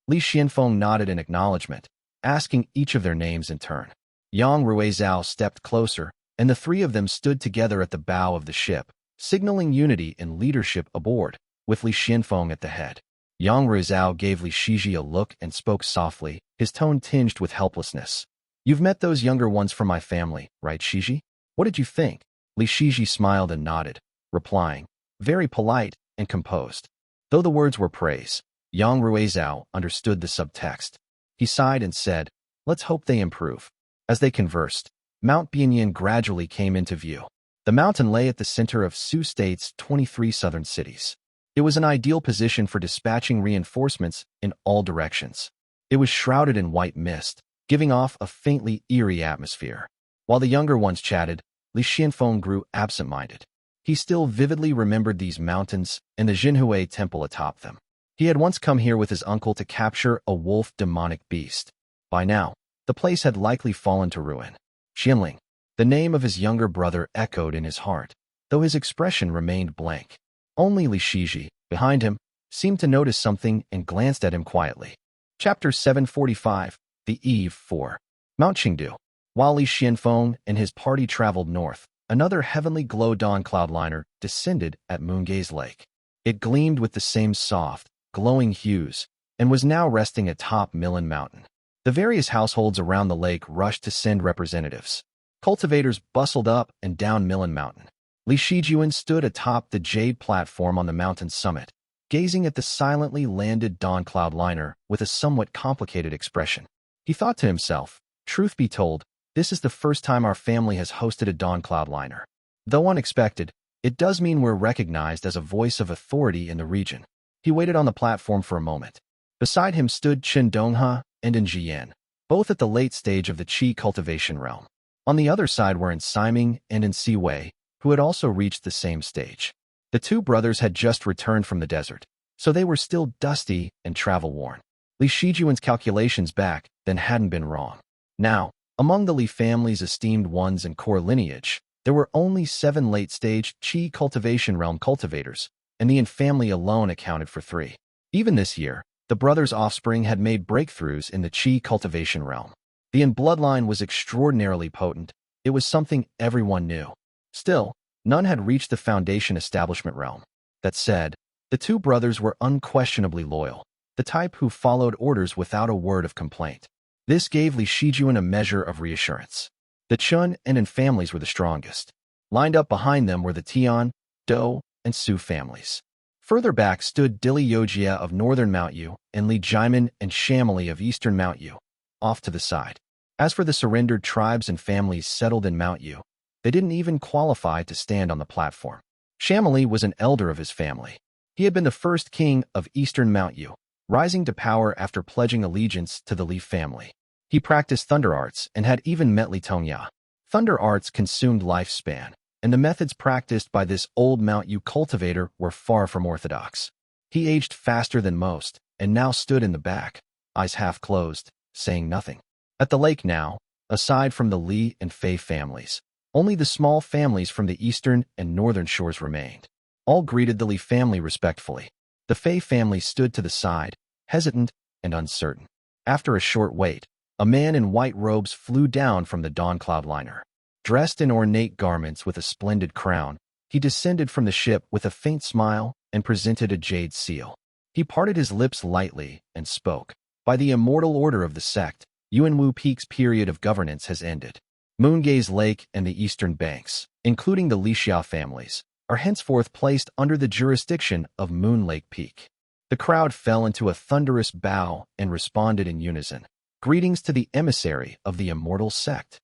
Li Xianfeng nodded in acknowledgement, asking each of their names in turn. Yang Ruizhao stepped closer, and the 3 of them stood together at the bow of the ship, signaling unity and leadership aboard, with Li Xianfeng at the head. Yang Ruizhao gave Li Shiji a look and spoke softly, his tone tinged with helplessness. "You've met those younger ones from my family, right, Shiji? What did you think?" Li Shiji smiled and nodded, replying, very polite and composed. Though the words were praise, Yang Ruizhao understood the subtext. He sighed and said, "Let's hope they improve." As they conversed, Mount Bianyan gradually came into view. The mountain lay at the center of Su State's 23 southern cities. It was an ideal position for dispatching reinforcements in all directions. It was shrouded in white mist, giving off a faintly eerie atmosphere. While the younger ones chatted, Li Xianfeng grew absent-minded. He still vividly remembered these mountains and the Chenghui temple atop them. He had once come here with his uncle to capture a wolf demonic beast. By now, the place had likely fallen to ruin. Xianling, the name of his younger brother, echoed in his heart, though his expression remained blank. Only Li Shiji, behind him, seemed to notice something and glanced at him quietly. Chapter 745, The Eve 4. Mount Chengdu. While Li Xianfeng and his party traveled north, another heavenly glow dawn cloudliner descended at Moongaze Lake. It gleamed with the same soft, glowing hues, and was now resting atop Millen Mountain. The various households around the lake rushed to send representatives. Cultivators bustled up and down Millen Mountain. Li Shijuan stood atop the Jade platform on the mountain's summit, gazing at the silently landed dawn cloudliner with a somewhat complicated expression. He thought to himself, truth be told, this is the first time our family has hosted a dawn cloudliner. Though unexpected, it does mean we're recognized as a voice of authority in the region. He waited on the platform for a moment. Beside him stood Chen Dongha and Jiyan, both at the late stage of the qi cultivation realm. On the other side were Siming and Siwei, who had also reached the same stage. The 2 brothers had just returned from the desert, so they were still dusty and travel-worn. Li Shijuan's calculations back then hadn't been wrong. Now, among the Li family's esteemed ones and core lineage, there were only 7 late-stage qi cultivation realm cultivators, and the Yin family alone accounted for 3. Even this year, the brothers' offspring had made breakthroughs in the qi cultivation realm. The Yin bloodline was extraordinarily potent. It was something everyone knew. Still, none had reached the Foundation establishment realm. That said, the 2 brothers were unquestionably loyal, the type who followed orders without a word of complaint. This gave Li Shijuan a measure of reassurance. The Chun and Yin families were the strongest. Lined up behind them were the Tian, Do, and Su families. Further back stood Dili Yojia of northern Mount Yu and Li Jimin and Shamili of eastern Mount Yu, off to the side. As for the surrendered tribes and families settled in Mount Yu, they didn't even qualify to stand on the platform. Shamili was an elder of his family. He had been the first king of eastern Mount Yu, rising to power after pledging allegiance to the Li family. He practiced thunder arts and had even met Li Tongya. Thunder arts consumed lifespan, and the methods practiced by this old Mount Yu cultivator were far from orthodox. He aged faster than most, and now stood in the back, eyes half closed, saying nothing. At the lake now, aside from the Li and Fei families, only the small families from the eastern and northern shores remained. All greeted the Li family respectfully. The Fei family stood to the side, hesitant and uncertain. After a short wait, a man in white robes flew down from the dawn cloudliner. Dressed in ornate garments with a splendid crown, he descended from the ship with a faint smile and presented a jade seal. He parted his lips lightly and spoke. By the immortal order of the sect, Yuanwu Peak's period of governance has ended. Moongaze Lake and the eastern banks, including the Lixia families, are henceforth placed under the jurisdiction of Moon Lake Peak. The crowd fell into a thunderous bow and responded in unison. Greetings to the emissary of the Immortal sect.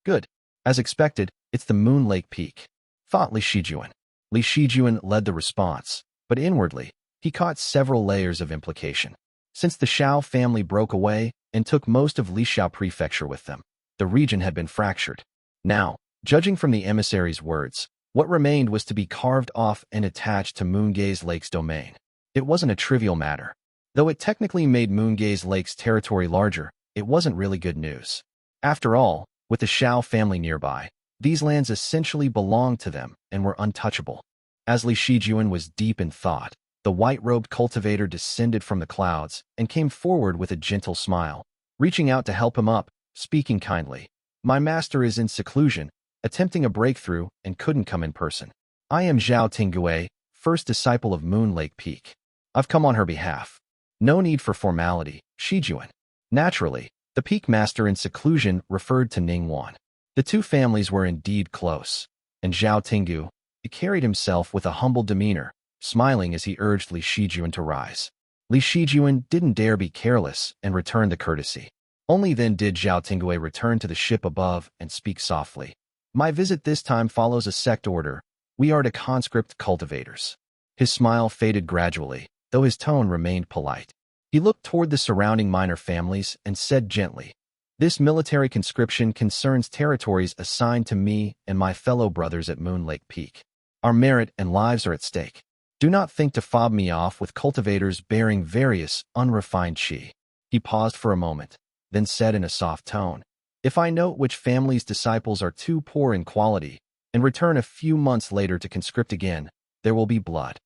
Good. As expected, it's the Moon Lake Peak, thought Li Shijuan. Li Shijuan led the response, but inwardly, he caught several layers of implication. Since the Xiao family broke away and took most of Lixiao Prefecture with them, the region had been fractured. Now, judging from the emissary's words, what remained was to be carved off and attached to Moongaze Lake's domain. It wasn't a trivial matter. Though it technically made Moongaze Lake's territory larger, it wasn't really good news. After all, with the Xiao family nearby, these lands essentially belonged to them and were untouchable. As Li Shijuan was deep in thought, the white-robed cultivator descended from the clouds and came forward with a gentle smile, reaching out to help him up, speaking kindly. My master is in seclusion, attempting a breakthrough, and couldn't come in person. I am Zhao Tinggui, first disciple of Moon Lake Peak. I've come on her behalf. No need for formality, Shijuan. Naturally, the peak master in seclusion referred to Ningguan. The two families were indeed close, and Zhao Tinggu carried himself with a humble demeanor, smiling as he urged Li Shijuan to rise. Li Shijuan didn't dare be careless and returned the courtesy. Only then did Zhao Tinggui return to the ship above and speak softly. My visit this time follows a sect order. We are the conscript cultivators. His smile faded gradually, though his tone remained polite. He looked toward the surrounding minor families and said gently, this military conscription concerns territories assigned to me and my fellow brothers at Moon Lake Peak. Our merit and lives are at stake. Do not think to fob me off with cultivators bearing various, unrefined chi. He paused for a moment, then said in a soft tone, if I note which family's disciples are too poor in quality and return a few months later to conscript again, there will be blood.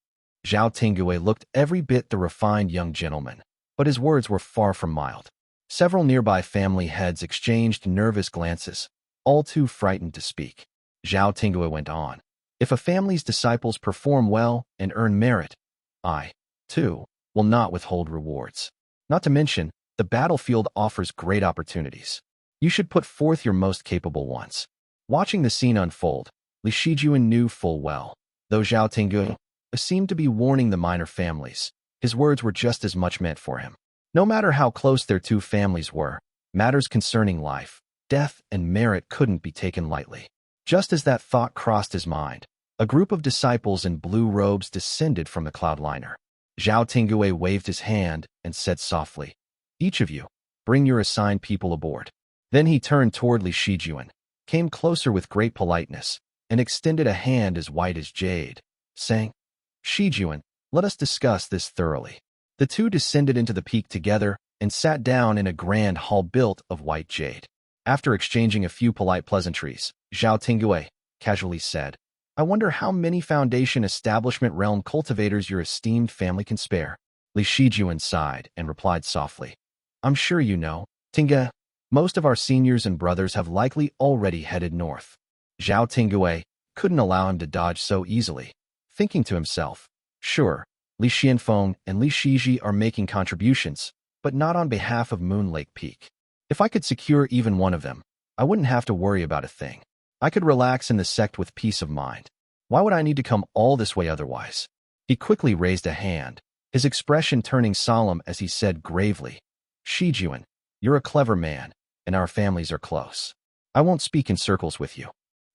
Zhao Tinggui looked every bit the refined young gentleman, but his words were far from mild. Several nearby family heads exchanged nervous glances, all too frightened to speak. Zhao Tinggui went on. If a family's disciples perform well and earn merit, I, too, will not withhold rewards. Not to mention, the battlefield offers great opportunities. You should put forth your most capable ones. Watching the scene unfold, Li Shijuan knew full well, though Zhao Tinggui seemed to be warning the minor families, his words were just as much meant for him. No matter how close their two families were, matters concerning life, death, and merit couldn't be taken lightly. Just as that thought crossed his mind, a group of disciples in blue robes descended from the cloudliner. Zhao Tinggui waved his hand and said softly, each of you, bring your assigned people aboard. Then he turned toward Li Shijuan, came closer with great politeness, and extended a hand as white as jade, saying, Shijuan, let us discuss this thoroughly. The two descended into the peak together and sat down in a grand hall built of white jade. After exchanging a few polite pleasantries, Zhao Tinggui casually said, I wonder how many Foundation Establishment Realm cultivators your esteemed family can spare. Li Shijuan sighed and replied softly, I'm sure you know, Tinga, most of our seniors and brothers have likely already headed north. Zhao Tinggui couldn't allow him to dodge so easily, thinking to himself, sure, Li Xianfeng and Li Shiji are making contributions, but not on behalf of Moon Lake Peak. If I could secure even one of them, I wouldn't have to worry about a thing. I could relax in the sect with peace of mind. Why would I need to come all this way otherwise? He quickly raised a hand, his expression turning solemn as he said gravely, Shijuan, you're a clever man, and our families are close. I won't speak in circles with you.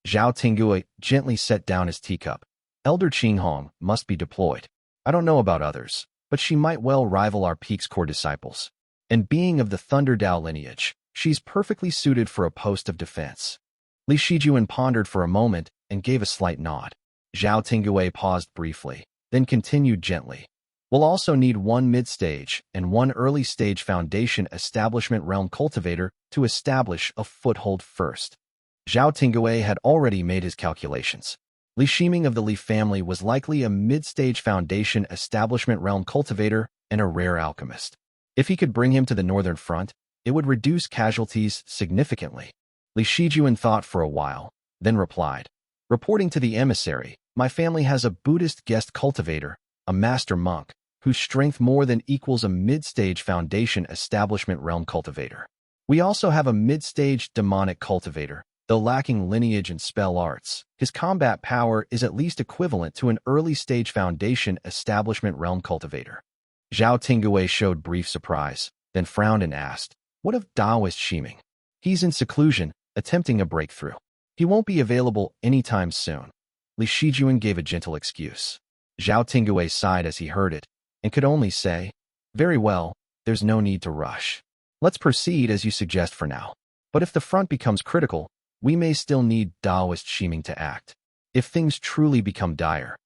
Zhao Tinggui gently set down his teacup. Elder Qinghong must be deployed. I don't know about others, but she might well rival our Peak's core disciples. And being of the Thunder Dao lineage, she's perfectly suited for a post of defense. Li Shijuan pondered for a moment and gave a slight nod. Zhao Tinggui paused briefly, then continued gently. We'll also need one mid-stage and one early-stage Foundation Establishment Realm cultivator to establish a foothold first. Zhao Tinggui had already made his calculations. Li Shiming of the Li family was likely a mid-stage Foundation Establishment Realm cultivator and a rare alchemist. If he could bring him to the northern front, it would reduce casualties significantly. Li Shijuan thought for a while, then replied, reporting to the emissary, my family has a Buddhist guest cultivator, a master monk, whose strength more than equals a mid-stage Foundation Establishment Realm cultivator. We also have a mid-stage demonic cultivator. Though lacking lineage and spell arts, his combat power is at least equivalent to an early-stage Foundation Establishment Realm cultivator. Zhao Tinggui showed brief surprise, then frowned and asked, what of Daoist Shiming? He's in seclusion, attempting a breakthrough. He won't be available anytime soon. Li Shijuan gave a gentle excuse. Zhao Tinggui sighed as he heard it, and could only say, "Very well, there's no need to rush. Let's proceed as you suggest for now. But if the front becomes critical, we may still need Daoist Shiming to act. If things truly become dire,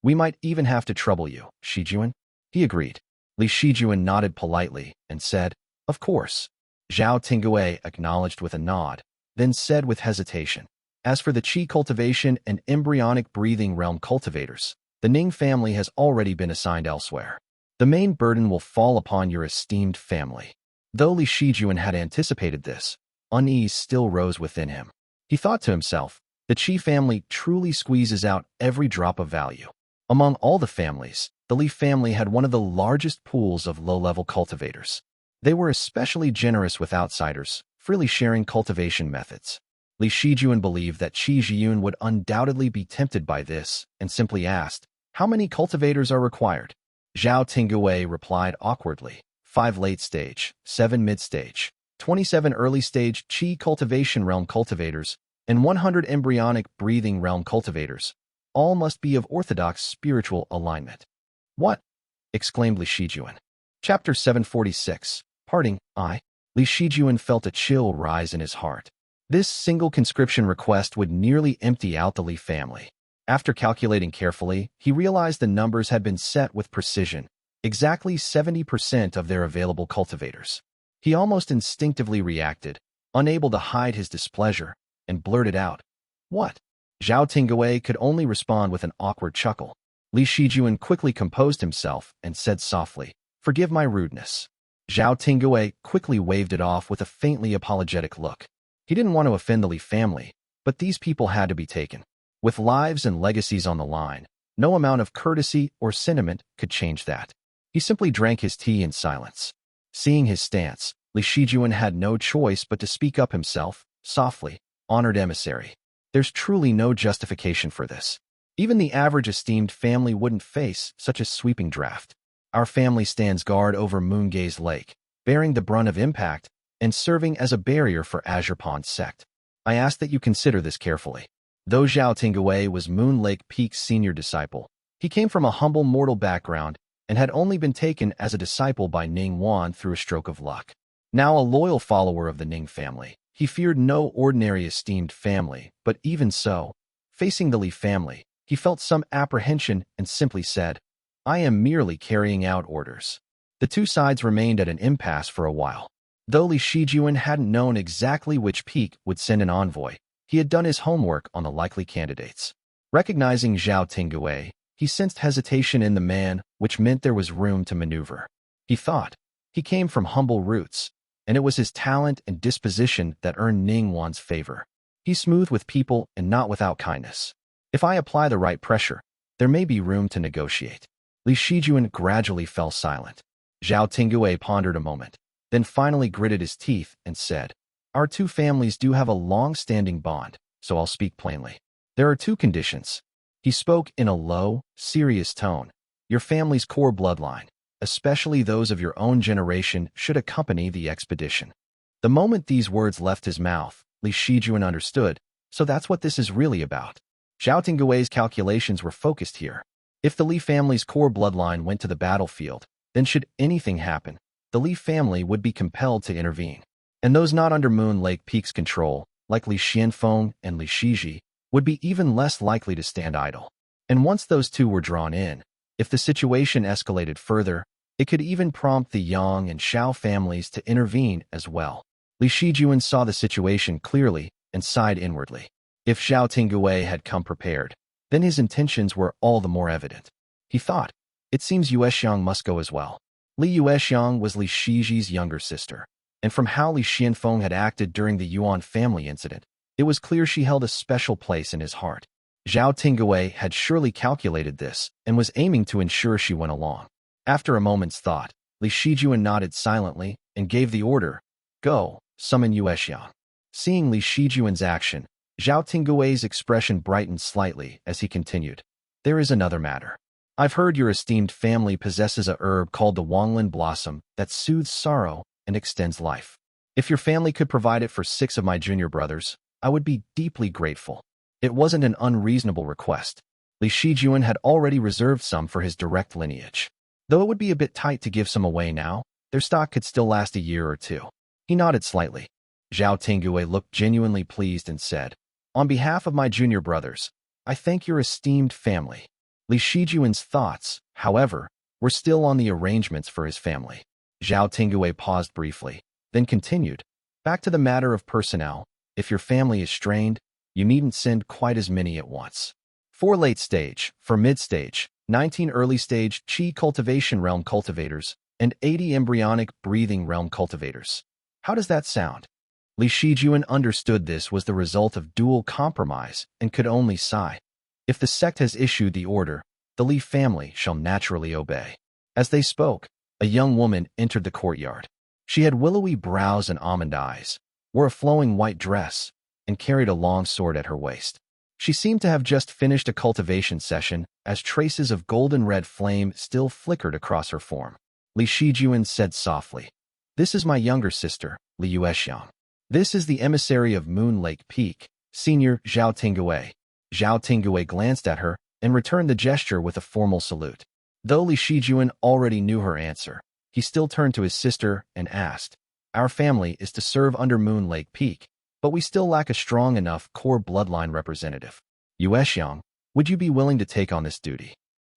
we might even have to trouble you, Shijuan." He agreed. Li Shijuan nodded politely and said, "Of course." Zhao Tinggui acknowledged with a nod, then said with hesitation, "As for the qi cultivation and embryonic breathing realm cultivators, the Ning family has already been assigned elsewhere. The main burden will fall upon your esteemed family." Though Li Shijuan had anticipated this, unease still rose within him. He thought to himself, the Qi family truly squeezes out every drop of value. Among all the families, the Li family had one of the largest pools of low-level cultivators. They were especially generous with outsiders, freely sharing cultivation methods. Li Shijuan believed that Qi Zhiyun would undoubtedly be tempted by this and simply asked, "How many cultivators are required?" Zhao Tinggui replied awkwardly, 5 late-stage, 7 mid-stage, 27 early-stage Qi cultivation realm cultivators, and 100 embryonic breathing realm cultivators. All must be of orthodox spiritual alignment. "What?" exclaimed Li Shijuan. Chapter 746, Parting, I. Li Shijuan felt a chill rise in his heart. This single conscription request would nearly empty out the Li family. After calculating carefully, he realized the numbers had been set with precision, exactly 70% of their available cultivators. He almost instinctively reacted, unable to hide his displeasure, and blurted out, "What?" Zhao Tinggui could only respond with an awkward chuckle. Li Shijuan quickly composed himself and said softly, "Forgive my rudeness." Zhao Tinggui quickly waved it off with a faintly apologetic look. He didn't want to offend the Li family, but these people had to be taken. With lives and legacies on the line, no amount of courtesy or sentiment could change that. He simply drank his tea in silence. Seeing his stance, Li Shijuan had no choice but to speak up himself, softly, "Honored emissary. There's truly no justification for this. Even the average esteemed family wouldn't face such a sweeping draft. Our family stands guard over Moongaze Lake, bearing the brunt of impact and serving as a barrier for Azure Pond sect. I ask that you consider this carefully." Though Zhao Tinggui was Moon Lake Peak's senior disciple, he came from a humble mortal background and had only been taken as a disciple by Ning Yuan through a stroke of luck. Now a loyal follower of the Ning family, he feared no ordinary esteemed family, but even so, facing the Li family, he felt some apprehension and simply said, "I am merely carrying out orders." The two sides remained at an impasse for a while. Though Li Shijuan hadn't known exactly which peak would send an envoy, he had done his homework on the likely candidates. Recognizing Zhao Tinggui, he sensed hesitation in the man, which meant there was room to maneuver. He thought, he came from humble roots, and it was his talent and disposition that earned Ning Yuan's favor. He's smooth with people and not without kindness. If I apply the right pressure, there may be room to negotiate. Li Shijuan gradually fell silent. Zhao Tinggui pondered a moment, then finally gritted his teeth and said, "Our two families do have a long-standing bond, so I'll speak plainly. There are 2 conditions." He spoke in a low, serious tone. "Your family's core bloodline, especially those of your own generation, should accompany the expedition." The moment these words left his mouth, Li Shijuan understood, so that's what this is really about. Zhao Tinggui's calculations were focused here. If the Li family's core bloodline went to the battlefield, then should anything happen, the Li family would be compelled to intervene. And those not under Moon Lake Peak's control, like Li Xianfeng and Li Shiji, would be even less likely to stand idle. And once those two were drawn in, if the situation escalated further, it could even prompt the Yang and Shao families to intervene as well. Li Shijuan saw the situation clearly and sighed inwardly. If Zhao Tinggui had come prepared, then his intentions were all the more evident. He thought, it seems Yuexiang must go as well. Li Yuexiang was Li Shiji's younger sister, and from how Li Xianfeng had acted during the Yuan family incident, it was clear she held a special place in his heart. Zhao Tinggui had surely calculated this and was aiming to ensure she went along. After a moment's thought, Li Shijuan nodded silently and gave the order, "Go, summon Yuexiang." Seeing Li Shijuan's action, Zhao Tinggui's expression brightened slightly as he continued, "There is another matter. I've heard your esteemed family possesses a herb called the Wanglin Blossom that soothes sorrow and extends life. If your family could provide it for 6 of my junior brothers, I would be deeply grateful." It wasn't an unreasonable request. Li Shijuan had already reserved some for his direct lineage. Though it would be a bit tight to give some away now, their stock could still last a year or two. He nodded slightly. Zhao Tinggui looked genuinely pleased and said, "On behalf of my junior brothers, I thank your esteemed family." Li Shijuan's thoughts, however, were still on the arrangements for his family. Zhao Tinggui paused briefly, then continued, "Back to the matter of personnel. If your family is strained, you needn't send quite as many at once. 4 late stage, for mid stage, 19 early stage Qi cultivation realm cultivators, and 80 embryonic breathing realm cultivators. How does that sound?" Li Shijuan understood this was the result of dual compromise and could only sigh. If the sect has issued the order, the Li family shall naturally obey. As they spoke, a young woman entered the courtyard. She had willowy brows and almond eyes, wore a flowing white dress, and carried a long sword at her waist. She seemed to have just finished a cultivation session, as traces of golden red flame still flickered across her form. Li Shijuan said softly, "This is my younger sister, Li Yuexiang. This is the emissary of Moon Lake Peak, Senior Zhao Tinggui." Zhao Tinggui glanced at her and returned the gesture with a formal salute. Though Li Shijuan already knew her answer, he still turned to his sister and asked, "Our family is to serve under Moon Lake Peak, but we still lack a strong enough core bloodline representative. Yuexiang, would you be willing to take on this duty?"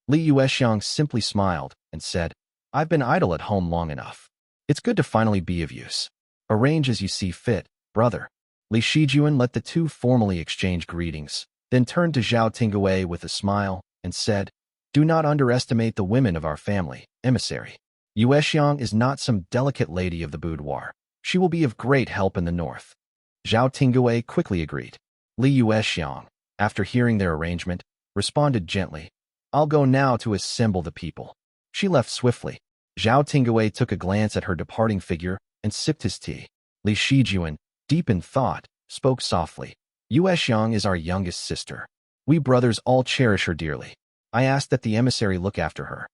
Li Yuexiang simply smiled and said, "I've been idle at home long enough. It's good to finally be of use. Arrange as you see fit, brother." Li Shijuan let the two formally exchange greetings, then turned to Zhao Tinggui with a smile and said, "Do not underestimate the women of our family, emissary. Yuexiang is not some delicate lady of the boudoir. She will be of great help in the north." Zhao Tinggui quickly agreed. Li Yuexiang, after hearing their arrangement, responded gently, "I'll go now to assemble the people." She left swiftly. Zhao Tinggui took a glance at her departing figure and sipped his tea. Li Shijuan, deep in thought, spoke softly, "Yuexiang is our youngest sister. We brothers all cherish her dearly. I ask that the emissary look after her."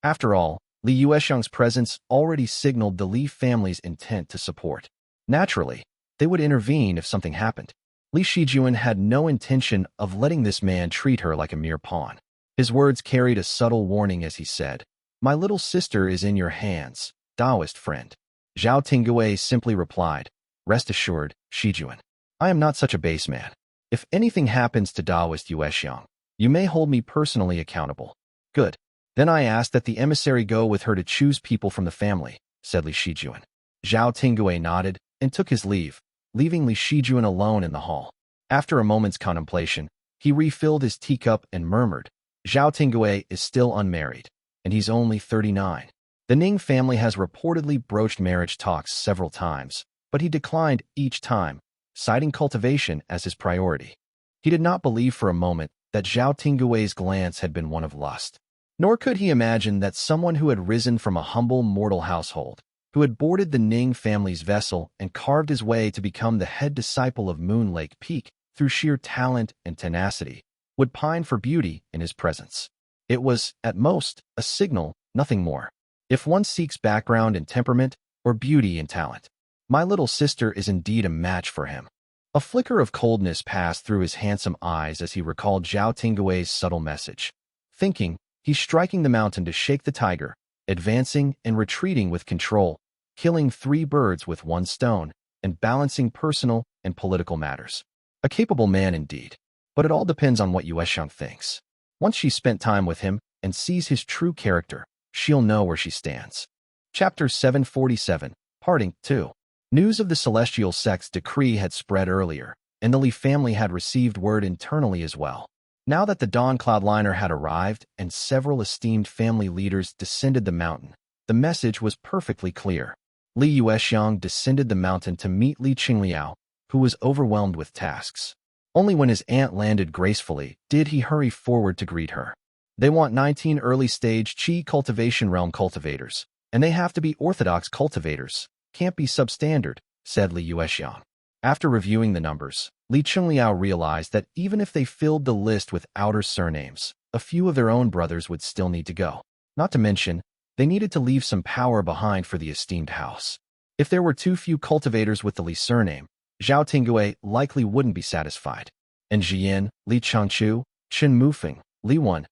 After all, Li Yuexiang's presence already signaled the Li family's intent to support. Naturally, they would intervene if something happened. Li Shijuan had no intention of letting this man treat her like a mere pawn. His words carried a subtle warning as he said, "My little sister is in your hands, Taoist friend." Zhao Tinggui simply replied, "Rest assured, Shijuan. I am not such a base man. If anything happens to Taoist Yuexiang, you may hold me personally accountable." "Good. Then I ask that the emissary go with her to choose people from the family," said Li Shijuan. Zhao Tinggui nodded and took his leave, leaving Li Shijuan alone in the hall. After a moment's contemplation, he refilled his teacup and murmured, "Zhao Tinggui is still unmarried, and he's only 39. The Ning family has reportedly broached marriage talks several times, but he declined each time, citing cultivation as his priority. He did not believe for a moment that Zhao Tinggui's glance had been one of lust. Nor could he imagine that someone who had risen from a humble mortal household, who had boarded the Ning family's vessel and carved his way to become the head disciple of Moon Lake Peak through sheer talent and tenacity, would pine for beauty in his presence. It was, at most, a signal, nothing more. If one seeks background and temperament, or beauty and talent, my little sister is indeed a match for him. A flicker of coldness passed through his handsome eyes as he recalled Zhao Tinggui's subtle message. Thinking, he's striking the mountain to shake the tiger, advancing and retreating with control, killing 3 birds with 1 stone, and balancing personal and political matters. A capable man indeed, but it all depends on what Yuexiang thinks. Once she's spent time with him and sees his true character, she'll know where she stands. Chapter 747, Parting 2. News of the Celestial Sect's decree had spread earlier, and the Li family had received word internally as well. Now that the Dawn Cloudliner had arrived and several esteemed family leaders descended the mountain, the message was perfectly clear. Li Yuexiang descended the mountain to meet Li Qingliao, who was overwhelmed with tasks. Only when his aunt landed gracefully did he hurry forward to greet her. They want 19 early-stage Qi cultivation realm cultivators, and they have to be orthodox cultivators. Can't be substandard, said Li Yuexiang. After reviewing the numbers, Li Qingliao realized that even if they filled the list with outer surnames, a few of their own brothers would still need to go. Not to mention, they needed to leave some power behind for the esteemed house. If there were too few cultivators with the Li surname, Zhao Tinggui likely wouldn't be satisfied. and Jian, Li Changchu, Chen Mufeng, Li Yuan.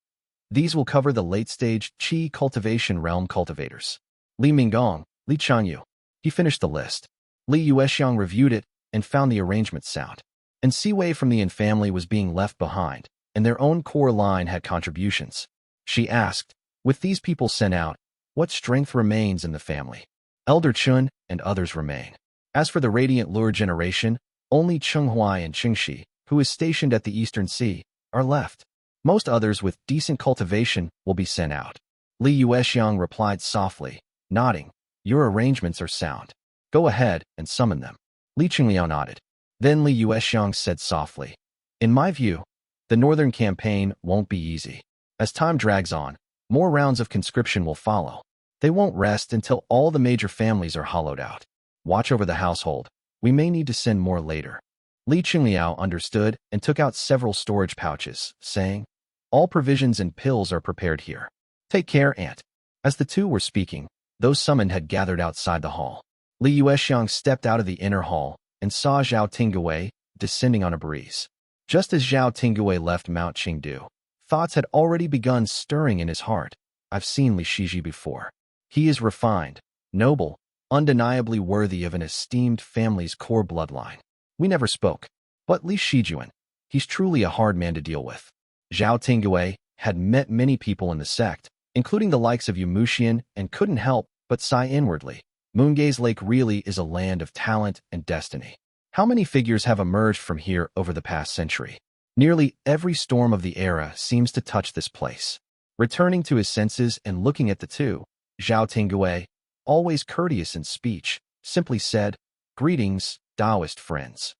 These will cover the late-stage Qi cultivation realm cultivators. Li Minggong, Li Changyu. He finished the list. Li Yuexiang reviewed it and found the arrangement sound. And Siwei from the Yin family was being left behind, and their own core line had contributions. She asked, with these people sent out, what strength remains in the family? Elder Chun and others remain. As for the Radiant Lure generation, only Chenghui and Qingxi, who is stationed at the Eastern Sea, are left. Most others with decent cultivation will be sent out. Li Yuexiang replied softly, nodding, your arrangements are sound. Go ahead and summon them. Li Qingliao nodded. Then Li Yuexiang said softly, in my view, the northern campaign won't be easy. As time drags on, more rounds of conscription will follow. They won't rest until all the major families are hollowed out. Watch over the household. We may need to send more later. Li Qingliao understood and took out several storage pouches, saying, all provisions and pills are prepared here. Take care, Aunt. As the two were speaking, those summoned had gathered outside the hall. Li Yuexiang stepped out of the inner hall and saw Zhao Tinggui descending on a breeze. Just as Zhao Tinggui left Mount Qingdu, thoughts had already begun stirring in his heart. I've seen Li Shiji before. He is refined, noble, undeniably worthy of an esteemed family's core bloodline. We never spoke, but Li Shijuan, he's truly a hard man to deal with. Zhao Tinggui had met many people in the sect, including the likes of Yu Muxian, and couldn't help but sigh inwardly. Moongaze Lake really is a land of talent and destiny. How many figures have emerged from here over the past century? Nearly every storm of the era seems to touch this place. Returning to his senses and looking at the two, Zhao Tinggui, always courteous in speech, simply said, greetings, Taoist friends.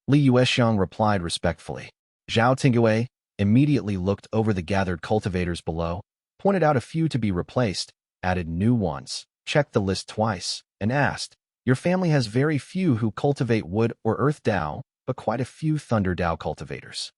Li Yuexiang replied respectfully. Zhao Tinggui immediately looked over the gathered cultivators below, pointed out a few to be replaced, added new ones, checked the list twice, and asked, your family has very few who cultivate wood or earth Dao, but quite a few thunder Dao cultivators.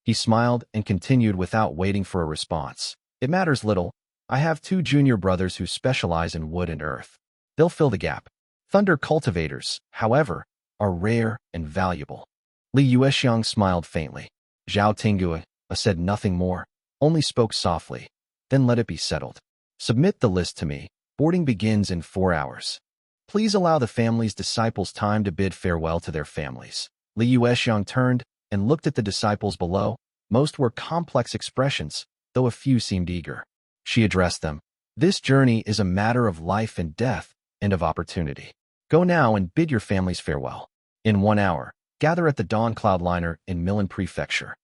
He smiled and continued without waiting for a response. It matters little. I have 2 junior brothers who specialize in wood and earth. They'll fill the gap. Thunder cultivators, however, are rare and valuable. Li Yuexiang smiled faintly. Zhao Tinggui said nothing more, only spoke softly. Then let it be settled. Submit the list to me. Boarding begins in 4 hours. Please allow the family's disciples time to bid farewell to their families. Li Yuexiang turned and looked at the disciples below. Most were complex expressions, though a few seemed eager. She addressed them. This journey is a matter of life and death, and of opportunity. Go now and bid your families farewell. In 1 hour, gather at the Dawn Cloudliner in Milan Prefecture.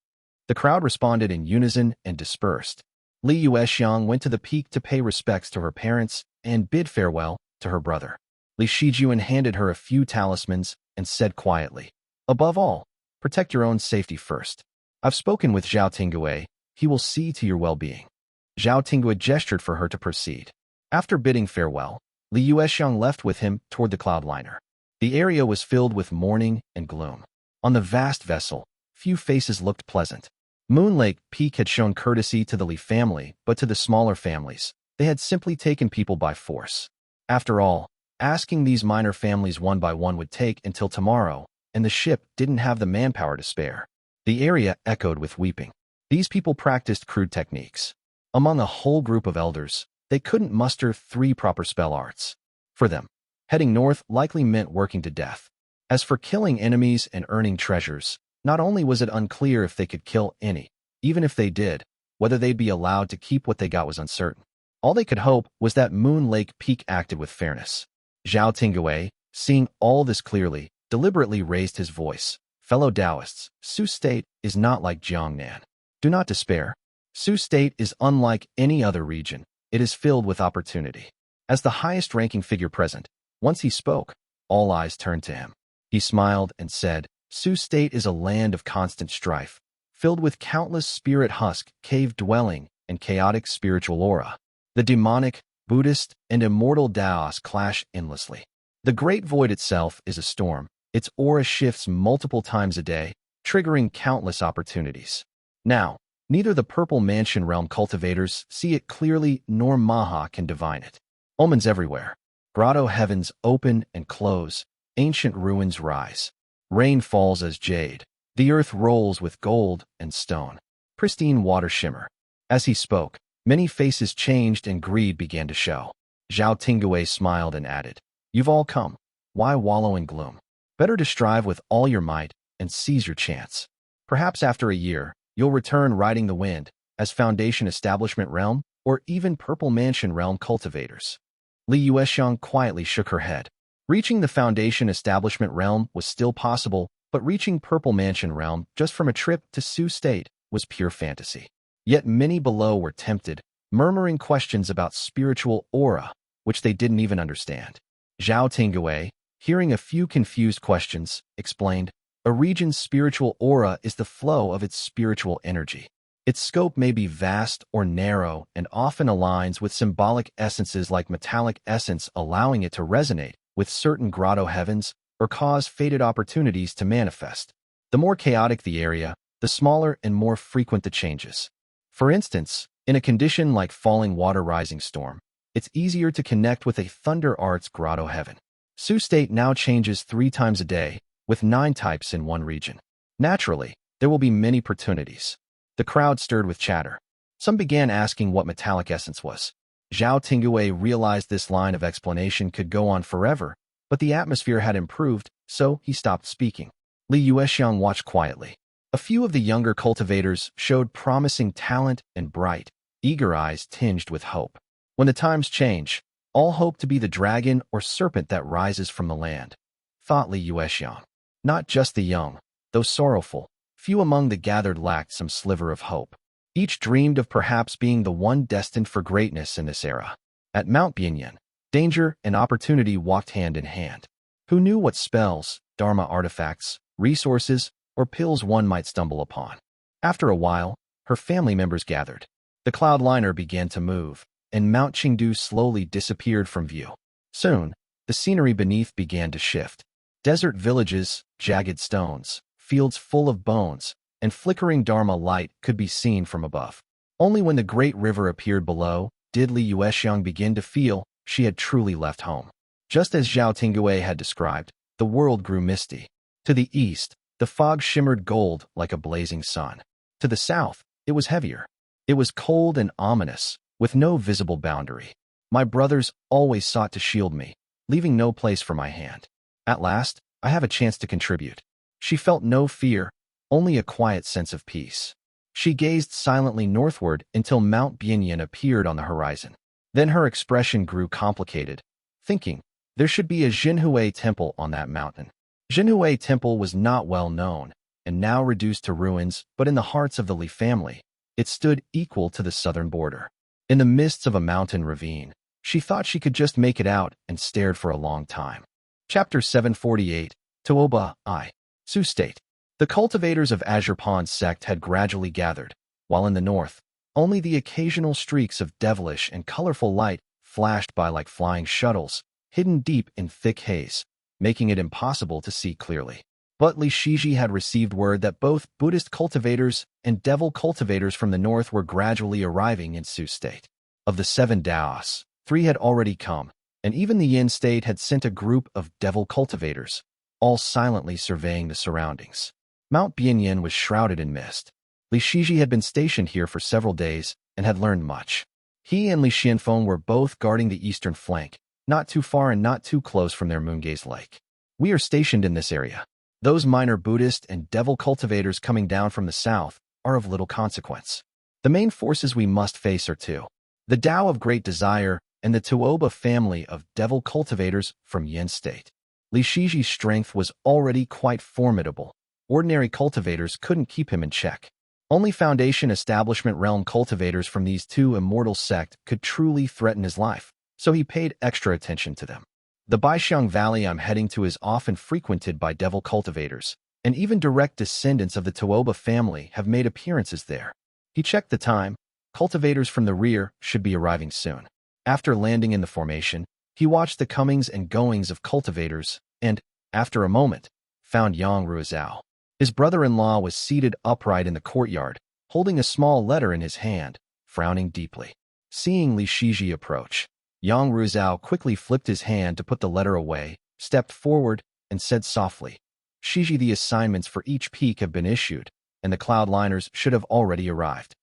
The crowd responded in unison and dispersed. Li Yuexiang went to the peak to pay respects to her parents and bid farewell to her brother. Li Shijuan handed her a few talismans and said quietly, above all, protect your own safety first. I've spoken with Zhao Tinggui. He will see to your well-being. Zhao Tinggui gestured for her to proceed. After bidding farewell, Li Yuexiang left with him toward the cloudliner. The area was filled with mourning and gloom. On the vast vessel, few faces looked pleasant. Moon Lake Peak had shown courtesy to the Li family, but to the smaller families, they had simply taken people by force. After all, asking these minor families one by one would take until tomorrow, and the ship didn't have the manpower to spare. The area echoed with weeping. These people practiced crude techniques. Among a whole group of elders, they couldn't muster 3 proper spell arts. For them, heading north likely meant working to death. As for killing enemies and earning treasures, not only was it unclear if they could kill any, even if they did, whether they'd be allowed to keep what they got was uncertain. All they could hope was that Moon Lake Peak acted with fairness. Zhao Tinggui, seeing all this clearly, deliberately raised his voice. Fellow Taoists, Sioux State is not like Jiangnan. Do not despair. Sioux State is unlike any other region. It is filled with opportunity. As the highest-ranking figure present, once he spoke, all eyes turned to him. He smiled and said, Sioux State is a land of constant strife, filled with countless spirit husk, cave dwelling, and chaotic spiritual aura. The demonic, Buddhist, and immortal Taoists clash endlessly. The Great Void itself is a storm. Its aura shifts multiple times a day, triggering countless opportunities. Now, neither the Purple Mansion realm cultivators see it clearly nor Maha can divine it. Omens everywhere. Grotto heavens open and close. Ancient ruins rise. Rain falls as jade. The earth rolls with gold and stone. Pristine water shimmer. As he spoke, many faces changed and greed began to show. Zhao Tingwei smiled and added, "You've all come. Why wallow in gloom? Better to strive with all your might and seize your chance. Perhaps after a year, you'll return riding the wind as Foundation Establishment Realm or even Purple Mansion Realm cultivators." Li Yuexiang quietly shook her head. Reaching the Foundation Establishment Realm was still possible, but reaching Purple Mansion Realm just from a trip to Sioux State was pure fantasy. Yet many below were tempted, murmuring questions about spiritual aura, which they didn't even understand. Zhao Tingwei, hearing a few confused questions, explained, "A region's spiritual aura is the flow of its spiritual energy. Its scope may be vast or narrow and often aligns with symbolic essences like metallic essence, allowing it to resonate with certain grotto heavens or cause fated opportunities to manifest. The more chaotic the area, the smaller and more frequent the changes. For instance, in a condition like falling water rising storm, it's easier to connect with a thunder arts grotto heaven. Sioux State now changes 3 times a day, with 9 types in one region. Naturally, there will be many opportunities." The crowd stirred with chatter. Some began asking what metallic essence was. Zhao Tingwei realized this line of explanation could go on forever, but the atmosphere had improved, so he stopped speaking. Li Yuexiang watched quietly. A few of the younger cultivators showed promising talent and bright, eager eyes tinged with hope. When the times change, all hope to be the dragon or serpent that rises from the land, thought Li Yuexiang. Not just the young, though sorrowful, few among the gathered lacked some sliver of hope. Each dreamed of perhaps being the one destined for greatness in this era. At Mount Bianyan, danger and opportunity walked hand in hand. Who knew what spells, Dharma artifacts, resources, or pills one might stumble upon? After a while, her family members gathered. The cloud liner began to move, and Mount Chengdu slowly disappeared from view. Soon, the scenery beneath began to shift. Desert villages, jagged stones, fields full of bones, and flickering Dharma light could be seen from above. Only when the great river appeared below did Li Yuexiang begin to feel she had truly left home. Just as Zhao Tingwei had described, the world grew misty. To the east, the fog shimmered gold like a blazing sun. To the south, it was heavier. It was cold and ominous, with no visible boundary. My brothers always sought to shield me, leaving no place for my hand. At last, I have a chance to contribute. She felt no fear, only a quiet sense of peace. She gazed silently northward until Mount Bianyan appeared on the horizon. Then her expression grew complicated, thinking, there should be a Chenghui temple on that mountain. Chenghui temple was not well known, and now reduced to ruins, but in the hearts of the Li family, it stood equal to the southern border. In the midst of a mountain ravine, she thought she could just make it out and stared for a long time. Chapter 748, Tuoba, Sioux State. The cultivators of Azure Pond sect had gradually gathered, while in the north, only the occasional streaks of devilish and colorful light flashed by like flying shuttles, hidden deep in thick haze, making it impossible to see clearly. But Li Shiji had received word that both Buddhist cultivators and devil cultivators from the north were gradually arriving in Sioux State. Of the 7 Daos, 3 had already come, and even the Yin State had sent a group of devil cultivators, all silently surveying the surroundings. Mount Bianyan was shrouded in mist. Li Shiji had been stationed here for several days and had learned much. He and Li Xianfeng were both guarding the eastern flank, not too far and not too close from their moongaze lake. We are stationed in this area. Those minor Buddhist and devil cultivators coming down from the south are of little consequence. The main forces we must face are 2. The Tao of Great Desire and the Tuoba family of devil cultivators from Yin State. Li Shiji's strength was already quite formidable. Ordinary cultivators couldn't keep him in check. Only Foundation Establishment Realm cultivators from these 2 immortal sect could truly threaten his life, so he paid extra attention to them. The Baixiang Valley I'm heading to is often frequented by devil cultivators, and even direct descendants of the Tuoba family have made appearances there. He checked the time. Cultivators from the rear should be arriving soon. After landing in the formation, he watched the comings and goings of cultivators and, after a moment, found Yang Ruizhao. His brother-in-law was seated upright in the courtyard, holding a small letter in his hand, frowning deeply. Seeing Li Shiji approach, Yang Ruizhao quickly flipped his hand to put the letter away, stepped forward, and said softly, Shiji, the assignments for each peak have been issued, and the cloud liners should have already arrived.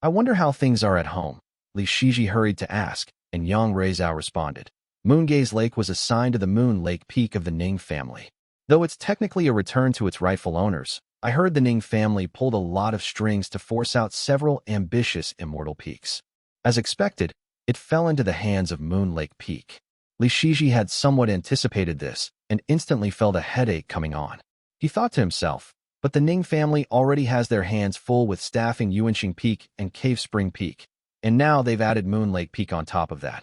I wonder how things are at home. Li Shiji hurried to ask, and Yang Reizhou responded. Moongaze Lake was assigned to the Moon Lake Peak of the Ning family. Though it's technically a return to its rightful owners, I heard the Ning family pulled a lot of strings to force out several ambitious Immortal peaks. As expected, it fell into the hands of Moon Lake Peak. Li Shiji had somewhat anticipated this and instantly felt a headache coming on. He thought to himself, but the Ning family already has their hands full with staffing Yuanqing Peak and Cave Spring Peak, and now they've added Moon Lake Peak on top of that.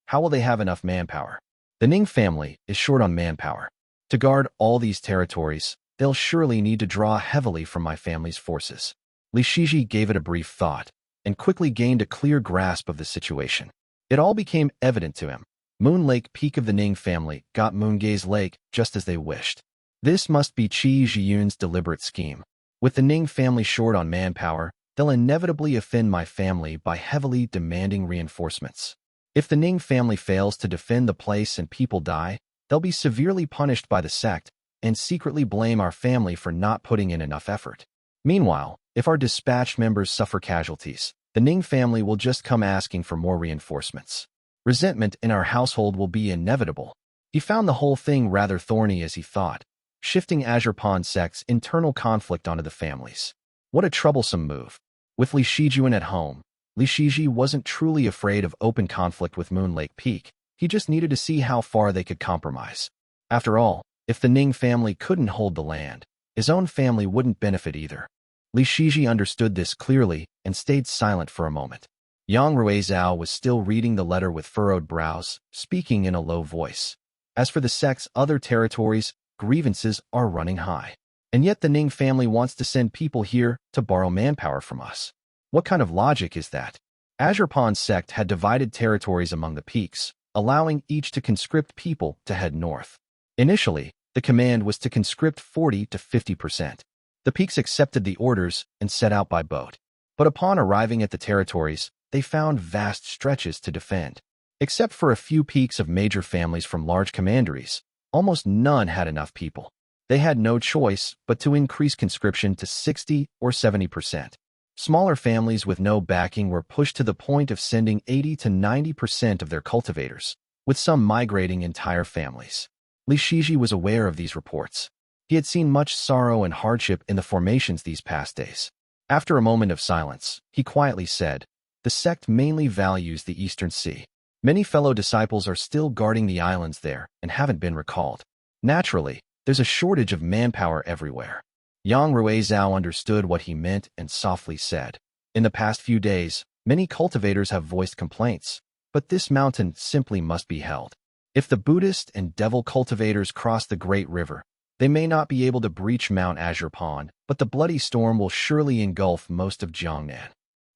How will they have enough manpower? The Ning family is short on manpower. To guard all these territories, they'll surely need to draw heavily from my family's forces. Li Shiji gave it a brief thought and quickly gained a clear grasp of the situation. It all became evident to him. Moon Lake Peak of the Ning family got Moongaze Lake just as they wished. This must be Qi Zhiyun's deliberate scheme. With the Ning family short on manpower, they'll inevitably offend my family by heavily demanding reinforcements. If the Ning family fails to defend the place and people die, they'll be severely punished by the sect and secretly blame our family for not putting in enough effort. Meanwhile, if our dispatched members suffer casualties, the Ning family will just come asking for more reinforcements. Resentment in our household will be inevitable. He found the whole thing rather thorny as he thought, shifting Azure Pond sect's internal conflict onto the families. What a troublesome move. With Li Shiji at home, Li Shiji wasn't truly afraid of open conflict with Moon Lake Peak. He just needed to see how far they could compromise. After all, if the Ning family couldn't hold the land, his own family wouldn't benefit either. Li Shiji understood this clearly and stayed silent for a moment. Yang Reizhou was still reading the letter with furrowed brows, speaking in a low voice. As for the sect's other territories, grievances are running high. And yet the Ning family wants to send people here to borrow manpower from us. What kind of logic is that? Azure Pond sect had divided territories among the peaks, allowing each to conscript people to head north. Initially, the command was to conscript 40 to 50%. The peaks accepted the orders and set out by boat. But upon arriving at the territories, they found vast stretches to defend. Except for a few peaks of major families from large commanderies, almost none had enough people. They had no choice but to increase conscription to 60 or 70%. Smaller families with no backing were pushed to the point of sending 80 to 90% of their cultivators, with some migrating entire families. Li Shiji was aware of these reports. He had seen much sorrow and hardship in the formations these past days. After a moment of silence, he quietly said, "The sect mainly values the Eastern Sea. Many fellow disciples are still guarding the islands there and haven't been recalled. Naturally, there's a shortage of manpower everywhere." Yang Reizhou understood what he meant and softly said, "In the past few days, many cultivators have voiced complaints, but this mountain simply must be held. If the Buddhist and devil cultivators cross the Great River, they may not be able to breach Mount Azure Pond, but the bloody storm will surely engulf most of Jiangnan."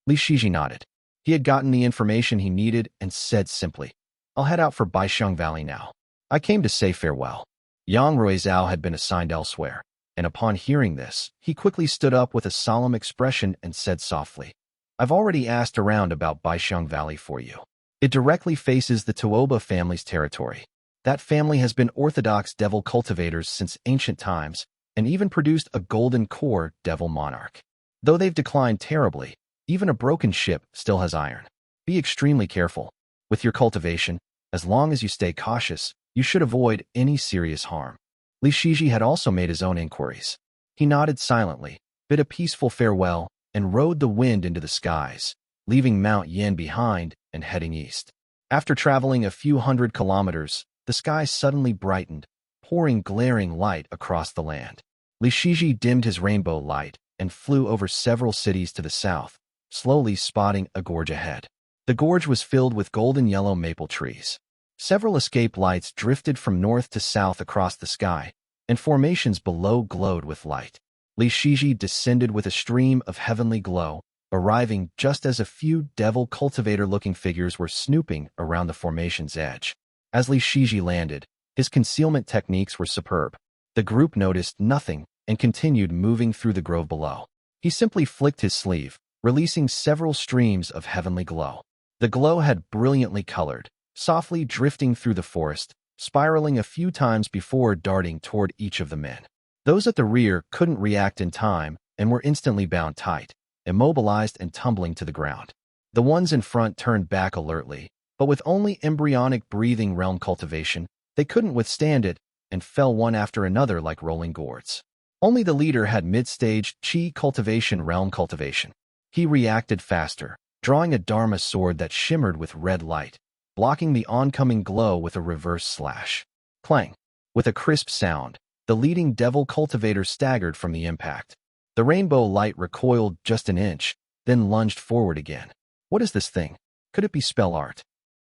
Li Shiji nodded. He had gotten the information he needed and said simply, "I'll head out for Baixiang Valley now. I came to say farewell." Yang Reizhou had been assigned elsewhere, and upon hearing this, he quickly stood up with a solemn expression and said softly, "I've already asked around about Baixiang Valley for you. It directly faces the Tuoba family's territory. That family has been orthodox devil cultivators since ancient times and even produced a golden core devil monarch. Though they've declined terribly, even a broken ship still has iron. Be extremely careful. With your cultivation, as long as you stay cautious, you should avoid any serious harm." Li Shiji had also made his own inquiries. He nodded silently, bid a peaceful farewell, and rode the wind into the skies, leaving Mount Yan behind and heading east. After traveling a few hundred kilometers, the sky suddenly brightened, pouring glaring light across the land. Li Shiji dimmed his rainbow light and flew over several cities to the south, slowly spotting a gorge ahead. The gorge was filled with golden yellow maple trees. Several escape lights drifted from north to south across the sky, and formations below glowed with light. Li Shiji descended with a stream of heavenly glow, arriving just as a few devil cultivator-looking figures were snooping around the formation's edge. As Li Shiji landed, his concealment techniques were superb. The group noticed nothing and continued moving through the grove below. He simply flicked his sleeve, releasing several streams of heavenly glow. The glow had brilliantly colored, softly drifting through the forest, spiraling a few times before darting toward each of the men. Those at the rear couldn't react in time and were instantly bound tight, immobilized and tumbling to the ground. The ones in front turned back alertly, but with only embryonic breathing realm cultivation, they couldn't withstand it and fell one after another like rolling gourds. Only the leader had mid-stage chi cultivation realm cultivation. He reacted faster, drawing a Dharma sword that shimmered with red light, blocking the oncoming glow with a reverse slash. Clang! With a crisp sound, the leading devil cultivator staggered from the impact. The rainbow light recoiled just an inch, then lunged forward again. What is this thing? Could it be spell art?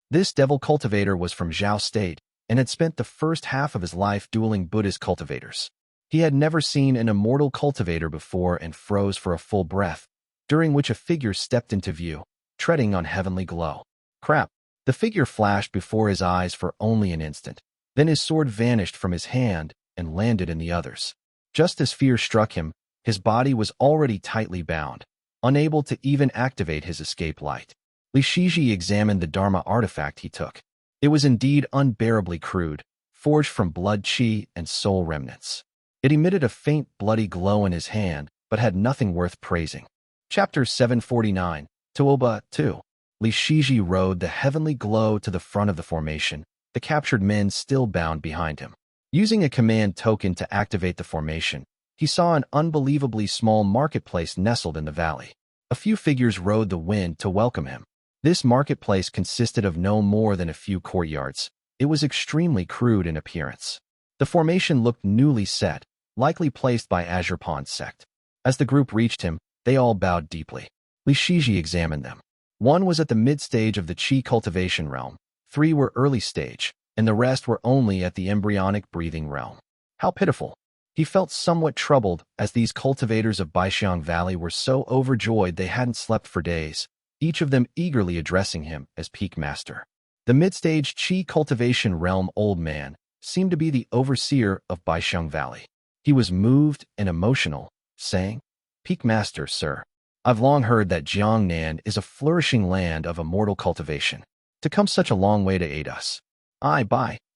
This devil cultivator was from Zhao State and had spent the first half of his life dueling Buddhist cultivators. He had never seen an immortal cultivator before and froze for a full breath, during which a figure stepped into view, treading on heavenly glow. Crap! The figure flashed before his eyes for only an instant. Then his sword vanished from his hand and landed in the other's. Just as fear struck him, his body was already tightly bound, unable to even activate his escape light. Li Shiji examined the Dharma artifact he took. It was indeed unbearably crude, forged from blood chi and soul remnants. It emitted a faint bloody glow in his hand, but had nothing worth praising. Chapter 749, Tuoba 2. Li Shiji rode the heavenly glow to the front of the formation, the captured men still bound behind him. Using a command token to activate the formation, he saw an unbelievably small marketplace nestled in the valley. A few figures rode the wind to welcome him. This marketplace consisted of no more than a few courtyards. It was extremely crude in appearance. The formation looked newly set, likely placed by Azure Pond sect. As the group reached him, they all bowed deeply. Li Shiji examined them. One was at the mid-stage of the chi cultivation realm, 3 were early stage, and the rest were only at the embryonic breathing realm. How pitiful! He felt somewhat troubled as these cultivators of Baixiang Valley were so overjoyed they hadn't slept for days, each of them eagerly addressing him as Peak Master. The mid-stage chi cultivation realm old man seemed to be the overseer of Baixiang Valley. He was moved and emotional, saying, "Peak Master, sir, I've long heard that Jiangnan is a flourishing land of immortal cultivation. To come such a long way to aid us, I,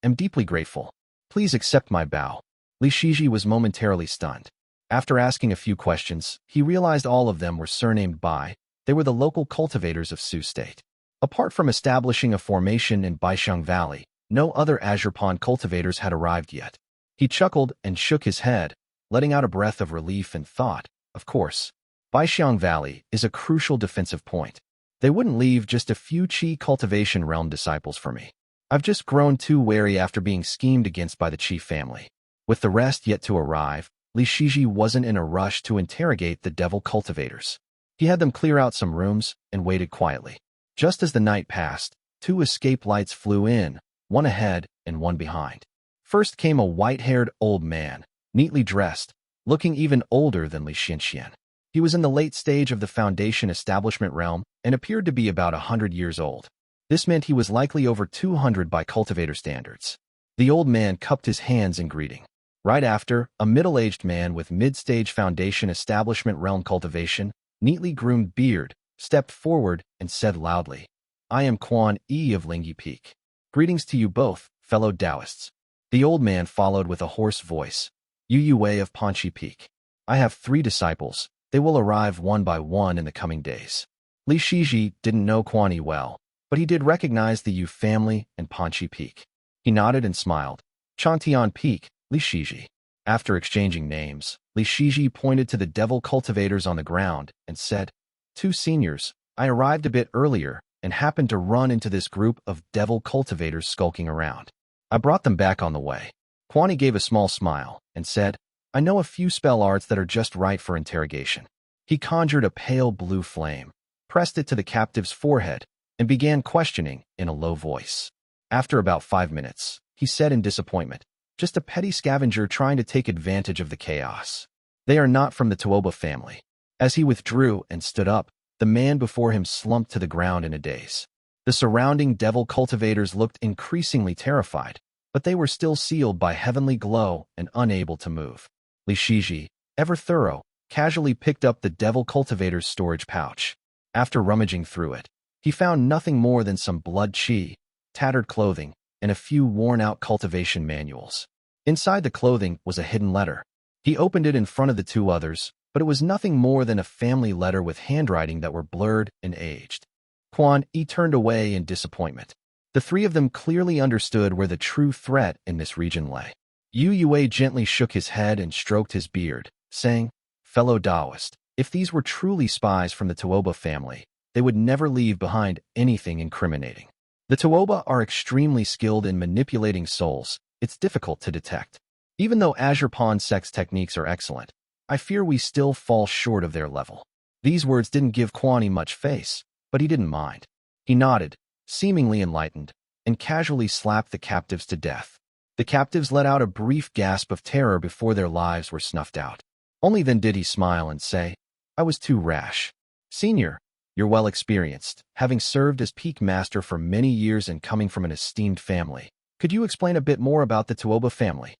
am deeply grateful. Please accept my bow." Li Shiji was momentarily stunned. After asking a few questions, he realized all of them were surnamed Bai. They were the local cultivators of Su State. Apart from establishing a formation in Baixiang Valley, no other Azure Pond cultivators had arrived yet. He chuckled and shook his head, letting out a breath of relief and thought, of course, Baixiang Valley is a crucial defensive point. They wouldn't leave just a few Qi cultivation realm disciples for me. I've just grown too wary after being schemed against by the Qi family. With the rest yet to arrive, Li Shiji wasn't in a rush to interrogate the devil cultivators. He had them clear out some rooms and waited quietly. Just as the night passed, 2 escape lights flew in, one ahead and one behind. First came a white-haired old man, neatly dressed, looking even older than Li Xianxian. He was in the late stage of the Foundation establishment realm and appeared to be about 100 years old. This meant he was likely over 200 by cultivator standards. The old man cupped his hands in greeting. Right after, a middle-aged man with mid-stage Foundation establishment realm cultivation, neatly groomed beard, stepped forward and said loudly, "I am Quan of Lingyi Peak. Greetings to you both, fellow Taoists." The old man followed with a hoarse voice, "Yu Wei of Panchi Peak. I have 3 disciples. They will arrive one by one in the coming days." Li Shiji didn't know Quan well, but he did recognize the Yu family and Panchi Peak. He nodded and smiled. "Changtian Peak, Li Shiji." After exchanging names, Li Shiji pointed to the devil cultivators on the ground and said, "2 seniors, I arrived a bit earlier and happened to run into this group of devil cultivators skulking around. I brought them back on the way." Quan gave a small smile and said, "I know a few spell arts that are just right for interrogation." He conjured a pale blue flame, pressed it to the captive's forehead, and began questioning in a low voice. After about 5 minutes, he said in disappointment, "Just a petty scavenger trying to take advantage of the chaos. They are not from the Tuoba family." As he withdrew and stood up, the man before him slumped to the ground in a daze. The surrounding devil cultivators looked increasingly terrified, but they were still sealed by heavenly glow and unable to move. Li Shiji, ever thorough, casually picked up the devil cultivator's storage pouch. After rummaging through it, he found nothing more than some blood chi, tattered clothing, and a few worn-out cultivation manuals. Inside the clothing was a hidden letter. He opened it in front of the two others, but it was nothing more than a family letter with handwriting that were blurred and aged. Quan turned away in disappointment. The three of them clearly understood where the true threat in this region lay. Yue gently shook his head and stroked his beard, saying, "Fellow Taoist, if these were truly spies from the Tuoba family, they would never leave behind anything incriminating. The Tuoba are extremely skilled in manipulating souls. It's difficult to detect. Even though Azure Pawn sex techniques are excellent, I fear we still fall short of their level." These words didn't give Quan much face, but he didn't mind. He nodded, seemingly enlightened, and casually slapped the captives to death. The captives let out a brief gasp of terror before their lives were snuffed out. Only then did he smile and say, "I was too rash. Senior, you're well experienced, having served as peak master for many years and coming from an esteemed family. Could you explain a bit more about the Tuoba family?"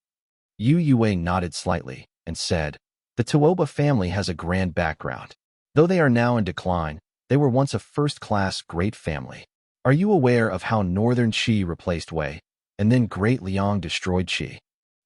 Yue nodded slightly and said, "The Tuoba family has a grand background. Though they are now in decline, they were once a first-class great family. Are you aware of how Northern Qi replaced Wei, and then Great Liang destroyed Qi?"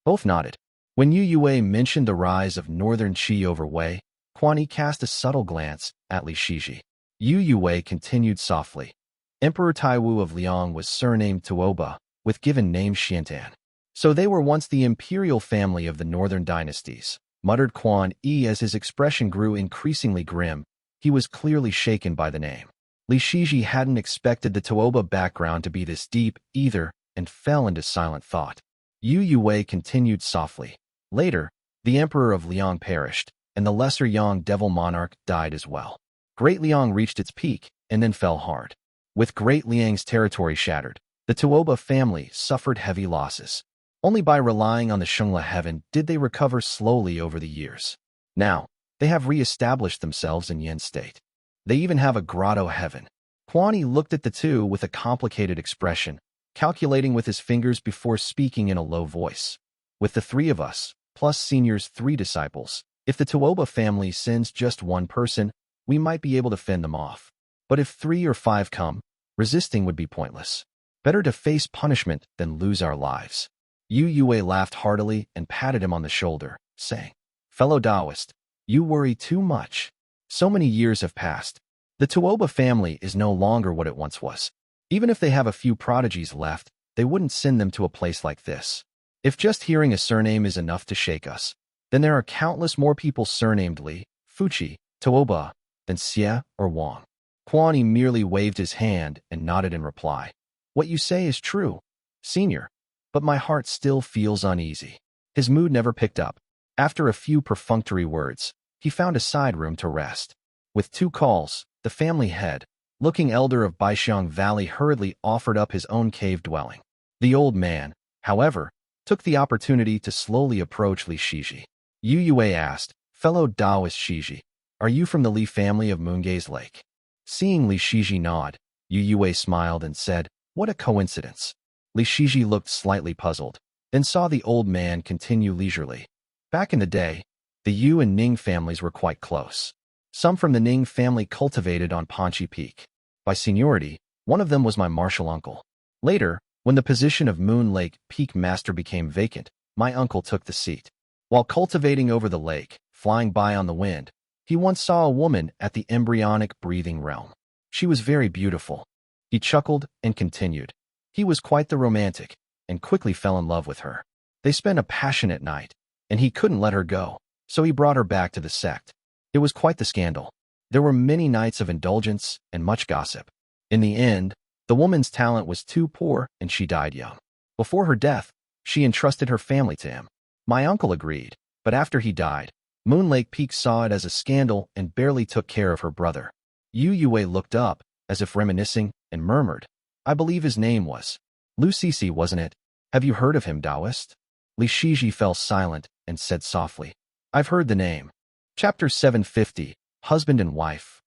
Both nodded. When Yue mentioned the rise of Northern Qi over Wei, Quan cast a subtle glance at Li Shiji. Yue continued softly. Emperor Taiwu of Liang was surnamed Tuoba, with given name Xiantan. So they were once the imperial family of the northern dynasties, muttered Quan as his expression grew increasingly grim. He was clearly shaken by the name. Li Shiji hadn't expected the Tuoba background to be this deep either, and fell into silent thought. Yue continued softly. Later, the emperor of Liang perished, and the lesser Yang devil monarch died as well. Great Liang reached its peak, and then fell hard. With Great Liang's territory shattered, the Tuoba family suffered heavy losses. Only by relying on the Shengla heaven did they recover slowly over the years. Now, they have re-established themselves in Yen state. They even have a grotto heaven. Quan looked at the two with a complicated expression, calculating with his fingers before speaking in a low voice. With the three of us, plus Senior's 3 disciples, if the Tuoba family sends just one person, we might be able to fend them off. But if 3 or 5 come, resisting would be pointless. Better to face punishment than lose our lives. Yue laughed heartily and patted him on the shoulder, saying, "Fellow Taoist, you worry too much. So many years have passed. The Tuoba family is no longer what it once was. Even if they have a few prodigies left, they wouldn't send them to a place like this. If just hearing a surname is enough to shake us, then there are countless more people surnamed Li, Fuqi, Tuoba, than Xie or Wang." Quan merely waved his hand and nodded in reply. "What you say is true, Senior, but my heart still feels uneasy." His mood never picked up. After a few perfunctory words, he found a side room to rest. With 2 calls, the family head, looking elder of Baixiang Valley, hurriedly offered up his own cave dwelling. The old man, however, took the opportunity to slowly approach Li Shiji. Yue asked, "Fellow Taoist Shiji, are you from the Li family of Moongaze Lake?" Seeing Li Shiji nod, Yue smiled and said, "What a coincidence." Li Shiji looked slightly puzzled, then saw the old man continue leisurely. Back in the day, the Yu and Ning families were quite close. Some from the Ning family cultivated on Panchi Peak. By seniority, one of them was my martial uncle. Later, when the position of Moon Lake Peak Master became vacant, my uncle took the seat. While cultivating over the lake, flying by on the wind, he once saw a woman at the embryonic breathing realm. She was very beautiful. He chuckled and continued. He was quite the romantic, and quickly fell in love with her. They spent a passionate night, and he couldn't let her go, so he brought her back to the sect. It was quite the scandal. There were many nights of indulgence and much gossip. In the end, the woman's talent was too poor and she died young. Before her death, she entrusted her family to him. My uncle agreed, but after he died, Moon Lake Peak saw it as a scandal and barely took care of her brother. Yue looked up, as if reminiscing, and murmured, "I believe his name was Lucisi, wasn't it? Have you heard of him, Taoist?" Li Shiji fell silent and said softly, "I've heard the name." Chapter 750, Husband and Wife,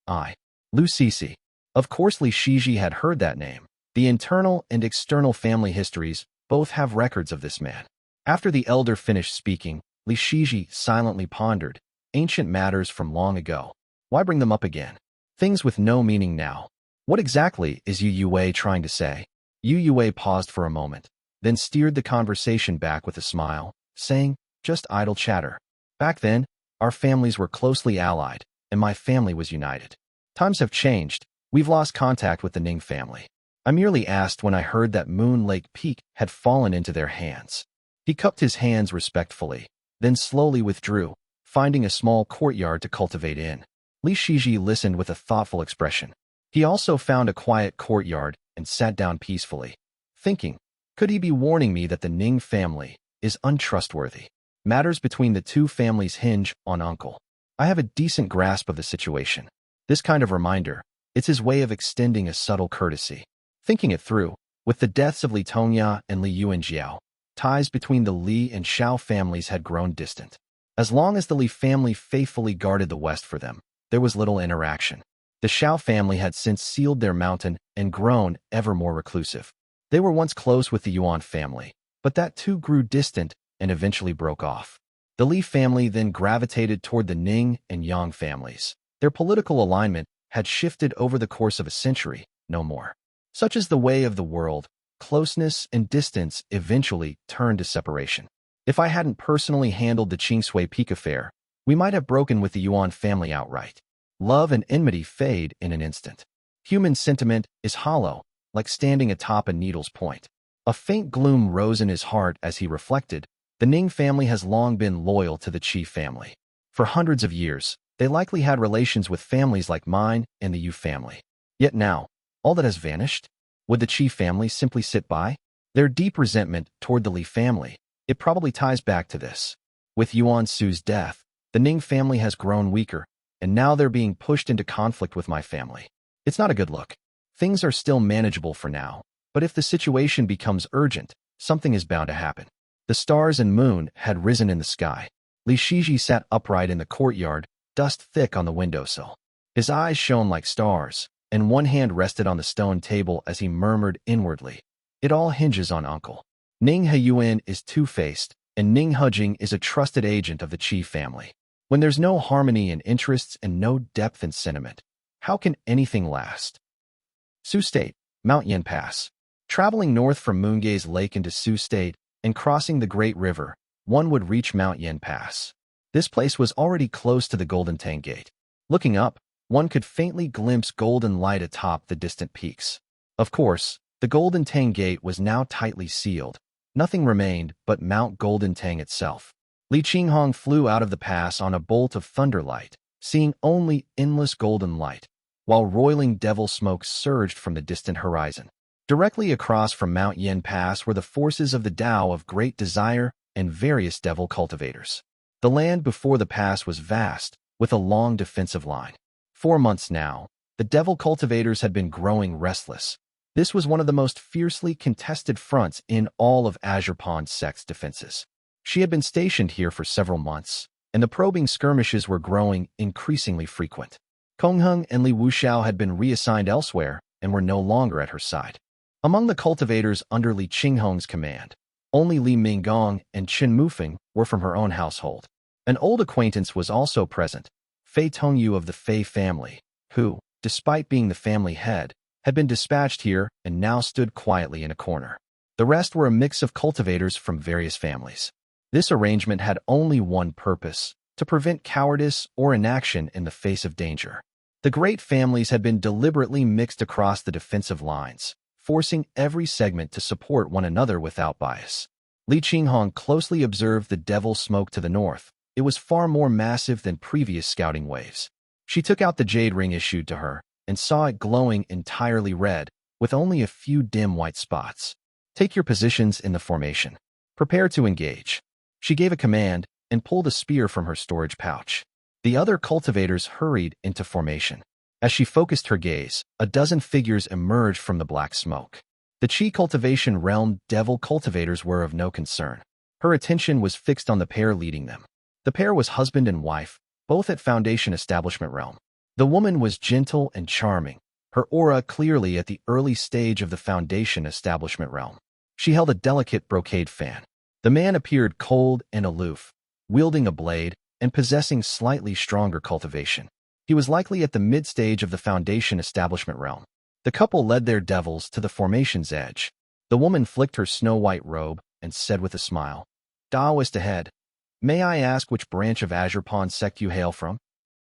Lucisi. Of course Li Shiji had heard that name. The internal and external family histories both have records of this man. After the elder finished speaking, Li Shiji silently pondered, ancient matters from long ago. Why bring them up again? Things with no meaning now. What exactly is Yue trying to say? Yue paused for a moment, then steered the conversation back with a smile, saying, "Just idle chatter. Back then, our families were closely allied, and my family was united. Times have changed. We've lost contact with the Ning family. I merely asked when I heard that Moon Lake Peak had fallen into their hands. He cupped his hands respectfully, then slowly withdrew, finding a small courtyard to cultivate in. Li Shiji listened with a thoughtful expression. He also found a quiet courtyard and sat down peacefully, thinking, could he be warning me that the Ning family is untrustworthy? Matters between the two families hinge on uncle. I have a decent grasp of the situation. This kind of reminder, it's his way of extending a subtle courtesy. Thinking it through, with the deaths of Li Tongya and Li Yuanjiao, ties between the Li and Xiao families had grown distant. As long as the Li family faithfully guarded the west for them, there was little interaction. The Xiao family had since sealed their mountain and grown ever more reclusive. They were once close with the Yuan family, but that too grew distant and eventually broke off. The Li family then gravitated toward the Ning and Yang families. Their political alignment had shifted over the course of a century, no more. Such is the way of the world, closeness and distance eventually turned to separation. If I hadn't personally handled the Qingshui Peak affair, we might have broken with the Yuan family outright. Love and enmity fade in an instant. Human sentiment is hollow, like standing atop a needle's point. A faint gloom rose in his heart as he reflected. The Ning family has long been loyal to the Qi family. For hundreds of years, they likely had relations with families like mine and the Yu family. Yet now, all that has vanished? Would the Qi family simply sit by? Their deep resentment toward the Li family, it probably ties back to this. With Yuan Su's death, the Ning family has grown weaker, and now they're being pushed into conflict with my family. It's not a good look. Things are still manageable for now, but if the situation becomes urgent, something is bound to happen. The stars and moon had risen in the sky. Li Shiji sat upright in the courtyard, dust thick on the windowsill. His eyes shone like stars, and one hand rested on the stone table as he murmured inwardly, it all hinges on uncle. Ning Heyun is two-faced, and Ning Hejing is a trusted agent of the Qi family. When there's no harmony in interests and no depth in sentiment, how can anything last? Sioux State, Mount Yen Pass. Traveling north from Moongaze Lake into Sioux State and crossing the Great River, one would reach Mount Yen Pass. This place was already close to the Golden Tang Gate. Looking up, one could faintly glimpse golden light atop the distant peaks. Of course, the Golden Tang Gate was now tightly sealed. Nothing remained but Mount Golden Tang itself. Li Qinghong flew out of the pass on a bolt of thunderlight, seeing only endless golden light, while roiling devil smoke surged from the distant horizon. Directly across from Mount Yen Pass were the forces of the Tao of Great Desire and various devil cultivators. The land before the pass was vast, with a long defensive line. 4 months now, the devil cultivators had been growing restless. This was one of the most fiercely contested fronts in all of Azure Pond's sect's defenses. She had been stationed here for several months, and the probing skirmishes were growing increasingly frequent. Kongheng and Li Wuxiao had been reassigned elsewhere and were no longer at her side. Among the cultivators under Li Qinghong's command, only Li Minggong and Chen Mufeng were from her own household. An old acquaintance was also present, Fei Tongyu of the Fei family, who, despite being the family head, had been dispatched here and now stood quietly in a corner. The rest were a mix of cultivators from various families. This arrangement had only one purpose, to prevent cowardice or inaction in the face of danger. The great families had been deliberately mixed across the defensive lines, forcing every segment to support one another without bias. Li Qinghong closely observed the devil smoke to the north. It was far more massive than previous scouting waves. She took out the jade ring issued to her and saw it glowing entirely red, with only a few dim white spots. Take your positions in the formation. Prepare to engage. She gave a command and pulled a spear from her storage pouch. The other cultivators hurried into formation. As she focused her gaze, a dozen figures emerged from the black smoke. The Qi cultivation realm devil cultivators were of no concern. Her attention was fixed on the pair leading them. The pair was husband and wife, both at Foundation Establishment realm. The woman was gentle and charming, her aura clearly at the early stage of the Foundation Establishment realm. She held a delicate brocade fan. The man appeared cold and aloof, wielding a blade and possessing slightly stronger cultivation. He was likely at the mid-stage of the Foundation Establishment realm. The couple led their devils to the formation's edge. The woman flicked her snow-white robe and said with a smile, "Daoist ahead." May I ask which branch of Azure Pond sect you hail from?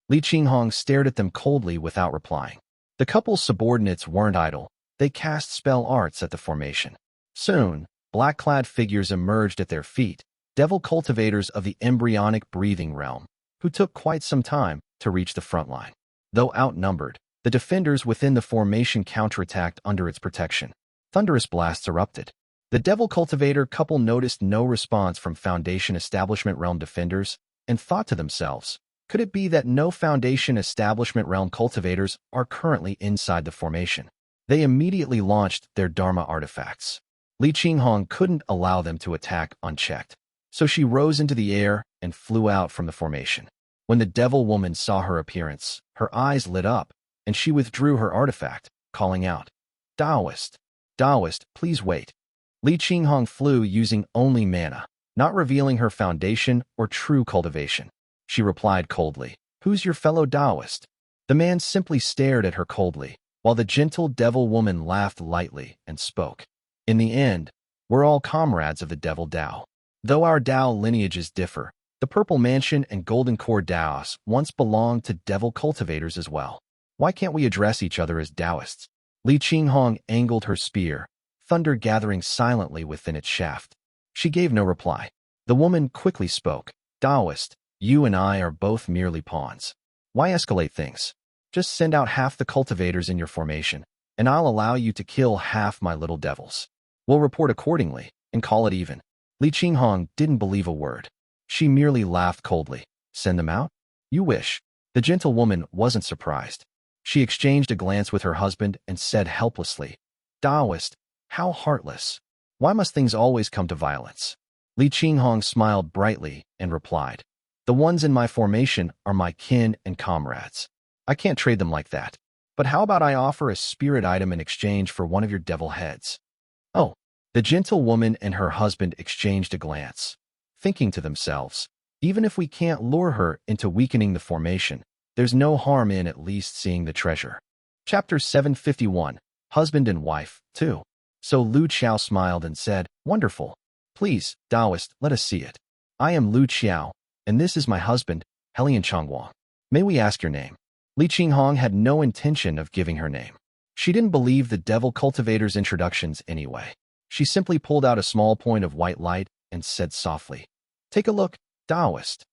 Li Qinghong stared at them coldly without replying. The couple's subordinates weren't idle. They cast spell arts at the formation. Soon, black-clad figures emerged at their feet, devil cultivators of the embryonic breathing realm, who took quite some time to reach the front line. Though outnumbered, the defenders within the formation counterattacked under its protection. Thunderous blasts erupted. The devil cultivator couple noticed no response from Foundation Establishment Realm defenders and thought to themselves, could it be that no Foundation Establishment Realm cultivators are currently inside the formation? They immediately launched their Dharma artifacts. Li Qinghong couldn't allow them to attack unchecked, so she rose into the air and flew out from the formation. When the devil woman saw her appearance, her eyes lit up, and she withdrew her artifact, calling out, Taoist, Taoist, please wait. Li Qinghong flew using only mana, not revealing her foundation or true cultivation. She replied coldly, who's your fellow Taoist? The man simply stared at her coldly, while the gentle devil woman laughed lightly and spoke. In the end, we're all comrades of the devil Dao. Though our Dao lineages differ, the Purple Mansion and Golden Core Daos once belonged to devil cultivators as well. Why can't we address each other as Taoists? Li Qinghong angled her spear, thunder gathering silently within its shaft. She gave no reply. The woman quickly spoke, Taoist, you and I are both merely pawns. Why escalate things? Just send out half the cultivators in your formation, and I'll allow you to kill half my little devils. We'll report accordingly, and call it even. Li Qinghong didn't believe a word. She merely laughed coldly. Send them out? You wish. The gentle woman wasn't surprised. She exchanged a glance with her husband and said helplessly, Taoist, how heartless. Why must things always come to violence? Li Qinghong smiled brightly and replied, the ones in my formation are my kin and comrades. I can't trade them like that. But how about I offer a spirit item in exchange for one of your devil heads? Oh, the gentle woman and her husband exchanged a glance, thinking to themselves, even if we can't lure her into weakening the formation, there's no harm in at least seeing the treasure. Chapter 751, Husband and Wife, 2. So Lu Qiao smiled and said, wonderful. Please, Taoist, let us see it. I am Lu Qiao, and this is my husband, Heyun Changwang. May we ask your name? Li Qinghong had no intention of giving her name. She didn't believe the devil cultivator's introductions anyway. She simply pulled out a small point of white light and said softly, take a look, Taoist.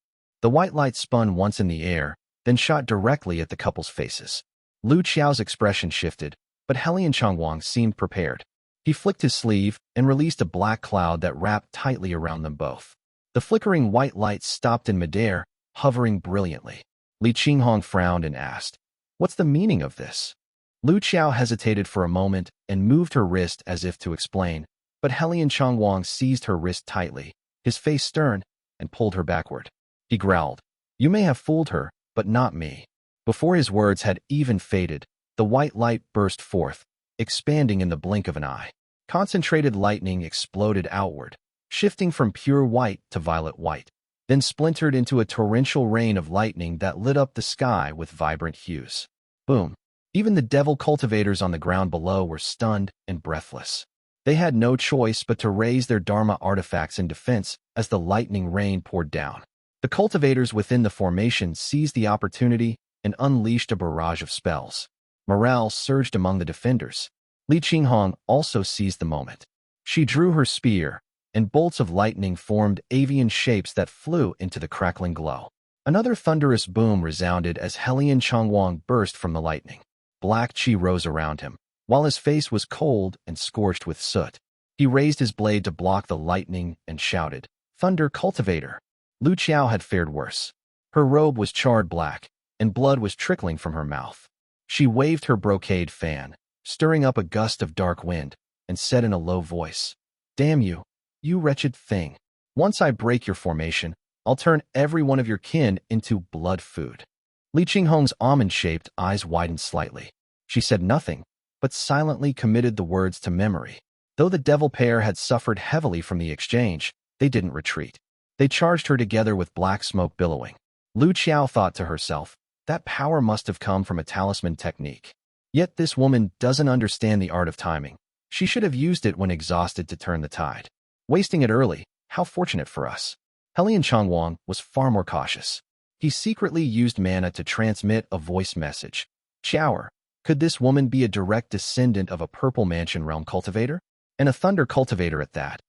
The white light spun once in the air, then shot directly at the couple's faces. Lu Qiao's expression shifted, but Heyun Changwang seemed prepared. He flicked his sleeve and released a black cloud that wrapped tightly around them both. The flickering white light stopped in midair, hovering brilliantly. Li Qinghong frowned and asked, what's the meaning of this? Lu Qiao hesitated for a moment and moved her wrist as if to explain, but Heyun Changwang seized her wrist tightly, his face stern, and pulled her backward. He growled, you may have fooled her, but not me. Before his words had even faded, the white light burst forth, expanding in the blink of an eye. Concentrated lightning exploded outward, shifting from pure white to violet white, then splintered into a torrential rain of lightning that lit up the sky with vibrant hues. Boom. Even the devil cultivators on the ground below were stunned and breathless. They had no choice but to raise their Dharma artifacts in defense as the lightning rain poured down. The cultivators within the formation seized the opportunity and unleashed a barrage of spells. Morale surged among the defenders. Li Qinghong also seized the moment. She drew her spear, and bolts of lightning formed avian shapes that flew into the crackling glow. Another thunderous boom resounded as Heyun Changwang burst from the lightning. Black chi rose around him, while his face was cold and scorched with soot. He raised his blade to block the lightning and shouted, Thunder Cultivator! Lu Qiao had fared worse. Her robe was charred black, and blood was trickling from her mouth. She waved her brocade fan, stirring up a gust of dark wind, and said in a low voice, Damn you, you wretched thing. Once I break your formation, I'll turn every one of your kin into blood food. Li Qinghong's almond-shaped eyes widened slightly. She said nothing, but silently committed the words to memory. Though the devil pair had suffered heavily from the exchange, they didn't retreat. They charged her together with black smoke billowing. Lu Qiao thought to herself, that power must have come from a talisman technique. Yet this woman doesn't understand the art of timing. She should have used it when exhausted to turn the tide. Wasting it early, how fortunate for us. Helian Changwang was far more cautious. He secretly used mana to transmit a voice message. Shower. Could this woman be a direct descendant of a Purple Mansion Realm cultivator? And a Thunder cultivator at that?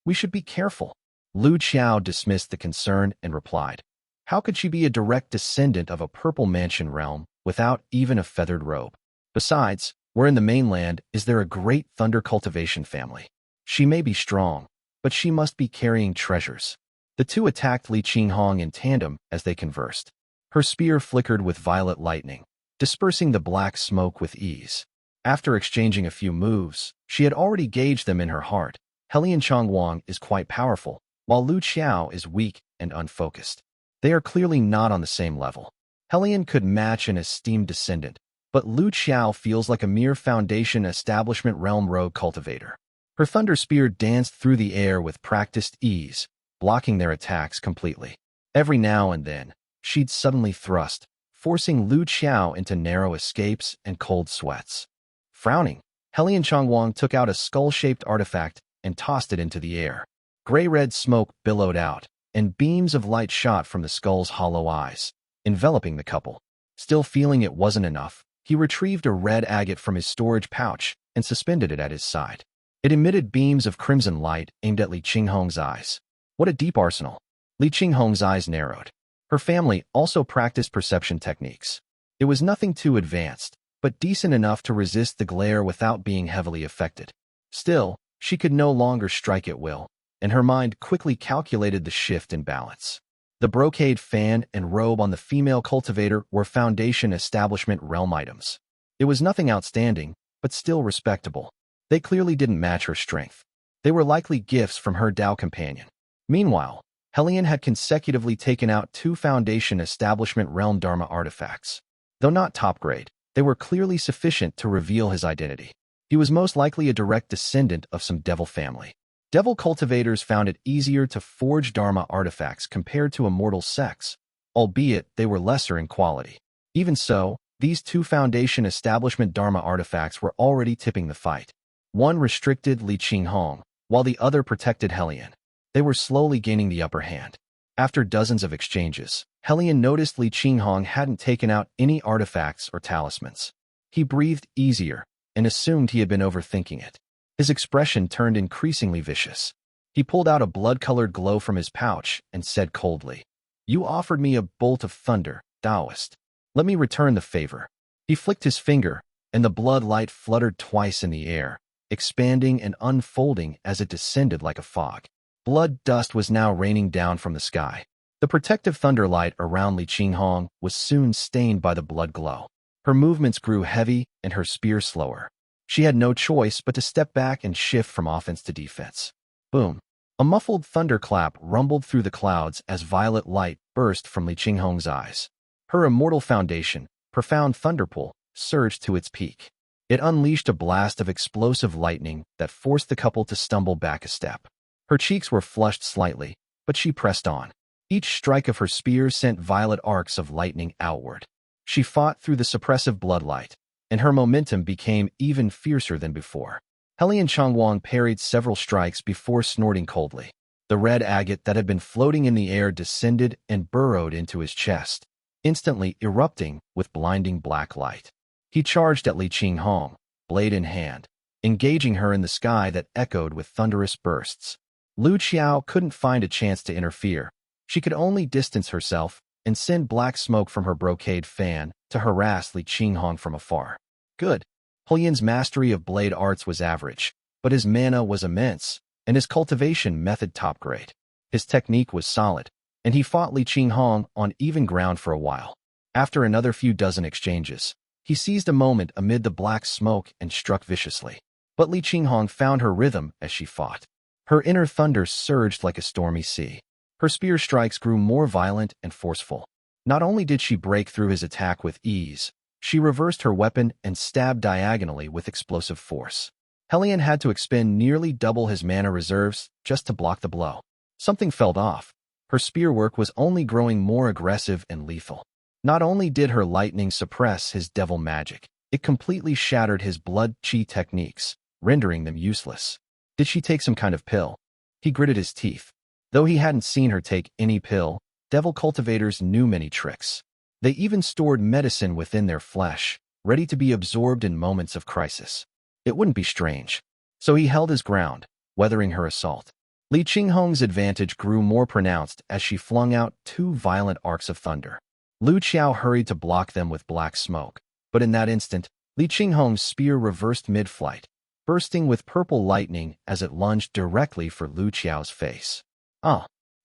We should be careful. Lu Qiao dismissed the concern and replied, how could she be a direct descendant of a Purple Mansion Realm without even a feathered robe? Besides, where in the mainland is there a great Thunder cultivation family? She may be strong, but she must be carrying treasures. The two attacked Li Qinghong in tandem as they conversed. Her spear flickered with violet lightning, dispersing the black smoke with ease. After exchanging a few moves, she had already gauged them in her heart. Helian Changwang is quite powerful, while Lu Qiao is weak and unfocused. They are clearly not on the same level. Helian could match an esteemed descendant, but Lu Qiao feels like a mere foundation establishment realm rogue cultivator. Her thunder spear danced through the air with practiced ease, blocking their attacks completely. Every now and then, she'd suddenly thrust, forcing Lu Qiao into narrow escapes and cold sweats. Frowning, Helian Changwang took out a skull-shaped artifact and tossed it into the air. Gray-red smoke billowed out, and beams of light shot from the skull's hollow eyes, enveloping the couple. Still feeling it wasn't enough, he retrieved a red agate from his storage pouch and suspended it at his side. It emitted beams of crimson light aimed at Li Qinghong's eyes. What a deep arsenal. Li Qinghong's eyes narrowed. Her family also practiced perception techniques. It was nothing too advanced, but decent enough to resist the glare without being heavily affected. Still, she could no longer strike at will, and her mind quickly calculated the shift in balance. The brocade fan and robe on the female cultivator were foundation establishment realm items. It was nothing outstanding, but still respectable. They clearly didn't match her strength. They were likely gifts from her Dao companion. Meanwhile, Helian had consecutively taken out 2 foundation establishment realm Dharma artifacts. Though not top grade, they were clearly sufficient to reveal his identity. He was most likely a direct descendant of some devil family. Devil cultivators found it easier to forge Dharma artifacts compared to immortal sects, albeit they were lesser in quality. Even so, these 2 foundation establishment Dharma artifacts were already tipping the fight. One restricted Li Qinghong, while the other protected Helian. They were slowly gaining the upper hand. After dozens of exchanges, Helian noticed Li Qinghong hadn't taken out any artifacts or talismans. He breathed easier and assumed he had been overthinking it. His expression turned increasingly vicious. He pulled out a blood-colored glow from his pouch and said coldly, "You offered me a bolt of thunder, Taoist. Let me return the favor." He flicked his finger, and the blood light fluttered twice in the air, expanding and unfolding as it descended like a fog. Blood dust was now raining down from the sky. The protective thunder light around Li Qinghong was soon stained by the blood glow. Her movements grew heavy and her spear slower. She had no choice but to step back and shift from offense to defense. Boom! A muffled thunderclap rumbled through the clouds as violet light burst from Li Qinghong's eyes. Her immortal foundation, Profound Thunderpool, surged to its peak. It unleashed a blast of explosive lightning that forced the couple to stumble back a step. Her cheeks were flushed slightly, but she pressed on. Each strike of her spear sent violet arcs of lightning outward. She fought through the suppressive bloodlight, and her momentum became even fiercer than before. Helian Changwang parried several strikes before snorting coldly. The red agate that had been floating in the air descended and burrowed into his chest, instantly erupting with blinding black light. He charged at Li Qinghong, blade in hand, engaging her in the sky that echoed with thunderous bursts. Lu Qiao couldn't find a chance to interfere. She could only distance herself and send black smoke from her brocade fan to harass Li Qinghong from afar. Good. Helian's mastery of blade arts was average, but his mana was immense, and his cultivation method top grade. His technique was solid, and he fought Li Qinghong on even ground for a while. After another few dozen exchanges, he seized a moment amid the black smoke and struck viciously. But Li Qinghong found her rhythm as she fought. Her inner thunder surged like a stormy sea. Her spear strikes grew more violent and forceful. Not only did she break through his attack with ease, she reversed her weapon and stabbed diagonally with explosive force. Helian had to expend nearly double his mana reserves just to block the blow. Something felt off. Her spear work was only growing more aggressive and lethal. Not only did her lightning suppress his devil magic, it completely shattered his blood chi techniques, rendering them useless. Did she take some kind of pill? He gritted his teeth. Though he hadn't seen her take any pill, devil cultivators knew many tricks. They even stored medicine within their flesh, ready to be absorbed in moments of crisis. It wouldn't be strange. So he held his ground, weathering her assault. Li Qinghong's advantage grew more pronounced as she flung out 2 violent arcs of thunder. Lu Qiao hurried to block them with black smoke, but in that instant, Li Qinghong's spear reversed mid-flight, bursting with purple lightning as it lunged directly for Lu Qiao's face.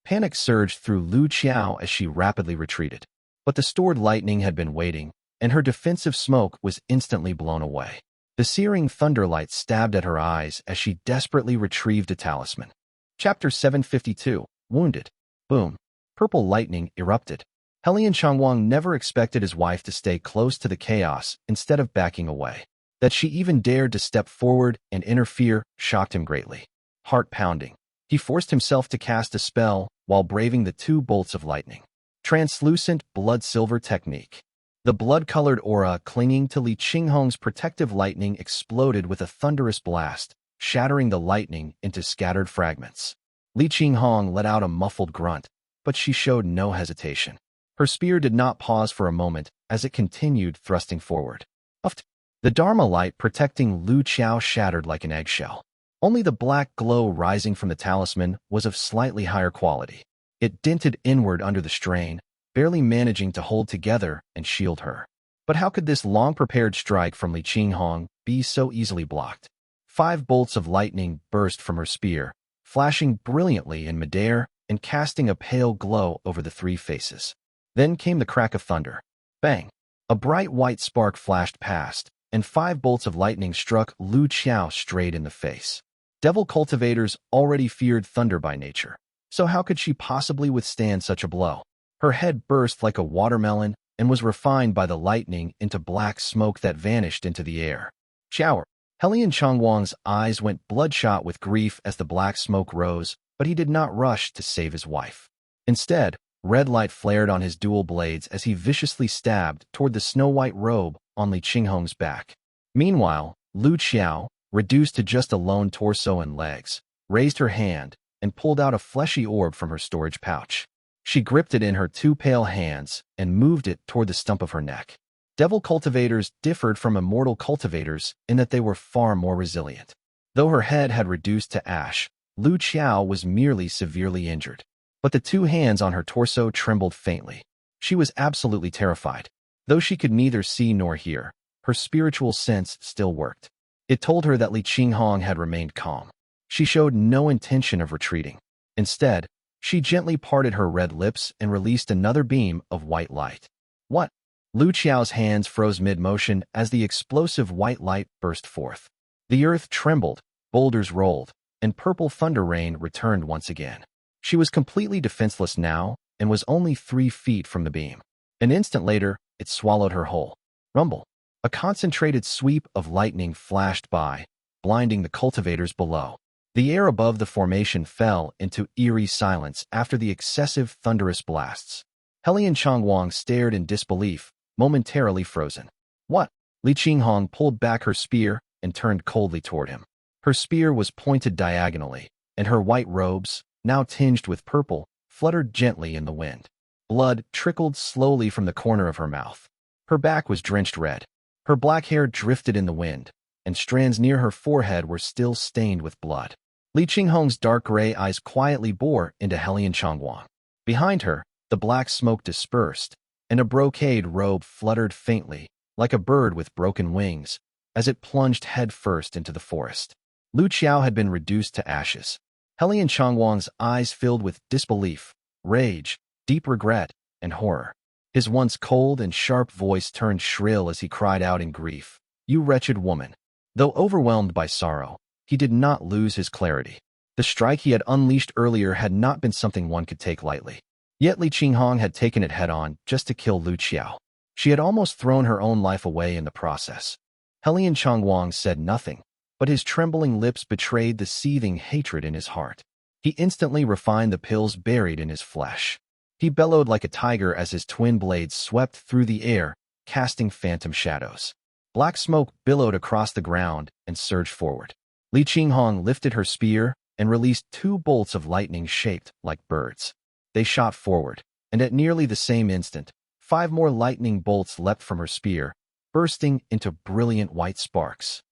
Panic surged through Lu Qiao as she rapidly retreated. But the stored lightning had been waiting, and her defensive smoke was instantly blown away. The searing thunderlight stabbed at her eyes as she desperately retrieved a talisman. Chapter 752, Wounded. Boom. Purple lightning erupted. Heyun Changwang never expected his wife to stay close to the chaos instead of backing away. That she even dared to step forward and interfere shocked him greatly. Heart pounding, he forced himself to cast a spell while braving the 2 bolts of lightning. Translucent blood-silver technique. The blood-colored aura clinging to Li Qinghong's protective lightning exploded with a thunderous blast, shattering the lightning into scattered fragments. Li Qinghong let out a muffled grunt, but she showed no hesitation. Her spear did not pause for a moment as it continued thrusting forward. The Dharma light protecting Lu Qiao shattered like an eggshell. Only the black glow rising from the talisman was of slightly higher quality. It dinted inward under the strain, barely managing to hold together and shield her. But how could this long-prepared strike from Li Qinghong be so easily blocked? 5 bolts of lightning burst from her spear, flashing brilliantly in midair and casting a pale glow over the 3 faces. Then came the crack of thunder. Bang! A bright white spark flashed past, and 5 bolts of lightning struck Lu Qiao straight in the face. Devil cultivators already feared thunder by nature, so how could she possibly withstand such a blow? Her head burst like a watermelon and was refined by the lightning into black smoke that vanished into the air. Shower. Heyun Changwang's eyes went bloodshot with grief as the black smoke rose, but he did not rush to save his wife. Instead, red light flared on his dual blades as he viciously stabbed toward the snow-white robe on Li Qinghong's back. Meanwhile, Lu Qiao, reduced to just a lone torso and legs, raised her hand and pulled out a fleshy orb from her storage pouch. She gripped it in her 2 pale hands and moved it toward the stump of her neck. Devil cultivators differed from immortal cultivators in that they were far more resilient. Though her head had reduced to ash, Lu Qiao was merely severely injured. But the 2 hands on her torso trembled faintly. She was absolutely terrified. Though she could neither see nor hear, her spiritual sense still worked. It told her that Li Qinghong had remained calm. She showed no intention of retreating. Instead, she gently parted her red lips and released another beam of white light. What? Lu Qiao's hands froze mid-motion as the explosive white light burst forth. The earth trembled, boulders rolled, and purple thunder rain returned once again. She was completely defenseless now and was only 3 feet from the beam. An instant later, it swallowed her whole. Rumble. A concentrated sweep of lightning flashed by, blinding the cultivators below. The air above the formation fell into eerie silence after the excessive thunderous blasts. Heyun Changwang stared in disbelief, momentarily frozen. What? Li Qinghong pulled back her spear and turned coldly toward him. Her spear was pointed diagonally, and her white robes, now tinged with purple, fluttered gently in the wind. Blood trickled slowly from the corner of her mouth. Her back was drenched red. Her black hair drifted in the wind, and strands near her forehead were still stained with blood. Li Qinghong's dark gray eyes quietly bore into Heyun Changwang. Behind her, the black smoke dispersed, and a brocade robe fluttered faintly, like a bird with broken wings, as it plunged headfirst into the forest. Lu Qiao had been reduced to ashes. Heyun Changwang's eyes filled with disbelief, rage, deep regret, and horror. His once cold and sharp voice turned shrill as he cried out in grief, "You wretched woman!" Though overwhelmed by sorrow, he did not lose his clarity. The strike he had unleashed earlier had not been something one could take lightly. Yet Li Qinghong had taken it head-on just to kill Lu Qiao. She had almost thrown her own life away in the process. Heyun Changwang said nothing, but his trembling lips betrayed the seething hatred in his heart. He instantly refined the pills buried in his flesh. He bellowed like a tiger as his twin blades swept through the air, casting phantom shadows. Black smoke billowed across the ground and surged forward. Li Qinghong lifted her spear and released 2 bolts of lightning shaped like birds. They shot forward, and at nearly the same instant, 5 more lightning bolts leapt from her spear, bursting into brilliant white sparks.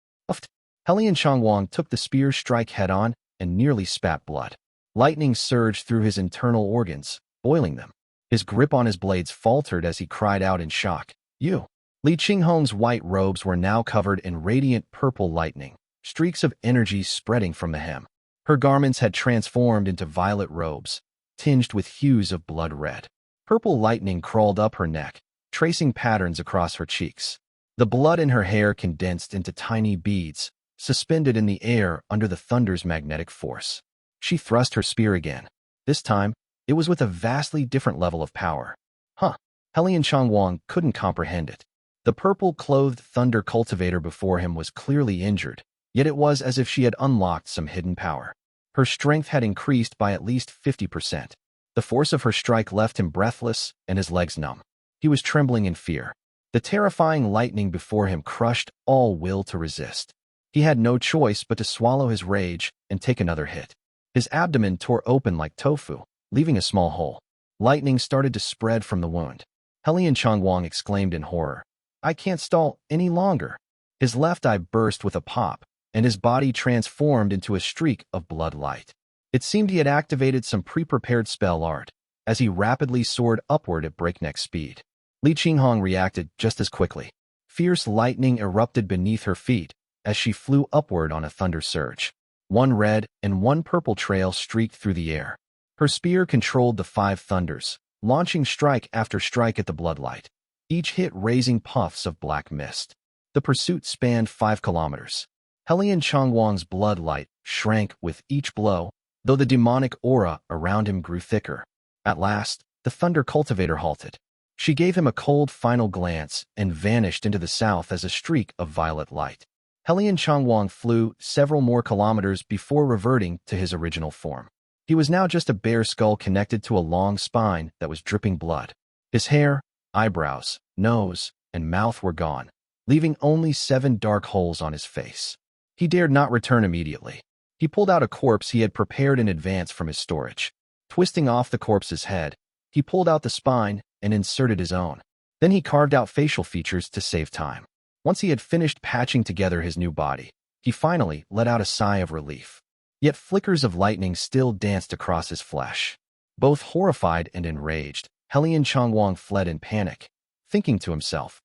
Heyun Changwang took the spear's strike head-on and nearly spat blood. Lightning surged through his internal organs, boiling them. His grip on his blades faltered as he cried out in shock. "You!" Li Qinghong's white robes were now covered in radiant purple lightning, streaks of energy spreading from the hem. Her garments had transformed into violet robes, tinged with hues of blood red. Purple lightning crawled up her neck, tracing patterns across her cheeks. The blood in her hair condensed into tiny beads, suspended in the air under the thunder's magnetic force. She thrust her spear again. This time, it was with a vastly different level of power. Heyun Changwang couldn't comprehend it. The purple-clothed thunder cultivator before him was clearly injured, yet it was as if she had unlocked some hidden power. Her strength had increased by at least 50%. The force of her strike left him breathless and his legs numb. He was trembling in fear. The terrifying lightning before him crushed all will to resist. He had no choice but to swallow his rage and take another hit. His abdomen tore open like tofu, leaving a small hole. Lightning started to spread from the wound. Heyun Changwang exclaimed in horror, "I can't stall any longer." His left eye burst with a pop, and his body transformed into a streak of blood light. It seemed he had activated some pre-prepared spell art, as he rapidly soared upward at breakneck speed. Li Qinghong reacted just as quickly. Fierce lightning erupted beneath her feet as she flew upward on a thunder surge. 1 red and 1 purple trail streaked through the air. Her spear controlled the 5 thunders, launching strike after strike at the bloodlight, each hit raising puffs of black mist. The pursuit spanned 5 kilometers. Heyun Changwang's bloodlight shrank with each blow, though the demonic aura around him grew thicker. At last, the thunder cultivator halted. She gave him a cold final glance and vanished into the south as a streak of violet light. Heyun Changwang flew several more kilometers before reverting to his original form. He was now just a bare skull connected to a long spine that was dripping blood. His hair, eyebrows, nose, and mouth were gone, leaving only 7 dark holes on his face. He dared not return immediately. He pulled out a corpse he had prepared in advance from his storage. Twisting off the corpse's head, he pulled out the spine and inserted his own. Then he carved out facial features to save time. Once he had finished patching together his new body, he finally let out a sigh of relief. Yet flickers of lightning still danced across his flesh. Both horrified and enraged, Heyun Changwang fled in panic, thinking to himself,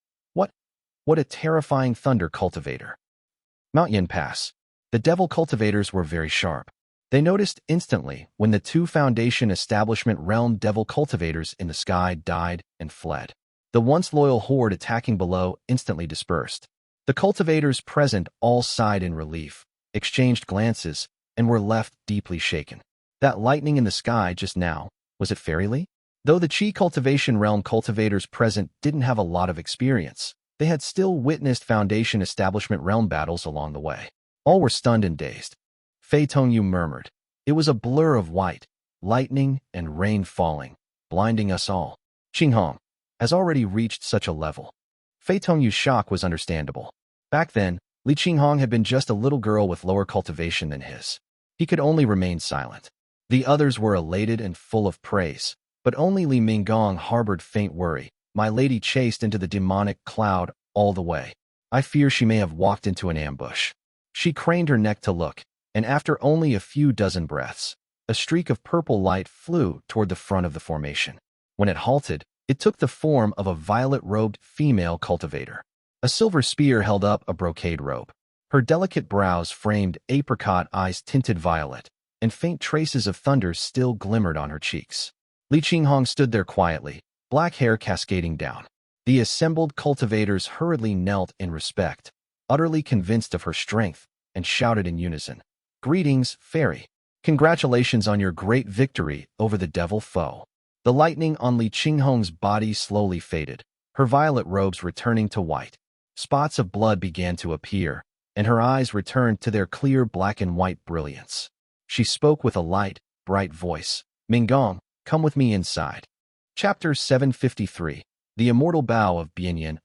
What a terrifying thunder cultivator. Miao Pass. The devil cultivators were very sharp. They noticed instantly when the 2 Foundation Establishment Realm devil cultivators in the sky died and fled. The once loyal horde attacking below instantly dispersed. The cultivators present all sighed in relief, exchanged glances, and were left deeply shaken. That lightning in the sky just now, was it fairyly? Though the Qi Cultivation Realm cultivators present didn't have a lot of experience, they had still witnessed Foundation Establishment Realm battles along the way. All were stunned and dazed. Fei Tongyu murmured. It was a blur of white, lightning, and rain falling, blinding us all. Qinghong has already reached such a level. Fei Tongyu's shock was understandable. Back then, Li Qinghong had been just a little girl with lower cultivation than his. He could only remain silent. The others were elated and full of praise, but only Li Minggong harbored faint worry. My lady chased into the demonic cloud all the way. I fear she may have walked into an ambush. She craned her neck to look, and after only a few dozen breaths, a streak of purple light flew toward the front of the formation. When it halted, it took the form of a violet-robed female cultivator. A silver spear held up a brocade robe. Her delicate brows framed apricot eyes tinted violet, and faint traces of thunder still glimmered on her cheeks. Li Qinghong stood there quietly, black hair cascading down. The assembled cultivators hurriedly knelt in respect, utterly convinced of her strength, and shouted in unison, "Greetings, fairy. Congratulations on your great victory over the devil foe." The lightning on Li Qinghong's body slowly faded, her violet robes returning to white. Spots of blood began to appear, and her eyes returned to their clear black and white brilliance. She spoke with a light, bright voice. "Minggong, come with me inside." Chapter 753. The Immortal Bow of Bianyan.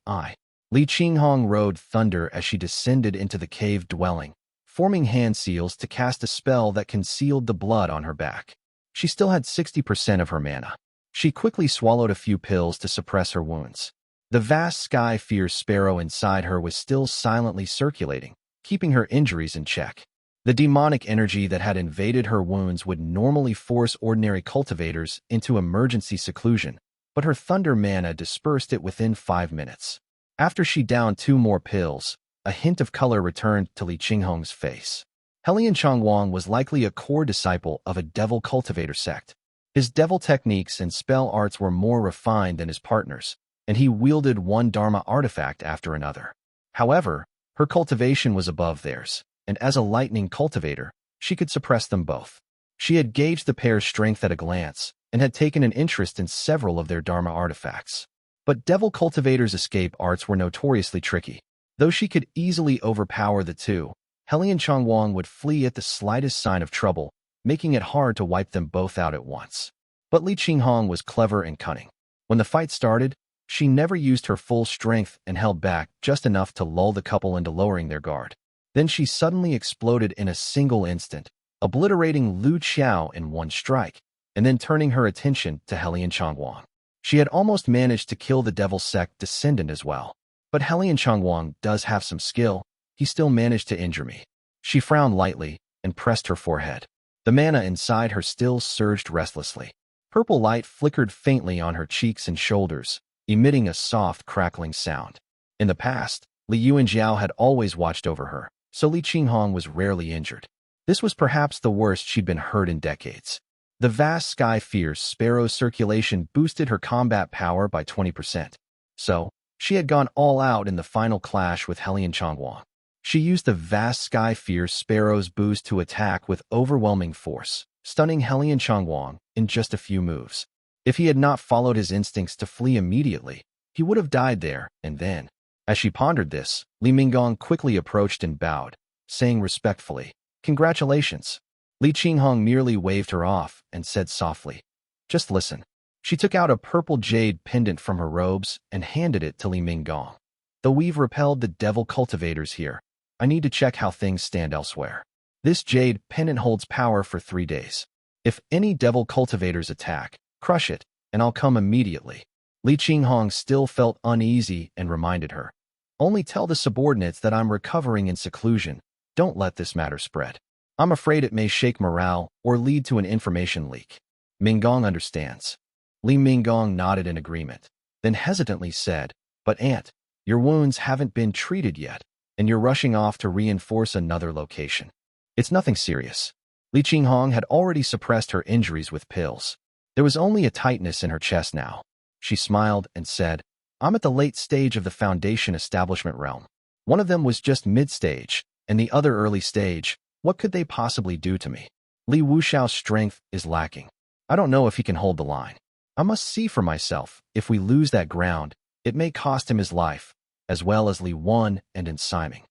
Li Qinghong rode thunder as she descended into the cave dwelling, forming hand seals to cast a spell that concealed the blood on her back. She still had 60% of her mana. She quickly swallowed a few pills to suppress her wounds. The vast sky-fierce sparrow inside her was still silently circulating, keeping her injuries in check. The demonic energy that had invaded her wounds would normally force ordinary cultivators into emergency seclusion, but her thunder mana dispersed it within 5 minutes. After she downed 2 more pills, a hint of color returned to Li Qinghong's face. Heyun Changwang was likely a core disciple of a devil cultivator sect. His devil techniques and spell arts were more refined than his partners, and he wielded one Dharma artifact after another. However, her cultivation was above theirs, and as a lightning cultivator, she could suppress them both. She had gauged the pair's strength at a glance, and had taken an interest in several of their Dharma artifacts. But devil cultivators' escape arts were notoriously tricky. Though she could easily overpower the two, Heyun Changwang would flee at the slightest sign of trouble, making it hard to wipe them both out at once. But Li Qinghong was clever and cunning. When the fight started, she never used her full strength and held back just enough to lull the couple into lowering their guard. Then she suddenly exploded in a single instant, obliterating Lu Qiao in one strike, and then turning her attention to Heyun Changwang. She had almost managed to kill the devil sect descendant as well. But Heyun Changwang does have some skill. He still managed to injure me. She frowned lightly and pressed her forehead. The mana inside her still surged restlessly. Purple light flickered faintly on her cheeks and shoulders, emitting a soft, crackling sound. In the past, Li Yuanjiao had always watched over her, so Li Qinghong was rarely injured. This was perhaps the worst she'd been hurt in decades. The vast sky-fierce sparrow circulation boosted her combat power by 20%. So, she had gone all out in the final clash with Heyun Changwang. She used the vast sky-fierce sparrow's boost to attack with overwhelming force, stunning Heyun Changwang in just a few moves. If he had not followed his instincts to flee immediately, he would have died there and then. As she pondered this, Li Minggong quickly approached and bowed, saying respectfully, "Congratulations." Li Qinghong merely waved her off and said softly, "Just listen." She took out a purple jade pendant from her robes and handed it to Li Minggong. "Though we've repelled the devil cultivators here, I need to check how things stand elsewhere. This jade pendant holds power for 3 days. If any devil cultivators attack, crush it, and I'll come immediately." Li Qinghong still felt uneasy and reminded her, "Only tell the subordinates that I'm recovering in seclusion. Don't let this matter spread. I'm afraid it may shake morale or lead to an information leak." Minggong understands. Li Minggong nodded in agreement, then hesitantly said, "But Aunt, your wounds haven't been treated yet, and you're rushing off to reinforce another location." "It's nothing serious." Li Qinghong had already suppressed her injuries with pills. There was only a tightness in her chest now. She smiled and said, "I'm at the late stage of the Foundation establishment realm. One of them was just mid-stage, and the other early stage. What could they possibly do to me? Li Wushao's strength is lacking. I don't know if he can hold the line. I must see for myself. If we lose that ground, it may cost him his life, as well as Li Wan and Ensiming."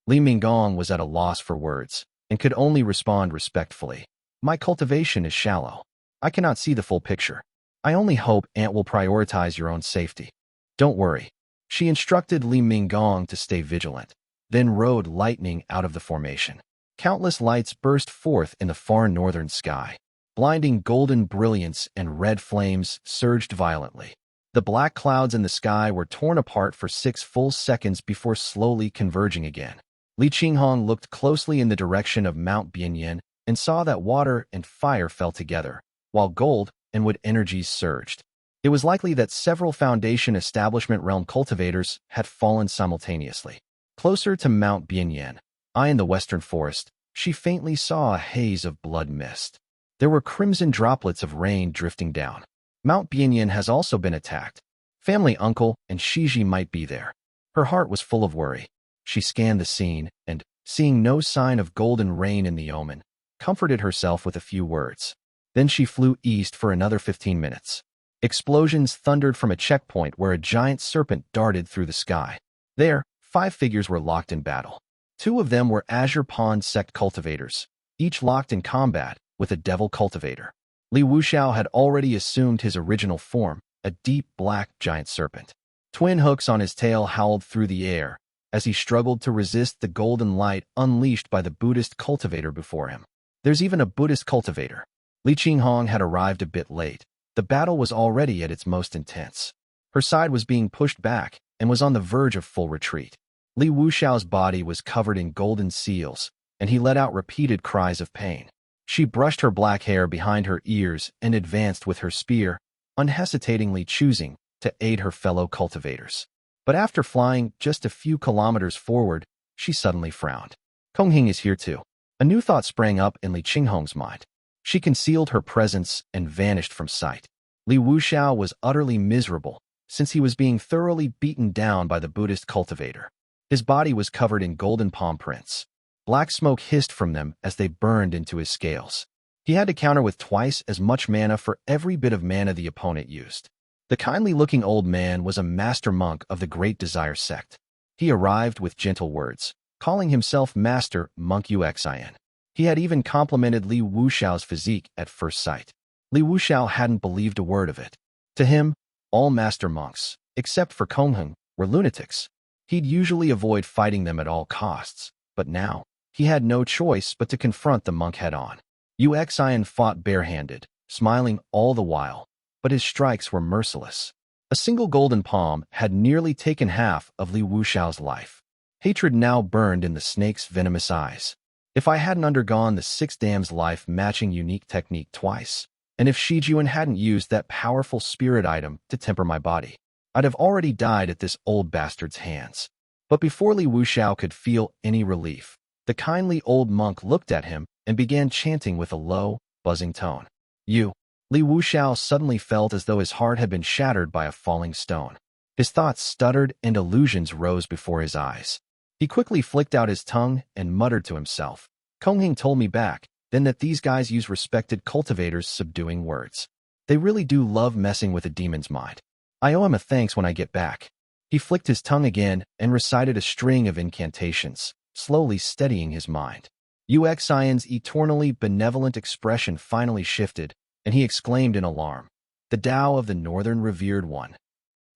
Li Minggong was at a loss for words, and could only respond respectfully. "My cultivation is shallow. I cannot see the full picture. I only hope Aunt will prioritize your own safety." "Don't worry." She instructed Li Minggong to stay vigilant, then rode lightning out of the formation. Countless lights burst forth in the far northern sky. Blinding golden brilliance and red flames surged violently. The black clouds in the sky were torn apart for 6 full seconds before slowly converging again. Li Qinghong looked closely in the direction of Mount Bianyan and saw that water and fire fell together, while gold and wood energies surged. It was likely that several Foundation establishment realm cultivators had fallen simultaneously. Closer to Mount Bianyan, in the western forest, she faintly saw a haze of blood mist. There were crimson droplets of rain drifting down. Mount Bianyan has also been attacked. Family uncle and Shiji might be there. Her heart was full of worry. She scanned the scene and, seeing no sign of golden rain in the omen, comforted herself with a few words. Then she flew east for another 15 minutes. Explosions thundered from a checkpoint where a giant serpent darted through the sky. There, 5 figures were locked in battle. 2 of them were Azure Pond sect cultivators, each locked in combat with a devil cultivator. Li Wuxiao had already assumed his original form, a deep black giant serpent. Twin hooks on his tail howled through the air, as he struggled to resist the golden light unleashed by the Buddhist cultivator before him. There's even a Buddhist cultivator. Li Qinghong had arrived a bit late. The battle was already at its most intense. Her side was being pushed back and was on the verge of full retreat. Li Wuxiao's body was covered in golden seals, and he let out repeated cries of pain. She brushed her black hair behind her ears and advanced with her spear, unhesitatingly choosing to aid her fellow cultivators. But after flying just a few kilometers forward, she suddenly frowned. Kongheng is here too. A new thought sprang up in Li Qinghong's mind. She concealed her presence and vanished from sight. Li Wuxiao was utterly miserable, since he was being thoroughly beaten down by the Buddhist cultivator. His body was covered in golden palm prints. Black smoke hissed from them as they burned into his scales. He had to counter with twice as much mana for every bit of mana the opponent used. The kindly-looking old man was a master monk of the Great Desire sect. He arrived with gentle words, calling himself Master Monk Uxian. He had even complimented Li Wuxiao's physique at first sight. Li Wuxiao hadn't believed a word of it. To him, all master monks, except for Kongheng, were lunatics. He'd usually avoid fighting them at all costs, but now, he had no choice but to confront the monk head-on. Uxian fought barehanded, smiling all the while, but his strikes were merciless. A single golden palm had nearly taken half of Li Wuxiao's life. Hatred now burned in the snake's venomous eyes. If I hadn't undergone the 6 dams life-matching unique technique twice, and if Shijuan hadn't used that powerful spirit item to temper my body, I'd have already died at this old bastard's hands. But before Li Wuxiao could feel any relief, the kindly old monk looked at him and began chanting with a low, buzzing tone. Li Wuxiao suddenly felt as though his heart had been shattered by a falling stone. His thoughts stuttered and illusions rose before his eyes. He quickly flicked out his tongue and muttered to himself. Kongheng told me back then that these guys use respected cultivators subduing words. They really do love messing with a demon's mind. I owe him a thanks when I get back. He flicked his tongue again and recited a string of incantations, slowly steadying his mind. Uxian's eternally benevolent expression finally shifted, and he exclaimed in alarm. The Tao of the Northern Revered One.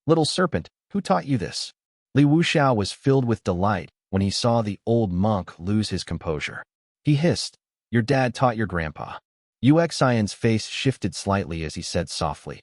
Little serpent, who taught you this? Li Wuxiao was filled with delight when he saw the old monk lose his composure. He hissed, Your dad taught your grandpa. Uxian's face shifted slightly as he said softly,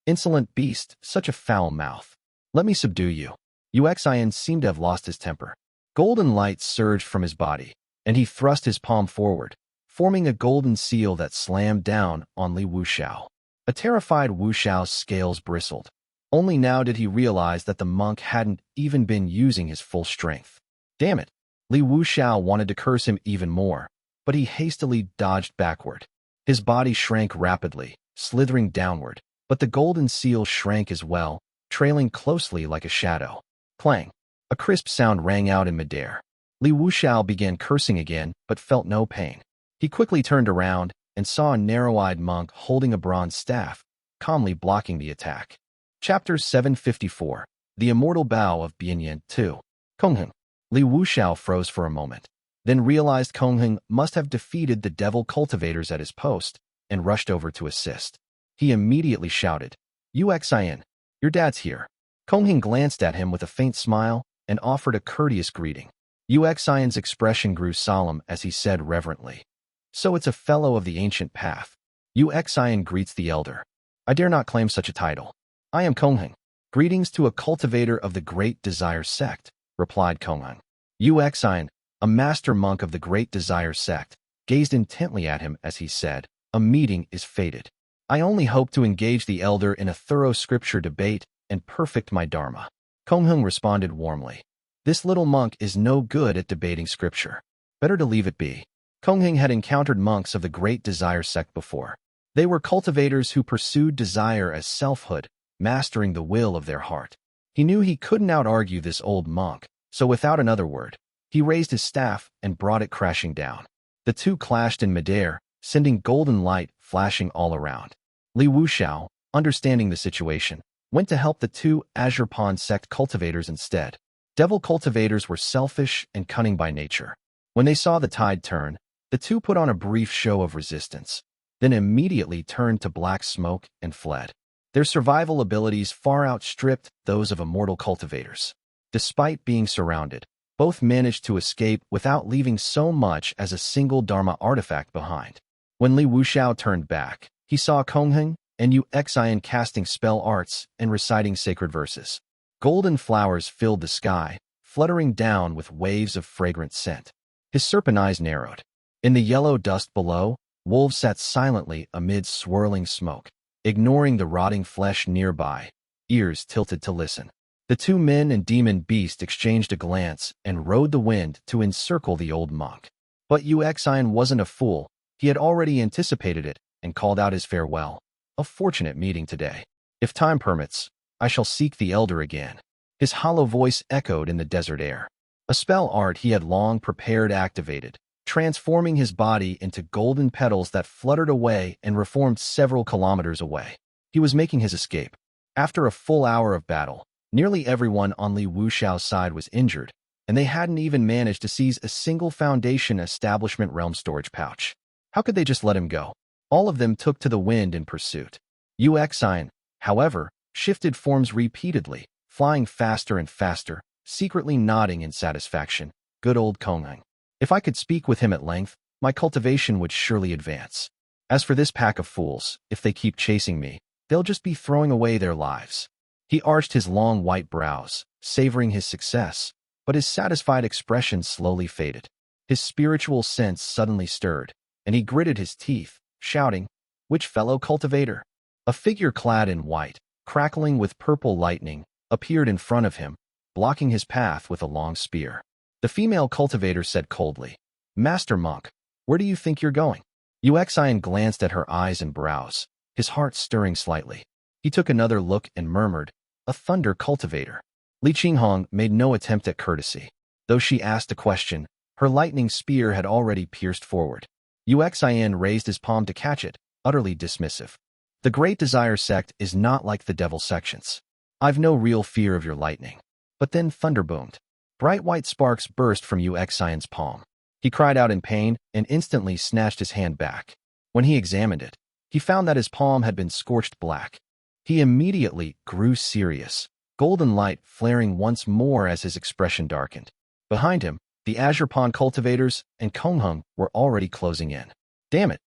Insolent beast, such a foul mouth. Let me subdue you. Uxian seemed to have lost his temper. Golden light surged from his body, and he thrust his palm forward, forming a golden seal that slammed down on Li Wuxiao. A terrified Wuxiao's scales bristled. Only now did he realize that the monk hadn't even been using his full strength. Damn it! Li Wuxiao wanted to curse him even more, but he hastily dodged backward. His body shrank rapidly, slithering downward, but the golden seal shrank as well, trailing closely like a shadow. Clang! A crisp sound rang out in midair. Li Wuxiao began cursing again, but felt no pain. He quickly turned around and saw a narrow-eyed monk holding a bronze staff, calmly blocking the attack. Chapter 754. The Immortal Bow of Bianyan 2. Kongheng. Li Wuxiao froze for a moment, then realized Kongheng must have defeated the devil cultivators at his post and rushed over to assist. He immediately shouted, Uxian, your dad's here. Kongheng glanced at him with a faint smile and offered a courteous greeting. Uxian's expression grew solemn as he said reverently, So it's a fellow of the ancient path. Uxian greets the elder. I dare not claim such a title. I am Kongheng. Greetings to a cultivator of the Great Desire sect, replied Kongheng. Uxian, a master monk of the Great Desire sect, gazed intently at him as he said, A meeting is fated. I only hope to engage the elder in a thorough scripture debate and perfect my Dharma. Kongheng responded warmly. This little monk is no good at debating scripture. Better to leave it be. Kongheng had encountered monks of the Great Desire sect before. They were cultivators who pursued desire as selfhood, mastering the will of their heart. He knew he couldn't out-argue this old monk, so without another word, he raised his staff and brought it crashing down. The two clashed in midair, sending golden light flashing all around. Li Wuxiao, understanding the situation, went to help the two Azure Pawn sect cultivators instead. Devil cultivators were selfish and cunning by nature. When they saw the tide turn, the two put on a brief show of resistance, then immediately turned to black smoke and fled. Their survival abilities far outstripped those of immortal cultivators. Despite being surrounded, Both managed to escape without leaving so much as a single Dharma artifact behind. When Li Wuxiao turned back, he saw Chenghui and Yuan casting spell arts and reciting sacred verses. Golden flowers filled the sky, fluttering down with waves of fragrant scent. His serpent eyes narrowed. In the yellow dust below, wolves sat silently amid swirling smoke, ignoring the rotting flesh nearby, ears tilted to listen. The two men and demon beast exchanged a glance and rode the wind to encircle the old monk. But Yuan wasn't a fool. He had already anticipated it and called out his farewell. A fortunate meeting today. If time permits, I shall seek the elder again. His hollow voice echoed in the desert air. A spell art he had long prepared activated, transforming his body into golden petals that fluttered away and reformed several kilometers away. He was making his escape. After a full hour of battle, nearly everyone on Li Wuxiao's side was injured, and they hadn't even managed to seize a single Foundation establishment realm storage pouch. How could they just let him go? All of them took to the wind in pursuit. Yuan, however, shifted forms repeatedly, flying faster and faster, secretly nodding in satisfaction. Good old Chenghui. If I could speak with him at length, my cultivation would surely advance. As for this pack of fools, if they keep chasing me, they'll just be throwing away their lives. He arched his long white brows, savoring his success, but his satisfied expression slowly faded. His spiritual sense suddenly stirred, and he gritted his teeth, shouting, "Which fellow cultivator?" A figure clad in white, crackling with purple lightning, appeared in front of him, blocking his path with a long spear. The female cultivator said coldly, "Master Monk, where do you think you're going?" Yuan glanced at her eyes and brows, his heart stirring slightly. He took another look and murmured, "A thunder cultivator." Li Qinghong made no attempt at courtesy. Though she asked a question, her lightning spear had already pierced forward. Yuan raised his palm to catch it, utterly dismissive. The Great Desire sect is not like the Devil sections. I've no real fear of your lightning. But then thunder boomed. Bright white sparks burst from Yuan's palm. He cried out in pain and instantly snatched his hand back. When he examined it, he found that his palm had been scorched black. He immediately grew serious, golden light flaring once more as his expression darkened. Behind him, the Azure Pond cultivators and Chenghui were already closing in. Damn it!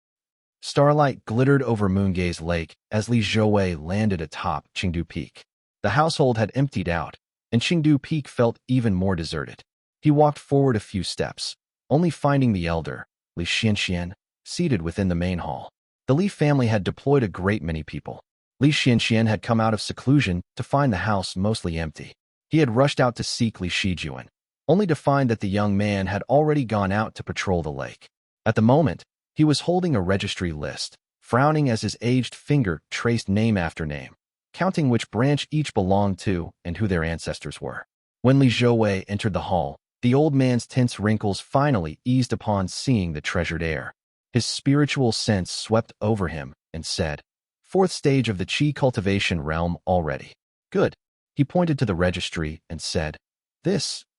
Starlight glittered over Moongaze Lake as Li Zhouwei landed atop Chengdu Peak. The household had emptied out, and Chengdu Peak felt even more deserted. He walked forward a few steps, only finding the elder, Li Xianxian, seated within the main hall. The Li family had deployed a great many people. Li Xianxian had come out of seclusion to find the house mostly empty. He had rushed out to seek Li Shijuan, only to find that the young man had already gone out to patrol the lake. At the moment, he was holding a registry list, frowning as his aged finger traced name after name, counting which branch each belonged to and who their ancestors were. When Li Zhouwei entered the hall, the old man's tense wrinkles finally eased upon seeing the treasured heir. His spiritual sense swept over him and said, "Fourth stage of the Qi cultivation realm already. Good." He pointed to the registry and said,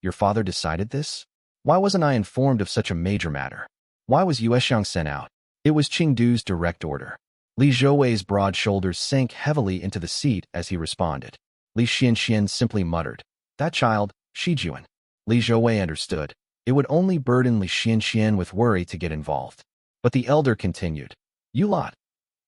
Your father decided this? Why wasn't I informed of such a major matter? Why was Yueshang sent out?" It was Chengdu's direct order. Li Zhouwei's broad shoulders sank heavily into the seat as he responded. Li Xianxian simply muttered, "That child, Shijuan." Li Zhouwei understood. It would only burden Li Xianxian with worry to get involved. But the elder continued, "You lot.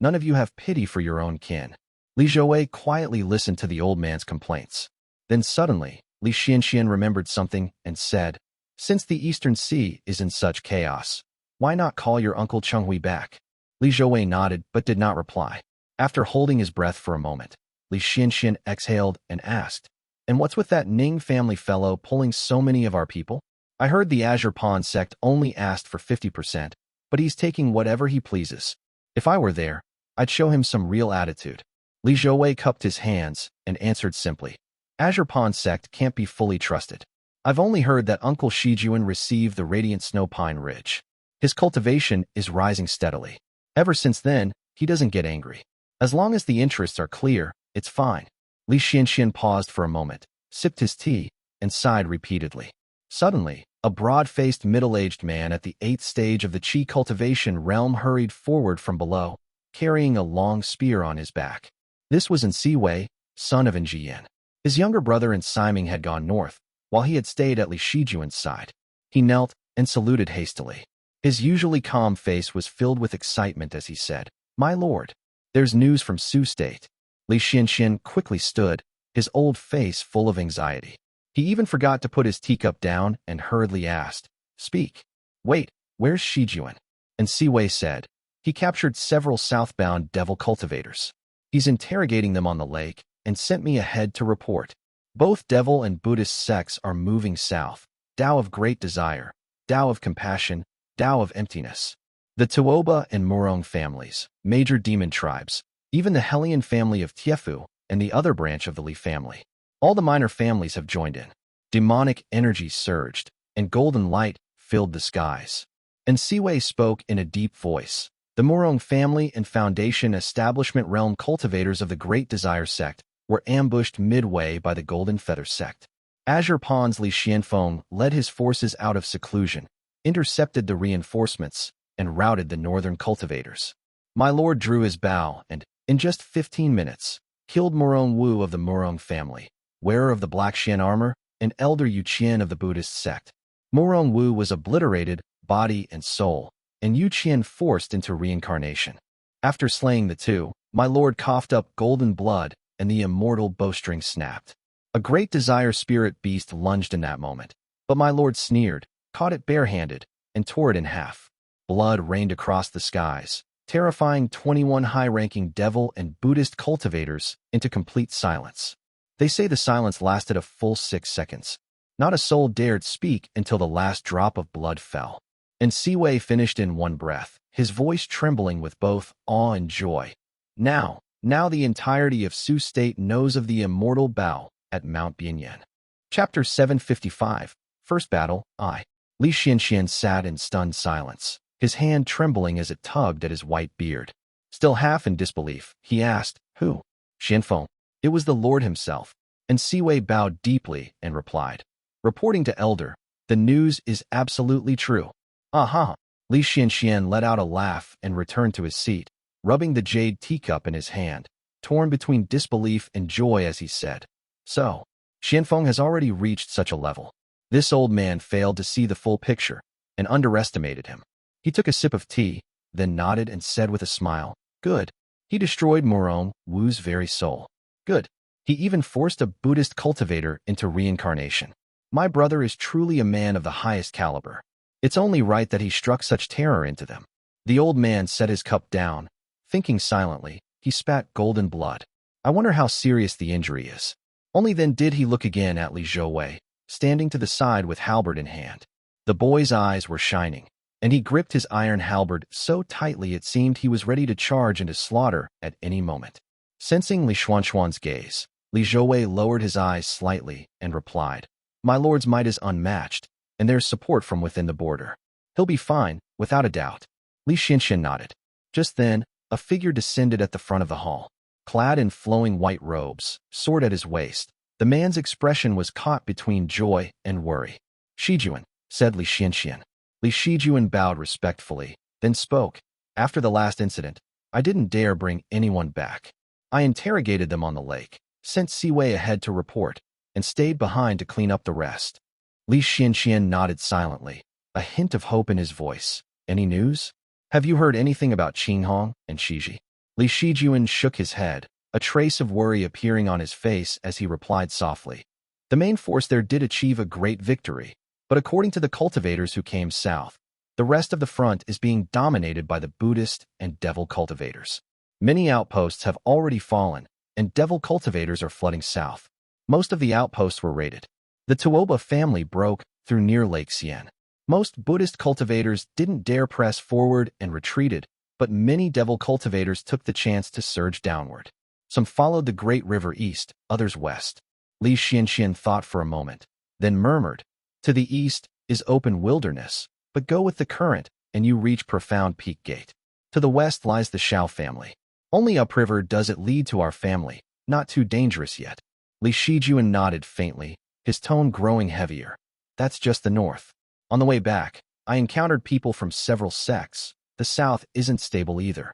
None of you have pity for your own kin." Li Zhouwei quietly listened to the old man's complaints. Then suddenly, Li Xianxian remembered something and said, "Since the Eastern Sea is in such chaos, why not call your uncle Chenghui back?" Li Zhouwei nodded but did not reply. After holding his breath for a moment, Li Xianxian exhaled and asked, "And what's with that Ning family fellow pulling so many of our people? I heard the Azure Pond sect only asked for 50%, but he's taking whatever he pleases. If I were there, I'd show him some real attitude." Li Zhouwei cupped his hands and answered simply, "Azure Pond sect can't be fully trusted. I've only heard that Uncle Shijuan received the Radiant Snow Pine Ridge. His cultivation is rising steadily. Ever since then, he doesn't get angry. As long as the interests are clear, it's fine." Li Xianxian paused for a moment, sipped his tea, and sighed repeatedly. Suddenly, a broad-faced middle-aged man at the 8th stage of the Qi cultivation realm hurried forward from below, carrying a long spear on his back. This was Siwei, son of Jiyan. His younger brother and Siming had gone north, while he had stayed at Li Shijuan's side. He knelt and saluted hastily. His usually calm face was filled with excitement as he said, "My lord, there's news from Su State." Li Xianxian quickly stood, his old face full of anxiety. He even forgot to put his teacup down and hurriedly asked, "Speak." "Wait, where's Shijuan?" And Siwei said, "He captured several southbound devil cultivators. He's interrogating them on the lake and sent me ahead to report. Both devil and Buddhist sects are moving south. Tao of great desire, Tao of compassion, Tao of emptiness. The Tuoba and Murong families, major demon tribes, even the Heyun family of Tiefu, and the other branch of the Li family. All the minor families have joined in. Demonic energy surged, and golden light filled the skies." And Siwei spoke in a deep voice. The Murong family and Foundation Establishment Realm cultivators of the Great Desire sect were ambushed midway by the Golden Feather sect. Azure Pawns Li Xianfeng led his forces out of seclusion, intercepted the reinforcements, and routed the northern cultivators. My lord drew his bow and, in just 15 minutes, killed Murong Wu of the Murong family, wearer of the Black Xian armor, and elder Yu Qian of the Buddhist sect. Murong Wu was obliterated, body and soul, and Yu Qian forced into reincarnation. After slaying the two, my lord coughed up golden blood, and the immortal bowstring snapped. A great desire spirit beast lunged in that moment, but my lord sneered, caught it barehanded, and tore it in half. Blood rained across the skies, terrifying 21 high-ranking devil and Buddhist cultivators into complete silence. They say the silence lasted a full 6 seconds. Not a soul dared speak until the last drop of blood fell. And Siwei finished in one breath, his voice trembling with both awe and joy. Now the entirety of Su State knows of the immortal bow at Mount Bianyan. Chapter 755, First Battle, I. Li Xianxian sat in stunned silence, his hand trembling as it tugged at his white beard. Still half in disbelief, he asked, "Who?" "Xianfeng." It was the Lord himself, and Siwei bowed deeply and replied, "Reporting to Elder, the news is absolutely true." "Aha!" Li Xianxian let out a laugh and returned to his seat, rubbing the jade teacup in his hand, torn between disbelief and joy as he said, "So, Xianfeng has already reached such a level." This old man failed to see the full picture and underestimated him. He took a sip of tea, then nodded and said with a smile, "Good. He destroyed Murong Wu's very soul. Good. He even forced a Buddhist cultivator into reincarnation. My brother is truly a man of the highest caliber. It's only right that he struck such terror into them." The old man set his cup down. Thinking silently, he spat golden blood. I wonder how serious the injury is. Only then did he look again at Li Zhouwei, standing to the side with halberd in hand. The boy's eyes were shining, and he gripped his iron halberd so tightly it seemed he was ready to charge into slaughter at any moment. Sensing Li Xuanxuan's gaze, Li Zhouwei lowered his eyes slightly and replied, "My lord's might is unmatched, and there's support from within the border. He'll be fine, without a doubt." Li Xianxian nodded. Just then, a figure descended at the front of the hall. Clad in flowing white robes, sword at his waist, the man's expression was caught between joy and worry. "Shijuan," said Li Xianxian. Li Shijuan bowed respectfully, then spoke. "After the last incident, I didn't dare bring anyone back. I interrogated them on the lake, sent Siwei ahead to report, and stayed behind to clean up the rest." Li Xianxian nodded silently, a hint of hope in his voice. "Any news? Have you heard anything about Qinghong and Shiji?" Li Shijuan shook his head, a trace of worry appearing on his face as he replied softly. "The main force there did achieve a great victory, but according to the cultivators who came south, the rest of the front is being dominated by the Buddhist and devil cultivators. Many outposts have already fallen, and devil cultivators are flooding south. Most of the outposts were raided. The Tuoba family broke through near Lake Xian. Most Buddhist cultivators didn't dare press forward and retreated, but many devil cultivators took the chance to surge downward. Some followed the great river east, others west." Li Xianxian thought for a moment, then murmured, "To the east is open wilderness, but go with the current and you reach Profound Peak Gate. To the west lies the Shao family. Only upriver does it lead to our family, not too dangerous yet." Li Shijuan nodded faintly, his tone growing heavier. "That's just the north. On the way back, I encountered people from several sects. The south isn't stable either."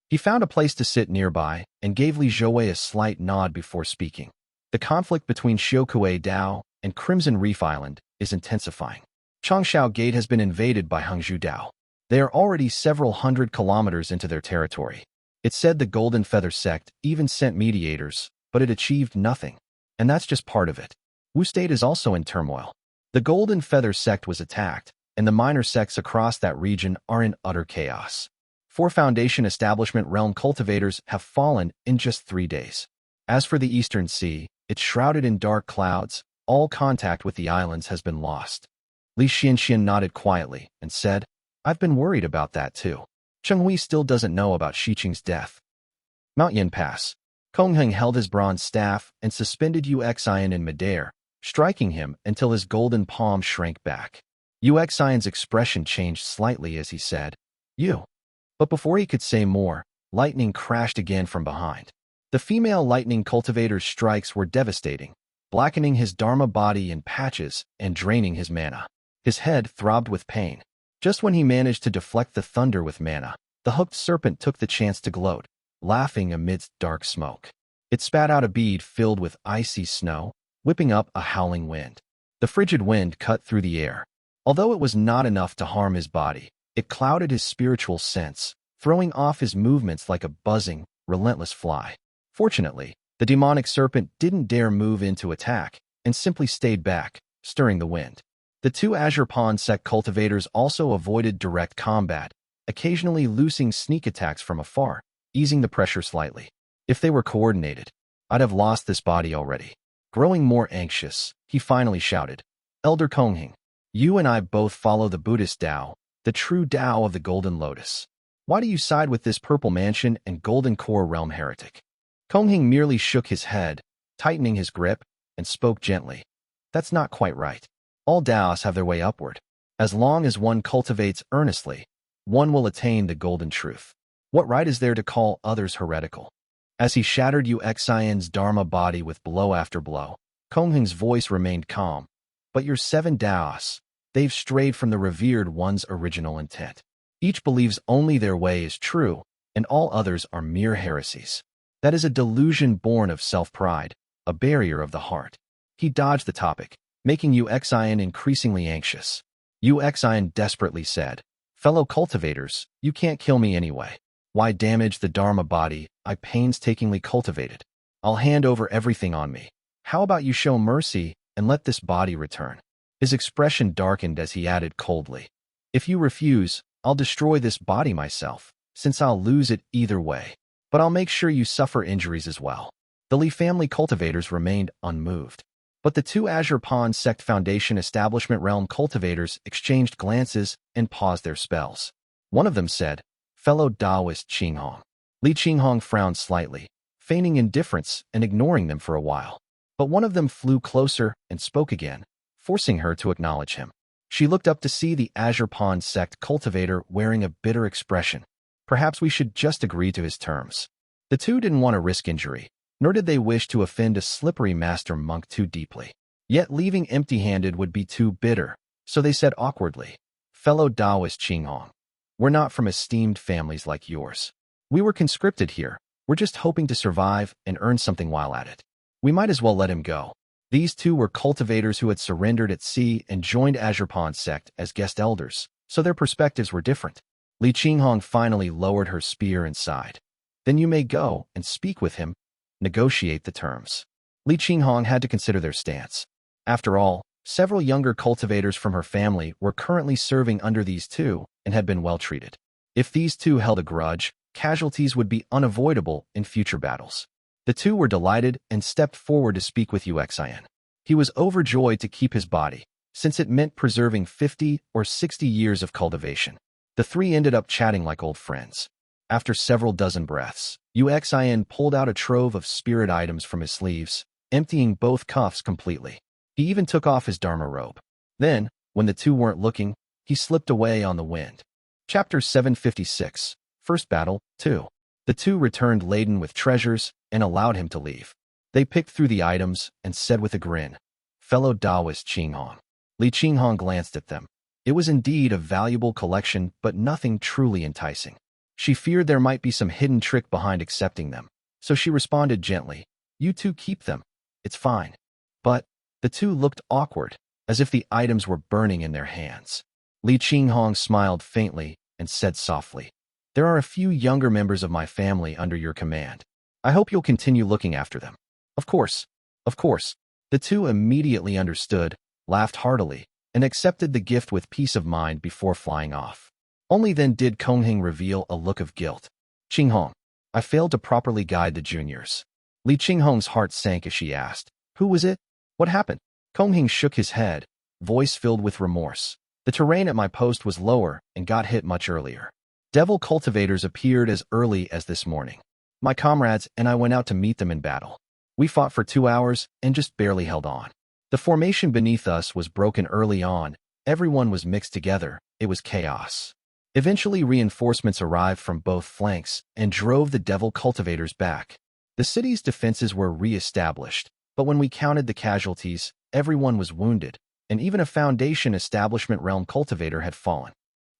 He found a place to sit nearby and gave Li Zhouwei a slight nod before speaking. "The conflict between Xiokue Dao and Crimson Reef Island is intensifying. Changsha Gate has been invaded by Hangzhou Dao. They are already several hundred kilometers into their territory. It said the Golden Feather sect even sent mediators, but it achieved nothing. And that's just part of it. Wu State is also in turmoil. The Golden Feather sect was attacked, and the minor sects across that region are in utter chaos. 4 Foundation Establishment realm cultivators have fallen in just 3 days. As for the Eastern Sea, it's shrouded in dark clouds. All contact with the islands has been lost. Li Xianxian nodded quietly and said, I've been worried about that too. Chenghui still doesn't know about Xiqing's death. Mount Yin Pass. Kongheng held his bronze staff and suspended Uxian in midair, striking him until his golden palm shrank back. Uxian's expression changed slightly as he said, You. But before he could say more, lightning crashed again from behind. The female lightning cultivator's strikes were devastating, blackening his Dharma body in patches and draining his mana. His head throbbed with pain. Just when he managed to deflect the thunder with mana, the hooked serpent took the chance to gloat, laughing amidst dark smoke. It spat out a bead filled with icy snow, whipping up a howling wind. The frigid wind cut through the air. Although it was not enough to harm his body, it clouded his spiritual sense, throwing off his movements like a buzzing, relentless fly. Fortunately, the demonic serpent didn't dare move in to attack, and simply stayed back, stirring the wind. The 2 Azure Pawn sect cultivators also avoided direct combat, occasionally loosing sneak attacks from afar, easing the pressure slightly. If they were coordinated, I'd have lost this body already. Growing more anxious, he finally shouted, Elder Kongheng, you and I both follow the Buddhist Tao, the true Tao of the Golden Lotus. Why do you side with this Purple Mansion and Golden Core Realm heretic? Kongheng merely shook his head, tightening his grip, and spoke gently. That's not quite right. All Taoists have their way upward. As long as one cultivates earnestly, one will attain the golden truth. What right is there to call others heretical? As he shattered Uxian's Dharma body with blow after blow, Kongheng's voice remained calm. But your 7 Taoists, they've strayed from the revered one's original intent. Each believes only their way is true, and all others are mere heresies. That is a delusion born of self-pride, a barrier of the heart. He dodged the topic, making Uxian increasingly anxious. Uxian desperately said, Fellow cultivators, you can't kill me anyway. Why damage the Dharma body I painstakingly cultivated? I'll hand over everything on me. How about you show mercy and let this body return? His expression darkened as he added coldly, If you refuse, I'll destroy this body myself, since I'll lose it either way. But I'll make sure you suffer injuries as well. The Li family cultivators remained unmoved. But the 2 Azure Pawn sect Foundation Establishment realm cultivators exchanged glances and paused their spells. One of them said, Fellow Taoist Qinghong. Li Qinghong frowned slightly, feigning indifference and ignoring them for a while. But one of them flew closer and spoke again, forcing her to acknowledge him. She looked up to see the Azure Pawn sect cultivator wearing a bitter expression. Perhaps we should just agree to his terms. The 2 didn't want to risk injury, nor did they wish to offend a slippery master monk too deeply. Yet leaving empty-handed would be too bitter, so they said awkwardly, Fellow Taoist Qinghong, we're not from esteemed families like yours. We were conscripted here. We're just hoping to survive and earn something while at it. We might as well let him go. These 2 were cultivators who had surrendered at sea and joined Azure Pawn sect as guest elders, so their perspectives were different. Li Qinghong finally lowered her spear and sighed. Then you may go and speak with him, negotiate the terms. Li Qinghong had to consider their stance. After all, several younger cultivators from her family were currently serving under these 2 and had been well treated. If these 2 held a grudge, casualties would be unavoidable in future battles. The 2 were delighted and stepped forward to speak with Uxian. He was overjoyed to keep his body, since it meant preserving 50 or 60 years of cultivation. The 3 ended up chatting like old friends. After several dozen breaths, Uxian pulled out a trove of spirit items from his sleeves, emptying both cuffs completely. He even took off his Dharma robe. Then, when the 2 weren't looking, he slipped away on the wind. Chapter 756, First Battle, 2. The 2 returned laden with treasures and allowed him to leave. They picked through the items and said with a grin, Fellow Taoist Qinghong. Li Qinghong glanced at them. It was indeed a valuable collection, but nothing truly enticing. She feared there might be some hidden trick behind accepting them, so she responded gently, You 2 keep them. It's fine. But, The two looked awkward, as if the items were burning in their hands. Li Qinghong smiled faintly and said softly, "There are a few younger members of my family under your command. I hope you'll continue looking after them." Of course, of course. The two immediately understood, laughed heartily, and accepted the gift with peace of mind before flying off. Only then did Kongheng reveal a look of guilt. "Qinghong, I failed to properly guide the juniors." Li Qinghong's heart sank as she asked, "Who was it? What happened?" Kongheng shook his head, voice filled with remorse. "The terrain at my post was lower and got hit much earlier. Devil cultivators appeared as early as this morning. My comrades and I went out to meet them in battle. We fought for 2 hours and just barely held on. The formation beneath us was broken early on. Everyone was mixed together. It was chaos. Eventually, reinforcements arrived from both flanks and drove the devil cultivators back. The city's defenses were re-established, but when we counted the casualties, everyone was wounded, and even a Foundation Establishment Realm cultivator had fallen."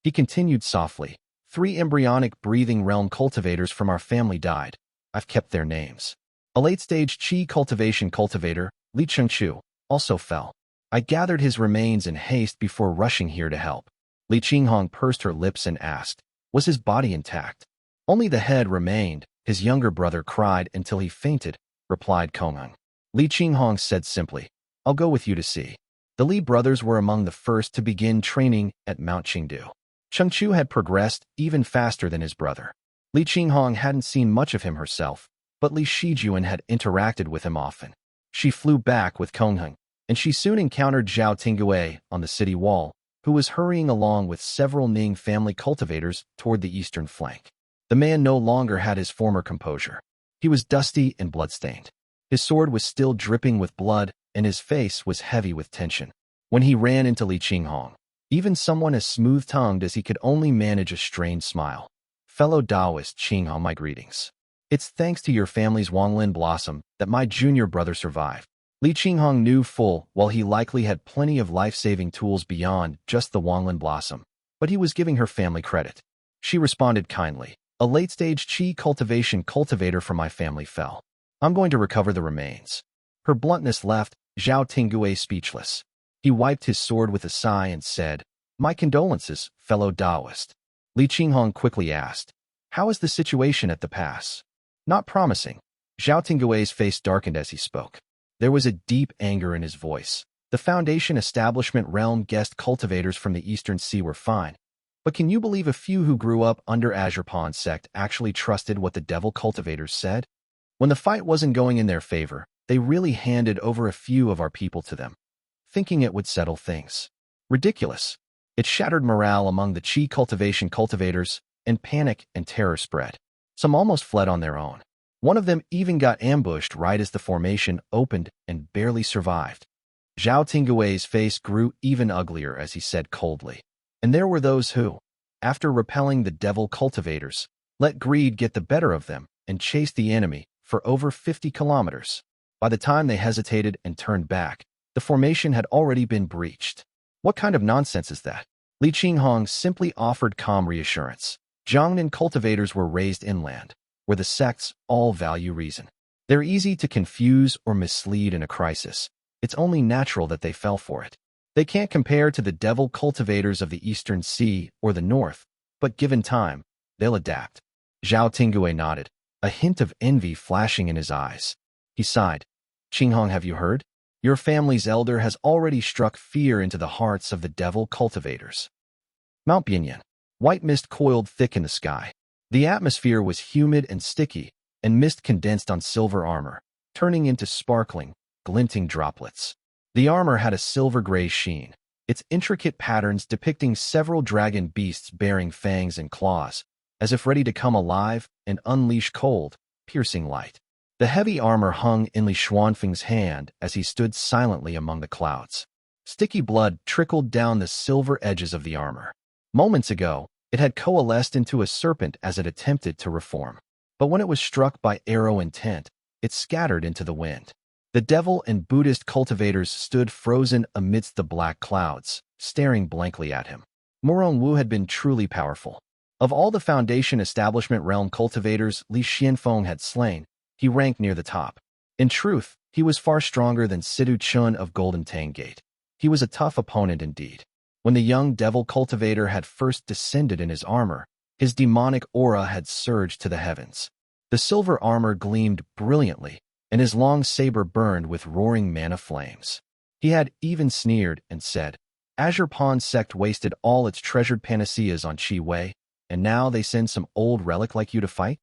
He continued softly, 3 embryonic breathing realm cultivators from our family died. I've kept their names. A late-stage Qi cultivation cultivator, Li Chengchu, also fell. I gathered his remains in haste before rushing here to help." Li Qinghong pursed her lips and asked, "Was his body intact?" "Only the head remained. His younger brother cried until he fainted," replied Kongheng. Li Qinghong said simply, "I'll go with you to see." The Li brothers were among the first to begin training at Mount Qingdu. Chengchu had progressed even faster than his brother. Li Qinghong hadn't seen much of him herself, but Li Shijuan had interacted with him often. She flew back with Kongheng, and she soon encountered Zhao Tingui on the city wall, who was hurrying along with several Ning family cultivators toward the eastern flank. The man no longer had his former composure. He was dusty and bloodstained. His sword was still dripping with blood, and his face was heavy with tension. When he ran into Li Qinghong, even someone as smooth-tongued as he could only manage a strained smile. "Fellow Taoist Qinghong, my greetings. It's thanks to your family's Wanglin blossom that my junior brother survived." Li Qinghong knew full well he likely had plenty of life-saving tools beyond just the Wanglin blossom, but he was giving her family credit. She responded kindly, "A late-stage Qi cultivation cultivator from my family fell. I'm going to recover the remains." Her bluntness left Zhao Tingui speechless. He wiped his sword with a sigh and said, "My condolences, fellow Taoist." Li Qinghong quickly asked, "How is the situation at the pass?" "Not promising." Zhao Tingui's face darkened as he spoke. There was a deep anger in his voice. The Foundation Establishment Realm guest cultivators from the Eastern Sea were fine, but can you believe a few who grew up under Azurpan sect actually trusted what the devil cultivators said? When the fight wasn't going in their favor, they really handed over a few of our people to them, thinking it would settle things. Ridiculous. It shattered morale among the Qi cultivation cultivators, and panic and terror spread. Some almost fled on their own. One of them even got ambushed right as the formation opened and barely survived. Zhao Tingui's face grew even uglier as he said coldly, "And there were those who, after repelling the devil cultivators, let greed get the better of them and chased the enemy for over 50 kilometers. By the time they hesitated and turned back, the formation had already been breached." What kind of nonsense is that? Li Qinghong simply offered calm reassurance. Jiangnan cultivators were raised inland, where the sects all value reason. They're easy to confuse or mislead in a crisis. It's only natural that they fell for it. They can't compare to the devil cultivators of the Eastern Sea or the North, but given time, they'll adapt. Zhao Tingui nodded, a hint of envy flashing in his eyes. He sighed. "Qinghong, have you heard? Your family's elder has already struck fear into the hearts of the devil cultivators." Mount Bianyan. White mist coiled thick in the sky. The atmosphere was humid and sticky, and mist condensed on silver armor, turning into sparkling, glinting droplets. The armor had a silver-gray sheen, its intricate patterns depicting several dragon beasts bearing fangs and claws, as if ready to come alive and unleash cold, piercing light. The heavy armor hung in Li Xuanfeng's hand as he stood silently among the clouds. Sticky blood trickled down the silver edges of the armor. Moments ago, it had coalesced into a serpent as it attempted to reform. But when it was struck by arrow intent, it scattered into the wind. The devil and Buddhist cultivators stood frozen amidst the black clouds, staring blankly at him. Murong Wu had been truly powerful. Of all the Foundation Establishment Realm cultivators Li Xianfeng had slain, he ranked near the top. In truth, He was far stronger than Sidu Chun of Golden Tang Gate. He was a tough opponent indeed. When the young devil cultivator had first descended in his armor, his demonic aura had surged to the heavens. The silver armor gleamed brilliantly, and his long saber burned with roaring mana flames. He had even sneered and said, Azure Pawn sect wasted all its treasured panaceas on Chi Wei, and now they send some old relic like you to fight?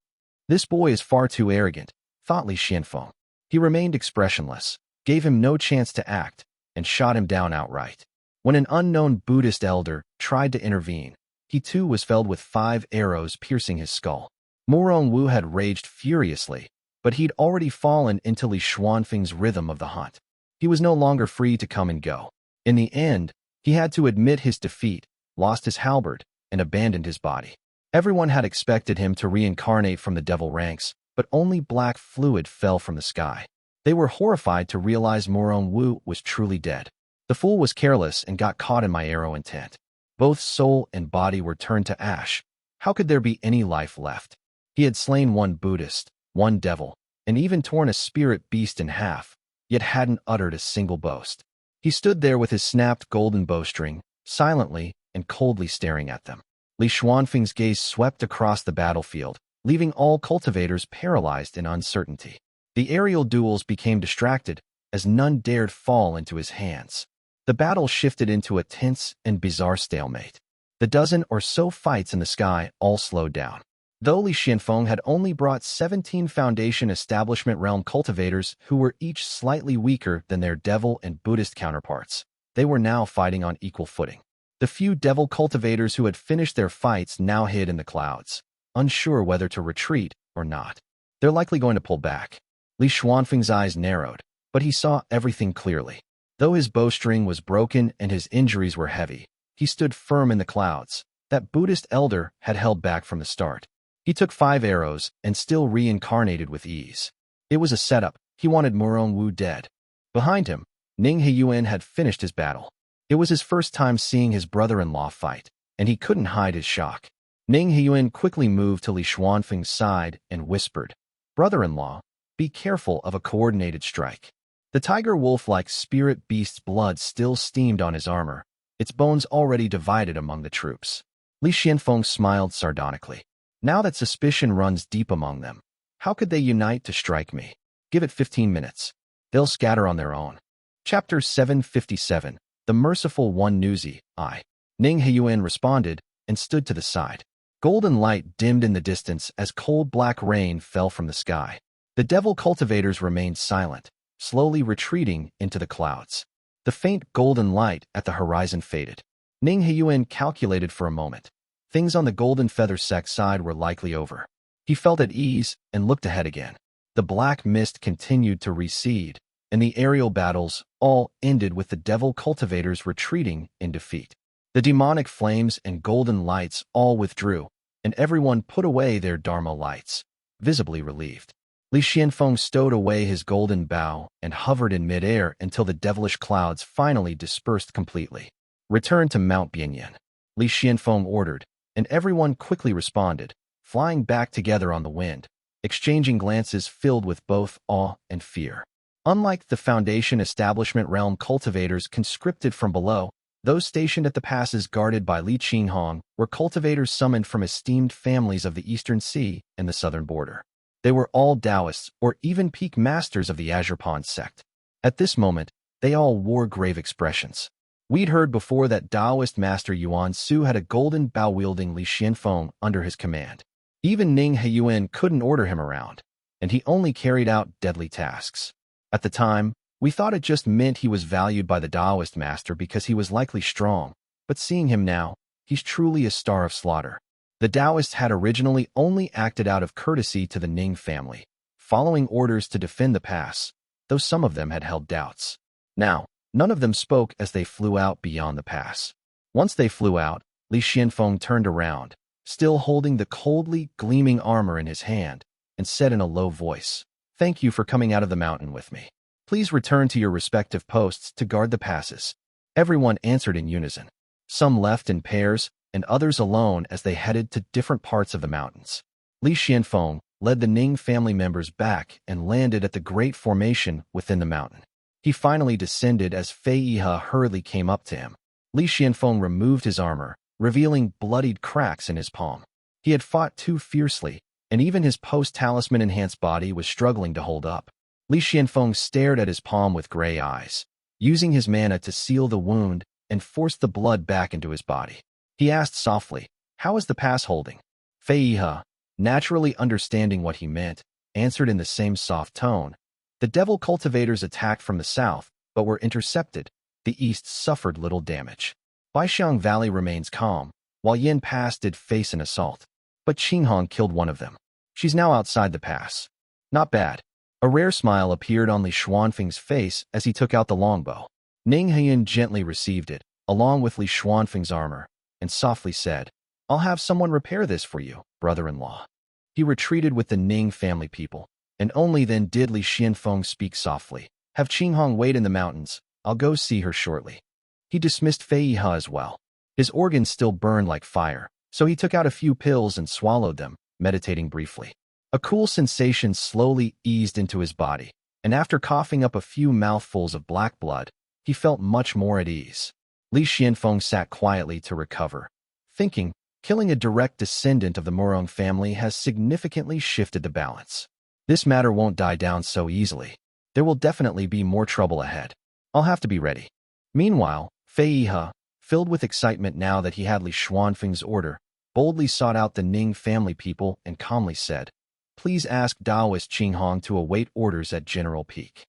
This boy is far too arrogant, thought Li Xianfeng. He remained expressionless, gave him no chance to act, and shot him down outright. When an unknown Buddhist elder tried to intervene, he too was felled with 5 arrows piercing his skull. Morong Wu had raged furiously, but he'd already fallen into Li Xuanfeng's rhythm of the hunt. He was no longer free to come and go. In the end, he had to admit his defeat, lost his halberd, and abandoned his body. Everyone had expected him to reincarnate from the devil ranks, but only black fluid fell from the sky. They were horrified to realize Morong Wu was truly dead. The fool was careless and got caught in my arrow intent. Both soul and body were turned to ash. How could there be any life left? He had slain one Buddhist, one devil, and even torn a spirit beast in half, yet hadn't uttered a single boast. He stood there with his snapped golden bowstring, silently and coldly staring at them. Li Xuanfeng's gaze swept across the battlefield, leaving all cultivators paralyzed in uncertainty. The aerial duels became distracted, as none dared fall into his hands. The battle shifted into a tense and bizarre stalemate. The dozen or so fights in the sky all slowed down. Though Li Xianfeng had only brought 17 Foundation Establishment Realm cultivators who were each slightly weaker than their devil and Buddhist counterparts, they were now fighting on equal footing. The few devil cultivators who had finished their fights now hid in the clouds, unsure whether to retreat or not. They're likely going to pull back. Li Xuanfeng's eyes narrowed, but he saw everything clearly. Though his bowstring was broken and his injuries were heavy, he stood firm in the clouds. That Buddhist elder had held back from the start. He took 5 arrows and still reincarnated with ease. It was a setup. He wanted Morong Wu dead. Behind him, Ning Heyun had finished his battle. It was his first time seeing his brother-in-law fight, and he couldn't hide his shock. Ning Heyun quickly moved to Li Xuanfeng's side and whispered, "Brother-in-law, be careful of a coordinated strike." The tiger wolf-like spirit beast's blood still steamed on his armor, its bones already divided among the troops. Li Xianfeng smiled sardonically. Now that suspicion runs deep among them, how could they unite to strike me? Give it 15 minutes. They'll scatter on their own. Chapter 757, The Merciful One Nuzi, I. Ning Heyun responded and stood to the side. Golden light dimmed in the distance as cold black rain fell from the sky. The devil cultivators remained silent, slowly retreating into the clouds. The faint golden light at the horizon faded. Ning Heyun calculated for a moment. Things on the golden feather sect side were likely over. He felt at ease and looked ahead again. The black mist continued to recede, and the aerial battles all ended with the devil cultivators retreating in defeat. The demonic flames and golden lights all withdrew, and everyone put away their Dharma lights, visibly relieved. Li Xianfeng stowed away his golden bow and hovered in midair until the devilish clouds finally dispersed completely. "Return to Mount Bianyan," Li Xianfeng ordered, and everyone quickly responded, flying back together on the wind, exchanging glances filled with both awe and fear. Unlike the Foundation Establishment Realm cultivators conscripted from below, those stationed at the passes guarded by Li Qinghong were cultivators summoned from esteemed families of the Eastern Sea and the southern border. They were all Taoists or even peak masters of the Azure Pawn sect. At this moment, they all wore grave expressions. We'd heard before that Taoist master Yuan Su had a golden bow-wielding Li Xianfeng under his command. Even Ning Heyun couldn't order him around, and he only carried out deadly tasks. At the time, we thought it just meant he was valued by the Taoist master because he was likely strong, but seeing him now, he's truly a star of slaughter. The Taoists had originally only acted out of courtesy to the Ning family, following orders to defend the pass, though some of them had held doubts. Now, none of them spoke as they flew out beyond the pass. Once they flew out, Li Xianfeng turned around, still holding the coldly gleaming armor in his hand, and said in a low voice, "Thank you for coming out of the mountain with me. Please return to your respective posts to guard the passes." Everyone answered in unison. Some left in pairs, and others alone as they headed to different parts of the mountains. Li Xianfeng, led the Ning family members back and landed at the great formation within the mountain. He finally descended as Fei Yihe hurriedly came up to him. Li Xianfeng removed his armor, revealing bloodied cracks in his palm. He had fought too fiercely, and even his post-talisman-enhanced body was struggling to hold up. Li Xianfeng stared at his palm with gray eyes, using his mana to seal the wound and force the blood back into his body. He asked softly, "How is the pass holding?" Fei Yihe, naturally understanding what he meant, answered in the same soft tone. The devil cultivators attacked from the south, but were intercepted. The east suffered little damage. Baixiang Valley remains calm, while Yin Pass did face an assault. But Qinghong killed one of them. She's now outside the pass. Not bad. A rare smile appeared on Li Xuanfeng's face as he took out the longbow. Ning Heyun gently received it, along with Li Xuanfeng's armor, and softly said, "I'll have someone repair this for you, brother-in-law." He retreated with the Ning family people, and only then did Li Xianfeng speak softly. "Have Qinghong wait in the mountains. I'll go see her shortly." He dismissed Fei Yihe as well. His organs still burned like fire, so he took out a few pills and swallowed them, meditating briefly. A cool sensation slowly eased into his body, and after coughing up a few mouthfuls of black blood, he felt much more at ease. Li Xianfeng sat quietly to recover, thinking, killing a direct descendant of the Murong family has significantly shifted the balance. This matter won't die down so easily. There will definitely be more trouble ahead. I'll have to be ready. Meanwhile, Fei Yihe, filled with excitement now that he had Li Xuanfeng's order, boldly sought out the Ning family people and calmly said, "Please ask Taoist Qinghong to await orders at General Peak."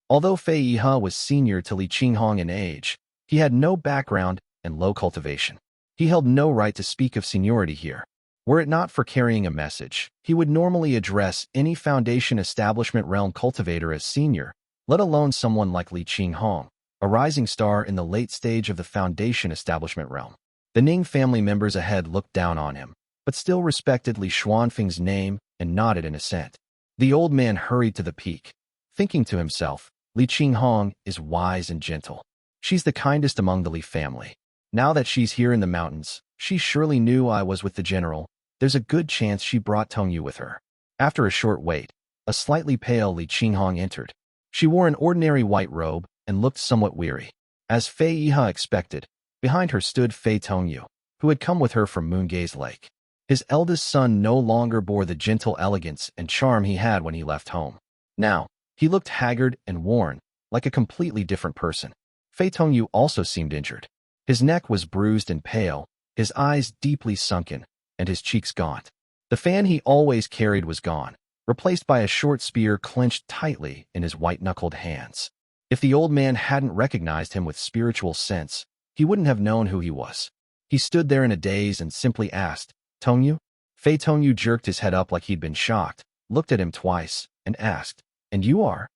Although Fei Yihe was senior to Li Qinghong in age, he had no background and low cultivation. He held no right to speak of seniority here. Were it not for carrying a message, he would normally address any Foundation Establishment realm cultivator as senior, let alone someone like Li Qinghong, a rising star in the late stage of the Foundation Establishment realm. The Ning family members ahead looked down on him, but still respected Li Xuanfeng's name and nodded in assent. The old man hurried to the peak, thinking to himself, "Li Qinghong is wise and gentle. She's the kindest among the Li family. Now that she's here in the mountains, she surely knew I was with the general. There's a good chance she brought Tongyu with her." After a short wait, a slightly pale Li Qinghong entered. She wore an ordinary white robe and looked somewhat weary. As Fei Yihe expected, behind her stood Fei Tongyu, who had come with her from Moongaze Lake. His eldest son no longer bore the gentle elegance and charm he had when he left home. Now, he looked haggard and worn, like a completely different person. Fei Tongyu also seemed injured. His neck was bruised and pale, his eyes deeply sunken, and his cheeks gaunt. The fan he always carried was gone, replaced by a short spear clenched tightly in his white-knuckled hands. If the old man hadn't recognized him with spiritual sense, he wouldn't have known who he was. He stood there in a daze and simply asked, "Tongyu?" Fei Tongyu jerked his head up like he'd been shocked, looked at him twice, and asked, "And you are?"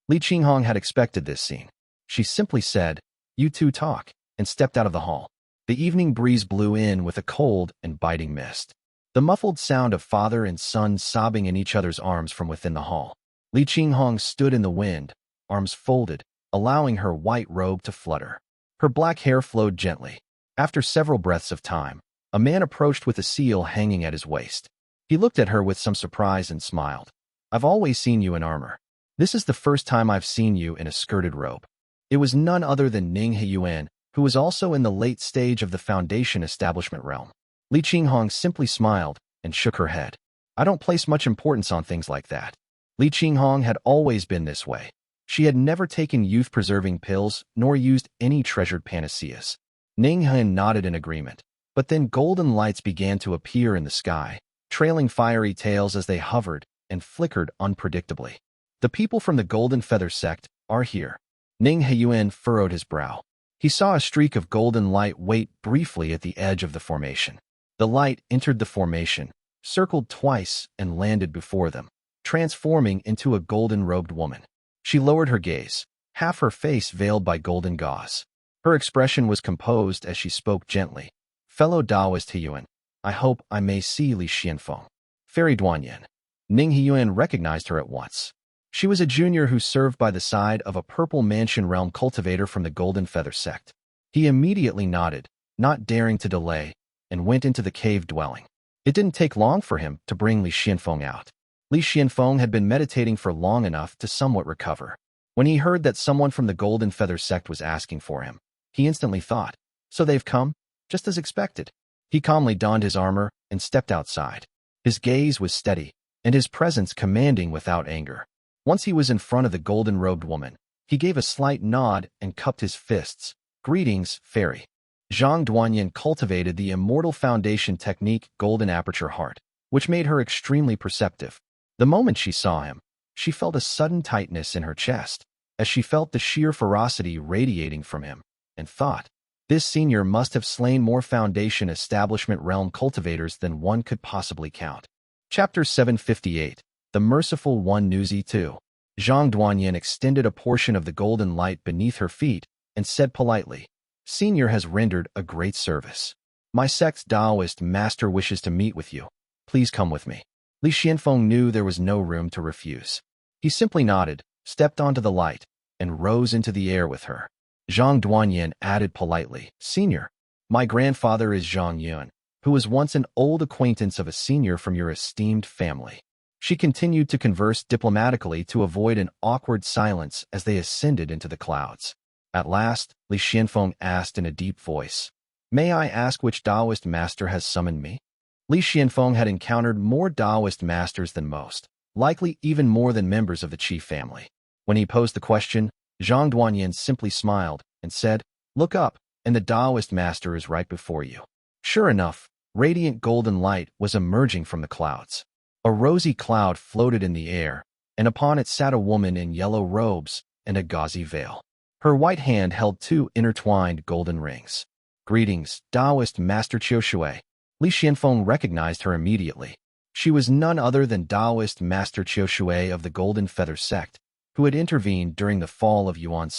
Li Qinghong had expected this scene. She simply said, "You two talk," and stepped out of the hall. The evening breeze blew in with a cold and biting mist. The muffled sound of father and son sobbing in each other's arms from within the hall. Li Qinghong stood in the wind, arms folded, allowing her white robe to flutter. Her black hair flowed gently. After several breaths of time, a man approached with a seal hanging at his waist. He looked at her with some surprise and smiled. "I've always seen you in armor. This is the first time I've seen you in a skirted robe." It was none other than Ning Heyun, who was also in the late stage of the Foundation Establishment realm. Li Qinghong simply smiled and shook her head. "I don't place much importance on things like that." Li Qinghong had always been this way. She had never taken youth-preserving pills nor used any treasured panaceas. Ning Heyun nodded in agreement, but then golden lights began to appear in the sky, trailing fiery tails as they hovered and flickered unpredictably. "The people from the Golden Feather sect are here." Ning Heyun furrowed his brow. He saw a streak of golden light wait briefly at the edge of the formation. The light entered the formation, circled twice, and landed before them, transforming into a golden-robed woman. She lowered her gaze, half her face veiled by golden gauze. Her expression was composed as she spoke gently. "Fellow Taoist Heyun, I hope I may see Li Xianfeng." Fairy Duanyan. Ning Heyun recognized her at once. She was a junior who served by the side of a purple mansion realm cultivator from the Golden Feather sect. He immediately nodded, not daring to delay, and went into the cave dwelling. It didn't take long for him to bring Li Xianfeng out. Li Xianfeng had been meditating for long enough to somewhat recover. When he heard that someone from the Golden Feather sect was asking for him, he instantly thought, so they've come? Just as expected. He calmly donned his armor and stepped outside. His gaze was steady, and his presence commanding without anger. Once he was in front of the golden-robed woman, he gave a slight nod and cupped his fists. Greetings, fairy. Zhang Duanyan cultivated the Immortal Foundation technique Golden Aperture Heart, which made her extremely perceptive. The moment she saw him, she felt a sudden tightness in her chest, as she felt the sheer ferocity radiating from him, and thought, this senior must have slain more Foundation Establishment Realm cultivators than one could possibly count. Chapter 758, The Merciful One Nuzi 2. Zhang Duanyan extended a portion of the golden light beneath her feet and said politely, Senior has rendered a great service. My sect's Taoist master wishes to meet with you. Please come with me. Li Xianfeng knew there was no room to refuse. He simply nodded, stepped onto the light, and rose into the air with her. Zhang Duanyan added politely, Senior, my grandfather is Zhang Yuan, who was once an old acquaintance of a senior from your esteemed family. She continued to converse diplomatically to avoid an awkward silence as they ascended into the clouds. At last, Li Xianfeng asked in a deep voice, May I ask which Taoist master has summoned me? Li Xianfeng had encountered more Taoist masters than most, likely even more than members of the chief family. When he posed the question, Zhang Duanyan simply smiled and said, Look up, and the Taoist master is right before you. Sure enough, radiant golden light was emerging from the clouds. A rosy cloud floated in the air, and upon it sat a woman in yellow robes and a gauzy veil. Her white hand held two intertwined golden rings. Greetings, Taoist Master Qiushui. Li Xianfeng recognized her immediately. She was none other than Taoist Master Qiushui of the Golden Feather sect, who had intervened during the fall of Yuan.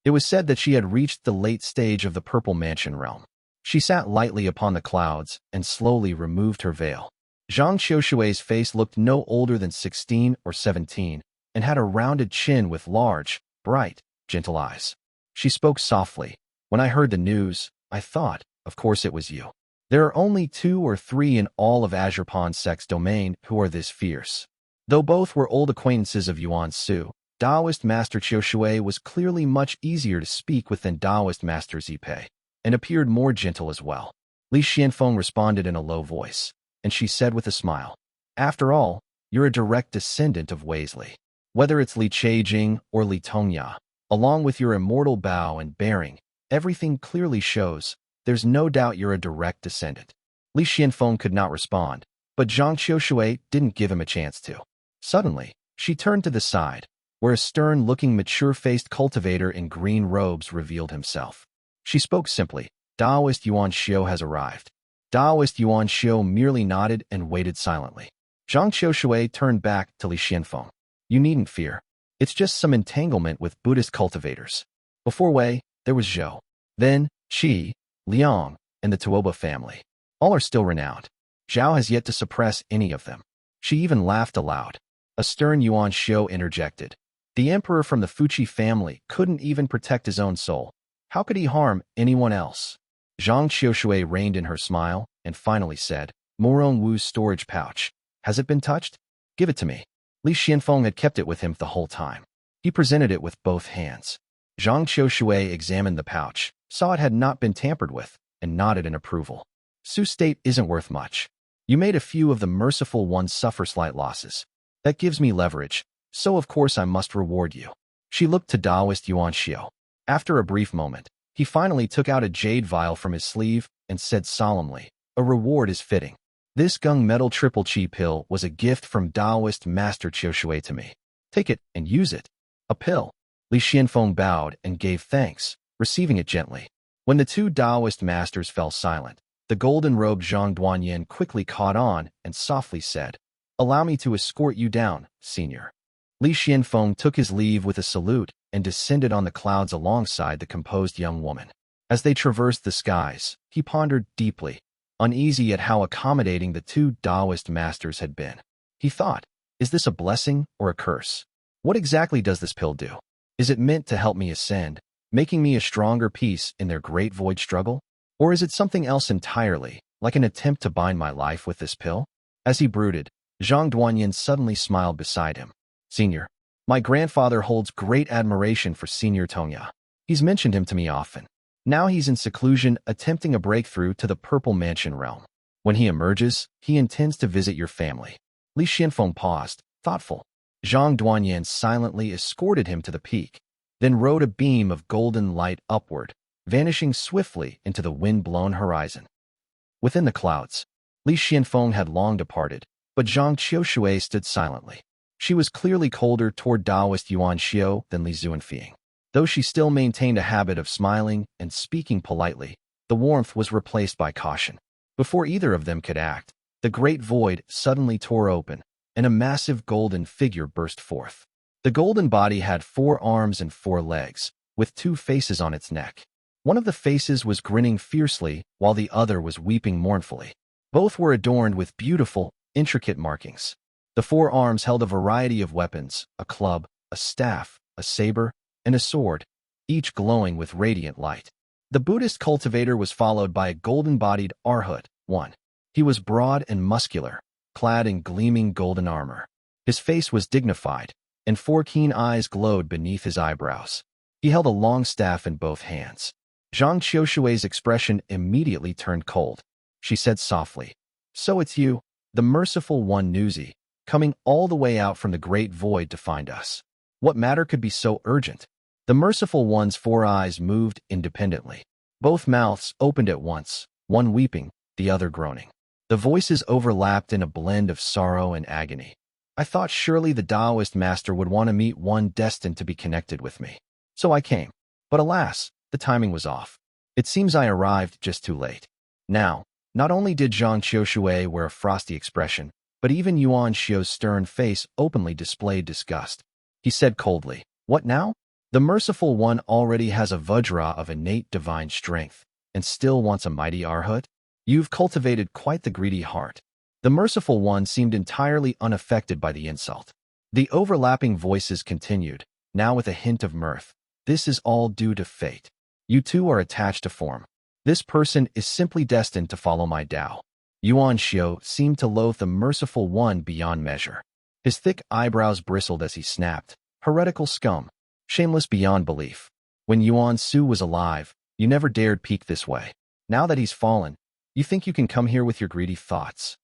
It was said that she had reached the late stage of the Purple Mansion realm. She sat lightly upon the clouds and slowly removed her veil. Zhang Qiushui's face looked no older than 16 or 17 and had a rounded chin with large, bright, gentle eyes. She spoke softly. When I heard the news, I thought, of course it was you. There are only 2 or 3 in all of Azure Pond sect's domain who are this fierce. Though both were old acquaintances of Yuan, Taoist Master Qiushui was clearly much easier to speak with than Taoist Master Zipei, and appeared more gentle as well. Li Xianfeng responded in a low voice, and she said with a smile, After all, you're a direct descendant of Weisli. Whether it's Li Cheijing or Li Tongya, along with your immortal bow and bearing, everything clearly shows there's no doubt you're a direct descendant. Li Xianfeng could not respond, but Zhang Qiushui didn't give him a chance to. Suddenly, she turned to the side, where a stern-looking mature-faced cultivator in green robes revealed himself. She spoke simply, Taoist Yuan Xiu has arrived. Taoist Yuan Xiu merely nodded and waited silently. Zhang Qiushui turned back to Li Xianfeng. You needn't fear. It's just some entanglement with Buddhist cultivators. Before Wei, there was Zhou. Then, Qi, Liang, and the Tuoba family. All are still renowned. Zhao has yet to suppress any of them. She even laughed aloud. A stern Yuan Xiu interjected. The emperor from the Fuqi family couldn't even protect his own soul. How could he harm anyone else? Zhang Qiushui reined in her smile and finally said, Morong Wu's storage pouch. Has it been touched? Give it to me. Li Xianfeng had kept it with him the whole time. He presented it with both hands. Zhang Qiushui examined the pouch, saw it had not been tampered with, and nodded in approval. Su's state isn't worth much. You made a few of the Merciful ones suffer slight losses. That gives me leverage, so of course I must reward you. She looked to Taoist Yuan Xiu. After a brief moment, he finally took out a jade vial from his sleeve and said solemnly, A reward is fitting. This gung metal triple chi pill was a gift from Taoist Master Qiushui to me. Take it and use it. A pill. Li Xianfeng bowed and gave thanks, receiving it gently. When the 2 Taoist masters fell silent, the golden-robed Zhang Duanyan quickly caught on and softly said, Allow me to escort you down, senior. Li Xianfeng took his leave with a salute and descended on the clouds alongside the composed young woman. As they traversed the skies, he pondered deeply, uneasy at how accommodating the 2 Taoist masters had been. He thought, is this a blessing or a curse? What exactly does this pill do? Is it meant to help me ascend, making me a stronger piece in their great void struggle? Or is it something else entirely, like an attempt to bind my life with this pill? As he brooded, Zhang Duanyan suddenly smiled beside him. Senior, my grandfather holds great admiration for Senior Tongya. He's mentioned him to me often. Now he's in seclusion attempting a breakthrough to the Purple Mansion realm. When he emerges, he intends to visit your family. Li Xianfeng paused, thoughtful. Zhang Duanyan silently escorted him to the peak, then rode a beam of golden light upward, vanishing swiftly into the wind-blown horizon. Within the clouds, Li Xianfeng had long departed, but Zhang Qiushui stood silently. She was clearly colder toward Taoist Yuan Xiu than Li Zuanfeng. Though she still maintained a habit of smiling and speaking politely, the warmth was replaced by caution. Before either of them could act, the great void suddenly tore open, and a massive golden figure burst forth. The golden body had 4 arms and 4 legs, with 2 faces on its neck. One of the faces was grinning fiercely, while the other was weeping mournfully. Both were adorned with beautiful, intricate markings. The 4 arms held a variety of weapons, a club, a staff, a saber, and a sword, each glowing with radiant light. The Buddhist cultivator was followed by a golden-bodied Arhat, One. He was broad and muscular, clad in gleaming golden armor. His face was dignified, and 4 keen eyes glowed beneath his eyebrows. He held a long staff in both hands. Zhang Qiushui's expression immediately turned cold. She said softly, "So it's you, the Merciful One Nuzi, coming all the way out from the great void to find us. What matter could be so urgent?" The Merciful One's 4 eyes moved independently. Both mouths opened at once, one weeping, the other groaning. The voices overlapped in a blend of sorrow and agony. "I thought surely the Taoist master would want to meet one destined to be connected with me. So I came. But alas, the timing was off. It seems I arrived just too late." Now, not only did Zhang Qiushui wear a frosty expression, but even Yuan Xiu's stern face openly displayed disgust. He said coldly, "What now? The Merciful One already has a Vajra of innate divine strength, and still wants a mighty Arhat? You've cultivated quite the greedy heart." The Merciful One seemed entirely unaffected by the insult. The overlapping voices continued, now with a hint of mirth. "This is all due to fate. You two are attached to form. This person is simply destined to follow my Tao." Yuan Xiu seemed to loathe the Merciful One beyond measure. His thick eyebrows bristled as he snapped, "Heretical scum. Shameless beyond belief. When Yuan Su was alive, you never dared peek this way. Now that he's fallen, you think you can come here with your greedy thoughts."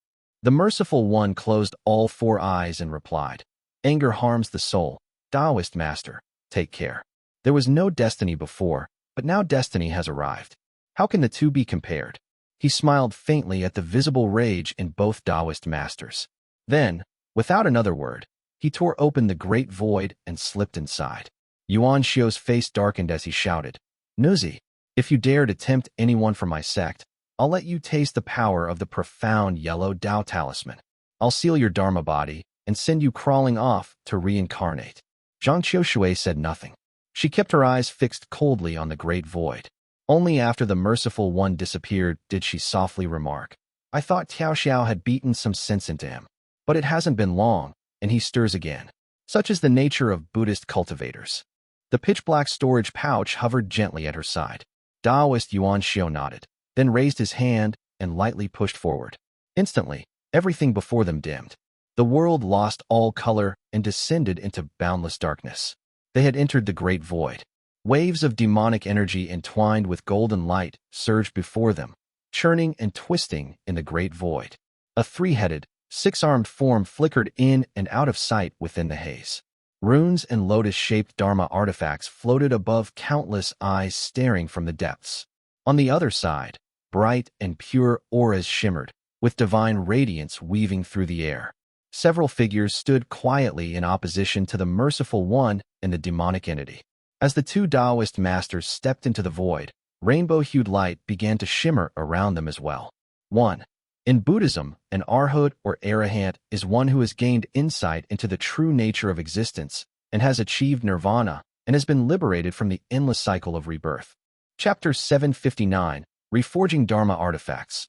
The Merciful One closed all 4 eyes and replied, "Anger harms the soul. Taoist master, take care. There was no destiny before, but now destiny has arrived. How can the two be compared?" He smiled faintly at the visible rage in both Taoist masters. Then, without another word, he tore open the great void and slipped inside. Yuan Xiu's face darkened as he shouted, "Nuzi, if you dare to tempt anyone from my sect, I'll let you taste the power of the profound yellow Tao talisman. I'll seal your Dharma body and send you crawling off to reincarnate." Zhang Qiushui said nothing. She kept her eyes fixed coldly on the great void. Only after the Merciful One disappeared did she softly remark, "I thought Tiao Xiao had beaten some sense into him. But it hasn't been long, and he stirs again. Such is the nature of Buddhist cultivators." The pitch-black storage pouch hovered gently at her side. Taoist Yuan Xiu nodded, then raised his hand and lightly pushed forward. Instantly, everything before them dimmed. The world lost all color and descended into boundless darkness. They had entered the great void. Waves of demonic energy entwined with golden light surged before them, churning and twisting in the great void. A 3-headed, 6-armed form flickered in and out of sight within the haze. Runes and lotus-shaped Dharma artifacts floated above countless eyes staring from the depths. On the other side, bright and pure auras shimmered, with divine radiance weaving through the air. Several figures stood quietly in opposition to the Merciful One and the demonic entity. As the 2 Taoist masters stepped into the void, rainbow-hued light began to shimmer around them as well. 1. In Buddhism, an Arhat or Arahant is one who has gained insight into the true nature of existence and has achieved nirvana and has been liberated from the endless cycle of rebirth. Chapter 759, Reforging Dharma Artifacts.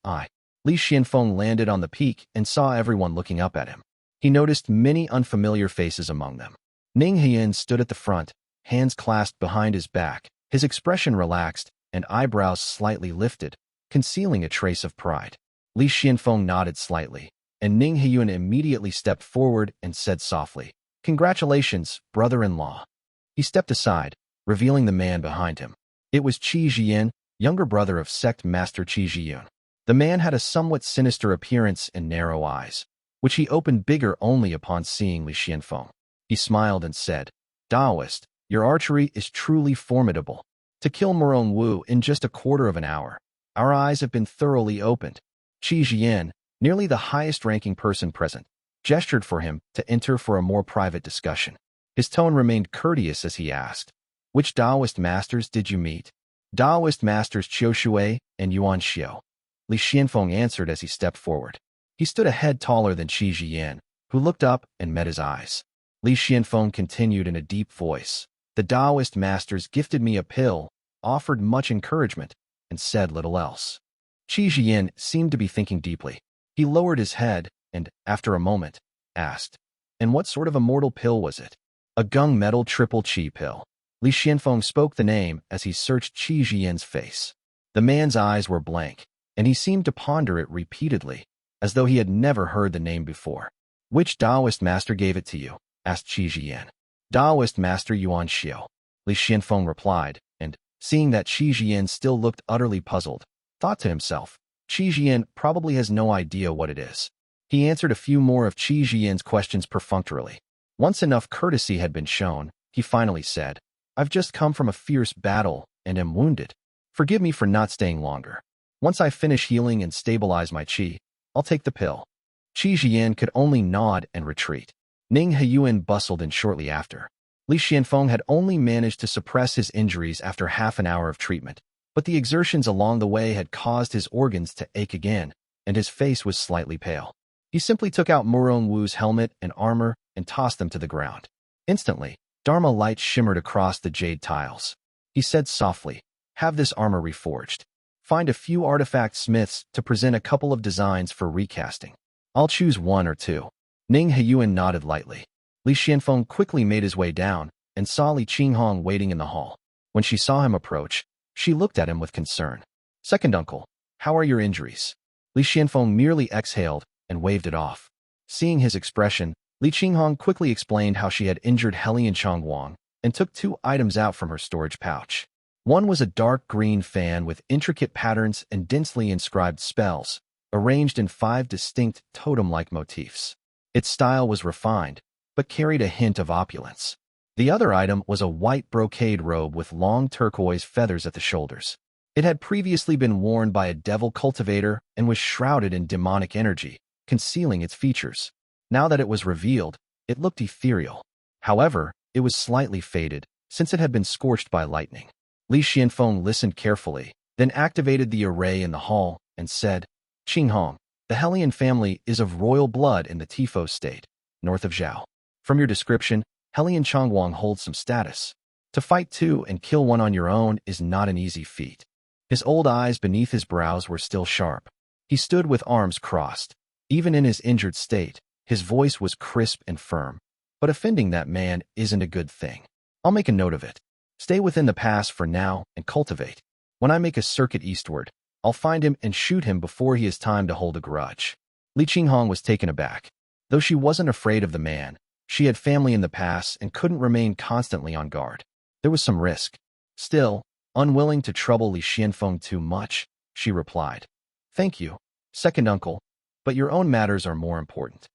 Li Xianfeng landed on the peak and saw everyone looking up at him. He noticed many unfamiliar faces among them. Ning Heyun stood at the front, hands clasped behind his back, his expression relaxed and eyebrows slightly lifted, concealing a trace of pride. Li Xianfeng nodded slightly, and Ning Heyun immediately stepped forward and said softly, "Congratulations, brother-in-law." He stepped aside, revealing the man behind him. It was Qi Jian, younger brother of sect master Qi Jiyun. The man had a somewhat sinister appearance and narrow eyes, which he opened bigger only upon seeing Li Xianfeng. He smiled and said, "Daoist, your archery is truly formidable. To kill Murong Wu in just a quarter of an hour. Our eyes have been thoroughly opened." Qi Jian, nearly the highest-ranking person present, gestured for him to enter for a more private discussion. His tone remained courteous as he asked, "Which Daoist masters did you meet?" "Daoist masters Qiu Shui and Yuan Xiu," Li Xianfeng answered as he stepped forward. He stood a head taller than Qi Jian, who looked up and met his eyes. Li Xianfeng continued in a deep voice, "The Daoist masters gifted me a pill, offered much encouragement, and said little else." Qi Jian seemed to be thinking deeply. He lowered his head and, after a moment, asked, "And what sort of immortal pill was it?" "A gung metal triple qi pill." Li Xianfeng spoke the name as he searched Qi Jian's face. The man's eyes were blank, and he seemed to ponder it repeatedly, as though he had never heard the name before. "Which Daoist master gave it to you?" asked Qi Jian. "Daoist master Yuan Xiu," Li Xianfeng replied, and, seeing that Qi Jian still looked utterly puzzled, thought to himself, "Qi Jian probably has no idea what it is." He answered a few more of Qi Jian's questions perfunctorily. Once enough courtesy had been shown, he finally said, "I've just come from a fierce battle and am wounded. Forgive me for not staying longer. Once I finish healing and stabilize my qi, I'll take the pill." Qi Jian could only nod and retreat. Ning Heyun bustled in shortly after. Li Xianfeng had only managed to suppress his injuries after half an hour of treatment, but the exertions along the way had caused his organs to ache again, and his face was slightly pale. He simply took out Murong Wu's helmet and armor and tossed them to the ground. Instantly, Dharma light shimmered across the jade tiles. He said softly, "Have this armor reforged. Find a few artifact smiths to present a couple of designs for recasting. I'll choose one or two." Ning Heyun nodded lightly. Li Xianfeng quickly made his way down and saw Li Qinghong waiting in the hall. When she saw him approach, she looked at him with concern. "Second uncle, how are your injuries?" Li Xianfeng merely exhaled and waved it off. Seeing his expression, Li Qinghong quickly explained how she had injured Heyun Changwang and took two items out from her storage pouch. One was a dark green fan with intricate patterns and densely inscribed spells, arranged in 5 distinct totem-like motifs. Its style was refined, but carried a hint of opulence. The other item was a white brocade robe with long turquoise feathers at the shoulders. It had previously been worn by a devil cultivator and was shrouded in demonic energy, concealing its features. Now that it was revealed, it looked ethereal. However, it was slightly faded, since it had been scorched by lightning. Li Xianfeng listened carefully, then activated the array in the hall and said, "Qinghong, the Heyun family is of royal blood in the Tifo state, north of Zhao. From your description, Heyun Changwang holds some status. To fight two and kill one on your own is not an easy feat." His old eyes beneath his brows were still sharp. He stood with arms crossed. Even in his injured state, his voice was crisp and firm. "But offending that man isn't a good thing. I'll make a note of it. Stay within the pass for now and cultivate. When I make a circuit eastward, I'll find him and shoot him before he has time to hold a grudge." Li Qinghong was taken aback. Though she wasn't afraid of the man, she had family in the pass and couldn't remain constantly on guard. There was some risk. Still, unwilling to trouble Li Xianfeng too much, she replied, "Thank you, second uncle, but your own matters are more important."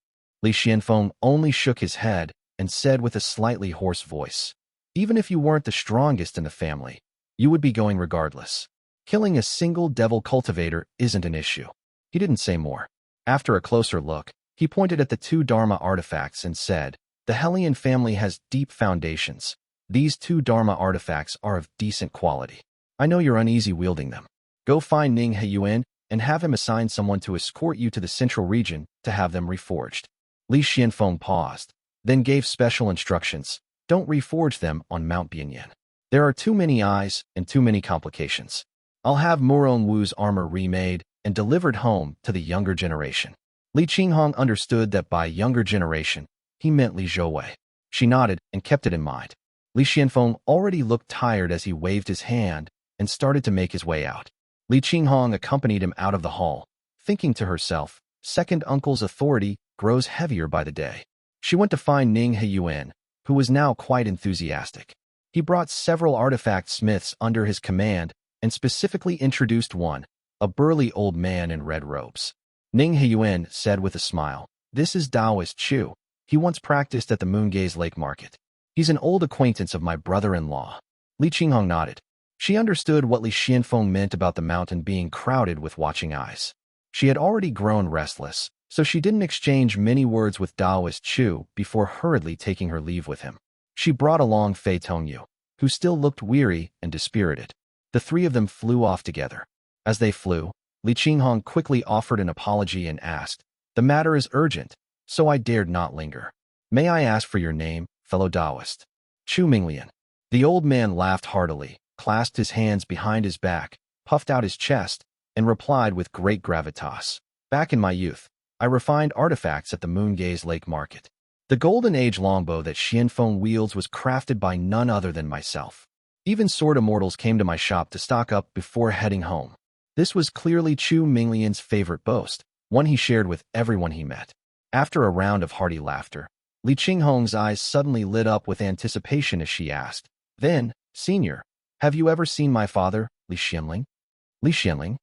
Li Xianfeng only shook his head and said with a slightly hoarse voice, "Even if you weren't the strongest in the family, you would be going regardless. Killing a single devil cultivator isn't an issue." He didn't say more. After a closer look, he pointed at the 2 Dharma artifacts and said, "The Heyun family has deep foundations. These 2 Dharma artifacts are of decent quality. I know you're uneasy wielding them. Go find Ning Heyun and have him assign someone to escort you to the central region to have them reforged." Li Xianfeng paused, then gave special instructions. "Don't reforge them on Mount Bianyan. There are too many eyes and too many complications. I'll have Murong Wu's armor remade and delivered home to the younger generation." Li Qinghong understood that by younger generation, he meant Li Zhouwei. She nodded and kept it in mind. Li Xianfeng already looked tired as he waved his hand and started to make his way out. Li Qinghong accompanied him out of the hall, thinking to herself, second uncle's authority grows heavier by the day. She went to find Ning Heyun, who was now quite enthusiastic. He brought several artifact smiths under his command and specifically introduced one, a burly old man in red robes. Ning Heyun said with a smile, "This is Taoist Chu. He once practiced at the Moongaze Lake Market. He's an old acquaintance of my brother-in-law." Li Qinghong nodded. She understood what Li Xianfeng meant about the mountain being crowded with watching eyes. She had already grown restless, so she didn't exchange many words with Taoist Chu before hurriedly taking her leave with him. She brought along Fei Tongyu, who still looked weary and dispirited. The three of them flew off together. As they flew, Li Qinghong quickly offered an apology and asked, "The matter is urgent, so I dared not linger. May I ask for your name, fellow Taoist?" "Chu Minglian." The old man laughed heartily, clasped his hands behind his back, puffed out his chest, and replied with great gravitas, "Back in my youth, I refined artifacts at the Moongaze Lake Market. The Golden Age longbow that Xianfeng wields was crafted by none other than myself. Even sword immortals came to my shop to stock up before heading home." This was clearly Chu Minglian's favorite boast, one he shared with everyone he met. After a round of hearty laughter, Li Qinghong's eyes suddenly lit up with anticipation as she asked, "Then, senior, have you ever seen my father, Li Xianling?" "Li Xianling?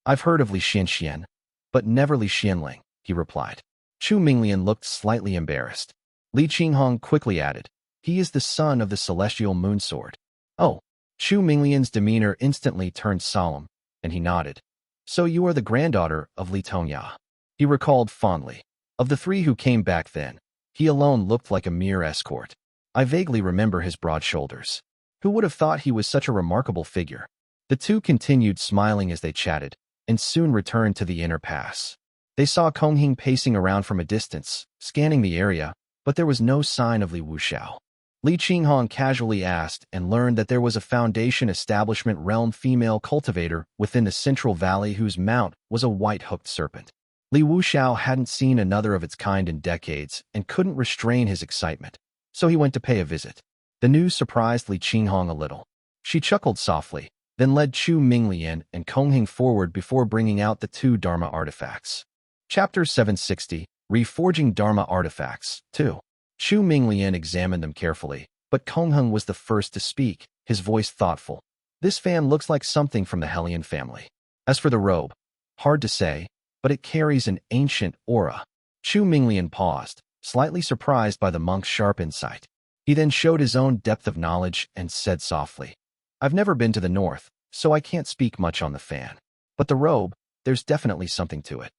I've heard of Li Xianxian, but never Li Xianling," he replied. Chu Minglian looked slightly embarrassed. Li Qinghong quickly added, "He is the son of the celestial moonsword." "Oh." Chu Minglian's demeanor instantly turned solemn, and he nodded. "So you are the granddaughter of Li Tongya," he recalled fondly. Of the three who came back then, he alone looked like a mere escort. I vaguely remember his broad shoulders. Who would have thought he was such a remarkable figure? The two continued smiling as they chatted, and soon returned to the inner pass. They saw Konghing pacing around from a distance, scanning the area, but there was no sign of Li Wuxiao. Li Qinghong casually asked and learned that there was a Foundation Establishment Realm female cultivator within the Central Valley whose mount was a white-hooked serpent. Li Wuxiao hadn't seen another of its kind in decades and couldn't restrain his excitement, so he went to pay a visit. The news surprised Li Qinghong a little. She chuckled softly, then led Chu Minglian and Konghing forward before bringing out the two Dharma artifacts. Chapter 760, Reforging Dharma Artifacts, 2. Chu Minglian examined them carefully, but Kongheng was the first to speak, his voice thoughtful. "This fan looks like something from the Heyun family. As for the robe, hard to say, but it carries an ancient aura." Chu Minglian paused, slightly surprised by the monk's sharp insight. He then showed his own depth of knowledge and said softly, "I've never been to the north, so I can't speak much on the fan. But the robe, there's definitely something to it."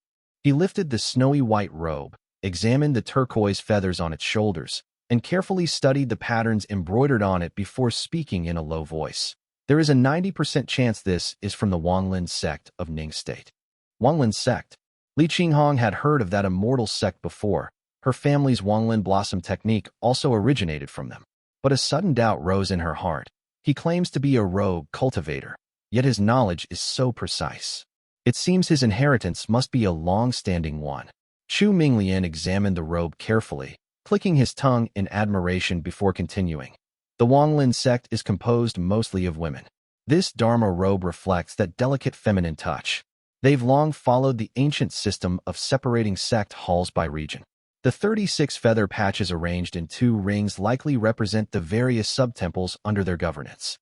He lifted the snowy white robe, examined the turquoise feathers on its shoulders, and carefully studied the patterns embroidered on it before speaking in a low voice. "There is a 90% chance this is from the Wanglin sect of Ning State." Wanglin sect? Li Qinghong had heard of that immortal sect before. Her family's Wanglin blossom technique also originated from them. But a sudden doubt rose in her heart. He claims to be a rogue cultivator, yet his knowledge is so precise. It seems his inheritance must be a long-standing one. Chu Minglian examined the robe carefully, clicking his tongue in admiration before continuing. "The Wanglin sect is composed mostly of women. This Dharma robe reflects that delicate feminine touch. They've long followed the ancient system of separating sect halls by region. The 36 feather patches arranged in 2 rings likely represent the various subtemples under their governance."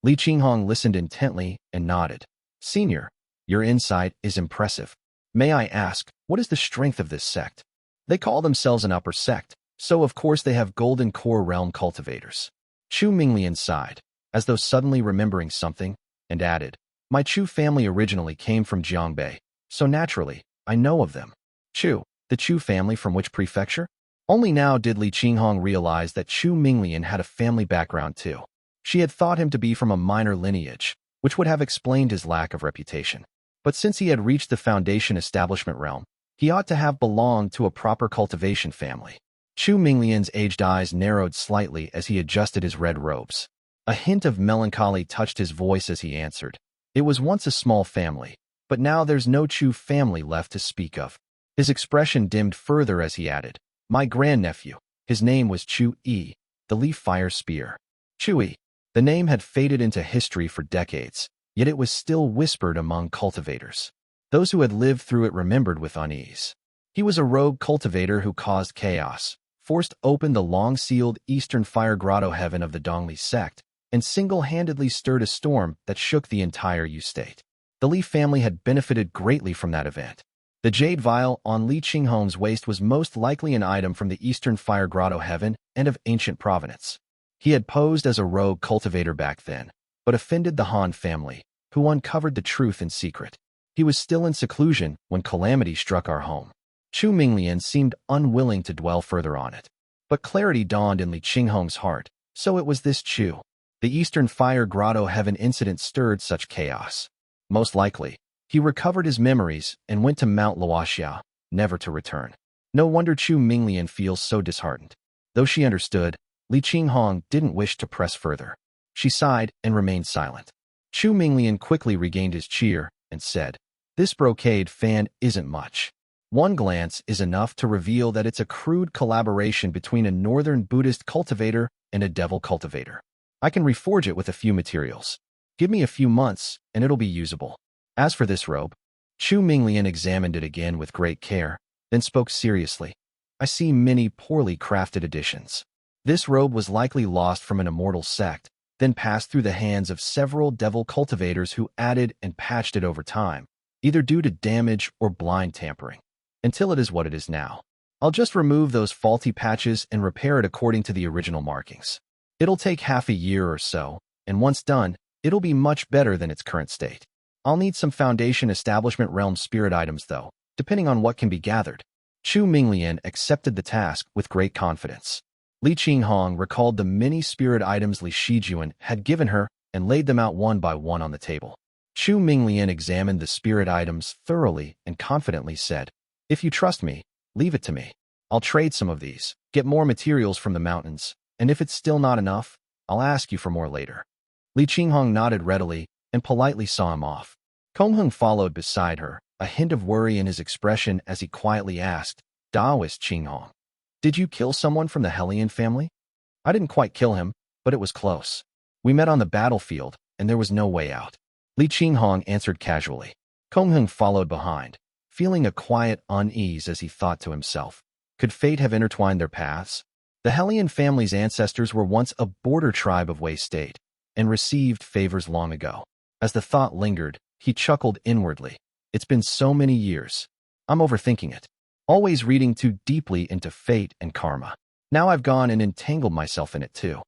Li Qinghong listened intently and nodded. "Senior, your insight is impressive. May I ask, what is the strength of this sect?" "They call themselves an upper sect, so of course they have golden core realm cultivators." Chu Minglian sighed, as though suddenly remembering something, and added, "My Chu family originally came from Jiangbei, so naturally, I know of them." "Chu, the Chu family from which prefecture?" Only now did Li Qinghong realize that Chu Minglian had a family background too. She had thought him to be from a minor lineage, which would have explained his lack of reputation. But since he had reached the Foundation Establishment realm, he ought to have belonged to a proper cultivation family. Chu Minglian's aged eyes narrowed slightly as he adjusted his red robes. A hint of melancholy touched his voice as he answered. "It was once a small family, but now there's no Chu family left to speak of." His expression dimmed further as he added, "My grandnephew, his name was Chu Yi, the Leaf Fire Spear." Chu-yi. The name had faded into history for decades, yet it was still whispered among cultivators. Those who had lived through it remembered with unease. He was a rogue cultivator who caused chaos, forced open the long-sealed eastern fire grotto heaven of the Dongli sect, and single-handedly stirred a storm that shook the entire Yu state. The Li family had benefited greatly from that event. The jade vial on Li Qinghong's waist was most likely an item from the eastern fire grotto heaven and of ancient provenance. He had posed as a rogue cultivator back then, but offended the Han family, who uncovered the truth in secret. He was still in seclusion when calamity struck our home. Chu Minglian seemed unwilling to dwell further on it. But clarity dawned in Li Qinghong's heart, so it was this Chu. The Eastern Fire Grotto Heaven incident stirred such chaos. Most likely, he recovered his memories and went to Mount Luoxia, never to return. No wonder Chu Minglian feels so disheartened. Though she understood, Li Qinghong didn't wish to press further. She sighed and remained silent. Chu Minglian quickly regained his cheer and said, "This brocade fan isn't much. One glance is enough to reveal that it's a crude collaboration between a northern Buddhist cultivator and a devil cultivator. I can reforge it with a few materials. Give me a few months, and it'll be usable. As for this robe," Chu Minglian examined it again with great care, then spoke seriously. "I see many poorly crafted additions. This robe was likely lost from an immortal sect, then passed through the hands of several devil cultivators who added and patched it over time, either due to damage or blind tampering, until it is what it is now. I'll just remove those faulty patches and repair it according to the original markings. It'll take half a year or so, and once done, it'll be much better than its current state. I'll need some Foundation Establishment Realm spirit items though, depending on what can be gathered." Chu Minglian accepted the task with great confidence. Li Qinghong recalled the many spirit items Li Shijuan had given her and laid them out one by one on the table. Chu Minglian examined the spirit items thoroughly and confidently said, "If you trust me, leave it to me. I'll trade some of these, get more materials from the mountains, and if it's still not enough, I'll ask you for more later." Li Qinghong nodded readily and politely saw him off. Kongheng followed beside her, a hint of worry in his expression as he quietly asked, "Daoist Qinghong, did you kill someone from the Heyun family?" "I didn't quite kill him, but it was close. We met on the battlefield, and there was no way out," Li Qinghong answered casually. Kongheng followed behind, feeling a quiet unease as he thought to himself, could fate have intertwined their paths? The Heyun family's ancestors were once a border tribe of Wei State, and received favors long ago. As the thought lingered, he chuckled inwardly. It's been so many years. I'm overthinking it. Always reading too deeply into fate and karma. Now I've gone and entangled myself in it too.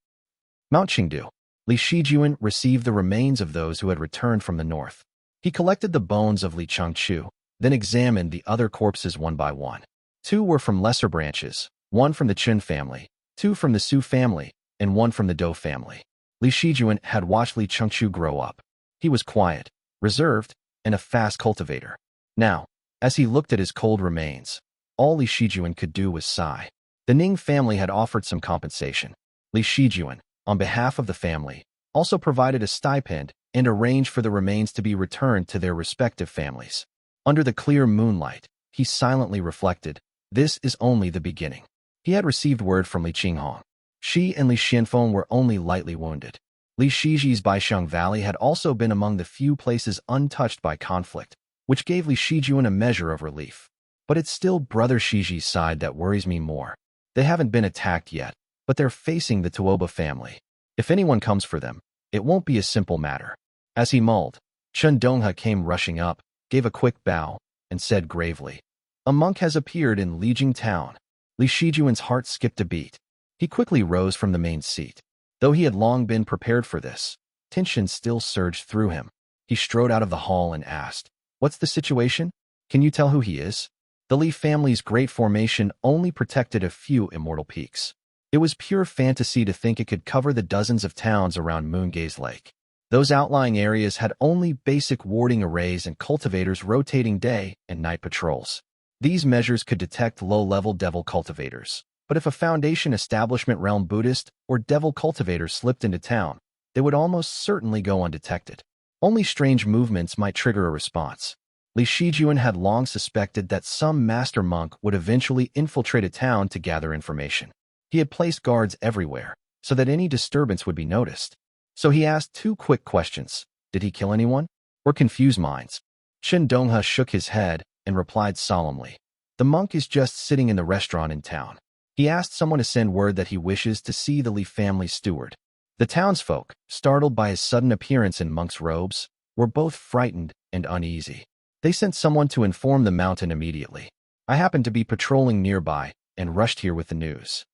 Mount Chengdu. Li Shijuan received the remains of those who had returned from the north. He collected the bones of Li Changchu, then examined the other corpses one by one. 2 were from lesser branches, 1 from the Chun family, 2 from the Su family, and 1 from the Dou family. Li Shijuan had watched Li Changchu grow up. He was quiet, reserved, and a fast cultivator. Now, as he looked at his cold remains, all Li Shijuan could do was sigh. The Ning family had offered some compensation. Li Shijuan, on behalf of the family, also provided a stipend and arranged for the remains to be returned to their respective families. Under the clear moonlight, he silently reflected, this is only the beginning. He had received word from Li Qinghong. She and Li Xianfeng were only lightly wounded. Li Shiji's Baisheng Valley had also been among the few places untouched by conflict, which gave Li Shijuan a measure of relief. But it's still Brother Shiji's side that worries me more. They haven't been attacked yet, but they're facing the Tuoba family. If anyone comes for them, it won't be a simple matter. As he mulled, Chen Dongha came rushing up, gave a quick bow, and said gravely, "A monk has appeared in Lijing town." Li Shijuan's heart skipped a beat. He quickly rose from the main seat. Though he had long been prepared for this, tension still surged through him. He strode out of the hall and asked, "What's the situation? Can you tell who he is?" The Li family's great formation only protected a few immortal peaks. It was pure fantasy to think it could cover the dozens of towns around Moongaze Lake. Those outlying areas had only basic warding arrays and cultivators rotating day and night patrols. These measures could detect low-level devil cultivators. But if a Foundation Establishment Realm Buddhist or devil cultivator slipped into town, they would almost certainly go undetected. Only strange movements might trigger a response. Li Shijuan had long suspected that some master monk would eventually infiltrate a town to gather information. He had placed guards everywhere, so that any disturbance would be noticed. So he asked 2 quick questions. Did he kill anyone? Or confuse minds? Chen Dongha shook his head and replied solemnly, The monk is just sitting in the restaurant in town. He asked someone to send word that he wishes to see the Li family steward. The townsfolk, startled by his sudden appearance in monk's robes, were both frightened and uneasy. They sent someone to inform the mountain immediately. I happened to be patrolling nearby and rushed here with the news.